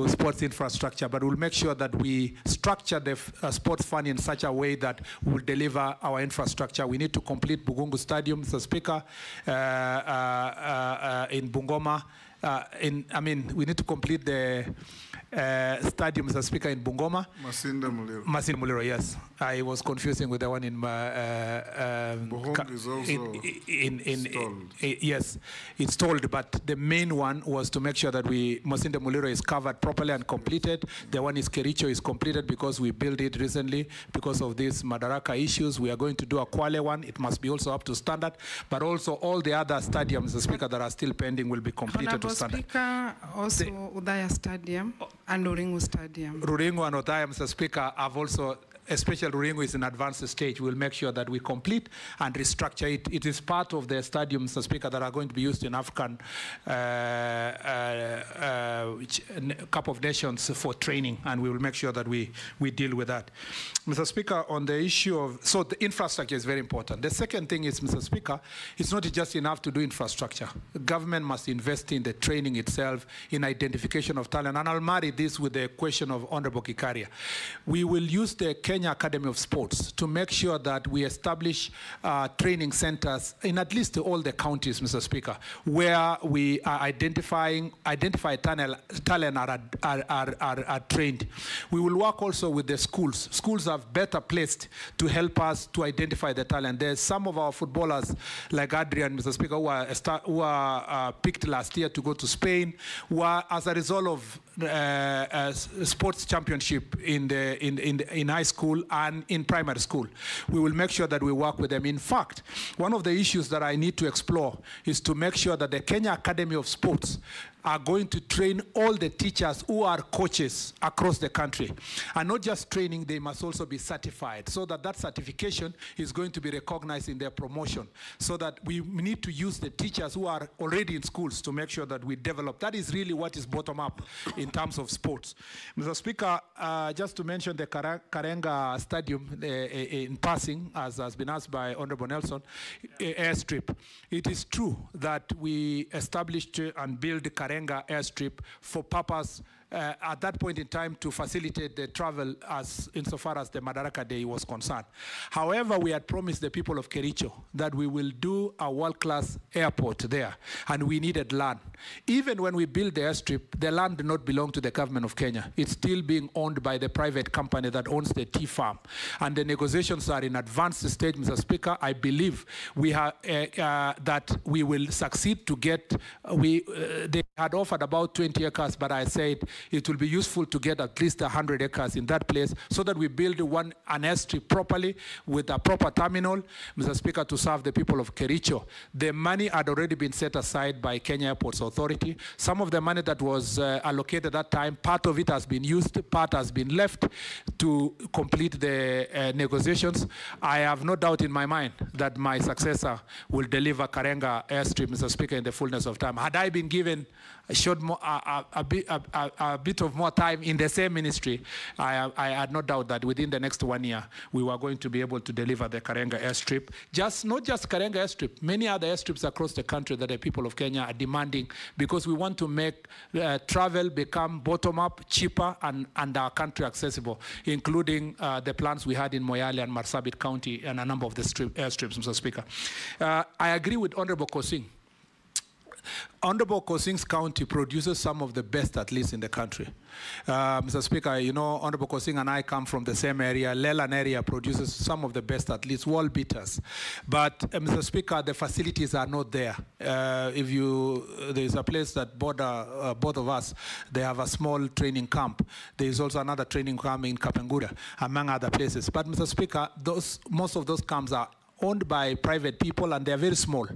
sports infrastructure, but we'll make sure that we structure the sports fund in such a way that we'll deliver our infrastructure. We need to complete Bugungu Stadium, Mr. Speaker, in Bungoma. We need to complete the stadium, Mr. Speaker, in Bungoma. Masinde Muliro. Masinde Muliro, yes. I was confusing with the one in Buhungu is also installed. Yes, installed, but the main one was to make sure that Masinde Muliro is covered properly and completed. The one is Kericho is completed because we built it recently because of these Madaraka issues. We are going to do a Kwale one. It must be also up to standard, but also all the other stadiums, Mr. Speaker, that are still pending will be completed to standard. Speaker, also Udaya Stadium and Ruringu Stadium. Ruringu and Udaya, Mr. Speaker, have also, especially Ruringu is in advanced stage. We'll make sure that we complete and restructure it. It is part of the stadiums, Mr. Speaker, that are going to be used in African Cup of Nations for training, and we will make sure that we deal with that. Mr. Speaker, on the issue of, so the infrastructure is very important. The second thing is, Mr. Speaker, it's not just enough to do infrastructure. The government must invest in the training itself, in identification of talent, and I'll marry this with the question of Honorable Kikaria. We will use the Kenya Academy of Sports to make sure that we establish training centers in at least all the counties, Mr. Speaker, where we are identify talent are trained. We will work also with the schools. Schools are better placed to help us to identify the talent. There's some of our footballers, like Adrian, Mr. Speaker, who are picked last year to go to Spain, who are, as a result of sports championship in high school and in primary school. We will make sure that we work with them. In fact, one of the issues that I need to explore is to make sure that the Kenya Academy of Sports are going to train all the teachers who are coaches across the country. And not just training, they must also be certified, so that that certification is going to be recognized in their promotion, so that we need to use the teachers who are already in schools to make sure that we develop. That is really what is bottom up in terms of sports. Mr. Speaker, just to mention the Karenga Stadium in passing, as has been asked by Honorable Nelson, airstrip. It is true that we established and built the Karenga airstrip for purpose at that point in time to facilitate the travel insofar as the Madaraka Day was concerned. However, we had promised the people of Kericho that we will do a world-class airport there, and we needed land. Even when we built the airstrip, the land did not belong to the government of Kenya. It's still being owned by the private company that owns the tea farm. And the negotiations are in advanced stage, Mr. Speaker. I believe we have, that we will succeed to get, they had offered about 20 acres, but I said, it will be useful to get at least 100 acres in that place so that we build an airstrip properly with a proper terminal, Mr. Speaker, to serve the people of Kericho. The money had already been set aside by Kenya Airports Authority. Some of the money that was allocated at that time, part of it has been used, part has been left to complete the negotiations. I have no doubt in my mind that my successor will deliver Karenga airstrip, Mr. Speaker, in the fullness of time. Had I been given a bit of more time in the same ministry, I had no doubt that within the next 1 year, we were going to be able to deliver the Karenga airstrip. Not just Karenga airstrip, many other airstrips across the country that the people of Kenya are demanding, because we want to make travel become bottom-up, cheaper, and our country accessible, including the plans we had in Moyale and Marsabit County and a number of the airstrips, Mr. Speaker. I agree with Honorable Kosing. Honorable Kosing's county produces some of the best athletes in the country. Mr. Speaker, you know, Honorable Kosing and I come from the same area. Leland area produces some of the best athletes, world beaters. But, Mr. Speaker, the facilities are not there. There's a place that border both of us, they have a small training camp. There's also another training camp in Kapenguria, among other places. But, Mr. Speaker, most of those camps are owned by private people, and they're very small.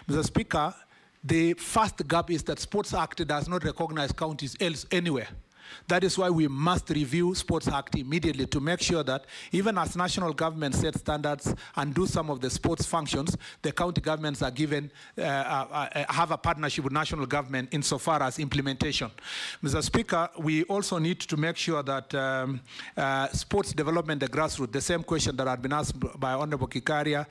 Mr. Speaker, the first gap is that Sports Act does not recognize counties else anywhere. That is why we must review Sports Act immediately to make sure that even as national government set standards and do some of the sports functions, the county governments are given, have a partnership with national government insofar as implementation. Mr. Speaker, we also need to make sure that sports development, the grassroots, the same question that had been asked by Honorable Kikaria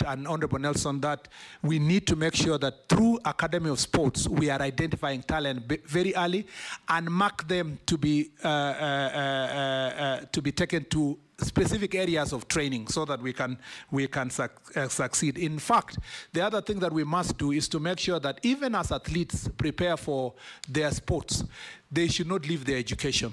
and Honorable Nelson, that we need to make sure that through Academy of Sports, we are identifying talent very early and mark them to be taken to specific areas of training so that we can succeed. In fact, the other thing that we must do is to make sure that even as athletes prepare for their sports, they should not leave their education.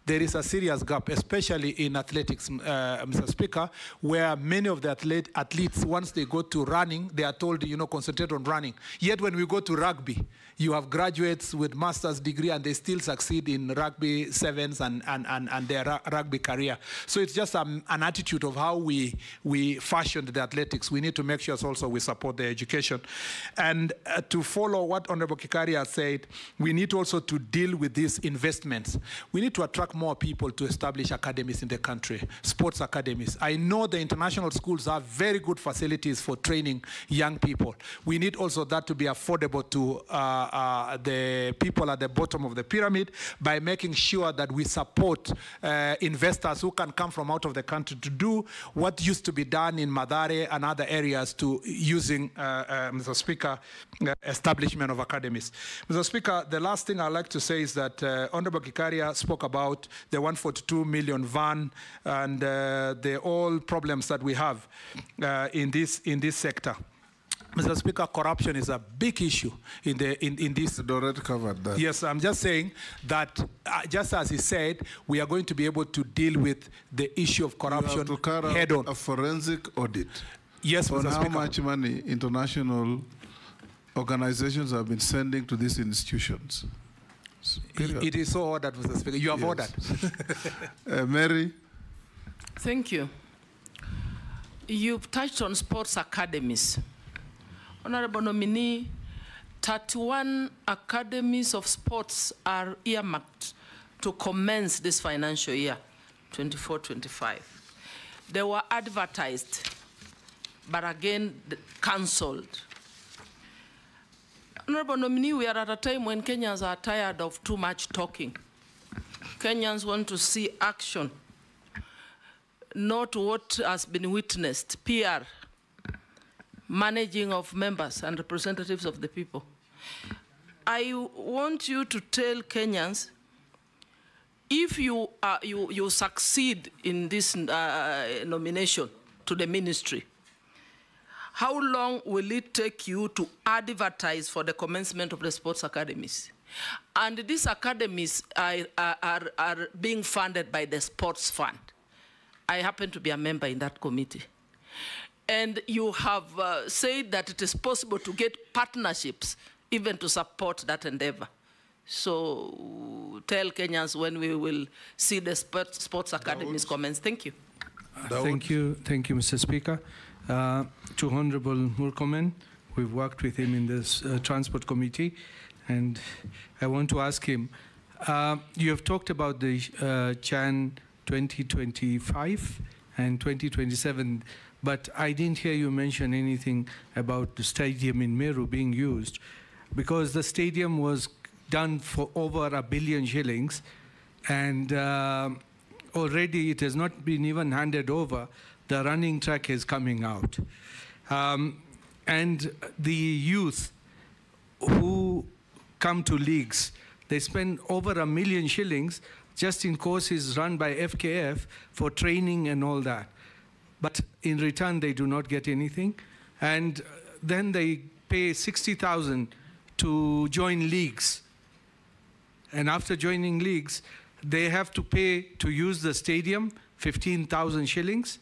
There is a serious gap, especially in athletics, Mr. Speaker, where many of the athletes, once they go to running, they are told, concentrate on running. Yet when we go to rugby, you have graduates with master's degree and they still succeed in rugby sevens and their rugby career. So it's just an attitude of how we fashioned the athletics. We need to make sure also we support their education. And to follow what Honorable Kikaria said, we need also to deal with these investments. We need to attract more people to establish academies in the country, sports academies. I know the international schools have very good facilities for training young people. We need also that to be affordable to the people at the bottom of the pyramid by making sure that we support investors who can come from out of the country to do what used to be done in Mathare and other areas to using, Mr. Speaker, establishment of academies. Mr. Speaker, the last thing I'd like to say is that Honorable Kikaria spoke about the 142 million van and the all problems that we have in this sector. Mr. Speaker, corruption is a big issue in this. You already covered that. Yes, I'm just saying that, just as he said, we are going to be able to deal with the issue of corruption head on. A forensic audit. Yes, Mr. On Speaker. how much money international organizations have been sending to these institutions. It is so ordered, Mr. Speaker. You have ordered. Mary? Thank you. You've touched on sports academies. Honorable nominee, 31 academies of sports are earmarked to commence this financial year, 24-25. They were advertised, but again, cancelled. Honorable nominee, we are at a time when Kenyans are tired of too much talking. Kenyans want to see action, not what has been witnessed, PR, managing of members and representatives of the people. I want you to tell Kenyans, if you succeed in this nomination to the ministry, how long will it take you to advertise for the commencement of the sports academies? And these academies are being funded by the sports fund. I happen to be a member in that committee. And you have said that it is possible to get partnerships even to support that endeavor. So tell Kenyans when we will see the sports academies commence. Thank you. Thank you, Mr. Speaker. To Honorable Murkomen, we've worked with him in this Transport Committee, and I want to ask him, you have talked about the Jan 2025 and 2027, but I didn't hear you mention anything about the stadium in Meru being used, because the stadium was done for over R1 billion shillings, and already it has not been even handed over. The running track is coming out. And the youth who come to leagues, they spend over R1 million shillings just in courses run by FKF for training and all that. But in return, they do not get anything. And then they pay 60,000 to join leagues. And after joining leagues, they have to pay to use the stadium, 15,000 shillings.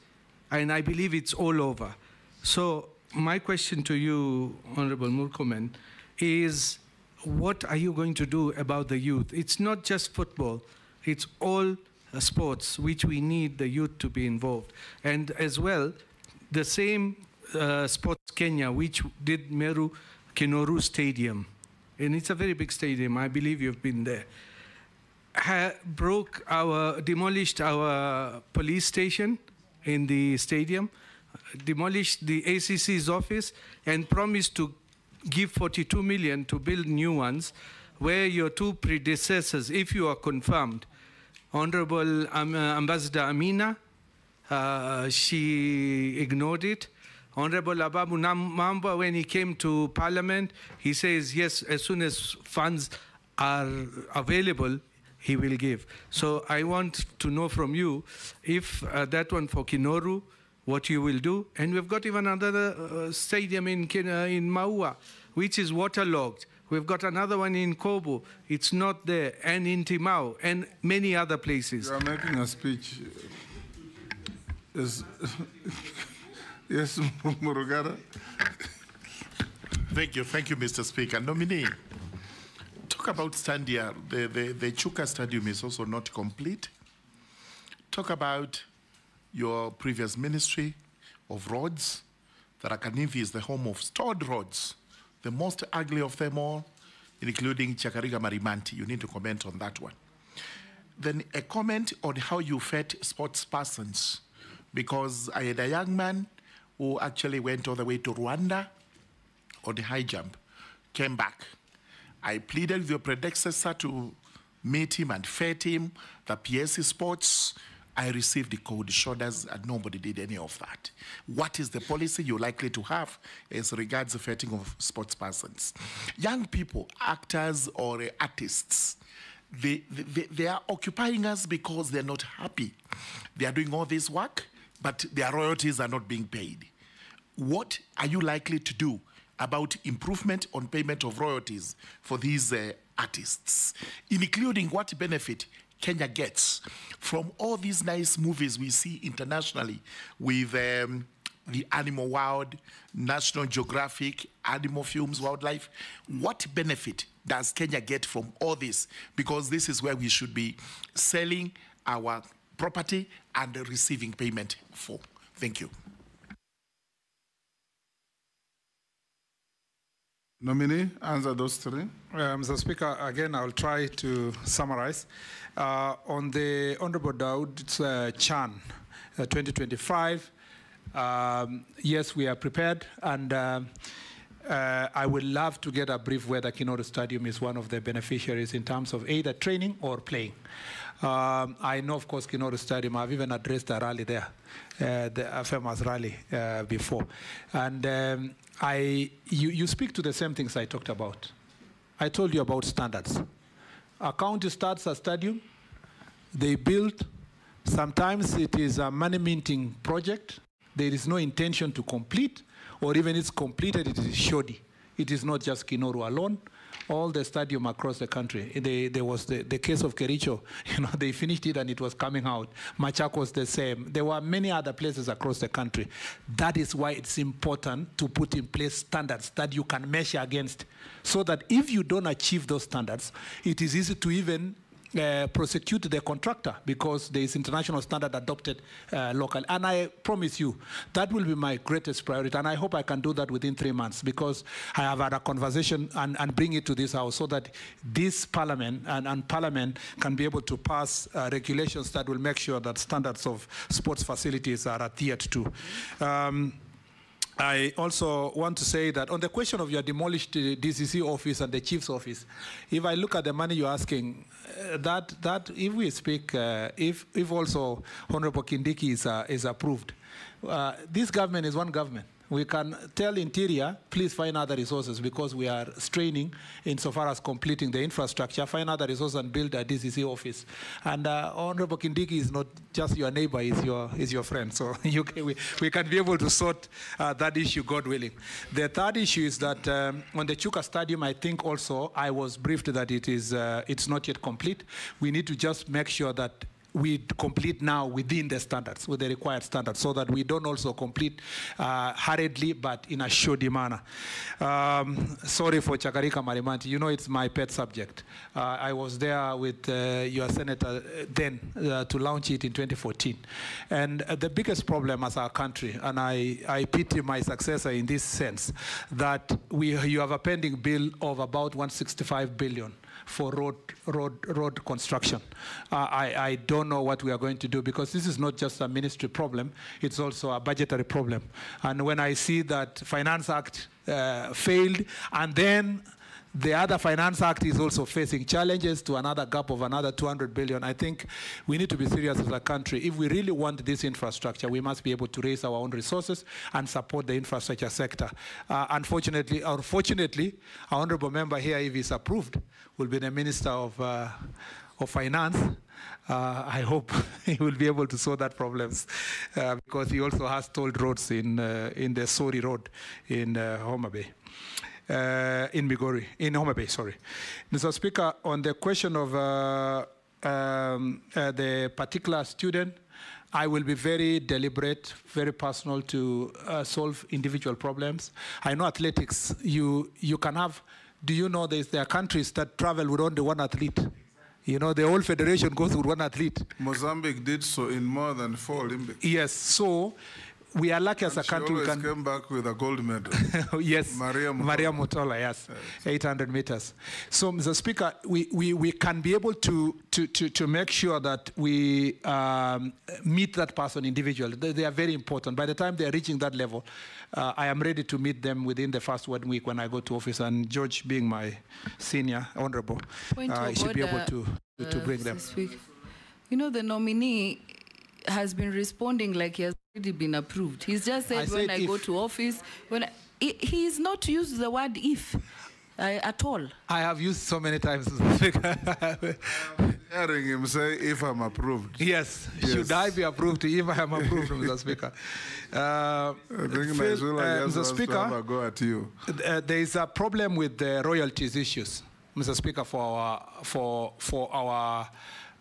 And I believe it's all over. So my question to you, Honorable Murkomen, is what are you going to do about the youth? It's not just football. It's all sports which we need the youth to be involved. And as well, the same Sports Kenya, which did Meru Kinoru Stadium. And it's a very big stadium. I believe you've been there. demolished our police station in the stadium, demolished the ACC's office, and promised to give 42 million to build new ones, where your two predecessors, if you are confirmed, Honorable Ambassador Amina, she ignored it. Honorable Ababu Mamba, when he came to Parliament, he says, yes, as soon as funds are available, he will give. So I want to know from you if that one for Kinoru, what you will do. And we've got even another stadium in Maua, which is waterlogged. We've got another one in Kobo. It's not there. And in Timau, and many other places. You are making a speech. Yes, yes, Murugara. Thank you, Mr. Speaker. Nominee, talk about Standia. The Chuka Stadium is also not complete. Talk about your previous ministry of roads. Tharaka Nithi is the home of stored roads, the most ugly of them all, including Chakariga Marimanti. You need to comment on that one. Then a comment on how you fed sports persons, because I had a young man who actually went all the way to Rwanda on the high jump, came back. I pleaded with your predecessor to meet him and fed him, the PSC Sports. I received the cold shoulders and nobody did any of that. What is the policy you're likely to have as regards the feting of sports persons? Young people, actors or artists, they are occupying us because they're not happy. They are doing all this work, but their royalties are not being paid. What are you likely to do about improvement on payment of royalties for these artists, including what benefit Kenya gets from all these nice movies we see internationally with the Animal World, National Geographic, Animal Films, Wildlife? What benefit does Kenya get from all this? Because this is where we should be selling our property and receiving payment for. Thank you. Nominee, answer those three. Mr. Speaker, again, I'll try to summarize. On the Honorable Daud Chan, 2025, yes, we are prepared, and I would love to get a brief whether Kinoru Stadium is one of the beneficiaries in terms of either training or playing. I know, of course, Kinoru Stadium. I've even addressed a rally there, the famous rally before. And you speak to the same things I talked about. I told you about standards. A county starts a stadium, they build. Sometimes it is a money-minting project. There is no intention to complete, or even it's completed, it is shoddy. It is not just Kinoru alone. All the stadium across the country. There was the case of Kericho. They finished it and it was coming out. Machakos the same. There were many other places across the country. That is why it's important to put in place standards that you can measure against, so that if you don't achieve those standards, it is easy to even prosecute the contractor, because there is international standard adopted locally. And I promise you, that will be my greatest priority. And I hope I can do that within 3 months, because I have had a conversation and bring it to this house so that this parliament and parliament can be able to pass regulations that will make sure that standards of sports facilities are adhered to. I also want to say that on the question of your demolished DCC office and the chief's office, if I look at the money you're asking, that if we speak, if also Honorable Kindiki is approved, this government is one government. We can tell Interior, please find other resources, because we are straining insofar as completing the infrastructure, find other resources and build a DCC office. And Honorable Kindiki is not just your neighbor, is your friend. So we can be able to sort that issue, God willing. The third issue is that on the Chuka Stadium, I think also I was briefed that it's not yet complete. We need to just make sure that we complete now within the standards, with the required standards, so that we don't also complete hurriedly, but in a shoddy manner. Sorry for Chakarika Marimanti. You know it's my pet subject. I was there with your senator then to launch it in 2014. And the biggest problem as our country, and I pity my successor in this sense, that you have a pending bill of about 165 billion for road construction. I don't know what we are going to do, because this is not just a ministry problem, it's also a budgetary problem. And when I see that Finance Act failed, and then the other Finance Act is also facing challenges to another gap of another 200 billion. I think we need to be serious as a country. If we really want this infrastructure, we must be able to raise our own resources and support the infrastructure sector. Unfortunately, or fortunately, our honorable member here, if he's approved, will be the Minister of Finance. I hope he will be able to solve that problems, because he also has tolled roads in the Sori Road in Homa Bay. In Migori, in Homa Bay, sorry. Mr. Speaker, on the question of the particular student, I will be very deliberate, very personal to solve individual problems. I know athletics, you can have, do you know there are countries that travel with only one athlete? You know, the whole federation goes with one athlete. Mozambique did so in more than 4 Olympics. Yes, so we are lucky as a country. She always came back with a gold medal. Yes, Maria Mutola, yes, 800 meters. So, Mr. Speaker, we can be able to make sure that we meet that person individually. They are very important. By the time they are reaching that level, I am ready to meet them within the first 1 week when I go to office. And George, being my senior honorable, should be able to bring them. You know, the nominee has been responding like he has already been approved. He's just said when I go to office, he's not used the word if at all. I have used so many times. Hearing him say, if I'm approved. Yes. Should I be approved if I am approved, Mr. Speaker? I think Mr. Speaker, have a go at you. There is a problem with the royalties issues, Mr. Speaker, for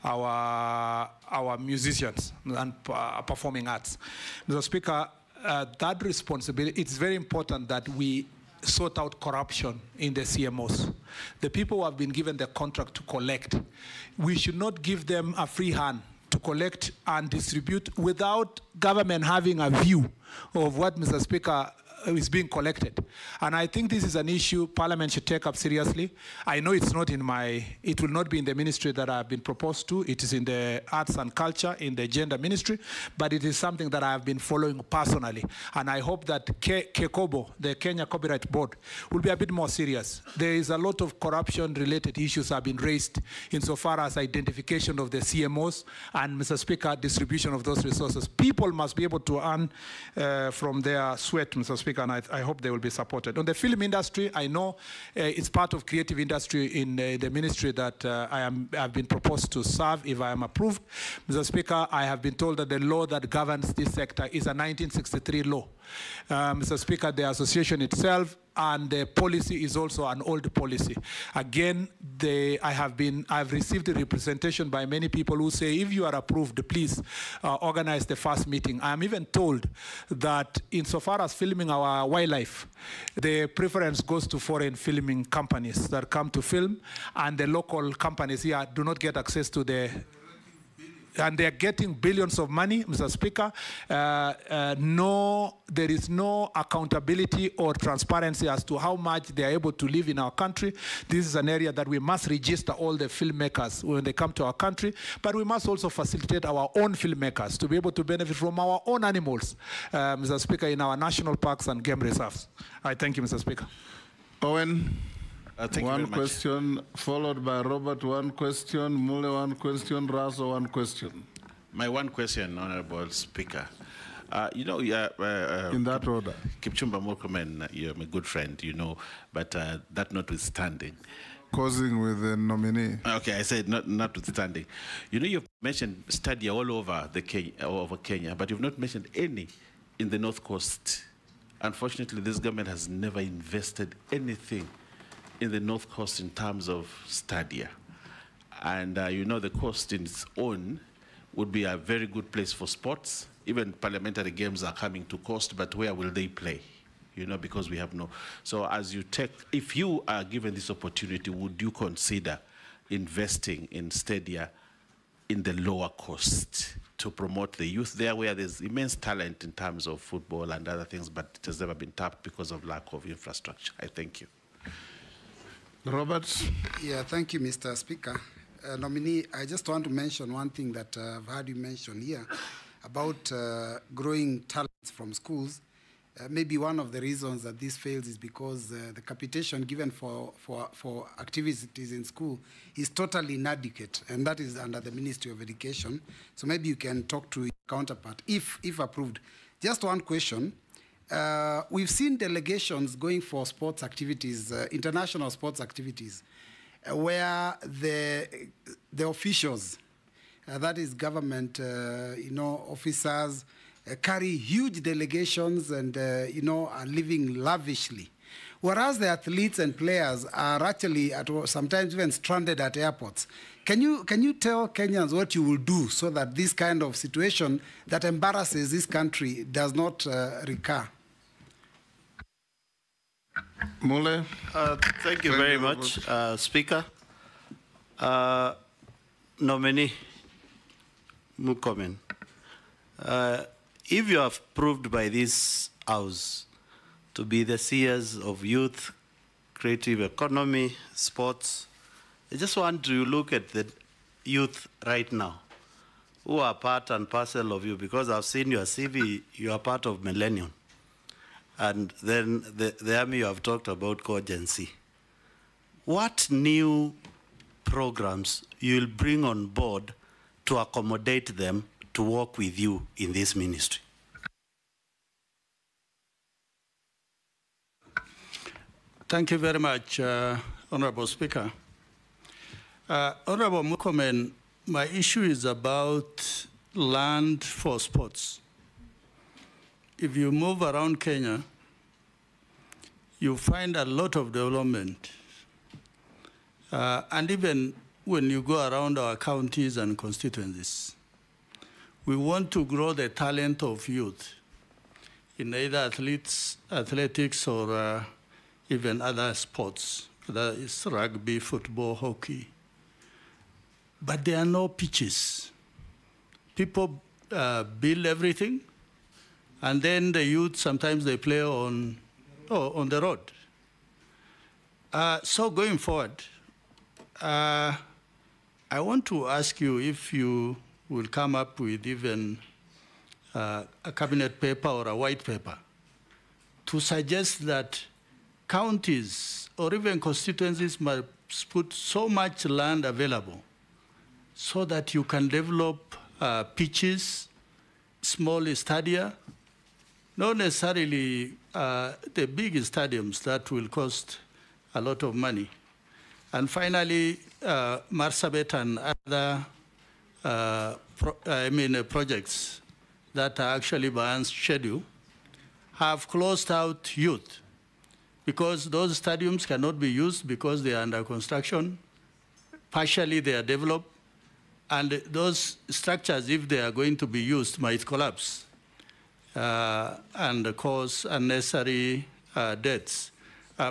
our musicians and performing arts. Mr. Speaker, that responsibility, it's very important that we sort out corruption in the CMOs. The people who have been given the contract to collect, we should not give them a free hand to collect and distribute without government having a view of what, Mr. Speaker, is being collected. And I think this is an issue Parliament should take up seriously. I know it's not in it will not be in the ministry that I've been proposed to. It is in the arts and culture, in the gender ministry, but it is something that I have been following personally. And I hope that KECOBO, the Kenya Copyright Board, will be a bit more serious. There is a lot of corruption-related issues have been raised insofar as identification of the CMOs and, Mr. Speaker, distribution of those resources. People must be able to earn from their sweat, Mr. Speaker, and I hope they will be supported. On the film industry, I know it's part of creative industry in the ministry that I've been proposed to serve if I am approved. Mr. Speaker, I have been told that the law that governs this sector is a 1963 law. Mr. Speaker, the association itself and the policy is also an old policy. Again, I've received a representation by many people who say, if you are approved, please organize the first meeting. I am even told that insofar as filming our wildlife, the preference goes to foreign filming companies that come to film, and the local companies here do not get access to the and they're getting billions of money, Mr. Speaker. There is no accountability or transparency as to how much they are able to live in our country. This is an area that we must register all the filmmakers when they come to our country, but we must also facilitate our own filmmakers to be able to benefit from our own animals, Mr. Speaker, in our national parks and game reserves. I thank you, Mr. Speaker. Owen. One question, followed by Robert, one question, Mule, one question, Raso, one question. My one question, Honorable Speaker. In that order. Kipchumba Murkomen, you're my good friend, you know, but that notwithstanding. Causing with the nominee. Okay, I said notwithstanding. You know, you've mentioned Stadia all over Kenya, but you've not mentioned any in the North Coast. Unfortunately, this government has never invested anything in the North Coast in terms of Stadia. And you know the coast in its own would be a very good place for sports. Even parliamentary games are coming to coast, but where will they play? You know, because we have no. So as you take, if you are given this opportunity, would you consider investing in stadia in the lower coast to promote the youth there, where there's immense talent in terms of football and other things, but it has never been tapped because of lack of infrastructure? I thank you. Robert? Yeah, thank you, Mr. Speaker. Nominee, I just want to mention one thing that I've heard you mention here about growing talents from schools. Maybe one of the reasons that this fails is because the capitation given for activities in school is totally inadequate, and that is under the Ministry of Education. So maybe you can talk to your counterpart, if approved. Just one question. We've seen delegations going for sports activities, international sports activities, where the officials, that is government, officers, carry huge delegations and, are living lavishly. Whereas the athletes and players are actually sometimes even stranded at airports. Can you tell Kenyans what you will do so that this kind of situation that embarrasses this country does not recur? Mule? Thank you very much, Speaker. Nominee Murkomen, if you are proved by this House to be the seers of youth, creative economy, sports, I just want to look at the youth right now who are part and parcel of you, because I've seen your CV, you are part of Millennium. And then the army you have talked about, Cogency. What new programs you'll bring on board to accommodate them to work with you in this ministry? Thank you very much, Honorable Speaker. Honorable Murkomen, my issue is about land for sports. If you move around Kenya, you find a lot of development. And even when you go around our counties and constituencies, we want to grow the talent of youth in either athletics or even other sports, that is rugby, football, hockey. But there are no pitches. People build everything, and then the youth, sometimes they play on the road. So going forward, I want to ask you if you will come up with even a cabinet paper or a white paper to suggest that counties or even constituencies must put so much land available so that you can develop pitches, small stadia, not necessarily the big stadiums that will cost a lot of money. And finally, Marsabit and other projects that are actually by schedule have closed out youth because those stadiums cannot be used because they are under construction. Partially they are developed, and those structures, if they are going to be used, might collapse and cause unnecessary deaths.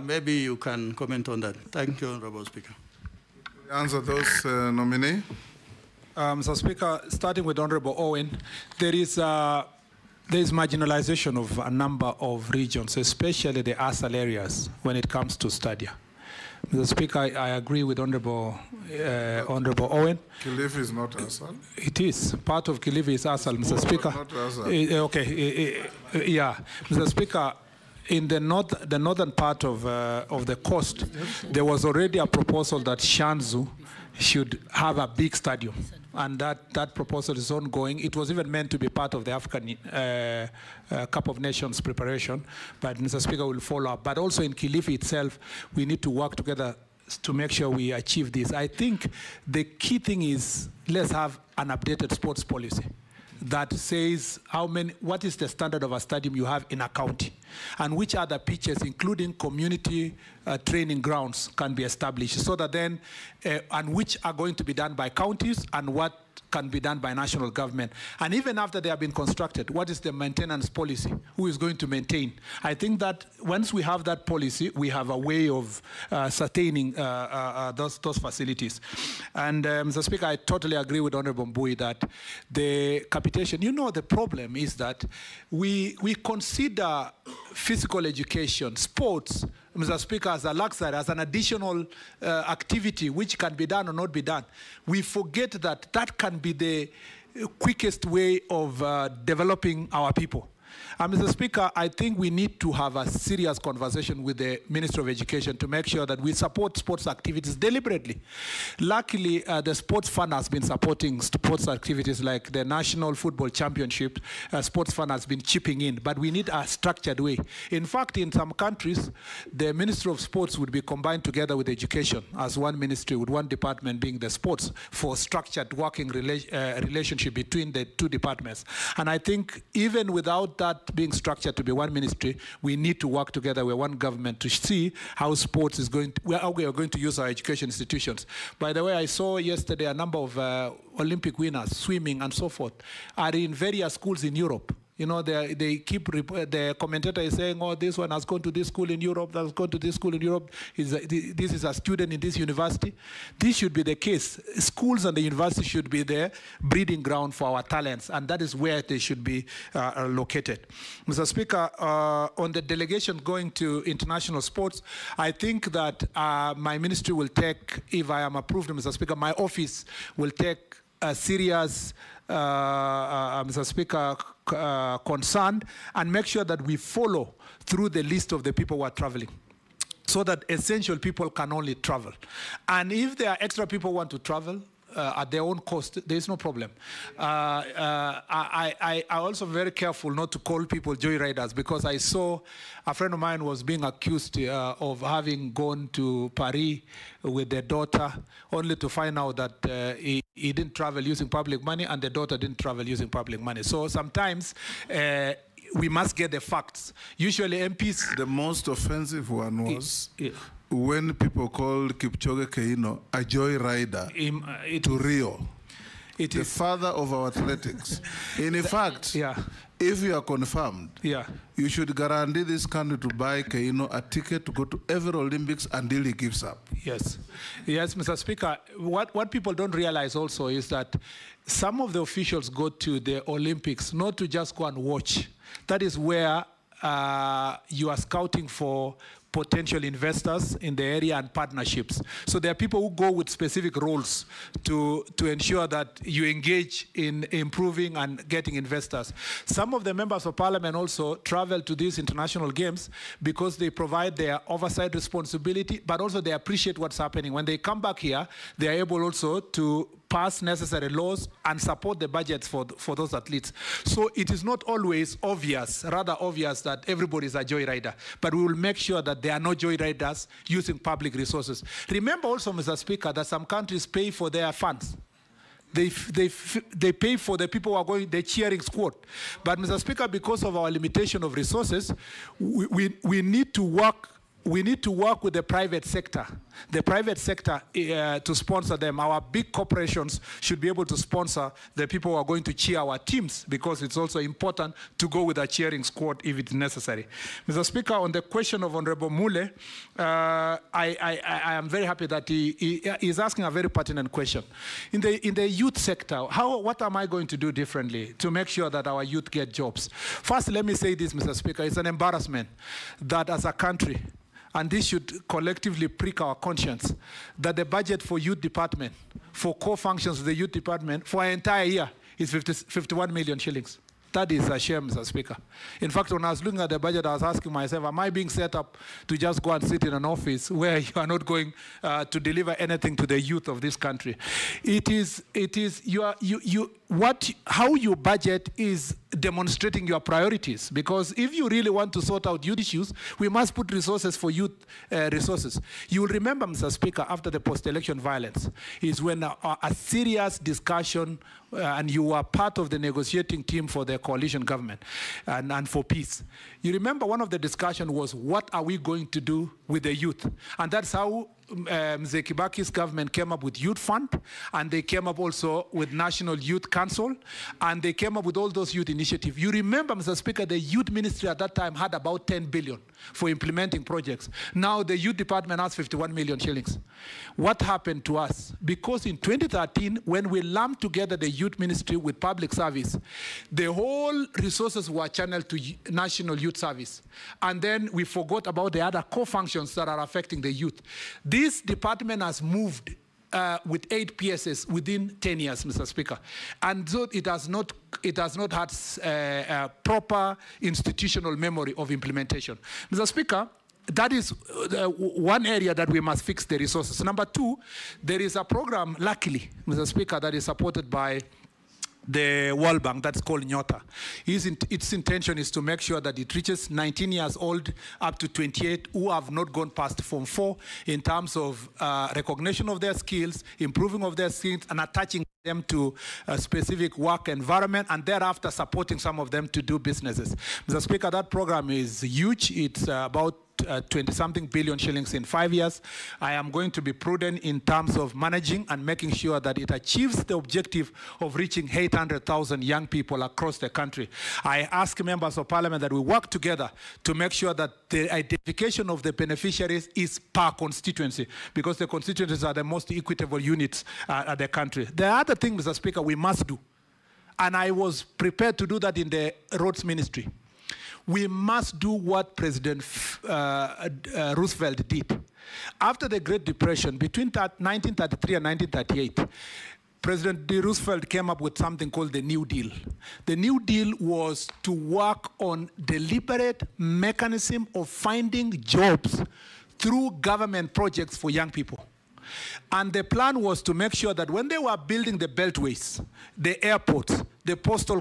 Maybe you can comment on that. Thank you, Honorable Speaker. Answer those, nominee. Mr. Speaker, starting with Honorable Owen, there is marginalization of a number of regions, especially the ASAL areas, when it comes to stadia. Mr. Speaker, I agree with Honorable Owen. Kilifi is not ASAL? It is. Part of Kilifi is ASAL, Mr. Speaker. Not ASAL. Okay. Yeah. Mr. Speaker, in the northern part of the coast, there was already a proposal that Shanzu should have a big stadium. And that proposal is ongoing. It was even meant to be part of the African Cup of Nations preparation, but Mr. Speaker will follow up. But also in Kilifi itself, we need to work together to make sure we achieve this. I think the key thing is let's have an updated sports policy that says what is the standard of a stadium you have in a county. and which other pitches, including community training grounds, can be established, so that then, and which are going to be done by counties and what can be done by national government. And even after they have been constructed, what is the maintenance policy? Who is going to maintain? I think that once we have that policy, we have a way of sustaining those facilities. And Mr. Speaker, I totally agree with Honorable Mbui that the capitation, the problem is that we consider physical education, sports, Mr. Speaker, as a luxury, as an additional activity which can be done or not be done. We forget that that can be the quickest way of developing our people. Mr. Speaker, I think we need to have a serious conversation with the Ministry of Education to make sure that we support sports activities deliberately. Luckily, the Sports Fund has been supporting sports activities like the National Football Championship. Sports Fund has been chipping in, but we need a structured way. In fact, in some countries, the Ministry of Sports would be combined together with education as one ministry, with one department being the sports, for structured working relationship between the two departments. And I think even without that being structured to be one ministry, we need to work together with one government to see how sports is going to, how we are going to use our education institutions. By the way, I saw yesterday a number of Olympic winners, swimming and so forth, are in various schools in Europe. They keep, the commentator is saying, oh, this one has gone to this school in Europe, that's gone to this school in Europe, this is a student in this university. This should be the case. Schools and the university should be the breeding ground for our talents, and that is where they should be located. Mr. Speaker, on the delegation going to international sports, I think that my ministry will take, if I am approved, Mr. Speaker, my office will take a serious, Mr. Speaker, concerned, and make sure that we follow through the list of the people who are traveling, so that essential people can only travel. And if there are extra people who want to travel at their own cost, there is no problem. I also very careful not to call people joyriders, because I saw a friend of mine was being accused of having gone to Paris with their daughter, only to find out that he didn't travel using public money and the daughter didn't travel using public money. So sometimes we must get the facts. Usually MPs... The most offensive one was when people called Kipchoge Keino a joyrider to Rio. It is the father of our athletics. In fact, if you are confirmed, you should guarantee this country to buy Keino a ticket to go to every Olympics until he gives up. Yes, Mr. Speaker. What people don't realize also is that some of the officials go to the Olympics not to just go and watch. That is where you are scouting for potential investors in the area and partnerships. So there are people who go with specific roles to ensure that you engage in improving and getting investors. Some of the members of parliament also travel to these international games because they provide their oversight responsibility, but also they appreciate what's happening. When they come back here, they are able also to pass necessary laws and support the budgets for those athletes. So it is not always obvious, rather obvious, that everybody is a joyrider, but we will make sure that there are no joyriders using public resources. Remember also, Mr. Speaker, that some countries pay for their funds. They pay for the people who are going, the cheering squad. But Mr. Speaker, because of our limitation of resources, we need to work with the private sector. The private sector to sponsor them. Our big corporations should be able to sponsor the people who are going to cheer our teams, because it's also important to go with a cheering squad if it's necessary. Mr. Speaker, on the question of Honorable Mule, I am very happy that he is asking a very pertinent question. In the youth sector, what am I going to do differently to make sure that our youth get jobs? First, let me say this, Mr. Speaker. It's an embarrassment that as a country, and this should collectively prick our conscience, that the budget for youth department, for core functions of the youth department, for an entire year is 51 million shillings. That is a shame, Mr. Speaker. In fact, when I was looking at the budget, I was asking myself, am I being set up to just go and sit in an office where you are not going to deliver anything to the youth of this country? how you budget is demonstrating your priorities, because if you really want to sort out youth issues, we must put resources for youth resources. You will remember, Mr. Speaker, after the post-election violence, is when a serious discussion, and you were part of the negotiating team for the coalition government and for peace. You remember one of the discussion was, what are we going to do with the youth? And that's how Mzee Kibaki's government came up with Youth Fund, and they came up also with National Youth Council, and they came up with all those youth initiatives. You remember, Mr. Speaker, the youth ministry at that time had about 10 billion for implementing projects. Now the youth department has 51 million shillings. What happened to us? Because in 2013, when we lumped together the youth ministry with public service, the whole resources were channeled to National Youth Service. And then we forgot about the other core functions that are affecting the youth. This department has moved with 8 PSS within 10 years, Mr. Speaker. And so it has not had a proper institutional memory of implementation. Mr. Speaker, that is one area that we must fix the resources. Number 2, there is a program, luckily, Mr. Speaker, that is supported by the World Bank, that's called Nyota. Its intention is to make sure that it reaches 19 years old up to 28 who have not gone past Form 4 in terms of recognition of their skills, improving of their skills, and attaching them to a specific work environment, and thereafter supporting some of them to do businesses. Mr. Speaker, that program is huge. It's about 20-something billion shillings in 5 years. I am going to be prudent in terms of managing and making sure that it achieves the objective of reaching 800,000 young people across the country. I ask members of parliament that we work together to make sure that the identification of the beneficiaries is per constituency, because the constituencies are the most equitable units at the country. The other thing, Mr. Speaker, we must do, and I was prepared to do that in the roads ministry, we must do what President Roosevelt did. After the Great Depression, between 1933 and 1938, President Roosevelt came up with something called the New Deal. The New Deal was to work on deliberate mechanism of finding jobs through government projects for young people. And the plan was to make sure that when they were building the beltways, the airports, the postal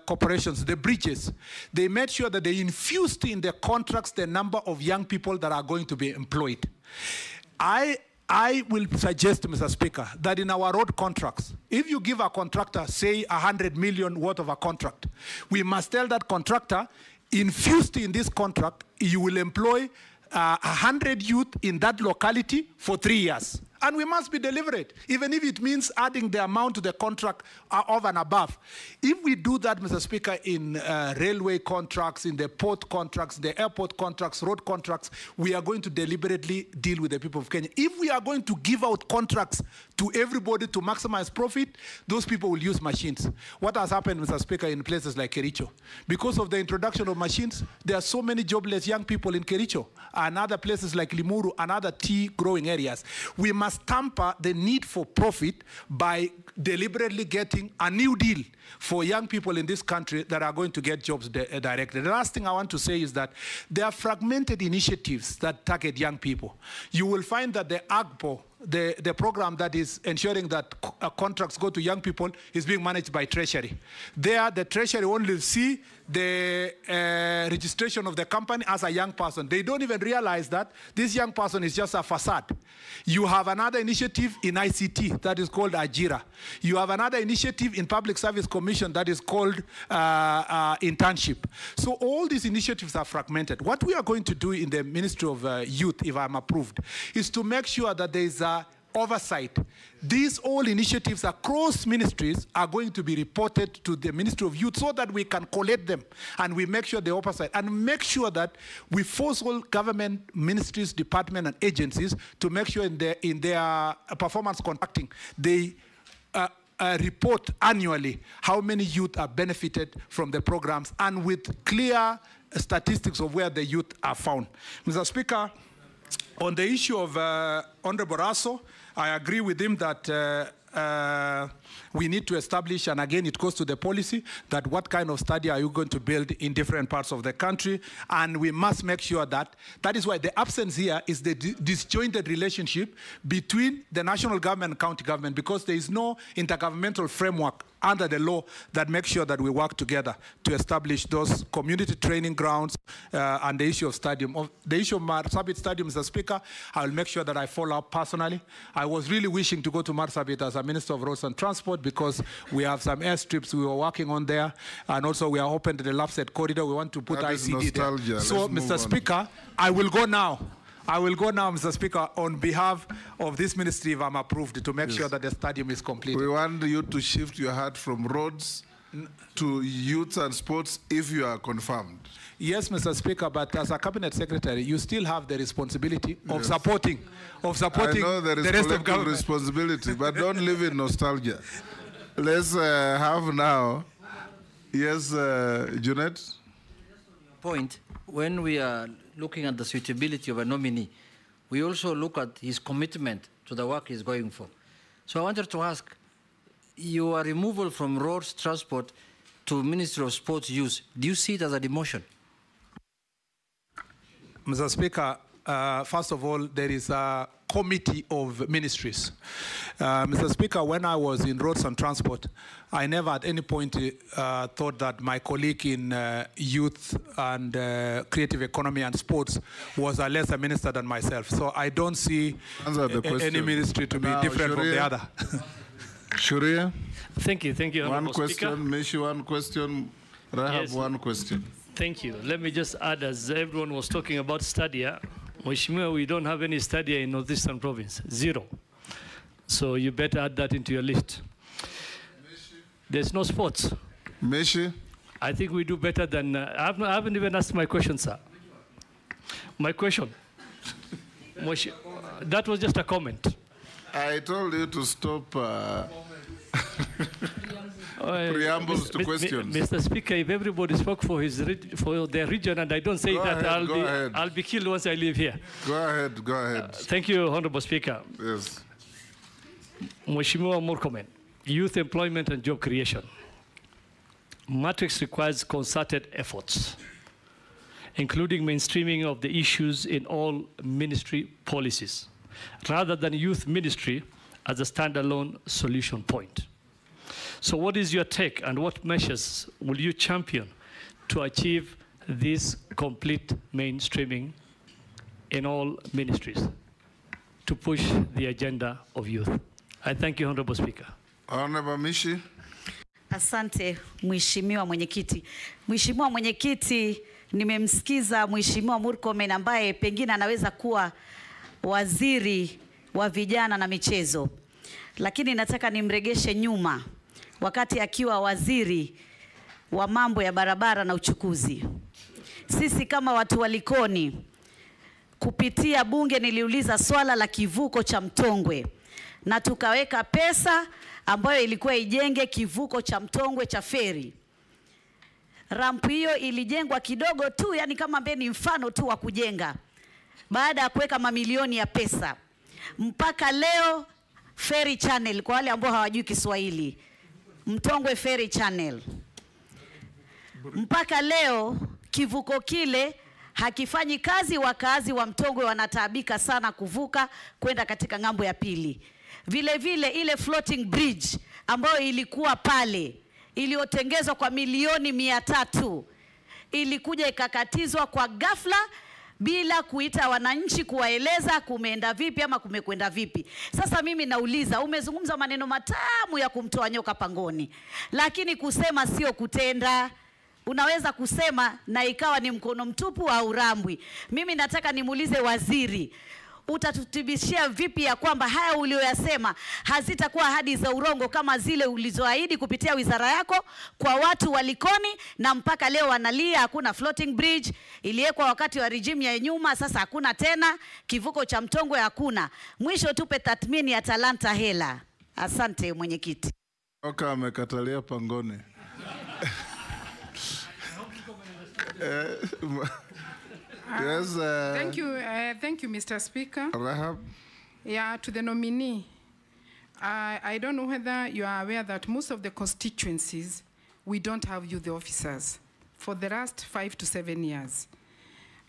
corporations, the bridges, they made sure that they infused in the contracts the number of young people that are going to be employed. I will suggest, Mr. Speaker, that in our road contracts, if you give a contractor, say, 100 million worth of a contract, we must tell that contractor, infused in this contract, you will employ 100 youth in that locality for 3 years. And we must be deliberate, even if it means adding the amount to the contract of and above. If we do that, Mr. Speaker, in railway contracts, in the port contracts, the airport contracts, road contracts, we are going to deliberately deal with the people of Kenya. If we are going to give out contracts to everybody to maximize profit, those people will use machines. What has happened, Mr. Speaker, in places like Kericho? Because of the introduction of machines, there are so many jobless young people in Kericho and other places like Limuru and other tea growing areas. We must tamper the need for profit by deliberately getting a new deal for young people in this country that are going to get jobs directly. The last thing I want to say is that there are fragmented initiatives that target young people. You will find that the AGPO, the program that is ensuring that contracts go to young people, is being managed by Treasury. There, the Treasury only see the registration of the company as a young person. They don't even realize that this young person is just a facade. You have another initiative in ICT that is called Ajira. You have another initiative in Public Service Commission that is called internship. So all these initiatives are fragmented. What we are going to do in the Ministry of Youth, if I'm approved, is to make sure that there is oversight. These all initiatives across ministries are going to be reported to the Ministry of Youth so that we can collect them and we make sure the oversight and make sure that we force all government ministries, departments, and agencies to make sure in their performance contracting, they report annually how many youth are benefited from the programs and with clear statistics of where the youth are found. Mr. Speaker, on the issue of Honorable Raso, I agree with him that we need to establish, and again it goes to the policy, that what kind of study are you going to build in different parts of the country, and we must make sure that is why the absence here is the disjointed relationship between the national government and county government, because there is no intergovernmental framework under the law that make sure that we work together to establish those community training grounds and the issue of stadium. The issue of Marsabit Stadium, Mr. Speaker, I will make sure that I follow up personally. I was really wishing to go to Marsabit as a Minister of Roads and Transport because we have some airstrips we were working on there, and also we are open to the Lapsset corridor. We want to put ICD there. So, Mr. Speaker, I will go now. I will go now, Mr. Speaker, on behalf of this ministry, if I'm approved, to make sure that the stadium is complete. We want you to shift your hat from roads to youth and sports if you are confirmed. Yes, Mr. Speaker, but as a cabinet secretary, you still have the responsibility of supporting I know there is the rest of collective government. responsibility, but don't live in nostalgia. Let's have now, yes, Junet? Point, when we are looking at the suitability of a nominee, we also look at his commitment to the work he's going for. So I wanted to ask, your removal from roads transport to Ministry of Sports use, do you see it as a demotion? Mr. Speaker, first of all, there is a committee of ministries. Mr. Speaker, when I was in roads and transport, I never at any point thought that my colleague in youth and creative economy and sports was a lesser minister than myself. So I don't see any ministry to be different from the other. Shuria? Thank you, One Honorable question, Speaker. Mishi, one question, Rahab, Yes. one question. Thank you. Let me just add, as everyone was talking about Stadia, Mheshimiwa, we don't have any Stadia in Northeastern Province, 0. So you better add that into your list. There's no sports. Meshi? I think we do better than, I haven't even asked my question, sir. My question. That was just a comment. I told you to stop preambles to questions. Mr. Speaker, if everybody spoke for their region and I don't say Go that, ahead, I'll be killed once I leave here. Go ahead. Thank you, Honorable Speaker. Yes. Mheshimiwa Murkomen, youth employment and job creation. Matrix requires concerted efforts, including mainstreaming of the issues in all ministry policies, rather than youth ministry as a standalone solution point. So what is your take and what measures will you champion to achieve this complete mainstreaming in all ministries to push the agenda of youth? I thank you, Honorable Speaker. Honorable Mishi. Asante, Mheshimiwa Mwenyekiti. Mheshimiwa Mwenyekiti, nimemsikiza Mheshimiwa Murkomen ambaye pengine anaweza kuwa waziri wa vijana na michezo. Lakini nataka nimregeshe nyuma wakati akiwa waziri wa mambo ya barabara na uchukuzi. Sisi kama watu wa Likoni kupitia bunge niliuliza swala la kivuko cha Mtongwe na tukaweka pesa ambayo ilikuwa ijenge kivuko cha Mtongwe cha feri. Rampu hiyo ilijengwa kidogo tu, yani kama mbeni mfano tu wa kujenga. Baada ya kuweka mamilioni ya pesa. Mpaka leo Ferry Channel, kwa wale ambao hawajui Kiswahili, Mtongwe Ferry Channel. Mpaka leo kivuko kile hakifanyi kazi, wakazi wa Mtongwe wanataabika sana kuvuka kwenda katika ngambo ya pili. Vile vile ile floating bridge ambayo ilikuwa pale, iliyotengezwa kwa milioni 300, ilikuja ikakatizwa kwa ghafla bila kuita wananchi kuwaeleza kumeenda vipi ama kumekwenda vipi. Sasa mimi nauliza, umezungumza maneno matamu ya kumtoa nyoka pangoni, lakini kusema sio kutenda. Unaweza kusema na ikawa ni mkono mtupu au rambwi. Mimi nataka nimuulize waziri, utatutibishia vipi ya kwamba haya ulioyasema hazitakuwa ahadi za urongo kama zile ulizoahidi kupitia wizara yako kwa watu wa Likoni, na mpaka leo wanalia hakuna floating bridge, iliwekwa wakati wa regime ya nyuma, sasa hakuna tena, kivuko cha Mtongwe hakuna. Mwisho tupe tathmini ya talanta hela. Asante Mwenyekiti. Oka amekatalia pangoni. Yes. Thank you, Mr. Speaker. Rahab. Yeah, to the nominee. I don't know whether you are aware that most of the constituencies, we don't have youth officers for the last 5 to 7 years.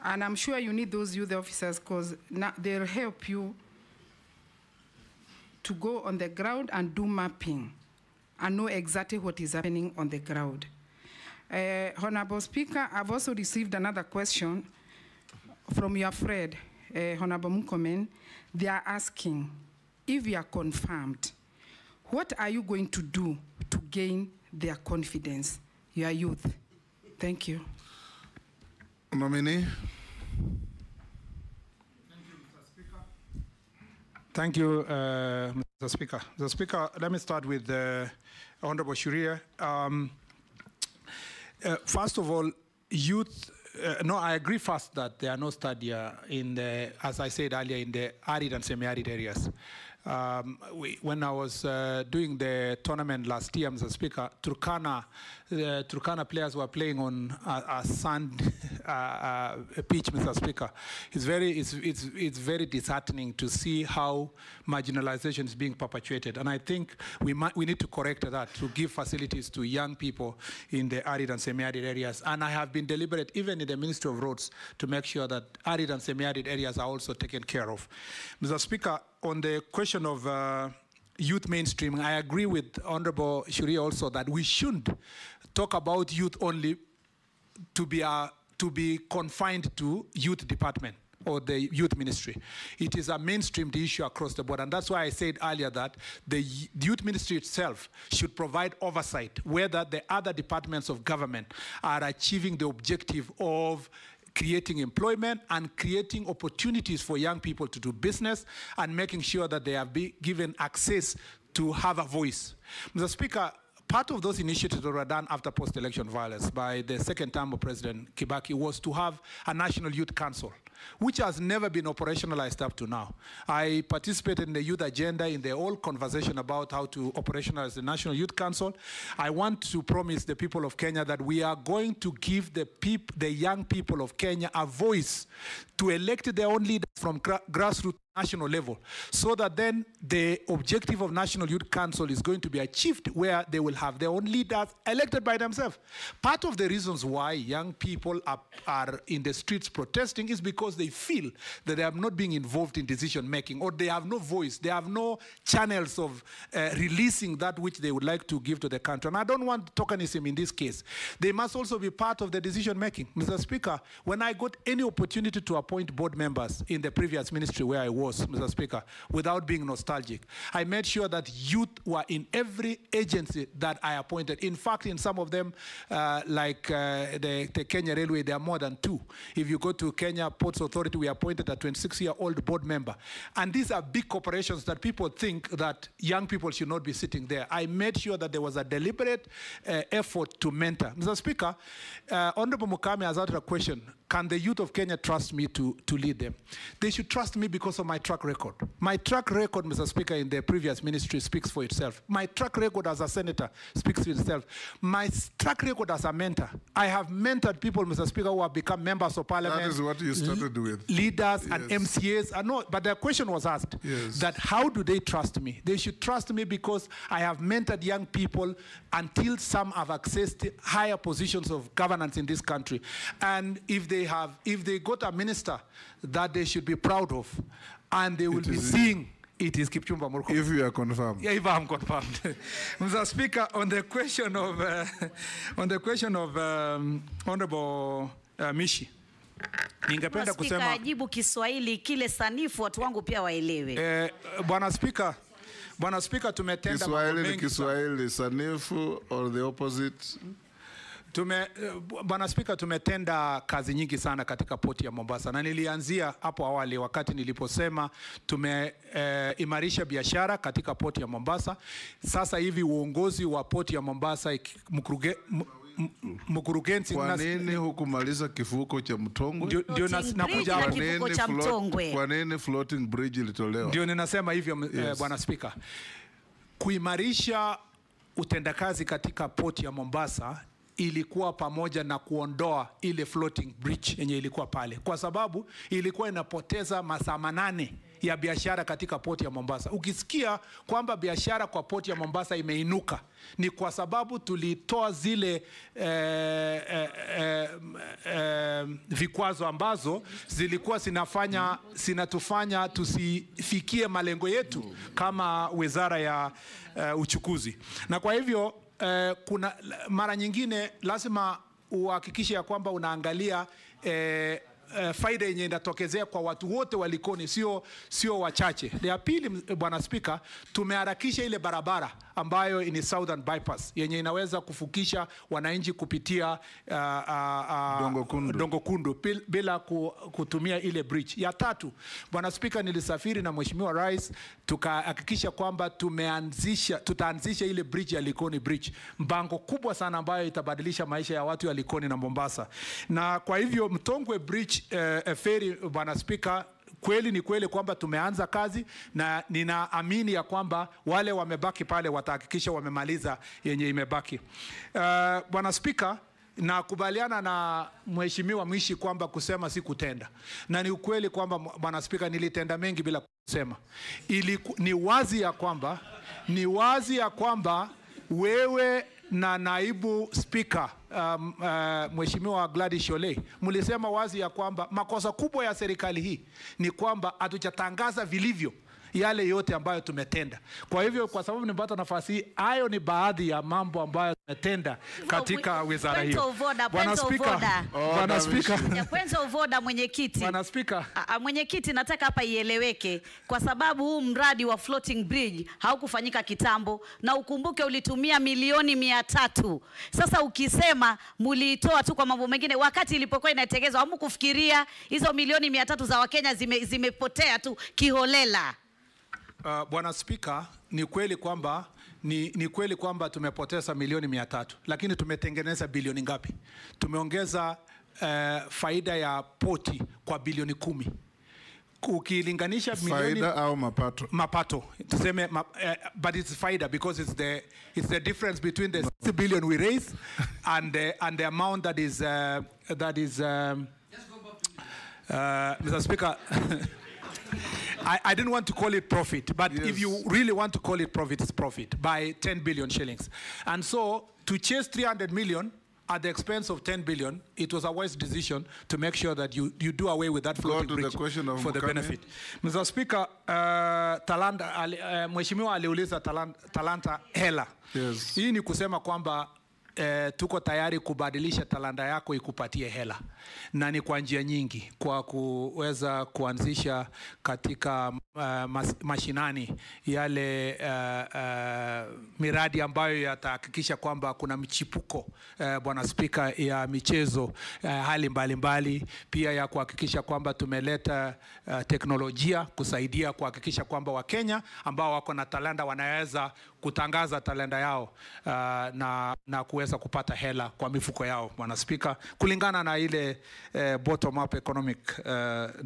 And I'm sure you need those youth officers because they'll help you to go on the ground and do mapping and know exactly what is happening on the ground. Honorable Speaker, I've also received another question from your friend, Honorable Murkomen. They are asking, if you are confirmed, what are you going to do to gain their confidence, your youth? Thank you. Nominee. Thank you, Mr. Speaker. Mr. Speaker, let me start with Honorable Shuria. First of all, youth, no, I agree first that there are no studies in the, as I said earlier, in the arid and semi-arid areas. When I was doing the tournament last year, Mr. Speaker, Turkana players were playing on a sand pitch, Mr. Speaker. It's very disheartening to see how marginalization is being perpetuated. And I think we need to correct that, to give facilities to young people in the arid and semi-arid areas. And I have been deliberate, even in the Ministry of Roads, to make sure that arid and semi-arid areas are also taken care of. Mr. Speaker, on the question of youth mainstreaming, I agree with Honorable Shuria also that we shouldn't talk about youth only to be confined to youth department or the youth ministry. It is a mainstreamed issue across the board, and that's why I said earlier that the youth ministry itself should provide oversight whether the other departments of government are achieving the objective of creating employment and creating opportunities for young people to do business and making sure that they are given access to have a voice. Mr. Speaker, part of those initiatives that were done after post-election violence by the second term of President Kibaki was to have a National Youth Council, which has never been operationalized up to now. I participated in the youth agenda in the whole conversation about how to operationalize the National Youth Council. I want to promise the people of Kenya that we are going to give the young people of Kenya a voice to elect their own leaders from grassroots national level, so that then the objective of National Youth Council is going to be achieved where they will have their own leaders elected by themselves. Part of the reasons why young people are in the streets protesting is because they feel that they are not being involved in decision making, or they have no voice, they have no channels of releasing that which they would like to give to the country. And I don't want tokenism in this case. They must also be part of the decision making. Mr. Speaker, when I got any opportunity to appoint board members in the previous ministry where I was, Mr. Speaker, without being nostalgic, I made sure that youth were in every agency that I appointed. In fact, in some of them, like the Kenya Railway, there are more than 2. If you go to Kenya Ports Authority, we appointed a 26-year-old board member. And these are big corporations that people think that young people should not be sitting there. I made sure that there was a deliberate effort to mentor. Mr. Speaker, Honorable Mukame has asked a question. Can the youth of Kenya trust me to lead them? They should trust me because of my track record. My track record, Mr. Speaker, in the previous ministry speaks for itself. My track record as a senator speaks for itself. My track record as a mentor. I have mentored people, Mr. Speaker, who have become members of parliament. That is what you started with. Leaders and MCAs. No, but the question was asked that how do they trust me? They should trust me because I have mentored young people until some have accessed higher positions of governance in this country. And if they got a minister that they should be proud of, and they will be seeing it is Kipchumba Murkomen. If you are confirmed. Yeah, if I'm confirmed. Mr. Speaker, on the question of Honorable Mishi, ningependa kusema jibu Kiswahili kile sanifu watu wangu pia waelewe. Bwana Speaker, tumetenda Kiswahili sanifu or the opposite? Bwana Speaker, tumetenda kazi nyingi sana katika poti ya Mombasa, na nilianzia hapo awali wakati niliposema tumeimarisha biashara katika poti ya Mombasa. Sasa hivi uongozi wa poti ya Mombasa mkurugenzi, kwa nini hukumaliza kivuko cha Mtongwe? Ndio nakuja kwa nini floating bridge ilitolewa? Ndio ninasema hivyo Bwana Speaker. Kuimarisha utendakazi katika poti ya Mombasa ilikuwa pamoja na kuondoa ile floating bridge yenye ilikuwa pale, kwa sababu ilikuwa inapoteza masaa 8 ya biashara katika poti ya Mombasa. Ukisikia kwamba biashara kwa poti ya Mombasa imeinuka, ni kwa sababu tulitoa zile vikwazo ambazo zilikuwa zinatufanya tusifikie malengo yetu kama wizara ya uchukuzi. Na kwa hivyo kuna mara nyingine lazima uhakikishe ya kwamba unaangalia faida yenye inatokezea kwa watu wote wa Likoni, sio wachache. Ya pili, Bwana Spika, tumeharakisha ile barabara ambayo ni Southern Bypass yenye inaweza kufukisha wananchi kupitia Dongo Kundu bila kutumia ile bridge. Ya tatu, Bwana Spika, nilisafiri na Mheshimiwa Rais tukahakikisha kwamba tutaanzisha ile bridge ya Likoni Bridge, mpango kubwa sana ambayo itabadilisha maisha ya watu ya Likoni na Mombasa. Na kwa hivyo Mtongwe Bridge ferry, Bwana Spika, kweli ni kweli kwamba tumeanza kazi, na ninaamini ya kwamba wale wamebaki pale watahakikisha wamemaliza yenye imebaki. Bwana Spika, nakubaliana na Mheshimiwa Mwishi kwamba kusema si kutenda, na ni ukweli kwamba Bwana Spika, nilitenda mengi bila kusema. Ni wazi ya kwamba wewe na naibu spika Mheshimiwa Gladys Sholei mlisema wazi ya kwamba makosa kubwa ya serikali hii ni kwamba hatujatangaza vilivyo yale yote ambayo tumetenda. Kwa hivyo, kwa sababu nimepata nafasi hii, hayo ni baadhi ya mambo ambayo tumetenda katika wizara hiyo. Bwana Spika, kwenza uvoda mwenyekiti. Bwana Spika, mwenyekiti, nataka hapa ieleweke, kwa sababu huu mradi wa floating bridge haukufanyika kitambo, na ukumbuke ulitumia milioni 300. Sasa ukisema muliitoa tu kwa mambo mengine wakati ilipokuwa inatekelezwa, hamkufikiria hizo milioni 300 za Wakenya zimepotea tu kiholela. Bwana Spika, ni kweli kwamba tumepoteza milioni 300, lakini tumetengeneza bilioni ngapi? Tumeongeza faida ya poti kwa bilioni 10. Ukilinganisha milioni faida au mapato tuseme, but it's faida because it's the difference between the 60 billion we raise and the amount that is Mr. Speaker. I didn't want to call it profit, but yes, if you really want to call it profit, it's profit by 10 billion shillings. And so to chase 300 million at the expense of 10 billion, it was a wise decision to make sure that you do away with that floating bridge for the benefit. Mr. Speaker, Mheshimiwa aliuliza talanta hela. Yes. Hii ni kusema kwamba tuko tayari kubadilisha talanta yako ikupatie hela, na ni kwa njia nyingi, kwa kuweza kuanzisha katika mashinani yale miradi ambayo yatahakikisha kwamba kuna mchipuko, Bwana Spika, ya michezo hali mbalimbali, pia ya kuhakikisha kwamba tumeleta teknolojia kusaidia kuhakikisha kwamba Wakenya ambao wako na talanta wanaweza kutangaza talanta yao na kuweza kupata hela kwa mifuko yao, Bwana Spika, kulingana na ile bottom up economic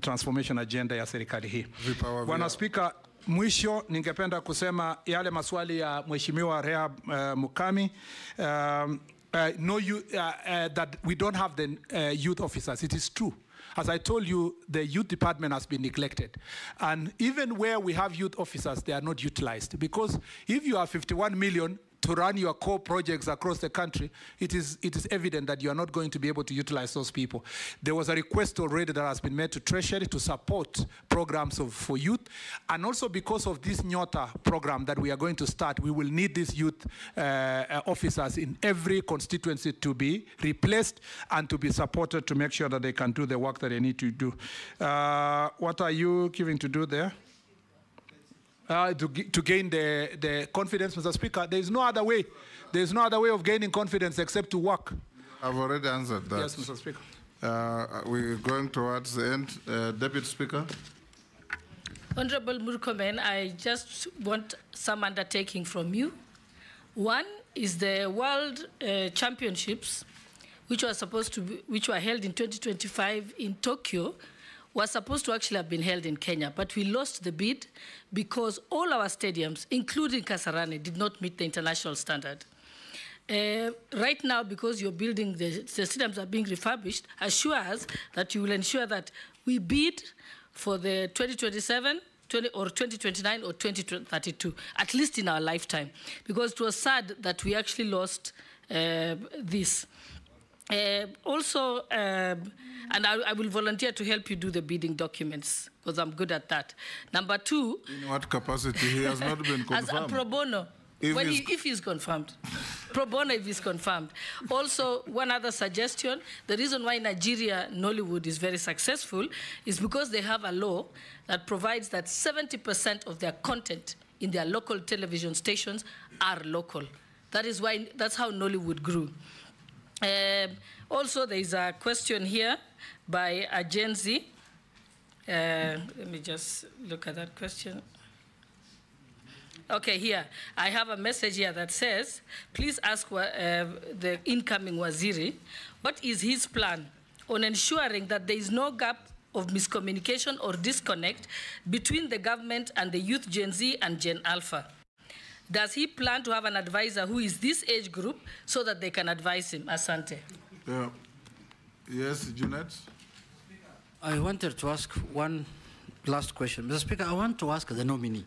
transformation agenda ya serikali hii. Bwana Spika, mwisho ningependa kusema yale maswali ya Mheshimiwa Rehab Mukami, that we don't have the youth officers. It is true. As I told you, the youth department has been neglected. And even where we have youth officers, they are not utilized. Because if you have 51 million to run your core projects across the country, it is evident that you are not going to be able to utilize those people. There was a request already that has been made to Treasury to support programs for youth. And also because of this Nyota program that we are going to start, we will need these youth officers in every constituency to be replaced and to be supported to make sure that they can do the work that they need to do. What are you giving to do there? To gain the confidence, Mr. Speaker. There is no other way. There is no other way of gaining confidence except to work. I've already answered that. Yes, Mr. Speaker. We're going towards the end. Deputy Speaker. Honorable Murkomen, I just want some undertaking from you. One is the World Championships, which were held in 2025 in Tokyo, was supposed to actually have been held in Kenya, but we lost the bid because all our stadiums, including Kasarani, did not meet the international standard. Right now, because you're building, the stadiums are being refurbished, assure us that you will ensure that we bid for the 2027 2029 or 2032, at least in our lifetime, because it was sad that we actually lost this. Also, and I will volunteer to help you do the bidding documents, because I'm good at that. Number two. In what capacity? He has not been confirmed. As a pro bono. If he's confirmed. Pro bono if he's confirmed. Also, one other suggestion, the reason why Nigeria, Nollywood is very successful is because they have a law that provides that 70% of their content in their local television stations are local. That's how Nollywood grew. Also, there is a question here by Agenzi. Let me just look at that question. Okay, here. I have a message here that says, please ask the incoming Waziri, what is his plan on ensuring that there is no gap of miscommunication or disconnect between the government and the youth Gen Z and Gen Alpha? Does he plan to have an advisor who is this age group so that they can advise him? Asante. Yes, Junet? I wanted to ask one last question. Mr. Speaker, I want to ask the nominee.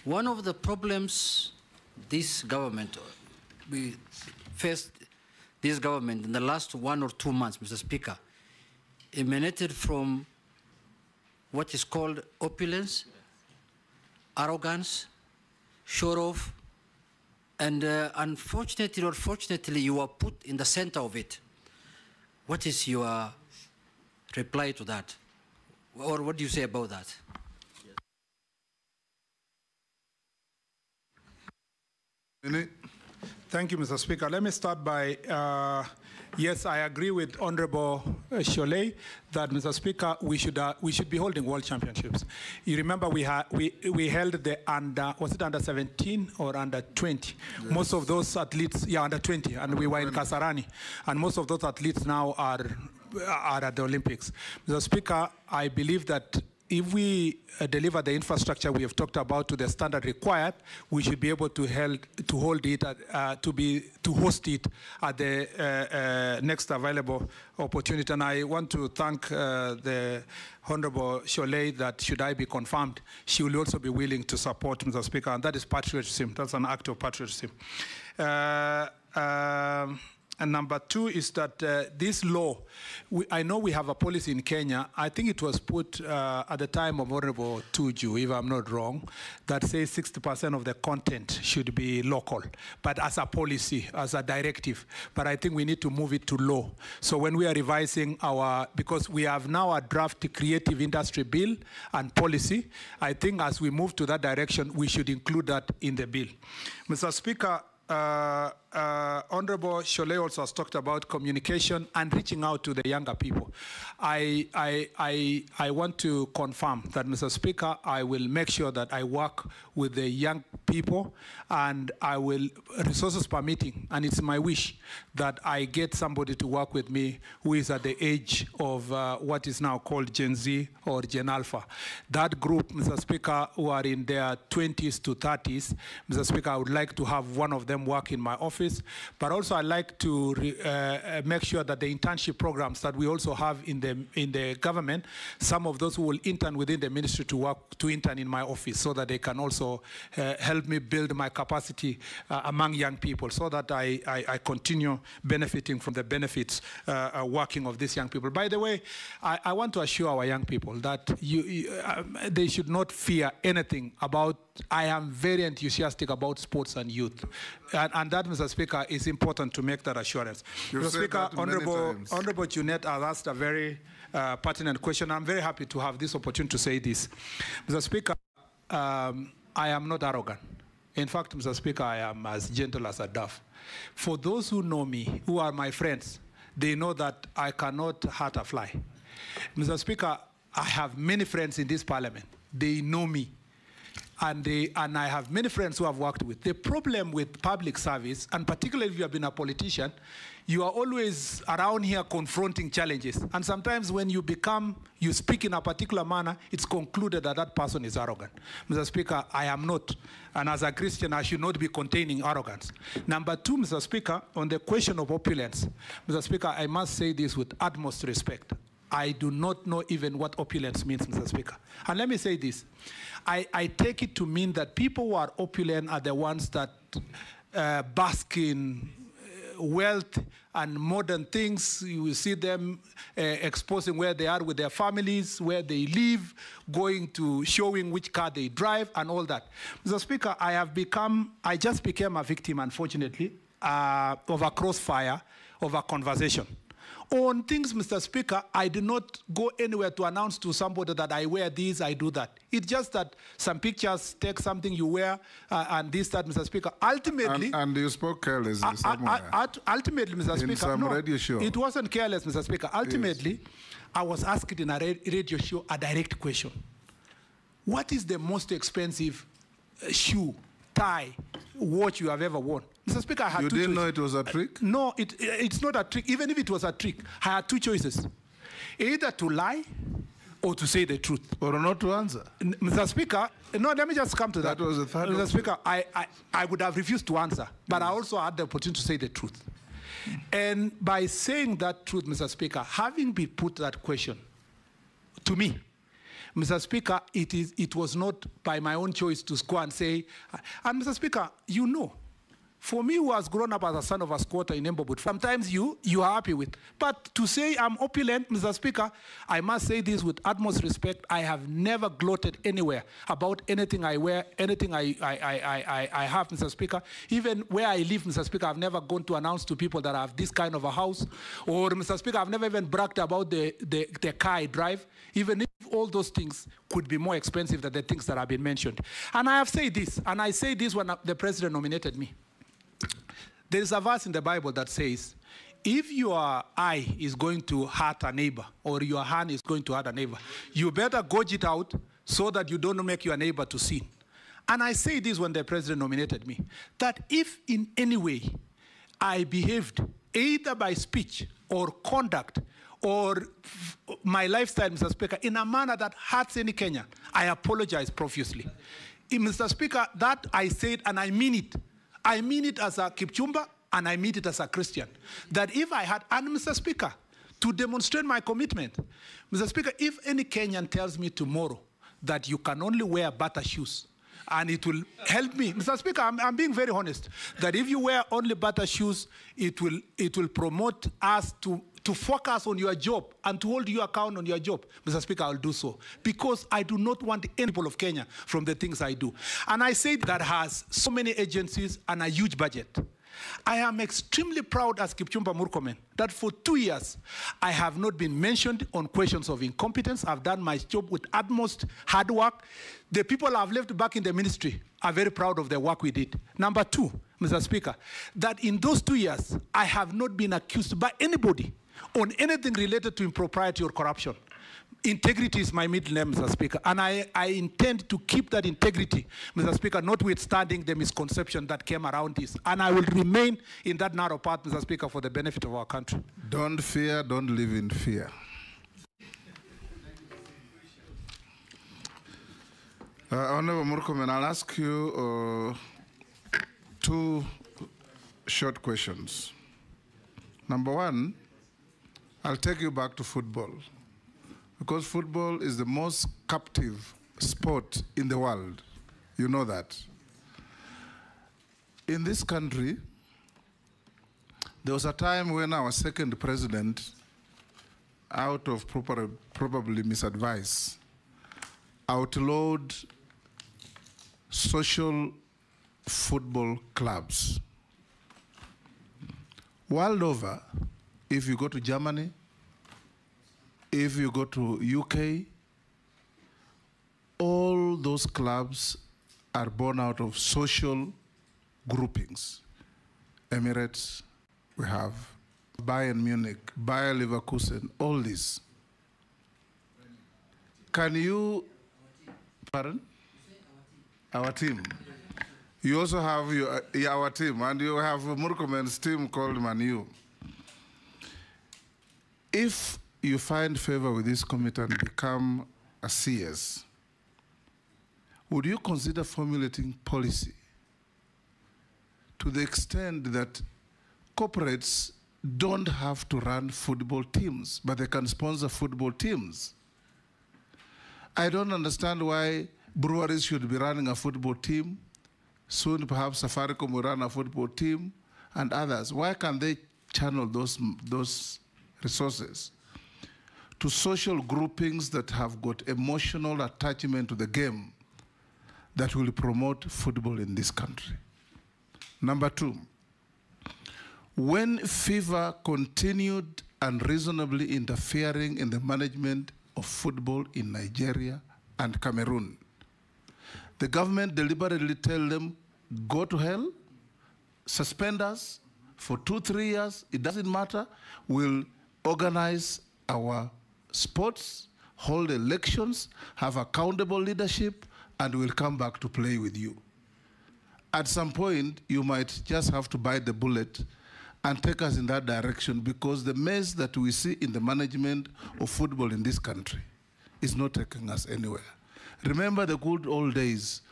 One of the problems this government, we faced this government in the last 1 or 2 months, Mr. Speaker, emanated from what is called opulence, arrogance, show-off, and unfortunately or fortunately, you are put in the center of it. What is your reply to that? Or what do you say about that? Thank you, Mr. Speaker. Let me start by, yes, I agree with Honorable Cholet that, Mr. Speaker, we should be holding world championships. You remember we held the was it under 17 or under 20? Yes. Most of those athletes, under 20, and we were in Kasarani, and most of those athletes now are at the Olympics. Mr. Speaker, I believe that if we deliver the infrastructure we have talked about to the standard required, we should be able to host it at the next available opportunity. And I want to thank the Honorable Cholet that should I be confirmed, she will also be willing to support, Mr. Speaker, and that is patriotism. That's an act of patriotism. And number two is that this law, I know we have a policy in Kenya, I think it was put at the time of Honorable Tuju, if I'm not wrong, that says 60% of the content should be local, but as a policy, as a directive. But I think we need to move it to law. So when we are revising because we have now a draft creative industry bill and policy, I think as we move to that direction, we should include that in the bill. Mr. Speaker, Honorable Cholet also has talked about communication and reaching out to the younger people. I want to confirm that, Mr. Speaker, I will make sure that I work with the young people, and I will, resources permitting, and it's my wish that I get somebody to work with me who is at the age of what is now called Gen Z or Gen Alpha. That group, Mr. Speaker, who are in their 20s to 30s, Mr. Speaker, I would like to have one of them work in my office, but also I'd like to make sure that the internship programs that we also have in the government, some of those who will intern within the ministry to intern in my office, so that they can also help me build my capacity among young people, so that I continue benefiting from the benefits working of these young people. By the way, I want to assure our young people that they should not fear anything about. I am very enthusiastic about sports and youth. And that, Mr. Speaker, is important to make that assurance. Mr. Speaker, Honorable Junet has asked a very pertinent question. I'm very happy to have this opportunity to say this. Mr. Speaker, I am not arrogant. In fact, Mr. Speaker, I am as gentle as a dove. For those who know me, who are my friends, they know that I cannot hurt a fly. Mr. Speaker, I have many friends in this parliament. They know me. And I have many friends who I've worked with. The problem with public service, and particularly if you have been a politician, you are always around here confronting challenges. And sometimes when you speak in a particular manner, it's concluded that that person is arrogant. Mr. Speaker, I am not. And as a Christian, I should not be containing arrogance. Number two, Mr. Speaker, on the question of opulence, Mr. Speaker, I must say this with utmost respect. I do not know even what opulence means, Mr. Speaker. And let me say this. I take it to mean that people who are opulent are the ones that bask in wealth and modern things. You will see them exposing where they are with their families, where they live, going to showing which car they drive and all that. Mr. Speaker, I just became a victim, unfortunately, of a crossfire of a conversation. On things, Mr. Speaker, I did not go anywhere to announce to somebody that I wear this, I do that. It's just that some pictures take something you wear and this, that, Mr. Speaker. Ultimately... And you spoke carelessly somewhere. Ultimately, Mr. Speaker... In some radio show. It wasn't careless, Mr. Speaker. Ultimately, yes. I was asked in a radio show a direct question. What is the most expensive shoe, tie, watch you have ever worn? Mr. Speaker, I had You two didn't choices. know it was a trick? No, it's not a trick. Even if it was a trick, I had two choices. Either to lie or to say the truth. Or not to answer. Mr. Speaker, no, let me just come to that. That was the third Mr. Speaker, I would have refused to answer, but I also had the opportunity to say the truth. And by saying that truth, Mr. Speaker, having been put that question to me, Mr. Speaker, it was not by my own choice to go and say, and Mr. Speaker, you know, for me who has grown up as a son of a squatter in Embobut, sometimes you are happy with. But to say I'm opulent, Mr. Speaker, I must say this with utmost respect, I have never gloated anywhere about anything I wear, anything I have, Mr. Speaker. Even where I live, Mr. Speaker, I've never gone to announce to people that I have this kind of a house. Or, Mr. Speaker, I've never even bragged about the car I drive, even if all those things could be more expensive than the things that have been mentioned. And I have said this, and I say this when the president nominated me. There is a verse in the Bible that says, if your eye is going to hurt a neighbor or your hand is going to hurt a neighbor, you better gouge it out so that you don't make your neighbor to sin. And I say this when the president nominated me, that if in any way I behaved either by speech or conduct or my lifestyle, Mr. Speaker, in a manner that hurts any Kenyan, I apologize profusely. Mr. Speaker, that I said and I mean it. I mean it as a Kipchumba, and I mean it as a Christian. That if I had, and Mr. Speaker, to demonstrate my commitment, Mr. Speaker, if any Kenyan tells me tomorrow that you can only wear butter shoes, and it will help me, Mr. Speaker, I'm being very honest, that if you wear only butter shoes, it will promote us to focus on your job and to hold you account on your job, Mr. Speaker, I will do so. Because I do not want any people of Kenya from the things I do. And I say that has so many agencies and a huge budget. I am extremely proud as Kipchumba Murkomen that for 2 years, I have not been mentioned on questions of incompetence. I've done my job with utmost hard work. The people I've left back in the ministry are very proud of the work we did. Number two, Mr. Speaker, that in those 2 years, I have not been accused by anybody on anything related to impropriety or corruption. Integrity is my middle name, Mr. Speaker, and I intend to keep that integrity, Mr. Speaker, notwithstanding the misconception that came around this. And I will remain in that narrow path, Mr. Speaker, for the benefit of our country. Don't fear, don't live in fear. Honorable Murkomen, I'll ask you two short questions. Number one, I'll take you back to football, because football is the most captive sport in the world. You know that. In this country, there was a time when our second president, out of probably misadvice, outlawed social football clubs. World over, if you go to Germany, if you go to UK, all those clubs are born out of social groupings. Emirates, we have Bayern Munich, Bayer Leverkusen, all this. Can you, pardon? Our team. You also have our team, and you have Murkomen's team called Manu. If you find favor with this committee and become a CS, would you consider formulating policy to the extent that corporates don't have to run football teams, but they can sponsor football teams. I don't understand why breweries should be running a football team. Soon, perhaps Safaricom will run a football team and others. Why can't they channel those resources to social groupings that have got emotional attachment to the game that will promote football in this country? Number two, when FIFA continued unreasonably interfering in the management of football in Nigeria and Cameroon, the government deliberately tell them, go to hell, suspend us for 2-3 years, it doesn't matter, we'll organize our sports, hold elections, have accountable leadership, and we'll come back to play with you. At some point, you might just have to bite the bullet and take us in that direction, because the mess that we see in the management of football in this country is not taking us anywhere. Remember the good old days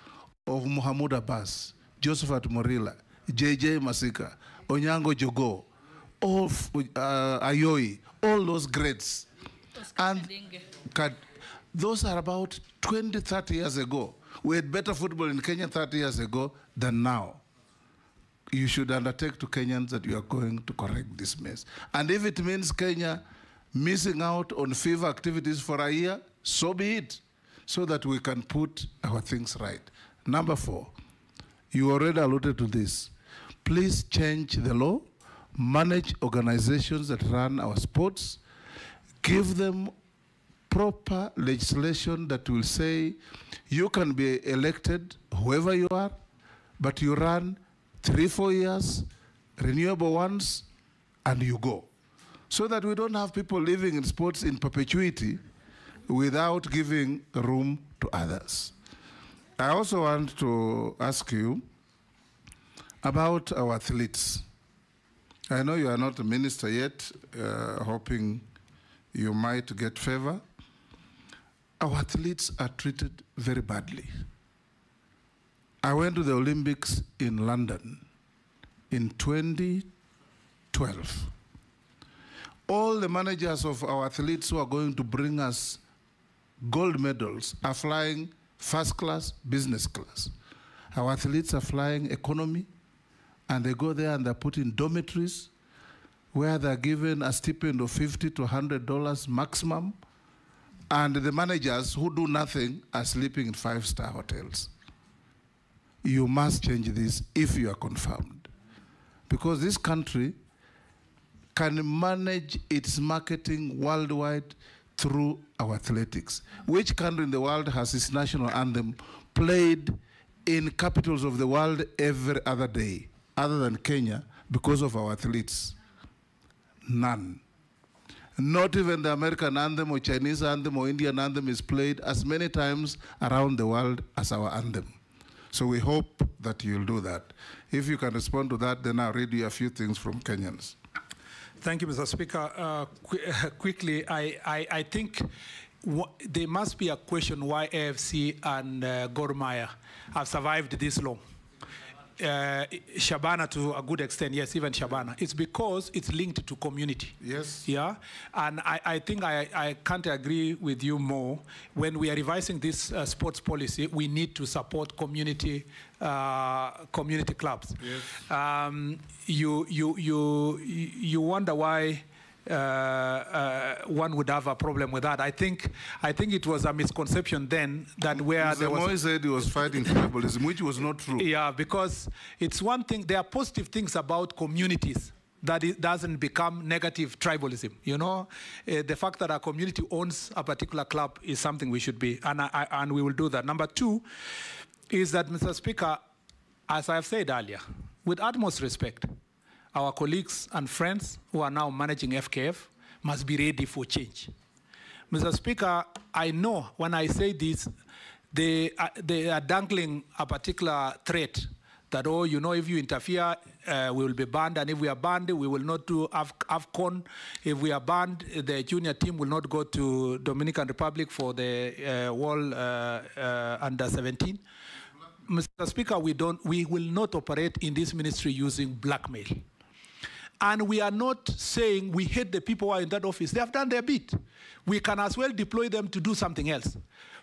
of Muhammad Abbas, Josephat Morila, J.J. Masika, Onyango Jogo, all Ayoi, all those greats. And those are about 20, 30 years ago. We had better football in Kenya 30 years ago than now. You should undertake to Kenyans that you are going to correct this mess. And if it means Kenya missing out on FIFA activities for a year, so be it, so that we can put our things right. Number 4, you already alluded to this. Please change the law, manage organizations that run our sports, give them proper legislation that will say you can be elected, whoever you are, but you run 3-4 years, renewable ones, and you go. So that we don't have people living in sports in perpetuity without giving room to others. I also want to ask you about our athletes. I know you are not a minister yet, hoping you might get favor. Our athletes are treated very badly. I went to the Olympics in London in 2012. All the managers of our athletes who are going to bring us gold medals are flying first class, business class. Our athletes are flying economy, and they go there and they're put in dormitories where they're given a stipend of $50 to $100 maximum, and the managers who do nothing are sleeping in 5-star hotels. You must change this if you are confirmed, because this country can manage its marketing worldwide through our athletics. Which country in the world has its national anthem played in capitals of the world every other day, other than Kenya, because of our athletes? None. Not even the American anthem or Chinese anthem or Indian anthem is played as many times around the world as our anthem. So we hope that you'll do that. If you can respond to that, then I'll read you a few things from Kenyans. Thank you, Mr. Speaker. Quickly, I think there must be a question why AFC and Gor Mahia have survived this long. Shabana to a good extent, yes, even Shabana. It's because it's linked to community. Yes. Yeah, and I think I can't agree with you more. When we are revising this sports policy, we need to support community clubs. Yes. You wonder why one would have a problem with that. I think it was a misconception then that where there was... Moise said he was fighting tribalism, which was not true. Yeah, because it's one thing, there are positive things about communities that it doesn't become negative tribalism. You know, the fact that our community owns a particular club is something we should be, and we will do that. Number 2 is that, Mr. Speaker, as I have said earlier, with utmost respect, our colleagues and friends who are now managing FKF must be ready for change. Mr. Speaker, I know when I say this, they are dangling a particular threat that, oh, you know, if you interfere, we will be banned, and if we are banned, we will not do AFCON. If we are banned, the junior team will not go to Dominican Republic for the World Under-17. Mr. Speaker, we will not operate in this ministry using blackmail. And we are not saying we hate the people who are in that office. They have done their bit. We can as well deploy them to do something else.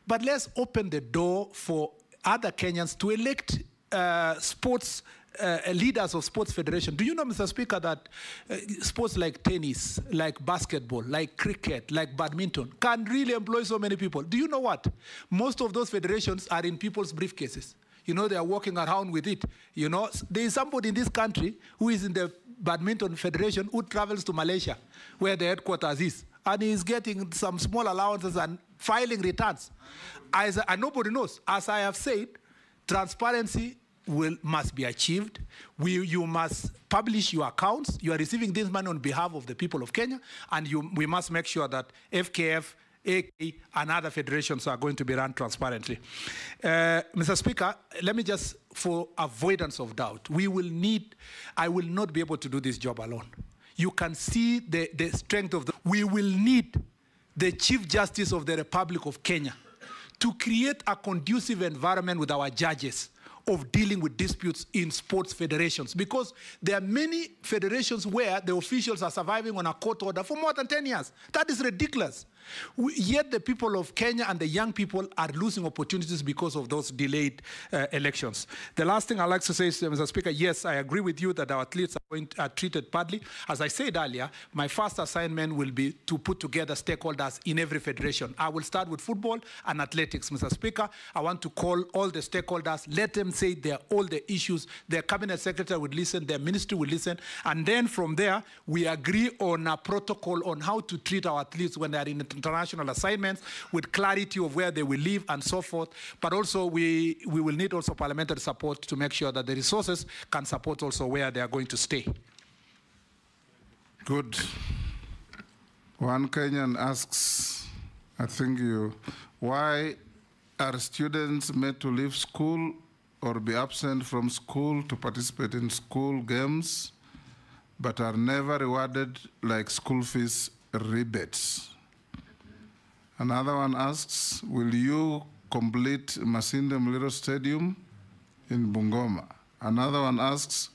But let's open the door for other Kenyans to elect sports leaders of sports federation. Do you know, Mr. Speaker, that sports like tennis, like basketball, like cricket, like badminton can really employ so many people? Do you know what? Most of those federations are in people's briefcases. You know, they are walking around with it. You know, there is somebody in this country who is in the badminton federation who travels to Malaysia, where the headquarters is, and he is getting some small allowances and filing returns. And nobody knows. As I have said, transparency must be achieved. You must publish your accounts. You are receiving this money on behalf of the people of Kenya, and we must make sure that FKF, AK, and other federations are going to be run transparently. Mr. Speaker, let me just, for avoidance of doubt, I will not be able to do this job alone. You can see the strength of we will need the Chief Justice of the Republic of Kenya to create a conducive environment with our judges of dealing with disputes in sports federations, because there are many federations where the officials are surviving on a court order for more than 10 years. That is ridiculous. Yet the people of Kenya and the young people are losing opportunities because of those delayed elections. The last thing I'd like to say is, Mr. Speaker, yes, I agree with you that our athletes are treated badly. As I said earlier, my first assignment will be to put together stakeholders in every federation. I will start with football and athletics, Mr. Speaker. I want to call all the stakeholders, let them say all the issues. Their cabinet secretary would listen, their ministry will listen, and then from there, we agree on a protocol on how to treat our athletes when they are in international assignments, with clarity of where they will live and so forth. But also we will need also parliamentary support to make sure that the resources can support also where they are going to stay. Good. One Kenyan asks, I think why are students made to leave school or be absent from school to participate in school games, but are never rewarded like school fees rebates? Another one asks, will you complete Masinde Muliro Stadium in Bungoma? Another one asks,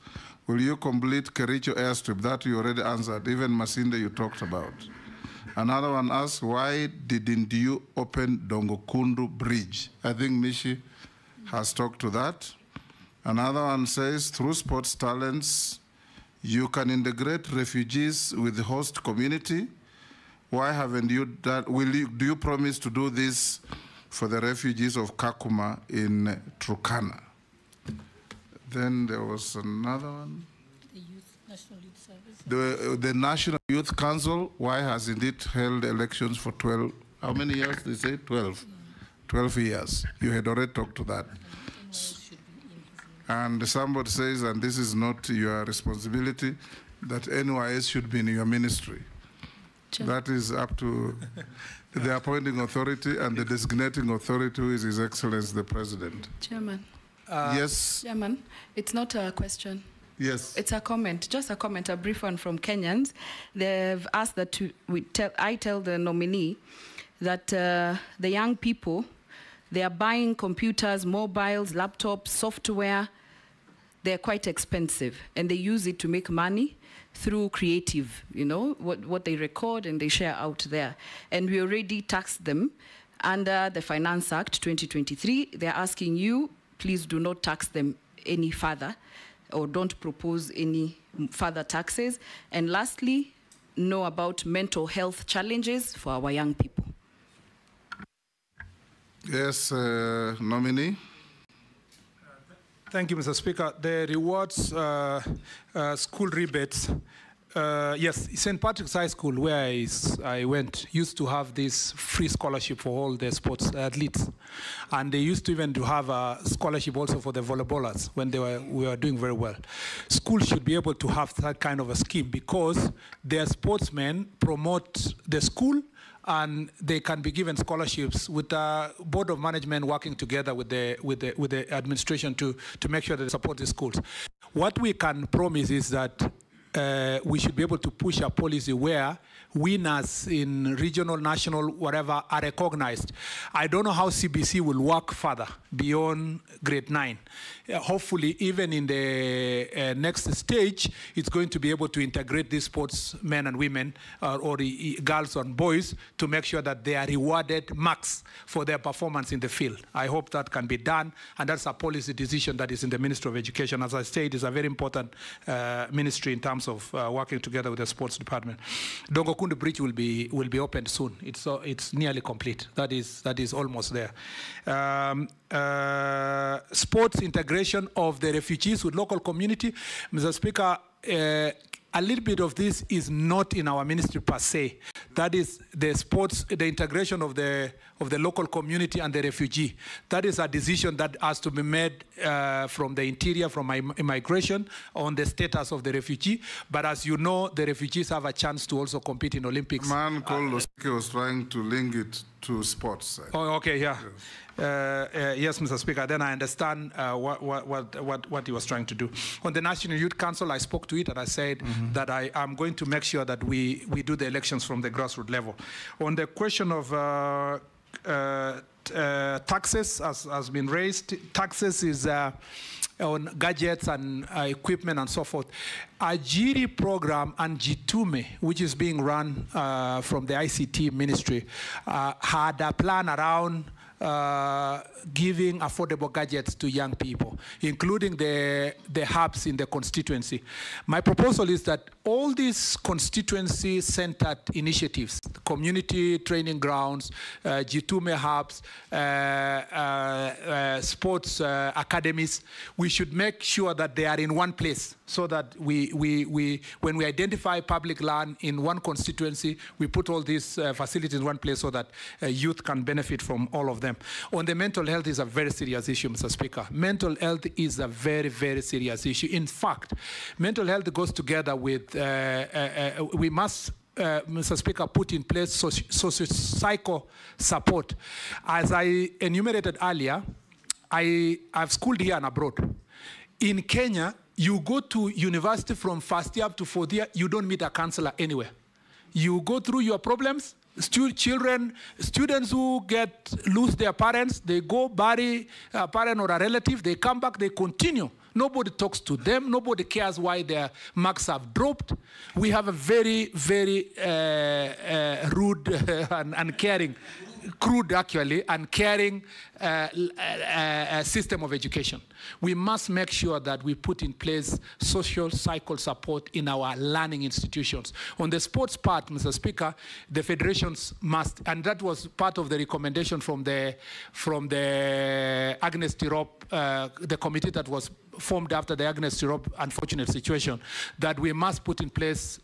will you complete Kericho Airstrip? That you already answered, even Masinde you talked about. Another one asks, why didn't you open Dongokundu Bridge? I think Mishi has talked to that. Another one says, through sports talents, you can integrate refugees with the host community. Why haven't you done, do you promise to do this for the refugees of Kakuma in Turkana? Then there was another one. The National Youth Service. The National Youth Council, why hasn't it held elections for 12, how many years they say? 12. 12 years. You had already talked to that. And somebody says, and this is not your responsibility, that NYS should be in your ministry. That is up to the appointing authority and the designating authority, who is His Excellency the President. Chairman. Yes. Chairman, it's not a question. Yes. It's a comment, just a comment, a brief one from Kenyans. They've asked that I tell the nominee that the young people, they are buying computers, mobiles, laptops, software. They're quite expensive, and they use it to make money through creative, you know, what they record and they share out there. And we already taxed them under the Finance Act 2023. They're asking you, please do not tax them any further, or don't propose any further taxes. And lastly, know about mental health challenges for our young people. Yes, nominee. Thank you, Mr. Speaker. The rewards, school rebates, yes, St. Patrick's High School, where I went, used to have this free scholarship for all the sports athletes. And they used to even to have a scholarship also for the volleyballers when we were doing very well. Schools should be able to have that kind of a scheme, because their sportsmen promote the school, and they can be given scholarships with the Board of Management working together with the administration to make sure that they support the schools. What we can promise is that we should be able to push a policy where winners in regional, national, whatever, are recognized. I don't know how CBC will work further beyond grade 9. Hopefully, even in the next stage, it's going to be able to integrate these sportsmen and women, or girls and boys, to make sure that they are rewarded max for their performance in the field. I hope that can be done, and that's a policy decision that is in the Ministry of Education. As I said, it's a very important ministry in terms of working together with the sports department. Dongokundu Bridge will be opened soon. It's nearly complete. That is almost there. Sports integration of the refugees with local community. Mr. Speaker, a little bit of this is not in our ministry per se. That is the sports, the integration of the local community and the refugee. That is a decision that has to be made from the interior, from immigration, on the status of the refugee. But as you know, the refugees have a chance to also compete in Olympics. Man called Losike was trying to link it to sports. Oh, okay, yeah. Yes, Mr. Speaker, then I understand what he was trying to do. On the National Youth Council, I spoke to it and I said that I am going to make sure that we do the elections from the grassroots level. On the question of taxes has been raised. Taxes is on gadgets and equipment and so forth. A GIRI program and Jitume, which is being run from the ICT ministry, had a plan around giving affordable gadgets to young people, including the hubs in the constituency. My proposal is that all these constituency-centered initiatives, community training grounds, Jitume hubs, sports academies, we should make sure that they are in one place, so that when we identify public land in one constituency, we put all these facilities in one place so that youth can benefit from all of them. On the mental health is a very serious issue, Mr. Speaker. Mental health is a very, very serious issue. In fact, mental health goes together with, we must, Mr. Speaker, put in place socio-psycho support. As I enumerated earlier, I've schooled here and abroad. In Kenya, you go to university from first year up to fourth year, you don't meet a counselor anywhere. You go through your problems. Students who lose their parents, they go bury a parent or a relative, they come back, they continue. Nobody talks to them. Nobody cares why their marks have dropped. We have a very, very rude and uncaring, crude actually, uncaring system of education. We must make sure that we put in place social cycle support in our learning institutions. On the sports part, Mr. Speaker, the federations must, and that was part of the recommendation from the Agnes Tirop, the committee that was formed after the Agnes Tirop unfortunate situation, that we must put in place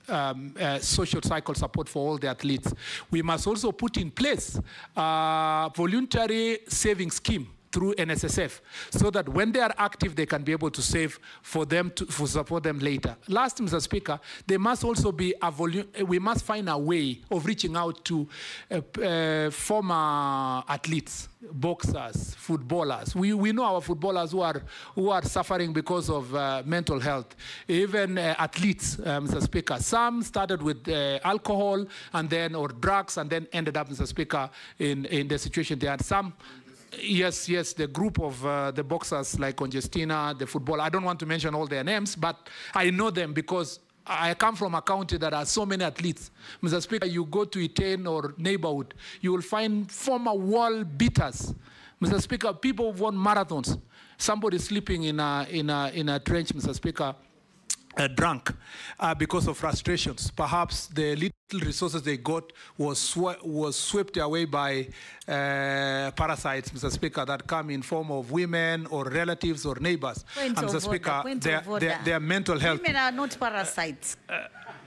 social cycle support for all the athletes. We must also put in place voluntary saving scheme through NSSF, so that when they are active, they can be able to save for them to support them later. Last, Mr. Speaker, there must also be we must find a way of reaching out to former athletes, boxers, footballers. We know our footballers who are suffering because of mental health. Even athletes, Mr. Speaker. Some started with alcohol and then, or drugs, and then ended up, Mr. Speaker, in the situation they had. Some. Yes, the group of the boxers like Congestina, the footballer, I don't want to mention all their names, but I know them because I come from a county that has so many athletes. Mr. Speaker, you go to Iten or neighborhood, you will find former world beaters. Mr. Speaker, people who won marathons. Somebody sleeping in a trench, Mr. Speaker, drunk because of frustrations. Perhaps the little resources they got was swept away by parasites, Mr. Speaker, that come in form of women or relatives or neighbors. Mr. Speaker, their mental health. Women are not parasites.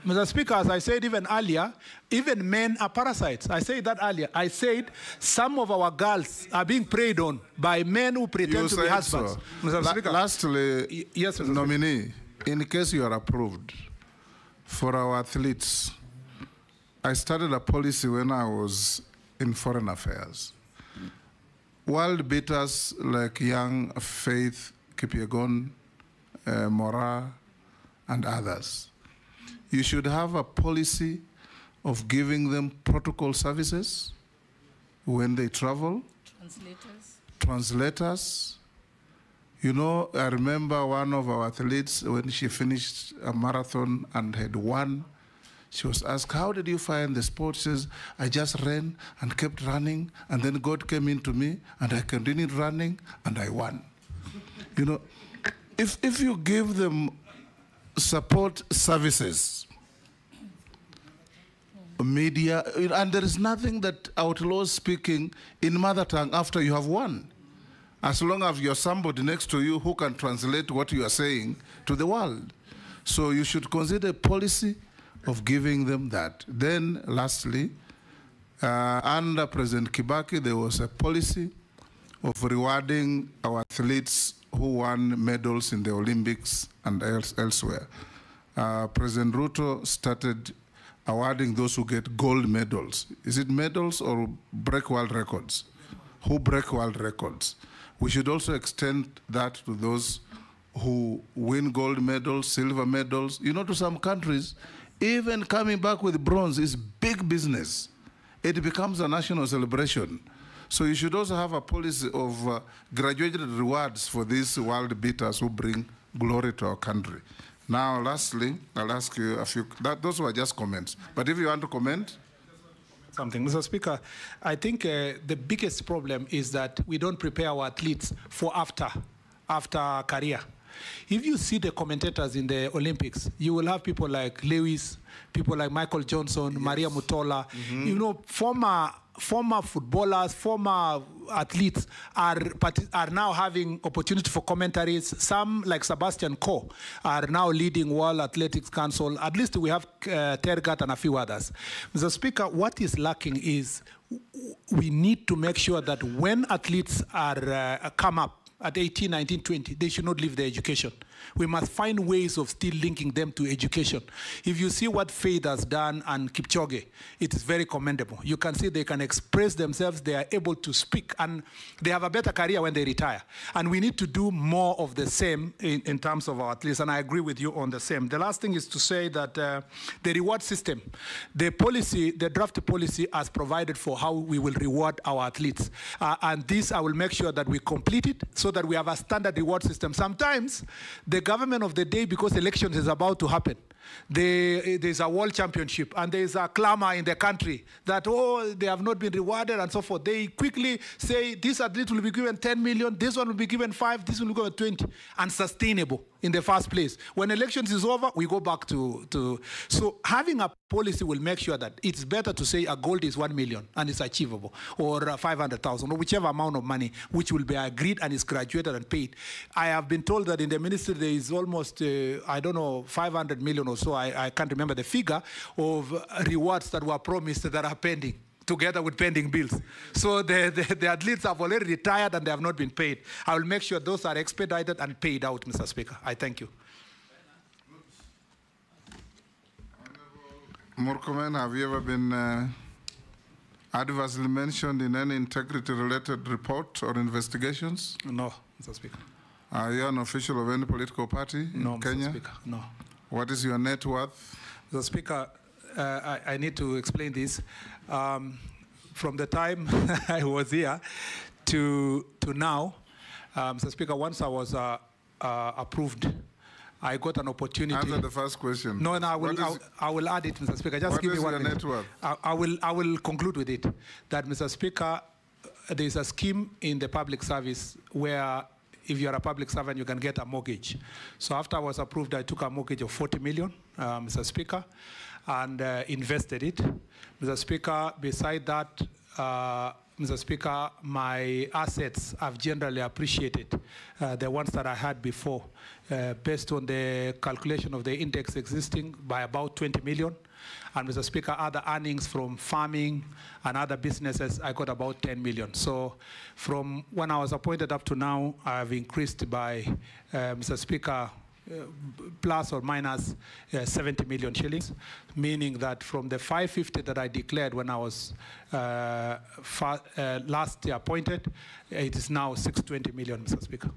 Mr. Speaker, as I said even earlier, even men are parasites. I said that earlier. I said some of our girls are being preyed on by men who pretend to be husbands. So. Mr. Speaker. Lastly, yes, Mr. nominee, in case you are approved, for our athletes, I started a policy when I was in foreign affairs. World beaters like Young, Faith, Kipyegon, Mora, and others. you should have a policy of giving them protocol services when they travel. Translators. You know, I remember one of our athletes, when she finished a marathon and had won, she was asked, how did you find the sport? She says, I just ran and kept running, and then God came into me, and I continued running, and I won. You know, if you give them support services, media, and there is nothing that outlaws speaking in mother tongue after you have won, as long as you're somebody next to you who can translate what you are saying to the world. So you should consider a policy of giving them that. Then, lastly, under President Kibaki, there was a policy of rewarding our athletes who won medals in the Olympics and elsewhere. President Ruto started awarding those who get gold medals. Is it medals or break world records? Who break world records? We should also extend that to those who win gold medals, silver medals. You know, to some countries, even coming back with bronze is big business. It becomes a national celebration. So you should also have a policy of graduated rewards for these world beaters who bring glory to our country. Now, lastly, I'll ask you a few, those were just comments. But if you want to comment? Something. Mr. Speaker, I think the biggest problem is that we don't prepare our athletes for after career. If you see the commentators in the Olympics, you will have people like Lewis, people like Michael Johnson, yes. Maria Mutola, you know, former footballers, former athletes are now having opportunity for commentaries. Some, like Sebastian Coe, are now leading World Athletics Council. At least we have Tergat and a few others. Mr. Speaker, what is lacking is we need to make sure that when athletes are come up at 18, 19, 20, they should not leave their education. We must find ways of still linking them to education. If you see what Faith has done and Kipchoge, it is very commendable. You can see they can express themselves, they are able to speak, and they have a better career when they retire. And we need to do more of the same in terms of our athletes, and I agree with you on the same. The last thing is to say that the reward system, the policy, the draft policy has provided for how we will reward our athletes. And this, I will make sure that we complete it so that we have a standard reward system. Sometimes, the government of the day, because elections is about to happen, there's a world championship and there's a clamor in the country that, oh, they have not been rewarded and so forth. They quickly say this athlete will be given 10 million, this one will be given 5, this will be given 20, unsustainable in the first place. When elections is over, we go back to so having a policy will make sure that it's better to say a gold is 1 million and it's achievable, or 500,000, or whichever amount of money which will be agreed and is graduated and paid. I have been told that in the ministry there is almost, I don't know, 500 million or so, I can't remember the figure, of rewards that were promised that are pending, together with pending bills. So the athletes have already retired and they have not been paid. I will make sure those are expedited and paid out, Mr. Speaker. I thank you. Murkomen, have you ever been adversely mentioned in any integrity-related report or investigations? No, Mr. Speaker. Are you an official of any political party in Kenya? Mr. Speaker, no. What is your net worth? Mr. Speaker, I need to explain this. From the time I was here to now, Mr. Speaker, once I was approved, I got an opportunity. Answer the first question. No, I will add it, Mr. Speaker. Just give me 1 minute. What is your net worth? I will conclude with it. That, Mr. Speaker, there is a scheme in the public service where if you're a public servant, you can get a mortgage. So after I was approved, I took a mortgage of 40 million, Mr. Speaker, and invested it. Mr. Speaker, beside that, Mr. Speaker, my assets have generally appreciated, the ones that I had before, based on the calculation of the index existing by about 20 million. And Mr. Speaker, other earnings from farming and other businesses, I got about 10 million. So from when I was appointed up to now, I have increased by, Mr. Speaker, plus or minus 70 million shillings, meaning that from the 550 that I declared when I was last year appointed, it is now 620 million, Mr. Speaker.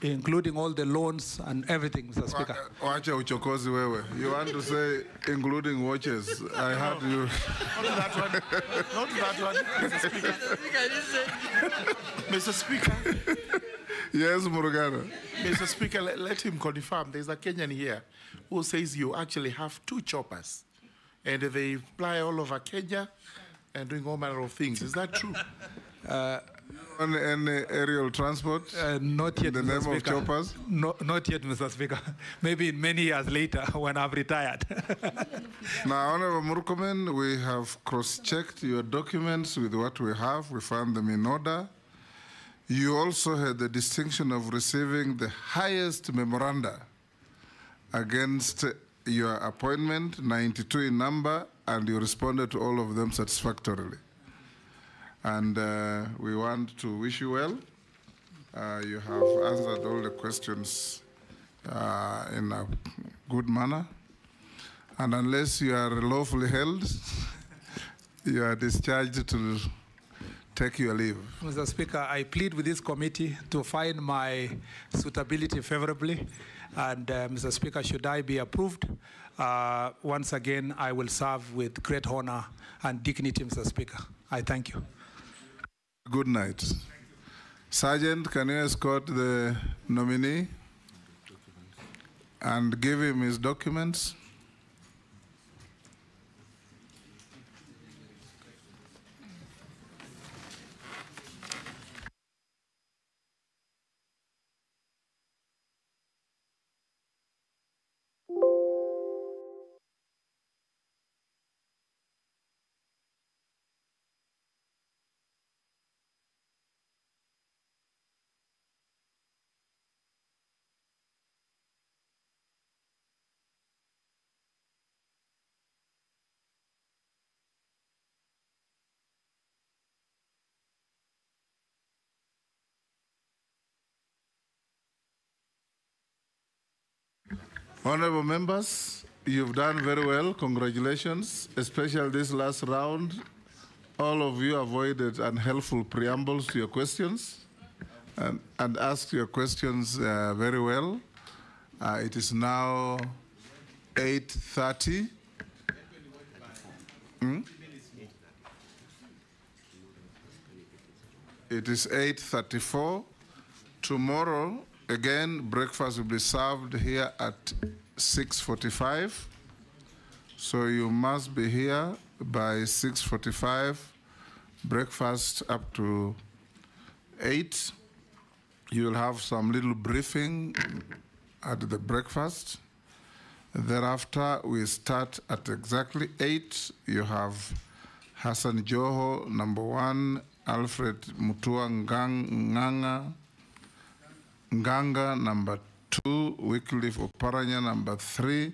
including all the loans and everything, Mr. Speaker. Wacha uchokozi wewe. You want to say including watches? I heard you. Not that one. Not that one, Mr. Speaker. Mr. Speaker. Yes, Murugana. Mr. Speaker, let him confirm. There's a Kenyan here who says you actually have 2 choppers, and they fly all over Kenya and doing all manner of things. Is that true? On any aerial transport? Not yet, in the Mr. name Speaker. of choppers? No, not yet, Mr. Speaker. Maybe in many years later when I've retired. Now, Honorable Murkomen, we have cross-checked your documents with what we have. We found them in order. You also had the distinction of receiving the highest memoranda against your appointment, 92 in number, and you responded to all of them satisfactorily. And we want to wish you well. You have answered all the questions in a good manner. And unless you are lawfully held, you are discharged to take your leave. Mr. Speaker, I plead with this committee to find my suitability favorably. And Mr. Speaker, should I be approved, once again, I will serve with great honor and dignity, Mr. Speaker. I thank you. Good night. Sergeant, can you escort the nominee and give him his documents? Honorable members, you've done very well. Congratulations, especially this last round. All of you avoided unhelpful preambles to your questions and asked your questions very well. It is now 8:30. It is 8:34. Tomorrow, again, breakfast will be served here at 6:45. So you must be here by 6:45. Breakfast up to 8. You will have some little briefing at the breakfast. Thereafter, we start at exactly 8. You have Hassan Joho, number 1, Alfred Mutua Nganga, number 2, Wycliffe Oparanya, number 3,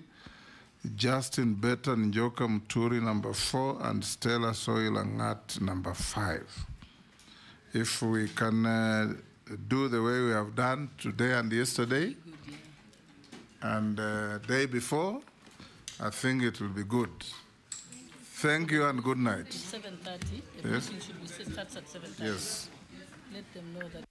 Justin Beta Njoka Muturi, number 4, and Stella Soilangat, number 5. If we can do the way we have done today and yesterday, and day before, I think it will be good. Thank you and good night. It's 7:30. Yes. Should we start at 7:30? Yes. Let them know that.